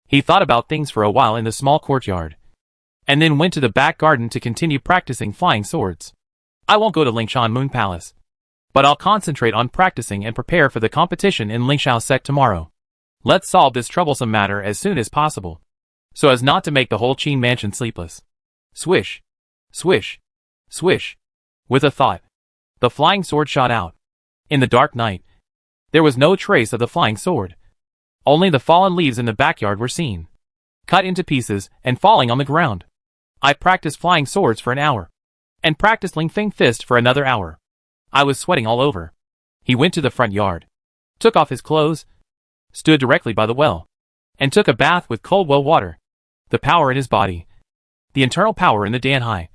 He thought about things for a while in the small courtyard, and then went to the back garden to continue practicing flying swords. I won't go to Lingshan Moon Palace, but I'll concentrate on practicing and prepare for the competition in Lingxiao sect tomorrow. Let's solve this troublesome matter as soon as possible, so as not to make the whole Qin mansion sleepless. Swish, swish, swish. With a thought, the flying sword shot out. In the dark night, there was no trace of the flying sword. Only the fallen leaves in the backyard were seen, cut into pieces and falling on the ground. I practiced flying swords for an hour, and practiced Ling Feng Fist for another hour. I was sweating all over. He went to the front yard, took off his clothes, stood directly by the well, and took a bath with cold well water. The power in his body, the internal power in the Danhai,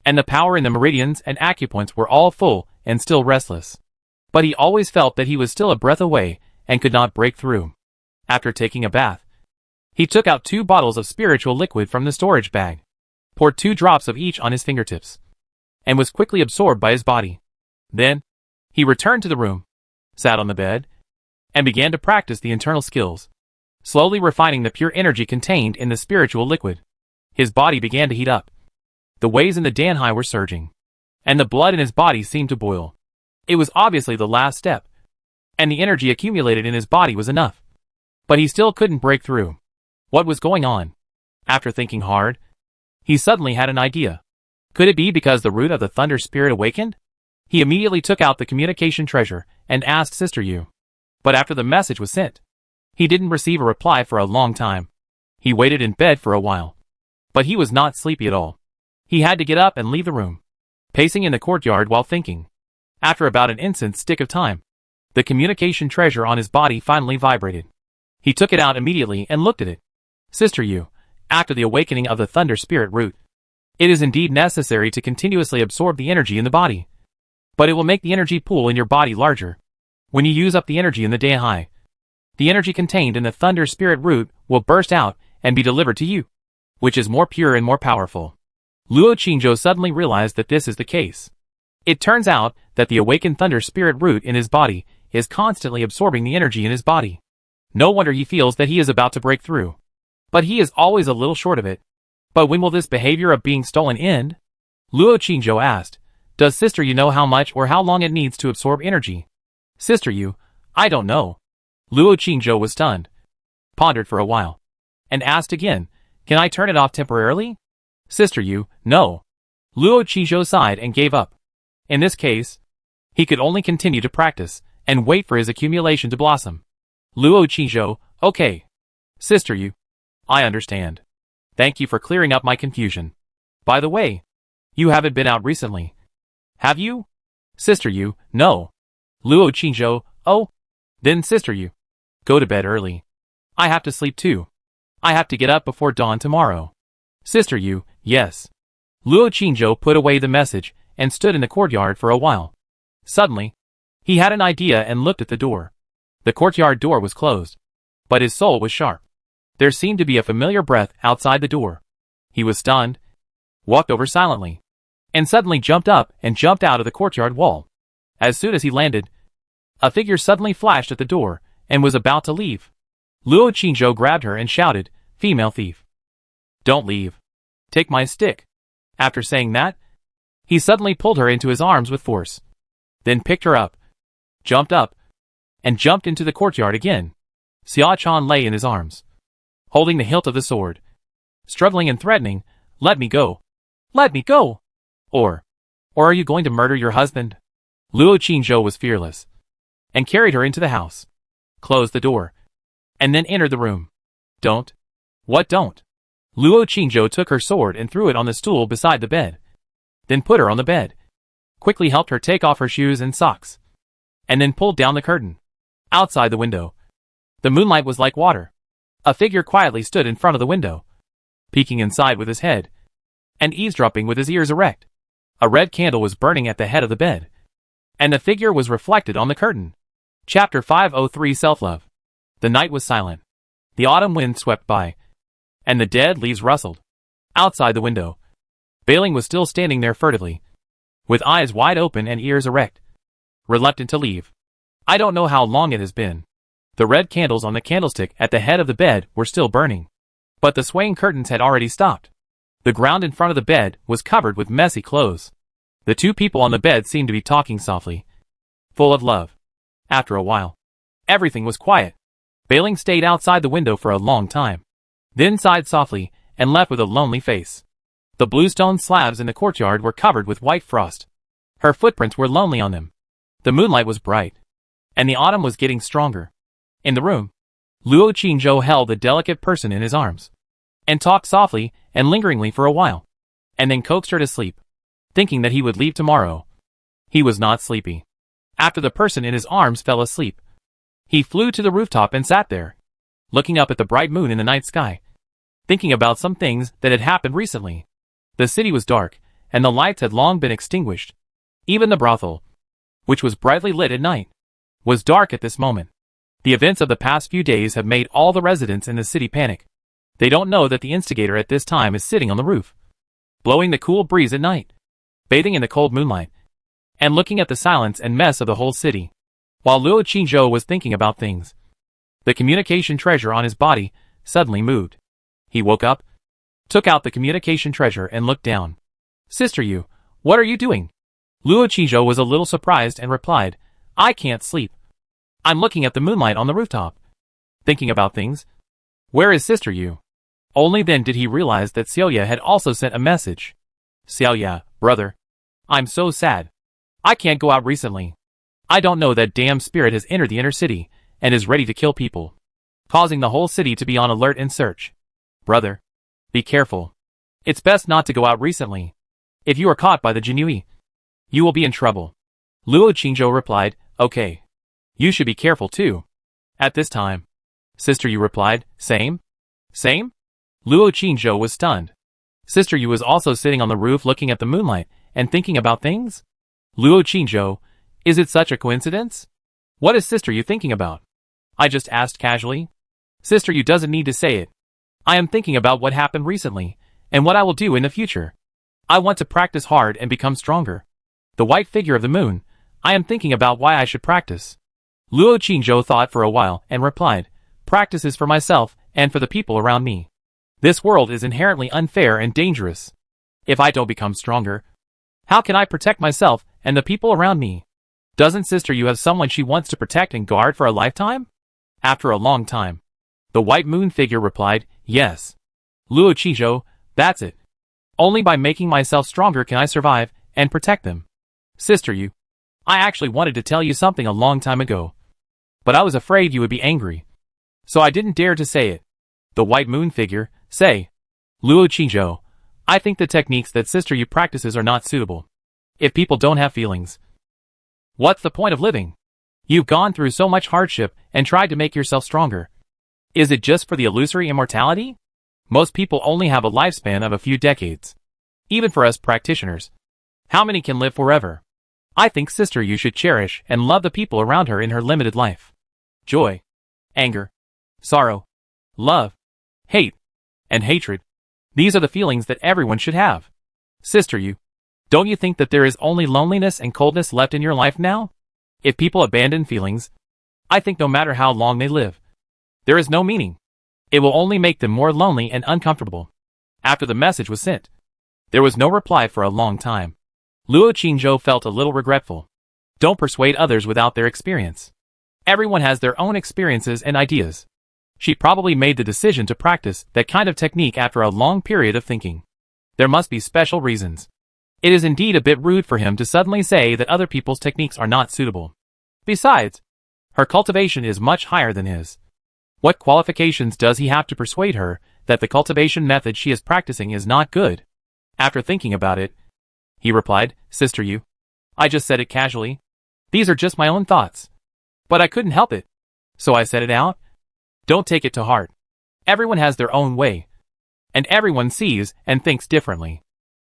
and the power in the meridians and acupoints were all full and still restless. But he always felt that he was still a breath away and could not break through. After taking a bath, he took out 2 bottles of spiritual liquid from the storage bag, poured 2 drops of each on his fingertips, and was quickly absorbed by his body. Then, he returned to the room, sat on the bed, and began to practice the internal skills, slowly refining the pure energy contained in the spiritual liquid. His body began to heat up. The waves in the Danhai were surging, and the blood in his body seemed to boil. It was obviously the last step, and the energy accumulated in his body was enough. But he still couldn't break through. What was going on? After thinking hard, he suddenly had an idea. Could it be because the root of the thunder spirit awakened? He immediately took out the communication treasure and asked Sister Yu. But after the message was sent, he didn't receive a reply for a long time. He waited in bed for a while. But he was not sleepy at all. He had to get up and leave the room, pacing in the courtyard while thinking. After about an instant's stick of time, the communication treasure on his body finally vibrated. He took it out immediately and looked at it. Sister Yu, after the awakening of the thunder spirit root, it is indeed necessary to continuously absorb the energy in the body. But it will make the energy pool in your body larger. When you use up the energy in the day high, the energy contained in the thunder spirit root will burst out and be delivered to you, which is more pure and more powerful. Luo Qingzhou suddenly realized that this is the case. It turns out that the awakened thunder spirit root in his body is constantly absorbing the energy in his body. No wonder he feels that he is about to break through. But he is always a little short of it. But when will this behavior of being stolen end? Luo Qingzhou asked, does Sister Yu know how much or how long it needs to absorb energy? Sister Yu, I don't know. Luo Qingzhou was stunned, pondered for a while, and asked again, can I turn it off temporarily? Sister Yu, no. Luo Qingzhou sighed and gave up. In this case, he could only continue to practice and wait for his accumulation to blossom. Luo Qingzhou, okay. Sister Yu, I understand. Thank you for clearing up my confusion. By the way, you haven't been out recently, have you? Sister Yu, no. Luo Qingzhou, oh. Then Sister Yu, go to bed early. I have to sleep too. I have to get up before dawn tomorrow. Sister Yu, yes. Luo Qingzhou put away the message and stood in the courtyard for a while. Suddenly, he had an idea and looked at the door. The courtyard door was closed, but his soul was sharp. There seemed to be a familiar breath outside the door. He was stunned, walked over silently, and suddenly jumped up and jumped out of the courtyard wall. As soon as he landed, a figure suddenly flashed at the door and was about to leave. Luo Qingzhou grabbed her and shouted, female thief. Don't leave. Take my stick. After saying that, he suddenly pulled her into his arms with force. Then picked her up, and jumped into the courtyard again. Xia Chan lay in his arms, holding the hilt of the sword, struggling and threatening, let me go. Let me go. Or are you going to murder your husband? Luo Qingzhou was fearless, and carried her into the house, closed the door, and then entered the room. Don't. What don't? Luo Qingzhou took her sword and threw it on the stool beside the bed, then put her on the bed, quickly helped her take off her shoes and socks, and then pulled down the curtain. Outside the window, the moonlight was like water. A figure quietly stood in front of the window, peeking inside with his head, and eavesdropping with his ears erect. A red candle was burning at the head of the bed, and the figure was reflected on the curtain. Chapter 503 Self-Love. The night was silent. The autumn wind swept by, and the dead leaves rustled. Outside the window, Bailing was still standing there furtively, with eyes wide open and ears erect, reluctant to leave. I don't know how long it has been. The red candles on the candlestick at the head of the bed were still burning, but the swaying curtains had already stopped. The ground in front of the bed was covered with messy clothes. The two people on the bed seemed to be talking softly, full of love. After a while, everything was quiet. Bailing stayed outside the window for a long time, then sighed softly and left with a lonely face. The bluestone slabs in the courtyard were covered with white frost. Her footprints were lonely on them. The moonlight was bright, and the autumn was getting stronger. In the room, Luo Qingzhou held the delicate person in his arms, and talked softly and lingeringly for a while, and then coaxed her to sleep, thinking that he would leave tomorrow. He was not sleepy. After the person in his arms fell asleep, he flew to the rooftop and sat there, looking up at the bright moon in the night sky, thinking about some things that had happened recently. The city was dark, and the lights had long been extinguished. Even the brothel, which was brightly lit at night, was dark at this moment. The events of the past few days have made all the residents in the city panic. They don't know that the instigator at this time is sitting on the roof, blowing the cool breeze at night, bathing in the cold moonlight, and looking at the silence and mess of the whole city. While Luo Qingzhou was thinking about things, the communication treasure on his body suddenly moved. He woke up, took out the communication treasure and looked down. Sister Yu, what are you doing? Luo Qingzhou was a little surprised and replied, I can't sleep. I'm looking at the moonlight on the rooftop, thinking about things. Where is Sister Yu? Only then did he realize that Celia had also sent a message. Celia, brother. I'm so sad. I can't go out recently. I don't know that damn spirit has entered the inner city and is ready to kill people, causing the whole city to be on alert and search. Brother. Be careful. It's best not to go out recently. If you are caught by the Jinui, you will be in trouble. Luo Qingzhou replied, okay. You should be careful too. At this time. Sister Yu replied, same? Same? Luo Qingzhou was stunned. Sister Yu was also sitting on the roof looking at the moonlight and thinking about things? Luo Qingzhou, is it such a coincidence? What is Sister Yu thinking about? I just asked casually. Sister Yu doesn't need to say it. I am thinking about what happened recently, and what I will do in the future. I want to practice hard and become stronger. The white figure of the moon, I am thinking about why I should practice. Luo Qingzhou thought for a while and replied, practice is for myself and for the people around me. This world is inherently unfair and dangerous. If I don't become stronger, how can I protect myself and the people around me? Doesn't Sister Yu have someone she wants to protect and guard for a lifetime? After a long time. The white moon figure replied, yes. Luo Qingzhou, that's it. Only by making myself stronger can I survive and protect them. Sister Yu, I actually wanted to tell you something a long time ago. But I was afraid you would be angry. So I didn't dare to say it. The white moon figure, say. Luo Qingzhou, I think the techniques that Sister Yu practices are not suitable. If people don't have feelings, what's the point of living? You've gone through so much hardship and tried to make yourself stronger. Is it just for the illusory immortality? Most people only have a lifespan of a few decades. Even for us practitioners. How many can live forever? I think Sister Yu should cherish and love the people around her in her limited life. Joy, anger, sorrow, love, hate, and hatred. These are the feelings that everyone should have. Sister Yu, don't you think that there is only loneliness and coldness left in your life now? If people abandon feelings, I think no matter how long they live, there is no meaning. It will only make them more lonely and uncomfortable. After the message was sent, there was no reply for a long time. Luo Qingzhou felt a little regretful. Don't persuade others without their experience. Everyone has their own experiences and ideas. She probably made the decision to practice that kind of technique after a long period of thinking. There must be special reasons. It is indeed a bit rude for him to suddenly say that other people's techniques are not suitable. Besides, her cultivation is much higher than his. What qualifications does he have to persuade her that the cultivation method she is practicing is not good? After thinking about it, he replied, Sister Yu, I just said it casually. These are just my own thoughts. But I couldn't help it. So I said it out. Don't take it to heart. Everyone has their own way. And everyone sees and thinks differently.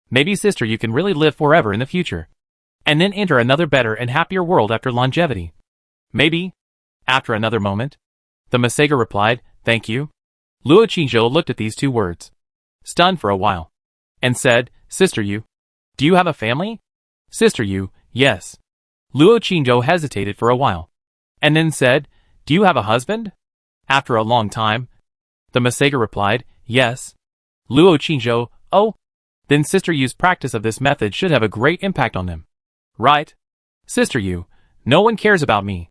Maybe Sister Yu can really live forever in the future. And then enter another better and happier world after longevity. Maybe. After another moment. The Masager replied, thank you. Luo Qingzhou looked at these two words, stunned for a while, and said, Sister Yu, do you have a family? Sister Yu, yes. Luo Qingzhou hesitated for a while, and then said, do you have a husband? After a long time, the Masager replied, yes. Luo Qingzhou, oh, then Sister Yu's practice of this method should have a great impact on them. Right? Sister Yu, no one cares about me.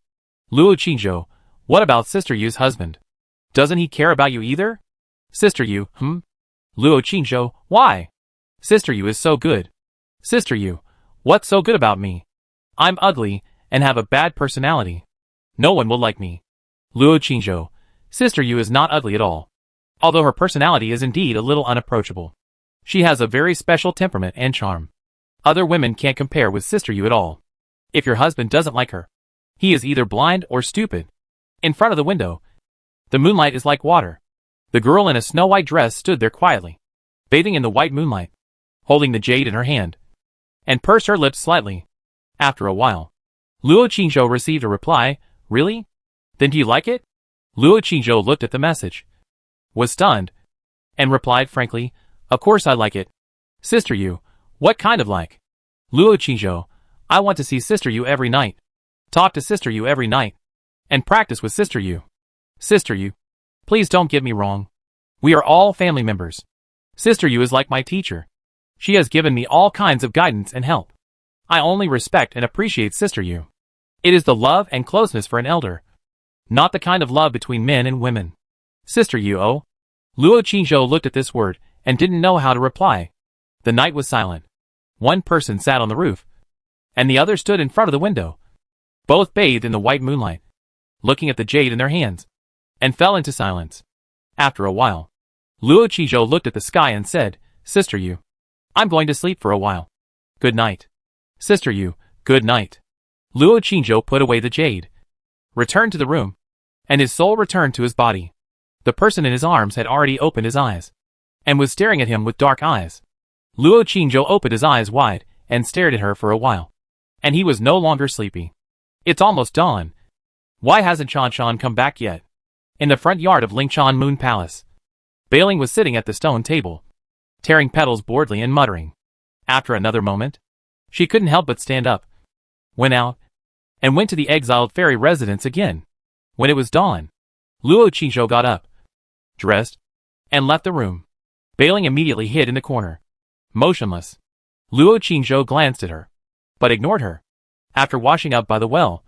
Luo Qingzhou, what about Sister Yu's husband? Doesn't he care about you either? Sister Yu, Luo Qingzhou, why? Sister Yu is so good. Sister Yu, what's so good about me? I'm ugly and have a bad personality. No one will like me. Luo Qingzhou, Sister Yu is not ugly at all. Although her personality is indeed a little unapproachable. She has a very special temperament and charm. Other women can't compare with Sister Yu at all. If your husband doesn't like her, he is either blind or stupid. In front of the window, the moonlight is like water. The girl in a snow-white dress stood there quietly, bathing in the white moonlight, holding the jade in her hand, and pursed her lips slightly. After a while, Luo Qingzhou received a reply, really? Then do you like it? Luo Qingzhou looked at the message, was stunned, and replied frankly, of course I like it. Sister Yu, what kind of like? Luo Qingzhou, I want to see Sister Yu every night, talk to Sister Yu every night, and practice with Sister Yu. Sister Yu, please don't get me wrong. We are all family members. Sister Yu is like my teacher. She has given me all kinds of guidance and help. I only respect and appreciate Sister Yu. It is the love and closeness for an elder, not the kind of love between men and women. Sister Yu, oh, Luo Qingzhou looked at this word and didn't know how to reply. The night was silent. One person sat on the roof, and the other stood in front of the window. Both bathed in the white moonlight, looking at the jade in their hands, and fell into silence. After a while, Luo Qingzhou looked at the sky and said, "Sister Yu, I'm going to sleep for a while. Good night." "Sister Yu, good night." Luo Qingzhou put away the jade, returned to the room, and his soul returned to his body. The person in his arms had already opened his eyes, and was staring at him with dark eyes. Luo Qingzhou opened his eyes wide, and stared at her for a while. And he was no longer sleepy. It's almost dawn. Why hasn't Chanshan come back yet? In the front yard of Lingshan Moon Palace, Bailing was sitting at the stone table, tearing petals boredly and muttering. After another moment, she couldn't help but stand up, went out, and went to the exiled fairy residence again. When it was dawn, Luo Qingzhou got up, dressed, and left the room. Bailing immediately hid in the corner, motionless. Luo Qingzhou glanced at her, but ignored her. After washing up by the well,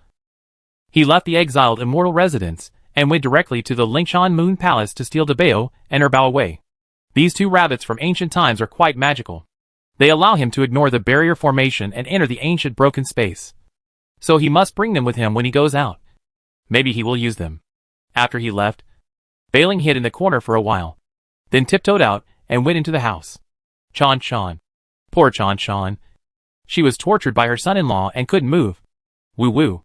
he left the exiled immortal residence and went directly to the Lingshan Moon Palace to steal Dabao and Erbao away. These two rabbits from ancient times are quite magical. They allow him to ignore the barrier formation and enter the ancient broken space. So he must bring them with him when he goes out. Maybe he will use them. After he left, Bailing hid in the corner for a while, then tiptoed out and went into the house. Chanshan. Poor Chanshan. She was tortured by her son-in-law and couldn't move. Woo-woo.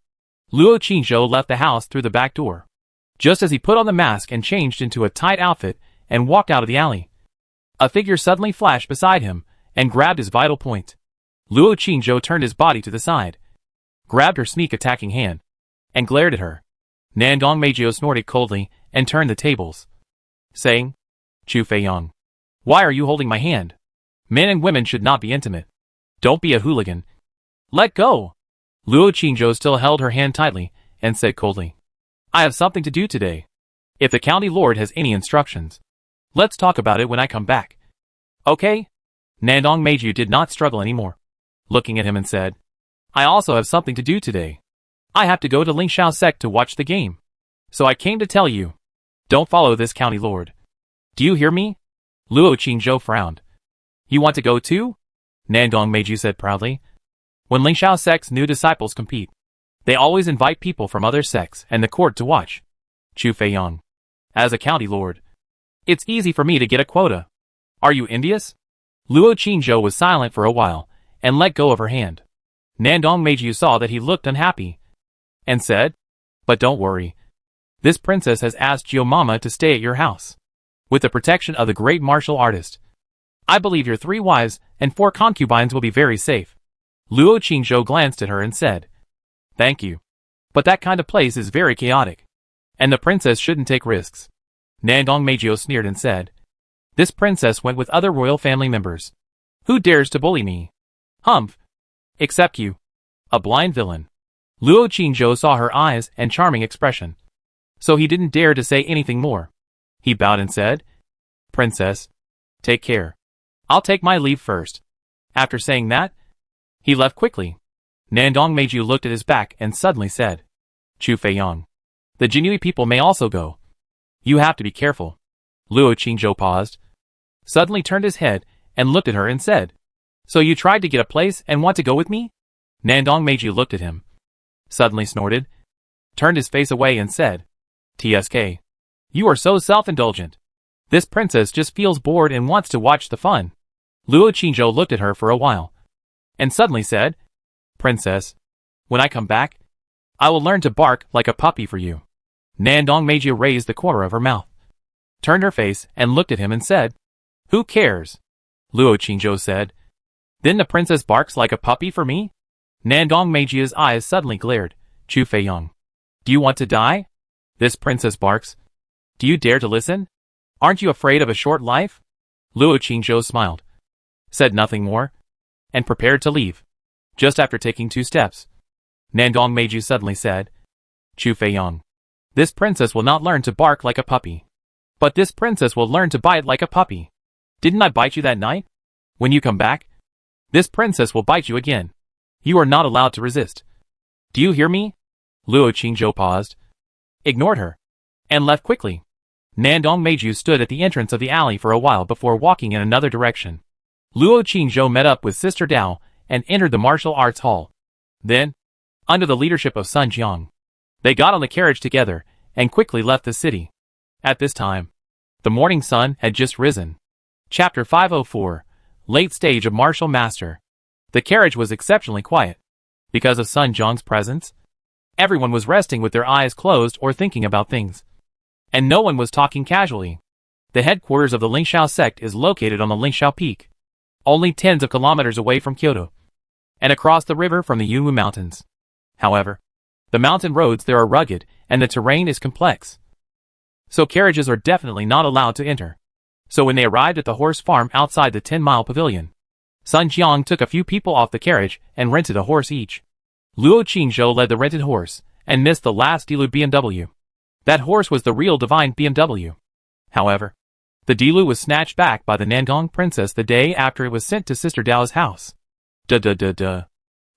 Luo Qingzhou left the house through the back door, just as he put on the mask and changed into a tight outfit and walked out of the alley. A figure suddenly flashed beside him and grabbed his vital point. Luo Qingzhou turned his body to the side, grabbed her sneak-attacking hand, and glared at her. Nandong Meijio snorted coldly and turned the tables, saying, "Chu Feiyang, why are you holding my hand? Men and women should not be intimate. Don't be a hooligan. Let go." Luo Qingzhou still held her hand tightly and said coldly, "I have something to do today. If the county lord has any instructions, let's talk about it when I come back. Okay?" Nandong Meiju did not struggle anymore, looking at him and said, "I also have something to do today. I have to go to Lingxiao sect to watch the game. So I came to tell you, don't follow this county lord. Do you hear me?" Luo Qingzhou frowned. "You want to go too?" Nandong Meiju said proudly. When Lingxiao sect's new disciples compete, they always invite people from other sects and the court to watch. Chu Feiyang. As a county lord, it's easy for me to get a quota. Are you envious? Luo Qingzhou was silent for a while and let go of her hand. Nandong Meiju saw that he looked unhappy and said, "But don't worry. This princess has asked Jiu Mama to stay at your house, with the protection of the great martial artist. I believe your 3 wives and 4 concubines will be very safe." Luo Qingzhou glanced at her and said, "Thank you. But that kind of place is very chaotic, and the princess shouldn't take risks." Nandong Meiju sneered and said, "This princess went with other royal family members. Who dares to bully me? Humph. Except you. A blind villain." Luo Qingzhou saw her eyes and charming expression, so he didn't dare to say anything more. He bowed and said, "Princess, take care. I'll take my leave first." After saying that, he left quickly. Nandong Meiju looked at his back and suddenly said, "Chu Feiyang, the Jinui people may also go. You have to be careful." Luo Qingzhou paused, suddenly turned his head and looked at her and said, "So you tried to get a place and want to go with me?" Nandong Meiju looked at him, suddenly snorted, turned his face away and said, "TSK, you are so self-indulgent. This princess just feels bored and wants to watch the fun." Luo Qingzhou looked at her for a while, and suddenly said, "Princess, when I come back, I will learn to bark like a puppy for you." Nandong Meiju raised the corner of her mouth, turned her face and looked at him and said, "Who cares?" Luo Qingzhou said, "Then the princess barks like a puppy for me?" Nandong Meiji's eyes suddenly glared. "Chu Feiyang, do you want to die? This princess barks. Do you dare to listen? Aren't you afraid of a short life?" Luo Qingzhou smiled, said nothing more, and prepared to leave. Just after taking 2 steps, Nandong Meiju suddenly said, "Chu Feiyang, this princess will not learn to bark like a puppy. But this princess will learn to bite like a puppy. Didn't I bite you that night? When you come back, this princess will bite you again. You are not allowed to resist. Do you hear me?" Luo Qingzhou paused, ignored her, and left quickly. Nandong Meiju stood at the entrance of the alley for a while before walking in another direction. Luo Qingzhou met up with Sister Dao and entered the martial arts hall. Then, under the leadership of Sun Jiang, they got on the carriage together and quickly left the city. At this time, the morning sun had just risen. Chapter 504, Late Stage of Martial Master. The carriage was exceptionally quiet. Because of Sun Jiang's presence, everyone was resting with their eyes closed or thinking about things. And no one was talking casually. The headquarters of the Lingxiao sect is located on the Lingxiao Peak, only tens of kilometers away from Kyoto, and across the river from the Yunwu Mountains. However, the mountain roads there are rugged and the terrain is complex, so carriages are definitely not allowed to enter. So when they arrived at the horse farm outside the 10-mile pavilion, Sun Jiang took a few people off the carriage and rented a horse each. Luo Qingzhou led the rented horse and missed the last Dilu BMW. That horse was the real divine BMW. However, the Dilu was snatched back by the Nandong princess the day after it was sent to Sister Dao's house.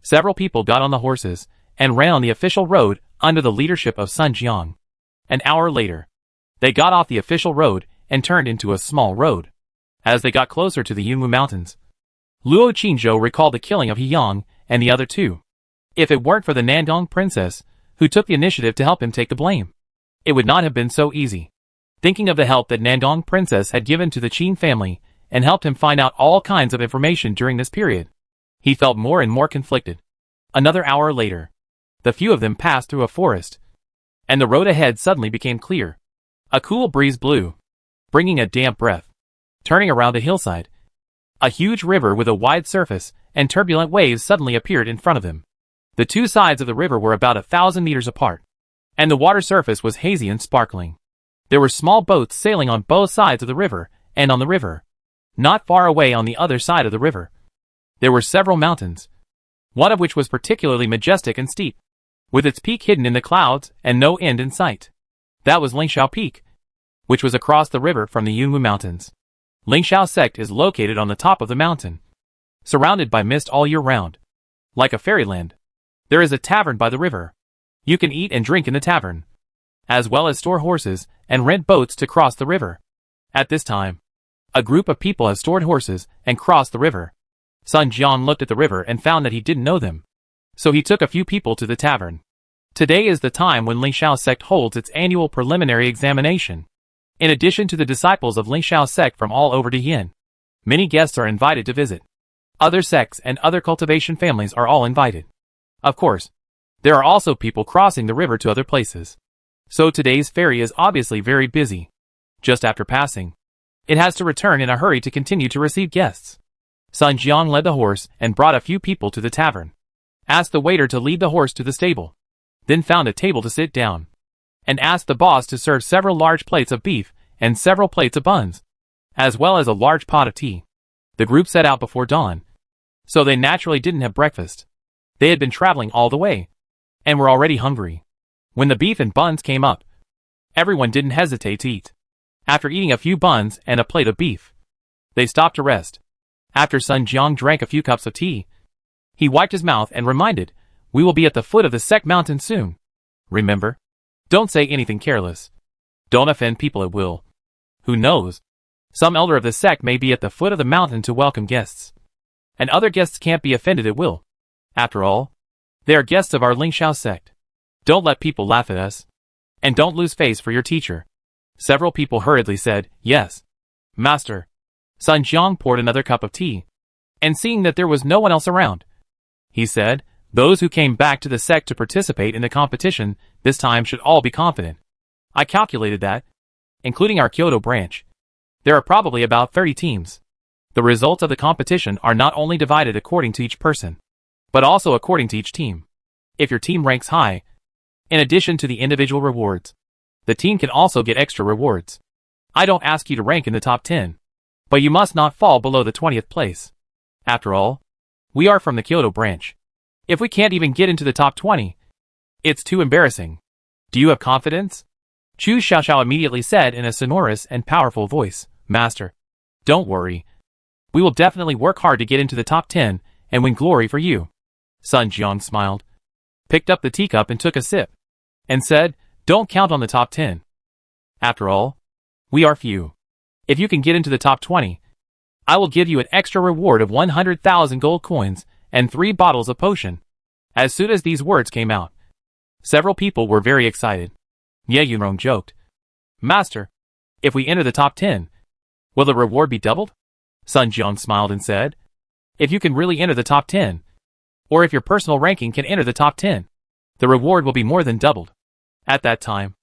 Several people got on the horses and ran on the official road under the leadership of Sun Jiang. An hour later, they got off the official road and turned into a small road. As they got closer to the Yunwu Mountains, Luo Qingzhou recalled the killing of He Yang and the other two. If it weren't for the Nandong princess, who took the initiative to help him take the blame, it would not have been so easy. Thinking of the help that Nandong princess had given to the Qin family and helped him find out all kinds of information during this period, he felt more and more conflicted. Another hour later, the few of them passed through a forest, and the road ahead suddenly became clear. A cool breeze blew, bringing a damp breath. Turning around a hillside, a huge river with a wide surface and turbulent waves suddenly appeared in front of them. The two sides of the river were about 1,000 meters apart, and the water surface was hazy and sparkling. There were small boats sailing on both sides of the river, and on the river, not far away on the other side of the river, there were several mountains, one of which was particularly majestic and steep, with its peak hidden in the clouds and no end in sight. That was Lingxiao Peak, which was across the river from the Yunwu Mountains. Lingxiao sect is located on the top of the mountain, surrounded by mist all year round. Like a fairyland, there is a tavern by the river. You can eat and drink in the tavern, as well as store horses and rent boats to cross the river. At this time, a group of people have stored horses and crossed the river. Sun Jiang looked at the river and found that he didn't know them, so he took a few people to the tavern. Today is the time when Lingxiao sect holds its annual preliminary examination. In addition to the disciples of Lingxiao sect from all over Diyin, many guests are invited to visit. Other sects and other cultivation families are all invited. Of course, there are also people crossing the river to other places. So today's ferry is obviously very busy. Just after passing, it has to return in a hurry to continue to receive guests. Sun Jiang led the horse and brought a few people to the tavern, asked the waiter to lead the horse to the stable, then found a table to sit down, and asked the boss to serve several large plates of beef and several plates of buns, as well as a large pot of tea. The group set out before dawn, so they naturally didn't have breakfast. They had been traveling all the way, and were already hungry. When the beef and buns came up, everyone didn't hesitate to eat. After eating a few buns and a plate of beef, they stopped to rest. After Sun Jiang drank a few cups of tea, he wiped his mouth and reminded, "We will be at the foot of the Sect Mountain soon. Remember, don't say anything careless. Don't offend people at will. Who knows? Some elder of the sect may be at the foot of the mountain to welcome guests, and other guests can't be offended at will. After all, they are guests of our Lingxiao sect. Don't let people laugh at us, and don't lose face for your teacher." Several people hurriedly said, "Yes, Master." Sun Jiang poured another cup of tea, and seeing that there was no one else around, he said, "Those who came back to the sect to participate in the competition this time should all be confident. I calculated that, including our Kyoto branch, there are probably about 30 teams. The results of the competition are not only divided according to each person, but also according to each team. If your team ranks high, in addition to the individual rewards, the team can also get extra rewards. I don't ask you to rank in the top 10, but you must not fall below the 20th place. After all, we are from the Kyoto branch. If we can't even get into the top 20, it's too embarrassing. Do you have confidence?" Chu Xiaoxiao immediately said in a sonorous and powerful voice, "Master, don't worry. We will definitely work hard to get into the top 10 and win glory for you." Sun Jiang smiled, picked up the teacup and took a sip, and said, "Don't count on the top 10. After all, We are few. If you can get into the top 20, I will give you an extra reward of 100,000 gold coins and 3 bottles of potion. As soon as these words came out, several people were very excited. Ye Yunrong joked. Master, if we enter the top 10, will the reward be doubled? Sun Jiang smiled and said, if you can really enter the top 10, or if your personal ranking can enter the top 10, the reward will be more than doubled. At that time,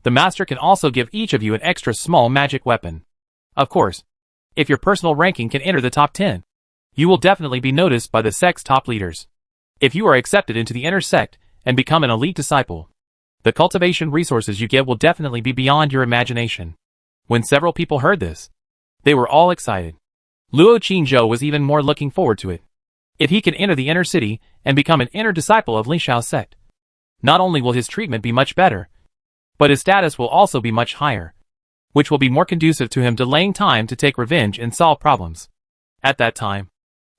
the master can also give each of you an extra small magic weapon. Of course, if your personal ranking can enter the top 10, you will definitely be noticed by the sect's top leaders. If you are accepted into the inner sect and become an elite disciple, the cultivation resources you get will definitely be beyond your imagination. When several people heard this, they were all excited. Luo Qinzhou was even more looking forward to it. If he can enter the inner city and become an inner disciple of Li Xiao's sect, not only will his treatment be much better, but his status will also be much higher, which will be more conducive to him delaying time to take revenge and solve problems. At that time,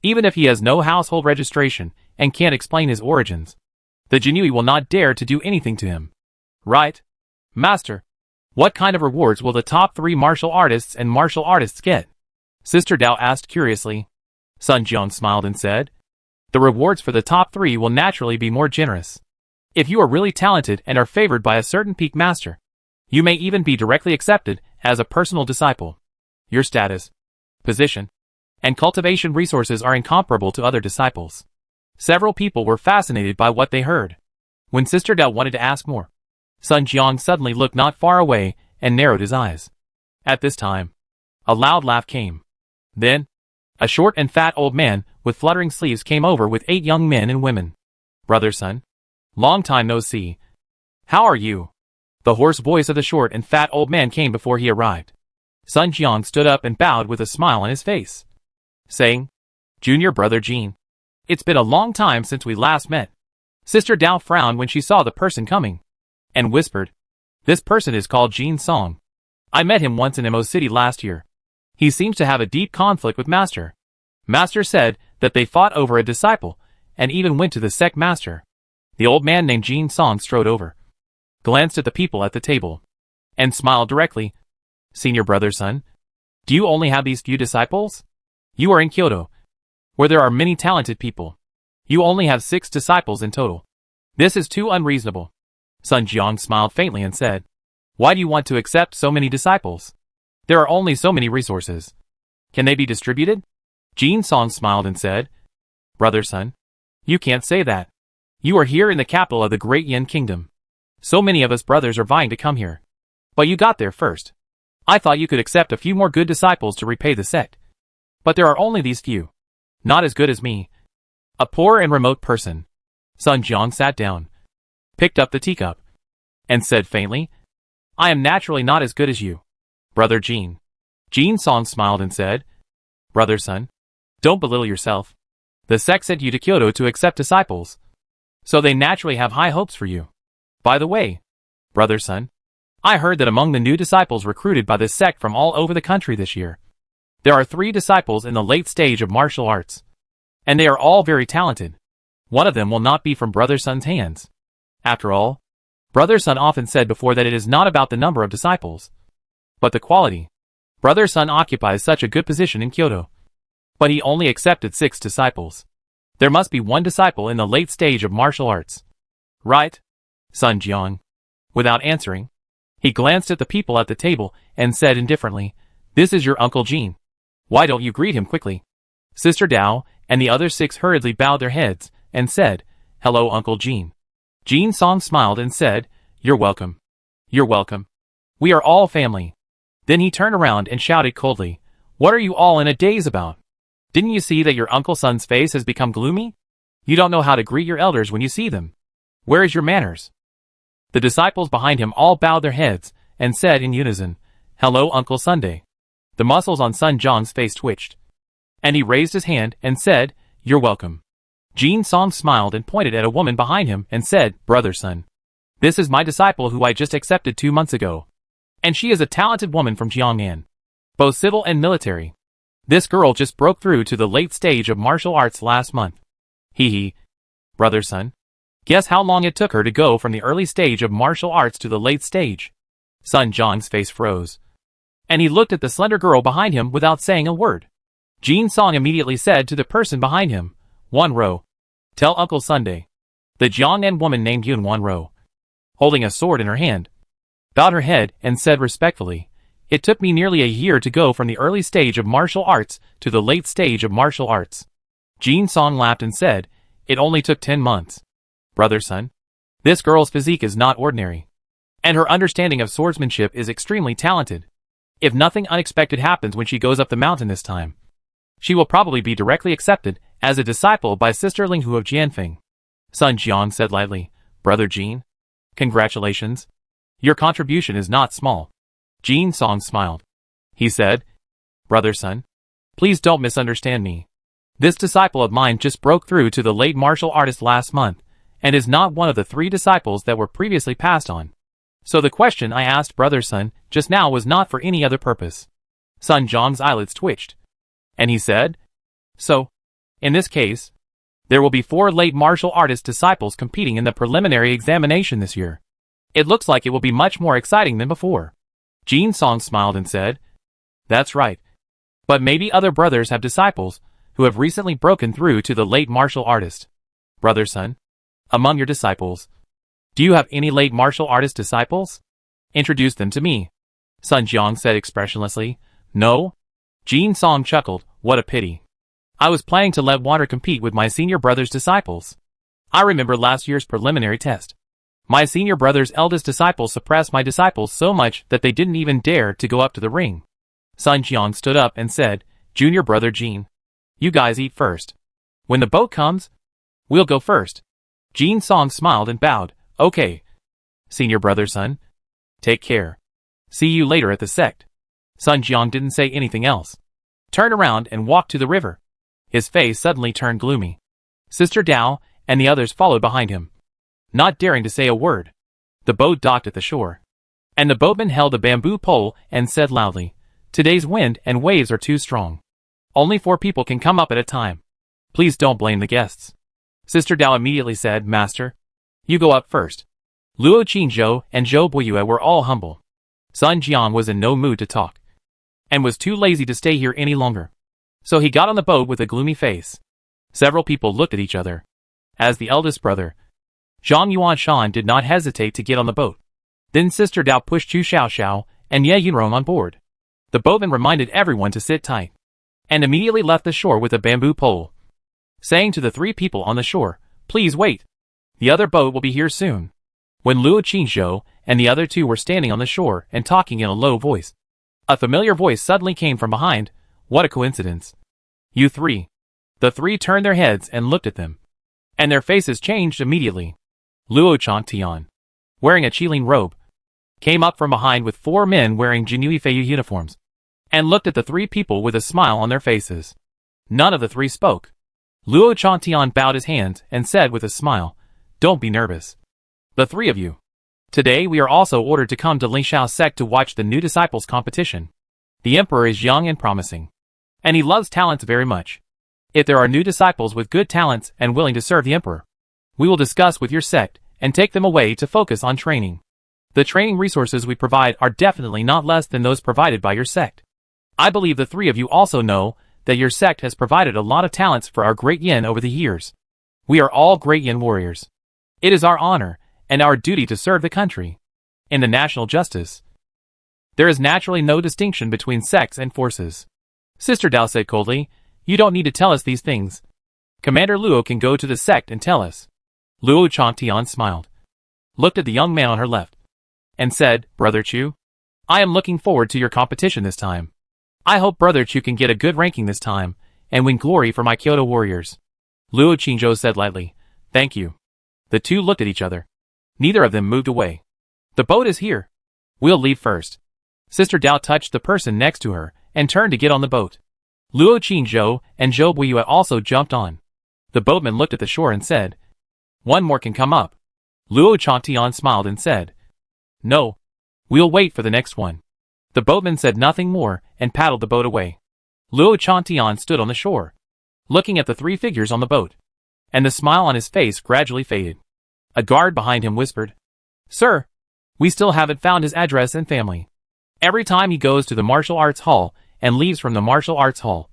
even if he has no household registration and can't explain his origins, the Jinui will not dare to do anything to him. Right? Master, what kind of rewards will the top 3 martial artists and martial artists get? Sister Dao asked curiously. Sun Jiang smiled and said, the rewards for the top 3 will naturally be more generous. If you are really talented and are favored by a certain peak master, you may even be directly accepted as a personal disciple. Your status, position, and cultivation resources are incomparable to other disciples. Several people were fascinated by what they heard. When Sister Dao wanted to ask more, Sun Jiang suddenly looked not far away and narrowed his eyes. At this time, a loud laugh came. Then, a short and fat old man with fluttering sleeves came over with 8 young men and women. Brother Sun, long time no see. How are you? The hoarse voice of the short and fat old man came before he arrived. Sun Jiang stood up and bowed with a smile on his face, saying, Junior brother Jean, it's been a long time since we last met. Sister Dao frowned when she saw the person coming, and whispered, this person is called Jin Song. I met him once in Mo City last year. He seems to have a deep conflict with Master. Master said that they fought over a disciple, and even went to the sect master. The old man named Jin Song strode over, glanced at the people at the table, and smiled directly. Senior brother Sun, do you only have these few disciples? You are in Kyoto, where there are many talented people. You only have 6 disciples in total. This is too unreasonable. Sun Jiang smiled faintly and said, why do you want to accept so many disciples? There are only so many resources. Can they be distributed? Jin Song smiled and said, brother Sun, you can't say that. You are here in the capital of the Great Yin Kingdom. So many of us brothers are vying to come here. But you got there first. I thought you could accept a few more good disciples to repay the sect. But there are only these few. Not as good as me. A poor and remote person. Sun Jiang sat down, picked up the teacup, and said faintly, I am naturally not as good as you, brother Jean. Jin Song smiled and said, brother Sun, don't belittle yourself. The sect sent you to Kyoto to accept disciples, so they naturally have high hopes for you. By the way, brother Sun, I heard that among the new disciples recruited by this sect from all over the country this year, there are 3 disciples in the late stage of martial arts, and they are all very talented. One of them will not be from brother Sun's hands. After all, brother Sun often said before that it is not about the number of disciples, but the quality. Brother Sun occupies such a good position in Kyoto, but he only accepted 6 disciples. There must be 1 disciple in the late stage of martial arts. Right? Sun Jiang. Without answering, he glanced at the people at the table and said indifferently, this is your Uncle Jean. Why don't you greet him quickly? Sister Dao and the other 6 hurriedly bowed their heads and said, hello Uncle Jean. Jin Song smiled and said, you're welcome. You're welcome. We are all family. Then he turned around and shouted coldly, what are you all in a daze about? Didn't you see that your Uncle Sun's face has become gloomy? You don't know how to greet your elders when you see them. Where is your manners? The disciples behind him all bowed their heads and said in unison, hello Uncle Sunday. The muscles on Sun Jiang's face twitched, and he raised his hand and said, you're welcome. Jin Song smiled and pointed at a woman behind him and said, brother Sun, this is my disciple who I just accepted 2 months ago. And she is a talented woman from Jiangnan, both civil and military. This girl just broke through to the late stage of martial arts last month. Hee. Brother Sun, guess how long it took her to go from the early stage of martial arts to the late stage? Sun Jiang's face froze, and he looked at the slender girl behind him without saying a word. Jin Song immediately said to the person behind him, Won-ro. Tell Uncle Sunday. The Jiangnan woman named Yun Won-ro, holding a sword in her hand, bowed her head and said respectfully, It took me nearly a year to go from the early stage of martial arts to the late stage of martial arts. Jin Song laughed and said, It only took 10 months. Brother son, this girl's physique is not ordinary, and her understanding of swordsmanship is extremely talented. If nothing unexpected happens when she goes up the mountain this time, she will probably be directly accepted as a disciple by Sister Linghu of Jianfeng. Sun Jian said lightly, Brother Jin, congratulations. Your contribution is not small. Jin Song smiled. He said, Brother son, please don't misunderstand me. This disciple of mine just broke through to the late martial artist last month, and is not one of the 3 disciples that were previously passed on. So the question I asked Brother Sun just now was not for any other purpose. Sun Jiang's eyelids twitched, and he said, So, in this case, there will be 4 late martial artist disciples competing in the preliminary examination this year. It looks like it will be much more exciting than before. Jin Song smiled and said, That's right. But maybe other brothers have disciples who have recently broken through to the late martial artist. Brother Sun, among your disciples, do you have any late martial artist disciples? Introduce them to me. Sun Jiang said expressionlessly. No? Jin Song chuckled, What a pity. I was planning to let Water compete with my senior brother's disciples. I remember last year's preliminary test. My senior brother's eldest disciple suppressed my disciples so much that they didn't even dare to go up to the ring. Sun Jiang stood up and said, Junior brother Jin, you guys eat first. When the boat comes, we'll go first. Jin Song smiled and bowed. Okay. Senior brother Sun, take care. See you later at the sect. Sun Jiang didn't say anything else. Turned around and walked to the river. His face suddenly turned gloomy. Sister Dao and the others followed behind him, not daring to say a word. The boat docked at the shore, and the boatman held a bamboo pole and said loudly, Today's wind and waves are too strong. Only 4 people can come up at a time. Please don't blame the guests. Sister Dao immediately said, Master, you go up first. Luo Qingzhou and Zhou Buiyue were all humble. Sun Jiang was in no mood to talk, and was too lazy to stay here any longer. So he got on the boat with a gloomy face. Several people looked at each other. As the eldest brother, Zhang Yuanshan did not hesitate to get on the boat. Then Sister Dao pushed Chu Xiaoxiao and Ye Yunrong on board. The boatman reminded everyone to sit tight, and immediately left the shore with a bamboo pole, saying to the 3 people on the shore, Please wait. The other boat will be here soon. When Luo Qingzhou and the other 2 were standing on the shore and talking in a low voice, a familiar voice suddenly came from behind. What a coincidence. You 3. The 3 turned their heads and looked at them, and their faces changed immediately. Luo Changtian, wearing a Qilin robe, came up from behind with 4 men wearing Jinui Feiyu uniforms, and looked at the 3 people with a smile on their faces. None of the 3 spoke. Luo Changtian bowed his hands and said with a smile, Don't be nervous. The 3 of you. Today we are also ordered to come to Lingshao's sect to watch the new disciples competition. The emperor is young and promising, and he loves talents very much. If there are new disciples with good talents and willing to serve the emperor, we will discuss with your sect and take them away to focus on training. The training resources we provide are definitely not less than those provided by your sect. I believe the 3 of you also know that your sect has provided a lot of talents for our great yin over the years. We are all great yin warriors. It is our honor and our duty to serve the country. In the national justice, there is naturally no distinction between sects and forces. Sister Dao said coldly, You don't need to tell us these things. Commander Luo can go to the sect and tell us. Luo Changtian smiled, looked at the young man on her left, and said, Brother Chu, I am looking forward to your competition this time. I hope Brother Chu can get a good ranking this time, and win glory for my Kyoto warriors. Luo Qingzhou said lightly, Thank you. The 2 looked at each other. Neither of them moved away. The boat is here. We'll leave first. Sister Dao touched the person next to her, and turned to get on the boat. Luo Qingzhou and Zhou Buiyue also jumped on. The boatman looked at the shore and said, One more can come up. Luo Changtian smiled and said, No. We'll wait for the next one. The boatman said nothing more and paddled the boat away. Luo Changtian stood on the shore, looking at the 3 figures on the boat, and the smile on his face gradually faded. A guard behind him whispered, Sir, we still haven't found his address and family. Every time he goes to the martial arts hall and leaves from the martial arts hall,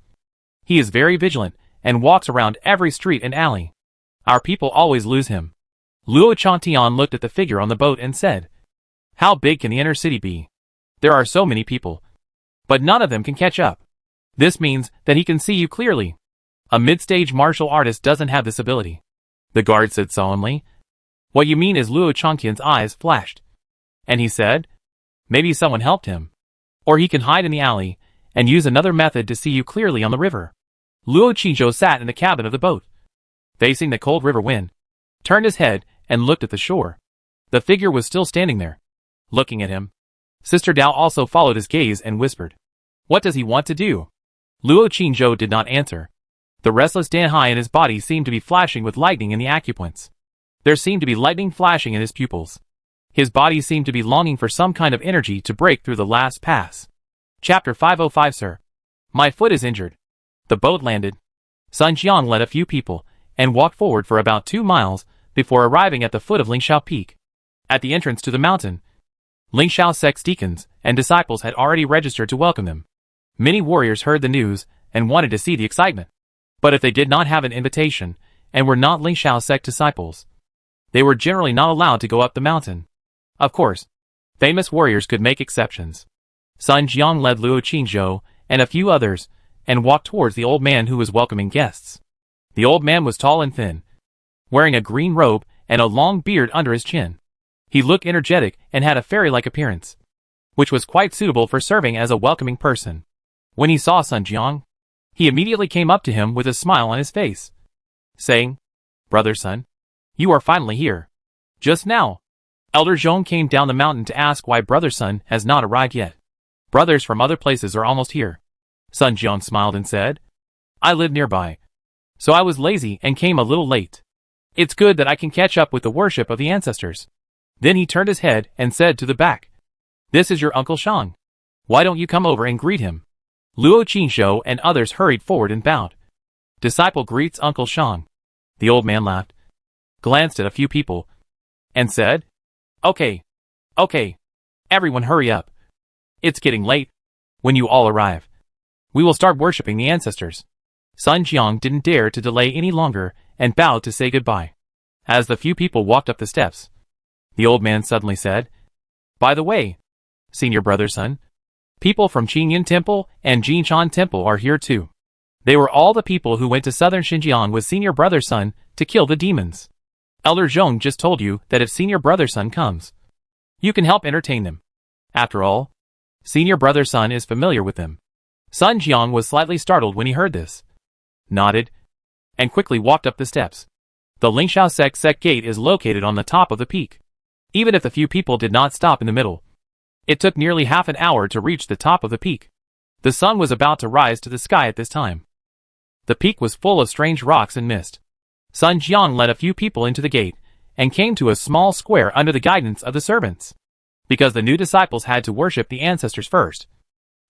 he is very vigilant and walks around every street and alley. Our people always lose him. Luo Chantian looked at the figure on the boat and said, "How big can the inner city be? There are so many people, but none of them can catch up. This means that he can see you clearly. A mid-stage martial artist doesn't have this ability." The guard said solemnly. "What you mean?" Is Luo Chantian's eyes flashed, and he said, "Maybe someone helped him. Or he can hide in the alley and use another method to see you clearly on the river." Luo Qingzhou sat in the cabin of the boat, facing the cold river wind, turned his head and looked at the shore. The figure was still standing there, looking at him. Sister Dao also followed his gaze and whispered, "What does he want to do?" Luo Qingzhou did not answer. The restless Danhai in his body seemed to be flashing with lightning in the acupoints. There seemed to be lightning flashing in his pupils. His body seemed to be longing for some kind of energy to break through the last pass. Chapter 505. Sir, my foot is injured. The boat landed. Sun Jiang led a few people and walked forward for about 2 miles before arriving at the foot of Lingshao Peak. At the entrance to the mountain, Lingshao sect's deacons and disciples had already registered to welcome them. Many warriors heard the news and wanted to see the excitement. But if they did not have an invitation and were not Lingshao sect disciples, they were generally not allowed to go up the mountain. Of course, famous warriors could make exceptions. Sun Jiang led Luo Qingzhou and a few others and walked towards the old man who was welcoming guests. The old man was tall and thin, wearing a green robe and a long beard under his chin. He looked energetic and had a fairy-like appearance, which was quite suitable for serving as a welcoming person. When he saw Sun Jiang, he immediately came up to him with a smile on his face, saying, "Brother Sun, you are finally here." Just now, Elder Zhong came down the mountain to ask why Brother Sun has not arrived yet. Brothers from other places are almost here. Sun Jiang smiled and said, "I live nearby, so I was lazy and came a little late. It's good that I can catch up with the worship of the ancestors." Then he turned his head and said to the back, "This is your Uncle Shang. Why don't you come over and greet him?" Luo Qingzhou and others hurried forward and bowed. "Disciple greets Uncle Shang." The old man laughed, glanced at a few people, and said, Okay. Everyone hurry up. It's getting late. When you all arrive, we will start worshipping the ancestors." Sun Jiang didn't dare to delay any longer and bowed to say goodbye. As the few people walked up the steps, the old man suddenly said, "By the way, Senior Brother Sun, people from Qingyan Temple and Jinshan Temple are here too. They were all the people who went to southern Xinjiang with Senior Brother Sun to kill the demons. Elder Zhong just told you that if Senior Brother Sun comes, you can help entertain them. After all, Senior Brother Sun is familiar with them." Sun Jiang was slightly startled when he heard this, nodded, and quickly walked up the steps. The Lingshao sect gate is located on the top of the peak. Even if the few people did not stop in the middle, it took nearly half an hour to reach the top of the peak. The sun was about to rise to the sky at this time. The peak was full of strange rocks and mist. Sun Jiang led a few people into the gate and came to a small square under the guidance of the servants, because the new disciples had to worship the ancestors first.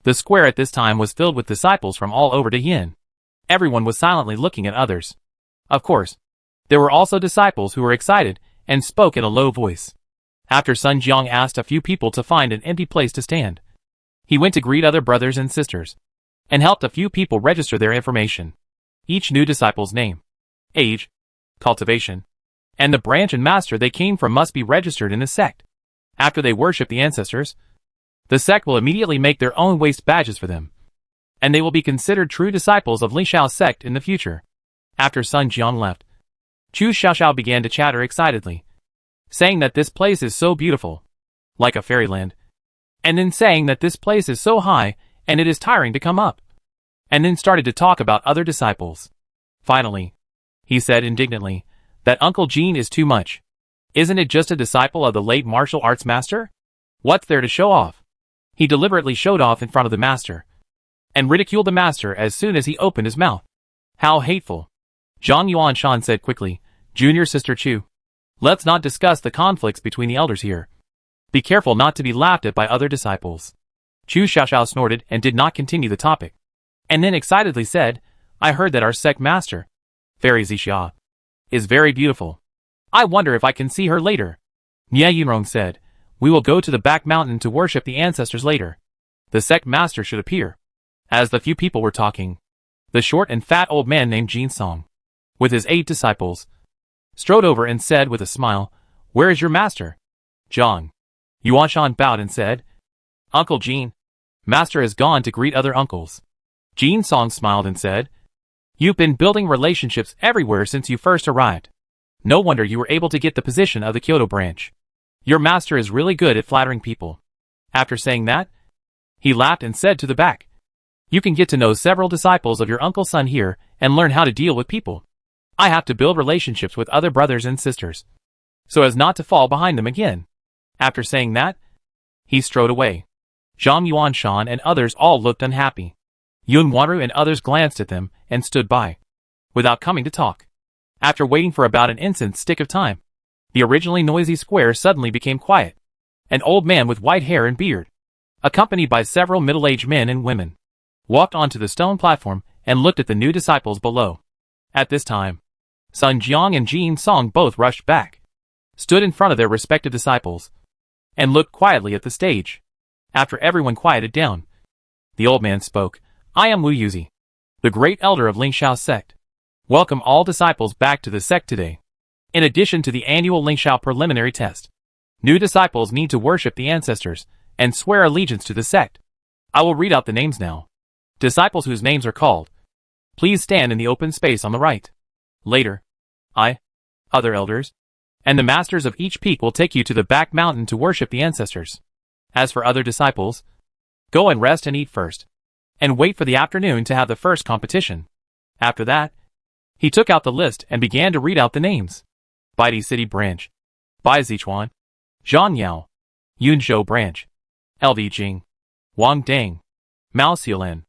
The square at this time was filled with disciples from all over Yin. Everyone was silently looking at others. Of course, there were also disciples who were excited and spoke in a low voice. After Sun Jiang asked a few people to find an empty place to stand, he went to greet other brothers and sisters, and helped a few people register their information. Each new disciple's name, age, cultivation, and the branch and master they came from must be registered in the sect. After they worship the ancestors, the sect will immediately make their own waist badges for them, and they will be considered true disciples of Lingshao sect in the future. After Sun Jiang left, Chu Xiaoxiao began to chatter excitedly, saying that this place is so beautiful, like a fairyland, and then saying that this place is so high and it is tiring to come up, and then started to talk about other disciples. Finally, he said indignantly that Uncle Jean is too much. Isn't it just a disciple of the late martial arts master? What's there to show off? He deliberately showed off in front of the master, and ridiculed the master as soon as he opened his mouth. How hateful. Zhang Yuanshan said quickly, "Junior Sister Chu, let's not discuss the conflicts between the elders here. Be careful not to be laughed at by other disciples." Chu Xiaoxiao snorted and did not continue the topic, and then excitedly said, "I heard that our sect master, Fairy Zixia, is very beautiful. I wonder if I can see her later." Nie Yunrong said, "We will go to the back mountain to worship the ancestors later. the sect master should appear. As the few people were talking, the short and fat old man named Jin Song, with his 8 disciples, strode over and said with a smile, "Where is your master?" John Yuanshan bowed and said, "Uncle Jin, master has gone to greet other uncles." Jin Song smiled and said, "You've been building relationships everywhere since you first arrived. No wonder you were able to get the position of the Kyoto branch. Your master is really good at flattering people." After saying that, he laughed and said to the back, "You can get to know several disciples of your uncle's son here and learn how to deal with people. I have to build relationships with other brothers and sisters, so as not to fall behind them again." After saying that, he strode away. Zhang Yuanshan and others all looked unhappy. Yun Wanru and others glanced at them and stood by, without coming to talk. After waiting for about an instant's stick of time, the originally noisy square suddenly became quiet. An old man with white hair and beard, accompanied by several middle-aged men and women, walked onto the stone platform and looked at the new disciples below. At this time, Sun Jiang and Jin Song both rushed back, stood in front of their respective disciples, and looked quietly at the stage. After everyone quieted down, the old man spoke, "I am Wu Yuzi, the great elder of Lingxiao sect. Welcome all disciples back to the sect today. In addition to the annual Lingxiao preliminary test, new disciples need to worship the ancestors and swear allegiance to the sect. I will read out the names now. Disciples whose names are called, please stand in the open space on the right. Later, I, other elders, and the masters of each peak will take you to the back mountain to worship the ancestors. As for other disciples, go and rest and eat first, and wait for the afternoon to have the first competition." After that, he took out the list and began to read out the names. Baidi City Branch, Bai Zichuan, Zhang Yao, Yunzhou Branch, LV Jing, Wang Deng, Mao Xiulan.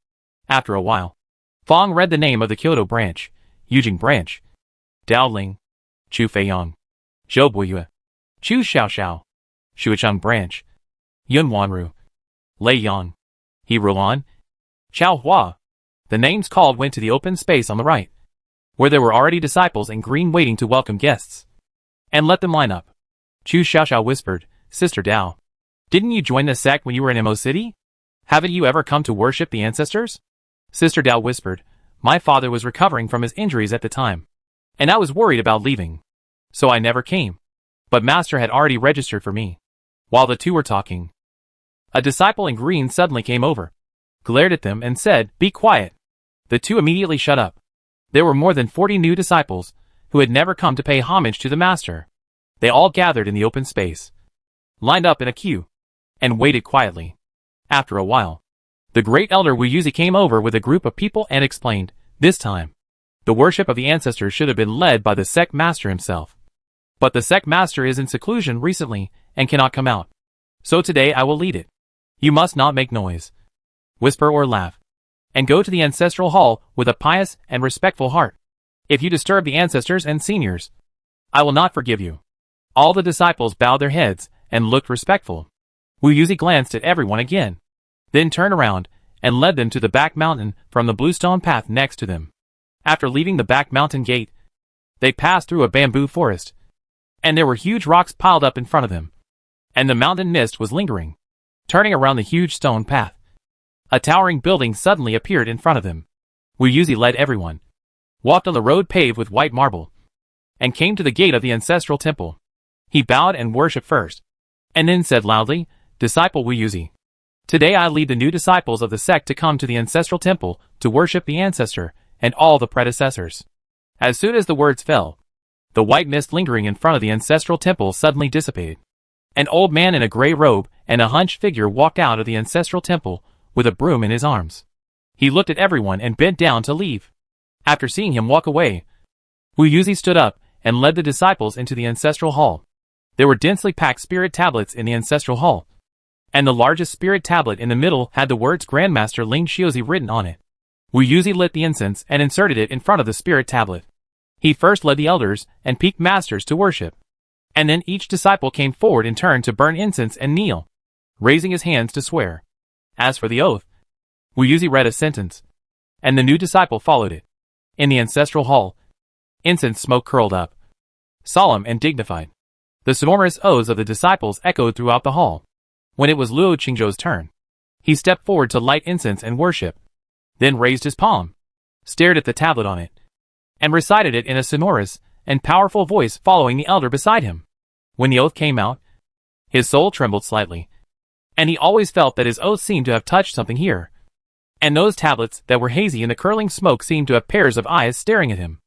After a while, Fong read the name of the Kyoto Branch, Yujing Branch, Dao Ling, Chu Feiyang, Zhou Buiyue, Chu Xiaoxiao, Shuicheng Branch, Yun Wanru, Lei Yang, He Ruan, Chao Hua. The names called went to the open space on the right, where there were already disciples in green waiting to welcome guests, and let them line up. Chu Xiaoxiao whispered, "Sister Dao, didn't you join the sect when you were in Mo City? Haven't you ever come to worship the ancestors?" Sister Dao whispered, "My father was recovering from his injuries at the time, and I was worried about leaving, so I never came. But Master had already registered for me." While the two were talking, a disciple in green suddenly came over, glared at them and said, "Be quiet." The two immediately shut up. There were more than 40 new disciples, who had never come to pay homage to the Master. They all gathered in the open space, lined up in a queue, and waited quietly. After a while, the great elder Wu Yuzi came over with a group of people and explained, "This time, the worship of the ancestors should have been led by the sect master himself. But the sect master is in seclusion recently and cannot come out. So today I will lead it. You must not make noise, whisper or laugh, and go to the ancestral hall with a pious and respectful heart. If you disturb the ancestors and seniors, I will not forgive you." All the disciples bowed their heads and looked respectful. Wu Yuzi glanced at everyone again, then turned around and led them to the back mountain from the bluestone path next to them. After leaving the back mountain gate, they passed through a bamboo forest, and there were huge rocks piled up in front of them, and the mountain mist was lingering. Turning around the huge stone path, a towering building suddenly appeared in front of them. Wu Yuzi led everyone, walked on the road paved with white marble, and came to the gate of the ancestral temple. He bowed and worshipped first, and then said loudly, "Disciple Wu Yuzi, today I lead the new disciples of the sect to come to the ancestral temple to worship the ancestor and all the predecessors." As soon as the words fell, the white mist lingering in front of the ancestral temple suddenly dissipated. An old man in a gray robe and a hunched figure walked out of the ancestral temple with a broom in his arms. He looked at everyone and bent down to leave. After seeing him walk away, Wu Yuzi stood up and led the disciples into the ancestral hall. There were densely packed spirit tablets in the ancestral hall, and the largest spirit tablet in the middle had the words Grandmaster Ling Xiuzi written on it. Wu Yuzi lit the incense and inserted it in front of the spirit tablet. He first led the elders and peak masters to worship, and then each disciple came forward in turn to burn incense and kneel, raising his hands to swear. As for the oath, Wu Yuzi read a sentence, and the new disciple followed it. In the ancestral hall, incense smoke curled up, solemn and dignified. The sonorous oaths of the disciples echoed throughout the hall. When it was Luo Qingzhou's turn, He stepped forward to light incense and worship, then raised his palm, stared at the tablet on it, and recited it in a sonorous and powerful voice following the elder beside him. When the oath came out, his soul trembled slightly, and he always felt that his oath seemed to have touched something here, and those tablets that were hazy in the curling smoke seemed to have pairs of eyes staring at him.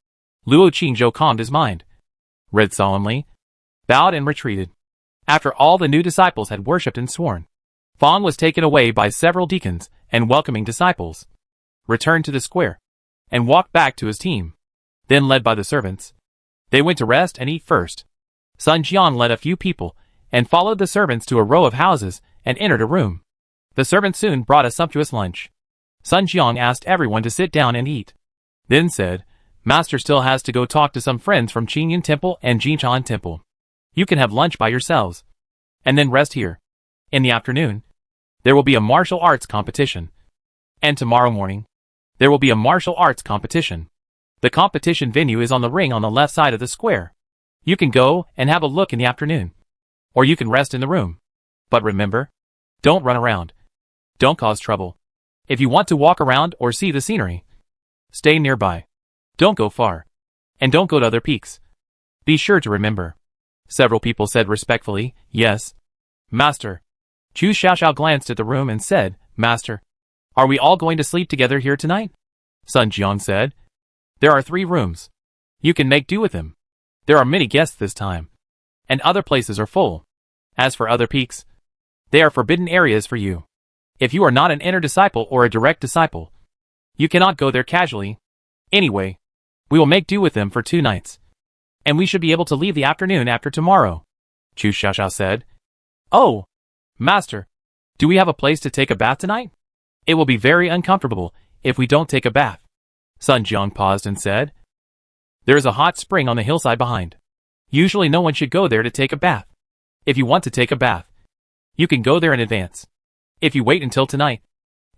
Luo Qingzhou calmed his mind, read solemnly, bowed and retreated. After all the new disciples had worshipped and sworn, Fang was taken away by several deacons and welcoming disciples, returned to the square, and walked back to his team. Then, led by the servants, they went to rest and eat first. Sun Jiang led a few people and followed the servants to a row of houses and entered a room. The servants soon brought a sumptuous lunch. Sun Jiang asked everyone to sit down and eat, then said, "Master still has to go talk to some friends from Qingyan Temple and Jinchan Temple. You can have lunch by yourselves, and then rest here. In the afternoon, there will be a martial arts competition. And tomorrow morning, there will be a martial arts competition. The competition venue is on the ring on the left side of the square. You can go and have a look in the afternoon, or you can rest in the room. But remember, don't run around. Don't cause trouble. If you want to walk around or see the scenery, stay nearby. Don't go far. And don't go to other peaks. Be sure to remember." Several people said respectfully, "Yes, Master." Chu Xiaoxiao glanced at the room and said, "Master, are we all going to sleep together here tonight?" Sun Jiang said, "There are 3 rooms. You can make do with them. There are many guests this time, and other places are full. As for other peaks, they are forbidden areas for you. If you are not an inner disciple or a direct disciple, you cannot go there casually. Anyway, we will make do with them for 2 nights, and we should be able to leave the afternoon after tomorrow." Chu Xiaoxiao said, "Oh, Master, do we have a place to take a bath tonight? It will be very uncomfortable if we don't take a bath." Sun Jiang paused and said, "There is a hot spring on the hillside behind. Usually no one should go there to take a bath. If you want to take a bath, you can go there in advance. If you wait until tonight,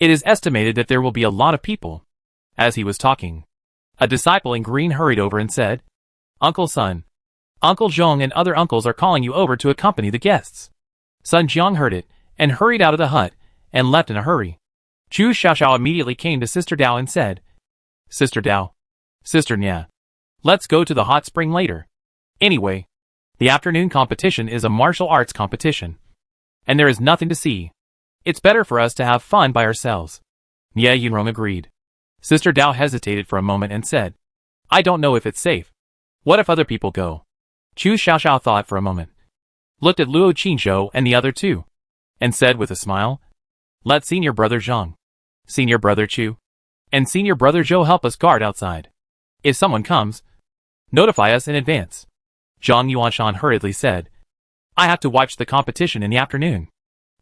it is estimated that there will be a lot of people." As he was talking, a disciple in green hurried over and said, "Uncle Sun, Uncle Zhong and other uncles are calling you over to accompany the guests." Sun Jiang heard it and hurried out of the hut and left in a hurry. Chu Xiaoxiao immediately came to Sister Dao and said, "Sister Dao, Sister Nya, let's go to the hot spring later. Anyway, the afternoon competition is a martial arts competition, and there is nothing to see. It's better for us to have fun by ourselves." Nya Yunrong agreed. Sister Dao hesitated for a moment and said, "I don't know if it's safe. What if other people go?" Chu Xiaoxiao thought for a moment, looked at Luo Qingzhou and the other 2, and said with a smile, "Let Senior Brother Zhang, Senior Brother Chu, and Senior Brother Zhou help us guard outside. If someone comes, notify us in advance." Zhang Yuanshan hurriedly said, "I have to watch the competition in the afternoon.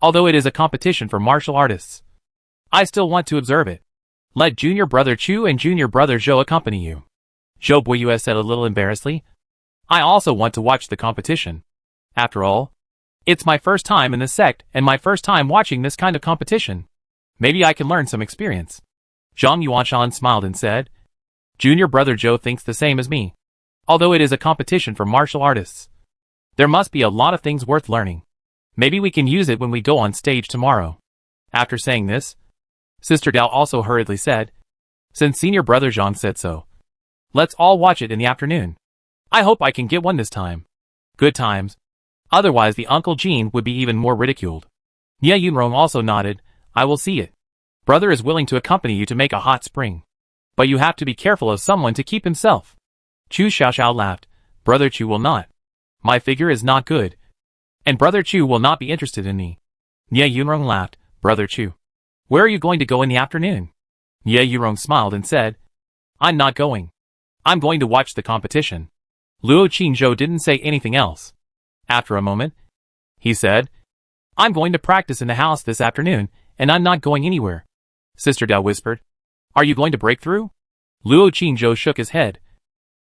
Although it is a competition for martial artists, I still want to observe it. Let Junior Brother Chu and Junior Brother Zhou accompany you." Zhou Buiyue said a little embarrassedly, "I also want to watch the competition. After all, it's my first time in this sect and my first time watching this kind of competition. Maybe I can learn some experience." Zhang Yuanshan smiled and said, "Junior Brother Zhou thinks the same as me. Although it is a competition for martial artists, there must be a lot of things worth learning. Maybe we can use it when we go on stage tomorrow." After saying this, Sister Dao also hurriedly said, "Since Senior Brother Zhang said so, let's all watch it in the afternoon. I hope I can get one this time. Good times. Otherwise the Uncle Jean would be even more ridiculed." Nya Yunrong also nodded, "I will see it. Brother is willing to accompany you to make a hot spring. But you have to be careful of someone to keep himself." Chu Xiaoxiao laughed, "Brother Chu will not. My figure is not good. And Brother Chu will not be interested in me." Nya Yunrong laughed, "Brother Chu, where are you going to go in the afternoon?" Nya Yunrong smiled and said, "I'm not going. I'm going to watch the competition." Luo Qingzhou didn't say anything else. After a moment, he said, "I'm going to practice in the house this afternoon, and I'm not going anywhere." Sister Dao whispered, "Are you going to break through?" Luo Qingzhou shook his head.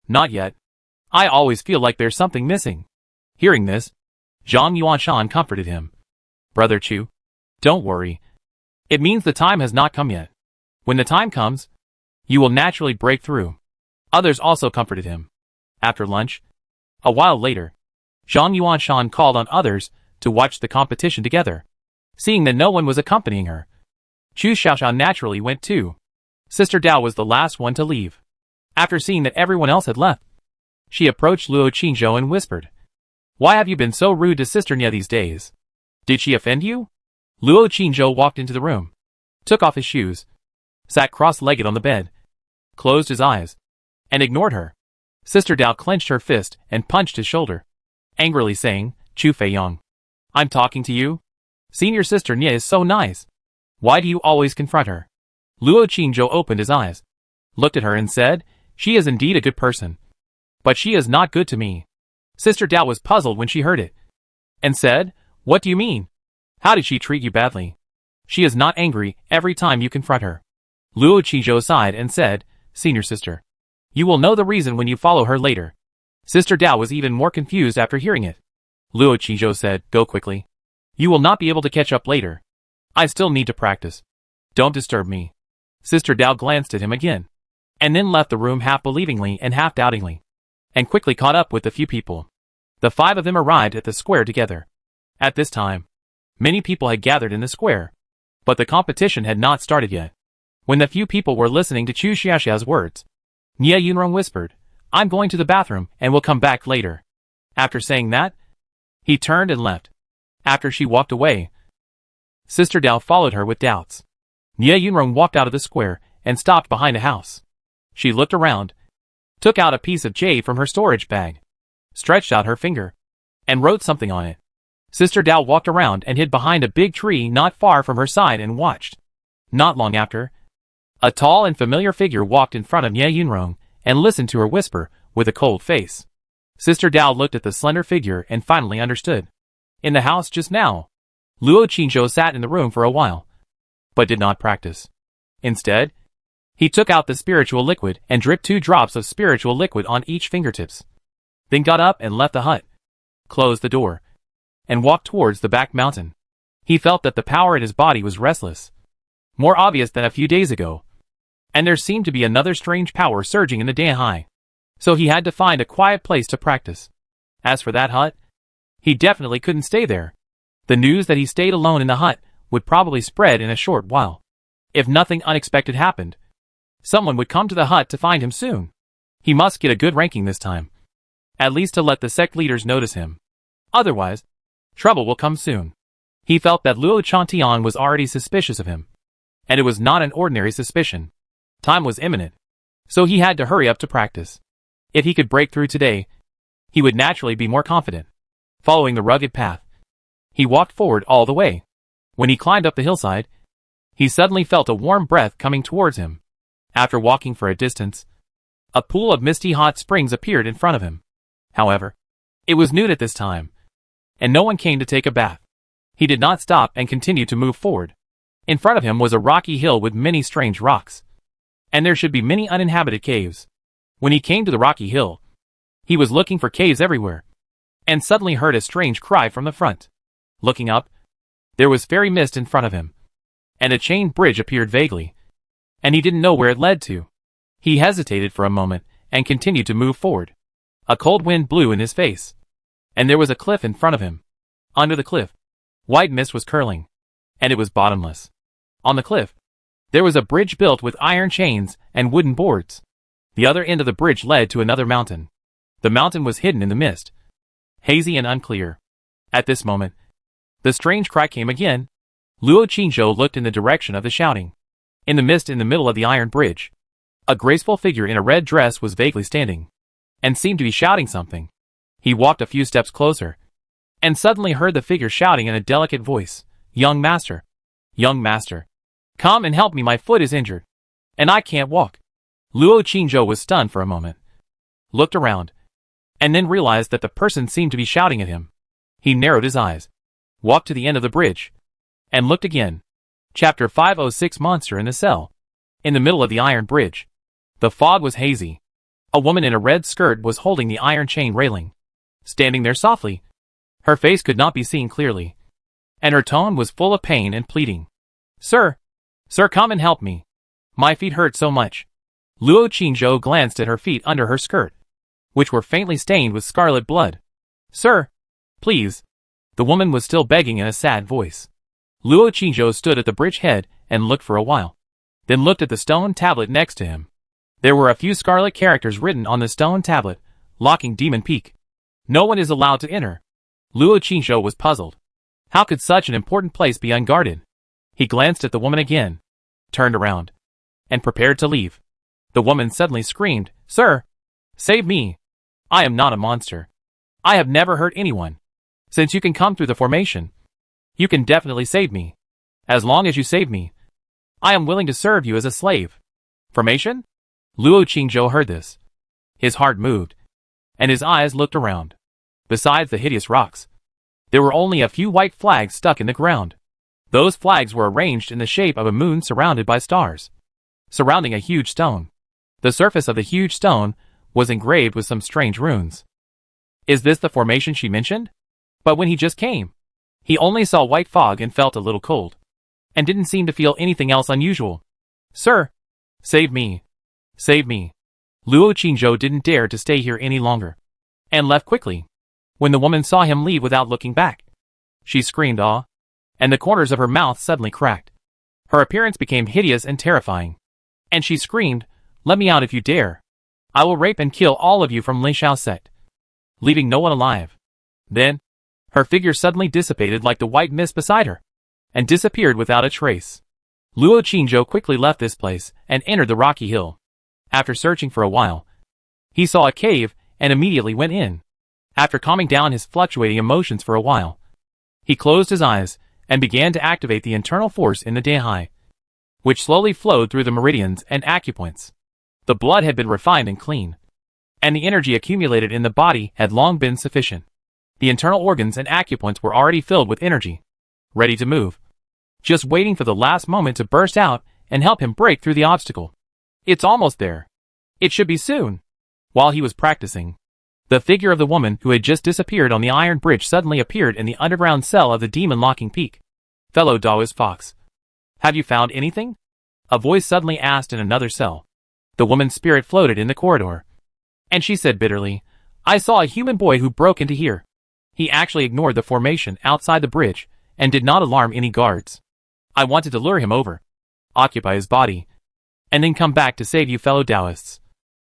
"Not yet. I always feel like there's something missing." Hearing this, Zhang Yuanshan comforted him. "Brother Chu, don't worry. It means the time has not come yet. When the time comes, you will naturally break through." Others also comforted him. After lunch, a while later, Zhang Yuanshan called on others to watch the competition together. Seeing that no one was accompanying her, Chu Xiaoxiao naturally went too. Sister Dao was the last one to leave. After seeing that everyone else had left, she approached Luo Qingzhou and whispered, "Why have you been so rude to Sister Nia these days? Did she offend you?" Luo Qingzhou walked into the room, took off his shoes, sat cross-legged on the bed, closed his eyes, and ignored her. Sister Dao clenched her fist and punched his shoulder, angrily saying, "Chu Feiyong, I'm talking to you? Senior Sister Nia is so nice. Why do you always confront her?" Luo Qingzhou opened his eyes, looked at her and said, "She is indeed a good person, but she is not good to me." Sister Dao was puzzled when she heard it, and said, "What do you mean? How did she treat you badly? She is not angry every time you confront her." Luo Qingzhou sighed and said, "Senior sister, you will know the reason when you follow her later." Sister Dao was even more confused after hearing it. Luo Qingzhou said, "Go quickly. You will not be able to catch up later. I still need to practice. Don't disturb me." Sister Dao glanced at him again, and then left the room half believingly and half doubtingly, and quickly caught up with the few people. The 5 of them arrived at the square together. At this time, many people had gathered in the square, but the competition had not started yet. When the few people were listening to Chu Xiaoxiao's words, Nia Yunrong whispered, "I'm going to the bathroom and will come back later." After saying that, he turned and left. After she walked away, Sister Dao followed her with doubts. Nia Yunrong walked out of the square and stopped behind a house. She looked around, took out a piece of jade from her storage bag, stretched out her finger, and wrote something on it. Sister Dao walked around and hid behind a big tree not far from her side and watched. Not long after, a tall and familiar figure walked in front of Nia Yunrong and listened to her whisper with a cold face. Sister Dao looked at the slender figure and finally understood. In the house just now, Luo Qingzhou sat in the room for a while, but did not practice. Instead, he took out the spiritual liquid and dripped 2 drops of spiritual liquid on each fingertips, then got up and left the hut, closed the door, and walked towards the back mountain. He felt that the power in his body was restless, more obvious than a few days ago, and there seemed to be another strange power surging in the Danhai. So he had to find a quiet place to practice. As for that hut, he definitely couldn't stay there. The news that he stayed alone in the hut would probably spread in a short while. If nothing unexpected happened, someone would come to the hut to find him soon. He must get a good ranking this time, at least to let the sect leaders notice him. Otherwise, trouble will come soon. He felt that Luo Chantian was already suspicious of him, and it was not an ordinary suspicion. Time was imminent, so he had to hurry up to practice. If he could break through today, he would naturally be more confident. Following the rugged path, he walked forward all the way. When he climbed up the hillside, he suddenly felt a warm breath coming towards him. After walking for a distance, a pool of misty hot springs appeared in front of him. However, it was noon at this time, and no one came to take a bath. He did not stop and continued to move forward. In front of him was a rocky hill with many strange rocks, and there should be many uninhabited caves. When he came to the rocky hill, he was looking for caves everywhere, and suddenly heard a strange cry from the front. Looking up, there was fairy mist in front of him, and a chain bridge appeared vaguely, and he didn't know where it led to. He hesitated for a moment and continued to move forward. A cold wind blew in his face, and there was a cliff in front of him. Under the cliff, white mist was curling, and it was bottomless. On the cliff, there was a bridge built with iron chains and wooden boards. The other end of the bridge led to another mountain. The mountain was hidden in the mist, hazy and unclear. At this moment, the strange cry came again. Luo Qingzhou looked in the direction of the shouting. In the mist in the middle of the iron bridge, a graceful figure in a red dress was vaguely standing, and seemed to be shouting something. He walked a few steps closer, and suddenly heard the figure shouting in a delicate voice, "Young master! Young master! Come and help me, my foot is injured, and I can't walk." Luo Qingzhou was stunned for a moment, looked around, and then realized that the person seemed to be shouting at him. He narrowed his eyes, walked to the end of the bridge, and looked again. Chapter 506 Monster in the Cell. In the middle of the iron bridge, the fog was hazy. A woman in a red skirt was holding the iron chain railing, standing there softly. Her face could not be seen clearly, and her tone was full of pain and pleading. Sir, come and help me. My feet hurt so much." Luo Qingzhou glanced at her feet under her skirt, which were faintly stained with scarlet blood. "Sir, please." The woman was still begging in a sad voice. Luo Qingzhou stood at the bridge head and looked for a while, then looked at the stone tablet next to him. There were a few scarlet characters written on the stone tablet, locking Demon Peak. No one is allowed to enter. Luo Qingzhou was puzzled. How could such an important place be unguarded? He glanced at the woman again, turned around, and prepared to leave. The woman suddenly screamed, "Sir! Save me! I am not a monster. I have never hurt anyone. Since you can come through the formation, you can definitely save me. As long as you save me, I am willing to serve you as a slave." Formation? Luo Qingzhou heard this. His heart moved, and his eyes looked around. Besides the hideous rocks, there were only a few white flags stuck in the ground. Those flags were arranged in the shape of a moon surrounded by stars, surrounding a huge stone. The surface of the huge stone was engraved with some strange runes. Is this the formation she mentioned? But when he just came, he only saw white fog and felt a little cold, and didn't seem to feel anything else unusual. "Sir! Save me! Save me!" Luo Qingzhou didn't dare to stay here any longer, and left quickly. When the woman saw him leave without looking back, she screamed "Ah!" and the corners of her mouth suddenly cracked. Her appearance became hideous and terrifying, and she screamed, "Let me out if you dare! I will rape and kill all of you from Lin Xiao sect, leaving no one alive." Then, her figure suddenly dissipated like the white mist beside her, and disappeared without a trace. Luo Qingzhou quickly left this place and entered the rocky hill. After searching for a while, he saw a cave and immediately went in. After calming down his fluctuating emotions for a while, he closed his eyes and began to activate the internal force in the Dehai, which slowly flowed through the meridians and acupoints. The blood had been refined and clean, and the energy accumulated in the body had long been sufficient. The internal organs and acupoints were already filled with energy, ready to move, just waiting for the last moment to burst out and help him break through the obstacle. It's almost there. It should be soon. While he was practicing, the figure of the woman who had just disappeared on the iron bridge suddenly appeared in the underground cell of the demon locking peak. "Fellow Taoist Fox, have you found anything?" a voice suddenly asked in another cell. The woman's spirit floated in the corridor, and she said bitterly, "I saw a human boy who broke into here. He actually ignored the formation outside the bridge and did not alarm any guards. I wanted to lure him over, occupy his body, and then come back to save you fellow Taoists.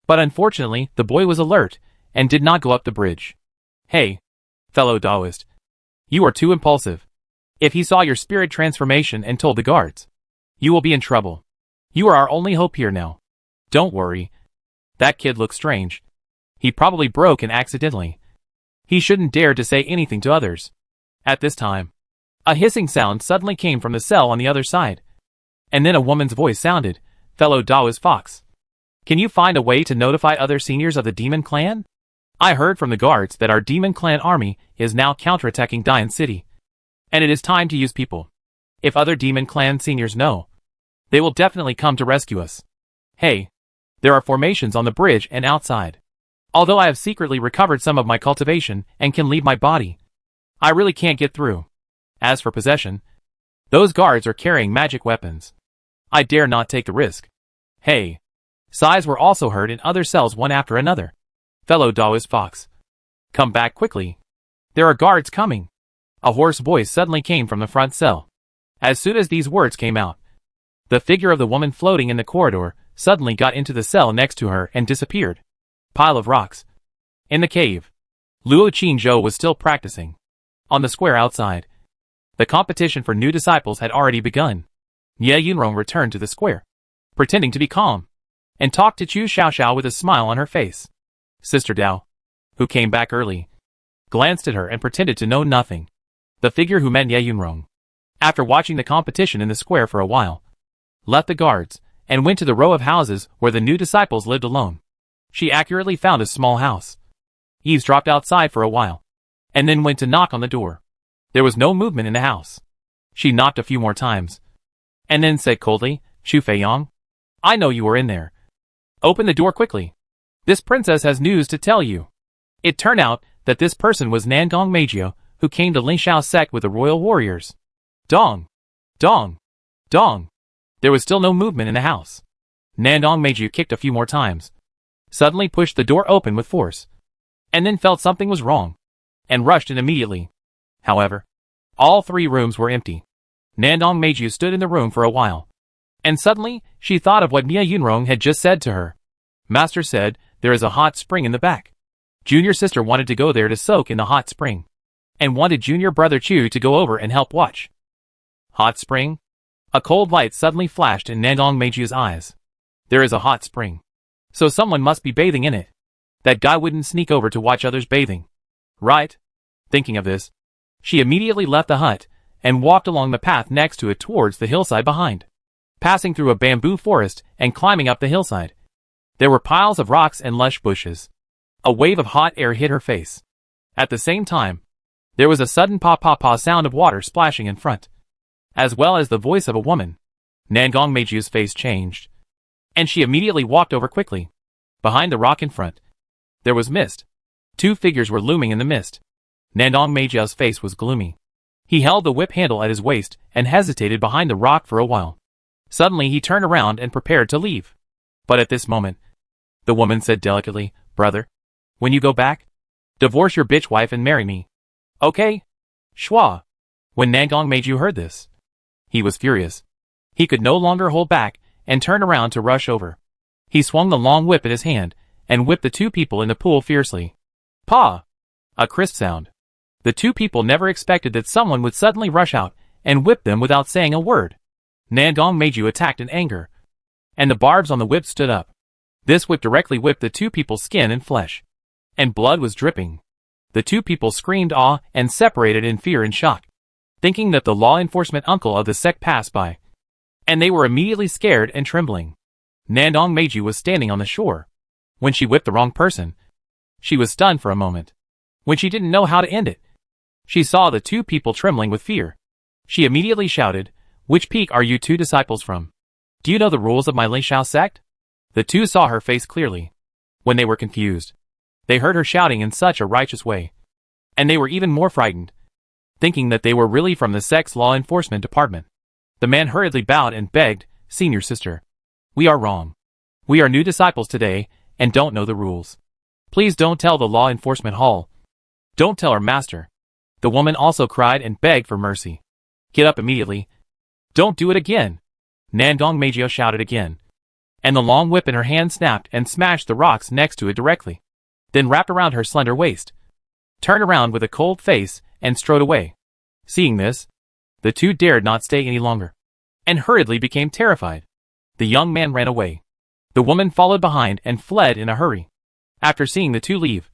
But unfortunately, the boy was alert and did not go up the bridge. Hey, fellow Taoist, you are too impulsive. If he saw your spirit transformation and told the guards, you will be in trouble. You are our only hope here now. Don't worry. That kid looks strange. He probably broke in accidentally. He shouldn't dare to say anything to others." At this time, a hissing sound suddenly came from the cell on the other side, and then a woman's voice sounded, "Fellow Taoist Fox, can you find a way to notify other seniors of the Demon Clan? I heard from the guards that our Demon Clan army is now counterattacking Dian City, and it is time to use people. If other Demon Clan seniors know, they will definitely come to rescue us. Hey, there are formations on the bridge and outside. Although I have secretly recovered some of my cultivation and can leave my body, I really can't get through. As for possession, those guards are carrying magic weapons. I dare not take the risk. Hey." Sighs were also heard in other cells one after another. "Fellow Taoist Fox, come back quickly. There are guards coming." A hoarse voice suddenly came from the front cell. As soon as these words came out, the figure of the woman floating in the corridor suddenly got into the cell next to her and disappeared. Pile of rocks. In the cave, Luo Qingzhou was still practicing. On the square outside, the competition for new disciples had already begun. Ye Yunrong returned to the square, pretending to be calm, and talked to Chu Xiaoxiao with a smile on her face. Sister Dao, who came back early, glanced at her and pretended to know nothing. The figure who met Ye Yunrong, after watching the competition in the square for a while, left the guards and went to the row of houses where the new disciples lived alone. She accurately found a small house, eavesdropped outside for a while, and then went to knock on the door. There was no movement in the house. She knocked a few more times, and then said coldly, "Xu Feiyang, I know you are in there. Open the door quickly. This princess has news to tell you." It turned out that this person was Nangong Meijio, who came to Lin Xiao sect with the royal warriors. Dong! Dong! Dong! There was still no movement in the house. Nangong Meijio kicked a few more times, suddenly pushed the door open with force, and then felt something was wrong, and rushed in immediately. However, all 3 rooms were empty. Nandong Meiju stood in the room for a while. And suddenly, she thought of what Mia Yunrong had just said to her. Master said, there is a hot spring in the back. Junior sister wanted to go there to soak in the hot spring. And wanted junior brother Chu to go over and help watch. Hot spring? A cold light suddenly flashed in Nandong Meiju's eyes. There is a hot spring. So someone must be bathing in it. That guy wouldn't sneak over to watch others bathing. Right? Thinking of this, she immediately left the hut and walked along the path next to it towards the hillside behind. Passing through a bamboo forest and climbing up the hillside. There were piles of rocks and lush bushes. A wave of hot air hit her face. At the same time, there was a sudden pa-pa-pa sound of water splashing in front, as well as the voice of a woman. Nandong Meiju's face changed, and she immediately walked over quickly. Behind the rock in front, there was mist. Two figures were looming in the mist. Nandong Meiju's face was gloomy. He held the whip handle at his waist and hesitated behind the rock for a while. Suddenly he turned around and prepared to leave. But at this moment, the woman said delicately, "Brother, when you go back, divorce your bitch wife and marry me. Okay?" Schwa. When Nandong Meiju heard this, he was furious. He could no longer hold back and turned around to rush over. He swung the long whip in his hand and whipped the two people in the pool fiercely. Pa! A crisp sound. The two people never expected that someone would suddenly rush out and whip them without saying a word. Nandong Meiju attacked in anger, and the barbs on the whip stood up. This whip directly whipped the two people's skin and flesh, and blood was dripping. The two people screamed awe and separated in fear and shock, thinking that the law enforcement uncle of the sect passed by, and they were immediately scared and trembling. Nandong Meiju was standing on the shore. When she whipped the wrong person, she was stunned for a moment. When she didn't know how to end it, she saw the two people trembling with fear. She immediately shouted, "Which peak are you two disciples from? Do you know the rules of my Lei Shao sect?" The two saw her face clearly. When they were confused, they heard her shouting in such a righteous way, and they were even more frightened, thinking that they were really from the sect's law enforcement department. The man hurriedly bowed and begged, "Senior sister, we are wrong. We are new disciples today and don't know the rules. Please don't tell the law enforcement hall. Don't tell our master." The woman also cried and begged for mercy. "Get up immediately. Don't do it again." Nandong Meiju shouted again, and the long whip in her hand snapped and smashed the rocks next to it directly, then wrapped around her slender waist, turned around with a cold face, and strode away. Seeing this, the two dared not stay any longer, and hurriedly became terrified. The young man ran away. The woman followed behind and fled in a hurry. After seeing the two leave,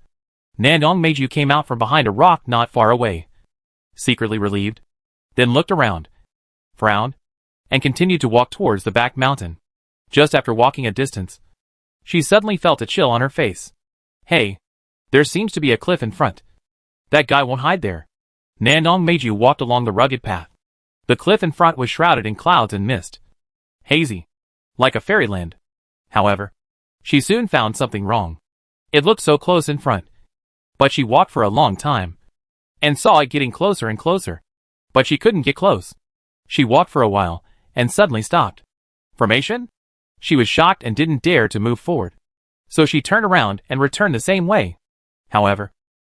Nandong Meiju came out from behind a rock not far away, secretly relieved, then looked around, frowned, and continued to walk towards the back mountain. Just after walking a distance, she suddenly felt a chill on her face. "Hey, there seems to be a cliff in front. That guy won't hide there." Nandong Meiju walked along the rugged path. The cliff in front was shrouded in clouds and mist, hazy, like a fairyland. However, she soon found something wrong. It looked so close in front, but she walked for a long time, and saw it getting closer and closer, but she couldn't get close. She walked for a while, and suddenly stopped. Formation? She was shocked and didn't dare to move forward, so she turned around and returned the same way. However,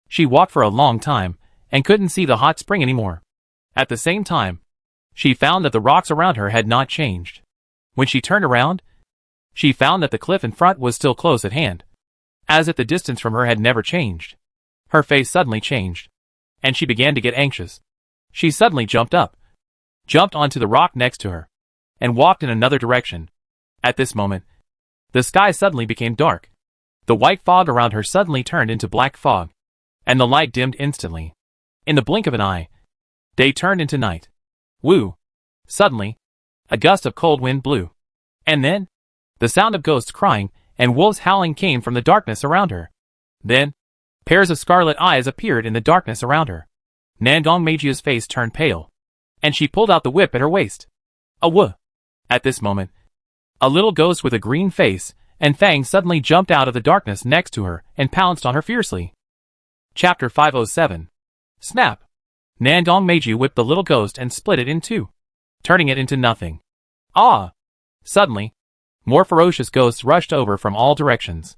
she walked for a long time, and couldn't see the hot spring anymore. At the same time, she found that the rocks around her had not changed. When she turned around, she found that the cliff in front was still close at hand, as if the distance from her had never changed. Her face suddenly changed, and she began to get anxious. She suddenly jumped up, jumped onto the rock next to her, and walked in another direction. At this moment, the sky suddenly became dark. The white fog around her suddenly turned into black fog, and the light dimmed instantly. In the blink of an eye, day turned into night. Woo! Suddenly, a gust of cold wind blew, and then, the sound of ghosts crying and wolves howling came from the darkness around her. Then, pairs of scarlet eyes appeared in the darkness around her. Nandong Meiju's face turned pale, and she pulled out the whip at her waist. Awoo! At this moment, a little ghost with a green face and fangs suddenly jumped out of the darkness next to her and pounced on her fiercely. Chapter 507. Snap! Nandong Meiju whipped the little ghost and split it in two, turning it into nothing. Ah! Suddenly, more ferocious ghosts rushed over from all directions.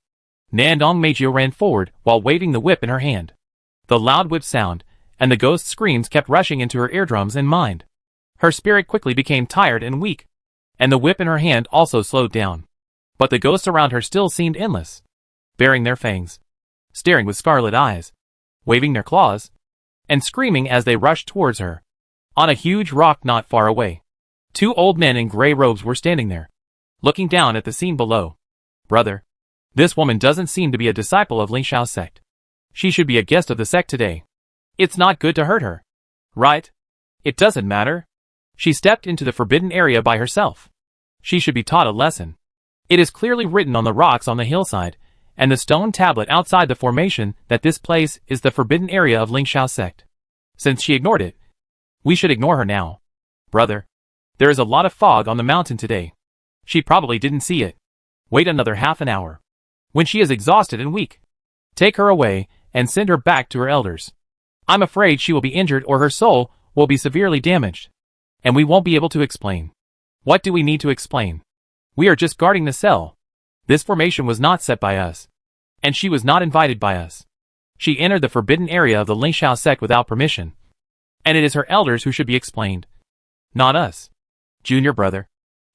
Nandong Meiju ran forward while waving the whip in her hand. The loud whip sound and the ghost screams kept rushing into her eardrums and mind. Her spirit quickly became tired and weak, and the whip in her hand also slowed down. But the ghosts around her still seemed endless, baring their fangs, staring with scarlet eyes, waving their claws, and screaming as they rushed towards her. On a huge rock not far away, 2 old men in gray robes were standing there, looking down at the scene below. Brother, this woman doesn't seem to be a disciple of Ling Xiao's sect. She should be a guest of the sect today. It's not good to hurt her. Right? It doesn't matter. She stepped into the forbidden area by herself. She should be taught a lesson. It is clearly written on the rocks on the hillside, and the stone tablet outside the formation that this place is the forbidden area of Ling Xiao's sect. Since she ignored it, we should ignore her now. Brother, there is a lot of fog on the mountain today. She probably didn't see it. Wait another half an hour. When she is exhausted and weak, take her away and send her back to her elders. I'm afraid she will be injured or her soul will be severely damaged, and we won't be able to explain. What do we need to explain? We are just guarding the cell. This formation was not set by us, and she was not invited by us. She entered the forbidden area of the Ling Xiao sect without permission, and it is her elders who should be explained, not us. Junior brother,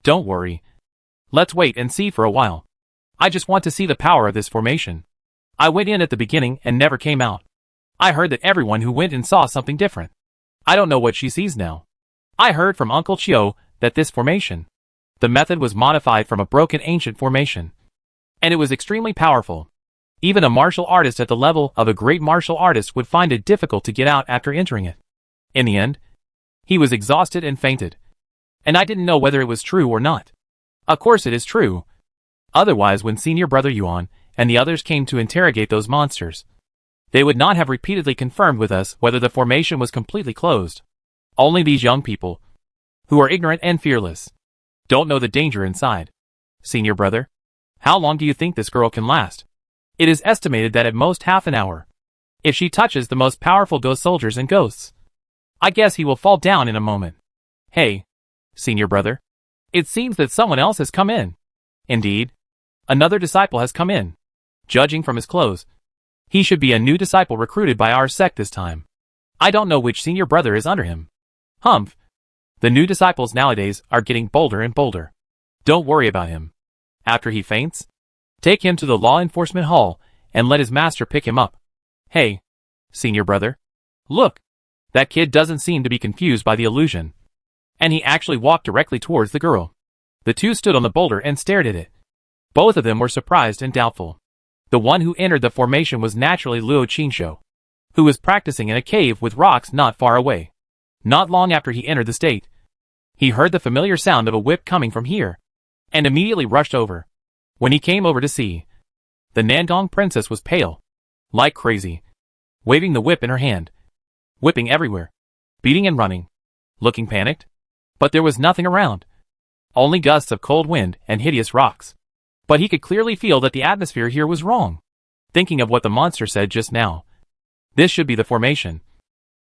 don't worry. Let's wait and see for a while. I just want to see the power of this formation. I went in at the beginning and never came out. I heard that everyone who went in saw something different. I don't know what she sees now. I heard from Uncle Chio that this formation, the method was modified from a broken ancient formation, and it was extremely powerful. Even a martial artist at the level of a great martial artist would find it difficult to get out after entering it. In the end, he was exhausted and fainted. And I didn't know whether it was true or not. Of course it is true. Otherwise, when Senior Brother Yuan and the others came to interrogate those monsters, they would not have repeatedly confirmed with us whether the formation was completely closed. Only these young people, who are ignorant and fearless, don't know the danger inside. Senior Brother, how long do you think this girl can last? It is estimated that at most half an hour. If she touches the most powerful ghost soldiers and ghosts, I guess he will fall down in a moment. Hey, Senior Brother, it seems that someone else has come in. Indeed, another disciple has come in. Judging from his clothes, he should be a new disciple recruited by our sect this time. I don't know which Senior Brother is under him. Humph. The new disciples nowadays are getting bolder and bolder. Don't worry about him. After he faints, take him to the law enforcement hall and let his master pick him up. Hey, Senior Brother, look. That kid doesn't seem to be confused by the illusion. And he actually walked directly towards the girl. The two stood on the boulder and stared at it. Both of them were surprised and doubtful. The one who entered the formation was naturally Luo Qingshou, who was practicing in a cave with rocks not far away. Not long after he entered the state, he heard the familiar sound of a whip coming from here, and immediately rushed over. When he came over to see, the Nandong princess was pale, like crazy, waving the whip in her hand, whipping everywhere, beating and running, looking panicked. But there was nothing around. Only gusts of cold wind and hideous rocks. But he could clearly feel that the atmosphere here was wrong. Thinking of what the monster said just now, this should be the formation.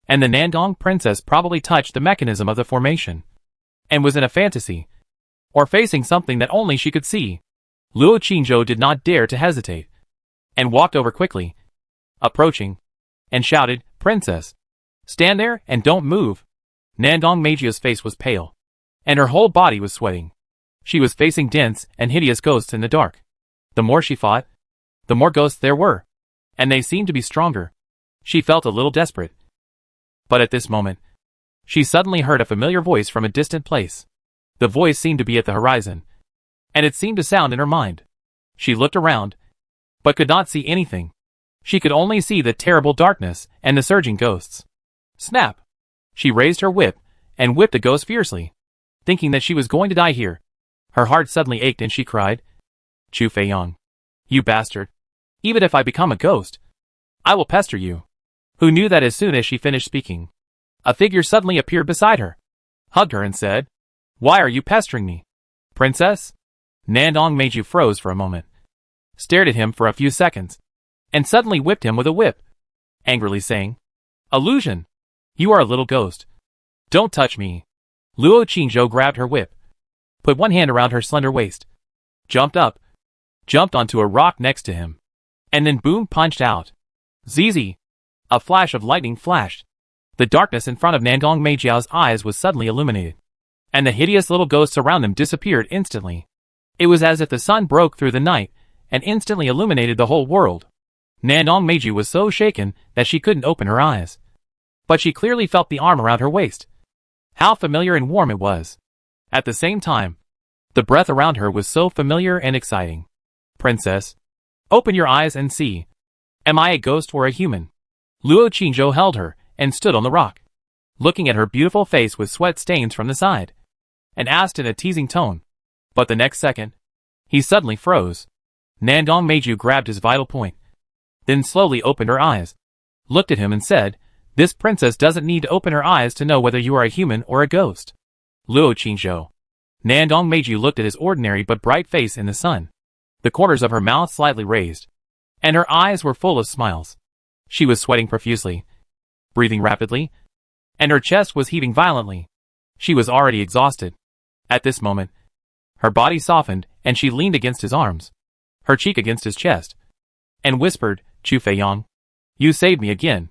And the Nandong princess probably touched the mechanism of the formation, and was in a fantasy, or facing something that only she could see. Luo Qingzhou did not dare to hesitate, and walked over quickly, approaching, and shouted, "Princess, stand there and don't move." Nandong Magia's face was pale, and her whole body was sweating. She was facing dense and hideous ghosts in the dark. The more she fought, the more ghosts there were, and they seemed to be stronger. She felt a little desperate. But at this moment, she suddenly heard a familiar voice from a distant place. The voice seemed to be at the horizon, and it seemed to sound in her mind. She looked around, but could not see anything. She could only see the terrible darkness and the surging ghosts. Snap! She raised her whip and whipped the ghost fiercely, thinking that she was going to die here. Her heart suddenly ached and she cried, "Chu Feiyang, you bastard! Even if I become a ghost, I will pester you." Who knew that as soon as she finished speaking, a figure suddenly appeared beside her, hugged her and said, "Why are you pestering me, princess?" Nandong Meiju froze for a moment, stared at him for a few seconds, and suddenly whipped him with a whip, angrily saying, "Illusion! You are a little ghost. Don't touch me." Luo Qingzhou grabbed her whip, put one hand around her slender waist, jumped up, jumped onto a rock next to him, and then boom punched out. Zizi! A flash of lightning flashed, The darkness in front of Nandong Meijiao's eyes was suddenly illuminated, and the hideous little ghosts around them disappeared instantly. It was as if the sun broke through the night and instantly illuminated the whole world. Nandong Meiji was so shaken that she couldn't open her eyes. But she clearly felt the arm around her waist. How familiar and warm it was. At the same time, the breath around her was so familiar and exciting. Princess, open your eyes and see. Am I a ghost or a human? Luo Qingzhou held her and stood on the rock, looking at her beautiful face with sweat stains from the side, and asked in a teasing tone. But the next second, he suddenly froze. Nandong Meiju grabbed his vital point, then slowly opened her eyes, looked at him and said, "This princess doesn't need to open her eyes to know whether you are a human or a ghost." Luo Qingzhou. Nandong Meiju looked at his ordinary but bright face in the sun, the corners of her mouth slightly raised, and her eyes were full of smiles. She was sweating profusely, breathing rapidly, and her chest was heaving violently. She was already exhausted. At this moment, her body softened and she leaned against his arms, her cheek against his chest, and whispered, "Chu Feiyang, you saved me again.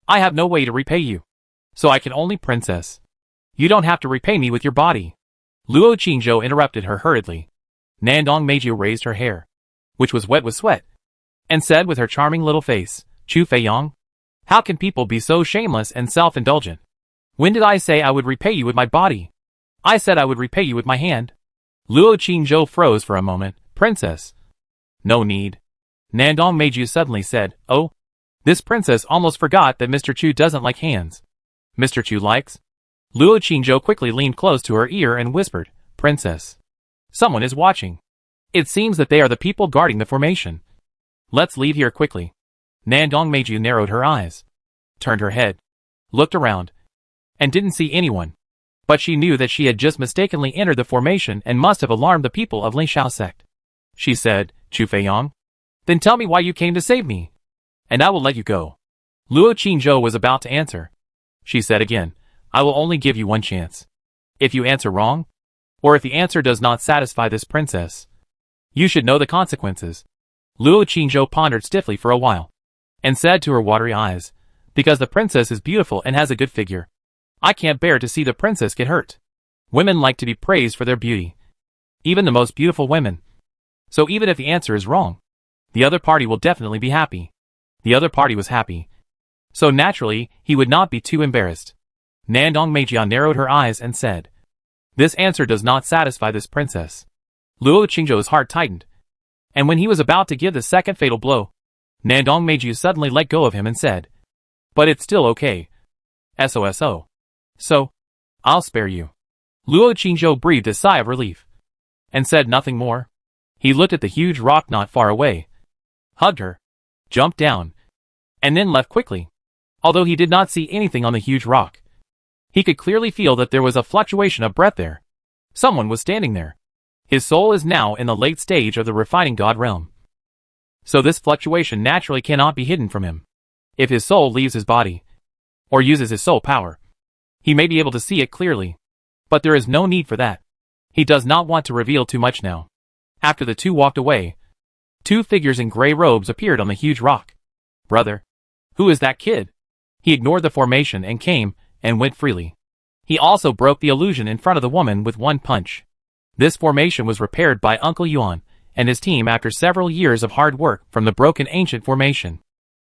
I have no way to repay you, so I can only princess. You don't have to repay me with your body." Luo Qingzhou interrupted her hurriedly. Nandong Meiju raised her hair, which was wet with sweat, and said with her charming little face, "Chu Feiyang, how can people be so shameless and self-indulgent? When did I say I would repay you with my body? I said I would repay you with my hand." Luo Qingzhou froze for a moment. "Princess." "No need." Nandong Meiju suddenly said, "Oh, this princess almost forgot that Mr. Chu doesn't like hands." "Mr. Chu likes?" Luo Qingzhou quickly leaned close to her ear and whispered, "Princess, someone is watching. It seems that they are the people guarding the formation. Let's leave here quickly." Nandong Meiju narrowed her eyes, turned her head, looked around, and didn't see anyone. But she knew that she had just mistakenly entered the formation and must have alarmed the people of Lixiao sect. She said, "Chu Feiyang, then tell me why you came to save me, and I will let you go." Luo Qingzhou was about to answer. She said again, "I will only give you one chance. If you answer wrong, or if the answer does not satisfy this princess, you should know the consequences." Luo Qingzhou pondered stiffly for a while, and said to her watery eyes, "Because the princess is beautiful and has a good figure. I can't bear to see the princess get hurt. Women like to be praised for their beauty, even the most beautiful women. So even if the answer is wrong, the other party will definitely be happy." The other party was happy, so naturally he would not be too embarrassed. Nandong Meiji narrowed her eyes and said, "This answer does not satisfy this princess." Luo Qingzhou's heart tightened, and when he was about to give the second fatal blow, Nandong Meiji suddenly let go of him and said, "But it's still okay. SOSO. So, I'll spare you." Luo Qingzhou breathed a sigh of relief, and said nothing more. He looked at the huge rock not far away, hugged her, jumped down, and then left quickly. Although he did not see anything on the huge rock, he could clearly feel that there was a fluctuation of breath there. Someone was standing there. His soul is now in the late stage of the refining god realm, so this fluctuation naturally cannot be hidden from him. If his soul leaves his body, or uses his soul power, he may be able to see it clearly. But there is no need for that. He does not want to reveal too much now. After the two walked away, two figures in gray robes appeared on the huge rock. "Brother, who is that kid?" He ignored the formation and came and went freely. He also broke the illusion in front of the woman with one punch. This formation was repaired by Uncle Yuan and his team after several years of hard work from the broken ancient formation.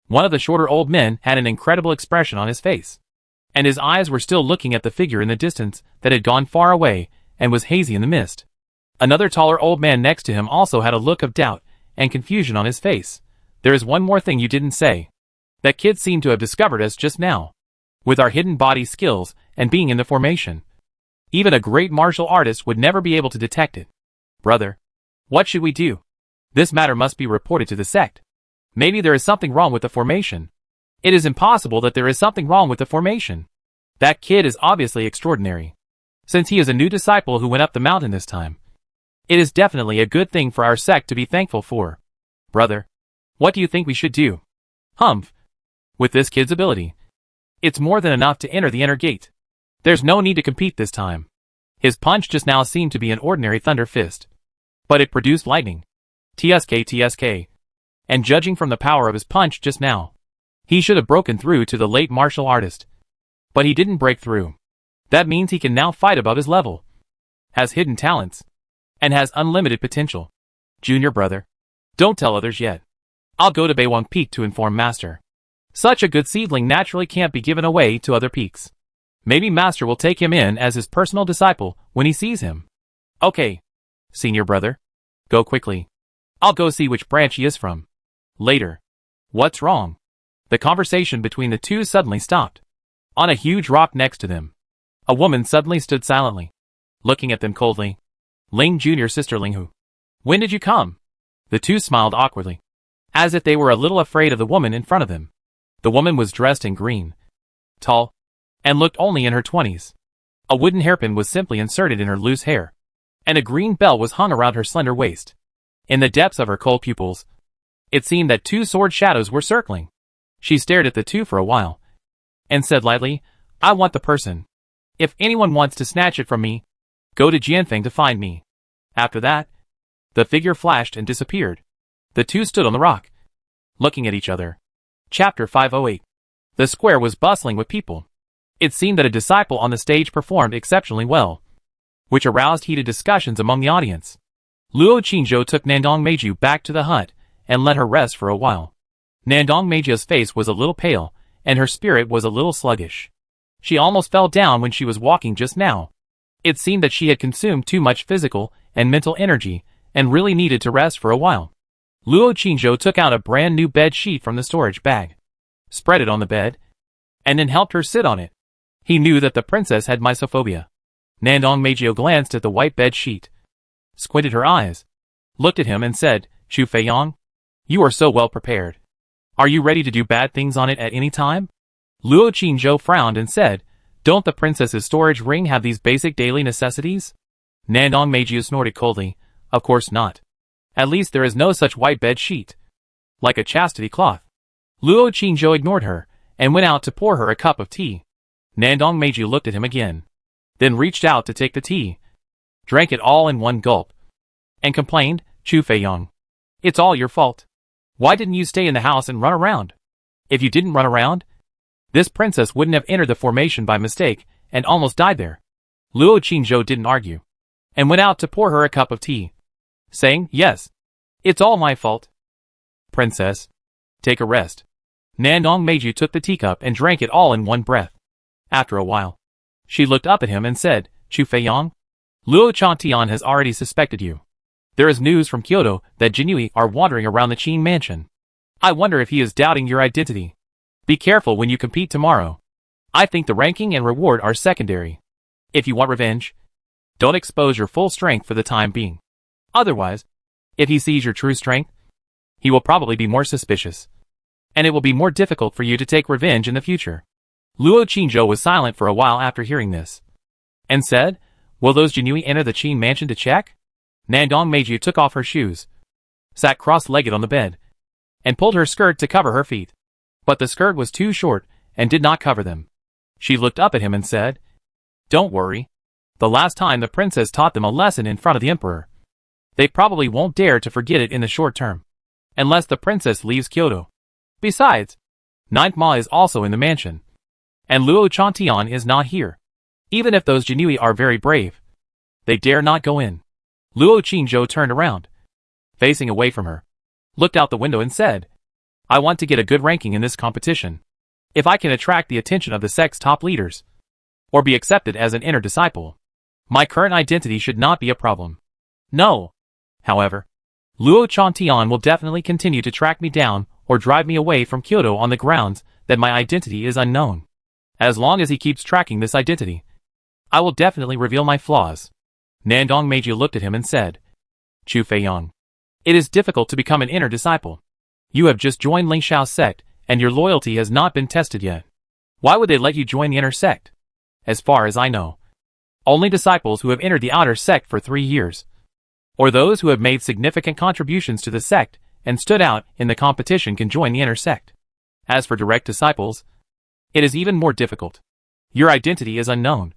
One of the shorter old men had an incredible expression on his face, and his eyes were still looking at the figure in the distance that had gone far away and was hazy in the mist. Another taller old man next to him also had a look of doubt and confusion on his face. "There is one more thing you didn't say. That kid seemed to have discovered us just now. With our hidden body skills and being in the formation, even a great martial artist would never be able to detect it. Brother, what should we do? This matter must be reported to the sect. Maybe there is something wrong with the formation." "It is impossible that there is something wrong with the formation. That kid is obviously extraordinary, since he is a new disciple who went up the mountain this time. It is definitely a good thing for our sect to be thankful for. Brother, what do you think we should do?" "Humph. With this kid's ability, it's more than enough to enter the inner gate. There's no need to compete this time." His punch just now seemed to be an ordinary thunder fist, but it produced lightning. TSK. And judging from the power of his punch just now, he should have broken through to the late martial artist. But he didn't break through. That means he can now fight above his level, has hidden talents, and has unlimited potential. Junior brother, don't tell others yet. I'll go to Baywang Peak to inform Master. Such a good seedling naturally can't be given away to other peaks. Maybe Master will take him in as his personal disciple when he sees him. Okay, senior brother. Go quickly. I'll go see which branch he is from. Later. What's wrong? The conversation between the two suddenly stopped. On a huge rock next to them, a woman suddenly stood silently, looking at them coldly. Ling Junior's sister Linghu. When did you come? The two smiled awkwardly, as if they were a little afraid of the woman in front of them. The woman was dressed in green, tall, and looked only in her 20s. A wooden hairpin was simply inserted in her loose hair, and a green bell was hung around her slender waist. In the depths of her cold pupils, it seemed that two sword shadows were circling. She stared at the two for a while, and said lightly, I want the person. If anyone wants to snatch it from me, go to Jianfeng to find me. After that, the figure flashed and disappeared. The two stood on the rock, looking at each other. Chapter 508. The square was bustling with people. It seemed that a disciple on the stage performed exceptionally well, which aroused heated discussions among the audience. Luo Qingzhou took Nandong Meiju back to the hut and let her rest for a while. Nandong Meiju's face was a little pale, and her spirit was a little sluggish. She almost fell down when she was walking just now. It seemed that she had consumed too much physical and mental energy and really needed to rest for a while. Luo Qingzhou took out a brand new bed sheet from the storage bag, spread it on the bed, and then helped her sit on it. He knew that the princess had mysophobia. Nandong Meiju glanced at the white bed sheet, squinted her eyes, looked at him and said, Chu Feiyang, you are so well prepared. Are you ready to do bad things on it at any time? Luo Qingzhou frowned and said, don't the princess's storage ring have these basic daily necessities? Nandong Meiju snorted coldly, of course not. At least there is no such white bed sheet, like a chastity cloth. Luo Qingzhou ignored her, and went out to pour her a cup of tea. Nandong Meiju looked at him again, then reached out to take the tea, drank it all in one gulp, and complained, Chu Feiyang, it's all your fault. Why didn't you stay in the house and run around? If you didn't run around, this princess wouldn't have entered the formation by mistake and almost died there. Luo Qingzhou didn't argue, and went out to pour her a cup of tea, saying, yes, it's all my fault. Princess, take a rest. Nandong Meiju took the teacup and drank it all in one breath. After a while, she looked up at him and said, Chu Feiyang, Luo Chantian has already suspected you. There is news from Kyoto that Jinui are wandering around the Qin mansion. I wonder if he is doubting your identity. Be careful when you compete tomorrow. I think the ranking and reward are secondary. If you want revenge, don't expose your full strength for the time being. Otherwise, if he sees your true strength, he will probably be more suspicious, and it will be more difficult for you to take revenge in the future. Luo Qingzhou was silent for a while after hearing this, and said, will those Jinui enter the Qin mansion to check? Nandong Meiju took off her shoes, sat cross-legged on the bed, and pulled her skirt to cover her feet. But the skirt was too short and did not cover them. She looked up at him and said, don't worry. The last time the princess taught them a lesson in front of the emperor. They probably won't dare to forget it in the short term, unless the princess leaves Kyoto. Besides, Ninth Ma is also in the mansion, and Luo Chantian is not here. Even if those Jinui are very brave, they dare not go in. Luo Qingzhou turned around, facing away from her, looked out the window and said, I want to get a good ranking in this competition. If I can attract the attention of the sect's top leaders, or be accepted as an inner disciple, my current identity should not be a problem. No. However, Luo Chantian will definitely continue to track me down or drive me away from Kyoto on the grounds that my identity is unknown. As long as he keeps tracking this identity, I will definitely reveal my flaws. Nandong Meiju looked at him and said, Chu Feiyang, it is difficult to become an inner disciple. You have just joined Ling Xiao's sect, and your loyalty has not been tested yet. Why would they let you join the inner sect? As far as I know, only disciples who have entered the outer sect for 3 years, or those who have made significant contributions to the sect and stood out in the competition can join the inner sect. As for direct disciples, it is even more difficult. Your identity is unknown,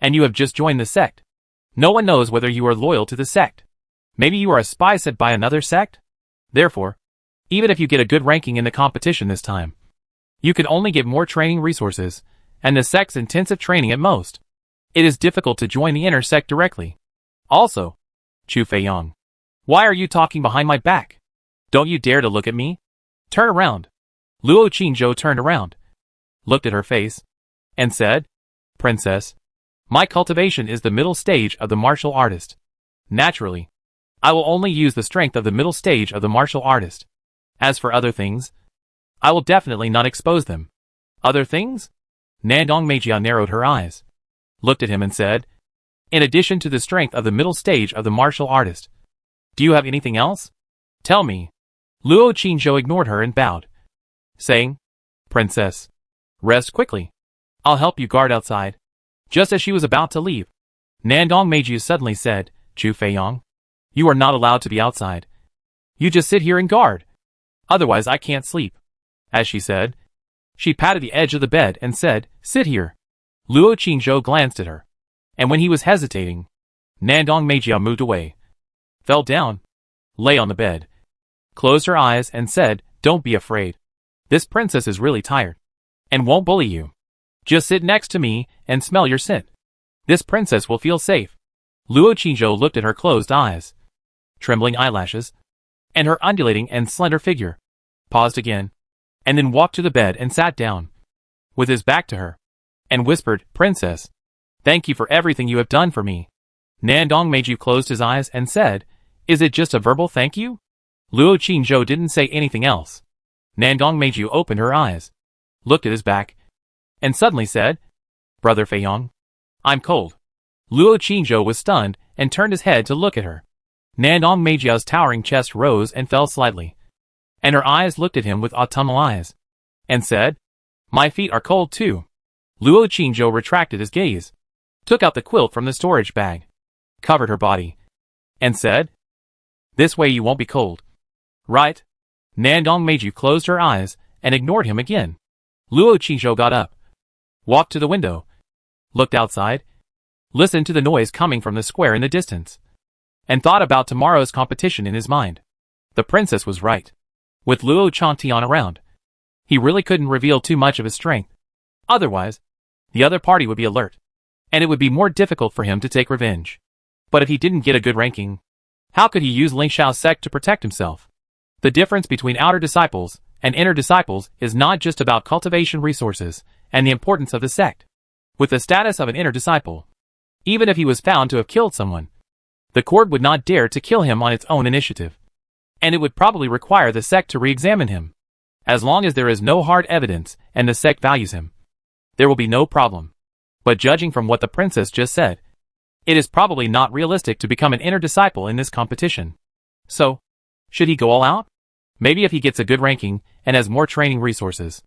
and you have just joined the sect. No one knows whether you are loyal to the sect. Maybe you are a spy sent by another sect? Therefore, even if you get a good ranking in the competition this time, you can only get more training resources, and the sect's intensive training at most. It is difficult to join the inner sect directly. Also, Chu Feiyang, why are you talking behind my back? Don't you dare to look at me? Turn around. Luo Qingzhou turned around, looked at her face, and said, Princess, my cultivation is the middle stage of the martial artist. Naturally, I will only use the strength of the middle stage of the martial artist. As for other things, I will definitely not expose them. Other things? Nandong Meijia narrowed her eyes, looked at him and said, in addition to the strength of the middle stage of the martial artist, do you have anything else? Tell me. Luo Qingzhou ignored her and bowed, saying, Princess, rest quickly. I'll help you guard outside. Just as she was about to leave, Nandong Meijia suddenly said, Chu Feiyang, you are not allowed to be outside. You just sit here and guard. Otherwise I can't sleep. As she said, she patted the edge of the bed and said, sit here. Luo Qingzhou glanced at her, and when he was hesitating, Nandong Meijia moved away, fell down, lay on the bed, closed her eyes and said, don't be afraid. This princess is really tired, and won't bully you. Just sit next to me and smell your scent. This princess will feel safe. Luo Qingzhou looked at her closed eyes, trembling eyelashes, and her undulating and slender figure, paused again, and then walked to the bed and sat down, with his back to her, and whispered, Princess, thank you for everything you have done for me. Nandong Meijia closed his eyes and said, is it just a verbal thank you? Luo Qingzhou didn't say anything else. Nandong Meijia opened her eyes, looked at his back, and suddenly said, Brother Feiyang, I'm cold. Luo Qingzhou was stunned and turned his head to look at her. Nandong Meijia's towering chest rose and fell slightly, and her eyes looked at him with autumnal eyes, and said, my feet are cold too. Luo Qingzhou retracted his gaze, took out the quilt from the storage bag, covered her body, and said, this way you won't be cold. Right? Nandong Meijia closed her eyes and ignored him again. Luo Qingzhou got up, walked to the window, looked outside, listened to the noise coming from the square in the distance, and thought about tomorrow's competition in his mind. The princess was right. With Luo Chantian around, he really couldn't reveal too much of his strength. Otherwise, the other party would be alert, and it would be more difficult for him to take revenge. But if he didn't get a good ranking, how could he use Ling Xiao's sect to protect himself? The difference between outer disciples and inner disciples is not just about cultivation resources and the importance of the sect. With the status of an inner disciple, even if he was found to have killed someone, the court would not dare to kill him on its own initiative, and it would probably require the sect to re-examine him. As long as there is no hard evidence and the sect values him, there will be no problem. But judging from what the princess just said, it is probably not realistic to become an inner disciple in this competition. So, should he go all out? Maybe if he gets a good ranking and has more training resources,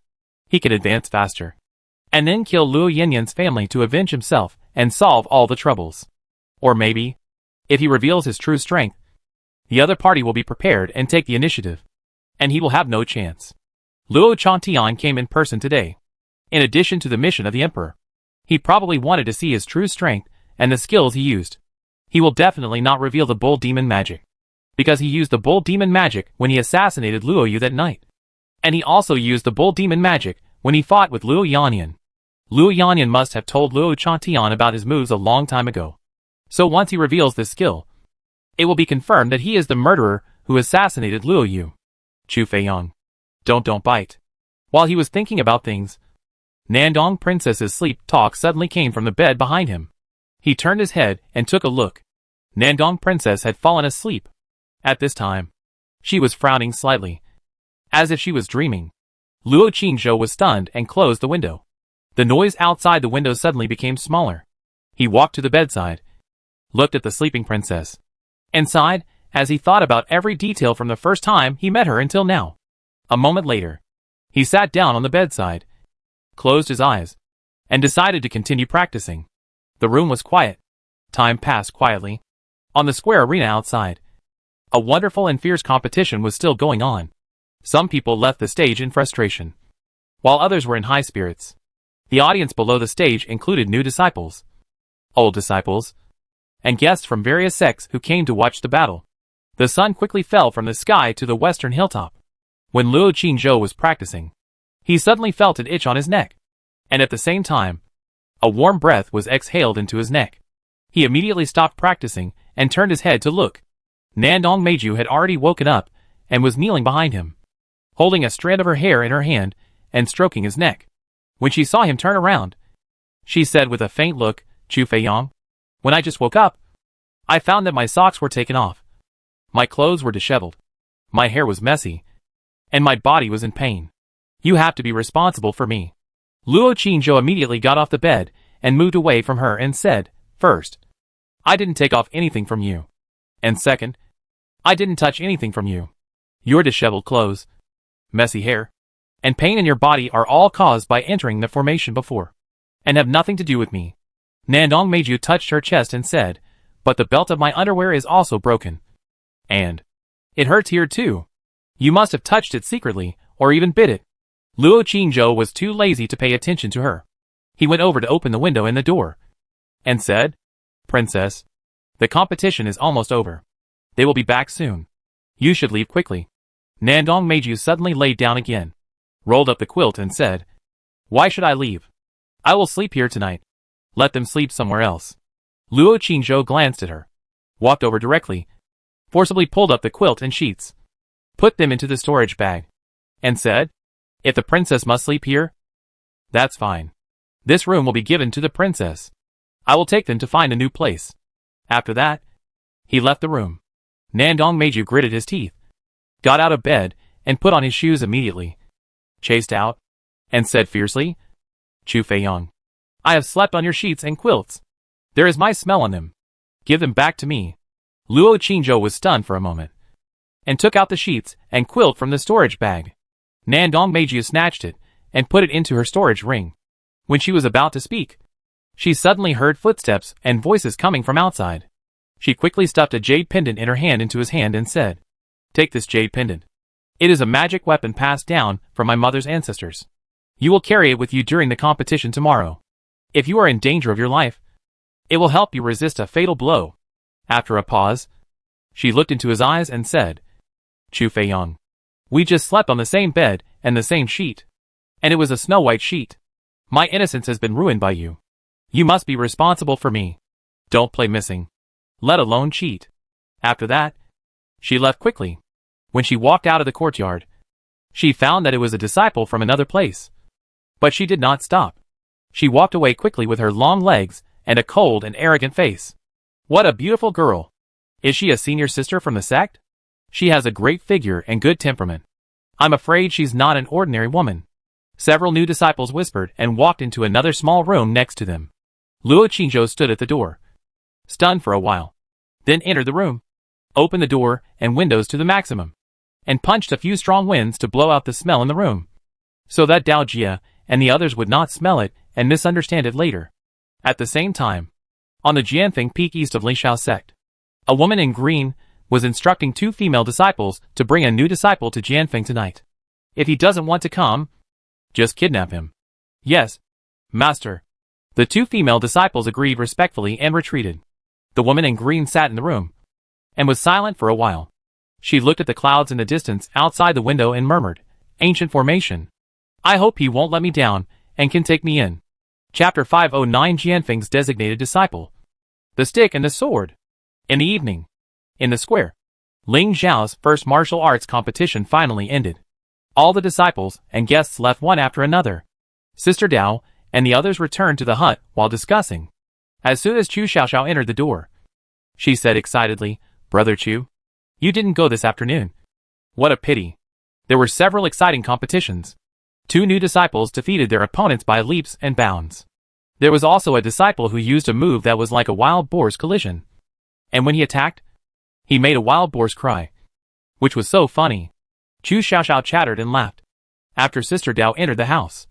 he can advance faster, and then kill Luo Yinyan's family to avenge himself and solve all the troubles. Or maybe, if he reveals his true strength, the other party will be prepared and take the initiative, and he will have no chance. Luo Chantian came in person today. In addition to the mission of the emperor, he probably wanted to see his true strength and the skills he used. He will definitely not reveal the bull demon magic, because he used the bull demon magic when he assassinated Luo Yu that night. And he also used the bull demon magic when he fought with Luo Yanyan. Luo Yanyan must have told Luo Chantian about his moves a long time ago. So once he reveals this skill, it will be confirmed that he is the murderer who assassinated Luo Yu. Chu Feiyang, don't bite. While he was thinking about things, Nandong Princess's sleep talk suddenly came from the bed behind him. He turned his head and took a look. Nandong Princess had fallen asleep. At this time, she was frowning slightly, as if she was dreaming. Luo Qingzhou was stunned and closed the window. The noise outside the window suddenly became smaller. He walked to the bedside, looked at the sleeping princess, and sighed as he thought about every detail from the first time he met her until now. A moment later, he sat down on the bedside, closed his eyes, and decided to continue practicing. The room was quiet. Time passed quietly. On the square arena outside, a wonderful and fierce competition was still going on. Some people left the stage in frustration, while others were in high spirits. The audience below the stage included new disciples, old disciples, and guests from various sects who came to watch the battle. The sun quickly fell from the sky to the western hilltop. When Luo Qingzhou was practicing, he suddenly felt an itch on his neck, and at the same time, a warm breath was exhaled into his neck. He immediately stopped practicing and turned his head to look. Nandong Meiju had already woken up and was kneeling behind him, holding a strand of her hair in her hand and stroking his neck. When she saw him turn around, she said with a faint look, "Chu Feiyong, when I just woke up, I found that my socks were taken off. My clothes were disheveled. My hair was messy, and my body was in pain. You have to be responsible for me." Luo Qingzhou immediately got off the bed and moved away from her and said, "First, I didn't take off anything from you. And second, I didn't touch anything from you. Your disheveled clothes, messy hair, and pain in your body are all caused by entering the formation before, and have nothing to do with me." Nandong Meiju touched her chest and said, "But the belt of my underwear is also broken. And it hurts here too. You must have touched it secretly, or even bit it." Luo Qingzhou was too lazy to pay attention to her. He went over to open the window in the door, and said, "Princess, the competition is almost over. They will be back soon. You should leave quickly." Nandong Meiju suddenly laid down again, rolled up the quilt and said, "Why should I leave? I will sleep here tonight. Let them sleep somewhere else." Luo Qingzhou glanced at her, walked over directly, forcibly pulled up the quilt and sheets, put them into the storage bag, and said, "If the princess must sleep here, that's fine. This room will be given to the princess. I will take them to find a new place." After that, he left the room. Nandong Meiju gritted his teeth, got out of bed, and put on his shoes immediately, chased out, and said fiercely, "Chu Feiyong, I have slept on your sheets and quilts. There is my smell on them. Give them back to me." Luo Qingzhou was stunned for a moment, and took out the sheets and quilt from the storage bag. Nandong Meiju snatched it and put it into her storage ring. When she was about to speak, she suddenly heard footsteps and voices coming from outside. She quickly stuffed a jade pendant in her hand into his hand and said, "Take this jade pendant. It is a magic weapon passed down from my mother's ancestors. You will carry it with you during the competition tomorrow. If you are in danger of your life, it will help you resist a fatal blow." After a pause, she looked into his eyes and said, "Chu Feiyong, we just slept on the same bed and the same sheet, and it was a snow-white sheet. My innocence has been ruined by you. You must be responsible for me. Don't play missing, let alone cheat." After that, she left quickly. When she walked out of the courtyard, she found that it was a disciple from another place. But she did not stop. She walked away quickly with her long legs and a cold and arrogant face. "What a beautiful girl. Is she a senior sister from the sect? She has a great figure and good temperament. I'm afraid she's not an ordinary woman." Several new disciples whispered and walked into another small room next to them. Luo Qingzhou stood at the door, stunned for a while, then entered the room, opened the door and windows to the maximum, and punched a few strong winds to blow out the smell in the room, so that Dao Jia and the others would not smell it and misunderstand it later. At the same time, on the Jianfeng Peak east of Lishao sect, a woman in green was instructing two female disciples to bring a new disciple to Jianfeng tonight. If he doesn't want to come, just kidnap him. "Yes, master." The two female disciples agreed respectfully and retreated. The woman in green sat in the room, and was silent for a while. She looked at the clouds in the distance outside the window and murmured, "Ancient formation. I hope he won't let me down, and can take me in." Chapter 509 Jianfeng's designated disciple. The stick and the sword. In the evening, in the square, Ling Zhao's first martial arts competition finally ended. All the disciples and guests left one after another. Sister Dao and the others returned to the hut while discussing. As soon as Chu Xiaoxiao entered the door, she said excitedly, "Brother Chu, you didn't go this afternoon. What a pity." There were several exciting competitions. Two new disciples defeated their opponents by leaps and bounds. There was also a disciple who used a move that was like a wild boar's collision. And when he attacked, he made a wild boar's cry, which was so funny. Chu Xiaoxiao chattered and laughed. After Sister Dao entered the house,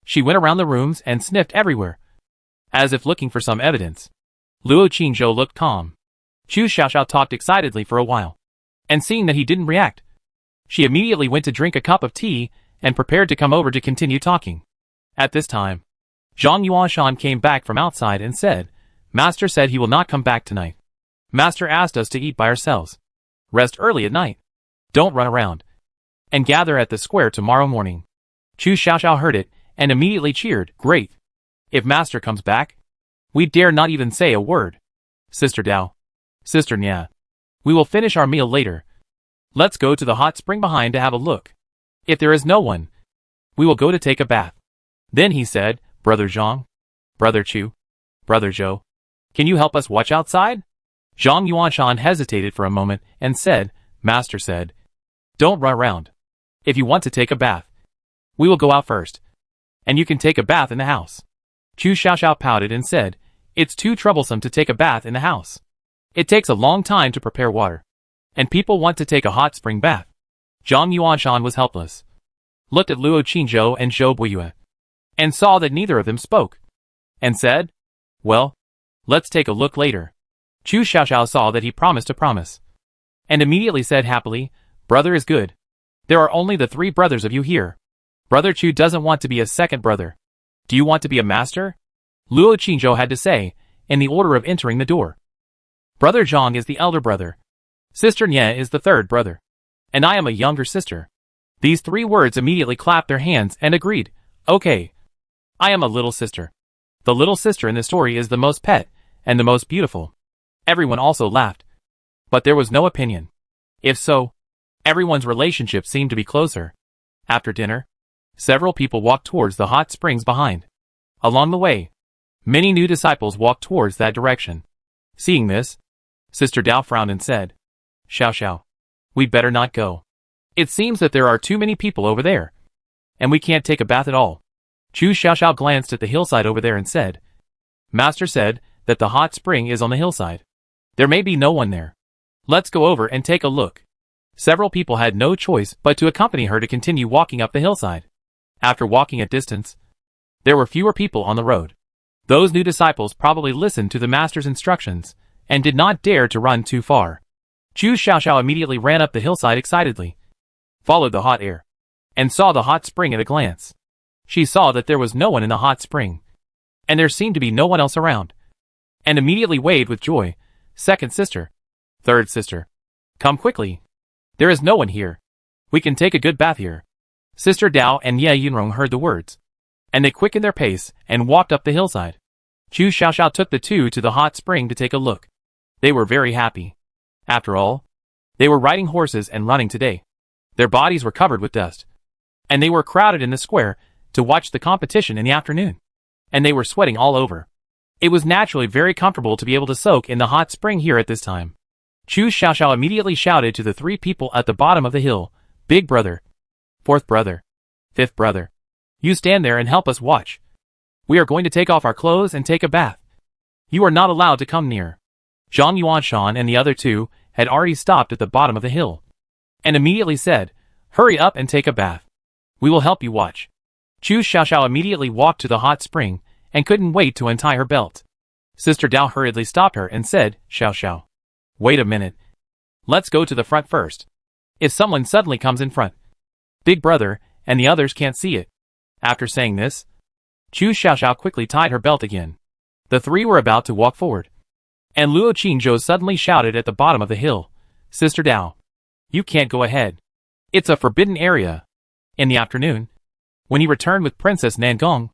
she went around the rooms and sniffed everywhere, as if looking for some evidence. Luo Qingzhou looked calm. Chu Xiaoxiao talked excitedly for a while, and seeing that he didn't react, she immediately went to drink a cup of tea and prepared to come over to continue talking. At this time, Zhang Yuanshan came back from outside and said, "Master said he will not come back tonight. Master asked us to eat by ourselves. Rest early at night. Don't run around. And gather at the square tomorrow morning." Chu Xiaoxiao heard it and immediately cheered, "Great! If master comes back, we dare not even say a word. Sister Dao, Sister Nya, we will finish our meal later. Let's go to the hot spring behind to have a look. If there is no one, we will go to take a bath." Then he said, "Brother Zhang, Brother Chu, Brother Zhou, can you help us watch outside?" Zhang Yuanshan hesitated for a moment and said, "Master said, don't run around. If you want to take a bath, we will go out first, and you can take a bath in the house." Chu Xiaoxiao pouted and said, "It's too troublesome to take a bath in the house. It takes a long time to prepare water, and people want to take a hot spring bath." Zhang Yuanshan was helpless, looked at Luo Qingzhou and Zhou Buiyue, and saw that neither of them spoke, and said, "Well, let's take a look later." Chu Xiaoxiao saw that he promised a promise, and immediately said happily, "Brother is good. There are only the 3 brothers of you here. Brother Chu doesn't want to be a second brother. Do you want to be a master?" Luo Qingzhou had to say, in the order of entering the door. "Brother Zhang is the elder brother. Sister Nye is the 3rd brother. And I am a younger sister." These 3 words immediately clapped their hands and agreed, "Okay. I am a little sister." The little sister in the story is the most pet, and the most beautiful. Everyone also laughed. But there was no opinion. If so, everyone's relationship seemed to be closer. After dinner, several people walked towards the hot springs behind. Along the way, many new disciples walked towards that direction. Seeing this, Sister Dao frowned and said, "Xiao, we'd better not go. It seems that there are too many people over there, and we can't take a bath at all." Chu Xiaoxiao glanced at the hillside over there and said, "Master said that the hot spring is on the hillside. There may be no one there. Let's go over and take a look." Several people had no choice but to accompany her to continue walking up the hillside. After walking a distance, there were fewer people on the road. Those new disciples probably listened to the master's instructions and did not dare to run too far. Chu Xiaoxiao immediately ran up the hillside excitedly, followed the hot air, and saw the hot spring at a glance. She saw that there was no one in the hot spring, and there seemed to be no one else around, and immediately waved with joy, "Second sister, 3rd sister, come quickly. There is no one here. We can take a good bath here." Sister Dao and Ye Yunrong heard the words, and they quickened their pace and walked up the hillside. Chu Xiaoxiao took the 2 to the hot spring to take a look. They were very happy. After all, they were riding horses and running today. Their bodies were covered with dust, and they were crowded in the square to watch the competition in the afternoon, and they were sweating all over. It was naturally very comfortable to be able to soak in the hot spring here at this time. Chu Xiaoxiao immediately shouted to the 3 people at the bottom of the hill, "Big brother, 4th brother, 5th brother, you stand there and help us watch. We are going to take off our clothes and take a bath. You are not allowed to come near." Zhang Yuanshan and the other 2 had already stopped at the bottom of the hill, and immediately said, "Hurry up and take a bath. We will help you watch." Chu Xiaoxiao immediately walked to the hot spring and couldn't wait to untie her belt. Sister Dao hurriedly stopped her and said, "Xiao, wait a minute. Let's go to the front first. If someone suddenly comes in front, Big brother and the others can't see it." After saying this, Chu Xiaoxiao quickly tied her belt again. The 3 were about to walk forward, and Luo Qingzhou suddenly shouted at the bottom of the hill, "Sister Dao, you can't go ahead. It's a forbidden area." In the afternoon, when he returned with Princess Nangong,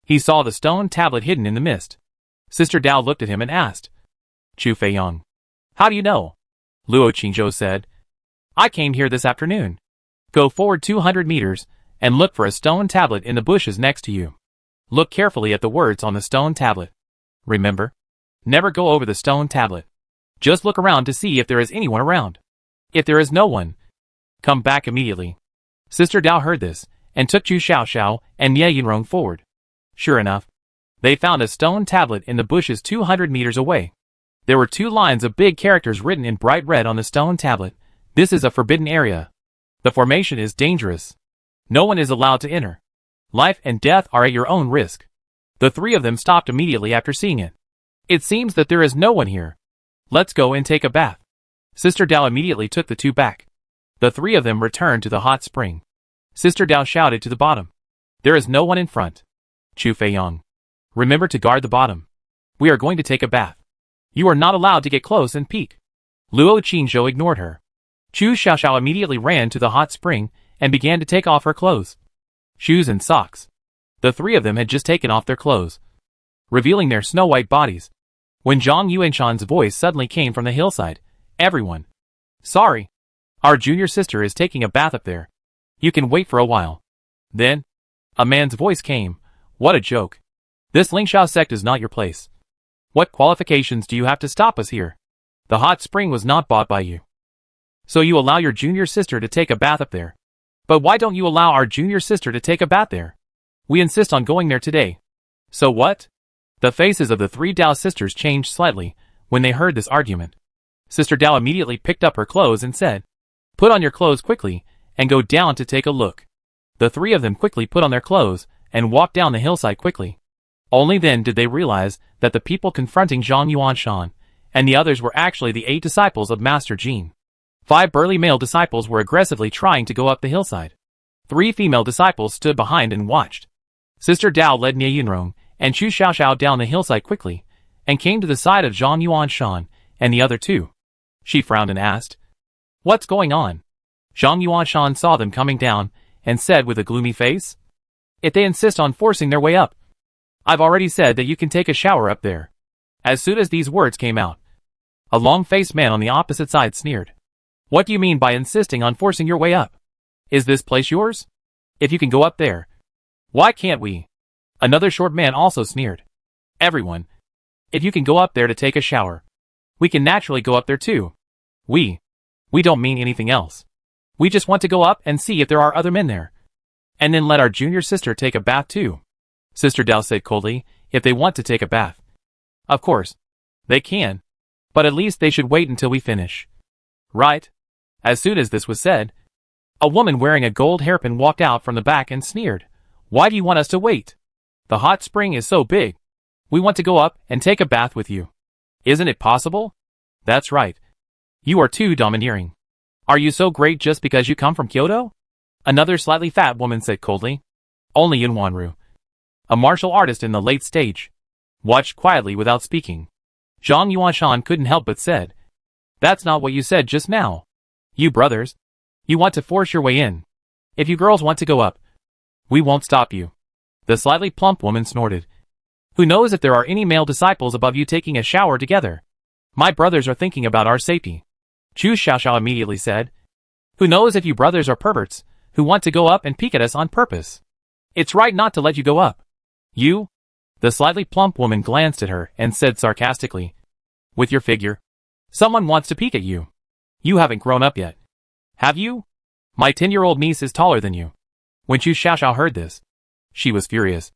he saw the stone tablet hidden in the mist. Sister Dao looked at him and asked, "Chu Feiyang, how do you know?" Luo Qingzhou said, "I came here this afternoon. Go forward 200 meters and look for a stone tablet in the bushes next to you. Look carefully at the words on the stone tablet. Remember, never go over the stone tablet. Just look around to see if there is anyone around. If there is no one, come back immediately." Sister Dao heard this and took Chu Xiaoxiao and Ye Yunrong forward. Sure enough, they found a stone tablet in the bushes 200 meters away. There were 2 lines of big characters written in bright red on the stone tablet. "This is a forbidden area. The formation is dangerous. No one is allowed to enter. Life and death are at your own risk." The 3 of them stopped immediately after seeing it. "It seems that there is no one here. Let's go and take a bath." Sister Dao immediately took the 2 back. The 3 of them returned to the hot spring. Sister Dao shouted to the bottom, "There is no one in front. Chu Feiyang, remember to guard the bottom. We are going to take a bath. You are not allowed to get close and peek." Luo Qingzhou ignored her. Chu Xiaoxiao immediately ran to the hot spring and began to take off her clothes, shoes and socks. The three of them had just taken off their clothes, revealing their snow-white bodies, when Zhang Yuanshan's voice suddenly came from the hillside. Everyone. Sorry. Our junior sister is taking a bath up there. You can wait for a while. Then, a man's voice came. What a joke. This Lingxiao sect is not your place. What qualifications do you have to stop us here? The hot spring was not bought by you. So you allow your junior sister to take a bath up there. But why don't you allow our junior sister to take a bath there? We insist on going there today. So what? The faces of the three Dao sisters changed slightly when they heard this argument. Sister Dao immediately picked up her clothes and said, "Put on your clothes quickly and go down to take a look." The three of them quickly put on their clothes and walked down the hillside quickly. Only then did they realize that the people confronting Zhang Yuanshan and the others were actually the 8 disciples of Master Jin. 5 burly male disciples were aggressively trying to go up the hillside. 3 female disciples stood behind and watched. Sister Dao led Nie Yunrong and Chu Xiaoxiao down the hillside quickly and came to the side of Zhang Yuanshan and the other 2. She frowned and asked, "What's going on?" Zhang Yuanshan saw them coming down and said with a gloomy face, "If they insist on forcing their way up, I've already said that you can take a shower up there." As soon as these words came out, a long-faced man on the opposite side sneered. "What do you mean by insisting on forcing your way up? Is this place yours? If you can go up there, why can't we?" Another short man also sneered. "Everyone, if you can go up there to take a shower, we can naturally go up there too. We don't mean anything else. We just want to go up and see if there are other men there. And then let our junior sister take a bath too." Sister Dao said coldly, "If they want to take a bath, of course, they can. But at least they should wait until we finish. Right?" As soon as this was said, a woman wearing a gold hairpin walked out from the back and sneered, "Why do you want us to wait? The hot spring is so big. We want to go up and take a bath with you. Isn't it possible?" "That's right. You are too domineering. Are you so great just because you come from Kyoto?" Another slightly fat woman said coldly. Only Yun Wanru, a martial artist in the late stage, watched quietly without speaking. Zhang Yuanshan couldn't help but said, "That's not what you said just now. You brothers, you want to force your way in. If you girls want to go up, we won't stop you." The slightly plump woman snorted. "Who knows if there are any male disciples above you taking a shower together? My brothers are thinking about our safety." Chu Xiaoxiao immediately said, "Who knows if you brothers are perverts who want to go up and peek at us on purpose? It's right not to let you go up. You?" The slightly plump woman glanced at her and said sarcastically, "With your figure, someone wants to peek at you. You haven't grown up yet. Have you? My 10-year-old niece is taller than you." When Chu Xiaoxiao heard this, she was furious.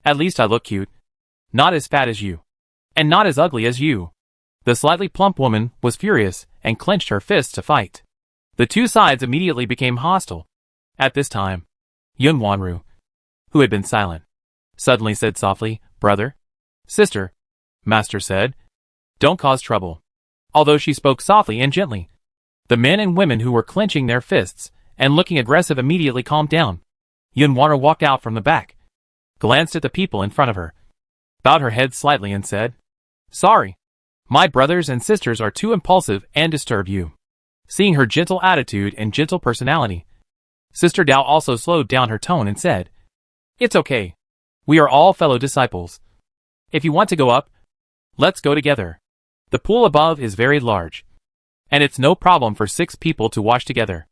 "At least I look cute. Not as fat as you. And not as ugly as you." The slightly plump woman was furious and clenched her fists to fight. The two sides immediately became hostile. At this time, Yun Wanru, who had been silent, suddenly said softly, "Brother, sister," Master said, "don't cause trouble." Although she spoke softly and gently, the men and women who were clenching their fists and looking aggressive immediately calmed down. Yun Wanru walked out from the back, glanced at the people in front of her, bowed her head slightly and said, "Sorry. My brothers and sisters are too impulsive and disturb you." Seeing her gentle attitude and gentle personality, Sister Dao also slowed down her tone and said, "It's okay. We are all fellow disciples. If you want to go up, let's go together. The pool above is very large, and it's no problem for 6 people to wash together."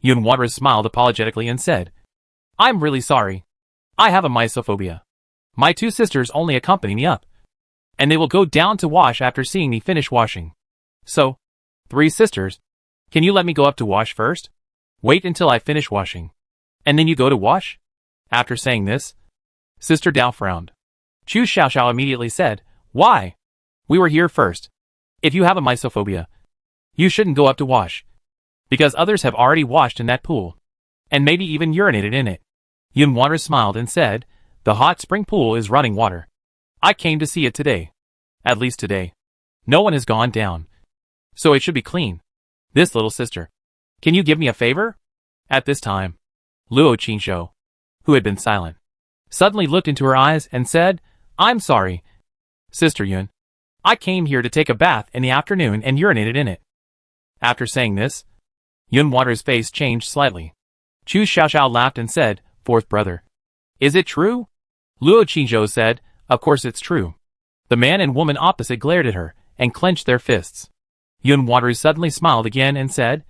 Yun Wanru smiled apologetically and said, "I'm really sorry. I have a mysophobia. My 2 sisters only accompany me up, and they will go down to wash after seeing me finish washing. So, 3 sisters, can you let me go up to wash first? Wait until I finish washing, and then you go to wash?" After saying this, Sister Dao frowned. Chu Xiaoxiao immediately said, "Why? We were here first. If you have a mysophobia, you shouldn't go up to wash, because others have already washed in that pool, and maybe even urinated in it." Yun Wanru smiled and said, "The hot spring pool is running water. I came to see it today. At least today. No one has gone down, so it should be clean. This little sister, can you give me a favor?" At this time, Luo Qingshou, who had been silent, suddenly looked into her eyes and said, "I'm sorry, Sister Yun. I came here to take a bath in the afternoon and urinated in it." After saying this, Yun Wanru's face changed slightly. Chu Xiaoxiao laughed and said, "Fourth brother, is it true? Luo Qingzhou said, of course it's true. The man and woman opposite glared at her, and clenched their fists. Yun Wanru suddenly smiled again and said,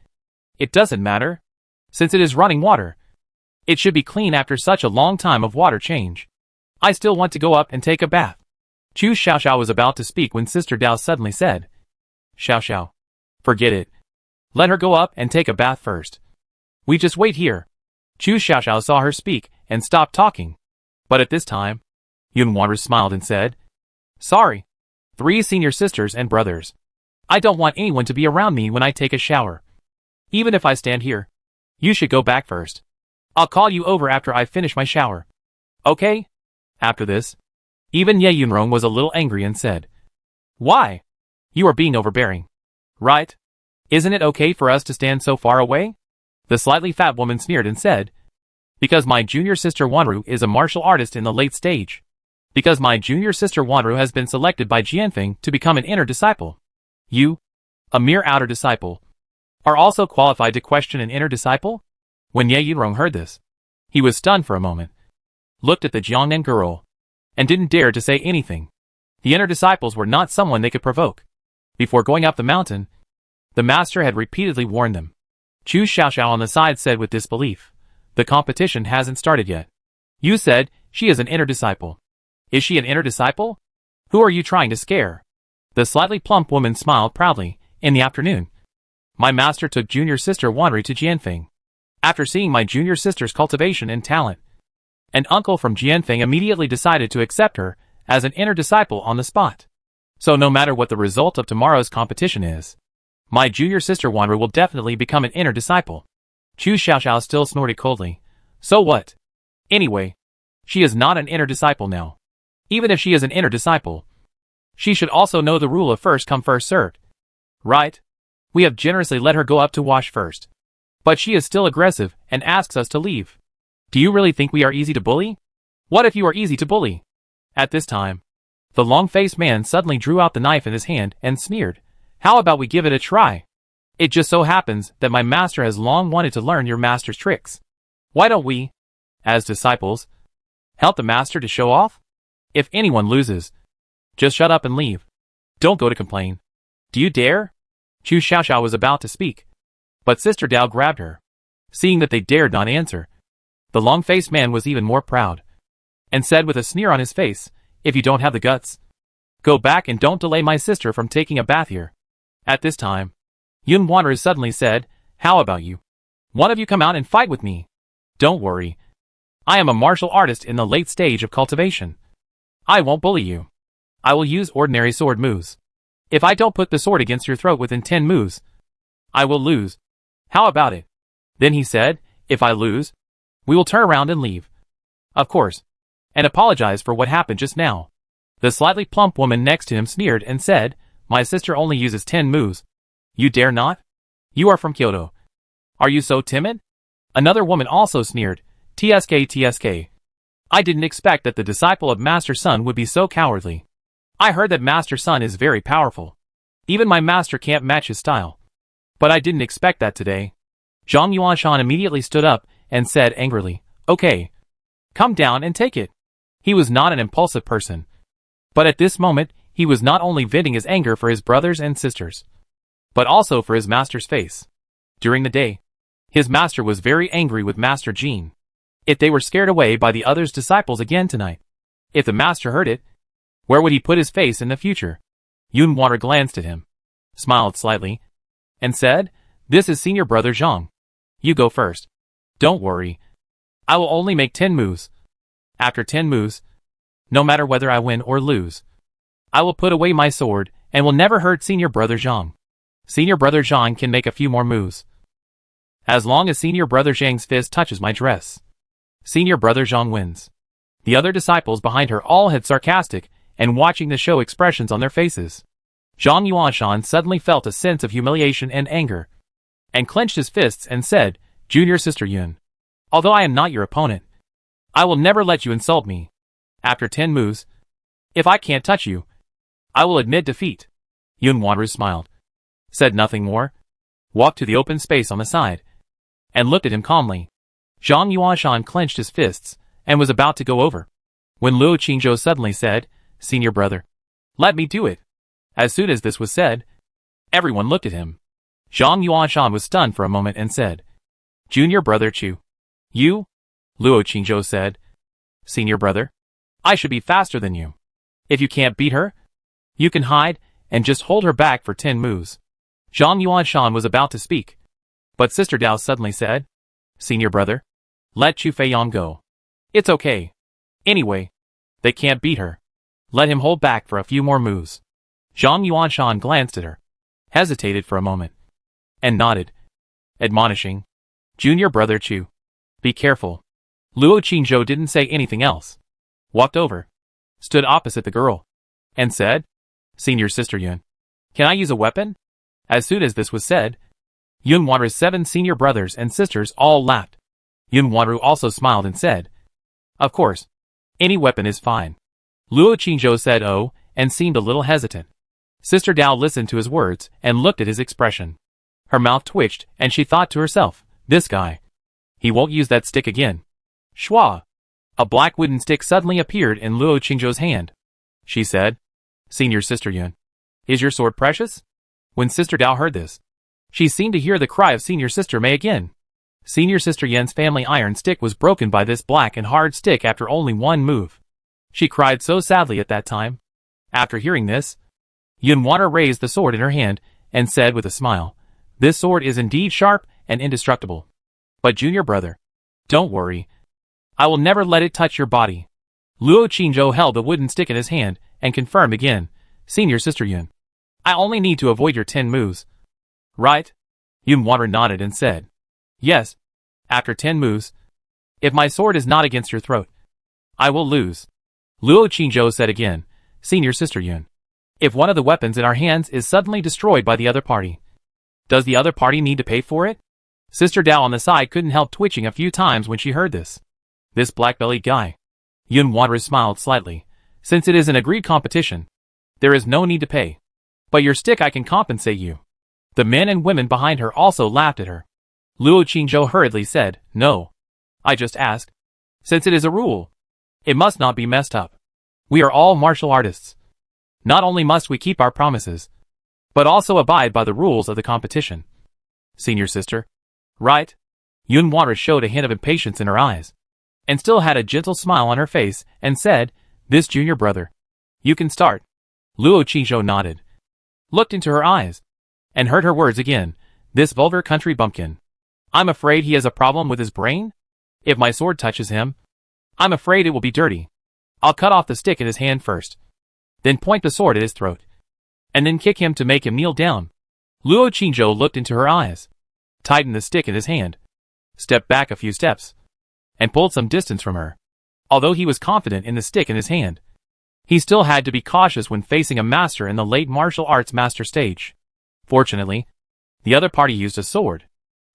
it doesn't matter. Since it is running water, it should be clean after such a long time of water change. I still want to go up and take a bath. Chu Xiaoxiao was about to speak when Sister Dao suddenly said, Xiaoxiao, forget it. Let her go up and take a bath first. We just wait here. Chu Xiaoxiao saw her speak and stopped talking. But at this time, Yun Wanru smiled and said, sorry. 3 senior sisters and brothers. I don't want anyone to be around me when I take a shower. Even if I stand here, you should go back first. I'll call you over after I finish my shower. Okay? After this, even Ye Yunrong was a little angry and said, why? You are being overbearing. Right? Isn't it okay for us to stand so far away? The slightly fat woman sneered and said, because my junior sister Wanru is a martial artist in the late stage. Because my junior sister Wanru has been selected by Jianfeng to become an inner disciple. You, a mere outer disciple, are also qualified to question an inner disciple? When Ye Yunrong heard this, he was stunned for a moment, looked at the Jiangnan girl, and didn't dare to say anything. The inner disciples were not someone they could provoke. Before going up the mountain, the master had repeatedly warned them. Chu Xiaoxiao on the side said with disbelief, the competition hasn't started yet. You said she is an inner disciple. Is she an inner disciple? Who are you trying to scare? The slightly plump woman smiled proudly. In the afternoon, my master took junior sister Wanru to Jianfeng. After seeing my junior sister's cultivation and talent, an uncle from Jianfeng immediately decided to accept her as an inner disciple on the spot. So no matter what the result of tomorrow's competition is, my junior sister Wanru will definitely become an inner disciple. Chu Xiaoxiao still snorted coldly. So what? Anyway, she is not an inner disciple now. Even if she is an inner disciple, she should also know the rule of first come first served. Right? We have generously let her go up to wash first. But she is still aggressive and asks us to leave. Do you really think we are easy to bully? What if you are easy to bully? At this time, the long-faced man suddenly drew out the knife in his hand and sneered. How about we give it a try? It just so happens that my master has long wanted to learn your master's tricks. Why don't we, as disciples, help the master to show off? If anyone loses, just shut up and leave. Don't go to complain. Do you dare? Chu Xiaoxiao was about to speak, but Sister Dao grabbed her. Seeing that they dared not answer, the long-faced man was even more proud, and said with a sneer on his face, if you don't have the guts, go back and don't delay my sister from taking a bath here. At this time, Yun Wanru suddenly said, how about you? One of you come out and fight with me. Don't worry. I am a martial artist in the late stage of cultivation. I won't bully you. I will use ordinary sword moves. If I don't put the sword against your throat within 10 moves, I will lose. How about it? Then he said, if I lose, we will turn around and leave. Of course. And apologize for what happened just now. The slightly plump woman next to him sneered and said, my sister only uses 10 moves. You dare not? You are from Kyoto. Are you so timid? Another woman also sneered, TSK. I didn't expect that the disciple of Master Sun would be so cowardly. I heard that Master Sun is very powerful. Even my master can't match his style. But I didn't expect that today. Zhang Yuanshan immediately stood up and said angrily, okay. Come down and take it. He was not an impulsive person. But at this moment, he was not only venting his anger for his brothers and sisters, but also for his master's face. During the day, his master was very angry with Master Jean. If they were scared away by the others' disciples again tonight, if the master heard it, where would he put his face in the future? Yun Wanru glanced at him, smiled slightly, and said, this is senior brother Zhang. You go first. Don't worry. I will only make 10 moves. After 10 moves, no matter whether I win or lose, I will put away my sword and will never hurt senior brother Zhang. Senior brother Zhang can make a few more moves. As long as senior brother Zhang's fist touches my dress, senior brother Zhang wins. The other disciples behind her all had sarcastic and watching the show expressions on their faces. Zhang Yuanshan suddenly felt a sense of humiliation and anger, and clenched his fists and said, Junior Sister Yun, although I am not your opponent, I will never let you insult me. After 10 moves, if I can't touch you, I will admit defeat. Yun Wanru smiled, said nothing more, walked to the open space on the side, and looked at him calmly. Zhang Yuanshan clenched his fists, and was about to go over. when Luo Qingzhou suddenly said, "Senior brother, let me do it." As soon as this was said, everyone looked at him. Zhang Yuanshan was stunned for a moment and said, "Junior brother Chu, you?" Luo Qingzhou said, "Senior brother, I should be faster than you. If you can't beat her, you can hide and just hold her back for 10 moves." Zhang Yuanshan was about to speak, but Sister Dao suddenly said, "Senior brother, let Chu Feiyang go. It's okay. Anyway, they can't beat her. Let him hold back for a few more moves." Zhang Yuanshan glanced at her, hesitated for a moment, and nodded, admonishing, "Junior brother Chu, be careful." Luo Qingzhou didn't say anything else, walked over, stood opposite the girl, and said, "Senior Sister Yun, can I use a weapon?" As soon as this was said, Yun Wanru's 7 senior brothers and sisters all laughed. Yun Wanru also smiled and said, "Of course, any weapon is fine." Luo Qingzhou said "Oh," and seemed a little hesitant. Sister Dao listened to his words and looked at his expression. Her mouth twitched and she thought to herself, "This guy. He won't use that stick again." Shwa! A black wooden stick suddenly appeared in Luo Qingzhou's hand. She said, "Senior Sister Yun, is your sword precious?" When Sister Dao heard this, she seemed to hear the cry of Senior Sister Mei again. Senior Sister Yen's family iron stick was broken by this black and hard stick after only one move. She cried so sadly at that time. After hearing this, Yun Wanru raised the sword in her hand and said with a smile, "This sword is indeed sharp and indestructible. But junior brother, don't worry. I will never let it touch your body." Luo Qingzhou held the wooden stick in his hand and confirmed again, "Senior Sister Yun, I only need to avoid your 10 moves. Right?" Yun Wanru nodded and said, "Yes, after 10 moves. If my sword is not against your throat, I will lose." Luo Qingzhou said again, "Senior Sister Yun, if one of the weapons in our hands is suddenly destroyed by the other party, does the other party need to pay for it?" Sister Dao on the side couldn't help twitching a few times when she heard this. This black-bellied guy. Yun Wanru smiled slightly. "Since it is an agreed competition, there is no need to pay. But your stick I can compensate you." The men and women behind her also laughed at her. Luo Qingzhou hurriedly said, "No. I just asked. Since it is a rule, it must not be messed up. We are all martial artists. Not only must we keep our promises, but also abide by the rules of the competition." Senior sister. Right? Yun Wanru showed a hint of impatience in her eyes, and still had a gentle smile on her face, and said, "This junior brother. You can start." Luo Qingzhou nodded, looked into her eyes, and heard her words again, "This vulgar country bumpkin. I'm afraid he has a problem with his brain? If my sword touches him, I'm afraid it will be dirty. I'll cut off the stick in his hand first, then point the sword at his throat, and then kick him to make him kneel down." Luo Qingzhou looked into her eyes, tightened the stick in his hand, stepped back a few steps, and pulled some distance from her. Although he was confident in the stick in his hand, he still had to be cautious when facing a master in the late martial arts master stage. Fortunately, the other party used a sword.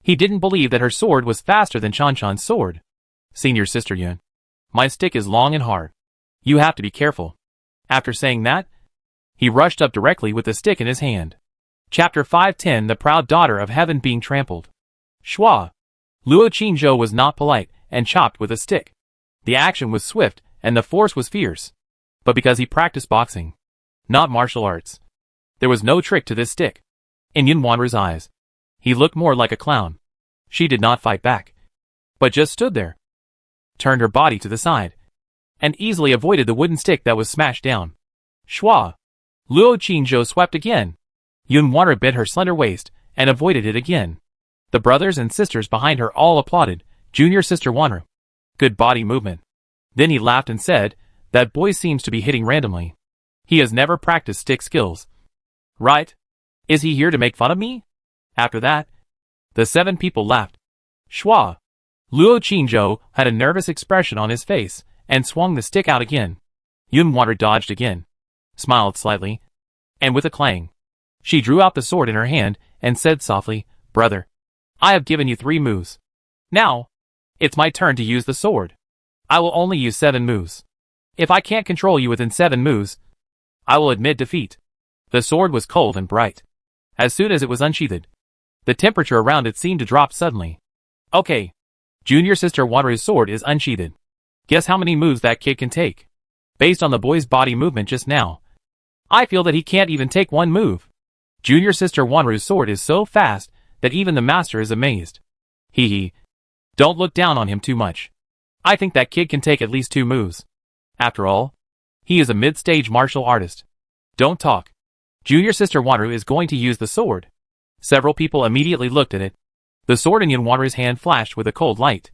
He didn't believe that her sword was faster than Chanchan's sword. "Senior Sister Yun, my stick is long and hard. You have to be careful." After saying that, he rushed up directly with the stick in his hand. Chapter 510 The Proud Daughter of Heaven Being Trampled. Shwa! Luo Qingzhou was not polite and chopped with a stick. The action was swift and the force was fierce. But because he practiced boxing, not martial arts, there was no trick to this stick. In Yun Wanru's eyes, he looked more like a clown. She did not fight back, but just stood there, turned her body to the side, and easily avoided the wooden stick that was smashed down. Shwa! Luo Qingzhou swept again. Yun Wanru bent her slender waist and avoided it again. The brothers and sisters behind her all applauded, "Junior Sister Wanru. Good body movement." Then he laughed and said, "That boy seems to be hitting randomly. He has never practiced stick skills. Right? Is he here to make fun of me?" After that, the 7 people laughed. Shwa! Luo Qingzhou had a nervous expression on his face and swung the stick out again. Yun Wanru dodged again, smiled slightly, and with a clang, she drew out the sword in her hand and said softly, "Brother, I have given you 3 moves. Now, it's my turn to use the sword. I will only use 7 moves. If I can't control you within 7 moves, I will admit defeat." The sword was cold and bright. As soon as it was unsheathed, the temperature around it seemed to drop suddenly. "Okay. Junior Sister Wanru's sword is unsheathed. Guess how many moves that kid can take." Based on the boy's body movement just now, I feel that he can't even take one move. Junior Sister Wanru's sword is so fast that even the master is amazed. Hee. Don't look down on him too much. I think that kid can take at least 2 moves. After all, he is a mid-stage martial artist. Don't talk. Junior Sister Wanru is going to use the sword. Several people immediately looked at it. The sword in Yun Wanru's hand flashed with a cold light,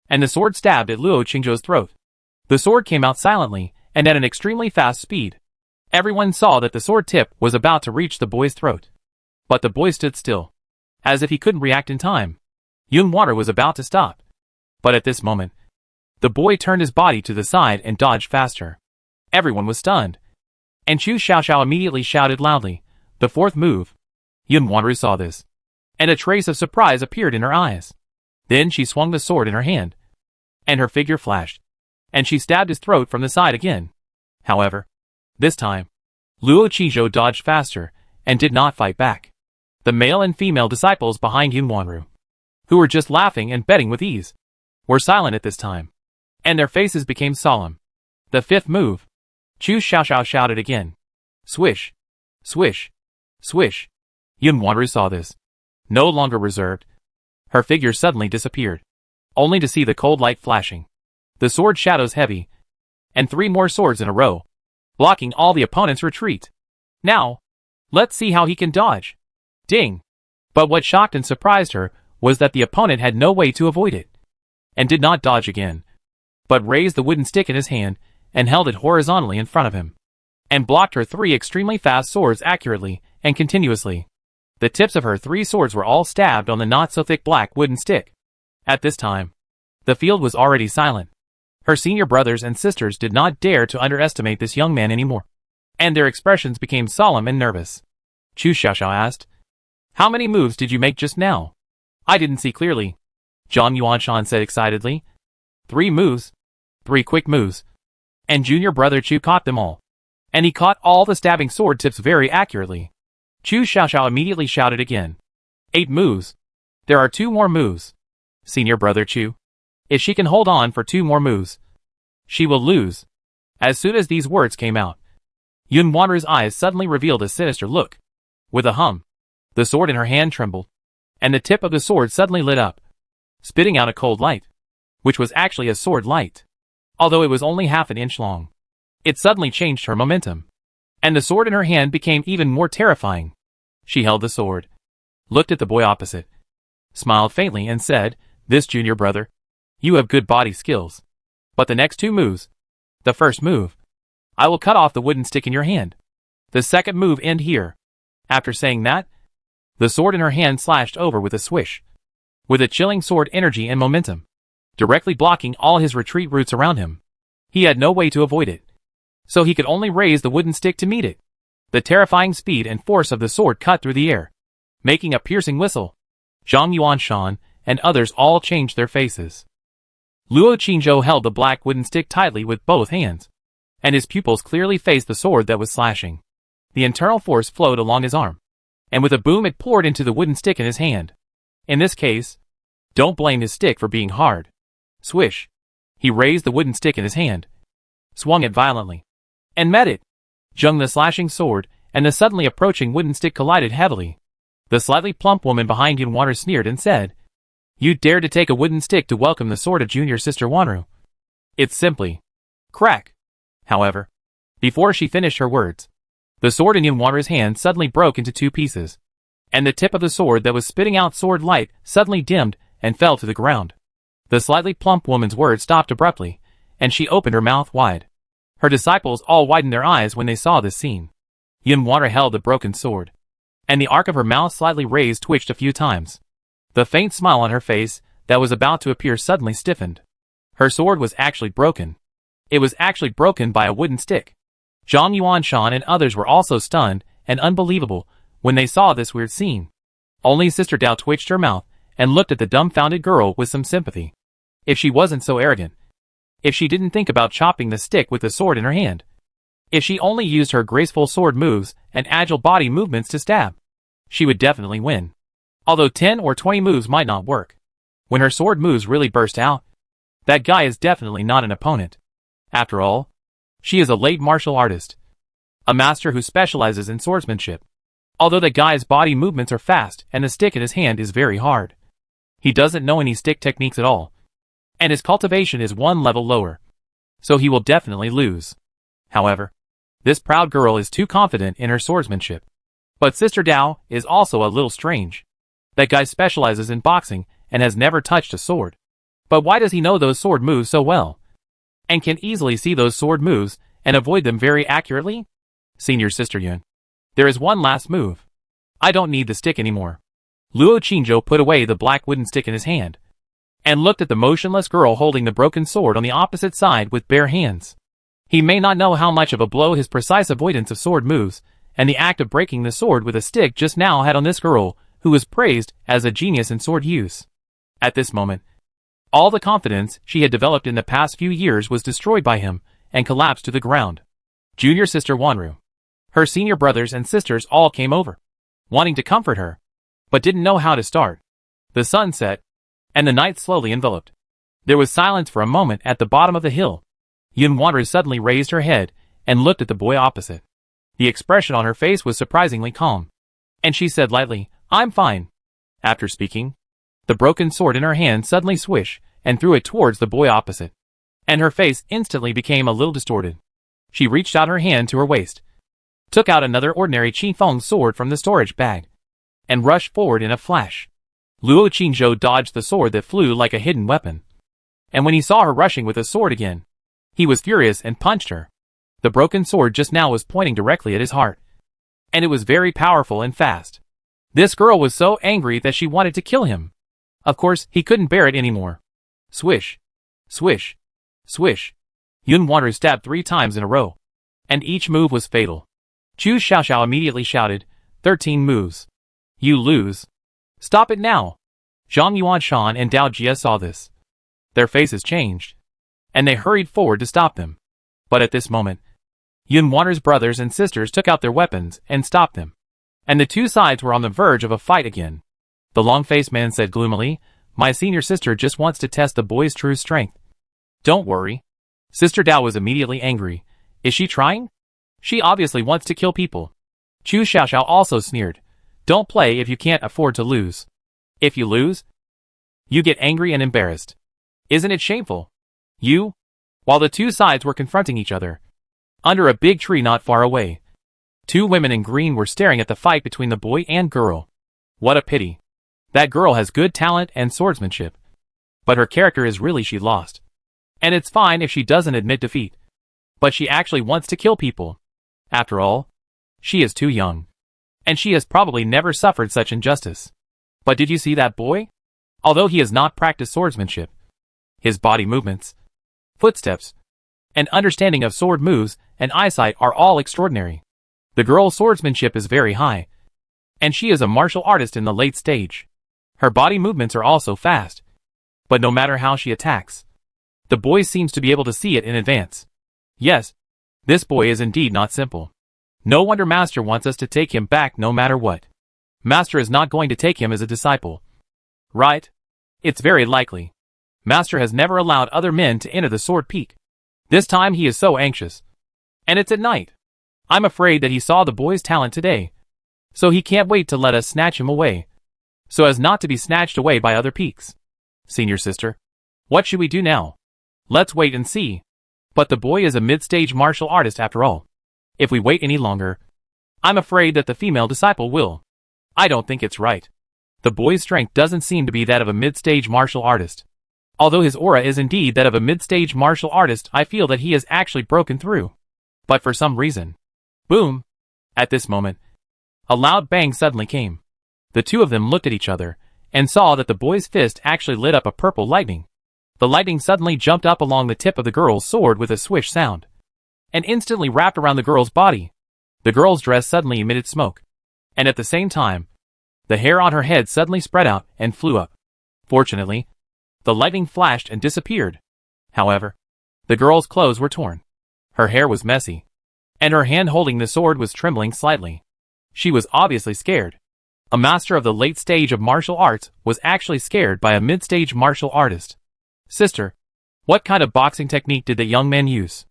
and the sword stabbed at Luo Qingzhou's throat. The sword came out silently and at an extremely fast speed. Everyone saw that the sword tip was about to reach the boy's throat. But the boy stood still, as if he couldn't react in time. Yun Wanru was about to stop. But at this moment, the boy turned his body to the side and dodged faster. Everyone was stunned. And Chu Xiaoxiao immediately shouted loudly, "The 4th move." Yun Wanru saw this, and a trace of surprise appeared in her eyes. Then she swung the sword in her hand, and her figure flashed, and she stabbed his throat from the side again. However, this time, Luo Qingzhou dodged faster and did not fight back. The male and female disciples behind Yun Wanru, who were just laughing and betting with ease, were silent at this time, and their faces became solemn. The 5th move. Chu Xiaoxiao shouted again. Swish. Swish. Swish. Yun Wanru saw this. No longer reserved, her figure suddenly disappeared, only to see the cold light flashing, the sword shadows heavy, and 3 more swords in a row, blocking all the opponent's retreat. Now, let's see how he can dodge. Ding! But what shocked and surprised her was that the opponent had no way to avoid it, and did not dodge again, but raised the wooden stick in his hand and held it horizontally in front of him, and blocked her 3 extremely fast swords accurately and continuously. The tips of her 3 swords were all stabbed on the not-so-thick black wooden stick. At this time, the field was already silent. Her senior brothers and sisters did not dare to underestimate this young man anymore, and their expressions became solemn and nervous. Chu Xiaoxiao asked, "How many moves did you make just now?" "I didn't see clearly," Zhang Yuanshan said excitedly. 3 moves. 3 quick moves. And junior brother Chu caught them all. And he caught all the stabbing sword tips very accurately. Chu Xiaoxiao immediately shouted again. 8 moves. There are 2 more moves. Senior brother Chu, if she can hold on for 2 more moves, she will lose. As soon as these words came out, Yun Wanru's eyes suddenly revealed a sinister look. With a hum, the sword in her hand trembled, and the tip of the sword suddenly lit up, spitting out a cold light, which was actually a sword light. Although it was only half an inch long, it suddenly changed her momentum, and the sword in her hand became even more terrifying. She held the sword, looked at the boy opposite, smiled faintly and said, "This junior brother, you have good body skills. But the next 2 moves, the first move, I will cut off the wooden stick in your hand. The second move end here." After saying that, the sword in her hand slashed over with a swish, with a chilling sword energy and momentum, directly blocking all his retreat routes around him. He had no way to avoid it, so he could only raise the wooden stick to meet it. The terrifying speed and force of the sword cut through the air, making a piercing whistle. Zhang Yuanshan and others all changed their faces. Luo Qingzhou held the black wooden stick tightly with both hands, and his pupils clearly faced the sword that was slashing. The internal force flowed along his arm, and with a boom it poured into the wooden stick in his hand. In this case, don't blame his stick for being hard. Swish. He raised the wooden stick in his hand, swung it violently, and met it. Zheng, the slashing sword, and the suddenly approaching wooden stick collided heavily. The slightly plump woman behind Yun Wanru sneered and said, "You dare to take a wooden stick to welcome the sword of junior sister Wanru? It's simply crack." However, before she finished her words, the sword in Yun Wanru's hand suddenly broke into 2 pieces, and the tip of the sword that was spitting out sword light suddenly dimmed and fell to the ground. The slightly plump woman's words stopped abruptly, and she opened her mouth wide. Her disciples all widened their eyes when they saw this scene. Yun Wanru held the broken sword, and the arc of her mouth slightly raised twitched a few times. The faint smile on her face that was about to appear suddenly stiffened. Her sword was actually broken. It was actually broken by a wooden stick. Zhang Yuanshan and others were also stunned and unbelievable when they saw this weird scene. Only Sister Dao twitched her mouth and looked at the dumbfounded girl with some sympathy. If she wasn't so arrogant, if she didn't think about chopping the stick with the sword in her hand, if she only used her graceful sword moves and agile body movements to stab, she would definitely win. Although 10 or 20 moves might not work, when her sword moves really burst out, that guy is definitely not an opponent. After all, She is a late martial artist, a master who specializes in swordsmanship. Although the guy's body movements are fast and the stick in his hand is very hard, he doesn't know any stick techniques at all, and his cultivation is one level lower, so he will definitely lose. However, this proud girl is too confident in her swordsmanship. But Sister Dao is also a little strange. That guy specializes in boxing and has never touched a sword. But why does he know those sword moves so well? And can easily see those sword moves and avoid them very accurately? Senior Sister Yun, there is one last move. I don't need the stick anymore. Luo Qingzhou put away the black wooden stick in his hand and looked at the motionless girl holding the broken sword on the opposite side with bare hands. He may not know how much of a blow his precise avoidance of sword moves and the act of breaking the sword with a stick just now had on this girl, who was praised as a genius in sword use. At this moment, all the confidence she had developed in the past few years was destroyed by him and collapsed to the ground. Junior Sister Wanru, her senior brothers and sisters all came over, wanting to comfort her, but didn't know how to start. The sun set, and the night slowly enveloped. There was silence for a moment at the bottom of the hill. Yun Wanru suddenly raised her head and looked at the boy opposite. The expression on her face was surprisingly calm, and she said lightly, "I'm fine." After speaking, the broken sword in her hand suddenly swished and threw it towards the boy opposite, and her face instantly became a little distorted. She reached out her hand to her waist, took out another ordinary Qifeng sword from the storage bag, and rushed forward in a flash. Luo Qingzhou dodged the sword that flew like a hidden weapon, and when he saw her rushing with a sword again, he was furious and punched her. The broken sword just now was pointing directly at his heart, and it was very powerful and fast. This girl was so angry that she wanted to kill him. Of course, he couldn't bear it anymore. Swish, swish, swish. Yun Wanru stabbed 3 times in a row, and each move was fatal. Chu Xiaoxiao immediately shouted, 13 moves. You lose. Stop it now. Zhang Yuanshan and Dao Jia saw this. Their faces changed, and they hurried forward to stop them. But at this moment, Yun Wanru's brothers and sisters took out their weapons and stopped them, and the two sides were on the verge of a fight again. The long-faced man said gloomily, "My senior sister just wants to test the boy's true strength." "Don't worry." Sister Dao was immediately angry. "Is she trying? She obviously wants to kill people." Chu Xiaoxiao also sneered. "Don't play if you can't afford to lose. If you lose, you get angry and embarrassed. Isn't it shameful? You?" While the two sides were confronting each other, under a big tree not far away, 2 women in green were staring at the fight between the boy and girl. What a pity. That girl has good talent and swordsmanship, but her character is really she lost. And it's fine if she doesn't admit defeat, but she actually wants to kill people. After all, she is too young, and she has probably never suffered such injustice. But did you see that boy? Although he has not practiced swordsmanship, his body movements, footsteps, and understanding of sword moves and eyesight are all extraordinary. The girl's swordsmanship is very high, and she is a martial artist in the late stage. Her body movements are also fast, but no matter how she attacks, the boy seems to be able to see it in advance. Yes, this boy is indeed not simple. No wonder Master wants us to take him back no matter what. Master is not going to take him as a disciple. Right? It's very likely. Master has never allowed other men to enter the Sword Peak. This time he is so anxious. And it's at night. I'm afraid that he saw the boy's talent today, so he can't wait to let us snatch him away, so as not to be snatched away by other peaks. Senior sister, what should we do now? Let's wait and see. But the boy is a mid-stage martial artist after all. If we wait any longer, I'm afraid that the female disciple will. I don't think it's right. The boy's strength doesn't seem to be that of a mid-stage martial artist. Although his aura is indeed that of a mid-stage martial artist, I feel that he has actually broken through. But for some reason. Boom! At this moment, a loud bang suddenly came. The two of them looked at each other, and saw that the boy's fist actually lit up a purple lightning. The lightning suddenly jumped up along the tip of the girl's sword with a swish sound, and instantly wrapped around the girl's body. The girl's dress suddenly emitted smoke, and at the same time, the hair on her head suddenly spread out and flew up. Fortunately, the lightning flashed and disappeared. However, the girl's clothes were torn. Her hair was messy, and her hand holding the sword was trembling slightly. She was obviously scared. A master of the late stage of martial arts was actually scared by a mid-stage martial artist. Sister, what kind of boxing technique did the young man use?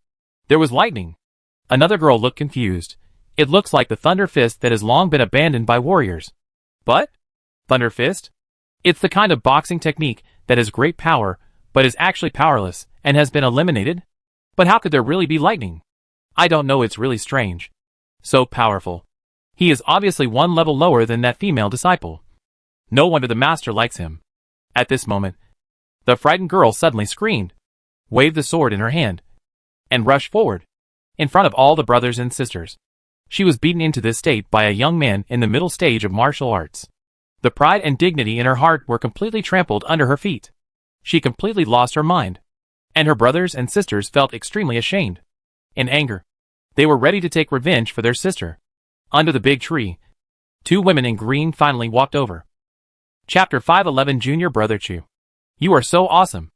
There was lightning. Another girl looked confused. It looks like the Thunder Fist that has long been abandoned by warriors. But? Thunder Fist? It's the kind of boxing technique that has great power, but is actually powerless, and has been eliminated? But how could there really be lightning? I don't know, it's really strange. So powerful. He is obviously one level lower than that female disciple. No wonder the master likes him. At this moment, the frightened girl suddenly screamed, waved the sword in her hand, and rushed forward, in front of all the brothers and sisters. She was beaten into this state by a young man in the middle stage of martial arts. The pride and dignity in her heart were completely trampled under her feet. She completely lost her mind, and her brothers and sisters felt extremely ashamed. In anger, they were ready to take revenge for their sister. Under the big tree, two women in green finally walked over. Chapter 511 Junior Brother Chu. You are so awesome.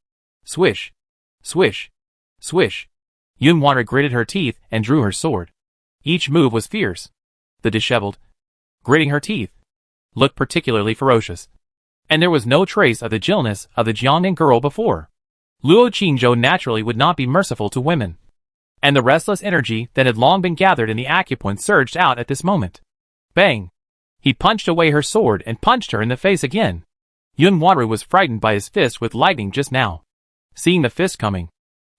Swish. Swish. Swish. Yunwanra gritted her teeth and drew her sword. Each move was fierce. The disheveled, gritting her teeth, looked particularly ferocious. And there was no trace of the gentleness of the Jiangnan girl before. Luo Qingzhou naturally would not be merciful to women. And the restless energy that had long been gathered in the acupoint surged out at this moment. Bang! He punched away her sword and punched her in the face again. Yunwanru was frightened by his fist with lightning just now. Seeing the fist coming,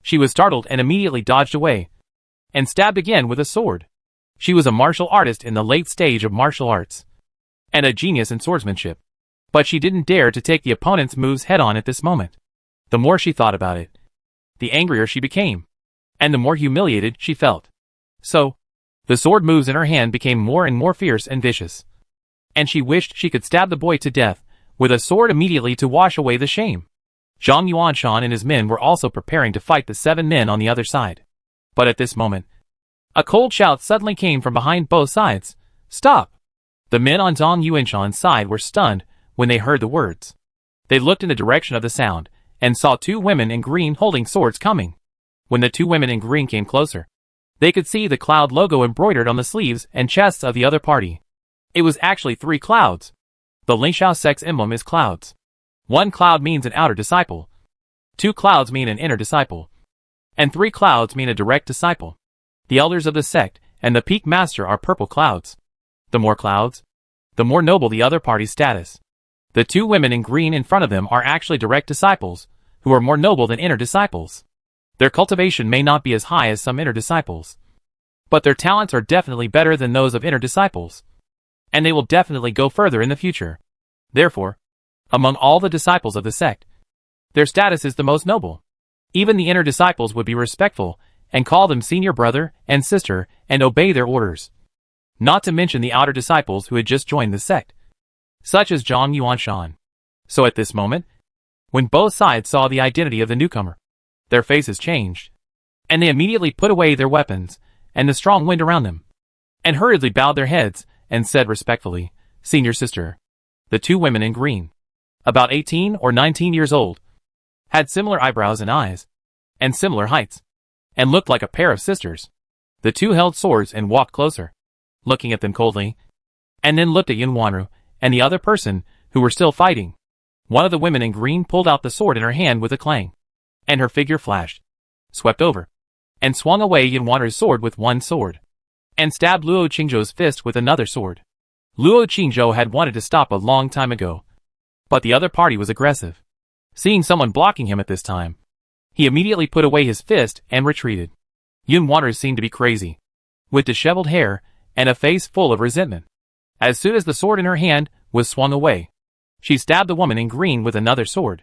she was startled and immediately dodged away, and stabbed again with a sword. She was a martial artist in the late stage of martial arts, and a genius in swordsmanship. But she didn't dare to take the opponent's moves head-on at this moment. The more she thought about it, the angrier she became, and the more humiliated she felt. So, the sword moves in her hand became more and more fierce and vicious. And she wished she could stab the boy to death with a sword immediately to wash away the shame. Zhang Yuanshan and his men were also preparing to fight the 7 men on the other side. But at this moment, a cold shout suddenly came from behind both sides. Stop! The men on Zhang Yuanshan's side were stunned when they heard the words. They looked in the direction of the sound, and saw 2 women in green holding swords coming. When the 2 women in green came closer, they could see the cloud logo embroidered on the sleeves and chests of the other party. It was actually 3 clouds. The Lingxiao sect's emblem is clouds. 1 cloud means an outer disciple. 2 clouds mean an inner disciple. And 3 clouds mean a direct disciple. The elders of the sect and the peak master are purple clouds. The more clouds, the more noble the other party's status. The 2 women in green in front of them are actually direct disciples, who are more noble than inner disciples. Their cultivation may not be as high as some inner disciples, but their talents are definitely better than those of inner disciples, and they will definitely go further in the future. Therefore, among all the disciples of the sect, their status is the most noble. Even the inner disciples would be respectful and call them senior brother and sister and obey their orders. Not to mention the outer disciples who had just joined the sect, such as Zhang Yuanshan. So at this moment, when both sides saw the identity of the newcomer, their faces changed, and they immediately put away their weapons and the strong wind around them, and hurriedly bowed their heads and said respectfully, Senior sister. The 2 women in green, about 18 or 19 years old, had similar eyebrows and eyes, and similar heights, and looked like a pair of sisters. The 2 held swords and walked closer, looking at them coldly, and then looked at Yunwanru and the other person who were still fighting. One of the women in green pulled out the sword in her hand with a clang, and her figure flashed, swept over, and swung away Yunwanru's sword with 1 sword, and stabbed Luo Qingzhou's fist with another sword. Luo Qingzhou had wanted to stop a long time ago, but the other party was aggressive. Seeing someone blocking him at this time, he immediately put away his fist and retreated. Yunwanru seemed to be crazy, with disheveled hair and a face full of resentment. As soon as the sword in her hand was swung away, she stabbed the woman in green with another sword.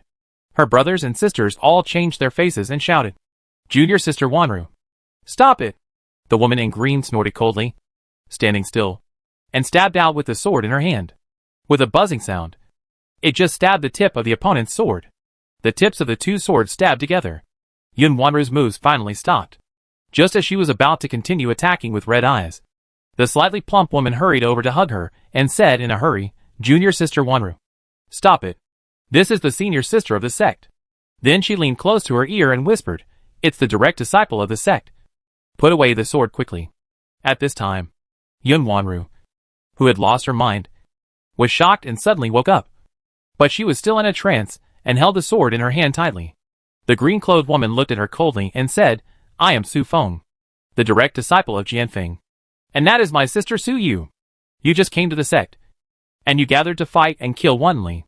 Her brothers and sisters all changed their faces and shouted, Junior sister Wanru. Stop it! The woman in green snorted coldly, standing still, and stabbed out with the sword in her hand. With a buzzing sound, it just stabbed the tip of the opponent's sword. The tips of the 2 swords stabbed together. Yunwanru's moves finally stopped. Just as she was about to continue attacking with red eyes, the slightly plump woman hurried over to hug her and said in a hurry, Junior sister Wanru. Stop it. This is the senior sister of the sect. Then she leaned close to her ear and whispered, It's the direct disciple of the sect. Put away the sword quickly. At this time, Yunwanru, who had lost her mind, was shocked and suddenly woke up. But she was still in a trance and held the sword in her hand tightly. The green-clothed woman looked at her coldly and said, I am Su Feng. the direct disciple of Jianfeng. And that is my sister Su Yu. You just came to the sect. And you gathered to fight and kill wantonly.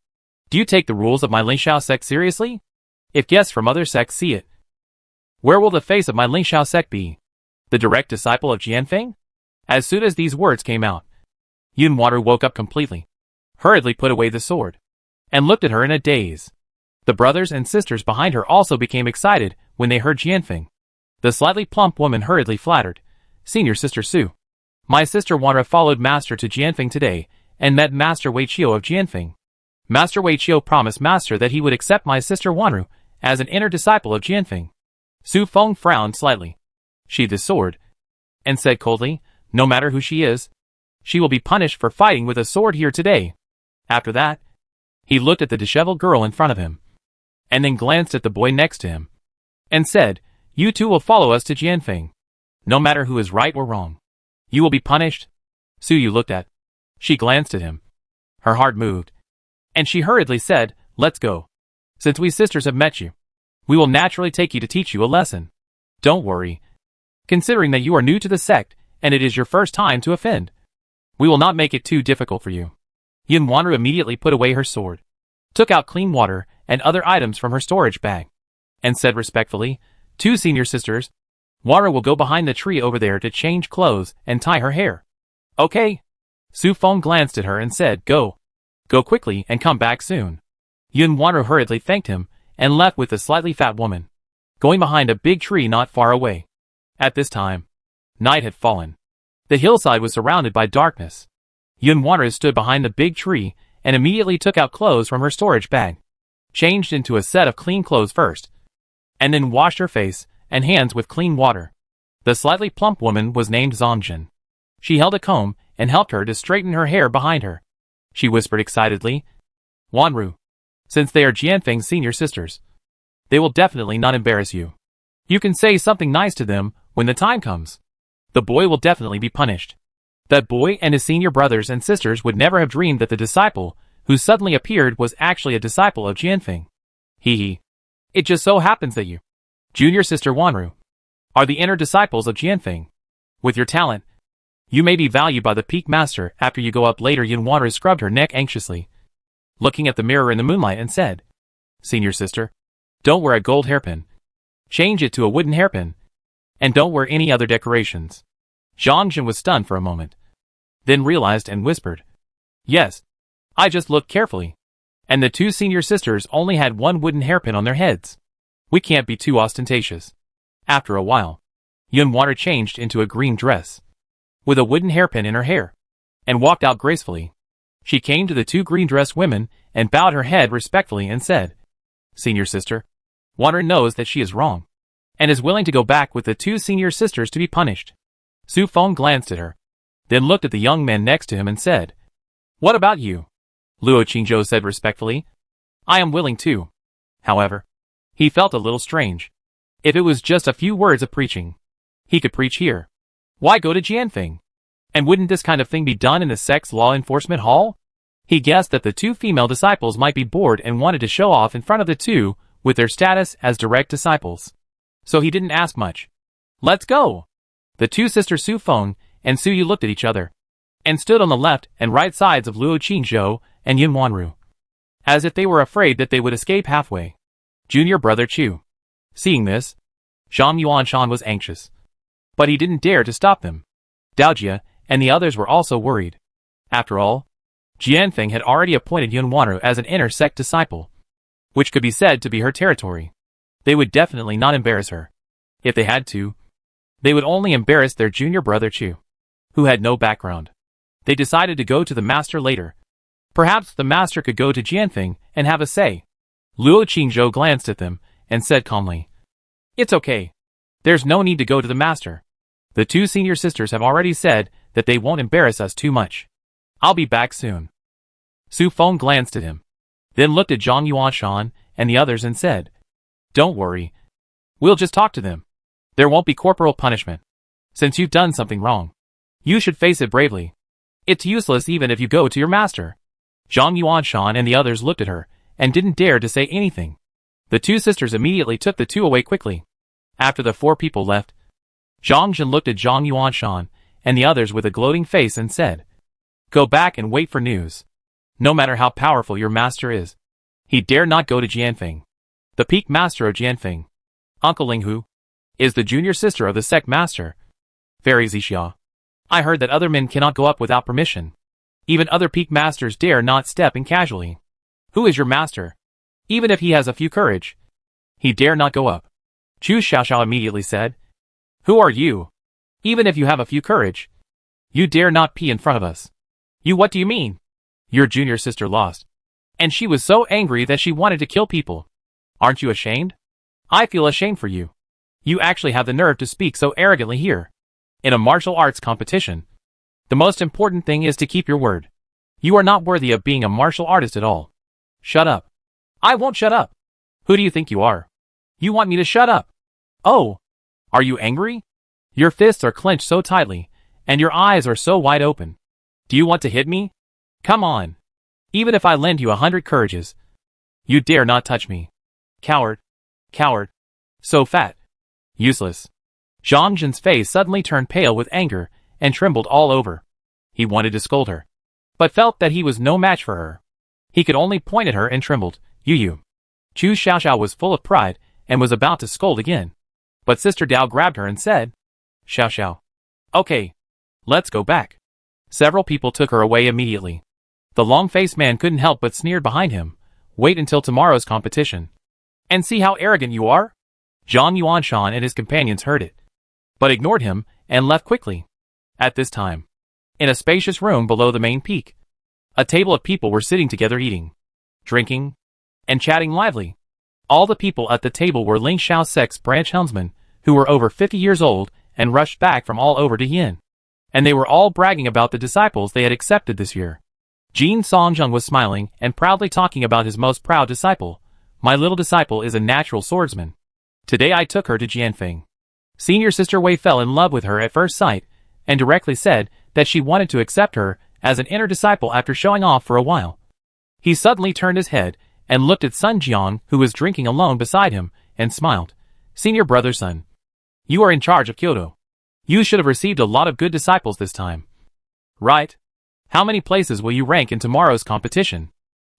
Do you take the rules of my Lingxiao sect seriously? If guests from other sects see it, where will the face of my Lingxiao sect be? The direct disciple of Jianfeng? As soon as these words came out, Yun Wanru woke up completely, hurriedly put away the sword, and looked at her in a daze. The brothers and sisters behind her also became excited when they heard Jianfeng. The slightly plump woman hurriedly flattered, "Senior Sister Su. My sister Wanru followed Master to Jianfeng today and met Master Weiqiu of Jianfeng. Master Weiqiu promised Master that he would accept my sister Wanru as an inner disciple of Jianfeng." Su Feng frowned slightly, sheathed his sword, and said coldly, "No matter who she is, she will be punished for fighting with a sword here today." After that, he looked at the disheveled girl in front of him, and then glanced at the boy next to him, and said, "You two will follow us to Jianfeng. No matter who is right or wrong, you will be punished." Su Yu looked at. She glanced at him. Her heart moved, and she hurriedly said, "Let's go. Since we sisters have met you, we will naturally take you to teach you a lesson. Don't worry. Considering that you are new to the sect, and it is your first time to offend, we will not make it too difficult for you." Yun Wanru immediately put away her sword, took out clean water and other items from her storage bag, and said respectfully, "Two senior sisters, Wanru will go behind the tree over there to change clothes and tie her hair." "Okay." Su Feng glanced at her and said, Go quickly and come back soon." Yun Wanru hurriedly thanked him and left with the slightly fat woman, going behind a big tree not far away. At this time, night had fallen. The hillside was surrounded by darkness. Yun Wanru stood behind the big tree and immediately took out clothes from her storage bag, changed into a set of clean clothes first, and then washed her face and hands with clean water. The slightly plump woman was named Zongjin. She held a comb and helped her to straighten her hair behind her. She whispered excitedly, "Wanru, since they are Jianfeng's senior sisters, they will definitely not embarrass you. You can say something nice to them when the time comes. The boy will definitely be punished." That boy and his senior brothers and sisters would never have dreamed that the disciple who suddenly appeared was actually a disciple of Jianfeng. Hee. It just so happens that you, junior sister Wanru, are the inner disciples of Jianfeng. With your talent, you may be valued by the peak master after you go up later. Yun Wanru scrubbed her neck anxiously, looking at the mirror in the moonlight, and said, "Senior sister, don't wear a gold hairpin. Change it to a wooden hairpin. And don't wear any other decorations." Zhangjin was stunned for a moment, then realized and whispered, "Yes, I just looked carefully. And the two senior sisters only had one wooden hairpin on their heads. We can't be too ostentatious." After a while, Yun Wanru changed into a green dress, with a wooden hairpin in her hair, and walked out gracefully. She came to the two green-dressed women and bowed her head respectfully and said, "Senior sister, Wanru knows that she is wrong, and is willing to go back with the two senior sisters to be punished." Su Feng glanced at her, then looked at the young man next to him and said, "What about you?" Luo Qingzhou said respectfully, "I am willing too." However, he felt a little strange. If it was just a few words of preaching, he could preach here. Why go to Jianfeng? And wouldn't this kind of thing be done in the sect's law enforcement hall? He guessed that the two female disciples might be bored and wanted to show off in front of the two with their status as direct disciples. So he didn't ask much. "Let's go!" The two sisters Su Feng and Su Yu looked at each other, and stood on the left and right sides of Luo Qingzhou and Yun Wanru, as if they were afraid that they would escape halfway. Junior brother Chu. Seeing this, Zhang Yuanshan was anxious, but he didn't dare to stop them. Daojia and the others were also worried. After all, Jianfeng had already appointed Yun Wanru as an inner sect disciple, which could be said to be her territory. They would definitely not embarrass her. If they had to, they would only embarrass their junior brother Chu, who had no background. They decided to go to the master later. Perhaps the master could go to Jianfeng and have a say. Luo Qingzhou glanced at them and said calmly, "It's okay. There's no need to go to the master. The two senior sisters have already said that they won't embarrass us too much. I'll be back soon." Su Feng glanced at him, then looked at Zhang Yuanshan and the others and said, "Don't worry. We'll just talk to them. There won't be corporal punishment. Since you've done something wrong, you should face it bravely. It's useless even if you go to your master." Zhang Yuanshan and the others looked at her and didn't dare to say anything. The two sisters immediately took the two away quickly. After the four people left, Zhang Jin looked at Zhang Yuanshan and the others with a gloating face and said, "Go back and wait for news. No matter how powerful your master is, he dare not go to Jianfeng. The peak master of Jianfeng, Uncle Ling Hu, is the junior sister of the sect master, Fairy Zixia. I heard that other men cannot go up without permission. Even other peak masters dare not step in casually. Who is your master? Even if he has a few courage, he dare not go up." Chu Xiaoxiao immediately said, "Who are you? Even if you have a few courage, you dare not pee in front of us. You, what do you mean? Your junior sister lost, and she was so angry that she wanted to kill people. Aren't you ashamed? I feel ashamed for you. You actually have the nerve to speak so arrogantly here. In a martial arts competition, the most important thing is to keep your word. You are not worthy of being a martial artist at all. Shut up." "I won't shut up. Who do you think you are? You want me to shut up? Oh, are you angry? Your fists are clenched so tightly, and your eyes are so wide open. Do you want to hit me? Come on. Even if I lend you 100 courages, you dare not touch me. Coward. Coward. So fat. Useless." Zhang Jin's face suddenly turned pale with anger and trembled all over. He wanted to scold her, but felt that he was no match for her. He could only point at her and trembled. You. Chu Xiaoxiao was full of pride and was about to scold again. But Sister Dao grabbed her and said, "Xiaoxiao. Okay. Let's go back." Several people took her away immediately. The long-faced man couldn't help but sneered behind him. "Wait until tomorrow's competition. And see how arrogant you are?" Zhang Yuanshan and his companions heard it, but ignored him and left quickly. At this time, in a spacious room below the main peak, a table of people were sitting together eating, drinking, and chatting lively. All the people at the table were Ling Xiao sect's branch helmsmen, who were over 50 years old and rushed back from all over to Yin. And they were all bragging about the disciples they had accepted this year. Jin Songjung was smiling and proudly talking about his most proud disciple. "My little disciple is a natural swordsman. Today I took her to Jianfeng. Senior Sister Wei fell in love with her at first sight, and directly said that she wanted to accept her as an inner disciple after showing off for a while." He suddenly turned his head and looked at Sun Jiang, who was drinking alone beside him, and smiled. "Senior brother Sun, you are in charge of Kyoto. You should have received a lot of good disciples this time. Right? How many places will you rank in tomorrow's competition?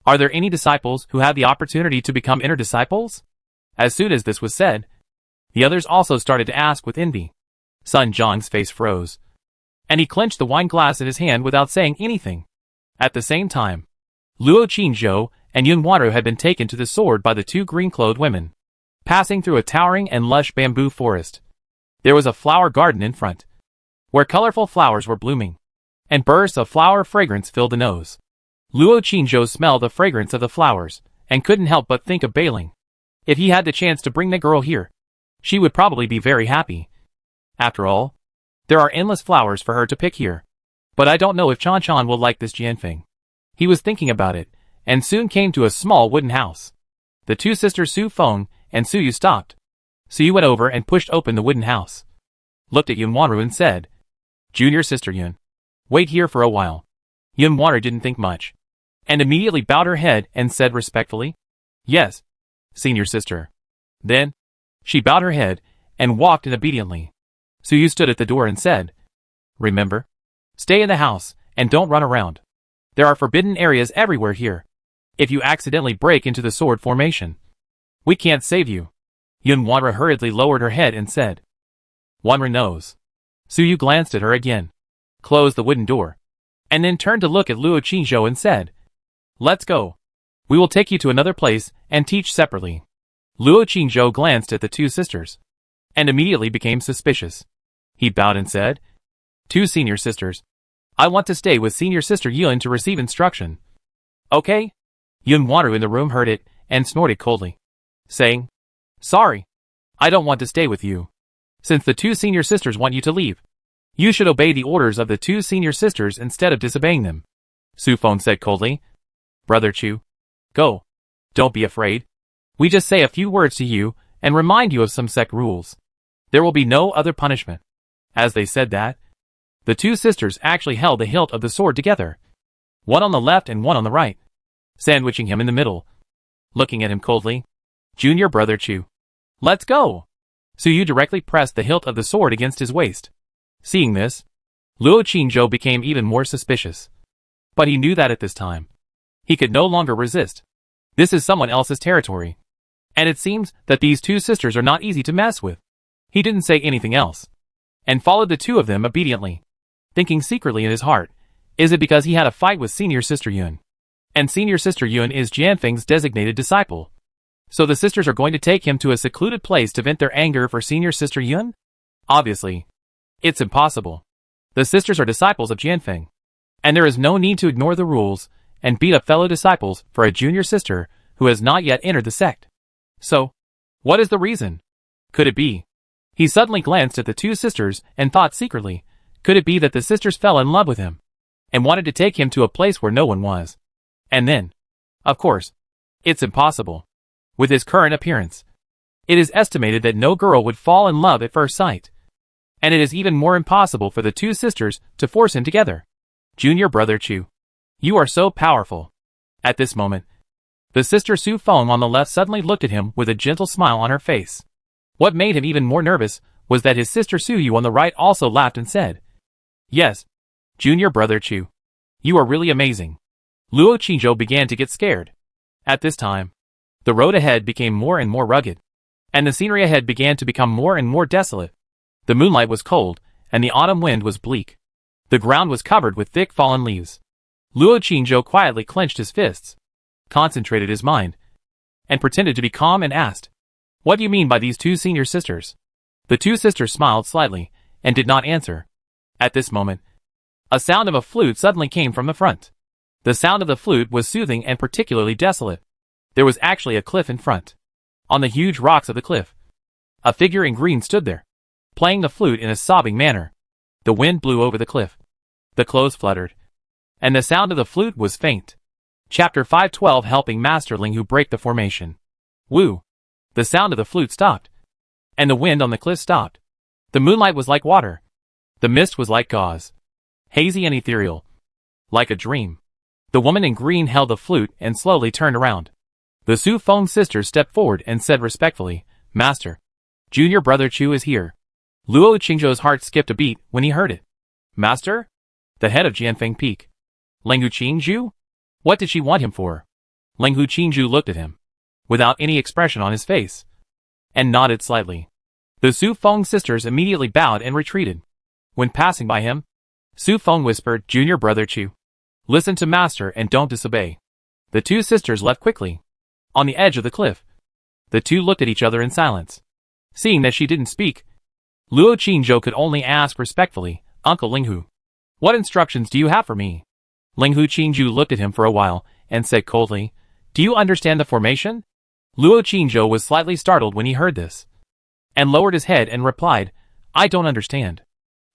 Are there any disciples who have the opportunity to become inner disciples?" As soon as this was said, the others also started to ask with envy. Sun Jiang's face froze, and he clenched the wine glass in his hand without saying anything. At the same time, Luo Qingzhou and Yun Wanru had been taken to the sword by the two green-clothed women. Passing through a towering and lush bamboo forest, there was a flower garden in front, where colorful flowers were blooming, and bursts of flower fragrance filled the nose. Luo Qingzhou smelled the fragrance of the flowers, and couldn't help but think of Bailing. If he had the chance to bring the girl here, she would probably be very happy. After all, there are endless flowers for her to pick here. But I don't know if Chan Chan will like this Jianfeng. He was thinking about it, and soon came to a small wooden house. The two sisters Su Feng and Su Yu stopped. Su Yu went over and pushed open the wooden house, looked at Yun Wanru and said, "Junior sister Yun, wait here for a while." Yun Wanru didn't think much, and immediately bowed her head and said respectfully, "Yes, senior sister." Then, she bowed her head and walked in obediently. Su Yu stood at the door and said, "Remember, stay in the house and don't run around. There are forbidden areas everywhere here. If you accidentally break into the sword formation, we can't save you." Yun Wanru hurriedly lowered her head and said, "Wanru knows." Su Yu glanced at her again, closed the wooden door, and then turned to look at Luo Qingzhou and said, "Let's go. We will take you to another place and teach separately." Luo Qingzhou glanced at the two sisters, and immediately became suspicious. He bowed and said, "Two senior sisters. I want to stay with senior sister Yun to receive instruction." "Okay." Yun Wanru in the room heard it and snorted coldly, saying, "Sorry, I don't want to stay with you. Since the two senior sisters want you to leave, you should obey the orders of the two senior sisters instead of disobeying them." Su Feng said coldly, "Brother Chu, go. Don't be afraid. We just say a few words to you and remind you of some sect rules. There will be no other punishment." As they said that, the two sisters actually held the hilt of the sword together, one on the left and one on the right, sandwiching him in the middle. Looking at him coldly, "Junior brother Chu, let's go." Su Yu directly pressed the hilt of the sword against his waist. Seeing this, Luo Qingzhou became even more suspicious. But he knew that at this time, he could no longer resist. This is someone else's territory. And it seems that these two sisters are not easy to mess with. He didn't say anything else, and followed the two of them obediently, thinking secretly in his heart, is it because he had a fight with Senior Sister Yun? And Senior Sister Yun is Jianfeng's designated disciple. So the sisters are going to take him to a secluded place to vent their anger for Senior Sister Yun? Obviously, it's impossible. The sisters are disciples of Jianfeng, and there is no need to ignore the rules and beat up fellow disciples for a junior sister who has not yet entered the sect. So, what is the reason? Could it be? He suddenly glanced at the two sisters and thought secretly, could it be that the sisters fell in love with him and wanted to take him to a place where no one was? And then, of course, it's impossible. With his current appearance, it is estimated that no girl would fall in love at first sight. And it is even more impossible for the two sisters to force him together. Junior brother Chu, you are so powerful. At this moment, the sister Su Feng on the left suddenly looked at him with a gentle smile on her face. What made him even more nervous was that his sister Su Yu on the right also laughed and said, yes, Junior brother Chu, you are really amazing. Luo Qingzhou began to get scared. At this time, the road ahead became more and more rugged, and the scenery ahead began to become more and more desolate. The moonlight was cold, and the autumn wind was bleak. The ground was covered with thick fallen leaves. Luo Qingzhou quietly clenched his fists, concentrated his mind, and pretended to be calm and asked, what do you mean by these two senior sisters? The two sisters smiled slightly, and did not answer. At this moment, a sound of a flute suddenly came from the front. The sound of the flute was soothing and particularly desolate. There was actually a cliff in front. On the huge rocks of the cliff, a figure in green stood there, playing the flute in a sobbing manner. The wind blew over the cliff. The clothes fluttered, and the sound of the flute was faint. Chapter 512 Helping Master Ling Hu break the formation. Woo! The sound of the flute stopped, and the wind on the cliff stopped. The moonlight was like water. The mist was like gauze, hazy and ethereal, like a dream. The woman in green held the flute and slowly turned around. The Su Feng sisters stepped forward and said respectfully, Master, Junior brother Chu is here. Luo Qingzhou's heart skipped a beat when he heard it. Master? The head of Jianfeng Peak. Linghu Qingzhou? What did she want him for? Linghu Qingzhou looked at him, without any expression on his face, and nodded slightly. The Su Feng sisters immediately bowed and retreated. When passing by him, Su Feng whispered, Junior brother Chu, listen to Master and don't disobey. The two sisters left quickly. On the edge of the cliff, the two looked at each other in silence. Seeing that she didn't speak, Luo Qingzhou could only ask respectfully, Uncle Linghu, what instructions do you have for me? Linghu Qingzhou looked at him for a while and said coldly, do you understand the formation? Luo Qingzhou was slightly startled when he heard this, and lowered his head and replied, I don't understand.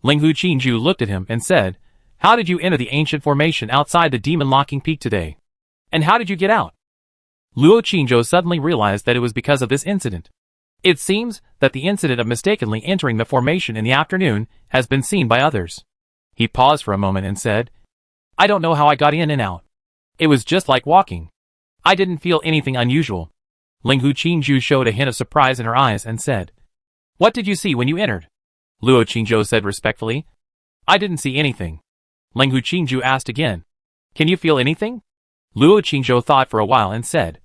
Linghu Qingzhou looked at him and said, how did you enter the ancient formation outside the demon-locking peak today? And how did you get out? Luo Qingzhou suddenly realized that it was because of this incident. It seems that the incident of mistakenly entering the formation in the afternoon has been seen by others. He paused for a moment and said, I don't know how I got in and out. It was just like walking. I didn't feel anything unusual. Linghu Qingzhou showed a hint of surprise in her eyes and said, what did you see when you entered? Luo Qingzhou said respectfully, I didn't see anything. Linghu Qingzhou asked again, can you feel anything? Luo Qingzhou thought for a while and said,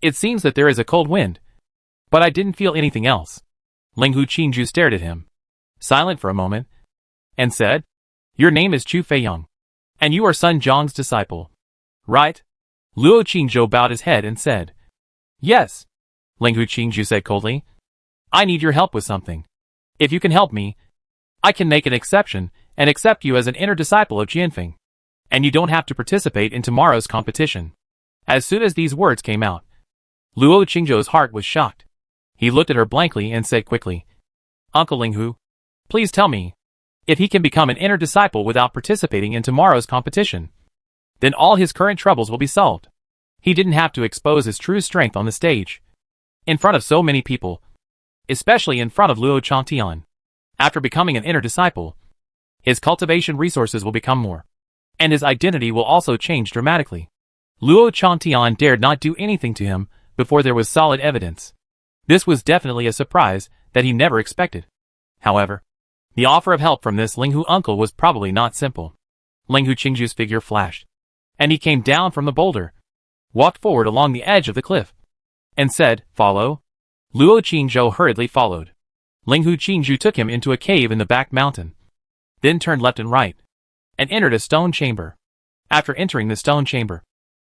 it seems that there is a cold wind, but I didn't feel anything else. Linghu Qingzhou stared at him, silent for a moment, and said, your name is Chu Feiyang, and you are Sun Zhang's disciple, right? Luo Qingzhou bowed his head and said, yes. Linghu Qingzhou said coldly, I need your help with something. If you can help me, I can make an exception and accept you as an inner disciple of Jianfeng, and you don't have to participate in tomorrow's competition. As soon as these words came out, Luo Qingzhou's heart was shocked. He looked at her blankly and said quickly, Uncle Linghu, please tell me, if he can become an inner disciple without participating in tomorrow's competition, then all his current troubles will be solved. He didn't have to expose his true strength on the stage, in front of so many people, especially in front of Luo Changtian. After becoming an inner disciple, his cultivation resources will become more, and his identity will also change dramatically. Luo Changtian dared not do anything to him before there was solid evidence. This was definitely a surprise that he never expected. However, the offer of help from this Linghu uncle was probably not simple. Linghu Qingju's figure flashed, and he came down from the boulder, walked forward along the edge of the cliff, and said, "Follow." Luo Qingzhou hurriedly followed. Linghu Qingju took him into a cave in the back mountain, then turned left and right, and entered a stone chamber. After entering the stone chamber,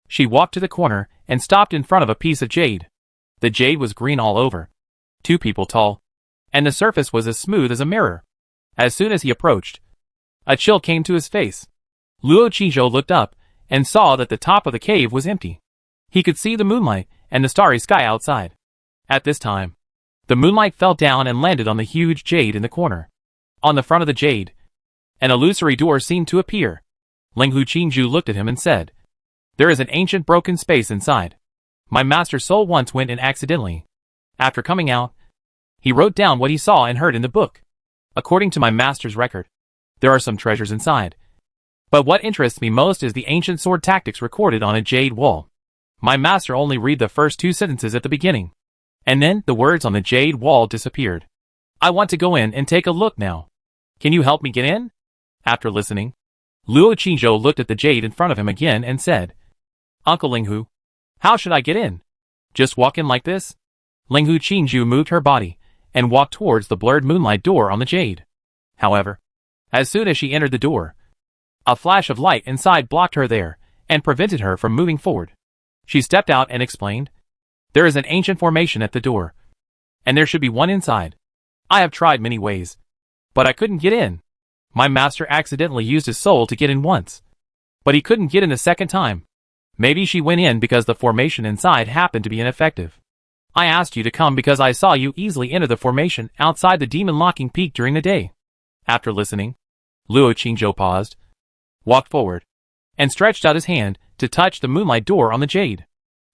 she walked to the corner and stopped in front of a piece of jade. The jade was green all over, 2 people tall, and the surface was as smooth as a mirror. As soon as he approached, a chill came to his face. Luo Qingzhou looked up and saw that the top of the cave was empty. He could see the moonlight and the starry sky outside. At this time, the moonlight fell down and landed on the huge jade in the corner. On the front of the jade, an illusory door seemed to appear. Linghu Qingju looked at him and said, "There is an ancient broken space inside. My master's soul once went in accidentally. After coming out, he wrote down what he saw and heard in the book. According to my master's record, there are some treasures inside. But what interests me most is the ancient sword tactics recorded on a jade wall. My master only read the first 2 sentences at the beginning, and then the words on the jade wall disappeared. I want to go in and take a look now. Can you help me get in?" After listening, Luo Qingzhou looked at the jade in front of him again and said, "Uncle Linghu, how should I get in? Just walk in like this?" Linghu Qingju moved her body and walked towards the blurred moonlight door on the jade. However, as soon as she entered the door, a flash of light inside blocked her there and prevented her from moving forward. She stepped out and explained, "There is an ancient formation at the door, and there should be one inside. I have tried many ways, but I couldn't get in. My master accidentally used his soul to get in once, but he couldn't get in the second time. Maybe she went in because the formation inside happened to be ineffective. I asked you to come because I saw you easily enter the formation outside the demon locking peak during the day." After listening, Luo Qingzhou paused, walked forward, and stretched out his hand to touch the moonlight door on the jade.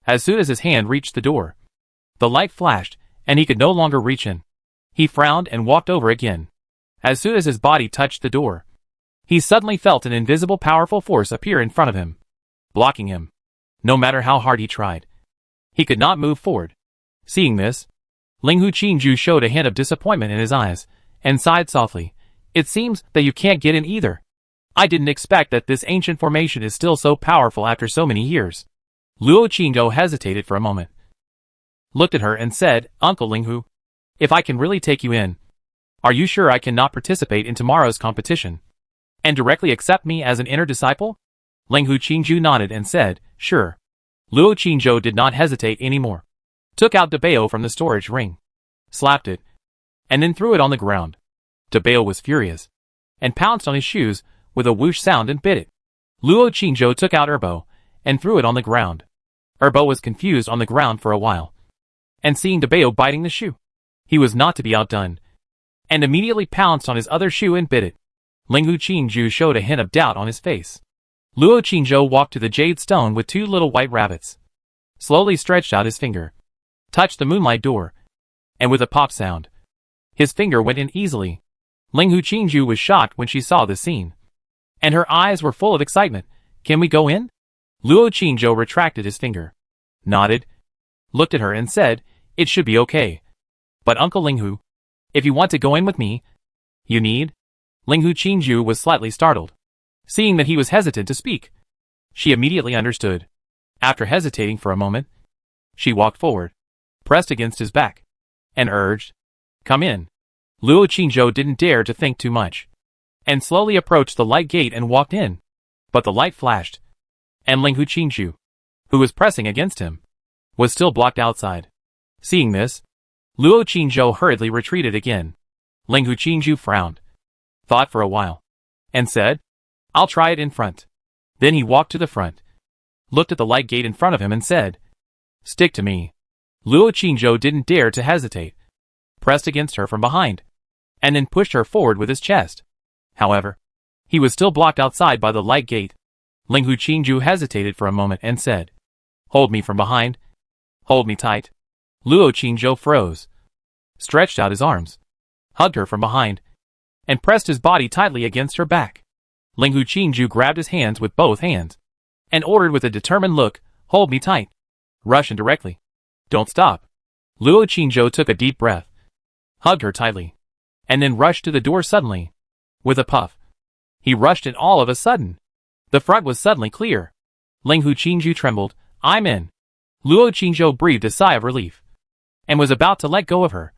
As soon as his hand reached the door, the light flashed and he could no longer reach in. He frowned and walked over again. As soon as his body touched the door, he suddenly felt an invisible powerful force appear in front of him, blocking him. No matter how hard he tried, he could not move forward. Seeing this, Linghu Qingju showed a hint of disappointment in his eyes and sighed softly. "It seems that you can't get in either. I didn't expect that this ancient formation is still so powerful after so many years." Luo Qingzhou hesitated for a moment, looked at her and said, "Uncle Linghu, if I can really take you in, are you sure I cannot participate in tomorrow's competition and directly accept me as an inner disciple?" Linghu Qingju nodded and said, "Sure." Luo Qingzhou did not hesitate anymore, took out Dabeo from the storage ring, slapped it, and then threw it on the ground. Dabeo was furious, and pounced on his shoes with a whoosh sound and bit it. Luo Qingzhou took out Erbo, and threw it on the ground. Erbo was confused on the ground for a while, and seeing Dabeo biting the shoe, he was not to be outdone, and immediately pounced on his other shoe and bit it. Linghu Qingju showed a hint of doubt on his face. Luo Qingzhou walked to the jade stone with 2 little white rabbits, slowly stretched out his finger, touched the moonlight door, and with a pop sound, his finger went in easily. Linghu Qingju was shocked when she saw the scene, and her eyes were full of excitement. "Can we go in?" Luo Qingzhou retracted his finger, nodded, looked at her and said, "It should be okay. But Uncle Linghu, if you want to go in with me, you need?" Linghu Qingju was slightly startled, seeing that he was hesitant to speak. She immediately understood. After hesitating for a moment, she walked forward, pressed against his back, and urged, "Come in." Luo Qingzhou didn't dare to think too much, and slowly approached the light gate and walked in. But the light flashed, and Linghu Qingju, who was pressing against him, was still blocked outside. Seeing this, Luo Qingzhou hurriedly retreated again. Linghu Qingju frowned, thought for a while, and said, "I'll try it in front." Then he walked to the front, looked at the light gate in front of him and said, "Stick to me." Luo Qingzhou didn't dare to hesitate, pressed against her from behind, and then pushed her forward with his chest. However, he was still blocked outside by the light gate. Linghu Qingju hesitated for a moment and said, "Hold me from behind. Hold me tight." Luo Qingzhou froze, stretched out his arms, hugged her from behind, and pressed his body tightly against her back. Linghu Qingju grabbed his hands with both hands, and ordered with a determined look, "Hold me tight. Rush in directly. Don't stop." Luo Qingzhou took a deep breath, hugged her tightly, and then rushed to the door suddenly. With a puff, he rushed in all of a sudden. The front was suddenly clear. Ling Hu Qingju trembled. I'm in. Luo Qingzhou breathed a sigh of relief, and was about to let go of her.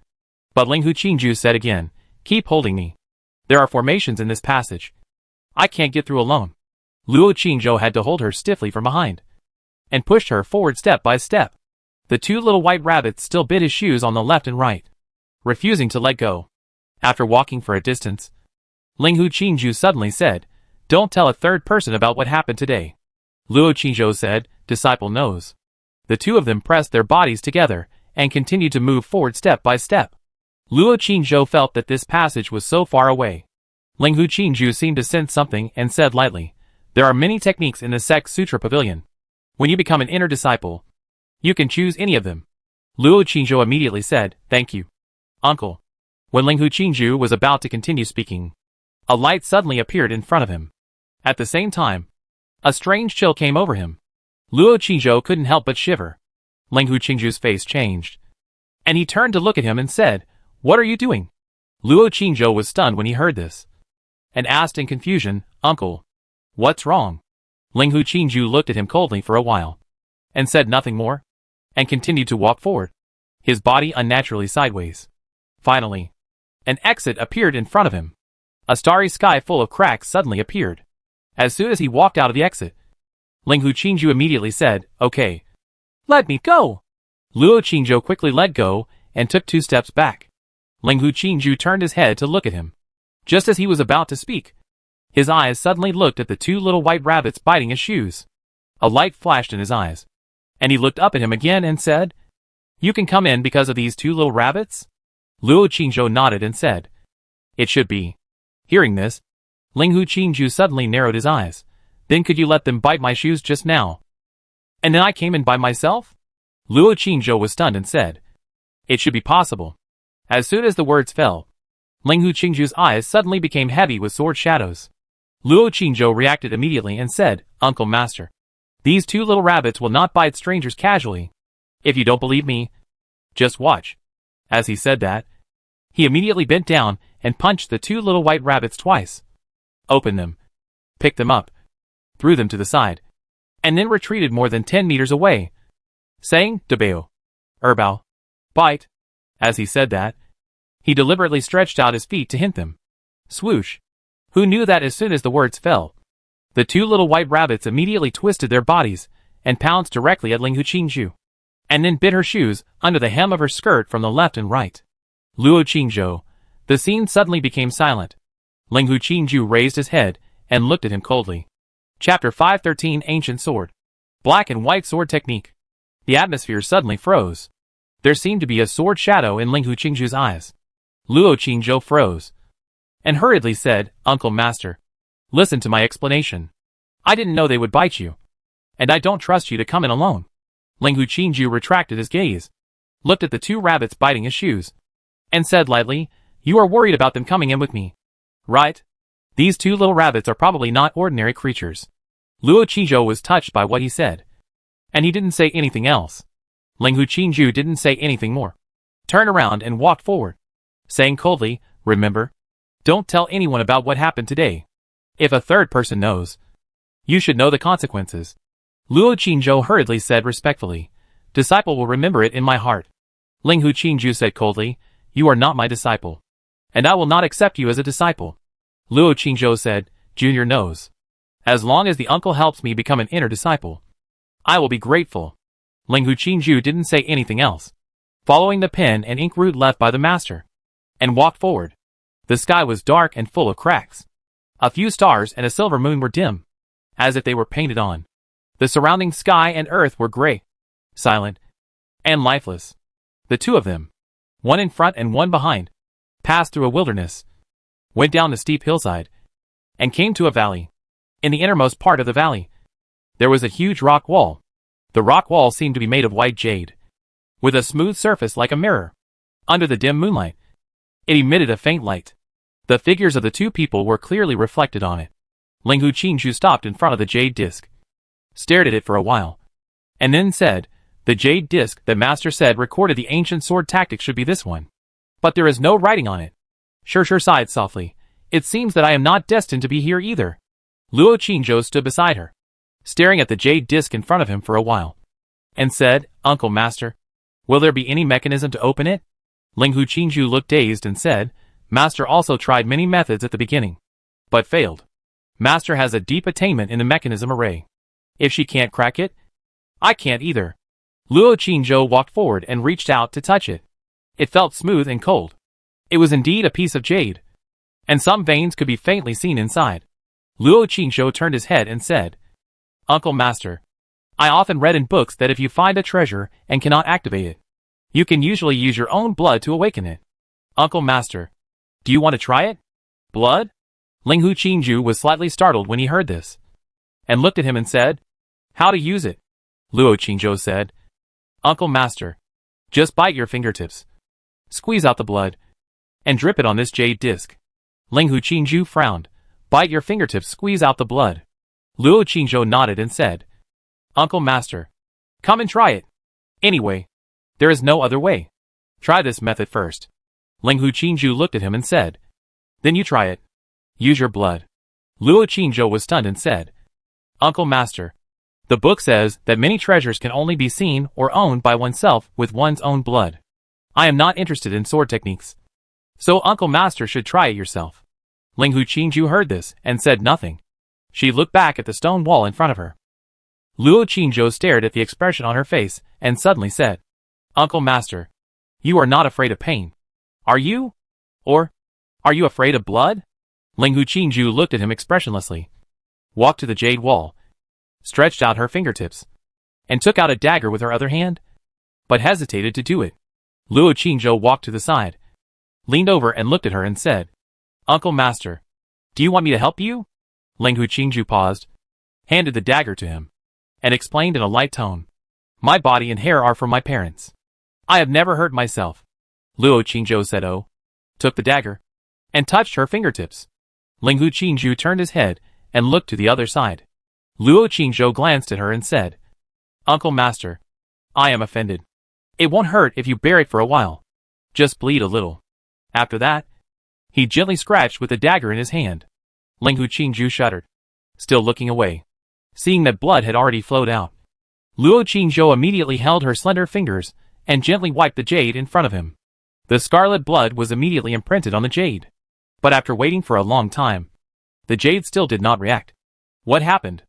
But Ling Hu Qingju said again, keep holding me. There are formations in this passage. I can't get through alone. Luo Qingzhou had to hold her stiffly from behind, and pushed her forward step by step. The two little white rabbits still bit his shoes on the left and right, refusing to let go. After walking for a distance, Ling Hu Qingju suddenly said, don't tell a third person about what happened today. Luo Qingzhou said, disciple knows. The two of them pressed their bodies together, and continued to move forward step by step. Luo Qingzhou felt that this passage was so far away. Ling Hu Qingju seemed to sense something and said lightly, there are many techniques in the Sect Sutra Pavilion. When you become an inner disciple, you can choose any of them. Luo Qingzhou immediately said, thank you, uncle. When Ling Hu Qingju was about to continue speaking, a light suddenly appeared in front of him. At the same time, a strange chill came over him. Luo Qingzhou couldn't help but shiver. Ling Hu Qingju's face changed, and he turned to look at him and said, what are you doing? Luo Qingzhou was stunned when he heard this, and asked in confusion, uncle, what's wrong? Ling Hu Qingju looked at him coldly for a while, and said nothing more, and continued to walk forward, his body unnaturally sideways. Finally, an exit appeared in front of him. A starry sky full of cracks suddenly appeared. As soon as he walked out of the exit, Ling Hu Qingju immediately said, okay, let me go. Luo Qingzhou quickly let go and took 2 steps back. Ling Hu Qingju turned his head to look at him. Just as he was about to speak, his eyes suddenly looked at the 2 little white rabbits biting his shoes. A light flashed in his eyes, and he looked up at him again and said, you can come in because of these 2 little rabbits? Luo Qingzhou nodded and said, it should be. Hearing this, Ling Hu Qingju suddenly narrowed his eyes. Then could you let them bite my shoes just now? And then I came in by myself? Luo Qingzhou was stunned and said, it should be possible. As soon as the words fell, Ling Hu Qingju's eyes suddenly became heavy with sword shadows. Luo Qingzhou reacted immediately and said, uncle master, these 2 little rabbits will not bite strangers casually. If you don't believe me, just watch. As he said that, he immediately bent down and punched the 2 little white rabbits twice. Opened them, picked them up, threw them to the side, and then retreated more than 10 meters away, saying, Dabao, Erbao, bite. As he said that, he deliberately stretched out his feet to hint them. Swoosh. Who knew that as soon as the words fell, the 2 little white rabbits immediately twisted their bodies and pounced directly at Ling Hu Qingju, and then bit her shoes under the hem of her skirt from the left and right. Luo Qingzhou. The scene suddenly became silent. Ling Hu Qingju raised his head and looked at him coldly. Chapter 513 Ancient Sword. Black and White Sword Technique. The atmosphere suddenly froze. There seemed to be a sword shadow in Ling Hu Qingju's eyes. Luo Qingzhou froze, and hurriedly said, uncle master, listen to my explanation. I didn't know they would bite you, and I don't trust you to come in alone. Ling Hu Qingju retracted his gaze, looked at the 2 rabbits biting his shoes, and said lightly, you are worried about them coming in with me, right? These 2 little rabbits are probably not ordinary creatures. Luo Qingzhou was touched by what he said, and he didn't say anything else. Ling Hu Qingju didn't say anything more, turned around and walked forward, saying coldly, remember, don't tell anyone about what happened today. If a third person knows, you should know the consequences. Luo Qingzhou hurriedly said respectfully, disciple will remember it in my heart. Ling Hu Qingju said coldly, you are not my disciple, and I will not accept you as a disciple. Luo Qingzhou said, Junior knows. As long as the uncle helps me become an inner disciple, I will be grateful. Ling Hu Qingju didn't say anything else, following the pen and ink route left by the master, and walked forward. The sky was dark and full of cracks. A few stars and a silver moon were dim, as if they were painted on. The surrounding sky and earth were gray, silent, and lifeless. The 2 of them, one in front and one behind, passed through a wilderness, went down the steep hillside, and came to a valley. In the innermost part of the valley, there was a huge rock wall. The rock wall seemed to be made of white jade, with a smooth surface like a mirror. Under the dim moonlight, it emitted a faint light. The figures of the 2 people were clearly reflected on it. Ling Hu Qingju stopped in front of the jade disc, stared at it for a while, and then said, the jade disc that master said recorded the ancient sword tactics should be this one. but there is no writing on it. Sure sighed softly. It seems that I am not destined to be here either. Luo Qingzhou stood beside her, staring at the jade disc in front of him for a while, and said, Uncle Master, will there be any mechanism to open it? Linghu Qingzhou looked dazed and said, Master also tried many methods at the beginning, but failed. Master has a deep attainment in the mechanism array. If she can't crack it, I can't either. Luo Qingzhou walked forward and reached out to touch it. It felt smooth and cold. It was indeed a piece of jade, and some veins could be faintly seen inside. Luo Qingzhou turned his head and said, Uncle Master, I often read in books that if you find a treasure and cannot activate it, you can usually use your own blood to awaken it. Uncle Master, do you want to try it? Blood? Linghu Qingzhou was slightly startled when he heard this, and looked at him and said, How to use it? Luo Qingzhou said, Uncle Master, just bite your fingertips, squeeze out the blood, and drip it on this jade disc. Linghu Qingzhou frowned. Bite your fingertips, squeeze out the blood. Luo Qingzhou nodded and said, Uncle Master, come and try it. Anyway, there is no other way. Try this method first. Linghu Qingzhou looked at him and said, Then you try it. Use your blood. Luo Qingzhou was stunned and said, Uncle Master, the book says that many treasures can only be seen or owned by oneself with one's own blood. I am not interested in sword techniques, so Uncle Master should try it yourself. Linghu Qingzhou heard this and said nothing. She looked back at the stone wall in front of her. Luo Qingzhou stared at the expression on her face and suddenly said, Uncle Master, you are not afraid of pain, are you? Or, are you afraid of blood? Linghu Qingzhou looked at him expressionlessly, walked to the jade wall, stretched out her fingertips, and took out a dagger with her other hand, but hesitated to do it. Luo Qingzhou walked to the side, leaned over and looked at her and said, Uncle Master, do you want me to help you? Linghu Qingzhou paused, handed the dagger to him, and explained in a light tone, My body and hair are from my parents. I have never hurt myself. Luo Qingzhou said took the dagger, and touched her fingertips. Linghu Qingzhou turned his head and looked to the other side. Luo Qingzhou glanced at her and said, Uncle Master, I am offended. It won't hurt if you bear it for a while. Just bleed a little. After that, he gently scratched with the dagger in his hand. Linghu Qingzhou shuddered, still looking away, seeing that blood had already flowed out. Luo Qingzhou immediately held her slender fingers and gently wiped the jade in front of him. The scarlet blood was immediately imprinted on the jade. But after waiting for a long time, the jade still did not react. What happened?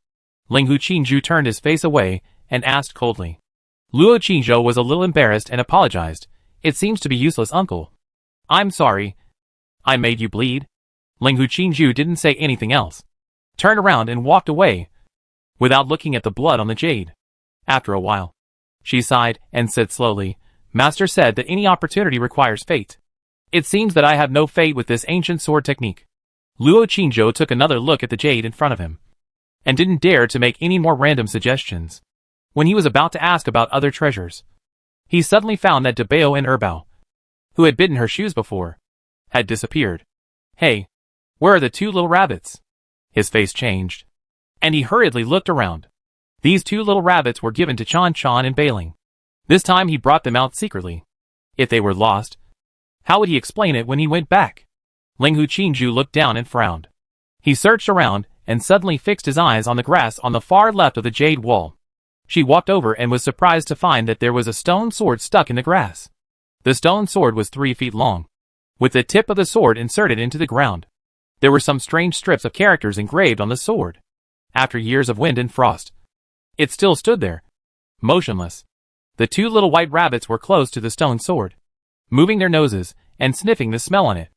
Linghu Qingzhou turned his face away and asked coldly. Luo Qingzhou was a little embarrassed and apologized. It seems to be useless, uncle. I'm sorry. I made you bleed. Linghu Qingzhou didn't say anything else, turned around and walked away, without looking at the blood on the jade. After a while, she sighed and said slowly, Master said that any opportunity requires fate. It seems that I have no fate with this ancient sword technique. Luo Qingzhou took another look at the jade in front of him, and didn't dare to make any more random suggestions. When he was about to ask about other treasures, he suddenly found that Debao and Erbao, who had bitten her shoes before, had disappeared. Hey, where are the two little rabbits? His face changed, and he hurriedly looked around. These two little rabbits were given to Chan Chan and Bailing. This time he brought them out secretly. If they were lost, how would he explain it when he went back? Linghu Qingzhou looked down and frowned. He searched around and suddenly fixed his eyes on the grass on the far left of the jade wall. She walked over and was surprised to find that there was a stone sword stuck in the grass. The stone sword was 3 feet long, with the tip of the sword inserted into the ground. There were some strange strips of characters engraved on the sword. After years of wind and frost, it still stood there, motionless. The two little white rabbits were close to the stone sword, moving their noses and sniffing the smell on it.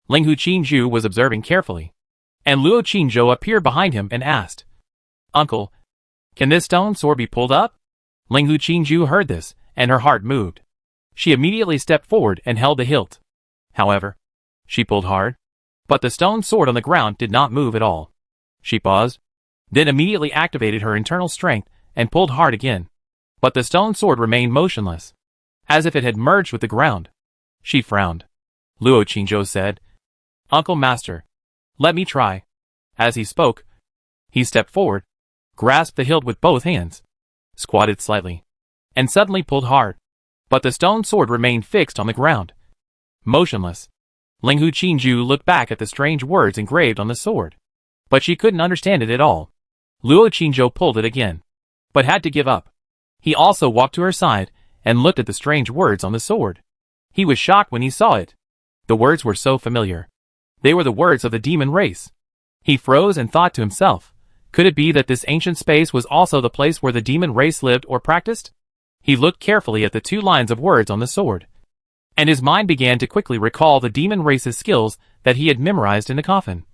Linghu Qingzhou was observing carefully, and Luo Qingzhou appeared behind him and asked, Uncle, can this stone sword be pulled up? Linghu Qingzhou heard this, and her heart moved. She immediately stepped forward and held the hilt. However, she pulled hard, but the stone sword on the ground did not move at all. She paused, then immediately activated her internal strength and pulled hard again. But the stone sword remained motionless, as if it had merged with the ground. She frowned. Luo Qingzhou said, Uncle Master, let me try. As he spoke, he stepped forward, grasped the hilt with both hands, squatted slightly, and suddenly pulled hard. But the stone sword remained fixed on the ground. motionless. Ling Hu Qingju looked back at the strange words engraved on the sword. But she couldn't understand it at all. Luo Qingzhou pulled it again, but had to give up. He also walked to her side and looked at the strange words on the sword. He was shocked when he saw it. The words were so familiar. They were the words of the demon race. He froze and thought to himself, could it be that this ancient space was also the place where the demon race lived or practiced? He looked carefully at the 2 lines of words on the sword, and his mind began to quickly recall the demon race's skills that he had memorized in the coffin,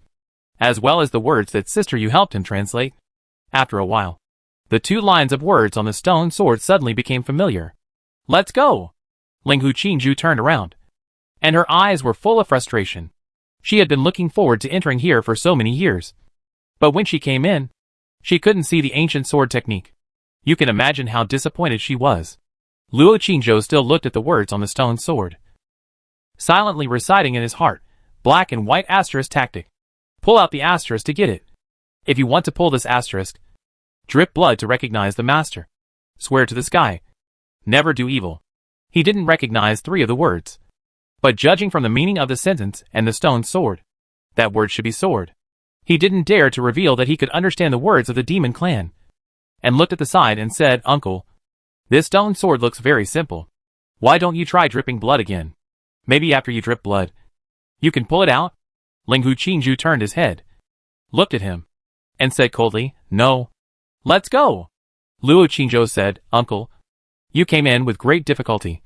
as well as the words that Sister Yu helped him translate. After a while, the 2 lines of words on the stone sword suddenly became familiar. Let's go! Ling Hu Qingju turned around, and her eyes were full of frustration. She had been looking forward to entering here for so many years. But when she came in, she couldn't see the ancient sword technique. You can imagine how disappointed she was. Luo Qingzhou still looked at the words on the stone sword, silently reciting in his heart, black and white asterisk tactic. Pull out the asterisk to get it. If you want to pull this asterisk, drip blood to recognize the master. Swear to the sky. Never do evil. He didn't recognize 3 of the words. But judging from the meaning of the sentence and the stone sword, that word should be sword. He didn't dare to reveal that he could understand the words of the demon clan, and looked at the side and said, Uncle, this stone sword looks very simple. Why don't you try dripping blood again? Maybe after you drip blood, you can pull it out? Ling Hu Qingju turned his head, looked at him, and said coldly, No. Let's go. Luo Qingzhou said, Uncle, you came in with great difficulty.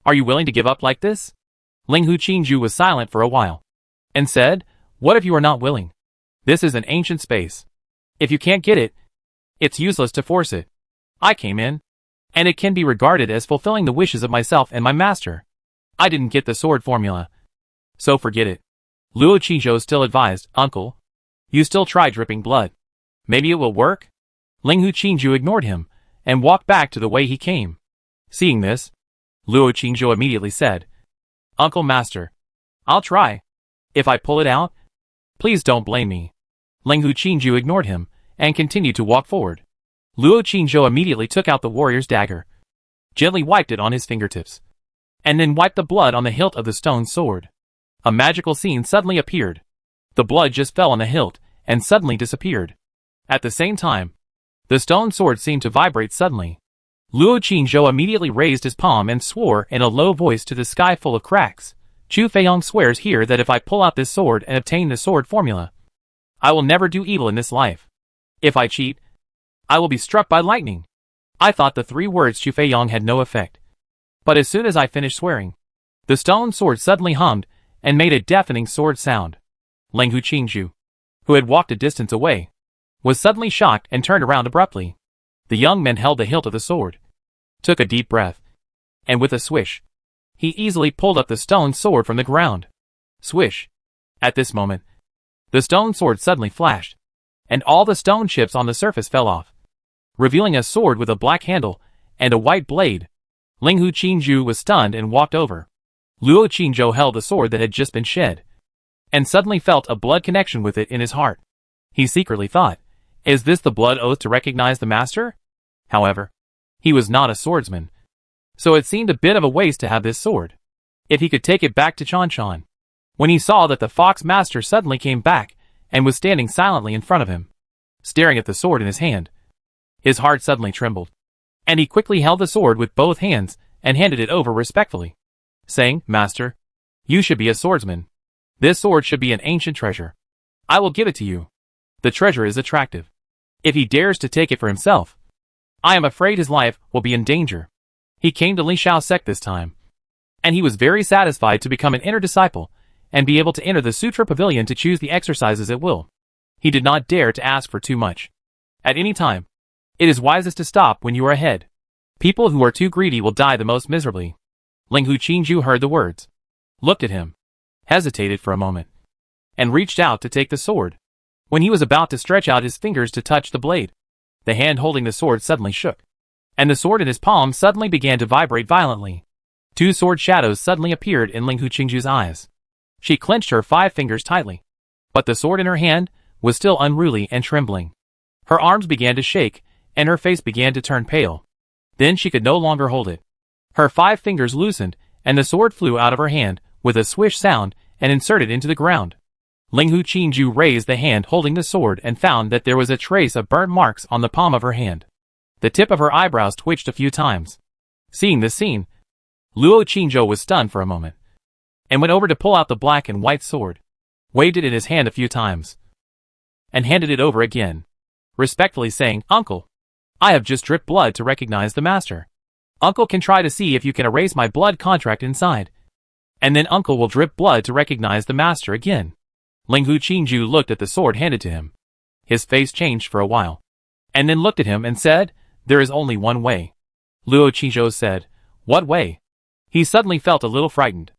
Are you willing to give up like this? Ling Hu Qingju was silent for a while, and said, What if you are not willing? This is an ancient space. If you can't get it, it's useless to force it. I came in, and it can be regarded as fulfilling the wishes of myself and my master. I didn't get the sword formula, so forget it. Luo Qingzhou still advised, Uncle, you still try dripping blood. Maybe it will work? Ling Hu Qingju ignored him, and walked back to the way he came. Seeing this, Luo Qingzhou immediately said, Uncle Master, I'll try. If I pull it out, please don't blame me. Ling Hu Qingju ignored him, and continued to walk forward. Luo Qingzhou immediately took out the warrior's dagger, gently wiped it on his fingertips, and then wiped the blood on the hilt of the stone sword. A magical scene suddenly appeared. The blood just fell on the hilt, and suddenly disappeared. At the same time, the stone sword seemed to vibrate suddenly. Luo Qingzhou immediately raised his palm and swore in a low voice to the sky full of cracks, Chu Feiyong swears here that if I pull out this sword and obtain the sword formula, I will never do evil in this life. If I cheat, I will be struck by lightning. I thought the 3 words Chu Feiyong had no effect. But as soon as I finished swearing, the stone sword suddenly hummed and made a deafening sword sound. Ling Hu Qingju, who had walked a distance away, was suddenly shocked and turned around abruptly. The young man held the hilt of the sword, took a deep breath, and with a swish, he easily pulled up the stone sword from the ground. Swish! At this moment, the stone sword suddenly flashed, and all the stone chips on the surface fell off, revealing a sword with a black handle and a white blade. Ling Hu Qingju was stunned and walked over. Luo Qingzhou held the sword that had just been shed, and suddenly felt a blood connection with it in his heart. He secretly thought, is this the blood oath to recognize the master? However, he was not a swordsman, so it seemed a bit of a waste to have this sword, if he could take it back to Chanshan. When he saw that the fox master suddenly came back and was standing silently in front of him, staring at the sword in his hand, his heart suddenly trembled, and he quickly held the sword with both hands and handed it over respectfully, saying, Master, you should be a swordsman. This sword should be an ancient treasure. I will give it to you. The treasure is attractive. If he dares to take it for himself, I am afraid his life will be in danger. He came to Li Shao sect this time, and he was very satisfied to become an inner disciple and be able to enter the Sutra Pavilion to choose the exercises at will. He did not dare to ask for too much. At any time, it is wisest to stop when you are ahead. People who are too greedy will die the most miserably. Ling Hu Qingju heard the words, looked at him, hesitated for a moment, and reached out to take the sword. When he was about to stretch out his fingers to touch the blade, the hand holding the sword suddenly shook, and the sword in his palm suddenly began to vibrate violently. 2 sword shadows suddenly appeared in Ling Hu Qingju's eyes. She clenched her 5 fingers tightly, but the sword in her hand was still unruly and trembling. Her arms began to shake, and her face began to turn pale. Then she could no longer hold it. Her 5 fingers loosened, and the sword flew out of her hand with a swish sound, and inserted into the ground. Linghu Qingju raised the hand holding the sword and found that there was a trace of burnt marks on the palm of her hand. The tip of her eyebrows twitched a few times. Seeing this scene, Luo Qingzhou was stunned for a moment, and went over to pull out the black and white sword, waved it in his hand a few times, and handed it over again, respectfully saying, "Uncle, I have just dripped blood to recognize the master. Uncle can try to see if you can erase my blood contract inside, and then Uncle will drip blood to recognize the master again." Linghu Qingju looked at the sword handed to him. His face changed for a while, and then looked at him and said, "There is only one way." Luo Qingzhou said, "What way?" He suddenly felt a little frightened.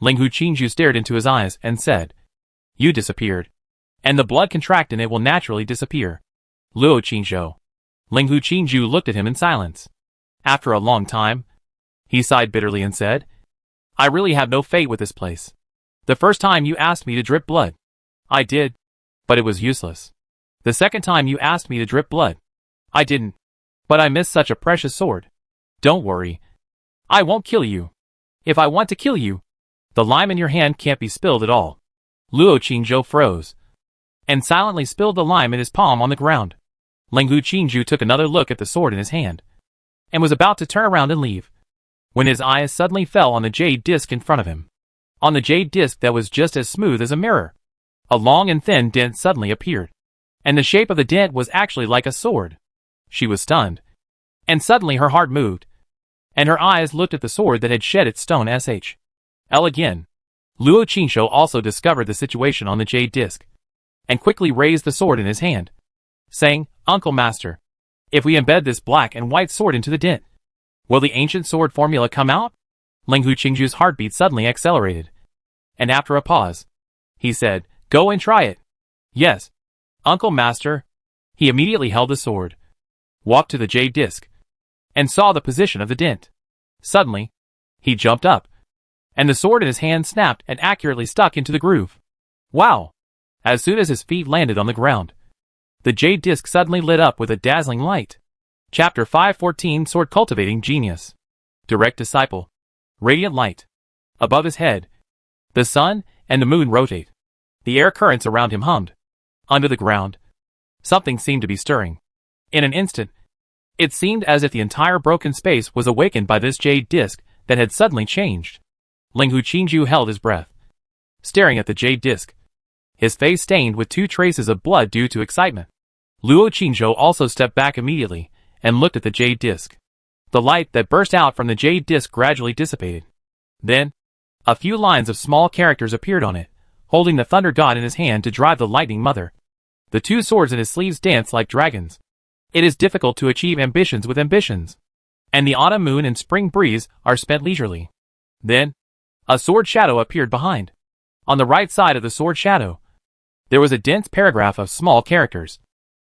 Linghu Qingju stared into his eyes and said, "You disappeared, and the blood contract in it will naturally disappear." Luo Qingzhou. Linghu Qingju looked at him in silence. After a long time, he sighed bitterly and said, "I really have no fate with this place. The first time you asked me to drip blood, I did, but it was useless. The second time you asked me to drip blood, I didn't, but I missed such a precious sword. Don't worry. I won't kill you. If I want to kill you, the lime in your hand can't be spilled at all." Luo Qingzhou froze, and silently spilled the lime in his palm on the ground. Linghu Qingju took another look at the sword in his hand, and was about to turn around and leave, when his eyes suddenly fell on the jade disc in front of him. On the jade disc that was just as smooth as a mirror, a long and thin dent suddenly appeared, and the shape of the dent was actually like a sword. She was stunned, and suddenly her heart moved, and her eyes looked at the sword that had shed its stone SHL again. Luo Qingzhou also discovered the situation on the jade disc, and quickly raised the sword in his hand, saying, "Uncle Master, if we embed this black and white sword into the dent, will the ancient sword formula come out?" Linghu Qingju's heartbeat suddenly accelerated, and after a pause, he said, "Go and try it." "Yes, Uncle Master." He immediately held the sword, walked to the jade disc, and saw the position of the dent. Suddenly, he jumped up, and the sword in his hand snapped and accurately stuck into the groove. Wow! As soon as his feet landed on the ground, the jade disc suddenly lit up with a dazzling light. Chapter 514 Sword Cultivating Genius. Direct Disciple. Radiant light. Above his head, the sun and the moon rotate. The air currents around him hummed. Under the ground, something seemed to be stirring. In an instant, it seemed as if the entire broken space was awakened by this jade disc that had suddenly changed. Linghu Qingju held his breath, staring at the jade disc, his face stained with 2 traces of blood due to excitement. Luo Qingzhou also stepped back immediately and looked at the jade disc. The light that burst out from the jade disc gradually dissipated. Then, a few lines of small characters appeared on it, holding the thunder god in his hand to drive the lightning mother. The 2 swords in his sleeves danced like dragons. It is difficult to achieve ambitions with ambitions, and the autumn moon and spring breeze are spent leisurely. Then, a sword shadow appeared behind. On the right side of the sword shadow, there was a dense paragraph of small characters,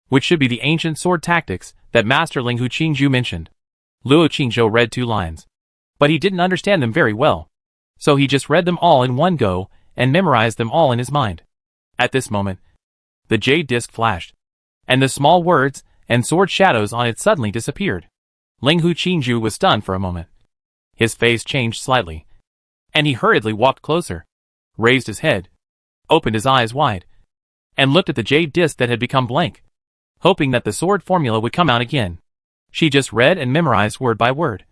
which should be the ancient sword tactics that Master Linghu Qingju mentioned. Luo Qingzhou read 2 lines, but he didn't understand them very well, so he just read them all in one go and memorized them all in his mind. At this moment, the jade disc flashed, and the small words and sword shadows on it suddenly disappeared. Linghu Qingju was stunned for a moment. His face changed slightly, and he hurriedly walked closer, raised his head, opened his eyes wide, and looked at the jade disc that had become blank, hoping that the sword formula would come out again. She just read and memorized word by word,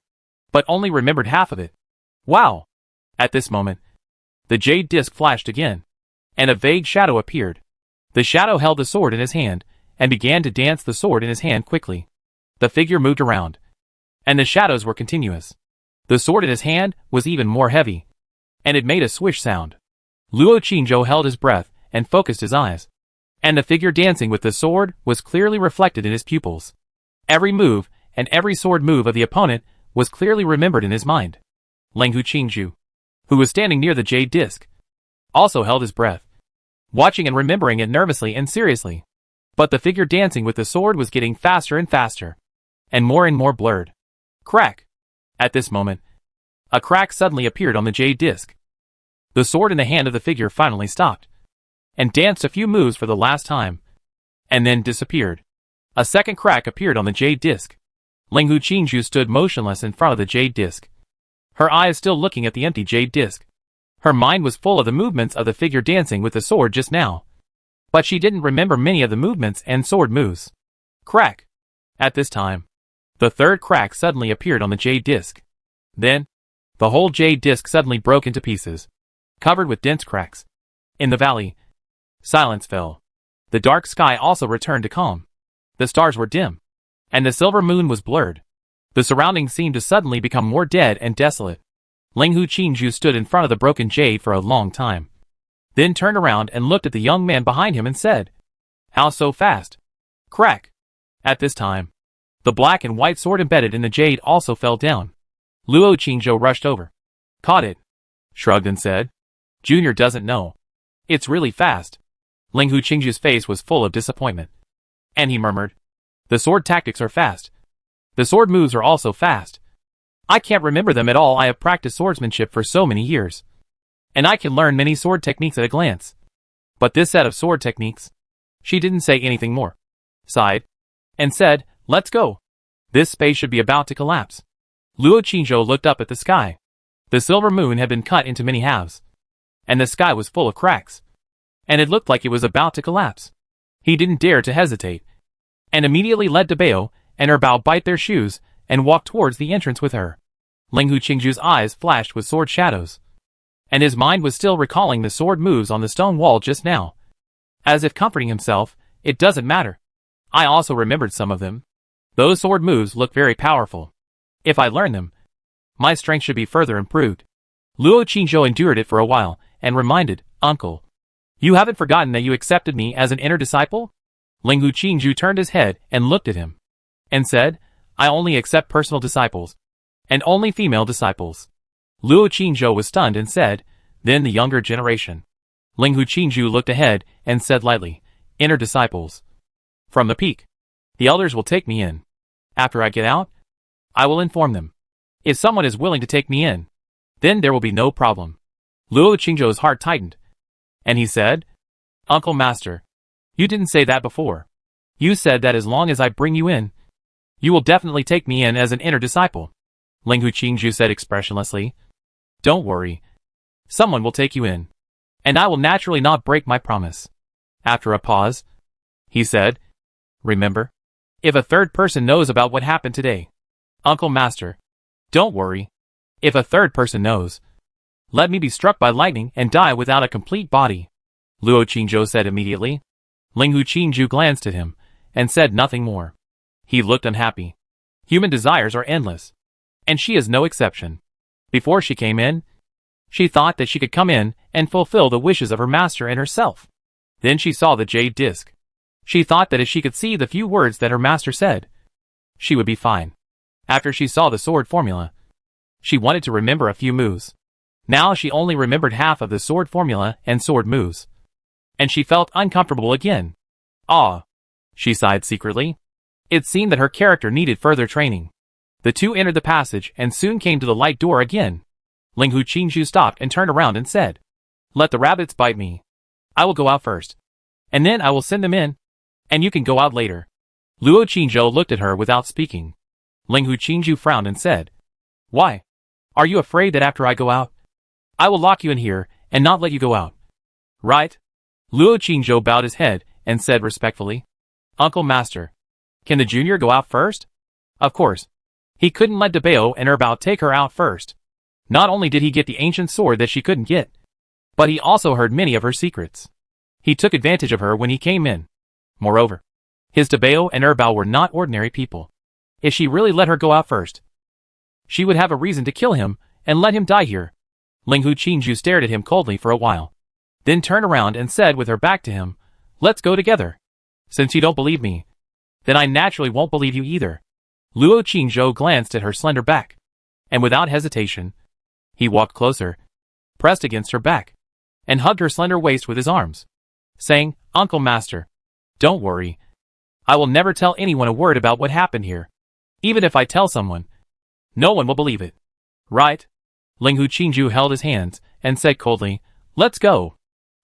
but only remembered half of it. Wow! At this moment, the jade disc flashed again, and a vague shadow appeared. The shadow held the sword in his hand, and began to dance the sword in his hand quickly. The figure moved around, and the shadows were continuous. The sword in his hand was even more heavy, and it made a swish sound. Luo Qingzhou held his breath and focused his eyes, and the figure dancing with the sword was clearly reflected in his pupils. Every move and every sword move of the opponent was clearly remembered in his mind. Linghu Qingju, who was standing near the jade disc, also held his breath, watching and remembering it nervously and seriously. But the figure dancing with the sword was getting faster and faster, and more blurred. Crack! At this moment, a crack suddenly appeared on the jade disc. The sword in the hand of the figure finally stopped, and danced a few moves for the last time, and then disappeared. A second crack appeared on the jade disc. Linghu Qingju stood motionless in front of the jade disc, her eyes still looking at the empty jade disc. Her mind was full of the movements of the figure dancing with the sword just now. But she didn't remember many of the movements and sword moves. Crack! At this time, the third crack suddenly appeared on the jade disc. Then, the whole jade disc suddenly broke into pieces, covered with dense cracks. In the valley, silence fell. The dark sky also returned to calm. The stars were dim, and the silver moon was blurred. The surroundings seemed to suddenly become more dead and desolate. Linghu Qingju stood in front of the broken jade for a long time, then turned around and looked at the young man behind him and said, "How so fast?" Crack! At this time, the black and white sword embedded in the jade also fell down. Luo Qingzhou rushed over, caught it, shrugged and said, "Junior doesn't know. It's really fast." Linghu Qingzhu's face was full of disappointment, and he murmured, "The sword tactics are fast. The sword moves are also fast. I can't remember them at all. I have practiced swordsmanship for so many years, and I can learn many sword techniques at a glance. But this set of sword techniques..." She didn't say anything more, sighed, and said, "Let's go. This space should be about to collapse." Luo Qingzhou looked up at the sky. The silver moon had been cut into many halves, and the sky was full of cracks, and it looked like it was about to collapse. He didn't dare to hesitate, and immediately led Dabeo and Erbao bite their shoes and walked towards the entrance with her. Linghu Qingzhu's eyes flashed with sword shadows, and his mind was still recalling the sword moves on the stone wall just now. As if comforting himself, "It doesn't matter. I also remembered some of them. Those sword moves look very powerful. If I learn them, my strength should be further improved." Luo Qingzhou endured it for a while and reminded, "Uncle, you haven't forgotten that you accepted me as an inner disciple?" Linghu Qingzhou turned his head and looked at him, and said, "I only accept personal disciples, and only female disciples." Luo Qingzhou was stunned and said, "Then the younger generation." Linghu Qingzhou looked ahead and said lightly, "Inner disciples. From the peak. The elders will take me in. After I get out, I will inform them. If someone is willing to take me in, then there will be no problem." Luo Qingzhou's heart tightened, and he said, "Uncle Master, you didn't say that before. You said that as long as I bring you in, you will definitely take me in as an inner disciple." Linghu Qingzhou said expressionlessly, "Don't worry. Someone will take you in, and I will naturally not break my promise." After a pause, he said, "Remember, if a third person knows about what happened today, Uncle Master, don't worry. If a third person knows, let me be struck by lightning and die without a complete body." Luo Qingzhou said immediately. Linghu Qingzhou glanced at him and said nothing more. He looked unhappy. Human desires are endless, and she is no exception. Before she came in, she thought that she could come in and fulfill the wishes of her master and herself. Then she saw the jade disc. She thought that if she could see the few words that her master said, she would be fine. After she saw the sword formula, she wanted to remember a few moves. Now she only remembered half of the sword formula and sword moves, and she felt uncomfortable again. "Ah," she sighed secretly. It seemed that her character needed further training. The two entered the passage and soon came to the light door again. Linghu Qingzhou stopped and turned around and said, "Let the rabbits bite me. I will go out first, and then I will send them in, and you can go out later." Luo Qingzhou looked at her without speaking. Linghu Qingzhou frowned and said, "Why? Are you afraid that after I go out, I will lock you in here and not let you go out?" "Right." Luo Qingzhou bowed his head and said respectfully, "Uncle Master, can the junior go out first?" Of course, he couldn't let Dabeo and Erbao take her out first. Not only did he get the ancient sword that she couldn't get, but he also heard many of her secrets. He took advantage of her when he came in. Moreover, his Dabeo and Erbao were not ordinary people. If she really let her go out first, she would have a reason to kill him and let him die here. Linghu Qingzhou stared at him coldly for a while, then turned around and said with her back to him, "Let's go together. Since you don't believe me, then I naturally won't believe you either." Luo Qingzhou glanced at her slender back, and without hesitation, he walked closer, pressed against her back, and hugged her slender waist with his arms, saying, "Uncle Master, don't worry. I will never tell anyone a word about what happened here. Even if I tell someone, no one will believe it. Right?" Linghu Qingzhou held his hands and said coldly, "Let's go."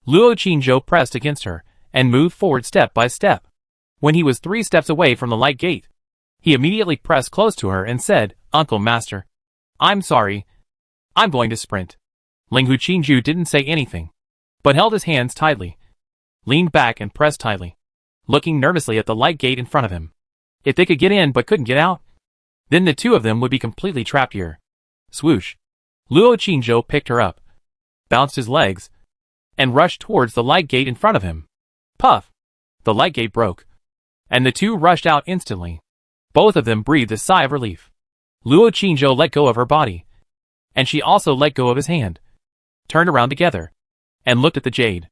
Luo Qingzhou pressed against her and moved forward step by step. When he was 3 steps away from the light gate, he immediately pressed close to her and said, "Uncle Master, I'm sorry. I'm going to sprint." Ling Hu Qingju didn't say anything, but held his hands tightly, leaned back and pressed tightly, looking nervously at the light gate in front of him. If they could get in but couldn't get out, then the two of them would be completely trapped here. Swoosh. Luo Qingzhou picked her up, bounced his legs, and rushed towards the light gate in front of him. Puff! The light gate broke, and the two rushed out instantly. Both of them breathed a sigh of relief. Luo Qingzhou let go of her body, and she also let go of his hand, turned around together, and looked at the jade.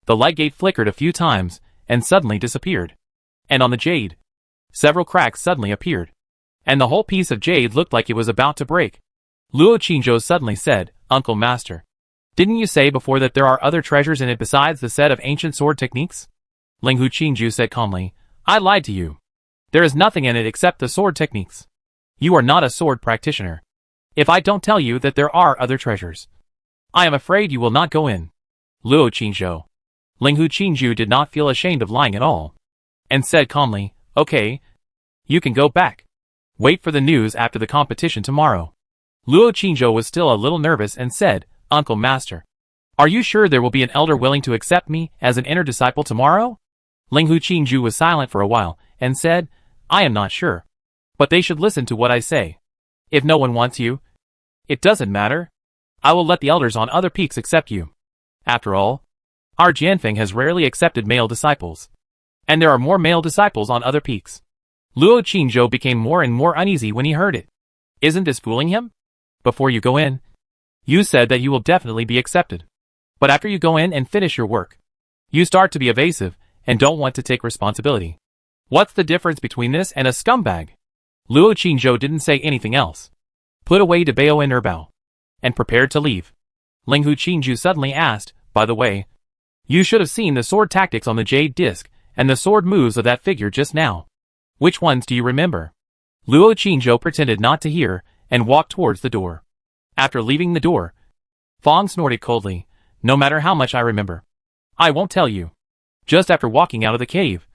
The light gate flickered a few times, and suddenly disappeared. And on the jade, several cracks suddenly appeared, and the whole piece of jade looked like it was about to break. Luo Qingzhou suddenly said, "Uncle Master, didn't you say before that there are other treasures in it besides the set of ancient sword techniques?" Ling Hu Qingju said calmly, "I lied to you. There is nothing in it except the sword techniques. You are not a sword practitioner. If I don't tell you that there are other treasures, I am afraid you will not go in." Luo Qingzhou. Ling Hu Qingju did not feel ashamed of lying at all, and said calmly, "Okay, you can go back. Wait for the news after the competition tomorrow." Luo Qingzhou was still a little nervous and said, "Uncle Master, are you sure there will be an elder willing to accept me as an inner disciple tomorrow?" Ling Hu Qingju was silent for a while, and said, "I am not sure. But they should listen to what I say. If no one wants you, it doesn't matter. I will let the elders on other peaks accept you. After all, our Jianfeng has rarely accepted male disciples, and there are more male disciples on other peaks." Luo Qingzhou became more and more uneasy when he heard it. Isn't this fooling him? Before you go in, you said that you will definitely be accepted. But after you go in and finish your work, you start to be evasive and don't want to take responsibility. What's the difference between this and a scumbag? Luo Qingzhou didn't say anything else, put away De Bao and Erbao, and prepared to leave. Ling Hu Qingju suddenly asked, "By the way, you should have seen the sword tactics on the jade disc and the sword moves of that figure just now. Which ones do you remember?" Luo Qingzhou pretended not to hear and walked towards the door. After leaving the door, Fong snorted coldly, "No matter how much I remember, I won't tell you." Just after walking out of the cave,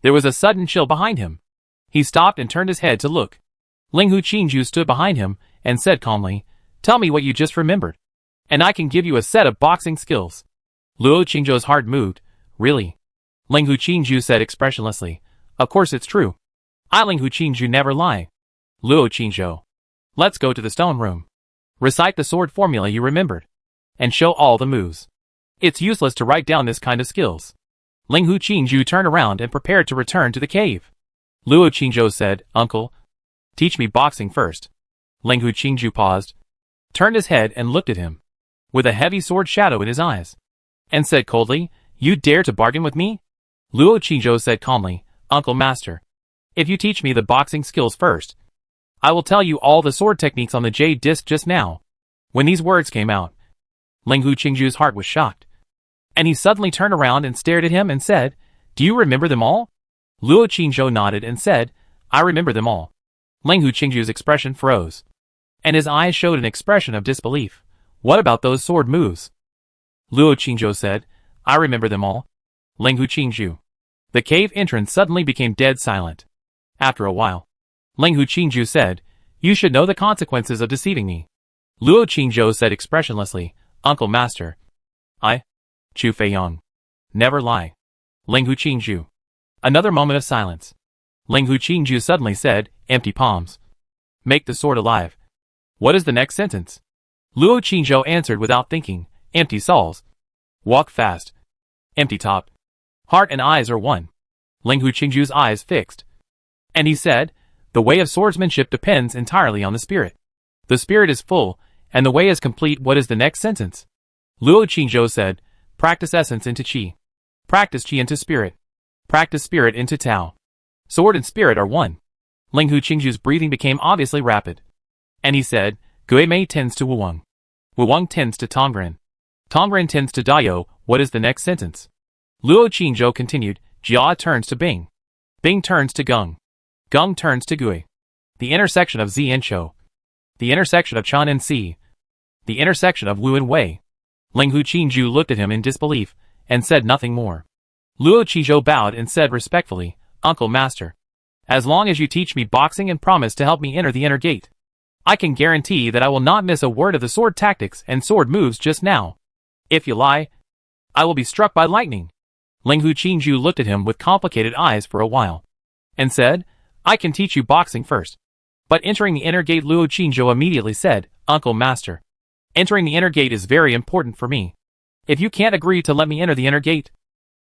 there was a sudden chill behind him. He stopped and turned his head to look. Ling Hu Qingju stood behind him and said calmly, "Tell me what you just remembered, and I can give you a set of boxing skills." Luo Qingzhou's heart moved. "Really?" Ling Hu Qingju said expressionlessly, "Of course it's true. I Ling Hu Qingju never lie." Luo Qingzhou. "Let's go to the stone room. Recite the sword formula you remembered, and show all the moves. It's useless to write down this kind of skills." Ling Hu Qingju turned around and prepared to return to the cave. Luo Qingzhou said, "Uncle, teach me boxing first." Ling Hu Qingju paused, turned his head and looked at him, with a heavy sword shadow in his eyes, and said coldly, "You dare to bargain with me?" Luo Qingzhou said calmly, "Uncle Master, if you teach me the boxing skills first, I will tell you all the sword techniques on the jade disc just now." When these words came out, Ling Hu Qingju's heart was shocked, and he suddenly turned around and stared at him and said, "Do you remember them all?" Luo Qingzhou nodded and said, "I remember them all." Ling Hu Qingju's expression froze, and his eyes showed an expression of disbelief. "What about those sword moves?" Luo Qingzhou said, "I remember them all." Ling Hu Qingju. The cave entrance suddenly became dead silent. After a while, Ling Hu Qingju said, "You should know the consequences of deceiving me." Luo Qingzhou said expressionlessly, "Uncle Master, I, Chu Feiyang, never lie." Ling Hu Qingju. Another moment of silence. Ling Hu Qingju suddenly said, "Empty palms. Make the sword alive." "What is the next sentence?" Luo Qingzhou answered without thinking, "Empty soles. Walk fast. Empty top. Heart and eyes are one." Ling Hu Qingju's eyes fixed, and he said, "The way of swordsmanship depends entirely on the spirit. The spirit is full, and the way is complete." What is the next sentence? Luo Qingzhou said, "Practice essence into qi. Practice qi into spirit. Practice spirit into Tao. Sword and spirit are one." Ling Hu Qingju's breathing became obviously rapid, and he said, "Guimei tends to Wuwang. Wuwang tends to Tongren. Tongren tends to Dayo." What is the next sentence? Luo Qingzhou continued, "Jia turns to Bing. Bing turns to Gung. Gung turns to Gui. The intersection of Zi and Shou. The intersection of Chan and Si. The intersection of Wu and Wei." Ling Hu Qingju looked at him in disbelief, and said nothing more. Luo Qingzhou bowed and said respectfully, "Uncle Master, as long as you teach me boxing and promise to help me enter the inner gate, I can guarantee that I will not miss a word of the sword tactics and sword moves just now. If you lie, I will be struck by lightning. Ling Hu Qingju looked at him with complicated eyes for a while, and said, I can teach you boxing first. But entering the inner gate, Luo Qingzhou immediately said, Uncle Master, entering the inner gate is very important for me. If you can't agree to let me enter the inner gate,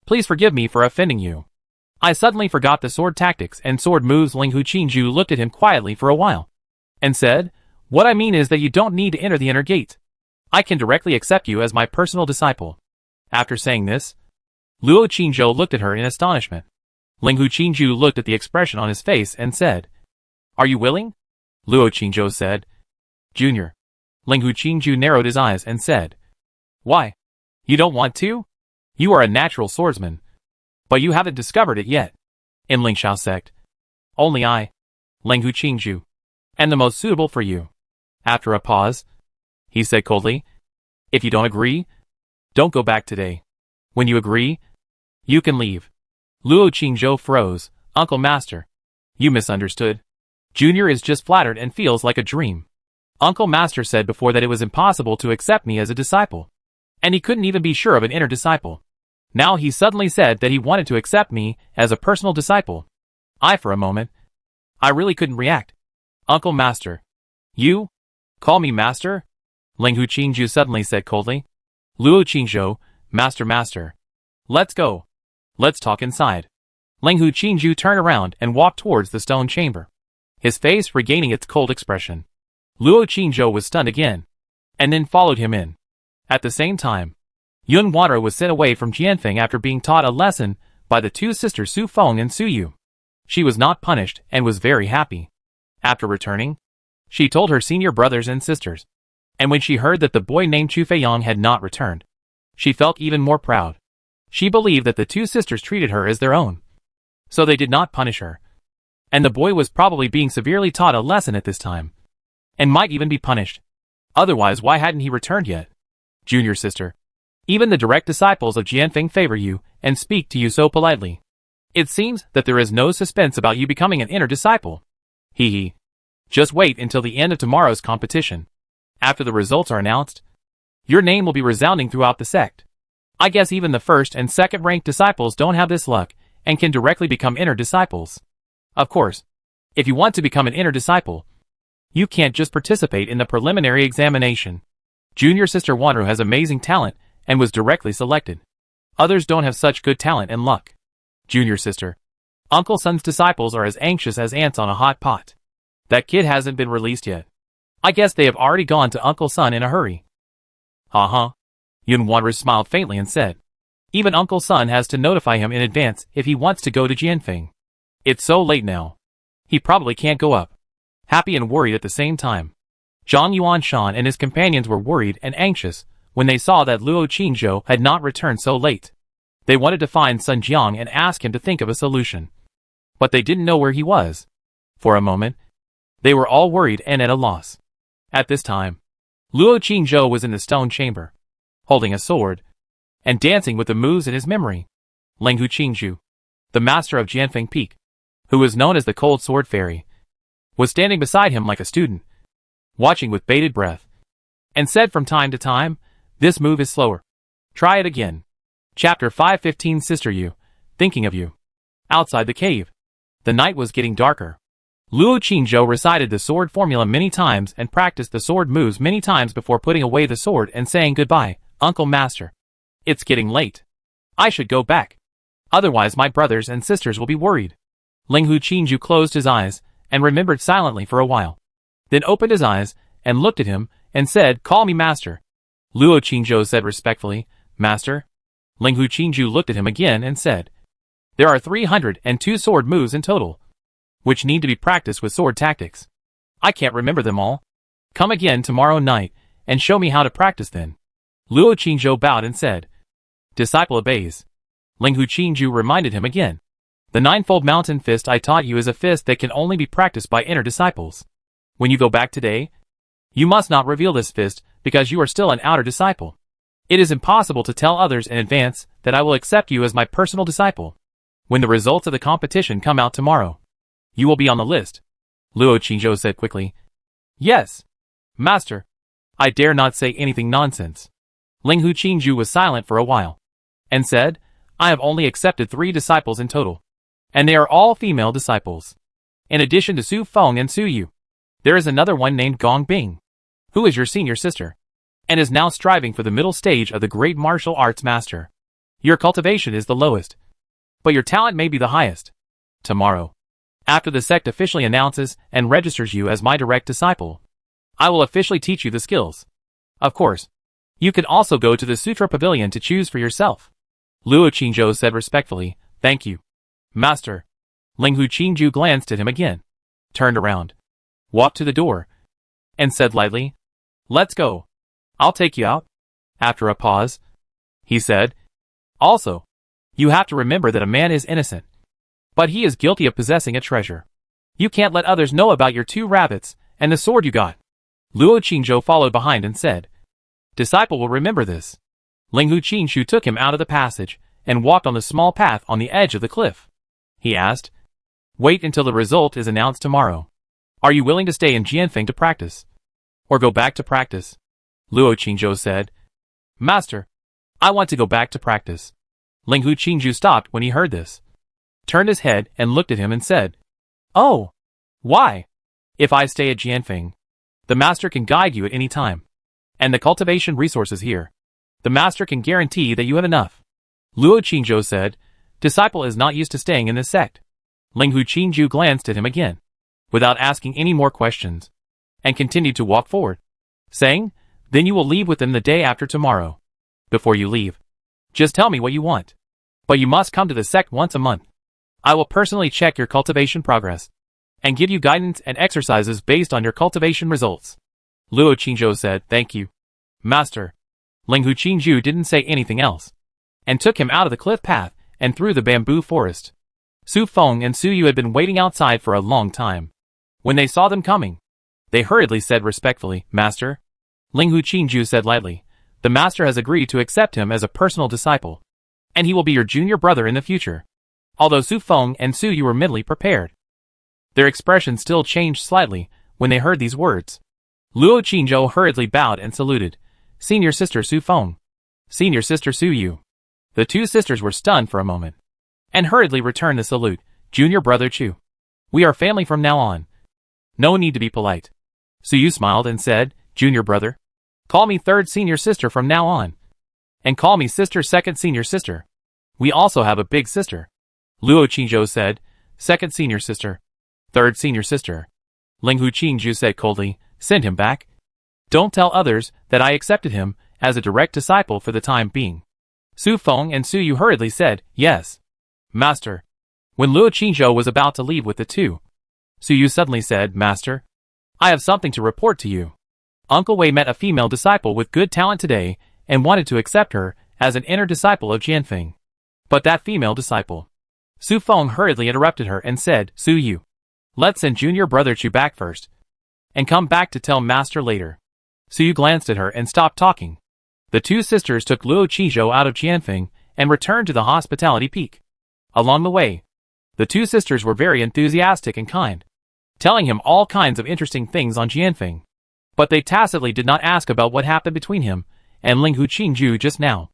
please forgive me for offending you. I suddenly forgot the sword tactics and sword moves. Ling Hu Qingju looked at him quietly for a while, and said, what I mean is that you don't need to enter the inner gate. I can directly accept you as my personal disciple. After saying this, Luo Qingzhou looked at her in astonishment. Ling Hu Qingju looked at the expression on his face and said, are you willing? Luo Qingzhou said, Junior. Ling Hu Qingju narrowed his eyes and said, why? You don't want to? You are a natural swordsman, but you haven't discovered it yet. In Lingxiao sect, only I, Ling Hu Qingju, am the most suitable for you. After a pause, he said coldly, if you don't agree, don't go back today. When you agree, you can leave. Luo Qingzhou froze. Uncle Master, you misunderstood. Junior is just flattered and feels like a dream. Uncle Master said before that it was impossible to accept me as a disciple, and he couldn't even be sure of an inner disciple. Now he suddenly said that he wanted to accept me as a personal disciple. For a moment, I really couldn't react. Uncle Master, you call me Master? Ling Hu Qingju suddenly said coldly. Luo Qingzhou, Master. Let's go. Let's talk inside. Ling Hu Qingju turned around and walked towards the stone chamber, his face regaining its cold expression. Luo Qingzhou was stunned again, and then followed him in. At the same time, Yun Wanru was sent away from Jianfeng after being taught a lesson by the two sisters Su Feng and Su Yu. She was not punished and was very happy. After returning, she told her senior brothers and sisters, and when she heard that the boy named Chu Feiyang had not returned, she felt even more proud. She believed that the two sisters treated her as their own, so they did not punish her. And the boy was probably being severely taught a lesson at this time, and might even be punished. Otherwise, why hadn't he returned yet? Junior sister, even the direct disciples of Jianfeng favor you and speak to you so politely. It seems that there is no suspense about you becoming an inner disciple. Hee. Just wait until the end of tomorrow's competition. After the results are announced, your name will be resounding throughout the sect. I guess even the first and second ranked disciples don't have this luck and can directly become inner disciples. Of course, if you want to become an inner disciple, you can't just participate in the preliminary examination. Junior sister Wanru has amazing talent and was directly selected. Others don't have such good talent and luck. Junior sister, Uncle Sun's disciples are as anxious as ants on a hot pot. That kid hasn't been released yet. I guess they have already gone to Uncle Sun in a hurry. Yun Wanru smiled faintly and said, even Uncle Sun has to notify him in advance if he wants to go to Jianfeng. It's so late now. He probably can't go up. Happy and worried at the same time. Zhang Yuanshan and his companions were worried and anxious when they saw that Luo Qingzhou had not returned so late. They wanted to find Sun Jiang and ask him to think of a solution, but they didn't know where he was. For a moment, they were all worried and at a loss. At this time, Luo Qingzhou was in the stone chamber, holding a sword, and dancing with the moves in his memory. Ling Hu Qingzhu, the master of Jianfeng Peak, who was known as the Cold Sword Fairy, was standing beside him like a student, watching with bated breath, and said from time to time, this move is slower. Try it again. Chapter 515 Sister Yu, thinking of you. Outside the cave, the night was getting darker. Luo Qingzhou recited the sword formula many times and practiced the sword moves many times before putting away the sword and saying goodbye, Uncle Master. It's getting late. I should go back. Otherwise my brothers and sisters will be worried. Ling Hu Qingzhu closed his eyes and remembered silently for a while, then opened his eyes and looked at him and said, call me Master. Luo Qingzhou said respectfully, Master. Ling Hu Qingzhu looked at him again and said, there are 302 sword moves in total, which need to be practiced with sword tactics. I can't remember them all. Come again tomorrow night and show me how to practice then. Luo Qingzhou bowed and said, disciple obeys. Ling Hu Qingzhu reminded him again, the ninefold mountain fist I taught you is a fist that can only be practiced by inner disciples. When you go back today, you must not reveal this fist because you are still an outer disciple. It is impossible to tell others in advance that I will accept you as my personal disciple. When the results of the competition come out tomorrow, you will be on the list. Luo Qingzhou said quickly. Yes, master. I dare not say anything nonsense. Ling Hu Qingju was silent for a while, and said, I have only accepted 3 disciples in total, and they are all female disciples. In addition to Su Feng and Su Yu, there is another one named Gong Bing, who is your senior sister, and is now striving for the middle stage of the great martial arts master. Your cultivation is the lowest, but your talent may be the highest. Tomorrow, after the sect officially announces and registers you as my direct disciple, I will officially teach you the skills. Of course, you can also go to the Sutra Pavilion to choose for yourself. Luo Qingzhou said respectfully, Thank you, master. Ling Hu Qingju glanced at him again, turned around, walked to the door, and said lightly, Let's go. I'll take you out. After a pause, he said, Also, you have to remember that a man is innocent, but he is guilty of possessing a treasure. You can't let others know about your 2 rabbits and the sword you got. Luo Qingzhou followed behind and said, Disciple will remember this. Ling Hu Qingxu took him out of the passage and walked on the small path on the edge of the cliff. He asked, Wait until the result is announced tomorrow. Are you willing to stay in Jianfeng to practice? Or go back to practice? Luo Qingzhou said, Master, I want to go back to practice. Ling Hu Qingju stopped when he heard this, turned his head and looked at him and said, Oh, why? If I stay at Jianfeng, the master can guide you at any time. And the cultivation resources here, the master can guarantee that you have enough. Luo Qingzhou said, Disciple is not used to staying in this sect. Ling Hu Qingju glanced at him again, without asking any more questions, and continued to walk forward, saying, Then you will leave with them the day after tomorrow. Before you leave, just tell me what you want. But you must come to the sect once a month. I will personally check your cultivation progress, and give you guidance and exercises based on your cultivation results. Luo Qingzhou said, Thank you, master. Ling Hu Qingju didn't say anything else, and took him out of the cliff path and through the bamboo forest. Su Feng and Su Yu had been waiting outside for a long time. When they saw them coming, they hurriedly said respectfully, Master. Ling Hu Qingju said lightly, The master has agreed to accept him as a personal disciple, and he will be your junior brother in the future. Although Su Feng and Su Yu were mentally prepared, their expression still changed slightly when they heard these words. Luo Qingzhou hurriedly bowed and saluted, Senior sister Su Feng, Senior sister Su Yu. The 2 sisters were stunned for a moment, and hurriedly returned the salute, Junior brother Chu. We are family from now on. No need to be polite. Su Yu smiled and said, Junior brother, call me 3rd senior sister from now on, and call me sister 2nd senior sister. We also have a big sister. Luo Qingzhou said, 2nd senior sister, 3rd senior sister. Ling Hu Qingju said coldly, Send him back. Don't tell others that I accepted him as a direct disciple for the time being. Su Feng and Su Yu hurriedly said, Yes, master. When Luo Qingzhou was about to leave with the 2, Su Yu suddenly said, Master, I have something to report to you. Uncle Wei met a female disciple with good talent today and wanted to accept her as an inner disciple of Jianfeng. But that female disciple, Su Feng hurriedly interrupted her and said, Su Yu, let's send junior brother Chu back first, and come back to tell master later. Su Yu glanced at her and stopped talking. The 2 sisters took Luo Qingzhou out of Jianfeng and returned to the hospitality peak. Along the way, the 2 sisters were very enthusiastic and kind, telling him all kinds of interesting things on Jianfeng. But they tacitly did not ask about what happened between him and Ling Hu Qingju just now.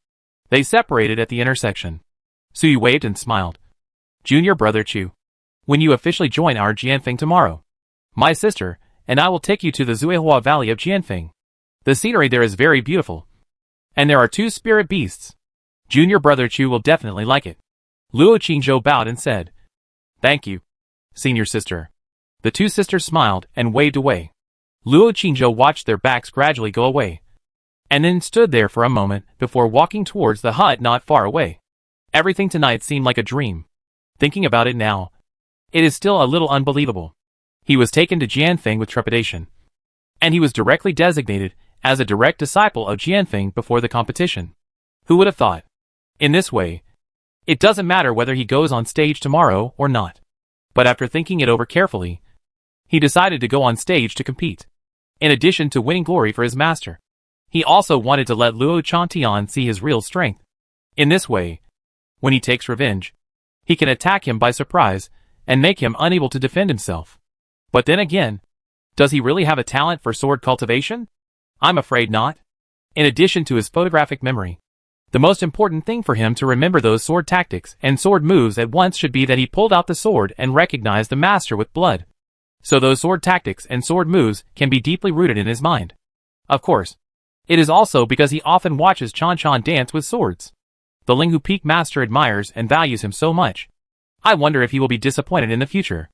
They separated at the intersection. Su Yu waved and smiled. Junior brother Chu, when you officially join our Jianfeng tomorrow, my sister and I will take you to the Zuihua Valley of Jianfeng. The scenery there is very beautiful, and there are 2 spirit beasts. Junior brother Chu will definitely like it. Luo Qingzhou bowed and said, Thank you, senior sister. The 2 sisters smiled and waved away. Luo Qingzhou watched their backs gradually go away, and then stood there for a moment before walking towards the hut not far away. Everything tonight seemed like a dream. Thinking about it now, it is still a little unbelievable. He was taken to Jianfeng with trepidation, and he was directly designated as a direct disciple of Jianfeng before the competition. Who would have thought? In this way, it doesn't matter whether he goes on stage tomorrow or not. But after thinking it over carefully, he decided to go on stage to compete. In addition to winning glory for his master, he also wanted to let Luo Chantian see his real strength. In this way, when he takes revenge, he can attack him by surprise and make him unable to defend himself. But then again, Does he really have a talent for sword cultivation? I'm afraid not. In addition to his photographic memory, the most important thing for him to remember those sword tactics and sword moves at once should be that he pulled out the sword and recognized the master with blood. So those sword tactics and sword moves can be deeply rooted in his mind. Of course, it is also because he often watches Chan Chan dance with swords. The Linghu Peak master admires and values him so much. I wonder if he will be disappointed in the future.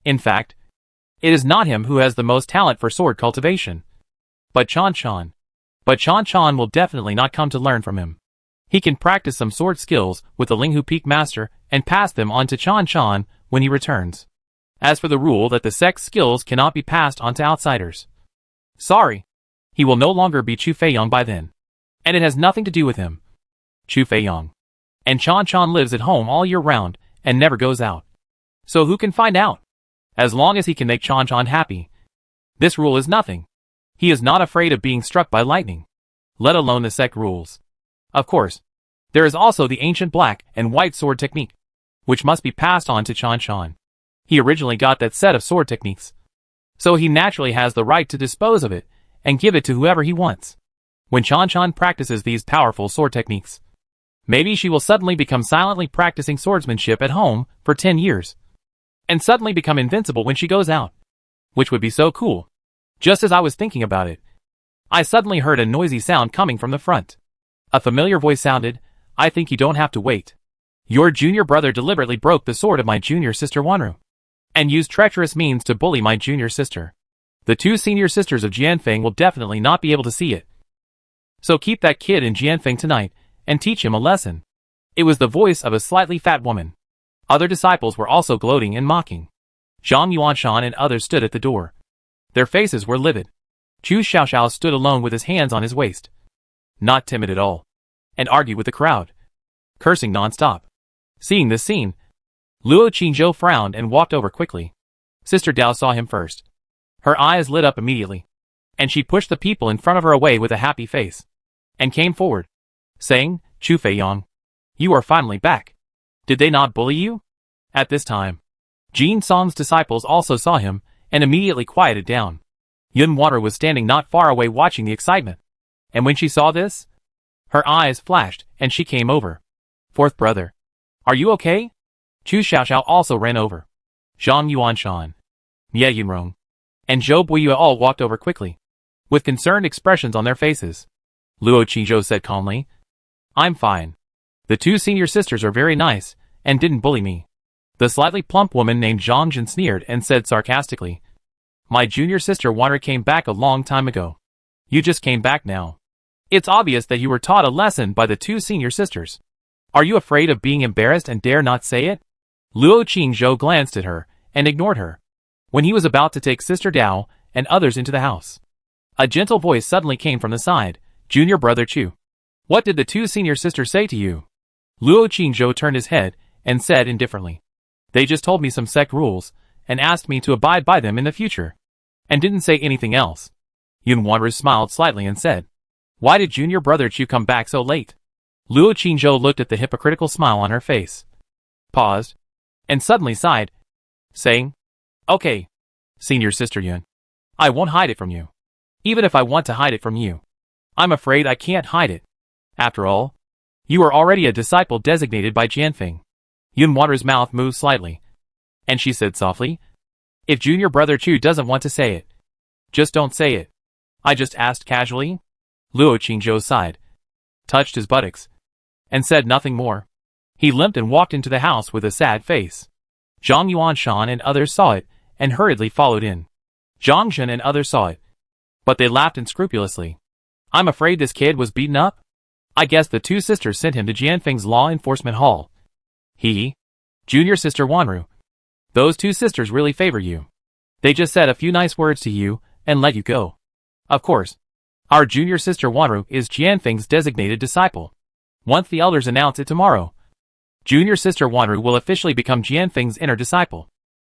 In fact, it is not him who has the most talent for sword cultivation, but Chan Chan. But Chan Chan will definitely not come to learn from him. He can practice some sword skills with the Linghu Peak master and pass them on to Chan Chan when he returns. As for the rule that the sect's skills cannot be passed on to outsiders, sorry, he will no longer be Chu Feiyong by then. And it has nothing to do with him. Chu Feiyong. And Chan Chan lives at home all year round and never goes out. So who can find out? As long as he can make Chan Chan happy. This rule is nothing. He is not afraid of being struck by lightning, let alone the sect rules. Of course, there is also the ancient black and white sword technique, which must be passed on to Chan Chan. He originally got that set of sword techniques, so he naturally has the right to dispose of it and give it to whoever he wants. When Chan Chan practices these powerful sword techniques, maybe she will suddenly become silently practicing swordsmanship at home for 10 years, and suddenly become invincible when she goes out, which would be so cool. Just as I was thinking about it, I suddenly heard a noisy sound coming from the front. A familiar voice sounded, "I think you don't have to wait. Your junior brother deliberately broke the sword of my junior sister Wanru, and used treacherous means to bully my junior sister. The two senior sisters of Jianfeng will definitely not be able to see it. So keep that kid in Jianfeng tonight, and teach him a lesson." It was the voice of a slightly fat woman. Other disciples were also gloating and mocking. Zhang Yuanshan and others stood at the door. Their faces were livid. Chu Xiaoxiao stood alone with his hands on his waist, not timid at all, and argued with the crowd, cursing non-stop. Seeing this scene, Luo Qingzhou frowned and walked over quickly. Sister Dao saw him first. Her eyes lit up immediately, and she pushed the people in front of her away with a happy face, and came forward, saying, "Chu Feiyong, you are finally back. Did they not bully you?" At this time, Jin Song's disciples also saw him, and immediately quieted down. Yun Water was standing not far away watching the excitement, and when she saw this, her eyes flashed, and she came over. "Fourth brother, are you okay?" Chu Xiaoxiao also ran over. Zhang Yuanshan, Ye Yunrong, and Zhou Buiyue all walked over quickly, with concerned expressions on their faces. Luo Qingzhou said calmly, "I'm fine. The two senior sisters are very nice, and didn't bully me." The slightly plump woman named Zhang Jin sneered and said sarcastically, "My junior sister Wanner came back a long time ago. You just came back now. It's obvious that you were taught a lesson by the two senior sisters. Are you afraid of being embarrassed and dare not say it?" Luo Qingzhou glanced at her and ignored her. When he was about to take Sister Dao and others into the house, a gentle voice suddenly came from the side, "Junior brother Chu, what did the two senior sisters say to you?" Luo Qingzhou turned his head and said indifferently, "They just told me some sect rules and asked me to abide by them in the future, and didn't say anything else." Yun Wanru smiled slightly and said, "Why did junior brother Chu come back so late?" Luo Qingzhou looked at the hypocritical smile on her face, paused, and suddenly sighed, saying, "Okay, senior sister Yun, I won't hide it from you. Even if I want to hide it from you, I'm afraid I can't hide it. After all, you are already a disciple designated by Jianfeng." Yun Wanru's mouth moved slightly, and she said softly, "If junior brother Chu doesn't want to say it, just don't say it. I just asked casually." Luo Qingzhou sighed, touched his buttocks, and said nothing more. He limped and walked into the house with a sad face. Zhang Yuanshan and others saw it, and hurriedly followed in. Zhang Zhen and others saw it, but they laughed unscrupulously. "I'm afraid this kid was beaten up. I guess the two sisters sent him to Jianfeng's law enforcement hall. Junior sister Wanru, those two sisters really favor you. They just said a few nice words to you, and let you go. Of course, our junior sister Wanru is Jianfeng's designated disciple. Once the elders announce it tomorrow, junior sister Wanru will officially become Jianfeng's inner disciple.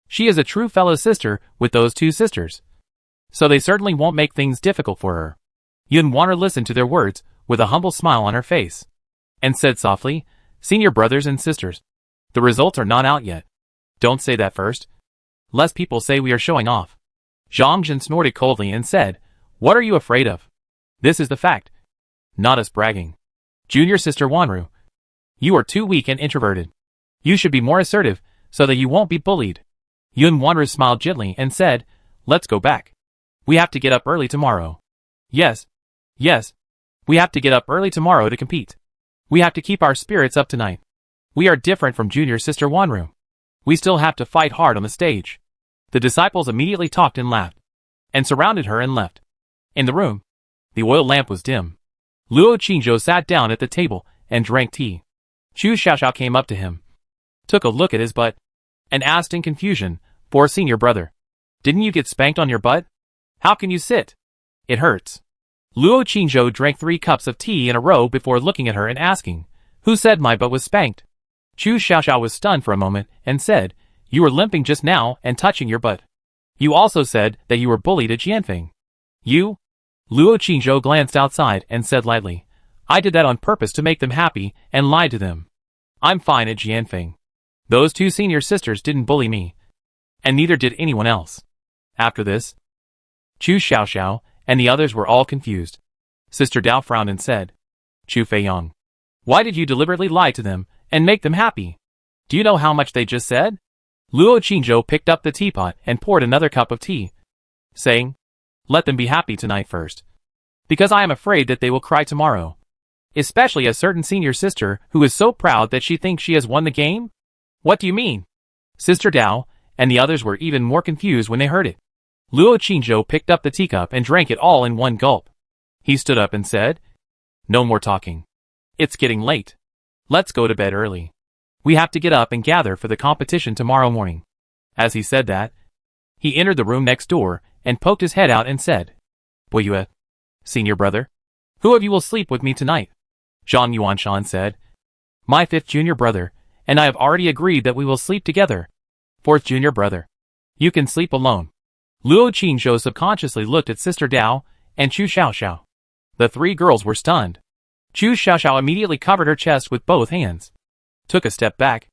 She is a true fellow sister with those two sisters, so they certainly won't make things difficult for her." Yun Wanru listened to their words with a humble smile on her face, and said softly, "Senior brothers and sisters, the results are not out yet. Don't say that first, lest people say we are showing off." Zhang Jin snorted coldly and said, "What are you afraid of? This is the fact. Not us bragging. Junior sister Wanru, you are too weak and introverted. You should be more assertive, so that you won't be bullied." Yun Wanru smiled gently and said, "Let's go back. We have to get up early tomorrow." Yes. We have to get up early tomorrow to compete. We have to keep our spirits up tonight. We are different from junior sister Wanru. We still have to fight hard on the stage. The disciples immediately talked and laughed, and surrounded her and left. In the room, the oil lamp was dim. Luo Qingzhou sat down at the table and drank tea. Chu Xiaoxiao came up to him, took a look at his butt, and asked in confusion, "For senior brother, didn't you get spanked on your butt? How can you sit? It hurts." Luo Qingzhou drank 3 cups of tea in a row before looking at her and asking, "Who said my butt was spanked?" Chu Xiaoxiao was stunned for a moment and said, "You were limping just now and touching your butt. You also said that you were bullied at Jianfeng." "You?" Luo Qingzhou glanced outside and said lightly, "I did that on purpose to make them happy and lied to them. I'm fine at Jianfeng. Those 2 senior sisters didn't bully me, and neither did anyone else." After this, Chu Xiaoxiao and the others were all confused. Sister Dao frowned and said, "Chu Feiyang, why did you deliberately lie to them and make them happy? Do you know how much they just said?" Luo Qingzhou picked up the teapot and poured another cup of tea, saying, "Let them be happy tonight first, because I am afraid that they will cry tomorrow. Especially a certain senior sister who is so proud that she thinks she has won the game." "What do you mean?" Sister Dao and the others were even more confused when they heard it. Luo Qingzhou picked up the teacup and drank it all in one gulp. He stood up and said, "No more talking. It's getting late. Let's go to bed early. We have to get up and gather for the competition tomorrow morning." As he said that, he entered the room next door and poked his head out and said, "Boyue, senior brother, who of you will sleep with me tonight?" Zhang Yuanshan said, "My 5th junior brother, and I have already agreed that we will sleep together." "4th junior brother, you can sleep alone." Luo Qingzhou subconsciously looked at Sister Dao and Chu Xiaoxiao. The 3 girls were stunned. Chu Xiaoxiao immediately covered her chest with both hands, took a step back,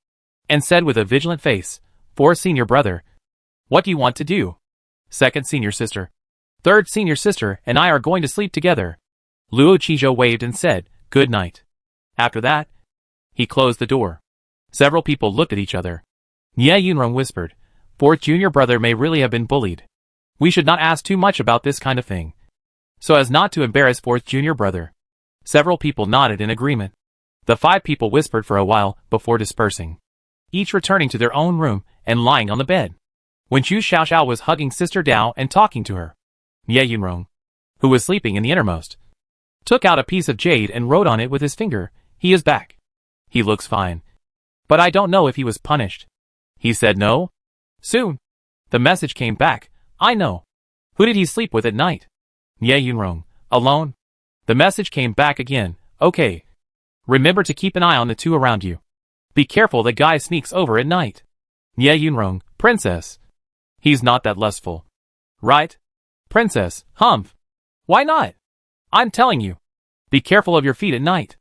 and said with a vigilant face, "4th senior brother, what do you want to do?" "2nd senior sister, 3rd senior sister and I are going to sleep together." Luo Qingzhou waved and said, "Good night." After that, he closed the door. Several people looked at each other. Ye Yunrong whispered, "4th junior brother may really have been bullied. We should not ask too much about this kind of thing, so as not to embarrass 4th junior brother." Several people nodded in agreement. The 5 people whispered for a while before dispersing, each returning to their own room and lying on the bed. When Chu Xiaoxiao was hugging Sister Dao and talking to her, Ye Yunrong, who was sleeping in the innermost, took out a piece of jade and wrote on it with his finger, "He is back. He looks fine. But I don't know if he was punished." He said no. Soon, the message came back, "I know. Who did he sleep with at night?" Ye Yunrong, "Alone." The message came back again, "Okay. Remember to keep an eye on the 2 around you. Be careful that guy sneaks over at night." Ye Yunrong, "Princess. He's not that lustful. Right? Princess, humph. Why not? I'm telling you. Be careful of your feet at night."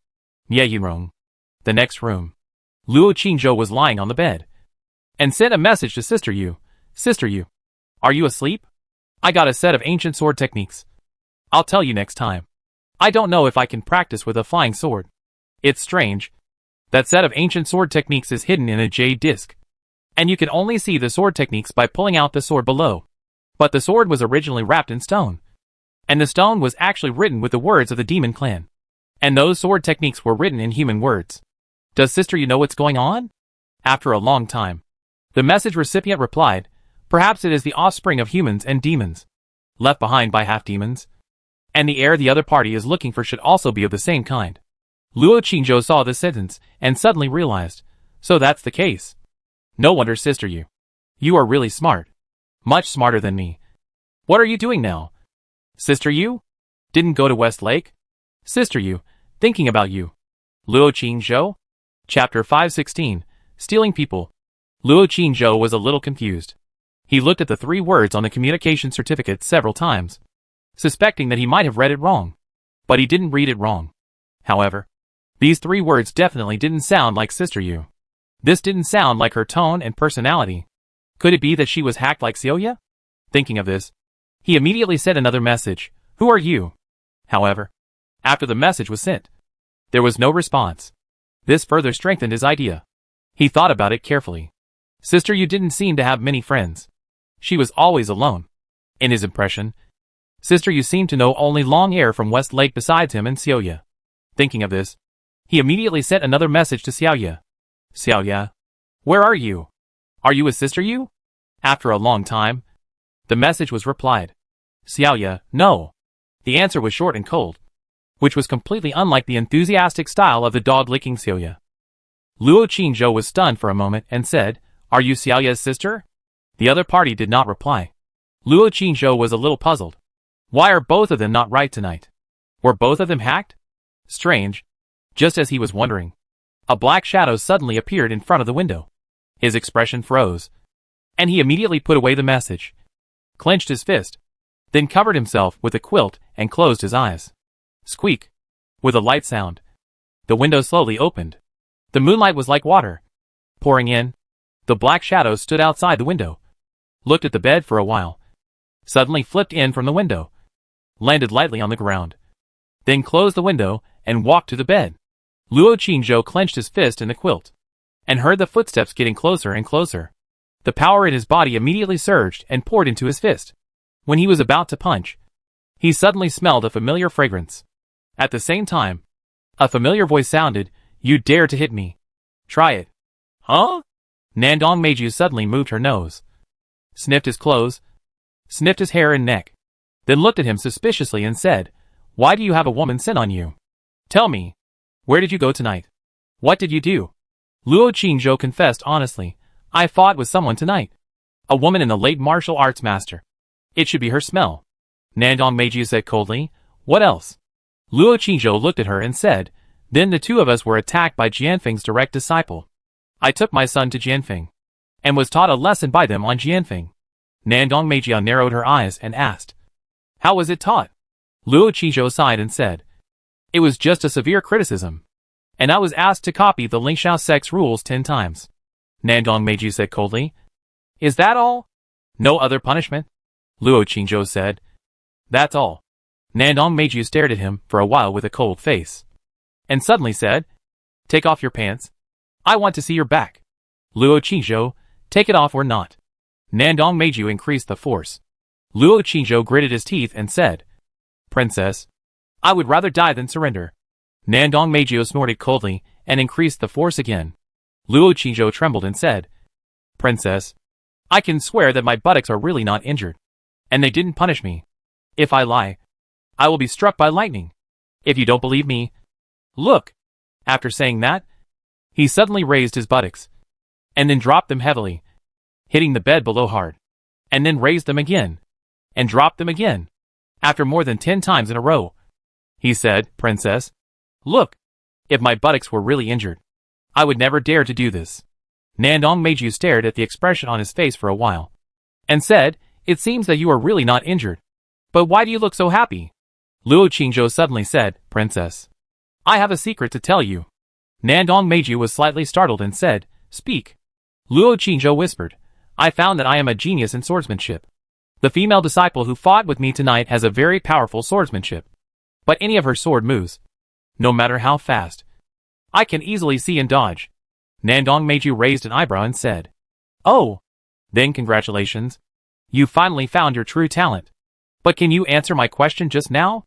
Ye Yunrong. The next room. Luo Qingzhou was lying on the bed, and sent a message to Sister Yu. "Sister Yu, are you asleep? I got a set of ancient sword techniques. I'll tell you next time. I don't know if I can practice with a flying sword. It's strange. That set of ancient sword techniques is hidden in a jade disc, and you can only see the sword techniques by pulling out the sword below. But the sword was originally wrapped in stone, and the stone was actually written with the words of the demon clan, and those sword techniques were written in human words. Does Sister Yu know what's going on?" After a long time, the message recipient replied, "Perhaps it is the offspring of humans and demons, left behind by half-demons, and the heir the other party is looking for should also be of the same kind." Luo Qingzhou saw this sentence and suddenly realized, so that's the case. No wonder, Sister Yu. You are really smart. Much smarter than me. What are you doing now? Sister Yu? Didn't go to West Lake? Sister Yu, thinking about you. Luo Qingzhou? Chapter 516, Stealing People. Luo Qingzhou was a little confused. He looked at the 3 words on the communication certificate several times, suspecting that he might have read it wrong. But he didn't read it wrong. However, these 3 words definitely didn't sound like Sister Yu. This didn't sound like her tone and personality. Could it be that she was hacked like Celia? Thinking of this, He immediately sent another message, "Who are you?" However, after the message was sent, there was no response. This further strengthened his idea. He thought about it carefully. Sister Yu didn't seem to have many friends. She was always alone. In his impression, Sister Yu seemed to know only Long Air from West Lake besides him and Xiaoya. Thinking of this, he immediately sent another message to Xiaoya. "Xiaoya, where are you? Are you with Sister Yu?" After a long time, the message was replied. "Xiaoya, no." The answer was short and cold, which was completely unlike the enthusiastic style of the dog-licking Xiaoya. Luo Qingzhou was stunned for a moment and said, "Are you Xiaoya's sister?" The other party did not reply. Luo Qingzhou was a little puzzled. Why are both of them not right tonight? Were both of them hacked? Strange. Just as he was wondering, a black shadow suddenly appeared in front of the window. His expression froze, and he immediately put away the message, clenched his fist, then covered himself with a quilt and closed his eyes. Squeak! With a light sound, the window slowly opened. The moonlight was like water, pouring in. The black shadow stood outside the window, looked at the bed for a while, suddenly flipped in from the window, landed lightly on the ground, then closed the window and walked to the bed. Luo Qingzhou clenched his fist in the quilt, and heard the footsteps getting closer and closer. The power in his body immediately surged and poured into his fist. When he was about to punch, he suddenly smelled a familiar fragrance. At the same time, a familiar voice sounded, "You dare to hit me? Try it." Huh? Nandong Meiju suddenly moved her nose, sniffed his clothes, sniffed his hair and neck, then looked at him suspiciously and said, "Why do you have a woman scent on you? Tell me, where did you go tonight? What did you do?" Luo Qingzhou confessed honestly, "I fought with someone tonight. A woman in the late martial arts master. It should be her smell." Nandong Meiju said coldly, "What else?" Luo Qingzhou looked at her and said, "Then the two of us were attacked by Jianfeng's direct disciple. I took my son to Jianfeng, and was taught a lesson by them on Jianfeng." Nandong Meiju narrowed her eyes and asked, "How was it taught?" Luo Qingzhou sighed and said, "It was just a severe criticism, and I was asked to copy the Lingxiao sect's rules 10 times. Nandong Meiju said coldly, "Is that all? No other punishment?" Luo Qingzhou said, "That's all." Nandong Meiju stared at him for a while with a cold face, and suddenly said, "Take off your pants. I want to see your back." Luo Qingzhou, "Take it off or not." Nandong Meiju increased the force. Luo Qingzhou gritted his teeth and said, "Princess, I would rather die than surrender." Nandong Meiju snorted coldly and increased the force again. Luo Qingzhou trembled and said, "Princess, I can swear that my buttocks are really not injured, and they didn't punish me. If I lie, I will be struck by lightning. If you don't believe me, look." After saying that, he suddenly raised his buttocks, and then dropped them heavily, hitting the bed below hard, and then raised them again, and dropped them again. After more than 10 times in a row, he said, "Princess, look, if my buttocks were really injured, I would never dare to do this." Nandong Meiju stared at the expression on his face for a while, and said, "It seems that you are really not injured. But why do you look so happy?" Luo Qingzhou suddenly said, "Princess, I have a secret to tell you." Nandong Meiju was slightly startled and said, "Speak." Luo Qingzhou whispered, "I found that I am a genius in swordsmanship. The female disciple who fought with me tonight has a very powerful swordsmanship. But any of her sword moves, no matter how fast, I can easily see and dodge." Nandong Meiju raised an eyebrow and said, "Oh, then congratulations. You finally found your true talent. But can you answer my question just now?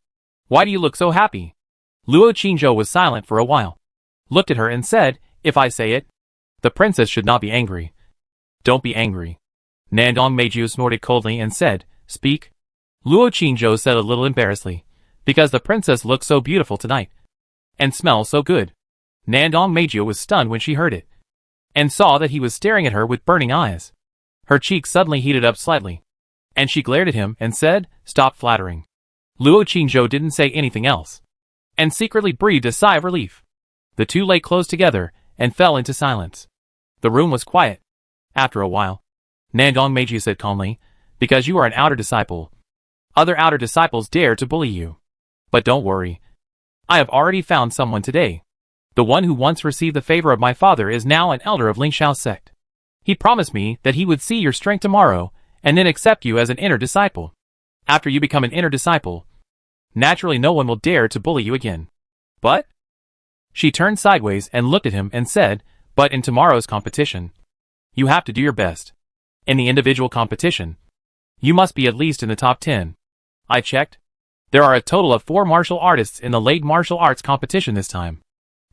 Why do you look so happy?" Luo Qingzhou was silent for a while, looked at her and said, "If I say it, the princess should not be angry." "Don't be angry." Nandong Meiju snorted coldly and said, "Speak." Luo Qingzhou said a little embarrassedly, "Because the princess looks so beautiful tonight, and smells so good." Nandong Meiju was stunned when she heard it, and saw that he was staring at her with burning eyes. Her cheeks suddenly heated up slightly, and she glared at him and said, "Stop flattering." Luo Qingzhou didn't say anything else, and secretly breathed a sigh of relief. The two lay close together and fell into silence. The room was quiet. After a while, Nandong Meiju said calmly, "Because you are an outer disciple, other outer disciples dare to bully you. But don't worry. I have already found someone today. The one who once received the favor of my father is now an elder of Lingxiao sect. He promised me that he would see your strength tomorrow, and then accept you as an inner disciple. After you become an inner disciple, naturally no one will dare to bully you again. But? She turned sideways and looked at him and said, but in tomorrow's competition, you have to do your best. In the individual competition, you must be at least in the top 10. I checked. There are a total of 4 martial artists in the late martial arts competition this time.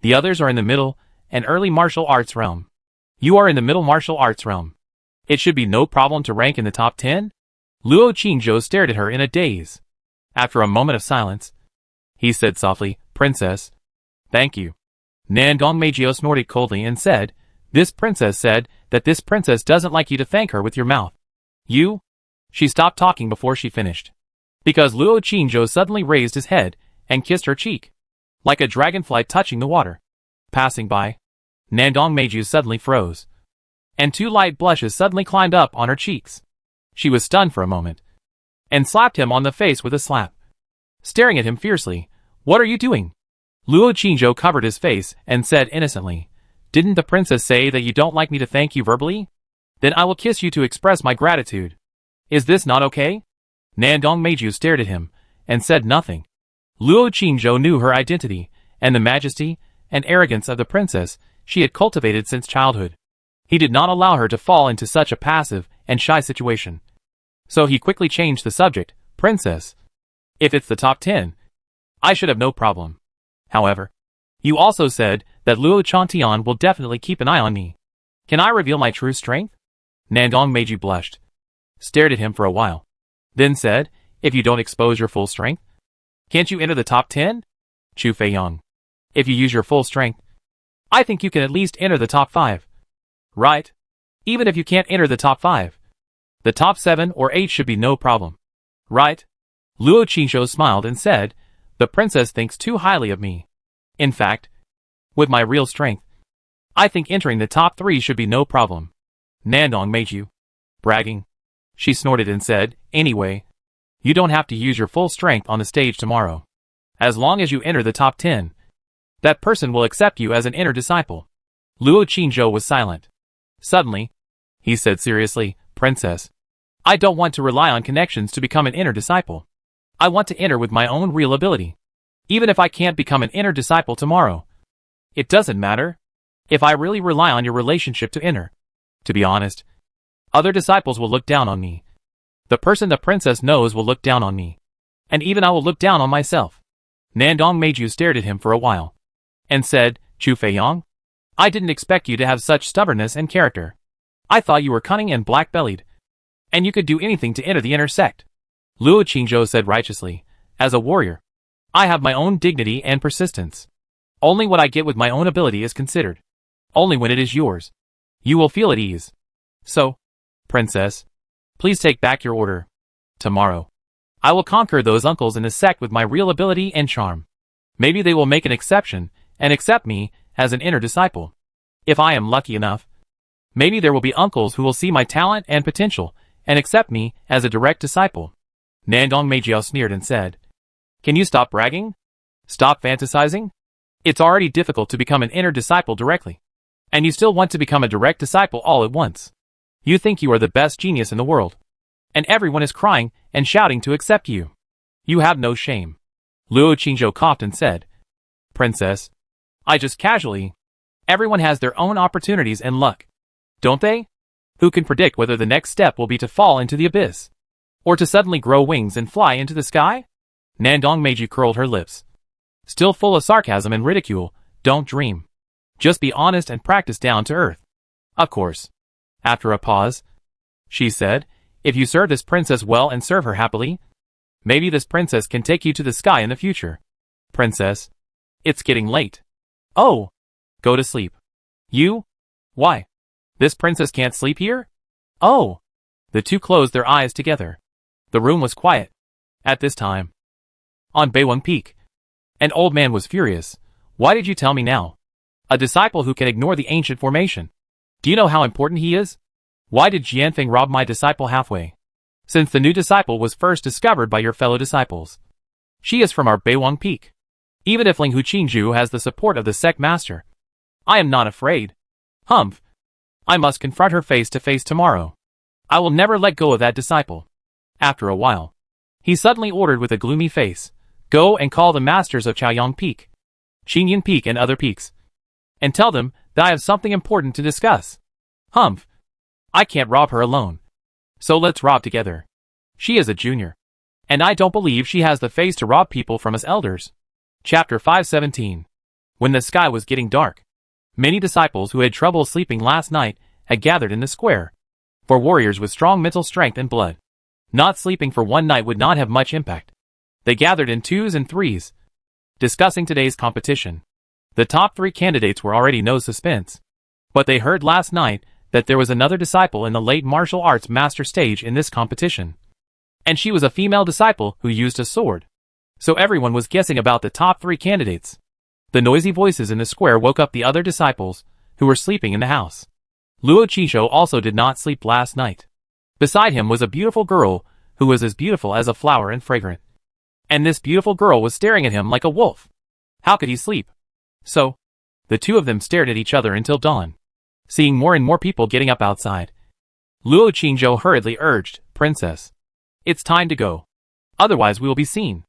The others are in the middle and early martial arts realm. You are in the middle martial arts realm. It should be no problem to rank in the top 10? Luo Qingzhou stared at her in a daze. After a moment of silence, he said softly, Princess. Thank you. Nandong Meijio snorted coldly and said, this princess said that this princess doesn't like you to thank her with your mouth. You? She stopped talking before she finished. Because Luo Qingzhou suddenly raised his head and kissed her cheek. Like a dragonfly touching the water. Passing by, Nandong Meiju suddenly froze. And 2 light blushes suddenly climbed up on her cheeks. She was stunned for a moment. And slapped him on the face with a slap. Staring at him fiercely, what are you doing? Luo Qingzhou covered his face and said innocently, didn't the princess say that you don't like me to thank you verbally? Then I will kiss you to express my gratitude. Is this not okay? Nandong Meiju stared at him and said nothing. Luo Qingzhou knew her identity and the majesty and arrogance of the princess she had cultivated since childhood. He did not allow her to fall into such a passive and shy situation. So he quickly changed the subject, Princess. If it's the top 10, I should have no problem. However, you also said that Luo Chantian will definitely keep an eye on me. Can I reveal my true strength? Nandong Meiju blushed, stared at him for a while, then said, if you don't expose your full strength, can't you enter the top 10? Chu Feiyang. If you use your full strength, I think you can at least enter the top 5. Right? Even if you can't enter the top 5, the top 7 or 8 should be no problem. Right? Luo Qingzhou smiled and said, the princess thinks too highly of me. In fact, with my real strength, I think entering the top 3 should be no problem. Nandong Meiju. Bragging. She snorted and said, anyway, you don't have to use your full strength on the stage tomorrow. As long as you enter the top 10, that person will accept you as an inner disciple. Luo Qingzhou was silent. Suddenly, he said seriously, Princess, I don't want to rely on connections to become an inner disciple. I want to enter with my own real ability. Even if I can't become an inner disciple tomorrow. It doesn't matter. If I really rely on your relationship to inner. To be honest, other disciples will look down on me. The person the princess knows will look down on me. And even I will look down on myself. Nandong Meiju stared at him for a while. And said, Chu Feiyang, I didn't expect you to have such stubbornness and character. I thought you were cunning and black-bellied. And you could do anything to enter the inner sect. Luo Qingzhou said righteously, as a warrior, I have my own dignity and persistence. Only what I get with my own ability is considered. Only when it is yours, you will feel at ease. So, Princess, please take back your order. Tomorrow, I will conquer those uncles in the sect with my real ability and charm. Maybe they will make an exception and accept me as an inner disciple. If I am lucky enough, maybe there will be uncles who will see my talent and potential and accept me as a direct disciple. Nandong Meiju sneered and said, can you stop bragging? Stop fantasizing? It's already difficult to become an inner disciple directly. And you still want to become a direct disciple all at once. You think you are the best genius in the world. And everyone is crying and shouting to accept you. You have no shame. Luo Qingzhou coughed and said, Princess, I just casually. Everyone has their own opportunities and luck. Don't they? Who can predict whether the next step will be to fall into the abyss? Or to suddenly grow wings and fly into the sky? Nandong Meiju curled her lips. Still full of sarcasm and ridicule, don't dream. Just be honest and practice down to earth. Of course. After a pause, she said, if you serve this princess well and serve her happily, maybe this princess can take you to the sky in the future. Princess, it's getting late. Oh, go to sleep. You? Why? This princess can't sleep here? Oh. The two closed their eyes together. The room was quiet. At this time, on Beiweng Peak, an old man was furious. Why did you tell me now? A disciple who can ignore the ancient formation. Do you know how important he is? Why did Jianfeng rob my disciple halfway? Since the new disciple was first discovered by your fellow disciples. She is from our Beiweng Peak. Even if Ling Hu Qingzhu has the support of the sect master, I am not afraid. Humph. I must confront her face to face tomorrow. I will never let go of that disciple. After a while, He suddenly ordered with a gloomy face, "Go and call the masters of Chaoyang Peak, Qingyun Peak and other peaks, and tell them that I have something important to discuss." "Humph. I can't rob her alone. So let's rob together. She is a junior, and I don't believe she has the face to rob people from us elders." Chapter 517. When the sky was getting dark, many disciples who had trouble sleeping last night had gathered in the square. For warriors with strong mental strength and blood, not sleeping for one night would not have much impact. They gathered in twos and threes, discussing today's competition. The top 3 candidates were already no suspense, but they heard last night that there was another disciple in the late martial arts master stage in this competition. And she was a female disciple who used a sword. So everyone was guessing about the top 3 candidates. The noisy voices in the square woke up the other disciples, who were sleeping in the house. Luo Qingzhou also did not sleep last night. Beside him was a beautiful girl, who was as beautiful as a flower and fragrant. And this beautiful girl was staring at him like a wolf. How could he sleep? So, the two of them stared at each other until dawn, seeing more and more people getting up outside. Luo Qingzhou hurriedly urged, "Princess, it's time to go. Otherwise we will be seen."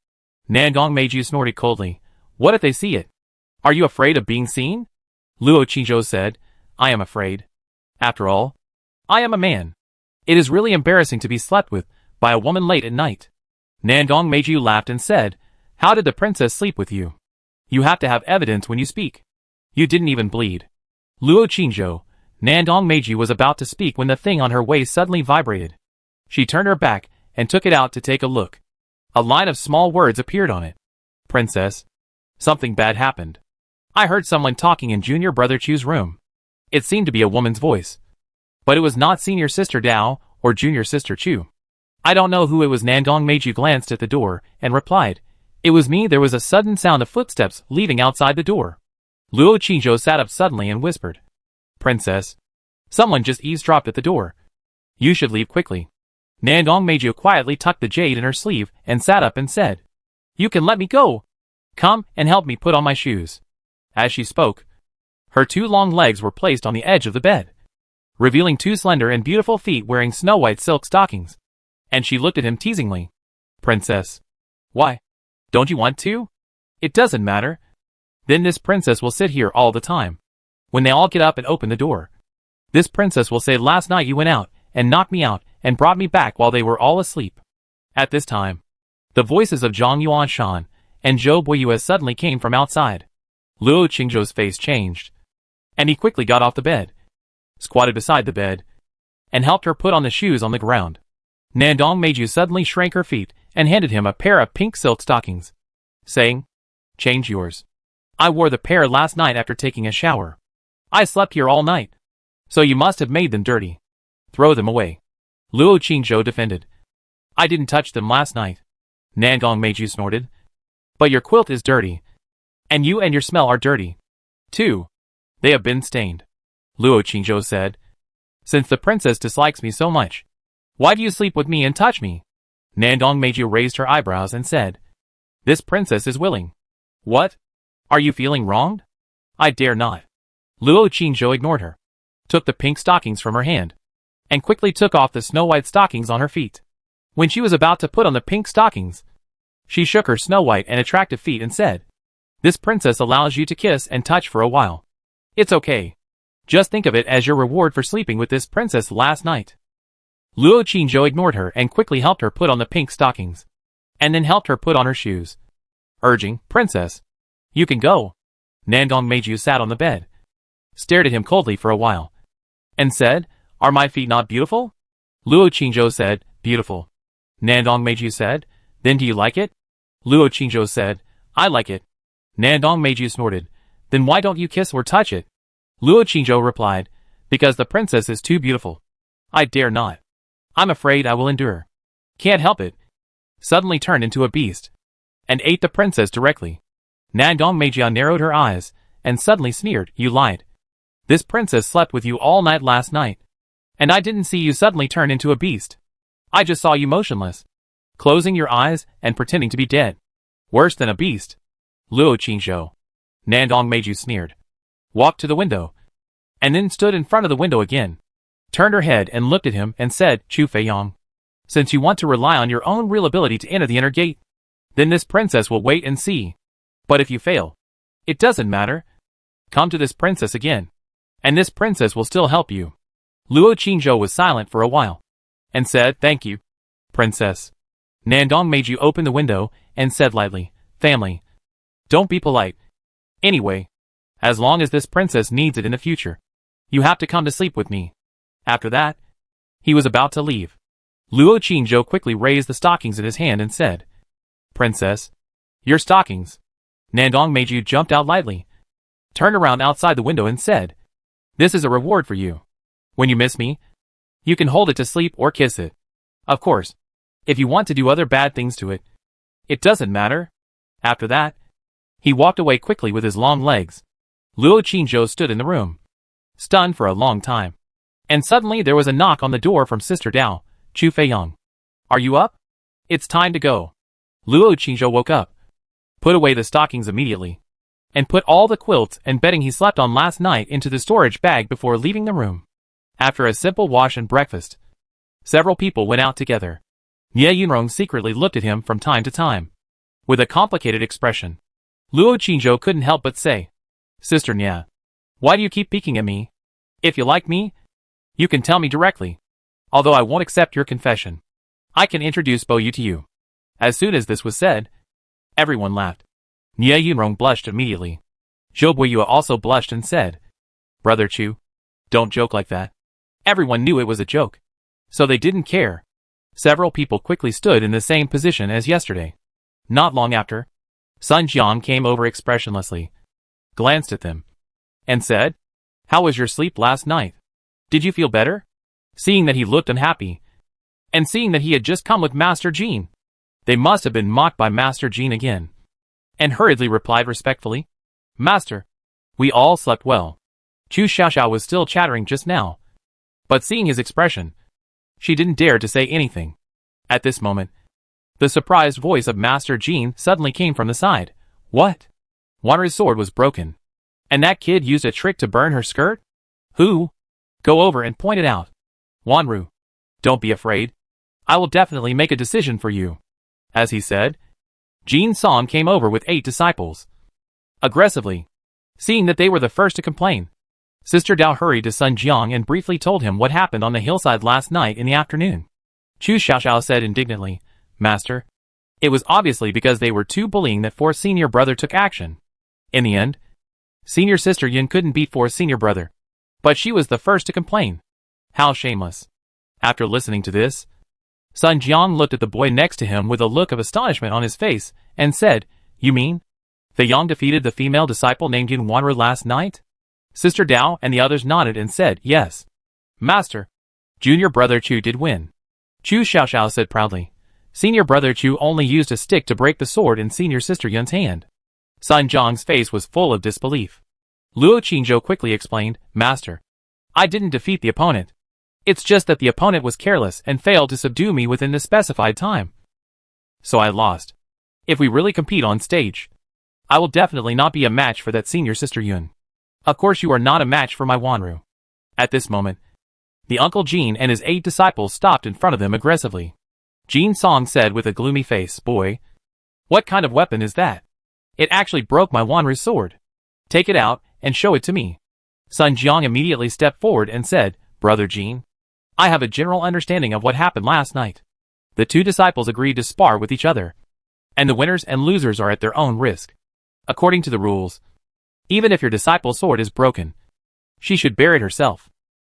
Nangong Meiju snorted coldly. "What if they see it? Are you afraid of being seen?" Luo Qingzhou said, "I am afraid. After all, I am a man. It is really embarrassing to be slept with by a woman late at night." Nangong Meiju laughed and said, "How did the princess sleep with you? You have to have evidence when you speak. You didn't even bleed." Luo Qingzhou, Nangong Meiju was about to speak when the thing on her waist suddenly vibrated. She turned her back and took it out to take a look. A line of small words appeared on it. "Princess, something bad happened. I heard someone talking in Junior Brother Chu's room." It seemed to be a woman's voice, but it was not Senior Sister Dao or Junior Sister Chu. "I don't know who it was." Nangong Meiju glanced at the door and replied, "It was me." There was a sudden sound of footsteps leaving outside the door. Luo Qingzhou sat up suddenly and whispered, "Princess, someone just eavesdropped at the door. You should leave quickly." Nangong Meiju quietly tucked the jade in her sleeve and sat up and said, "You can let me go. Come and help me put on my shoes." As she spoke, her 2 long legs were placed on the edge of the bed, revealing 2 slender and beautiful feet wearing snow-white silk stockings. And she looked at him teasingly. "Princess, why? Don't you want to? It doesn't matter. Then this princess will sit here all the time. When they all get up and open the door, this princess will say, 'Last night you went out and knocked me out and brought me back while they were all asleep.'" At this time, the voices of Zhang Yuanshan and Zhou Boyue suddenly came from outside. Luo Qingzhou's face changed, and he quickly got off the bed, squatted beside the bed, and helped her put on the shoes on the ground. Nangong Meiju suddenly shrank her feet and handed him a pair of pink silk stockings, saying, "Change yours. I wore the pair last night after taking a shower. I slept here all night, so you must have made them dirty. Throw them away." Luo Qingzhou defended, "I didn't touch them last night." Nangong Meiju snorted, "But your quilt is dirty, and you and your smell are dirty, too. They have been stained." Luo Qingzhou said, "Since the princess dislikes me so much, why do you sleep with me and touch me?" Nangong Meiju raised her eyebrows and said, "This princess is willing." "What? Are you feeling wronged?" "I dare not." Luo Qingzhou ignored her, took the pink stockings from her hand, and quickly took off the snow-white stockings on her feet. When she was about to put on the pink stockings, she shook her snow-white and attractive feet and said, "This princess allows you to kiss and touch for a while. It's okay. Just think of it as your reward for sleeping with this princess last night." Luo Qingzhou ignored her and quickly helped her put on the pink stockings, and then helped her put on her shoes, urging, "Princess, you can go." Nangong Meiju sat on the bed, stared at him coldly for a while, and said, "Are my feet not beautiful?" Luo Qingzhou said, "Beautiful." Nangong Meiju said, "Then do you like it?" Luo Qingzhou said, "I like it." Nangong Meiju snorted, "Then why don't you kiss or touch it?" Luo Qingzhou replied, "Because the princess is too beautiful. I dare not. I'm afraid I will endure. Can't help it." Suddenly turned into a beast, and ate the princess directly. Nangong Meiju narrowed her eyes, and suddenly sneered, "You lied. This princess slept with you all night last night, and I didn't see you suddenly turn into a beast. I just saw you motionless, closing your eyes and pretending to be dead. Worse than a beast." Luo Qingzhou, Nangong Meiju sneered, walked to the window, and then stood in front of the window again, turned her head and looked at him and said, "Chu Feiyang, Since you want to rely on your own real ability to enter the inner gate, then this princess will wait and see. But if you fail, it doesn't matter. Come to this princess again, and this princess will still help you. Luo Qingzhou was silent for a while, and said, "Thank you, princess." Nandong made you open the window, and said lightly, "Family. Don't be polite. Anyway, as long as this princess needs it in the future, you have to come to sleep with me." After that, he was about to leave. Luo Qingzhou quickly raised the stockings in his hand and said, "Princess, your stockings." Nandong Meiju jumped out lightly, turned around outside the window and said, "This is a reward for you. When you miss me, you can hold it to sleep or kiss it. Of course, if you want to do other bad things to it, it doesn't matter." After that, he walked away quickly with his long legs. Luo Qingzhou stood in the room, stunned for a long time. And suddenly there was a knock on the door from Sister Dao, Chu Feiyang. "Are you up? It's time to go." Luo Qingzhou woke up, put away the stockings immediately, and put all the quilts and bedding he slept on last night into the storage bag before leaving the room. After a simple wash and breakfast, several people went out together. Nie Yunrong secretly looked at him from time to time, with a complicated expression. Luo Qingzhou couldn't help but say, "Sister Nie, why do you keep peeking at me? If you like me, you can tell me directly. Although I won't accept your confession, I can introduce Bo Yu to you." As soon as this was said, everyone laughed. Nie Yunrong blushed immediately. Zhou Buiyue also blushed and said, "Brother Chu, don't joke like that." Everyone knew it was a joke, so they didn't care. Several people quickly stood in the same position as yesterday. Not long after, Sun Jiang came over expressionlessly, glanced at them, and said, "How was your sleep last night? Did you feel better?" Seeing that he looked unhappy, and seeing that he had just come with Master Jean, they must have been mocked by Master Jean again, and hurriedly replied respectfully, "Master, we all slept well." Chu Xiaoxiao was still chattering just now, but seeing his expression, she didn't dare to say anything. At this moment, the surprised voice of Master Jean suddenly came from the side. "What? Wanru's sword was broken, and that kid used a trick to burn her skirt? Who? Go over and point it out. Wanru, don't be afraid. I will definitely make a decision for you." As he said, Jin Song came over with 8 disciples. Aggressively, seeing that they were the first to complain, Sister Dao hurried to Sun Jiang and briefly told him what happened on the hillside last night in the afternoon. Chu Xiaoxiao said indignantly, "Master, it was obviously because they were too bullying that Fourth Senior Brother took action. In the end, Senior Sister Yun couldn't beat Fourth Senior Brother, but she was the first to complain. How shameless." After listening to this, Sun Jiang looked at the boy next to him with a look of astonishment on his face, and said, "You mean Feiyang defeated the female disciple named Yun Wanru last night?" Sister Dao and the others nodded and said, "Yes. Master, Junior Brother Chu did win." Chu Xiaoxiao said proudly, "Senior Brother Chu only used a stick to break the sword in Senior Sister Yun's hand." Sun Jiang's face was full of disbelief. Luo Qingzhou quickly explained, "Master, I didn't defeat the opponent. It's just that the opponent was careless and failed to subdue me within the specified time. So I lost. If we really compete on stage, I will definitely not be a match for that Senior Sister Yun. Of course you are not a match for my Wanru." At this moment, the Uncle Jean and his 8 disciples stopped in front of them aggressively. Jin Song said with a gloomy face, "Boy, what kind of weapon is that? It actually broke my Wanru's sword. Take it out and show it to me." Sun Jiang immediately stepped forward and said, "Brother Jean, I have a general understanding of what happened last night." The 2 disciples agreed to spar with each other, and the winners and losers are at their own risk. According to the rules, even if your disciple's sword is broken, she should bear it herself.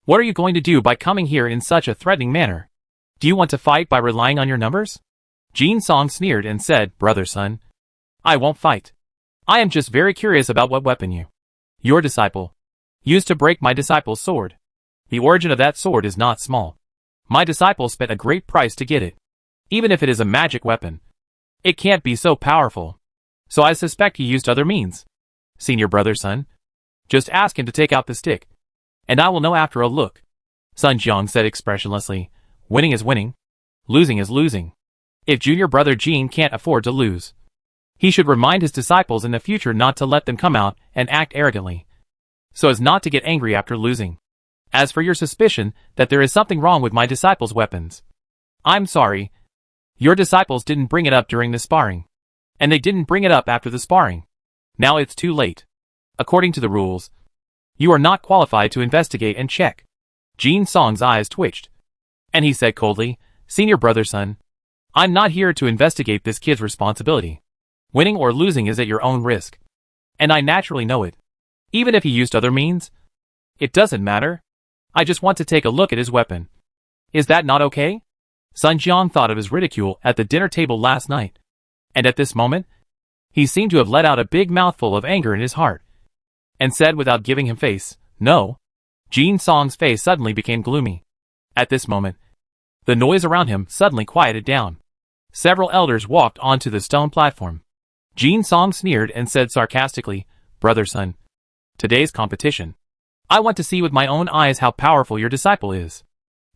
What are you going to do by coming here in such a threatening manner? Do you want to fight by relying on your numbers?" Jin Song sneered and said, "Brother Sun, I won't fight. I am just very curious about what weapon your disciple, used to break my disciple's sword. The origin of that sword is not small. My disciple spent a great price to get it. Even if it is a magic weapon, it can't be so powerful. So I suspect he used other means. Senior Brother Sun, just ask him to take out the stick, and I will know after a look." Sun Jiang said expressionlessly, "Winning is winning. Losing is losing. If Junior Brother Jean can't afford to lose, he should remind his disciples in the future not to let them come out and act arrogantly, so as not to get angry after losing. As for your suspicion that there is something wrong with my disciples' weapons, I'm sorry. Your disciples didn't bring it up during the sparring. And they didn't bring it up after the sparring. Now it's too late. According to the rules, you are not qualified to investigate and check. Jin Song's eyes twitched. And he said coldly, Senior brother son, I'm not here to investigate this kid's responsibility. Winning or losing is at your own risk. And I naturally know it. Even if he used other means, it doesn't matter. I just want to take a look at his weapon. Is that not okay? Sun Jiang thought of his ridicule at the dinner table last night. And at this moment, he seemed to have let out a big mouthful of anger in his heart. And said without giving him face, no. Jin Song's face suddenly became gloomy. At this moment, the noise around him suddenly quieted down. Several elders walked onto the stone platform. Jin Song sneered and said sarcastically, Brother son, today's competition. I want to see with my own eyes how powerful your disciple is.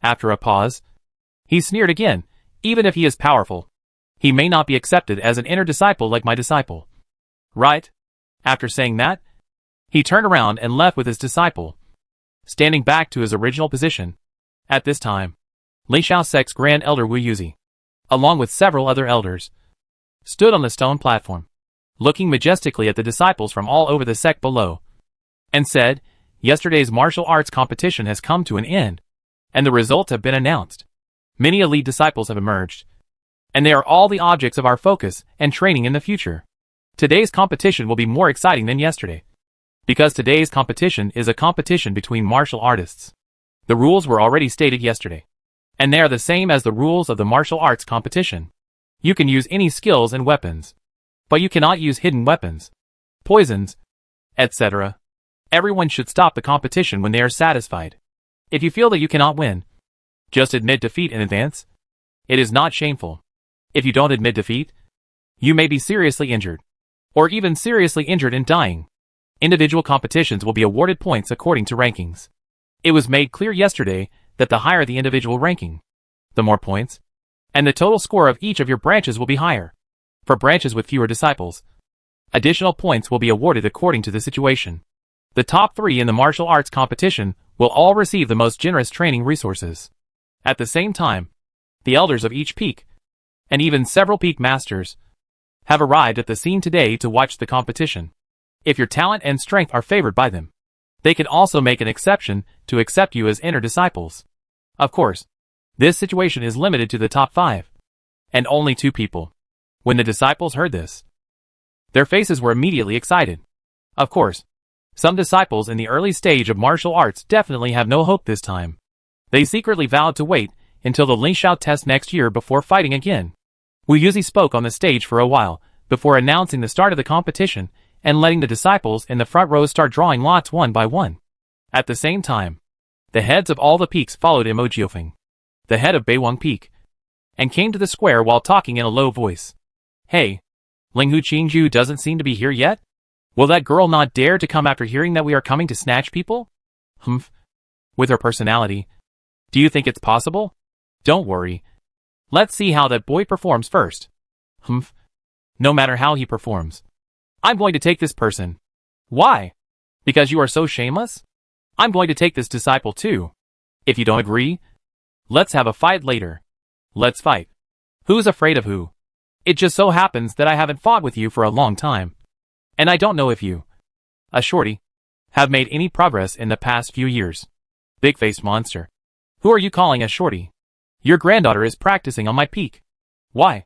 After a pause, he sneered again, even if he is powerful, he may not be accepted as an inner disciple like my disciple. Right? After saying that, he turned around and left with his disciple, standing back to his original position. At this time, Li Xiao sect's Grand Elder Wu Yuzi, along with several other elders, stood on the stone platform, looking majestically at the disciples from all over the sect below, and said, Yesterday's martial arts competition has come to an end, and the results have been announced. Many elite disciples have emerged, and they are all the objects of our focus and training in the future. Today's competition will be more exciting than yesterday, because today's competition is a competition between martial artists. The rules were already stated yesterday, and they are the same as the rules of the martial arts competition. You can use any skills and weapons, but you cannot use hidden weapons, poisons, etc. Everyone should stop the competition when they are satisfied. If you feel that you cannot win, just admit defeat in advance. It is not shameful. If you don't admit defeat, you may be seriously injured, or even seriously injured and dying. Individual competitions will be awarded points according to rankings. It was made clear yesterday that the higher the individual ranking, the more points, and the total score of each of your branches will be higher. For branches with fewer disciples, additional points will be awarded according to the situation. The top 3 in the martial arts competition will all receive the most generous training resources. At the same time, the elders of each peak, and even several peak masters, have arrived at the scene today to watch the competition. If your talent and strength are favored by them, they can also make an exception to accept you as inner disciples. Of course, this situation is limited to the top 5, and only 2 people. When the disciples heard this, their faces were immediately excited. Of course, some disciples in the early stage of martial arts definitely have no hope this time. They secretly vowed to wait until the Li Xiao test next year before fighting again. Wu Yuzi spoke on the stage for a while before announcing the start of the competition and letting the disciples in the front row start drawing lots one by one. At the same time, the heads of all the peaks followed Imo Jiufeng, the head of Beiwang Peak, and came to the square while talking in a low voice. Hey, Linghu Qingju doesn't seem to be here yet? Will that girl not dare to come after hearing that we are coming to snatch people? Humph. With her personality, do you think it's possible? Don't worry. Let's see how that boy performs first. Humph. No matter how he performs, I'm going to take this person. Why? Because you are so shameless? I'm going to take this disciple too. If you don't agree, let's have a fight later. Let's fight. Who's afraid of who? It just so happens that I haven't fought with you for a long time. And I don't know if you, a shorty, have made any progress in the past few years. Big-faced monster. Who are you calling a shorty? Your granddaughter is practicing on my peak. Why?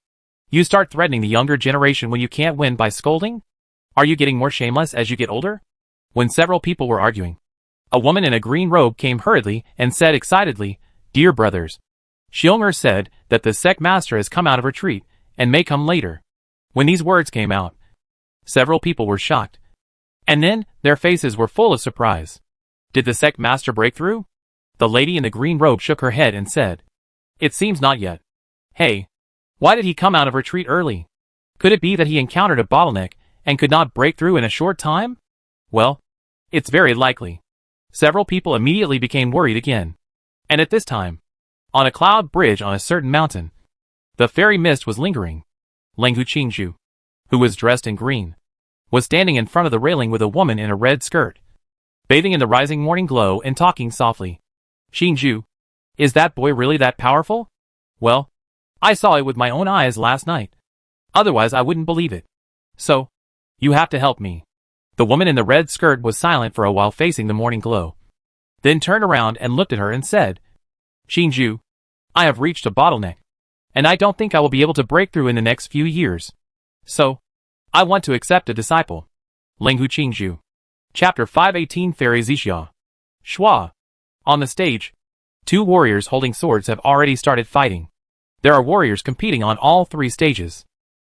You start threatening the younger generation when you can't win by scolding? Are you getting more shameless as you get older? When several people were arguing, a woman in a green robe came hurriedly and said excitedly, Dear brothers, Xiong'er said that the sect master has come out of retreat and may come later. When these words came out, several people were shocked. And then, their faces were full of surprise. Did the sect master break through? The lady in the green robe shook her head and said, It seems not yet. Hey, why did he come out of retreat early? Could it be that he encountered a bottleneck and could not break through in a short time? Well, it's very likely. Several people immediately became worried again. And at this time, on a cloud bridge on a certain mountain, the fairy mist was lingering. Linghu Qingju, who was dressed in green, was standing in front of the railing with a woman in a red skirt, bathing in the rising morning glow and talking softly. Qingju, is that boy really that powerful? Well, I saw it with my own eyes last night. Otherwise I wouldn't believe it. So, you have to help me. The woman in the red skirt was silent for a while, facing the morning glow. Then turned around and looked at her and said, Xinju, I have reached a bottleneck, and I don't think I will be able to break through in the next few years. So, I want to accept a disciple. Linghu Qingzhu. Chapter 518 Fairy Zixia. Shua. On the stage, two warriors holding swords have already started fighting. There are warriors competing on all three stages.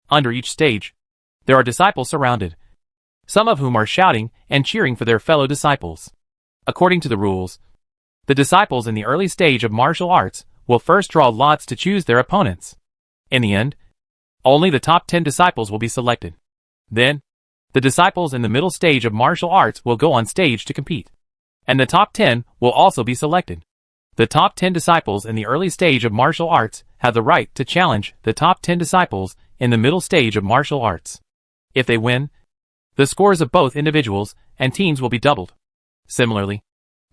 Under each stage, there are disciples surrounded, some of whom are shouting and cheering for their fellow disciples. According to the rules, the disciples in the early stage of martial arts will first draw lots to choose their opponents. In the end, only the top 10 disciples will be selected. Then, the disciples in the middle stage of martial arts will go on stage to compete, and the top 10 will also be selected. The top 10 disciples in the early stage of martial arts have the right to challenge the top 10 disciples in the middle stage of martial arts. If they win, the scores of both individuals and teams will be doubled. Similarly,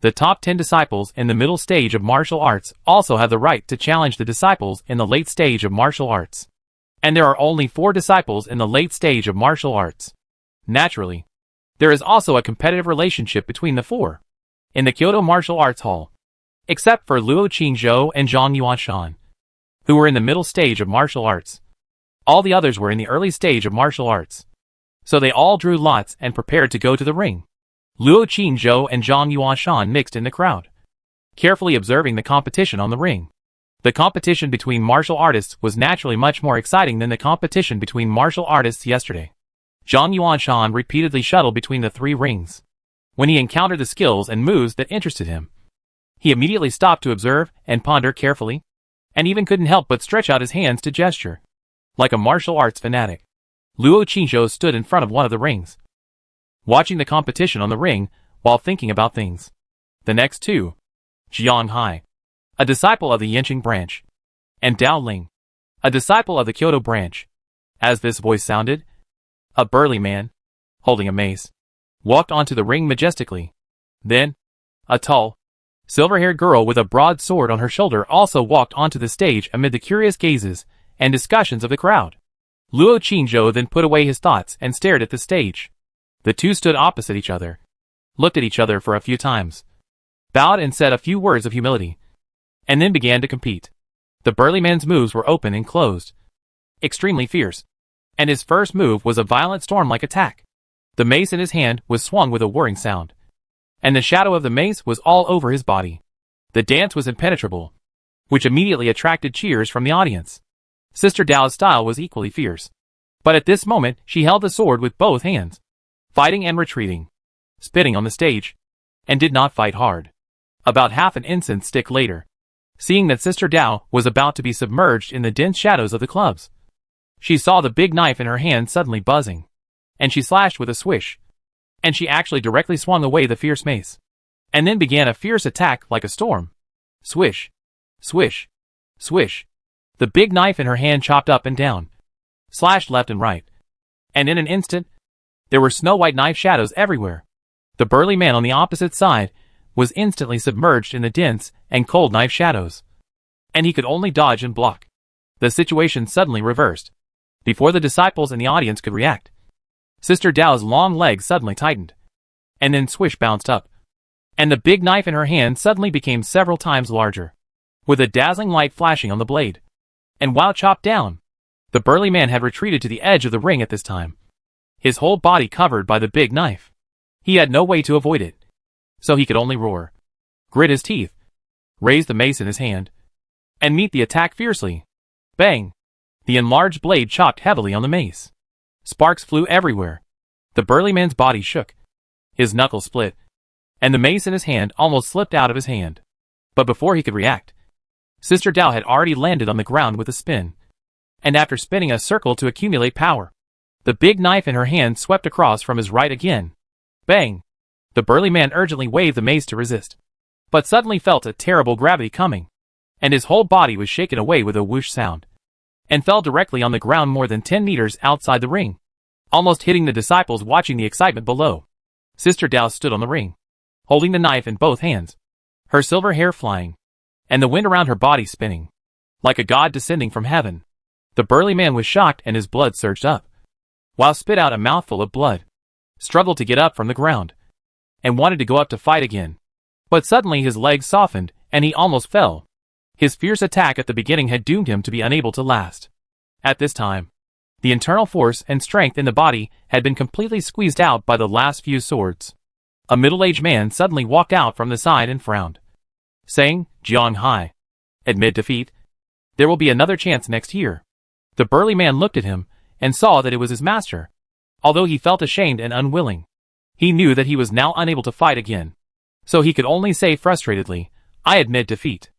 the top 10 disciples in the middle stage of martial arts also have the right to challenge the disciples in the late stage of martial arts. And there are only 4 disciples in the late stage of martial arts. Naturally, there is also a competitive relationship between the 4. In the Kyoto Martial Arts Hall, except for Luo Qingzhou and Zhang Yuanshan, who were in the middle stage of martial arts, all the others were in the early stage of martial arts. So they all drew lots and prepared to go to the ring. Luo Qingzhou and Zhang Yuanshan mixed in the crowd, carefully observing the competition on the ring. The competition between martial artists was naturally much more exciting than the competition between martial artists yesterday. Zhang Yuanshan repeatedly shuttled between the 3 rings. When he encountered the skills and moves that interested him, he immediately stopped to observe and ponder carefully, and even couldn't help but stretch out his hands to gesture. Like a martial arts fanatic, Luo Qingzhou stood in front of one of the rings, watching the competition on the ring while thinking about things. The next 2, Jiang Hai, a disciple of the Yanqing branch, and Dao Ling, a disciple of the Kyoto branch. As this voice sounded, a burly man, holding a mace, walked onto the ring majestically. Then, a tall, silver-haired girl with a broad sword on her shoulder also walked onto the stage amid the curious gazes and discussions of the crowd. Luo Qingzhou then put away his thoughts and stared at the stage. The two stood opposite each other, looked at each other for a few times, bowed and said a few words of humility, and then began to compete. The burly man's moves were open and closed, extremely fierce, and his first move was a violent storm-like attack. The mace in his hand was swung with a whirring sound, and the shadow of the mace was all over his body. The dance was impenetrable, which immediately attracted cheers from the audience. Sister Dao's style was equally fierce, but at this moment she held the sword with both hands, fighting and retreating, spitting on the stage, and did not fight hard. About half an incense stick later, seeing that Sister Dao was about to be submerged in the dense shadows of the clubs, she saw the big knife in her hand suddenly buzzing, and she slashed with a swish, and she actually directly swung away the fierce mace, and then began a fierce attack like a storm. Swish, swish, swish. The big knife in her hand chopped up and down, slashed left and right, and in an instant, there were snow-white knife shadows everywhere. The burly man on the opposite side was instantly submerged in the dense and cold knife shadows, and he could only dodge and block. The situation suddenly reversed. Before the disciples and the audience could react, Sister Dao's long legs suddenly tightened, and then swish bounced up, and the big knife in her hand suddenly became several times larger, with a dazzling light flashing on the blade. And while chopped down, the burly man had retreated to the edge of the ring at this time, his whole body covered by the big knife. He had no way to avoid it, so he could only roar, grit his teeth, raise the mace in his hand, and meet the attack fiercely. Bang! The enlarged blade chopped heavily on the mace. Sparks flew everywhere. The burly man's body shook, his knuckles split, and the mace in his hand almost slipped out of his hand. But before he could react, Sister Dao had already landed on the ground with a spin, and after spinning a circle to accumulate power, the big knife in her hand swept across from his right again. Bang! The burly man urgently waved the mace to resist, but suddenly felt a terrible gravity coming, and his whole body was shaken away with a whoosh sound, and fell directly on the ground more than 10 meters outside the ring, almost hitting the disciples watching the excitement below. Sister Dao stood on the ring, holding the knife in both hands, her silver hair flying, and the wind around her body spinning. like a god descending from heaven. The burly man was shocked and his blood surged up. While spit out a mouthful of blood, struggled to get up from the ground, and wanted to go up to fight again. But suddenly his legs softened, and he almost fell. His fierce attack at the beginning had doomed him to be unable to last. At this time, the internal force and strength in the body had been completely squeezed out by the last few swords. A middle-aged man suddenly walked out from the side and frowned, saying, "Jiang Hai, admit defeat. There will be another chance next year." The burly man looked at him, and saw that it was his master. Although he felt ashamed and unwilling, he knew that he was now unable to fight again. So he could only say frustratedly, "I admit defeat."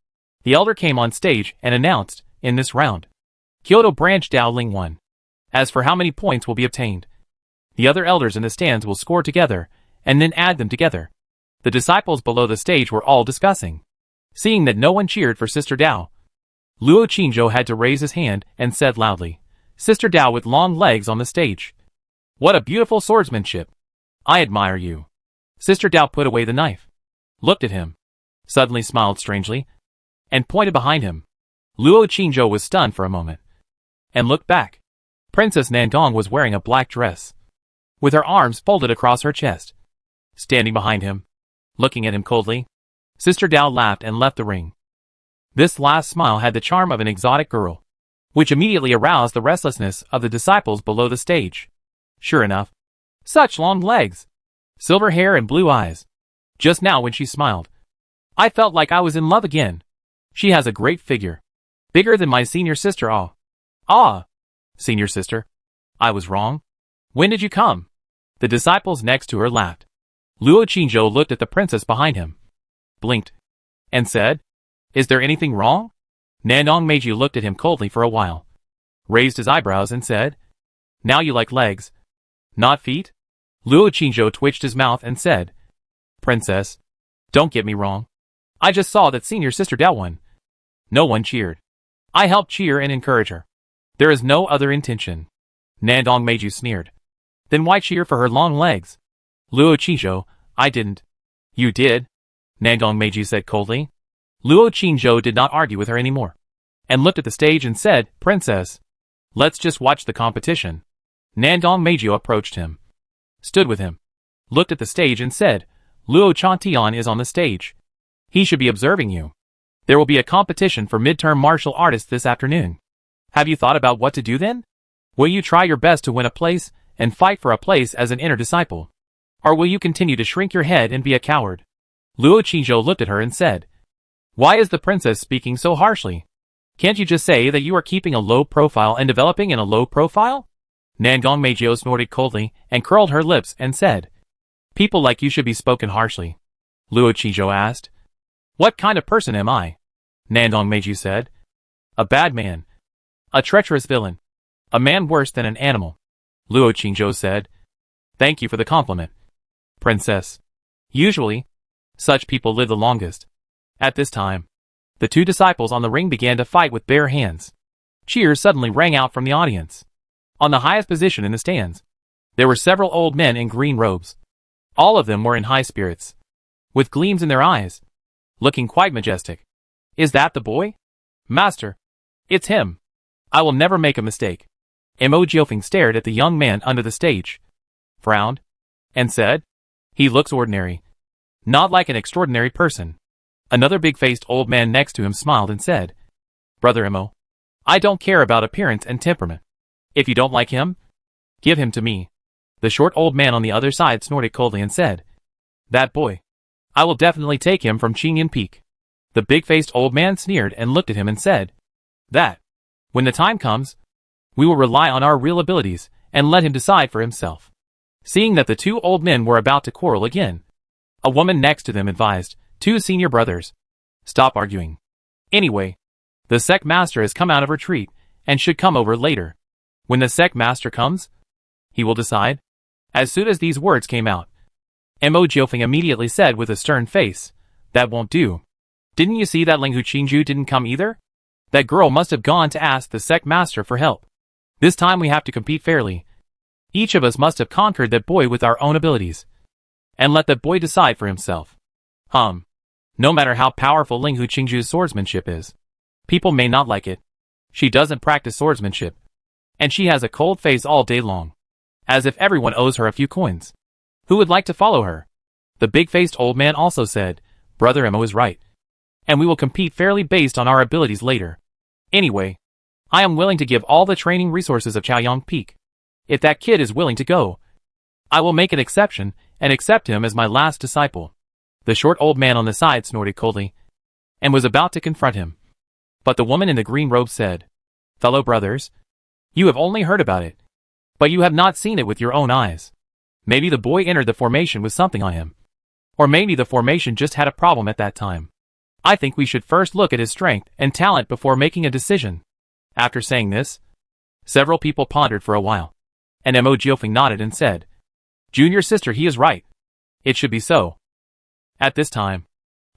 The elder came on stage and announced, "In this round, Kyoto Branch Dowling won. As for how many points will be obtained, the other elders in the stands will score together, and then add them together." The disciples below the stage were all discussing. Seeing that no one cheered for Sister Dao, Luo Qingzhou had to raise his hand and said loudly, "Sister Dao with long legs on the stage. What a beautiful swordsmanship. I admire you." Sister Dao put away the knife, looked at him, suddenly smiled strangely, and pointed behind him. Luo Qingzhou was stunned for a moment, and looked back. Princess Nandong was wearing a black dress, with her arms folded across her chest, standing behind him, looking at him coldly. Sister Dao laughed and left the ring. This last smile had the charm of an exotic girl, which immediately aroused the restlessness of the disciples below the stage. Sure enough, such long legs, silver hair and blue eyes. Just now when she smiled, I felt like I was in love again. She has a great figure, bigger than my senior sister. Ah, senior sister, I was wrong. When did you come? The disciples next to her laughed. Luo Qingzhou looked at the princess behind him, blinked, and said, "Is there anything wrong?" Nandong Meiji looked at him coldly for a while, raised his eyebrows and said, "Now you like legs, not feet?" Luo Qingzhou twitched his mouth and said, "Princess, don't get me wrong. I just saw that senior sister Dao won." No one cheered. I helped cheer and encourage her. There is no other intention. Nandong Meiji sneered. Then why cheer for her long legs? Luo Qingzhou, I didn't. You did, Nandong Meiji said coldly. Luo Qingzhou did not argue with her anymore, and looked at the stage and said, "Princess, let's just watch the competition." Nandong Meiji approached him, stood with him, looked at the stage and said, "Luo Chantian is on the stage. He should be observing you. There will be a competition for midterm martial artists this afternoon. Have you thought about what to do then? Will you try your best to win a place and fight for a place as an inner disciple? Or will you continue to shrink your head and be a coward?" Luo Qingzhou looked at her and said, "Why is the princess speaking so harshly? Can't you just say that you are keeping a low profile and developing in a low profile?" Nandong Meiji snorted coldly and curled her lips and said, "People like you should be spoken harshly." Luo Qingzhou asked, "What kind of person am I?" Nandong Meiji said, "A bad man. A treacherous villain. A man worse than an animal." Luo Qingzhou said, "Thank you for the compliment, Princess. Usually, such people live the longest." At this time, the two disciples on the ring began to fight with bare hands. Cheers suddenly rang out from the audience. On the highest position in the stands, there were several old men in green robes. All of them were in high spirits, with gleams in their eyes, looking quite majestic. "Is that the boy? Master, it's him. I will never make a mistake." Mo Jiofeng stared at the young man under the stage, frowned, and said, "He looks ordinary, not like an extraordinary person." Another big-faced old man next to him smiled and said, "Brother Mo, I don't care about appearance and temperament. If you don't like him, give him to me." The short old man on the other side snorted coldly and said, "That boy, I will definitely take him from Qingyan Peak." The big-faced old man sneered and looked at him and said, "That, when the time comes, we will rely on our real abilities and let him decide for himself." Seeing that the two old men were about to quarrel again, a woman next to them advised, "Two senior brothers, stop arguing. Anyway, the sect master has come out of retreat and should come over later. When the sect master comes, he will decide." As soon as these words came out, Mo Jiofeng immediately said with a stern face, "That won't do. Didn't you see that Linghu Qingju didn't come either? That girl must have gone to ask the sect master for help. This time we have to compete fairly. Each of us must have conquered that boy with our own abilities, and let that boy decide for himself. No matter how powerful Linghu Qingju's swordsmanship is, People may not like it. She doesn't practice swordsmanship. And she has a cold face all day long. As if everyone owes her a few coins. Who would like to follow her? The big-faced old man also said, Brother Emo is right. And we will compete fairly based on our abilities later. Anyway, I am willing to give all the training resources of Chaoyang Peak. If that kid is willing to go, I will make an exception and accept him as my last disciple. The short old man on the side snorted coldly and was about to confront him. But the woman in the green robe said, Fellow brothers, you have only heard about it, but you have not seen it with your own eyes. Maybe the boy entered the formation with something on him. Or maybe the formation just had a problem at that time. I think we should first look at his strength and talent before making a decision. After saying this, several people pondered for a while. And Mo Jiofeng nodded and said, Junior sister, he is right. It should be so. At this time,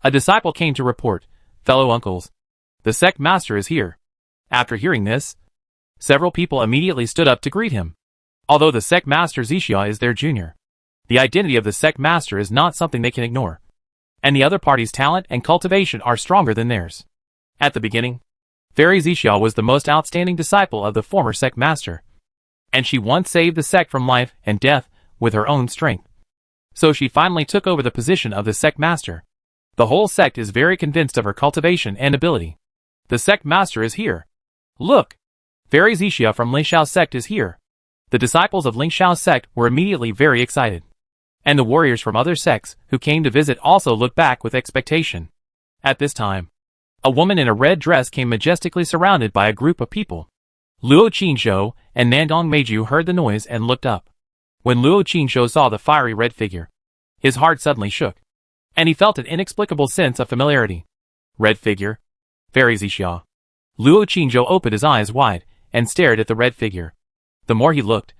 a disciple came to report, Fellow uncles, the sect master is here. After hearing this, several people immediately stood up to greet him. Although the sect master Zixia is their junior, the identity of the sect master is not something they can ignore. And the other party's talent and cultivation are stronger than theirs. At the beginning, Fairy Zixia was the most outstanding disciple of the former sect master. And she once saved the sect from life and death with her own strength. So she finally took over the position of the sect master. The whole sect is very convinced of her cultivation and ability. The sect master is here. Look! Fairy Zixia from Lingxiao sect is here. The disciples of Lingxiao sect were immediately very excited. And the warriors from other sects who came to visit also looked back with expectation. At this time, a woman in a red dress came majestically surrounded by a group of people. Luo Qingzhou and Nandong Meiju heard the noise and looked up. When Luo Qingzhou saw the fiery red figure, his heart suddenly shook, and he felt an inexplicable sense of familiarity. Red figure? Fairy Zixia. Luo Qingzhou opened his eyes wide and stared at the red figure. The more he looked,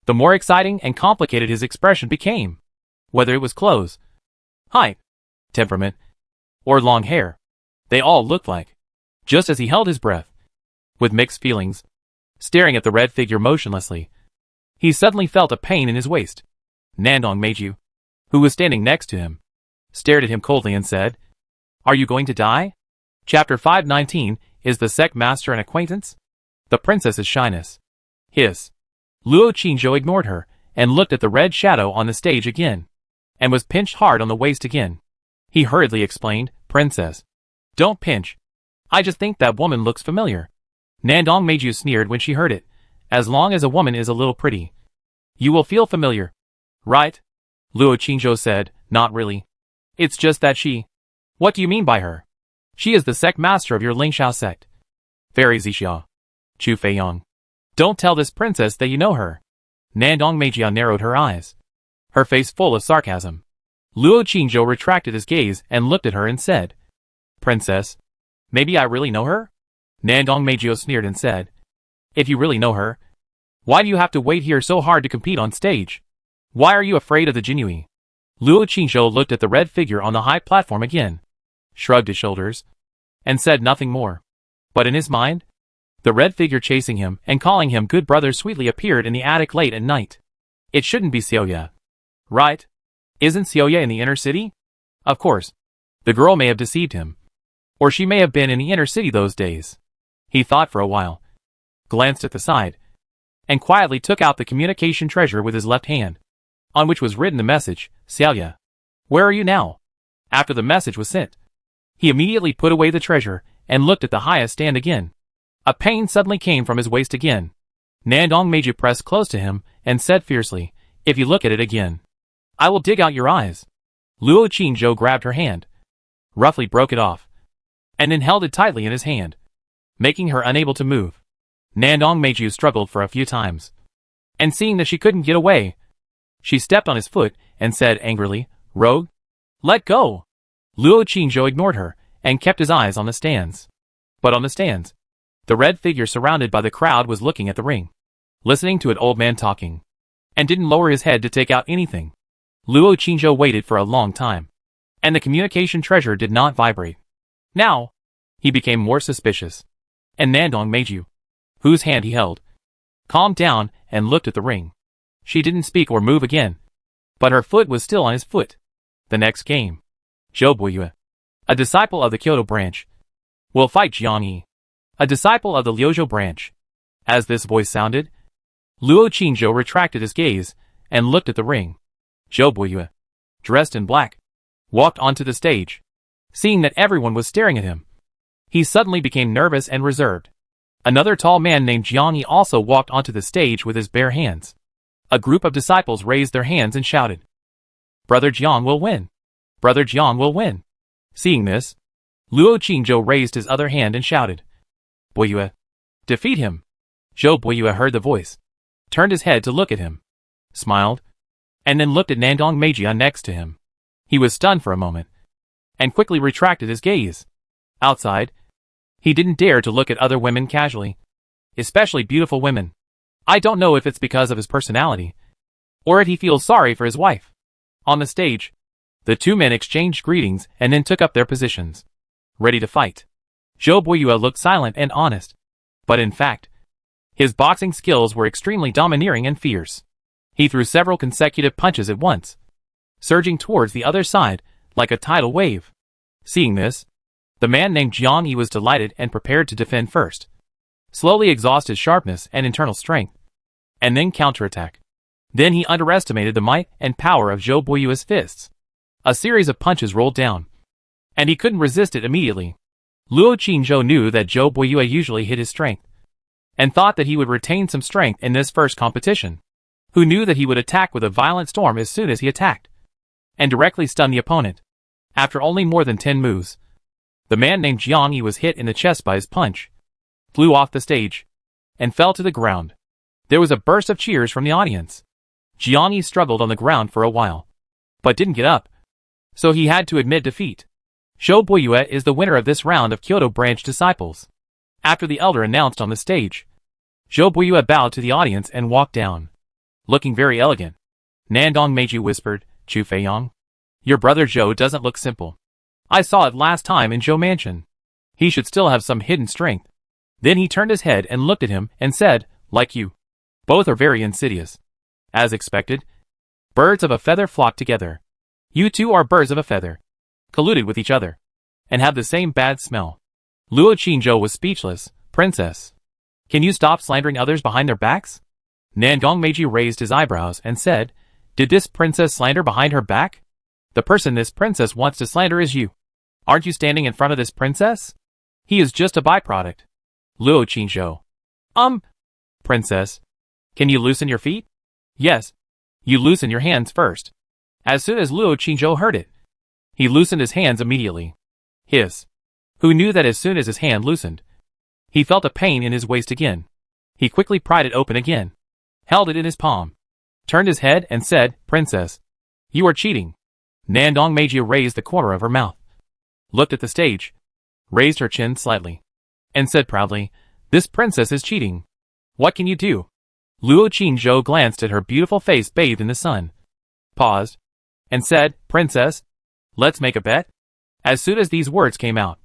the more exciting and complicated his expression became. Whether it was clothes, height, temperament, or long hair, they all looked like. Just as he held his breath, with mixed feelings, staring at the red figure motionlessly, he suddenly felt a pain in his waist. Nandong Meiju, who was standing next to him, stared at him coldly and said, Are you going to die? Chapter 519, Is the sect master an acquaintance? The princess's shyness. Hiss. Luo Qingzhou ignored her, and looked at the red shadow on the stage again, and was pinched hard on the waist again. He hurriedly explained, Princess, don't pinch. I just think that woman looks familiar. Nandong Meiju sneered when she heard it. As long as a woman is a little pretty, you will feel familiar. Right? Luo Qingzhou said, Not really. It's just that she... What do you mean by her? She is the sect master of your Lingxiao sect. Fairy Zixia. Chu Feiyang. Don't tell this princess that you know her. Nandong Meiju narrowed her eyes, her face full of sarcasm. Luo Qingzhou retracted his gaze and looked at her and said, Princess, maybe I really know her? Nandong Meiju sneered and said, If you really know her, why do you have to wait here so hard to compete on stage? Why are you afraid of the Jinui? Luo Qingzhou looked at the red figure on the high platform again, shrugged his shoulders, and said nothing more. But in his mind, the red figure chasing him and calling him good brother sweetly appeared in the attic late at night. It shouldn't be Xiaoya. Right? Isn't Xiaoya in the inner city? Of course. The girl may have deceived him. Or she may have been in the inner city those days. He thought for a while, glanced at the side, and quietly took out the communication treasure with his left hand, on which was written the message, Xiaoya, where are you now? After the message was sent, he immediately put away the treasure and looked at the highest stand again. A pain suddenly came from his waist again. Nandong Meiju pressed close to him and said fiercely, If you look at it again, I will dig out your eyes. Luo Qingzhou grabbed her hand, roughly broke it off, and then held it tightly in his hand, making her unable to move. Nandong Meiju struggled for a few times, and seeing that she couldn't get away, she stepped on his foot and said angrily, Rogue, let go. Luo Qingzhou ignored her and kept his eyes on the stands. But on the stands, the red figure surrounded by the crowd was looking at the ring, listening to an old man talking, and didn't lower his head to take out anything. Luo Qingzhou waited for a long time, and the communication treasure did not vibrate. Now, he became more suspicious, and Nandong Meiju, whose hand he held, calmed down and looked at the ring. She didn't speak or move again, but her foot was still on his foot. The next game, Zhou Buiyue, a disciple of the Kyoto branch, will fight Jiang Yi. a disciple of the Liuzhou branch. As this voice sounded, Luo Qingzhou retracted his gaze and looked at the ring. Zhou Buiyue, dressed in black, walked onto the stage. Seeing that everyone was staring at him, he suddenly became nervous and reserved. Another tall man named Jiang Yi also walked onto the stage with his bare hands. A group of disciples raised their hands and shouted, "Brother Jiang will win! Brother Jiang will win!" Seeing this, Luo Qingzhou raised his other hand and shouted, "Buiyue, defeat him!" Zhou Buiyue heard the voice, turned his head to look at him, smiled, and then looked at Nandong Meijia next to him. He was stunned for a moment, and quickly retracted his gaze. Outside, he didn't dare to look at other women casually, especially beautiful women. I don't know if it's because of his personality, or if he feels sorry for his wife. On the stage, the two men exchanged greetings and then took up their positions, ready to fight. Zhou Buiyue looked silent and honest, but in fact, his boxing skills were extremely domineering and fierce. He threw several consecutive punches at once, surging towards the other side like a tidal wave. Seeing this, the man named Jiang Yi was delighted and prepared to defend first, slowly exhaust his sharpness and internal strength, and then counterattack. Then he underestimated the might and power of Zhou Buiyue's fists. A series of punches rolled down, and he couldn't resist it immediately. Luo Qingzhou knew that Zhou Buiyue usually hid his strength, and thought that he would retain some strength in this first competition. Who knew that he would attack with a violent storm as soon as he attacked, and directly stun the opponent. After only more than 10 moves, the man named Jiang Yi was hit in the chest by his punch, flew off the stage, and fell to the ground. There was a burst of cheers from the audience. Jiang Yi struggled on the ground for a while, but didn't get up, so he had to admit defeat. Zhou Buiyue is the winner of this round of Kyoto branch disciples. After the elder announced on the stage, Zhou Buiyue bowed to the audience and walked down, looking very elegant. Nandong Meiji whispered, "Chu Feiyang, your brother Zhou doesn't look simple. I saw it last time in Zhou Mansion. He should still have some hidden strength." Then he turned his head and looked at him and said, "Like you. Both are very insidious." As expected, birds of a feather flock together. You two are birds of a feather, colluded with each other, and have the same bad smell. Luo Qingzhou was speechless. "Princess, can you stop slandering others behind their backs?" Nandong Meiji raised his eyebrows and said, "Did this princess slander behind her back? The person this princess wants to slander is you. Aren't you standing in front of this princess? He is just a byproduct." Luo Qingzhou. Princess, can you loosen your feet?" "Yes. You loosen your hands first." As soon as Luo Qingzhou heard it, he loosened his hands immediately. Who knew that as soon as his hand loosened, he felt a pain in his waist again. He quickly pried it open again, held it in his palm, turned his head and said, "Princess, you are cheating." Nandong Meiji raised the corner of her mouth, looked at the stage, raised her chin slightly, and said proudly, "This princess is cheating. What can you do?" Luo Qingzhou glanced at her beautiful face bathed in the sun, paused, and said, "Princess, let's make a bet." As soon as these words came out,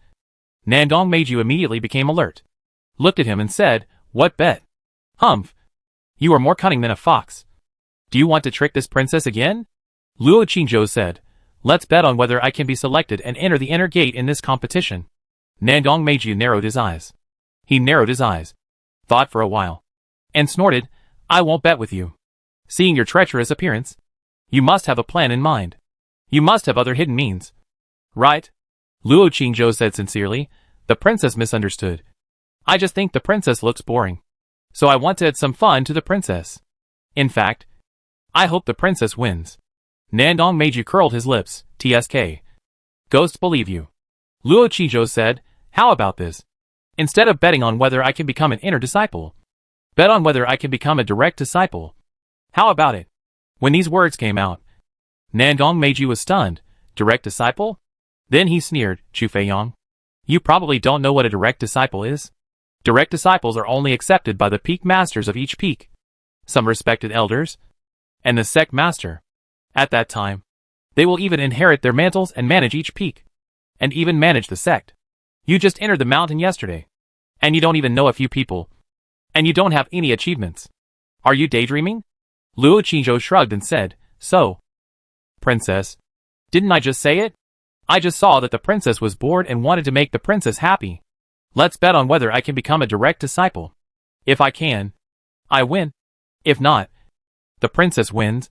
Nandong Meiji immediately became alert, looked at him and said, "What bet?" "Humph. You are more cunning than a fox. Do you want to trick this princess again?" Luo Qingzhou said, "Let's bet on whether I can be selected and enter the inner gate in this competition." Nandong Meiji narrowed his eyes. He narrowed his eyes, thought for a while, and snorted, "I won't bet with you. Seeing your treacherous appearance, you must have a plan in mind. You must have other hidden means." "Right?" Luo Qingzhou said sincerely. "The princess misunderstood. I just think the princess looks boring, so I want to add some fun to the princess. In fact, I hope the princess wins." Nandong Meiji curled his lips. "TSK. Ghosts believe you." Luo Qingzhou said, "How about this? Instead of betting on whether I can become an inner disciple, bet on whether I can become a direct disciple. How about it?" When these words came out, Nandong Meiji was stunned. "Direct disciple?" Then he sneered, "Chu Feiyang, you probably don't know what a direct disciple is. Direct disciples are only accepted by the peak masters of each peak, some respected elders, and the sect master. At that time, they will even inherit their mantles and manage each peak, and even manage the sect. You just entered the mountain yesterday, and you don't even know a few people, and you don't have any achievements. Are you daydreaming?" Luo Qingzhou shrugged and said, "So, princess, didn't I just say it? I just saw that the princess was bored and wanted to make the princess happy. Let's bet on whether I can become a direct disciple. If I can, I win. If not, the princess wins.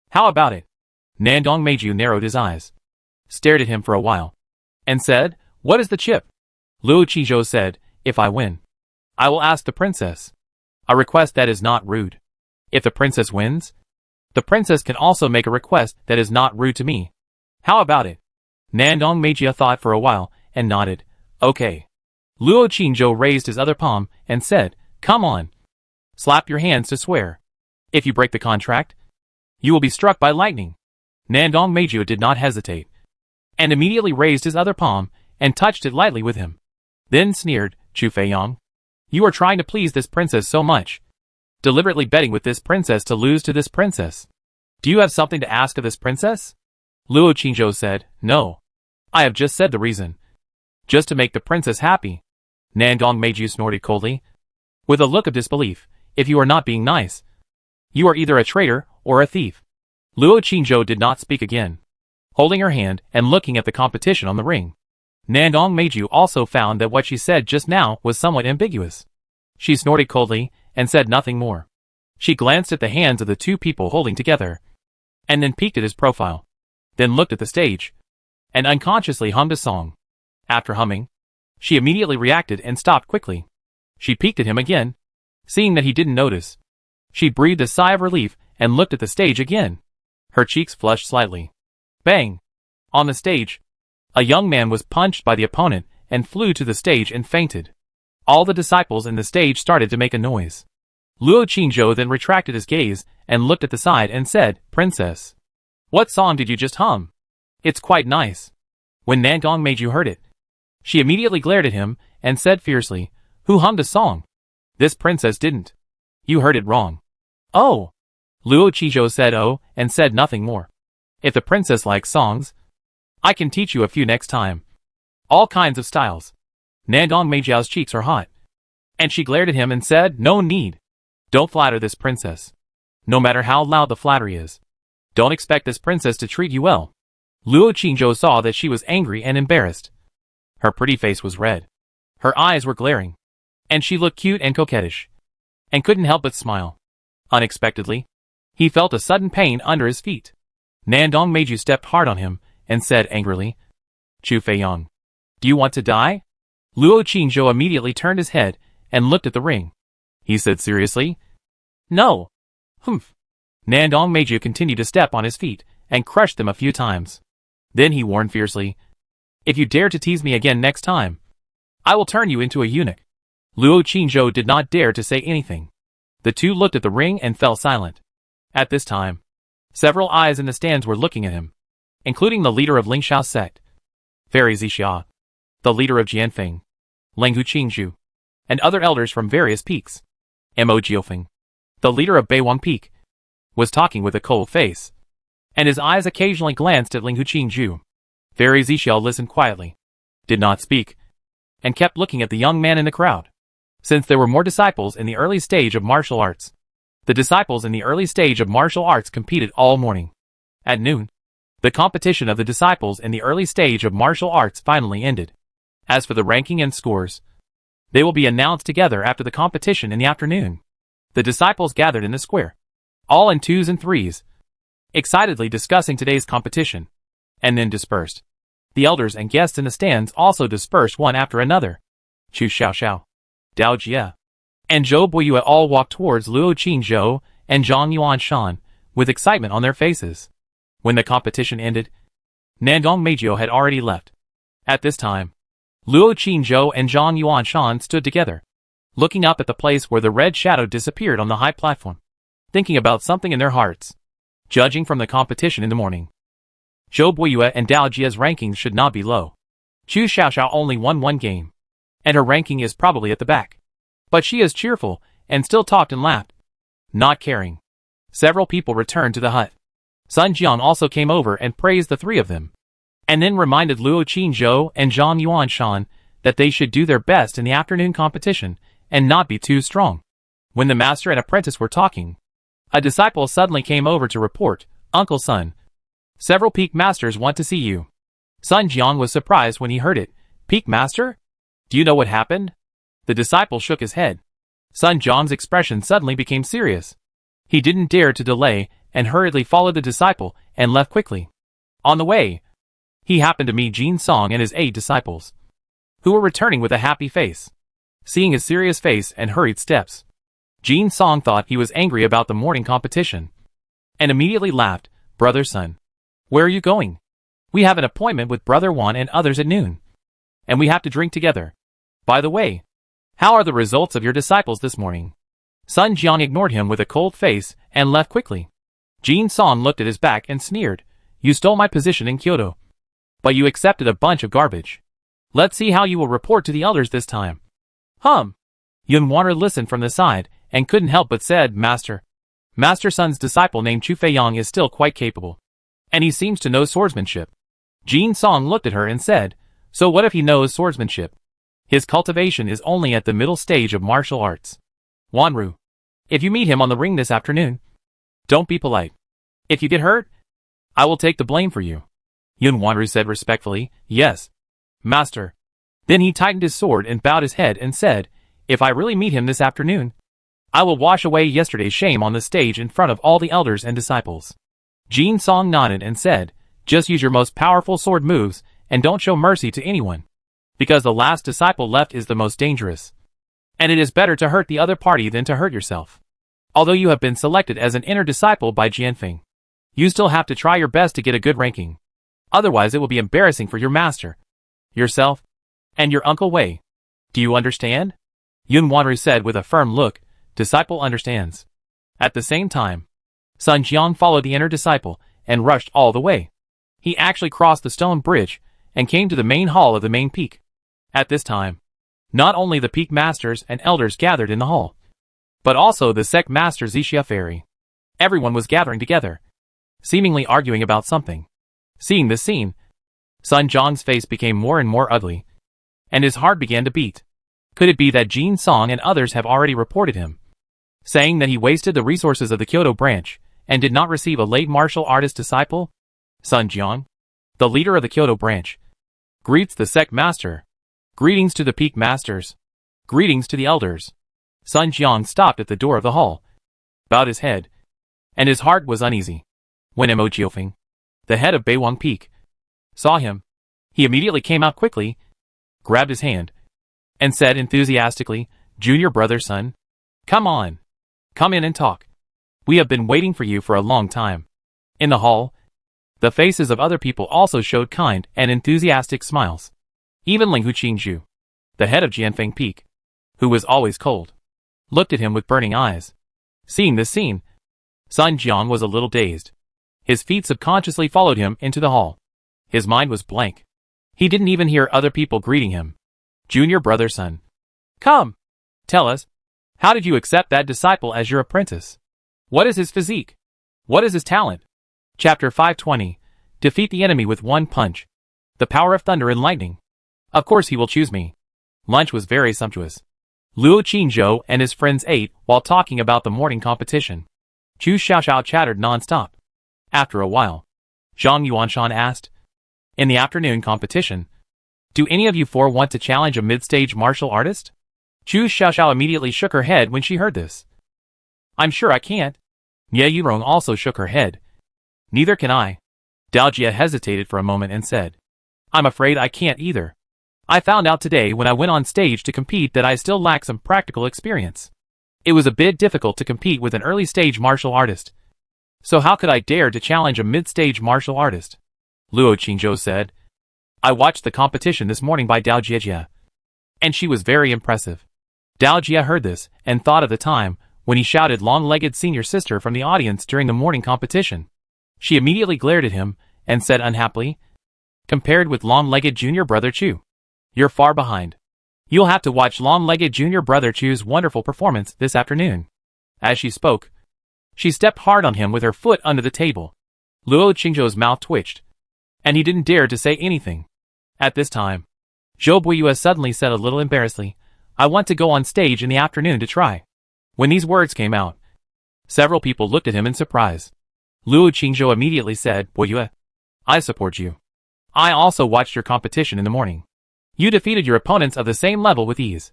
How about it? Nandong Meiju narrowed his eyes, stared at him for a while, and said, "What is the chip?" Luo Qizhou said, "If I win, I will ask the princess a request that is not rude. If the princess wins, the princess can also make a request that is not rude to me. How about it?" Nandong Meiju thought for a while and nodded. "Okay." Luo Qizhou raised his other palm and said, "Come on. Slap your hands to swear. If you break the contract, you will be struck by lightning." Nandong Meiju did not hesitate, and immediately raised his other palm and touched it lightly with him. Then sneered, "Chu Feiyang, you are trying to please this princess so much, deliberately betting with this princess to lose to this princess. Do you have something to ask of this princess?" Luo Qizhou said, "No. I have just said the reason. Just to make the princess happy." Nandong Meiju snorted coldly, with a look of disbelief. "If you are not being nice, you are either a traitor or a thief." Luo Qizhou did not speak again, holding her hand and looking at the competition on the ring. Nandong Meiju also found that what she said just now was somewhat ambiguous. She snorted coldly and said nothing more. She glanced at the hands of the two people holding together, and then peeked at his profile, then looked at the stage, and unconsciously hummed a song. After humming, she immediately reacted and stopped quickly. She peeked at him again. Seeing that he didn't notice, she breathed a sigh of relief and looked at the stage again. Her cheeks flushed slightly. Bang! On the stage, a young man was punched by the opponent and flew to the stage and fainted. All the disciples in the stage started to make a noise. Luo Qizhou then retracted his gaze and looked at the side and said, "Princess, what song did you just hum? It's quite nice." When Nandong Meiju heard it, she immediately glared at him and said fiercely, "Who hummed a song? This princess didn't. You heard it wrong." "Oh." Luo Qizhou said "oh" and said nothing more. "If the princess likes songs, I can teach you a few next time. All kinds of styles." Nandong Meijiao's cheeks are hot, and she glared at him and said, "No need. Don't flatter this princess. No matter how loud the flattery is, don't expect this princess to treat you well." Luo Qizhou saw that she was angry and embarrassed. Her pretty face was red. Her eyes were glaring, and she looked cute and coquettish, and couldn't help but smile. Unexpectedly, he felt a sudden pain under his feet. Nandong Meiju stepped hard on him and said angrily, "Chu Feiyang, do you want to die?" Luo Qizhou immediately turned his head and looked at the ring. He said seriously, "No." "Humph." Nandong Meiju continued to step on his feet and crushed them a few times. Then he warned fiercely, "If you dare to tease me again next time, I will turn you into a eunuch." Luo Qizhou did not dare to say anything. The two looked at the ring and fell silent. At this time, several eyes in the stands were looking at him, including the leader of Lingshao's sect, Fairy Zixia, the leader of Jianfeng, Lenghu Qingzhu, and other elders from various peaks. Mo Jiufeng, the leader of Beiwang Peak, was talking with a cold face, and his eyes occasionally glanced at Lenghu Qingzhu. Fairy Zixia listened quietly, did not speak, and kept looking at the young man in the crowd. Since there were more disciples in the early stage of martial arts, the disciples in the early stage of martial arts competed all morning. At noon, the competition of the disciples in the early stage of martial arts finally ended. As for the ranking and scores, they will be announced together after the competition in the afternoon. The disciples gathered in the square, all in twos and threes, excitedly discussing today's competition, and then dispersed. The elders and guests in the stands also dispersed one after another. Chu Xiaoxiao, Dao Jie, and Zhou Boyue all walked towards Luo Qizhou and Zhang Yuanshan with excitement on their faces. When the competition ended, Nandong Meiju had already left. At this time, Luo Qizhou and Zhang Yuanshan stood together, looking up at the place where the red shadow disappeared on the high platform, thinking about something in their hearts. Judging from the competition in the morning, Zhou Boyue and Dao Jie's rankings should not be low. Chu Xiaoxiao only won one game, and her ranking is probably at the back. But she is cheerful, and still talked and laughed. Not caring, several people returned to the hut. Sun Jian also came over and praised the three of them, and then reminded Luo Qizhou and Zhang Yuanshan that they should do their best in the afternoon competition and not be too strong. When the master and apprentice were talking, a disciple suddenly came over to report, "Uncle Sun, several peak masters want to see you." Sun Jian was surprised when he heard it. "Peak master? Do you know what happened? The disciple shook his head. Sun Jiang's expression suddenly became serious. He didn't dare to delay and hurriedly followed the disciple and left quickly. On the way, he happened to meet Jin Song and his 8 disciples, who were returning with a happy face. Seeing his serious face and hurried steps, Jin Song thought he was angry about the morning competition, and immediately laughed. Brother Sun, where are you going? We have an appointment with Brother Wan and others at noon, and we have to drink together. By the way, how are the results of your disciples this morning? Sun Jiang ignored him with a cold face and left quickly. Jin Song looked at his back and sneered. You stole my position in Kyoto, but you accepted a bunch of garbage. Let's see how you will report to the elders this time. Yun Wan'er listened from the side and couldn't help but said, Master Sun's disciple named Chu Feiyang is still quite capable, and he seems to know swordsmanship. Jin Song looked at her and said, so what if he knows swordsmanship? His cultivation is only at the middle stage of martial arts. Wanru, if you meet him on the ring this afternoon, don't be polite. If you get hurt, I will take the blame for you. Yun Wanru said respectfully, yes, Master. Then he tightened his sword and bowed his head and said, if I really meet him this afternoon, I will wash away yesterday's shame on the stage in front of all the elders and disciples. Jin Song nodded and said, just use your most powerful sword moves and don't show mercy to anyone, because the last disciple left is the most dangerous, and it is better to hurt the other party than to hurt yourself. Although you have been selected as an inner disciple by Jianfeng, you still have to try your best to get a good ranking. Otherwise it will be embarrassing for your master, yourself, and your Uncle Wei. Do you understand? Yun Wanru said with a firm look. Disciple understands. At the same time, Sun Jiang followed the inner disciple and rushed all the way. He actually crossed the stone bridge and came to the main hall of the main peak. At this time, not only the peak masters and elders gathered in the hall, but also the sect master Zixia Fairy. Everyone was gathering together, seemingly arguing about something. Seeing this scene, Sun Jiang's face became more and more ugly, and his heart began to beat. Could it be that Jin Song and others have already reported him, saying that he wasted the resources of the Kyoto branch and did not receive a late martial artist disciple? Sun Jiang, the leader of the Kyoto branch, greets the sect master. Greetings to the peak masters. Greetings to the elders. Sun Jiang stopped at the door of the hall, bowed his head, and his heart was uneasy. When Mo Jiofeng, the head of Beiwang Peak, saw him, he immediately came out quickly, grabbed his hand, and said enthusiastically, Junior brother Sun, come on. Come in and talk. We have been waiting for you for a long time. In the hall, the faces of other people also showed kind and enthusiastic smiles. Even Ling Hu Qingzhu, the head of Jianfeng Peak, who was always cold, looked at him with burning eyes. Seeing this scene, Sun Jiang was a little dazed. His feet subconsciously followed him into the hall. His mind was blank. He didn't even hear other people greeting him. Junior brother Sun, come, tell us, how did you accept that disciple as your apprentice? What is his physique? What is his talent? Chapter 520, Defeat the enemy with one punch. The power of thunder and lightning. Of course he will choose me. Lunch was very sumptuous. Luo Qingzhou and his friends ate while talking about the morning competition. Chu Xiaoxiao chattered non-stop. After a while, Zhang Yuanshan asked, in the afternoon competition, do any of you four want to challenge a mid-stage martial artist? Chu Xiaoxiao immediately shook her head when she heard this. I'm sure I can't. Ye Yurong also shook her head. Neither can I. Dao Jia hesitated for a moment and said, I'm afraid I can't either. I found out today when I went on stage to compete that I still lack some practical experience. It was a bit difficult to compete with an early-stage martial artist. So how could I dare to challenge a mid-stage martial artist? Luo Qingzhou said, I watched the competition this morning by Dao Jia, and she was very impressive. Dao Jia heard this and thought of the time when he shouted long-legged senior sister from the audience during the morning competition. She immediately glared at him and said unhappily, compared with long-legged junior brother Chu, you're far behind. You'll have to watch long-legged junior brother Chu's wonderful performance this afternoon. As she spoke, she stepped hard on him with her foot under the table. Luo Qingzhou's mouth twitched, and he didn't dare to say anything. At this time, Zhou Buiyue suddenly said a little embarrassedly, I want to go on stage in the afternoon to try. When these words came out, several people looked at him in surprise. Luo Qingzhou immediately said, Buiyue, I support you. I also watched your competition in the morning. You defeated your opponents of the same level with ease.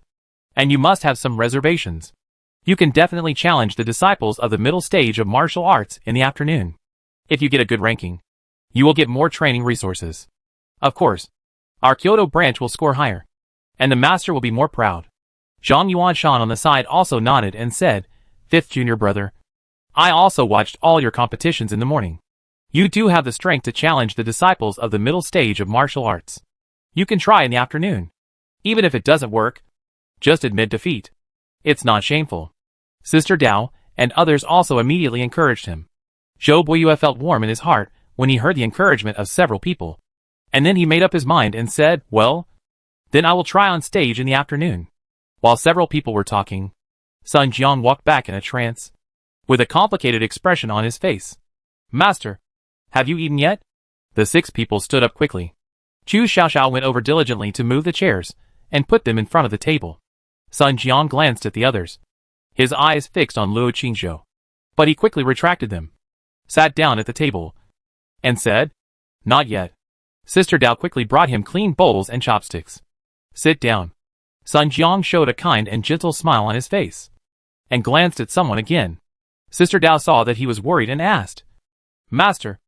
And you must have some reservations. You can definitely challenge the disciples of the middle stage of martial arts in the afternoon. If you get a good ranking, you will get more training resources. Of course, our Kyoto branch will score higher, and the master will be more proud. Zhang Yuanshan on the side also nodded and said, "Fifth junior brother, I also watched all your competitions in the morning. You do have the strength to challenge the disciples of the middle stage of martial arts. You can try in the afternoon. Even if it doesn't work, just admit defeat. It's not shameful." Sister Dao and others also immediately encouraged him. Zhou Boyue felt warm in his heart when he heard the encouragement of several people. And then he made up his mind and said, "Well, then I will try on stage in the afternoon." While several people were talking, Sun Jiang walked back in a trance, with a complicated expression on his face. "Master, have you eaten yet?" The 6 people stood up quickly. Chu Xiaoxiao went over diligently to move the chairs and put them in front of the table. Sun Jiang glanced at the others, his eyes fixed on Luo Qingzhou. But he quickly retracted them, sat down at the table, and said, "Not yet." Sister Dao quickly brought him clean bowls and chopsticks. "Sit down." Sun Jiang showed a kind and gentle smile on his face, and glanced at someone again. Sister Dao saw that he was worried and asked, "Master,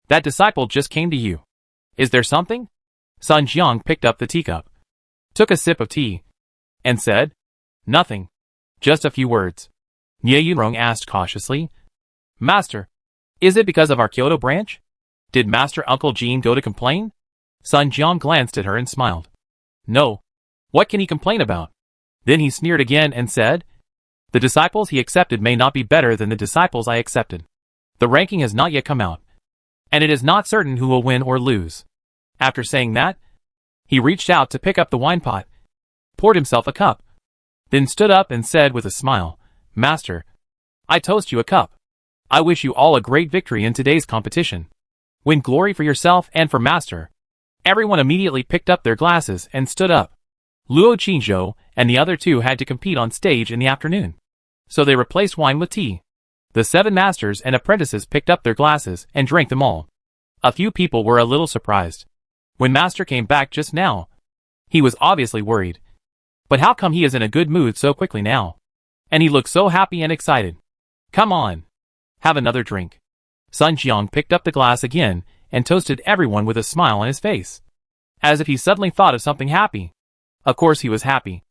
that disciple just came to you. Is there something?" Sun Jiang picked up the teacup, took a sip of tea, and said, "Nothing. Just a few words." Nie Yunrong asked cautiously, "Master, is it because of our Kyoto branch? Did Master Uncle Jean go to complain?" Sun Jiang glanced at her and smiled. "No. What can he complain about?" Then he sneered again and said, "The disciples he accepted may not be better than the disciples I accepted. The ranking has not yet come out, and it is not certain who will win or lose." After saying that, he reached out to pick up the wine pot, poured himself a cup, then stood up and said with a smile, "Master, I toast you a cup. I wish you all a great victory in today's competition. Win glory for yourself and for Master." Everyone immediately picked up their glasses and stood up. Luo Qingzhou and the other 2 had to compete on stage in the afternoon, so they replaced wine with tea. The 7 masters and apprentices picked up their glasses and drank them all. A few people were a little surprised when Master came back just now. He was obviously worried. But how come he is in a good mood so quickly now? And he looked so happy and excited. "Come on. Have another drink." Sun Jiang picked up the glass again and toasted everyone with a smile on his face, as if he suddenly thought of something happy. Of course he was happy.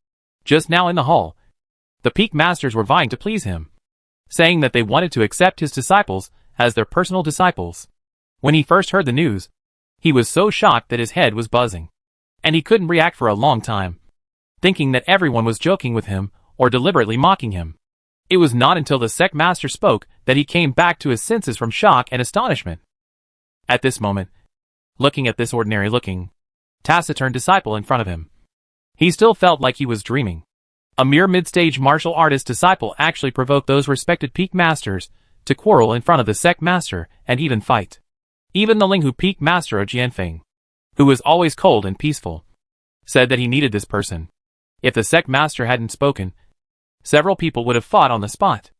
Just now in the hall, the peak masters were vying to please him, saying that they wanted to accept his disciples as their personal disciples. When he first heard the news, he was so shocked that his head was buzzing, and he couldn't react for a long time, thinking that everyone was joking with him or deliberately mocking him. It was not until the sect master spoke that he came back to his senses from shock and astonishment. At this moment, looking at this ordinary-looking, taciturn disciple in front of him, he still felt like he was dreaming. A mere mid-stage martial artist disciple actually provoked those respected peak masters to quarrel in front of the sect master and even fight. Even the Linghu peak master of Jianfeng, who was always cold and peaceful, said that he needed this person. If the sect master hadn't spoken, several people would have fought on the spot.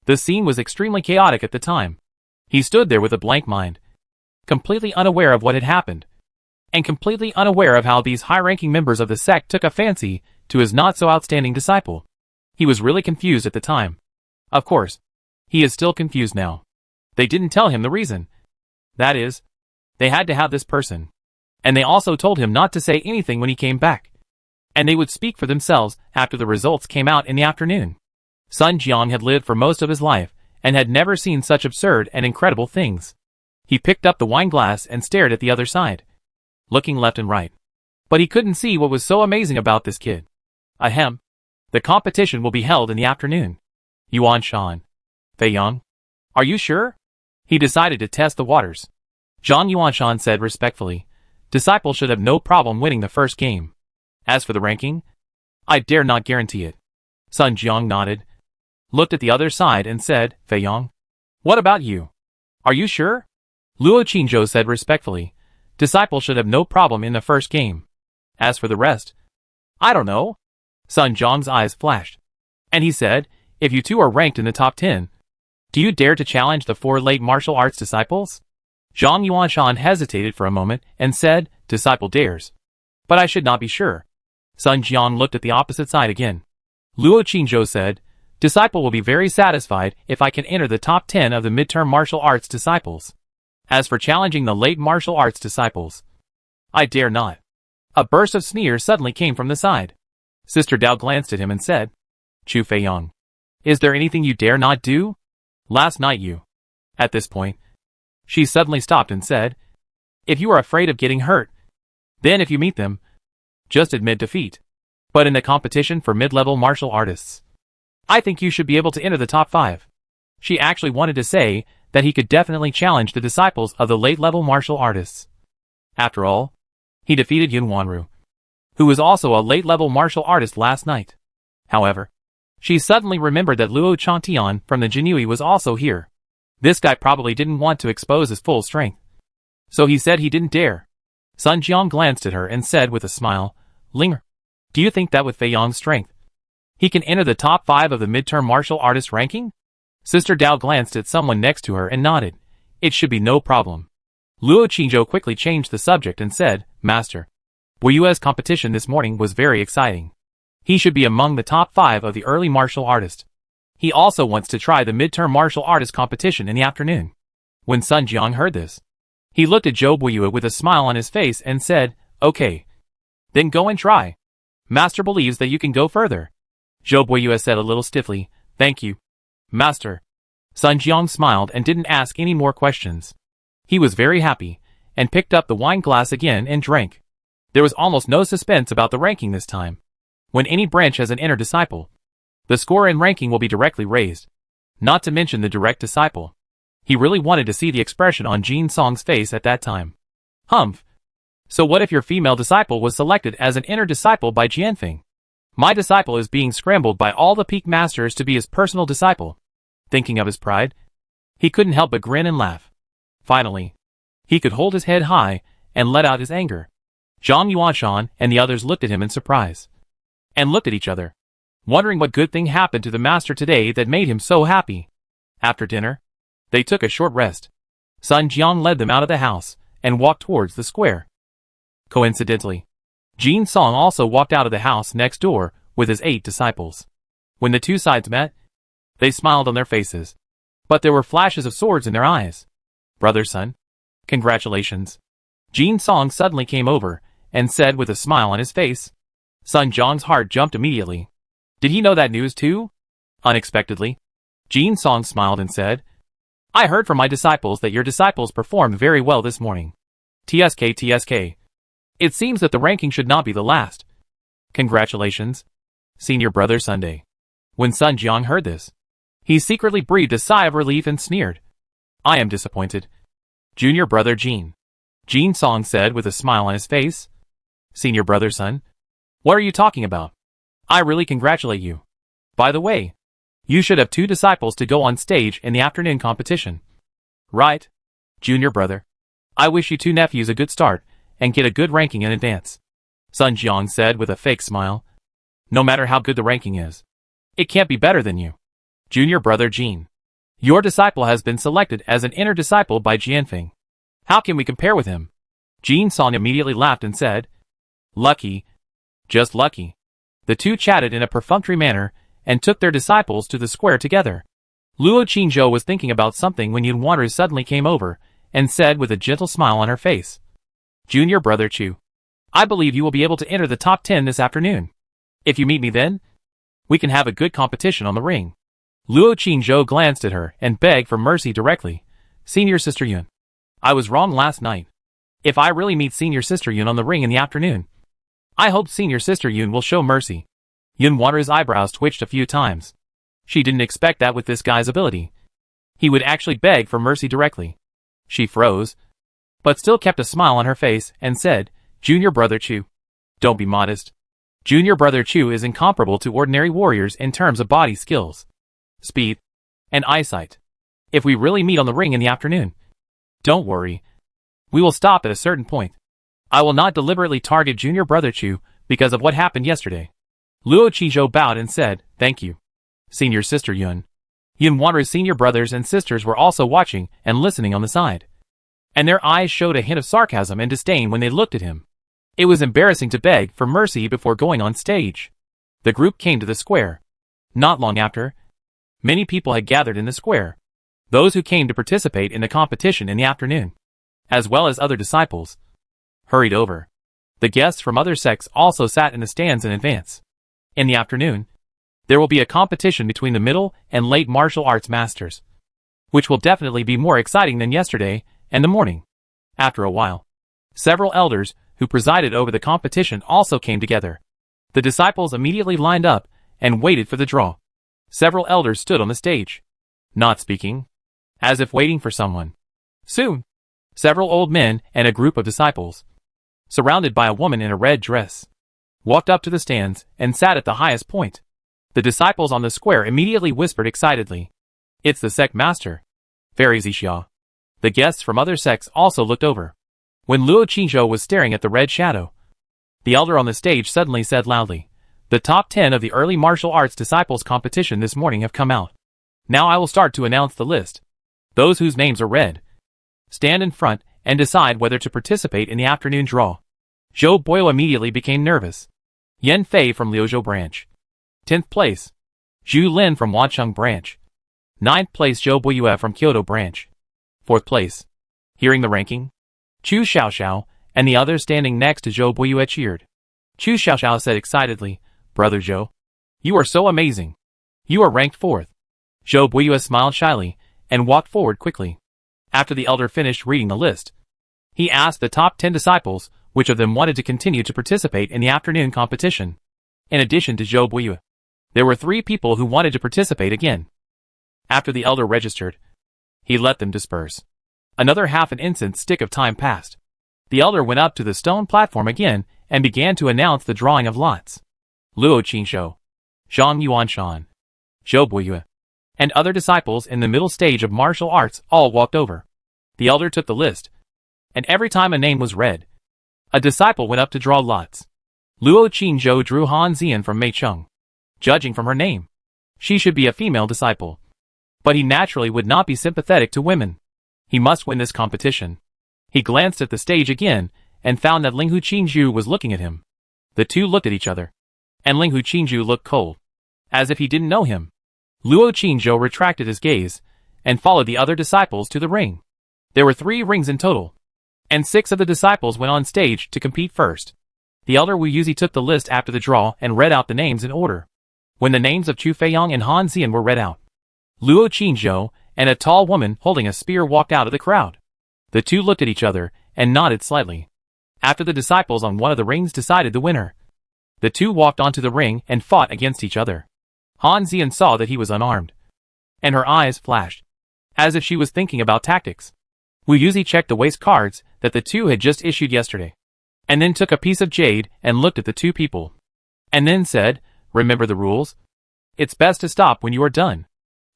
The scene was extremely chaotic at the time. He stood there with a blank mind, completely unaware of what had happened, and completely unaware of how these high-ranking members of the sect took a fancy to his not-so-outstanding disciple. He was really confused at the time. Of course, he is still confused now. They didn't tell him the reason. That is, they had to have this person. And they also told him not to say anything when he came back, and they would speak for themselves after the results came out in the afternoon. Sun Jiang had lived for most of his life and had never seen such absurd and incredible things. He picked up the wine glass and stared at the other side, looking left and right. But he couldn't see what was so amazing about this kid. Ahem. The competition will be held in the afternoon. Yuan Shan. Fei Yang. Are you sure? He decided to test the waters. Zhang Yuanshan said respectfully, disciples should have no problem winning the first game. As for the ranking, I dare not guarantee it. Sun Jiang nodded, looked at the other side and said, Fei Yang. What about you? Are you sure? Luo Qingzhou said respectfully, disciples should have no problem in the first game. As for the rest, I don't know. Sun Jiang's eyes flashed, and he said, if you two are ranked in the top 10, do you dare to challenge the 4 late martial arts disciples? Zhang Yuanshan hesitated for a moment and said, disciple dares. But I should not be sure. Sun Jiang looked at the opposite side again. Luo Qingzhou said, Disciple will be very satisfied if I can enter the top 10 of the midterm martial arts disciples. As for challenging the late martial arts disciples, I dare not. A burst of sneers suddenly came from the side. Sister Dao glanced at him and said, Chu Feiyang, is there anything you dare not do? Last night you. At this point, she suddenly stopped and said, If you are afraid of getting hurt, then if you meet them, just admit defeat. But in the competition for mid-level martial artists, I think you should be able to enter the top 5. She actually wanted to say that he could definitely challenge the disciples of the late-level martial artists. After all, he defeated Yun Wanru, who was also a late-level martial artist last night. However, she suddenly remembered that Luo Changtian from the Jinui was also here. This guy probably didn't want to expose his full strength, so he said he didn't dare. Sun Jiang glanced at her and said with a smile, Linger, do you think that with Fei Yang's strength, he can enter the top 5 of the midterm martial artist ranking? Sister Dao glanced at someone next to her and nodded. It should be no problem. Luo Qingzhou quickly changed the subject and said, Master, Wu Yue's competition this morning was very exciting. He should be among the top 5 of the early martial artists. He also wants to try the midterm martial artist competition in the afternoon. When Sun Jiang heard this, he looked at Zhou Buiyue with a smile on his face and said, Okay. Then go and try. Master believes that you can go further. Zhou Buiyue said a little stiffly, Thank you, Master. Sun Jiang smiled and didn't ask any more questions. He was very happy, and picked up the wine glass again and drank. There was almost no suspense about the ranking this time. When any branch has an inner disciple, the score and ranking will be directly raised. Not to mention the direct disciple. He really wanted to see the expression on Jin Song's face at that time. Humph. So what if your female disciple was selected as an inner disciple by Jianfeng? My disciple is being scrambled by all the peak masters to be his personal disciple. Thinking of his pride, he couldn't help but grin and laugh. Finally, he could hold his head high and let out his anger. Zhang Yuanshan and the others looked at him in surprise, and looked at each other, wondering what good thing happened to the master today that made him so happy. After dinner, they took a short rest. Sun Jiang led them out of the house and walked towards the square. Coincidentally, Jin Song also walked out of the house next door with his 8 disciples. When the two sides met, they smiled on their faces, but there were flashes of swords in their eyes. Brother Sun, congratulations. Jin Song suddenly came over and said with a smile on his face. Sun Jiang's heart jumped immediately. Did he know that news too? Unexpectedly, Jin Song smiled and said, I heard from my disciples that your disciples performed very well this morning. TSK. It seems that the ranking should not be the last. Congratulations, Senior Brother Sunday. When Sun Jiang heard this, he secretly breathed a sigh of relief and sneered. I am disappointed. Junior Brother Jin. Jin Song said with a smile on his face. Senior Brother Sun, what are you talking about? I really congratulate you. By the way, you should have 2 disciples to go on stage in the afternoon competition. Right, Junior Brother. I wish you 2 nephews a good start and get a good ranking in advance. Sun Jiang said with a fake smile. No matter how good the ranking is, it can't be better than you. Junior Brother Jin. Your disciple has been selected as an inner disciple by Jianfeng. How can we compare with him? Jin Song immediately laughed and said, Lucky. Just lucky. The 2 chatted in a perfunctory manner and took their disciples to the square together. Luo Qingzhou was thinking about something when Yun Wanru suddenly came over and said with a gentle smile on her face, Junior Brother Chu, I believe you will be able to enter the top 10 this afternoon. If you meet me then, we can have a good competition on the ring. Luo Qingzhou glanced at her and begged for mercy directly. Senior Sister Yun, I was wrong last night. If I really meet Senior Sister Yun on the ring in the afternoon, I hope Senior Sister Yun will show mercy. Yun Wanru's eyebrows twitched a few times. She didn't expect that with this guy's ability. He would actually beg for mercy directly. She froze, but still kept a smile on her face and said, Junior Brother Chu, don't be modest. Junior Brother Chu is incomparable to ordinary warriors in terms of body skills, speed, and eyesight. If we really meet on the ring in the afternoon, don't worry. We will stop at a certain point. I will not deliberately target Junior Brother Chu because of what happened yesterday. Luo Qizhou bowed and said, Thank you, Senior Sister Yun. Yun Wanru's senior brothers and sisters were also watching and listening on the side, and their eyes showed a hint of sarcasm and disdain when they looked at him. It was embarrassing to beg for mercy before going on stage. The group came to the square. Not long after, many people had gathered in the square. Those who came to participate in the competition in the afternoon, as well as other disciples, hurried over. The guests from other sects also sat in the stands in advance. In the afternoon, there will be a competition between the middle and late martial arts masters, which will definitely be more exciting than yesterday and the morning. After a while, several elders who presided over the competition also came together. The disciples immediately lined up and waited for the draw. Several elders stood on the stage, not speaking, as if waiting for someone. Soon, several old men and a group of disciples, surrounded by a woman in a red dress, walked up to the stands and sat at the highest point. The disciples on the square immediately whispered excitedly, "It's the sect master, Fairy Zixia." The guests from other sects also looked over. When Luo Qingzhou was staring at the red shadow, the elder on the stage suddenly said loudly, "The top 10 of the early martial arts disciples competition this morning have come out. Now I will start to announce the list. Those whose names are read, stand in front and decide whether to participate in the afternoon draw." Zhou Boyo immediately became nervous. Yan Fei from Liuzhou branch. 10th place, Zhu Lin from Wancheng branch. 9th place, Zhou Boyue from Kyoto branch. 4th place. Hearing the ranking, Chu Xiaoxiao and the others standing next to Zhou Boyue cheered. Chu Xiaoxiao said excitedly, "Brother Zhou, you are so amazing. You are ranked 4th. Zhou Boyue smiled shyly and walked forward quickly. After the elder finished reading the list, he asked the top 10 disciples which of them wanted to continue to participate in the afternoon competition. In addition to Zhou Boyue, there were 3 people who wanted to participate again. After the elder registered, he let them disperse. Another half an instant stick of time passed. The elder went up to the stone platform again and began to announce the drawing of lots. Luo Qingzhou, Zhang Yuanshan, Zhou Boyue, and other disciples in the middle stage of martial arts all walked over. The elder took the list, and every time a name was read, a disciple went up to draw lots. Luo Qingzhou drew Han Xian from Meicheng. Judging from her name, she should be a female disciple. But he naturally would not be sympathetic to women. He must win this competition. He glanced at the stage again and found that Linghu Qingzhu was looking at him. The two looked at each other, and Linghu Qingzhu looked cold, as if he didn't know him. Luo Qingzhou retracted his gaze and followed the other disciples to the ring. There were 3 rings in total, and 6 of the disciples went on stage to compete first. The elder Wu Yuzi took the list after the draw and read out the names in order. When the names of Chu Feiyang and Han Xian were read out, Luo Qingzhou and a tall woman holding a spear walked out of the crowd. The two looked at each other and nodded slightly. After the disciples on one of the rings decided the winner, the two walked onto the ring and fought against each other. Han Xian saw that he was unarmed, and her eyes flashed, as if she was thinking about tactics. Wu Yuzi checked the waste cards that the two had just issued yesterday, and then took a piece of jade and looked at the 2 people, and then said, "Remember the rules? It's best to stop when you are done.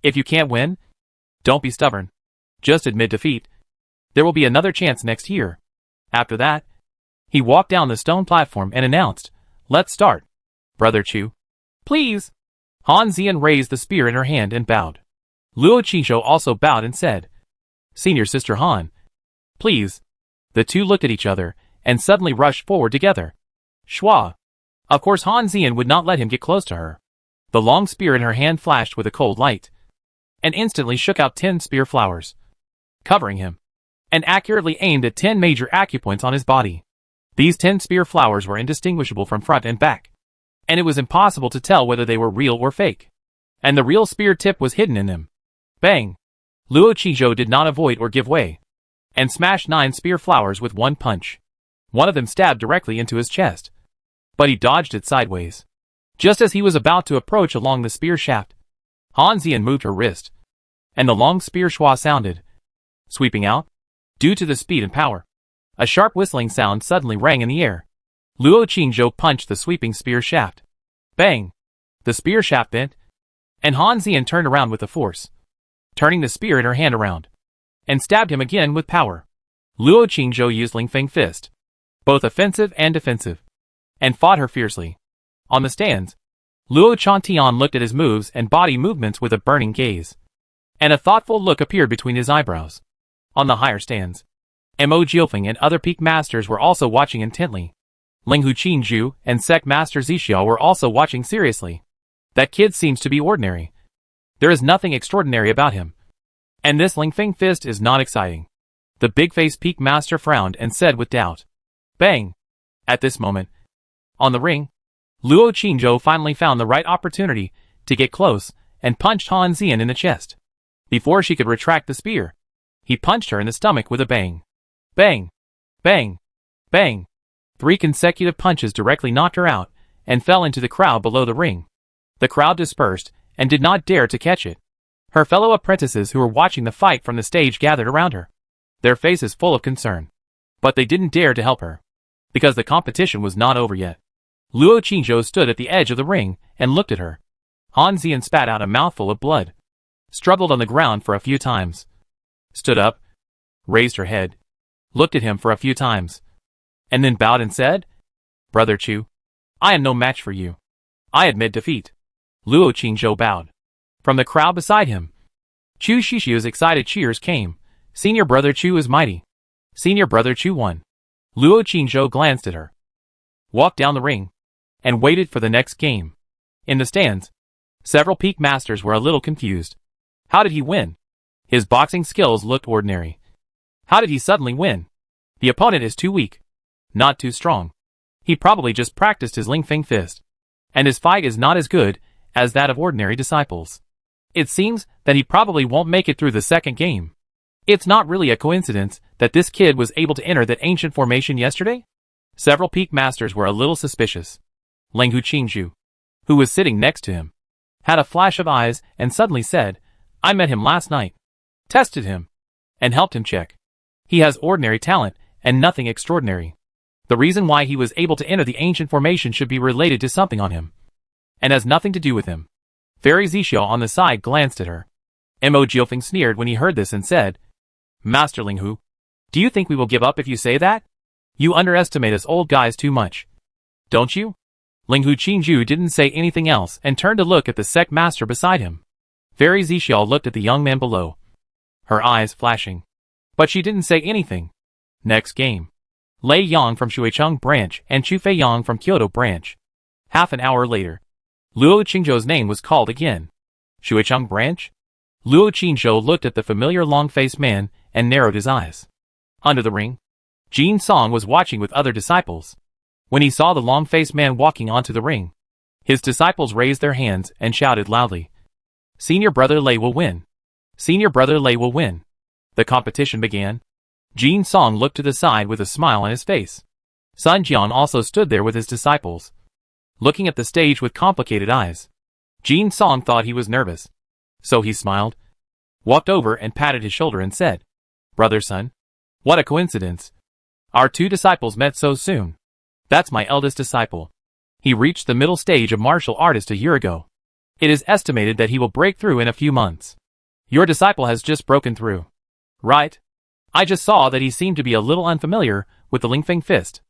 If you can't win, don't be stubborn. Just admit defeat. There will be another chance next year." After that, he walked down the stone platform and announced, "Let's start. Brother Chu, please." Han Xian raised the spear in her hand and bowed. Luo Qingzhou also bowed and said, "Senior Sister Han, please." The two looked at each other and suddenly rushed forward together. Schwa. Of course Han Xian would not let him get close to her. The long spear in her hand flashed with a cold light, and instantly shook out 10 spear flowers, covering him, and accurately aimed at 10 major acupoints on his body. These 10 spear flowers were indistinguishable from front and back, and it was impossible to tell whether they were real or fake. And the real spear tip was hidden in them. Bang! Luo Qingzhou did not avoid or give way, and smashed 9 spear flowers with one punch. One of them stabbed directly into his chest, but he dodged it sideways. Just as he was about to approach along the spear shaft, Han Xian moved her wrist, and the long spear schwa sounded, sweeping out. Due to the speed and power, a sharp whistling sound suddenly rang in the air. Luo Qingzhou punched the sweeping spear shaft. Bang! The spear shaft bent, and Han Xian turned around with the force, turning the spear in her hand around, and stabbed him again with power. Luo Qingzhou used Ling Feng fist, both offensive and defensive, and fought her fiercely. On the stands, Luo Chantian looked at his moves and body movements with a burning gaze, and a thoughtful look appeared between his eyebrows. On the higher stands, Mo Jiufeng and other peak masters were also watching intently. Linghu Qingzhu and Sec Master Zixiao were also watching seriously. That kid seems to be ordinary. There is nothing extraordinary about him. And this Lingfeng fist is not exciting. The big-faced Peak Master frowned and said with doubt. Bang! At this moment, on the ring, Luo Qingzhou finally found the right opportunity to get close and punched Han Xian in the chest. Before she could retract the spear, he punched her in the stomach with a bang. Bang! Bang! Bang! 3 consecutive punches directly knocked her out and fell into the crowd below the ring. The crowd dispersed and did not dare to catch it. Her fellow apprentices who were watching the fight from the stage gathered around her, their faces full of concern. But they didn't dare to help her, because the competition was not over yet. Luo Qingzhou stood at the edge of the ring and looked at her. Han Xian spat out a mouthful of blood, struggled on the ground for a few times, stood up, raised her head, looked at him for a few times, and then bowed and said, Brother Chu, I am no match for you. I admit defeat. Luo Qingzhou bowed. From the crowd beside him, Chu Shixiu's excited cheers came. Senior Brother Chu is mighty. Senior Brother Chu won. Luo Qingzhou glanced at her, walked down the ring, and waited for the next game. In the stands, several Peak Masters were a little confused. How did he win? His boxing skills looked ordinary. How did he suddenly win? The opponent is too weak, not too strong. He probably just practiced his Lingfeng fist, and his fight is not as good as that of ordinary disciples. It seems that he probably won't make it through the second game. It's not really a coincidence that this kid was able to enter that ancient formation yesterday? Several Peak Masters were a little suspicious. Linghu Qingzhu, who was sitting next to him, had a flash of eyes and suddenly said, I met him last night, tested him, and helped him check. He has ordinary talent and nothing extraordinary. The reason why he was able to enter the ancient formation should be related to something on him, and has nothing to do with him. Fairy Zixiao on the side glanced at her. Mo Jiufeng sneered when he heard this and said, Master Linghu, do you think we will give up if you say that? You underestimate us old guys too much. Don't you? Linghu Qingzhu didn't say anything else and turned to look at the Sec Master beside him. Fairy Zixiao looked at the young man below, her eyes flashing. But she didn't say anything. Next game. Lei Yang from Shuicheng branch and Chu Fei Yang from Kyoto branch. Half an hour later, Luo Qingzhou's name was called again. Shuicheng branch? Luo Qingzhou looked at the familiar long-faced man and narrowed his eyes. Under the ring, Jin Song was watching with other disciples. When he saw the long-faced man walking onto the ring, his disciples raised their hands and shouted loudly, Senior Brother Lei will win. Senior Brother Lei will win. The competition began. Jin Song looked to the side with a smile on his face. Sun Jian also stood there with his disciples, looking at the stage with complicated eyes. Jin Song thought he was nervous, so he smiled, walked over and patted his shoulder and said, Brother Sun, what a coincidence. Our 2 disciples met so soon. That's my eldest disciple. He reached the middle stage of martial artist a year ago. It is estimated that he will break through in a few months. Your disciple has just broken through. Right? I just saw that he seemed to be a little unfamiliar with the Lingfeng fist.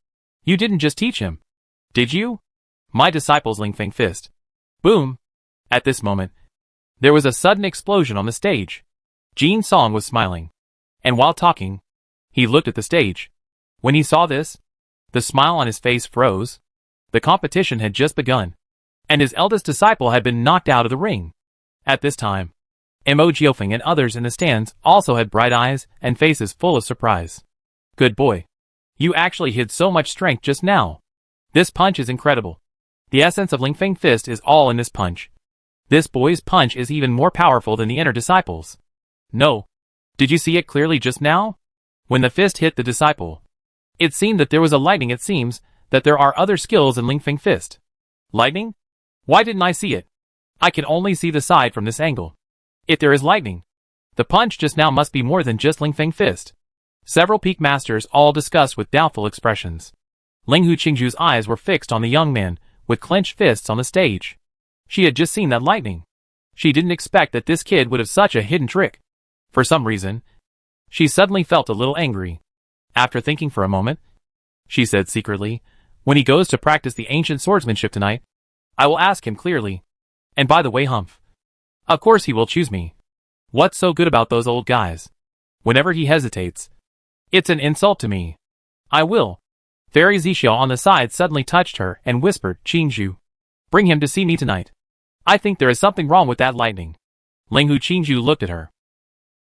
You didn't just teach him, did you? My disciple's Lingfeng fist. Boom! At this moment, there was a sudden explosion on the stage. Jin Song was smiling, and while talking, he looked at the stage. When he saw this, the smile on his face froze. The competition had just begun, and his eldest disciple had been knocked out of the ring. At this time, Mo Jiufeng and others in the stands also had bright eyes and faces full of surprise. Good boy. You actually hid so much strength just now. This punch is incredible. The essence of Lingfeng fist is all in this punch. This boy's punch is even more powerful than the inner disciples. No. Did you see it clearly just now? When the fist hit the disciple, it seemed that there was a lightning. It seems that there are other skills in Lingfeng fist. Lightning? Why didn't I see it? I can only see the side from this angle. If there is lightning, the punch just now must be more than just Lingfeng fist. Several Peak Masters all discussed with doubtful expressions. Linghu Qingzhu's eyes were fixed on the young man with clenched fists on the stage. She had just seen that lightning. She didn't expect that this kid would have such a hidden trick. For some reason, she suddenly felt a little angry. After thinking for a moment, she said secretly, when he goes to practice the ancient swordsmanship tonight, I will ask him clearly. And by the way, Humph, of course he will choose me. What's so good about those old guys? Whenever he hesitates, it's an insult to me. I will. Fairy Zixiao on the side suddenly touched her and whispered, Qingzhu, bring him to see me tonight. I think there is something wrong with that lightning. Linghu Qingzhu looked at her.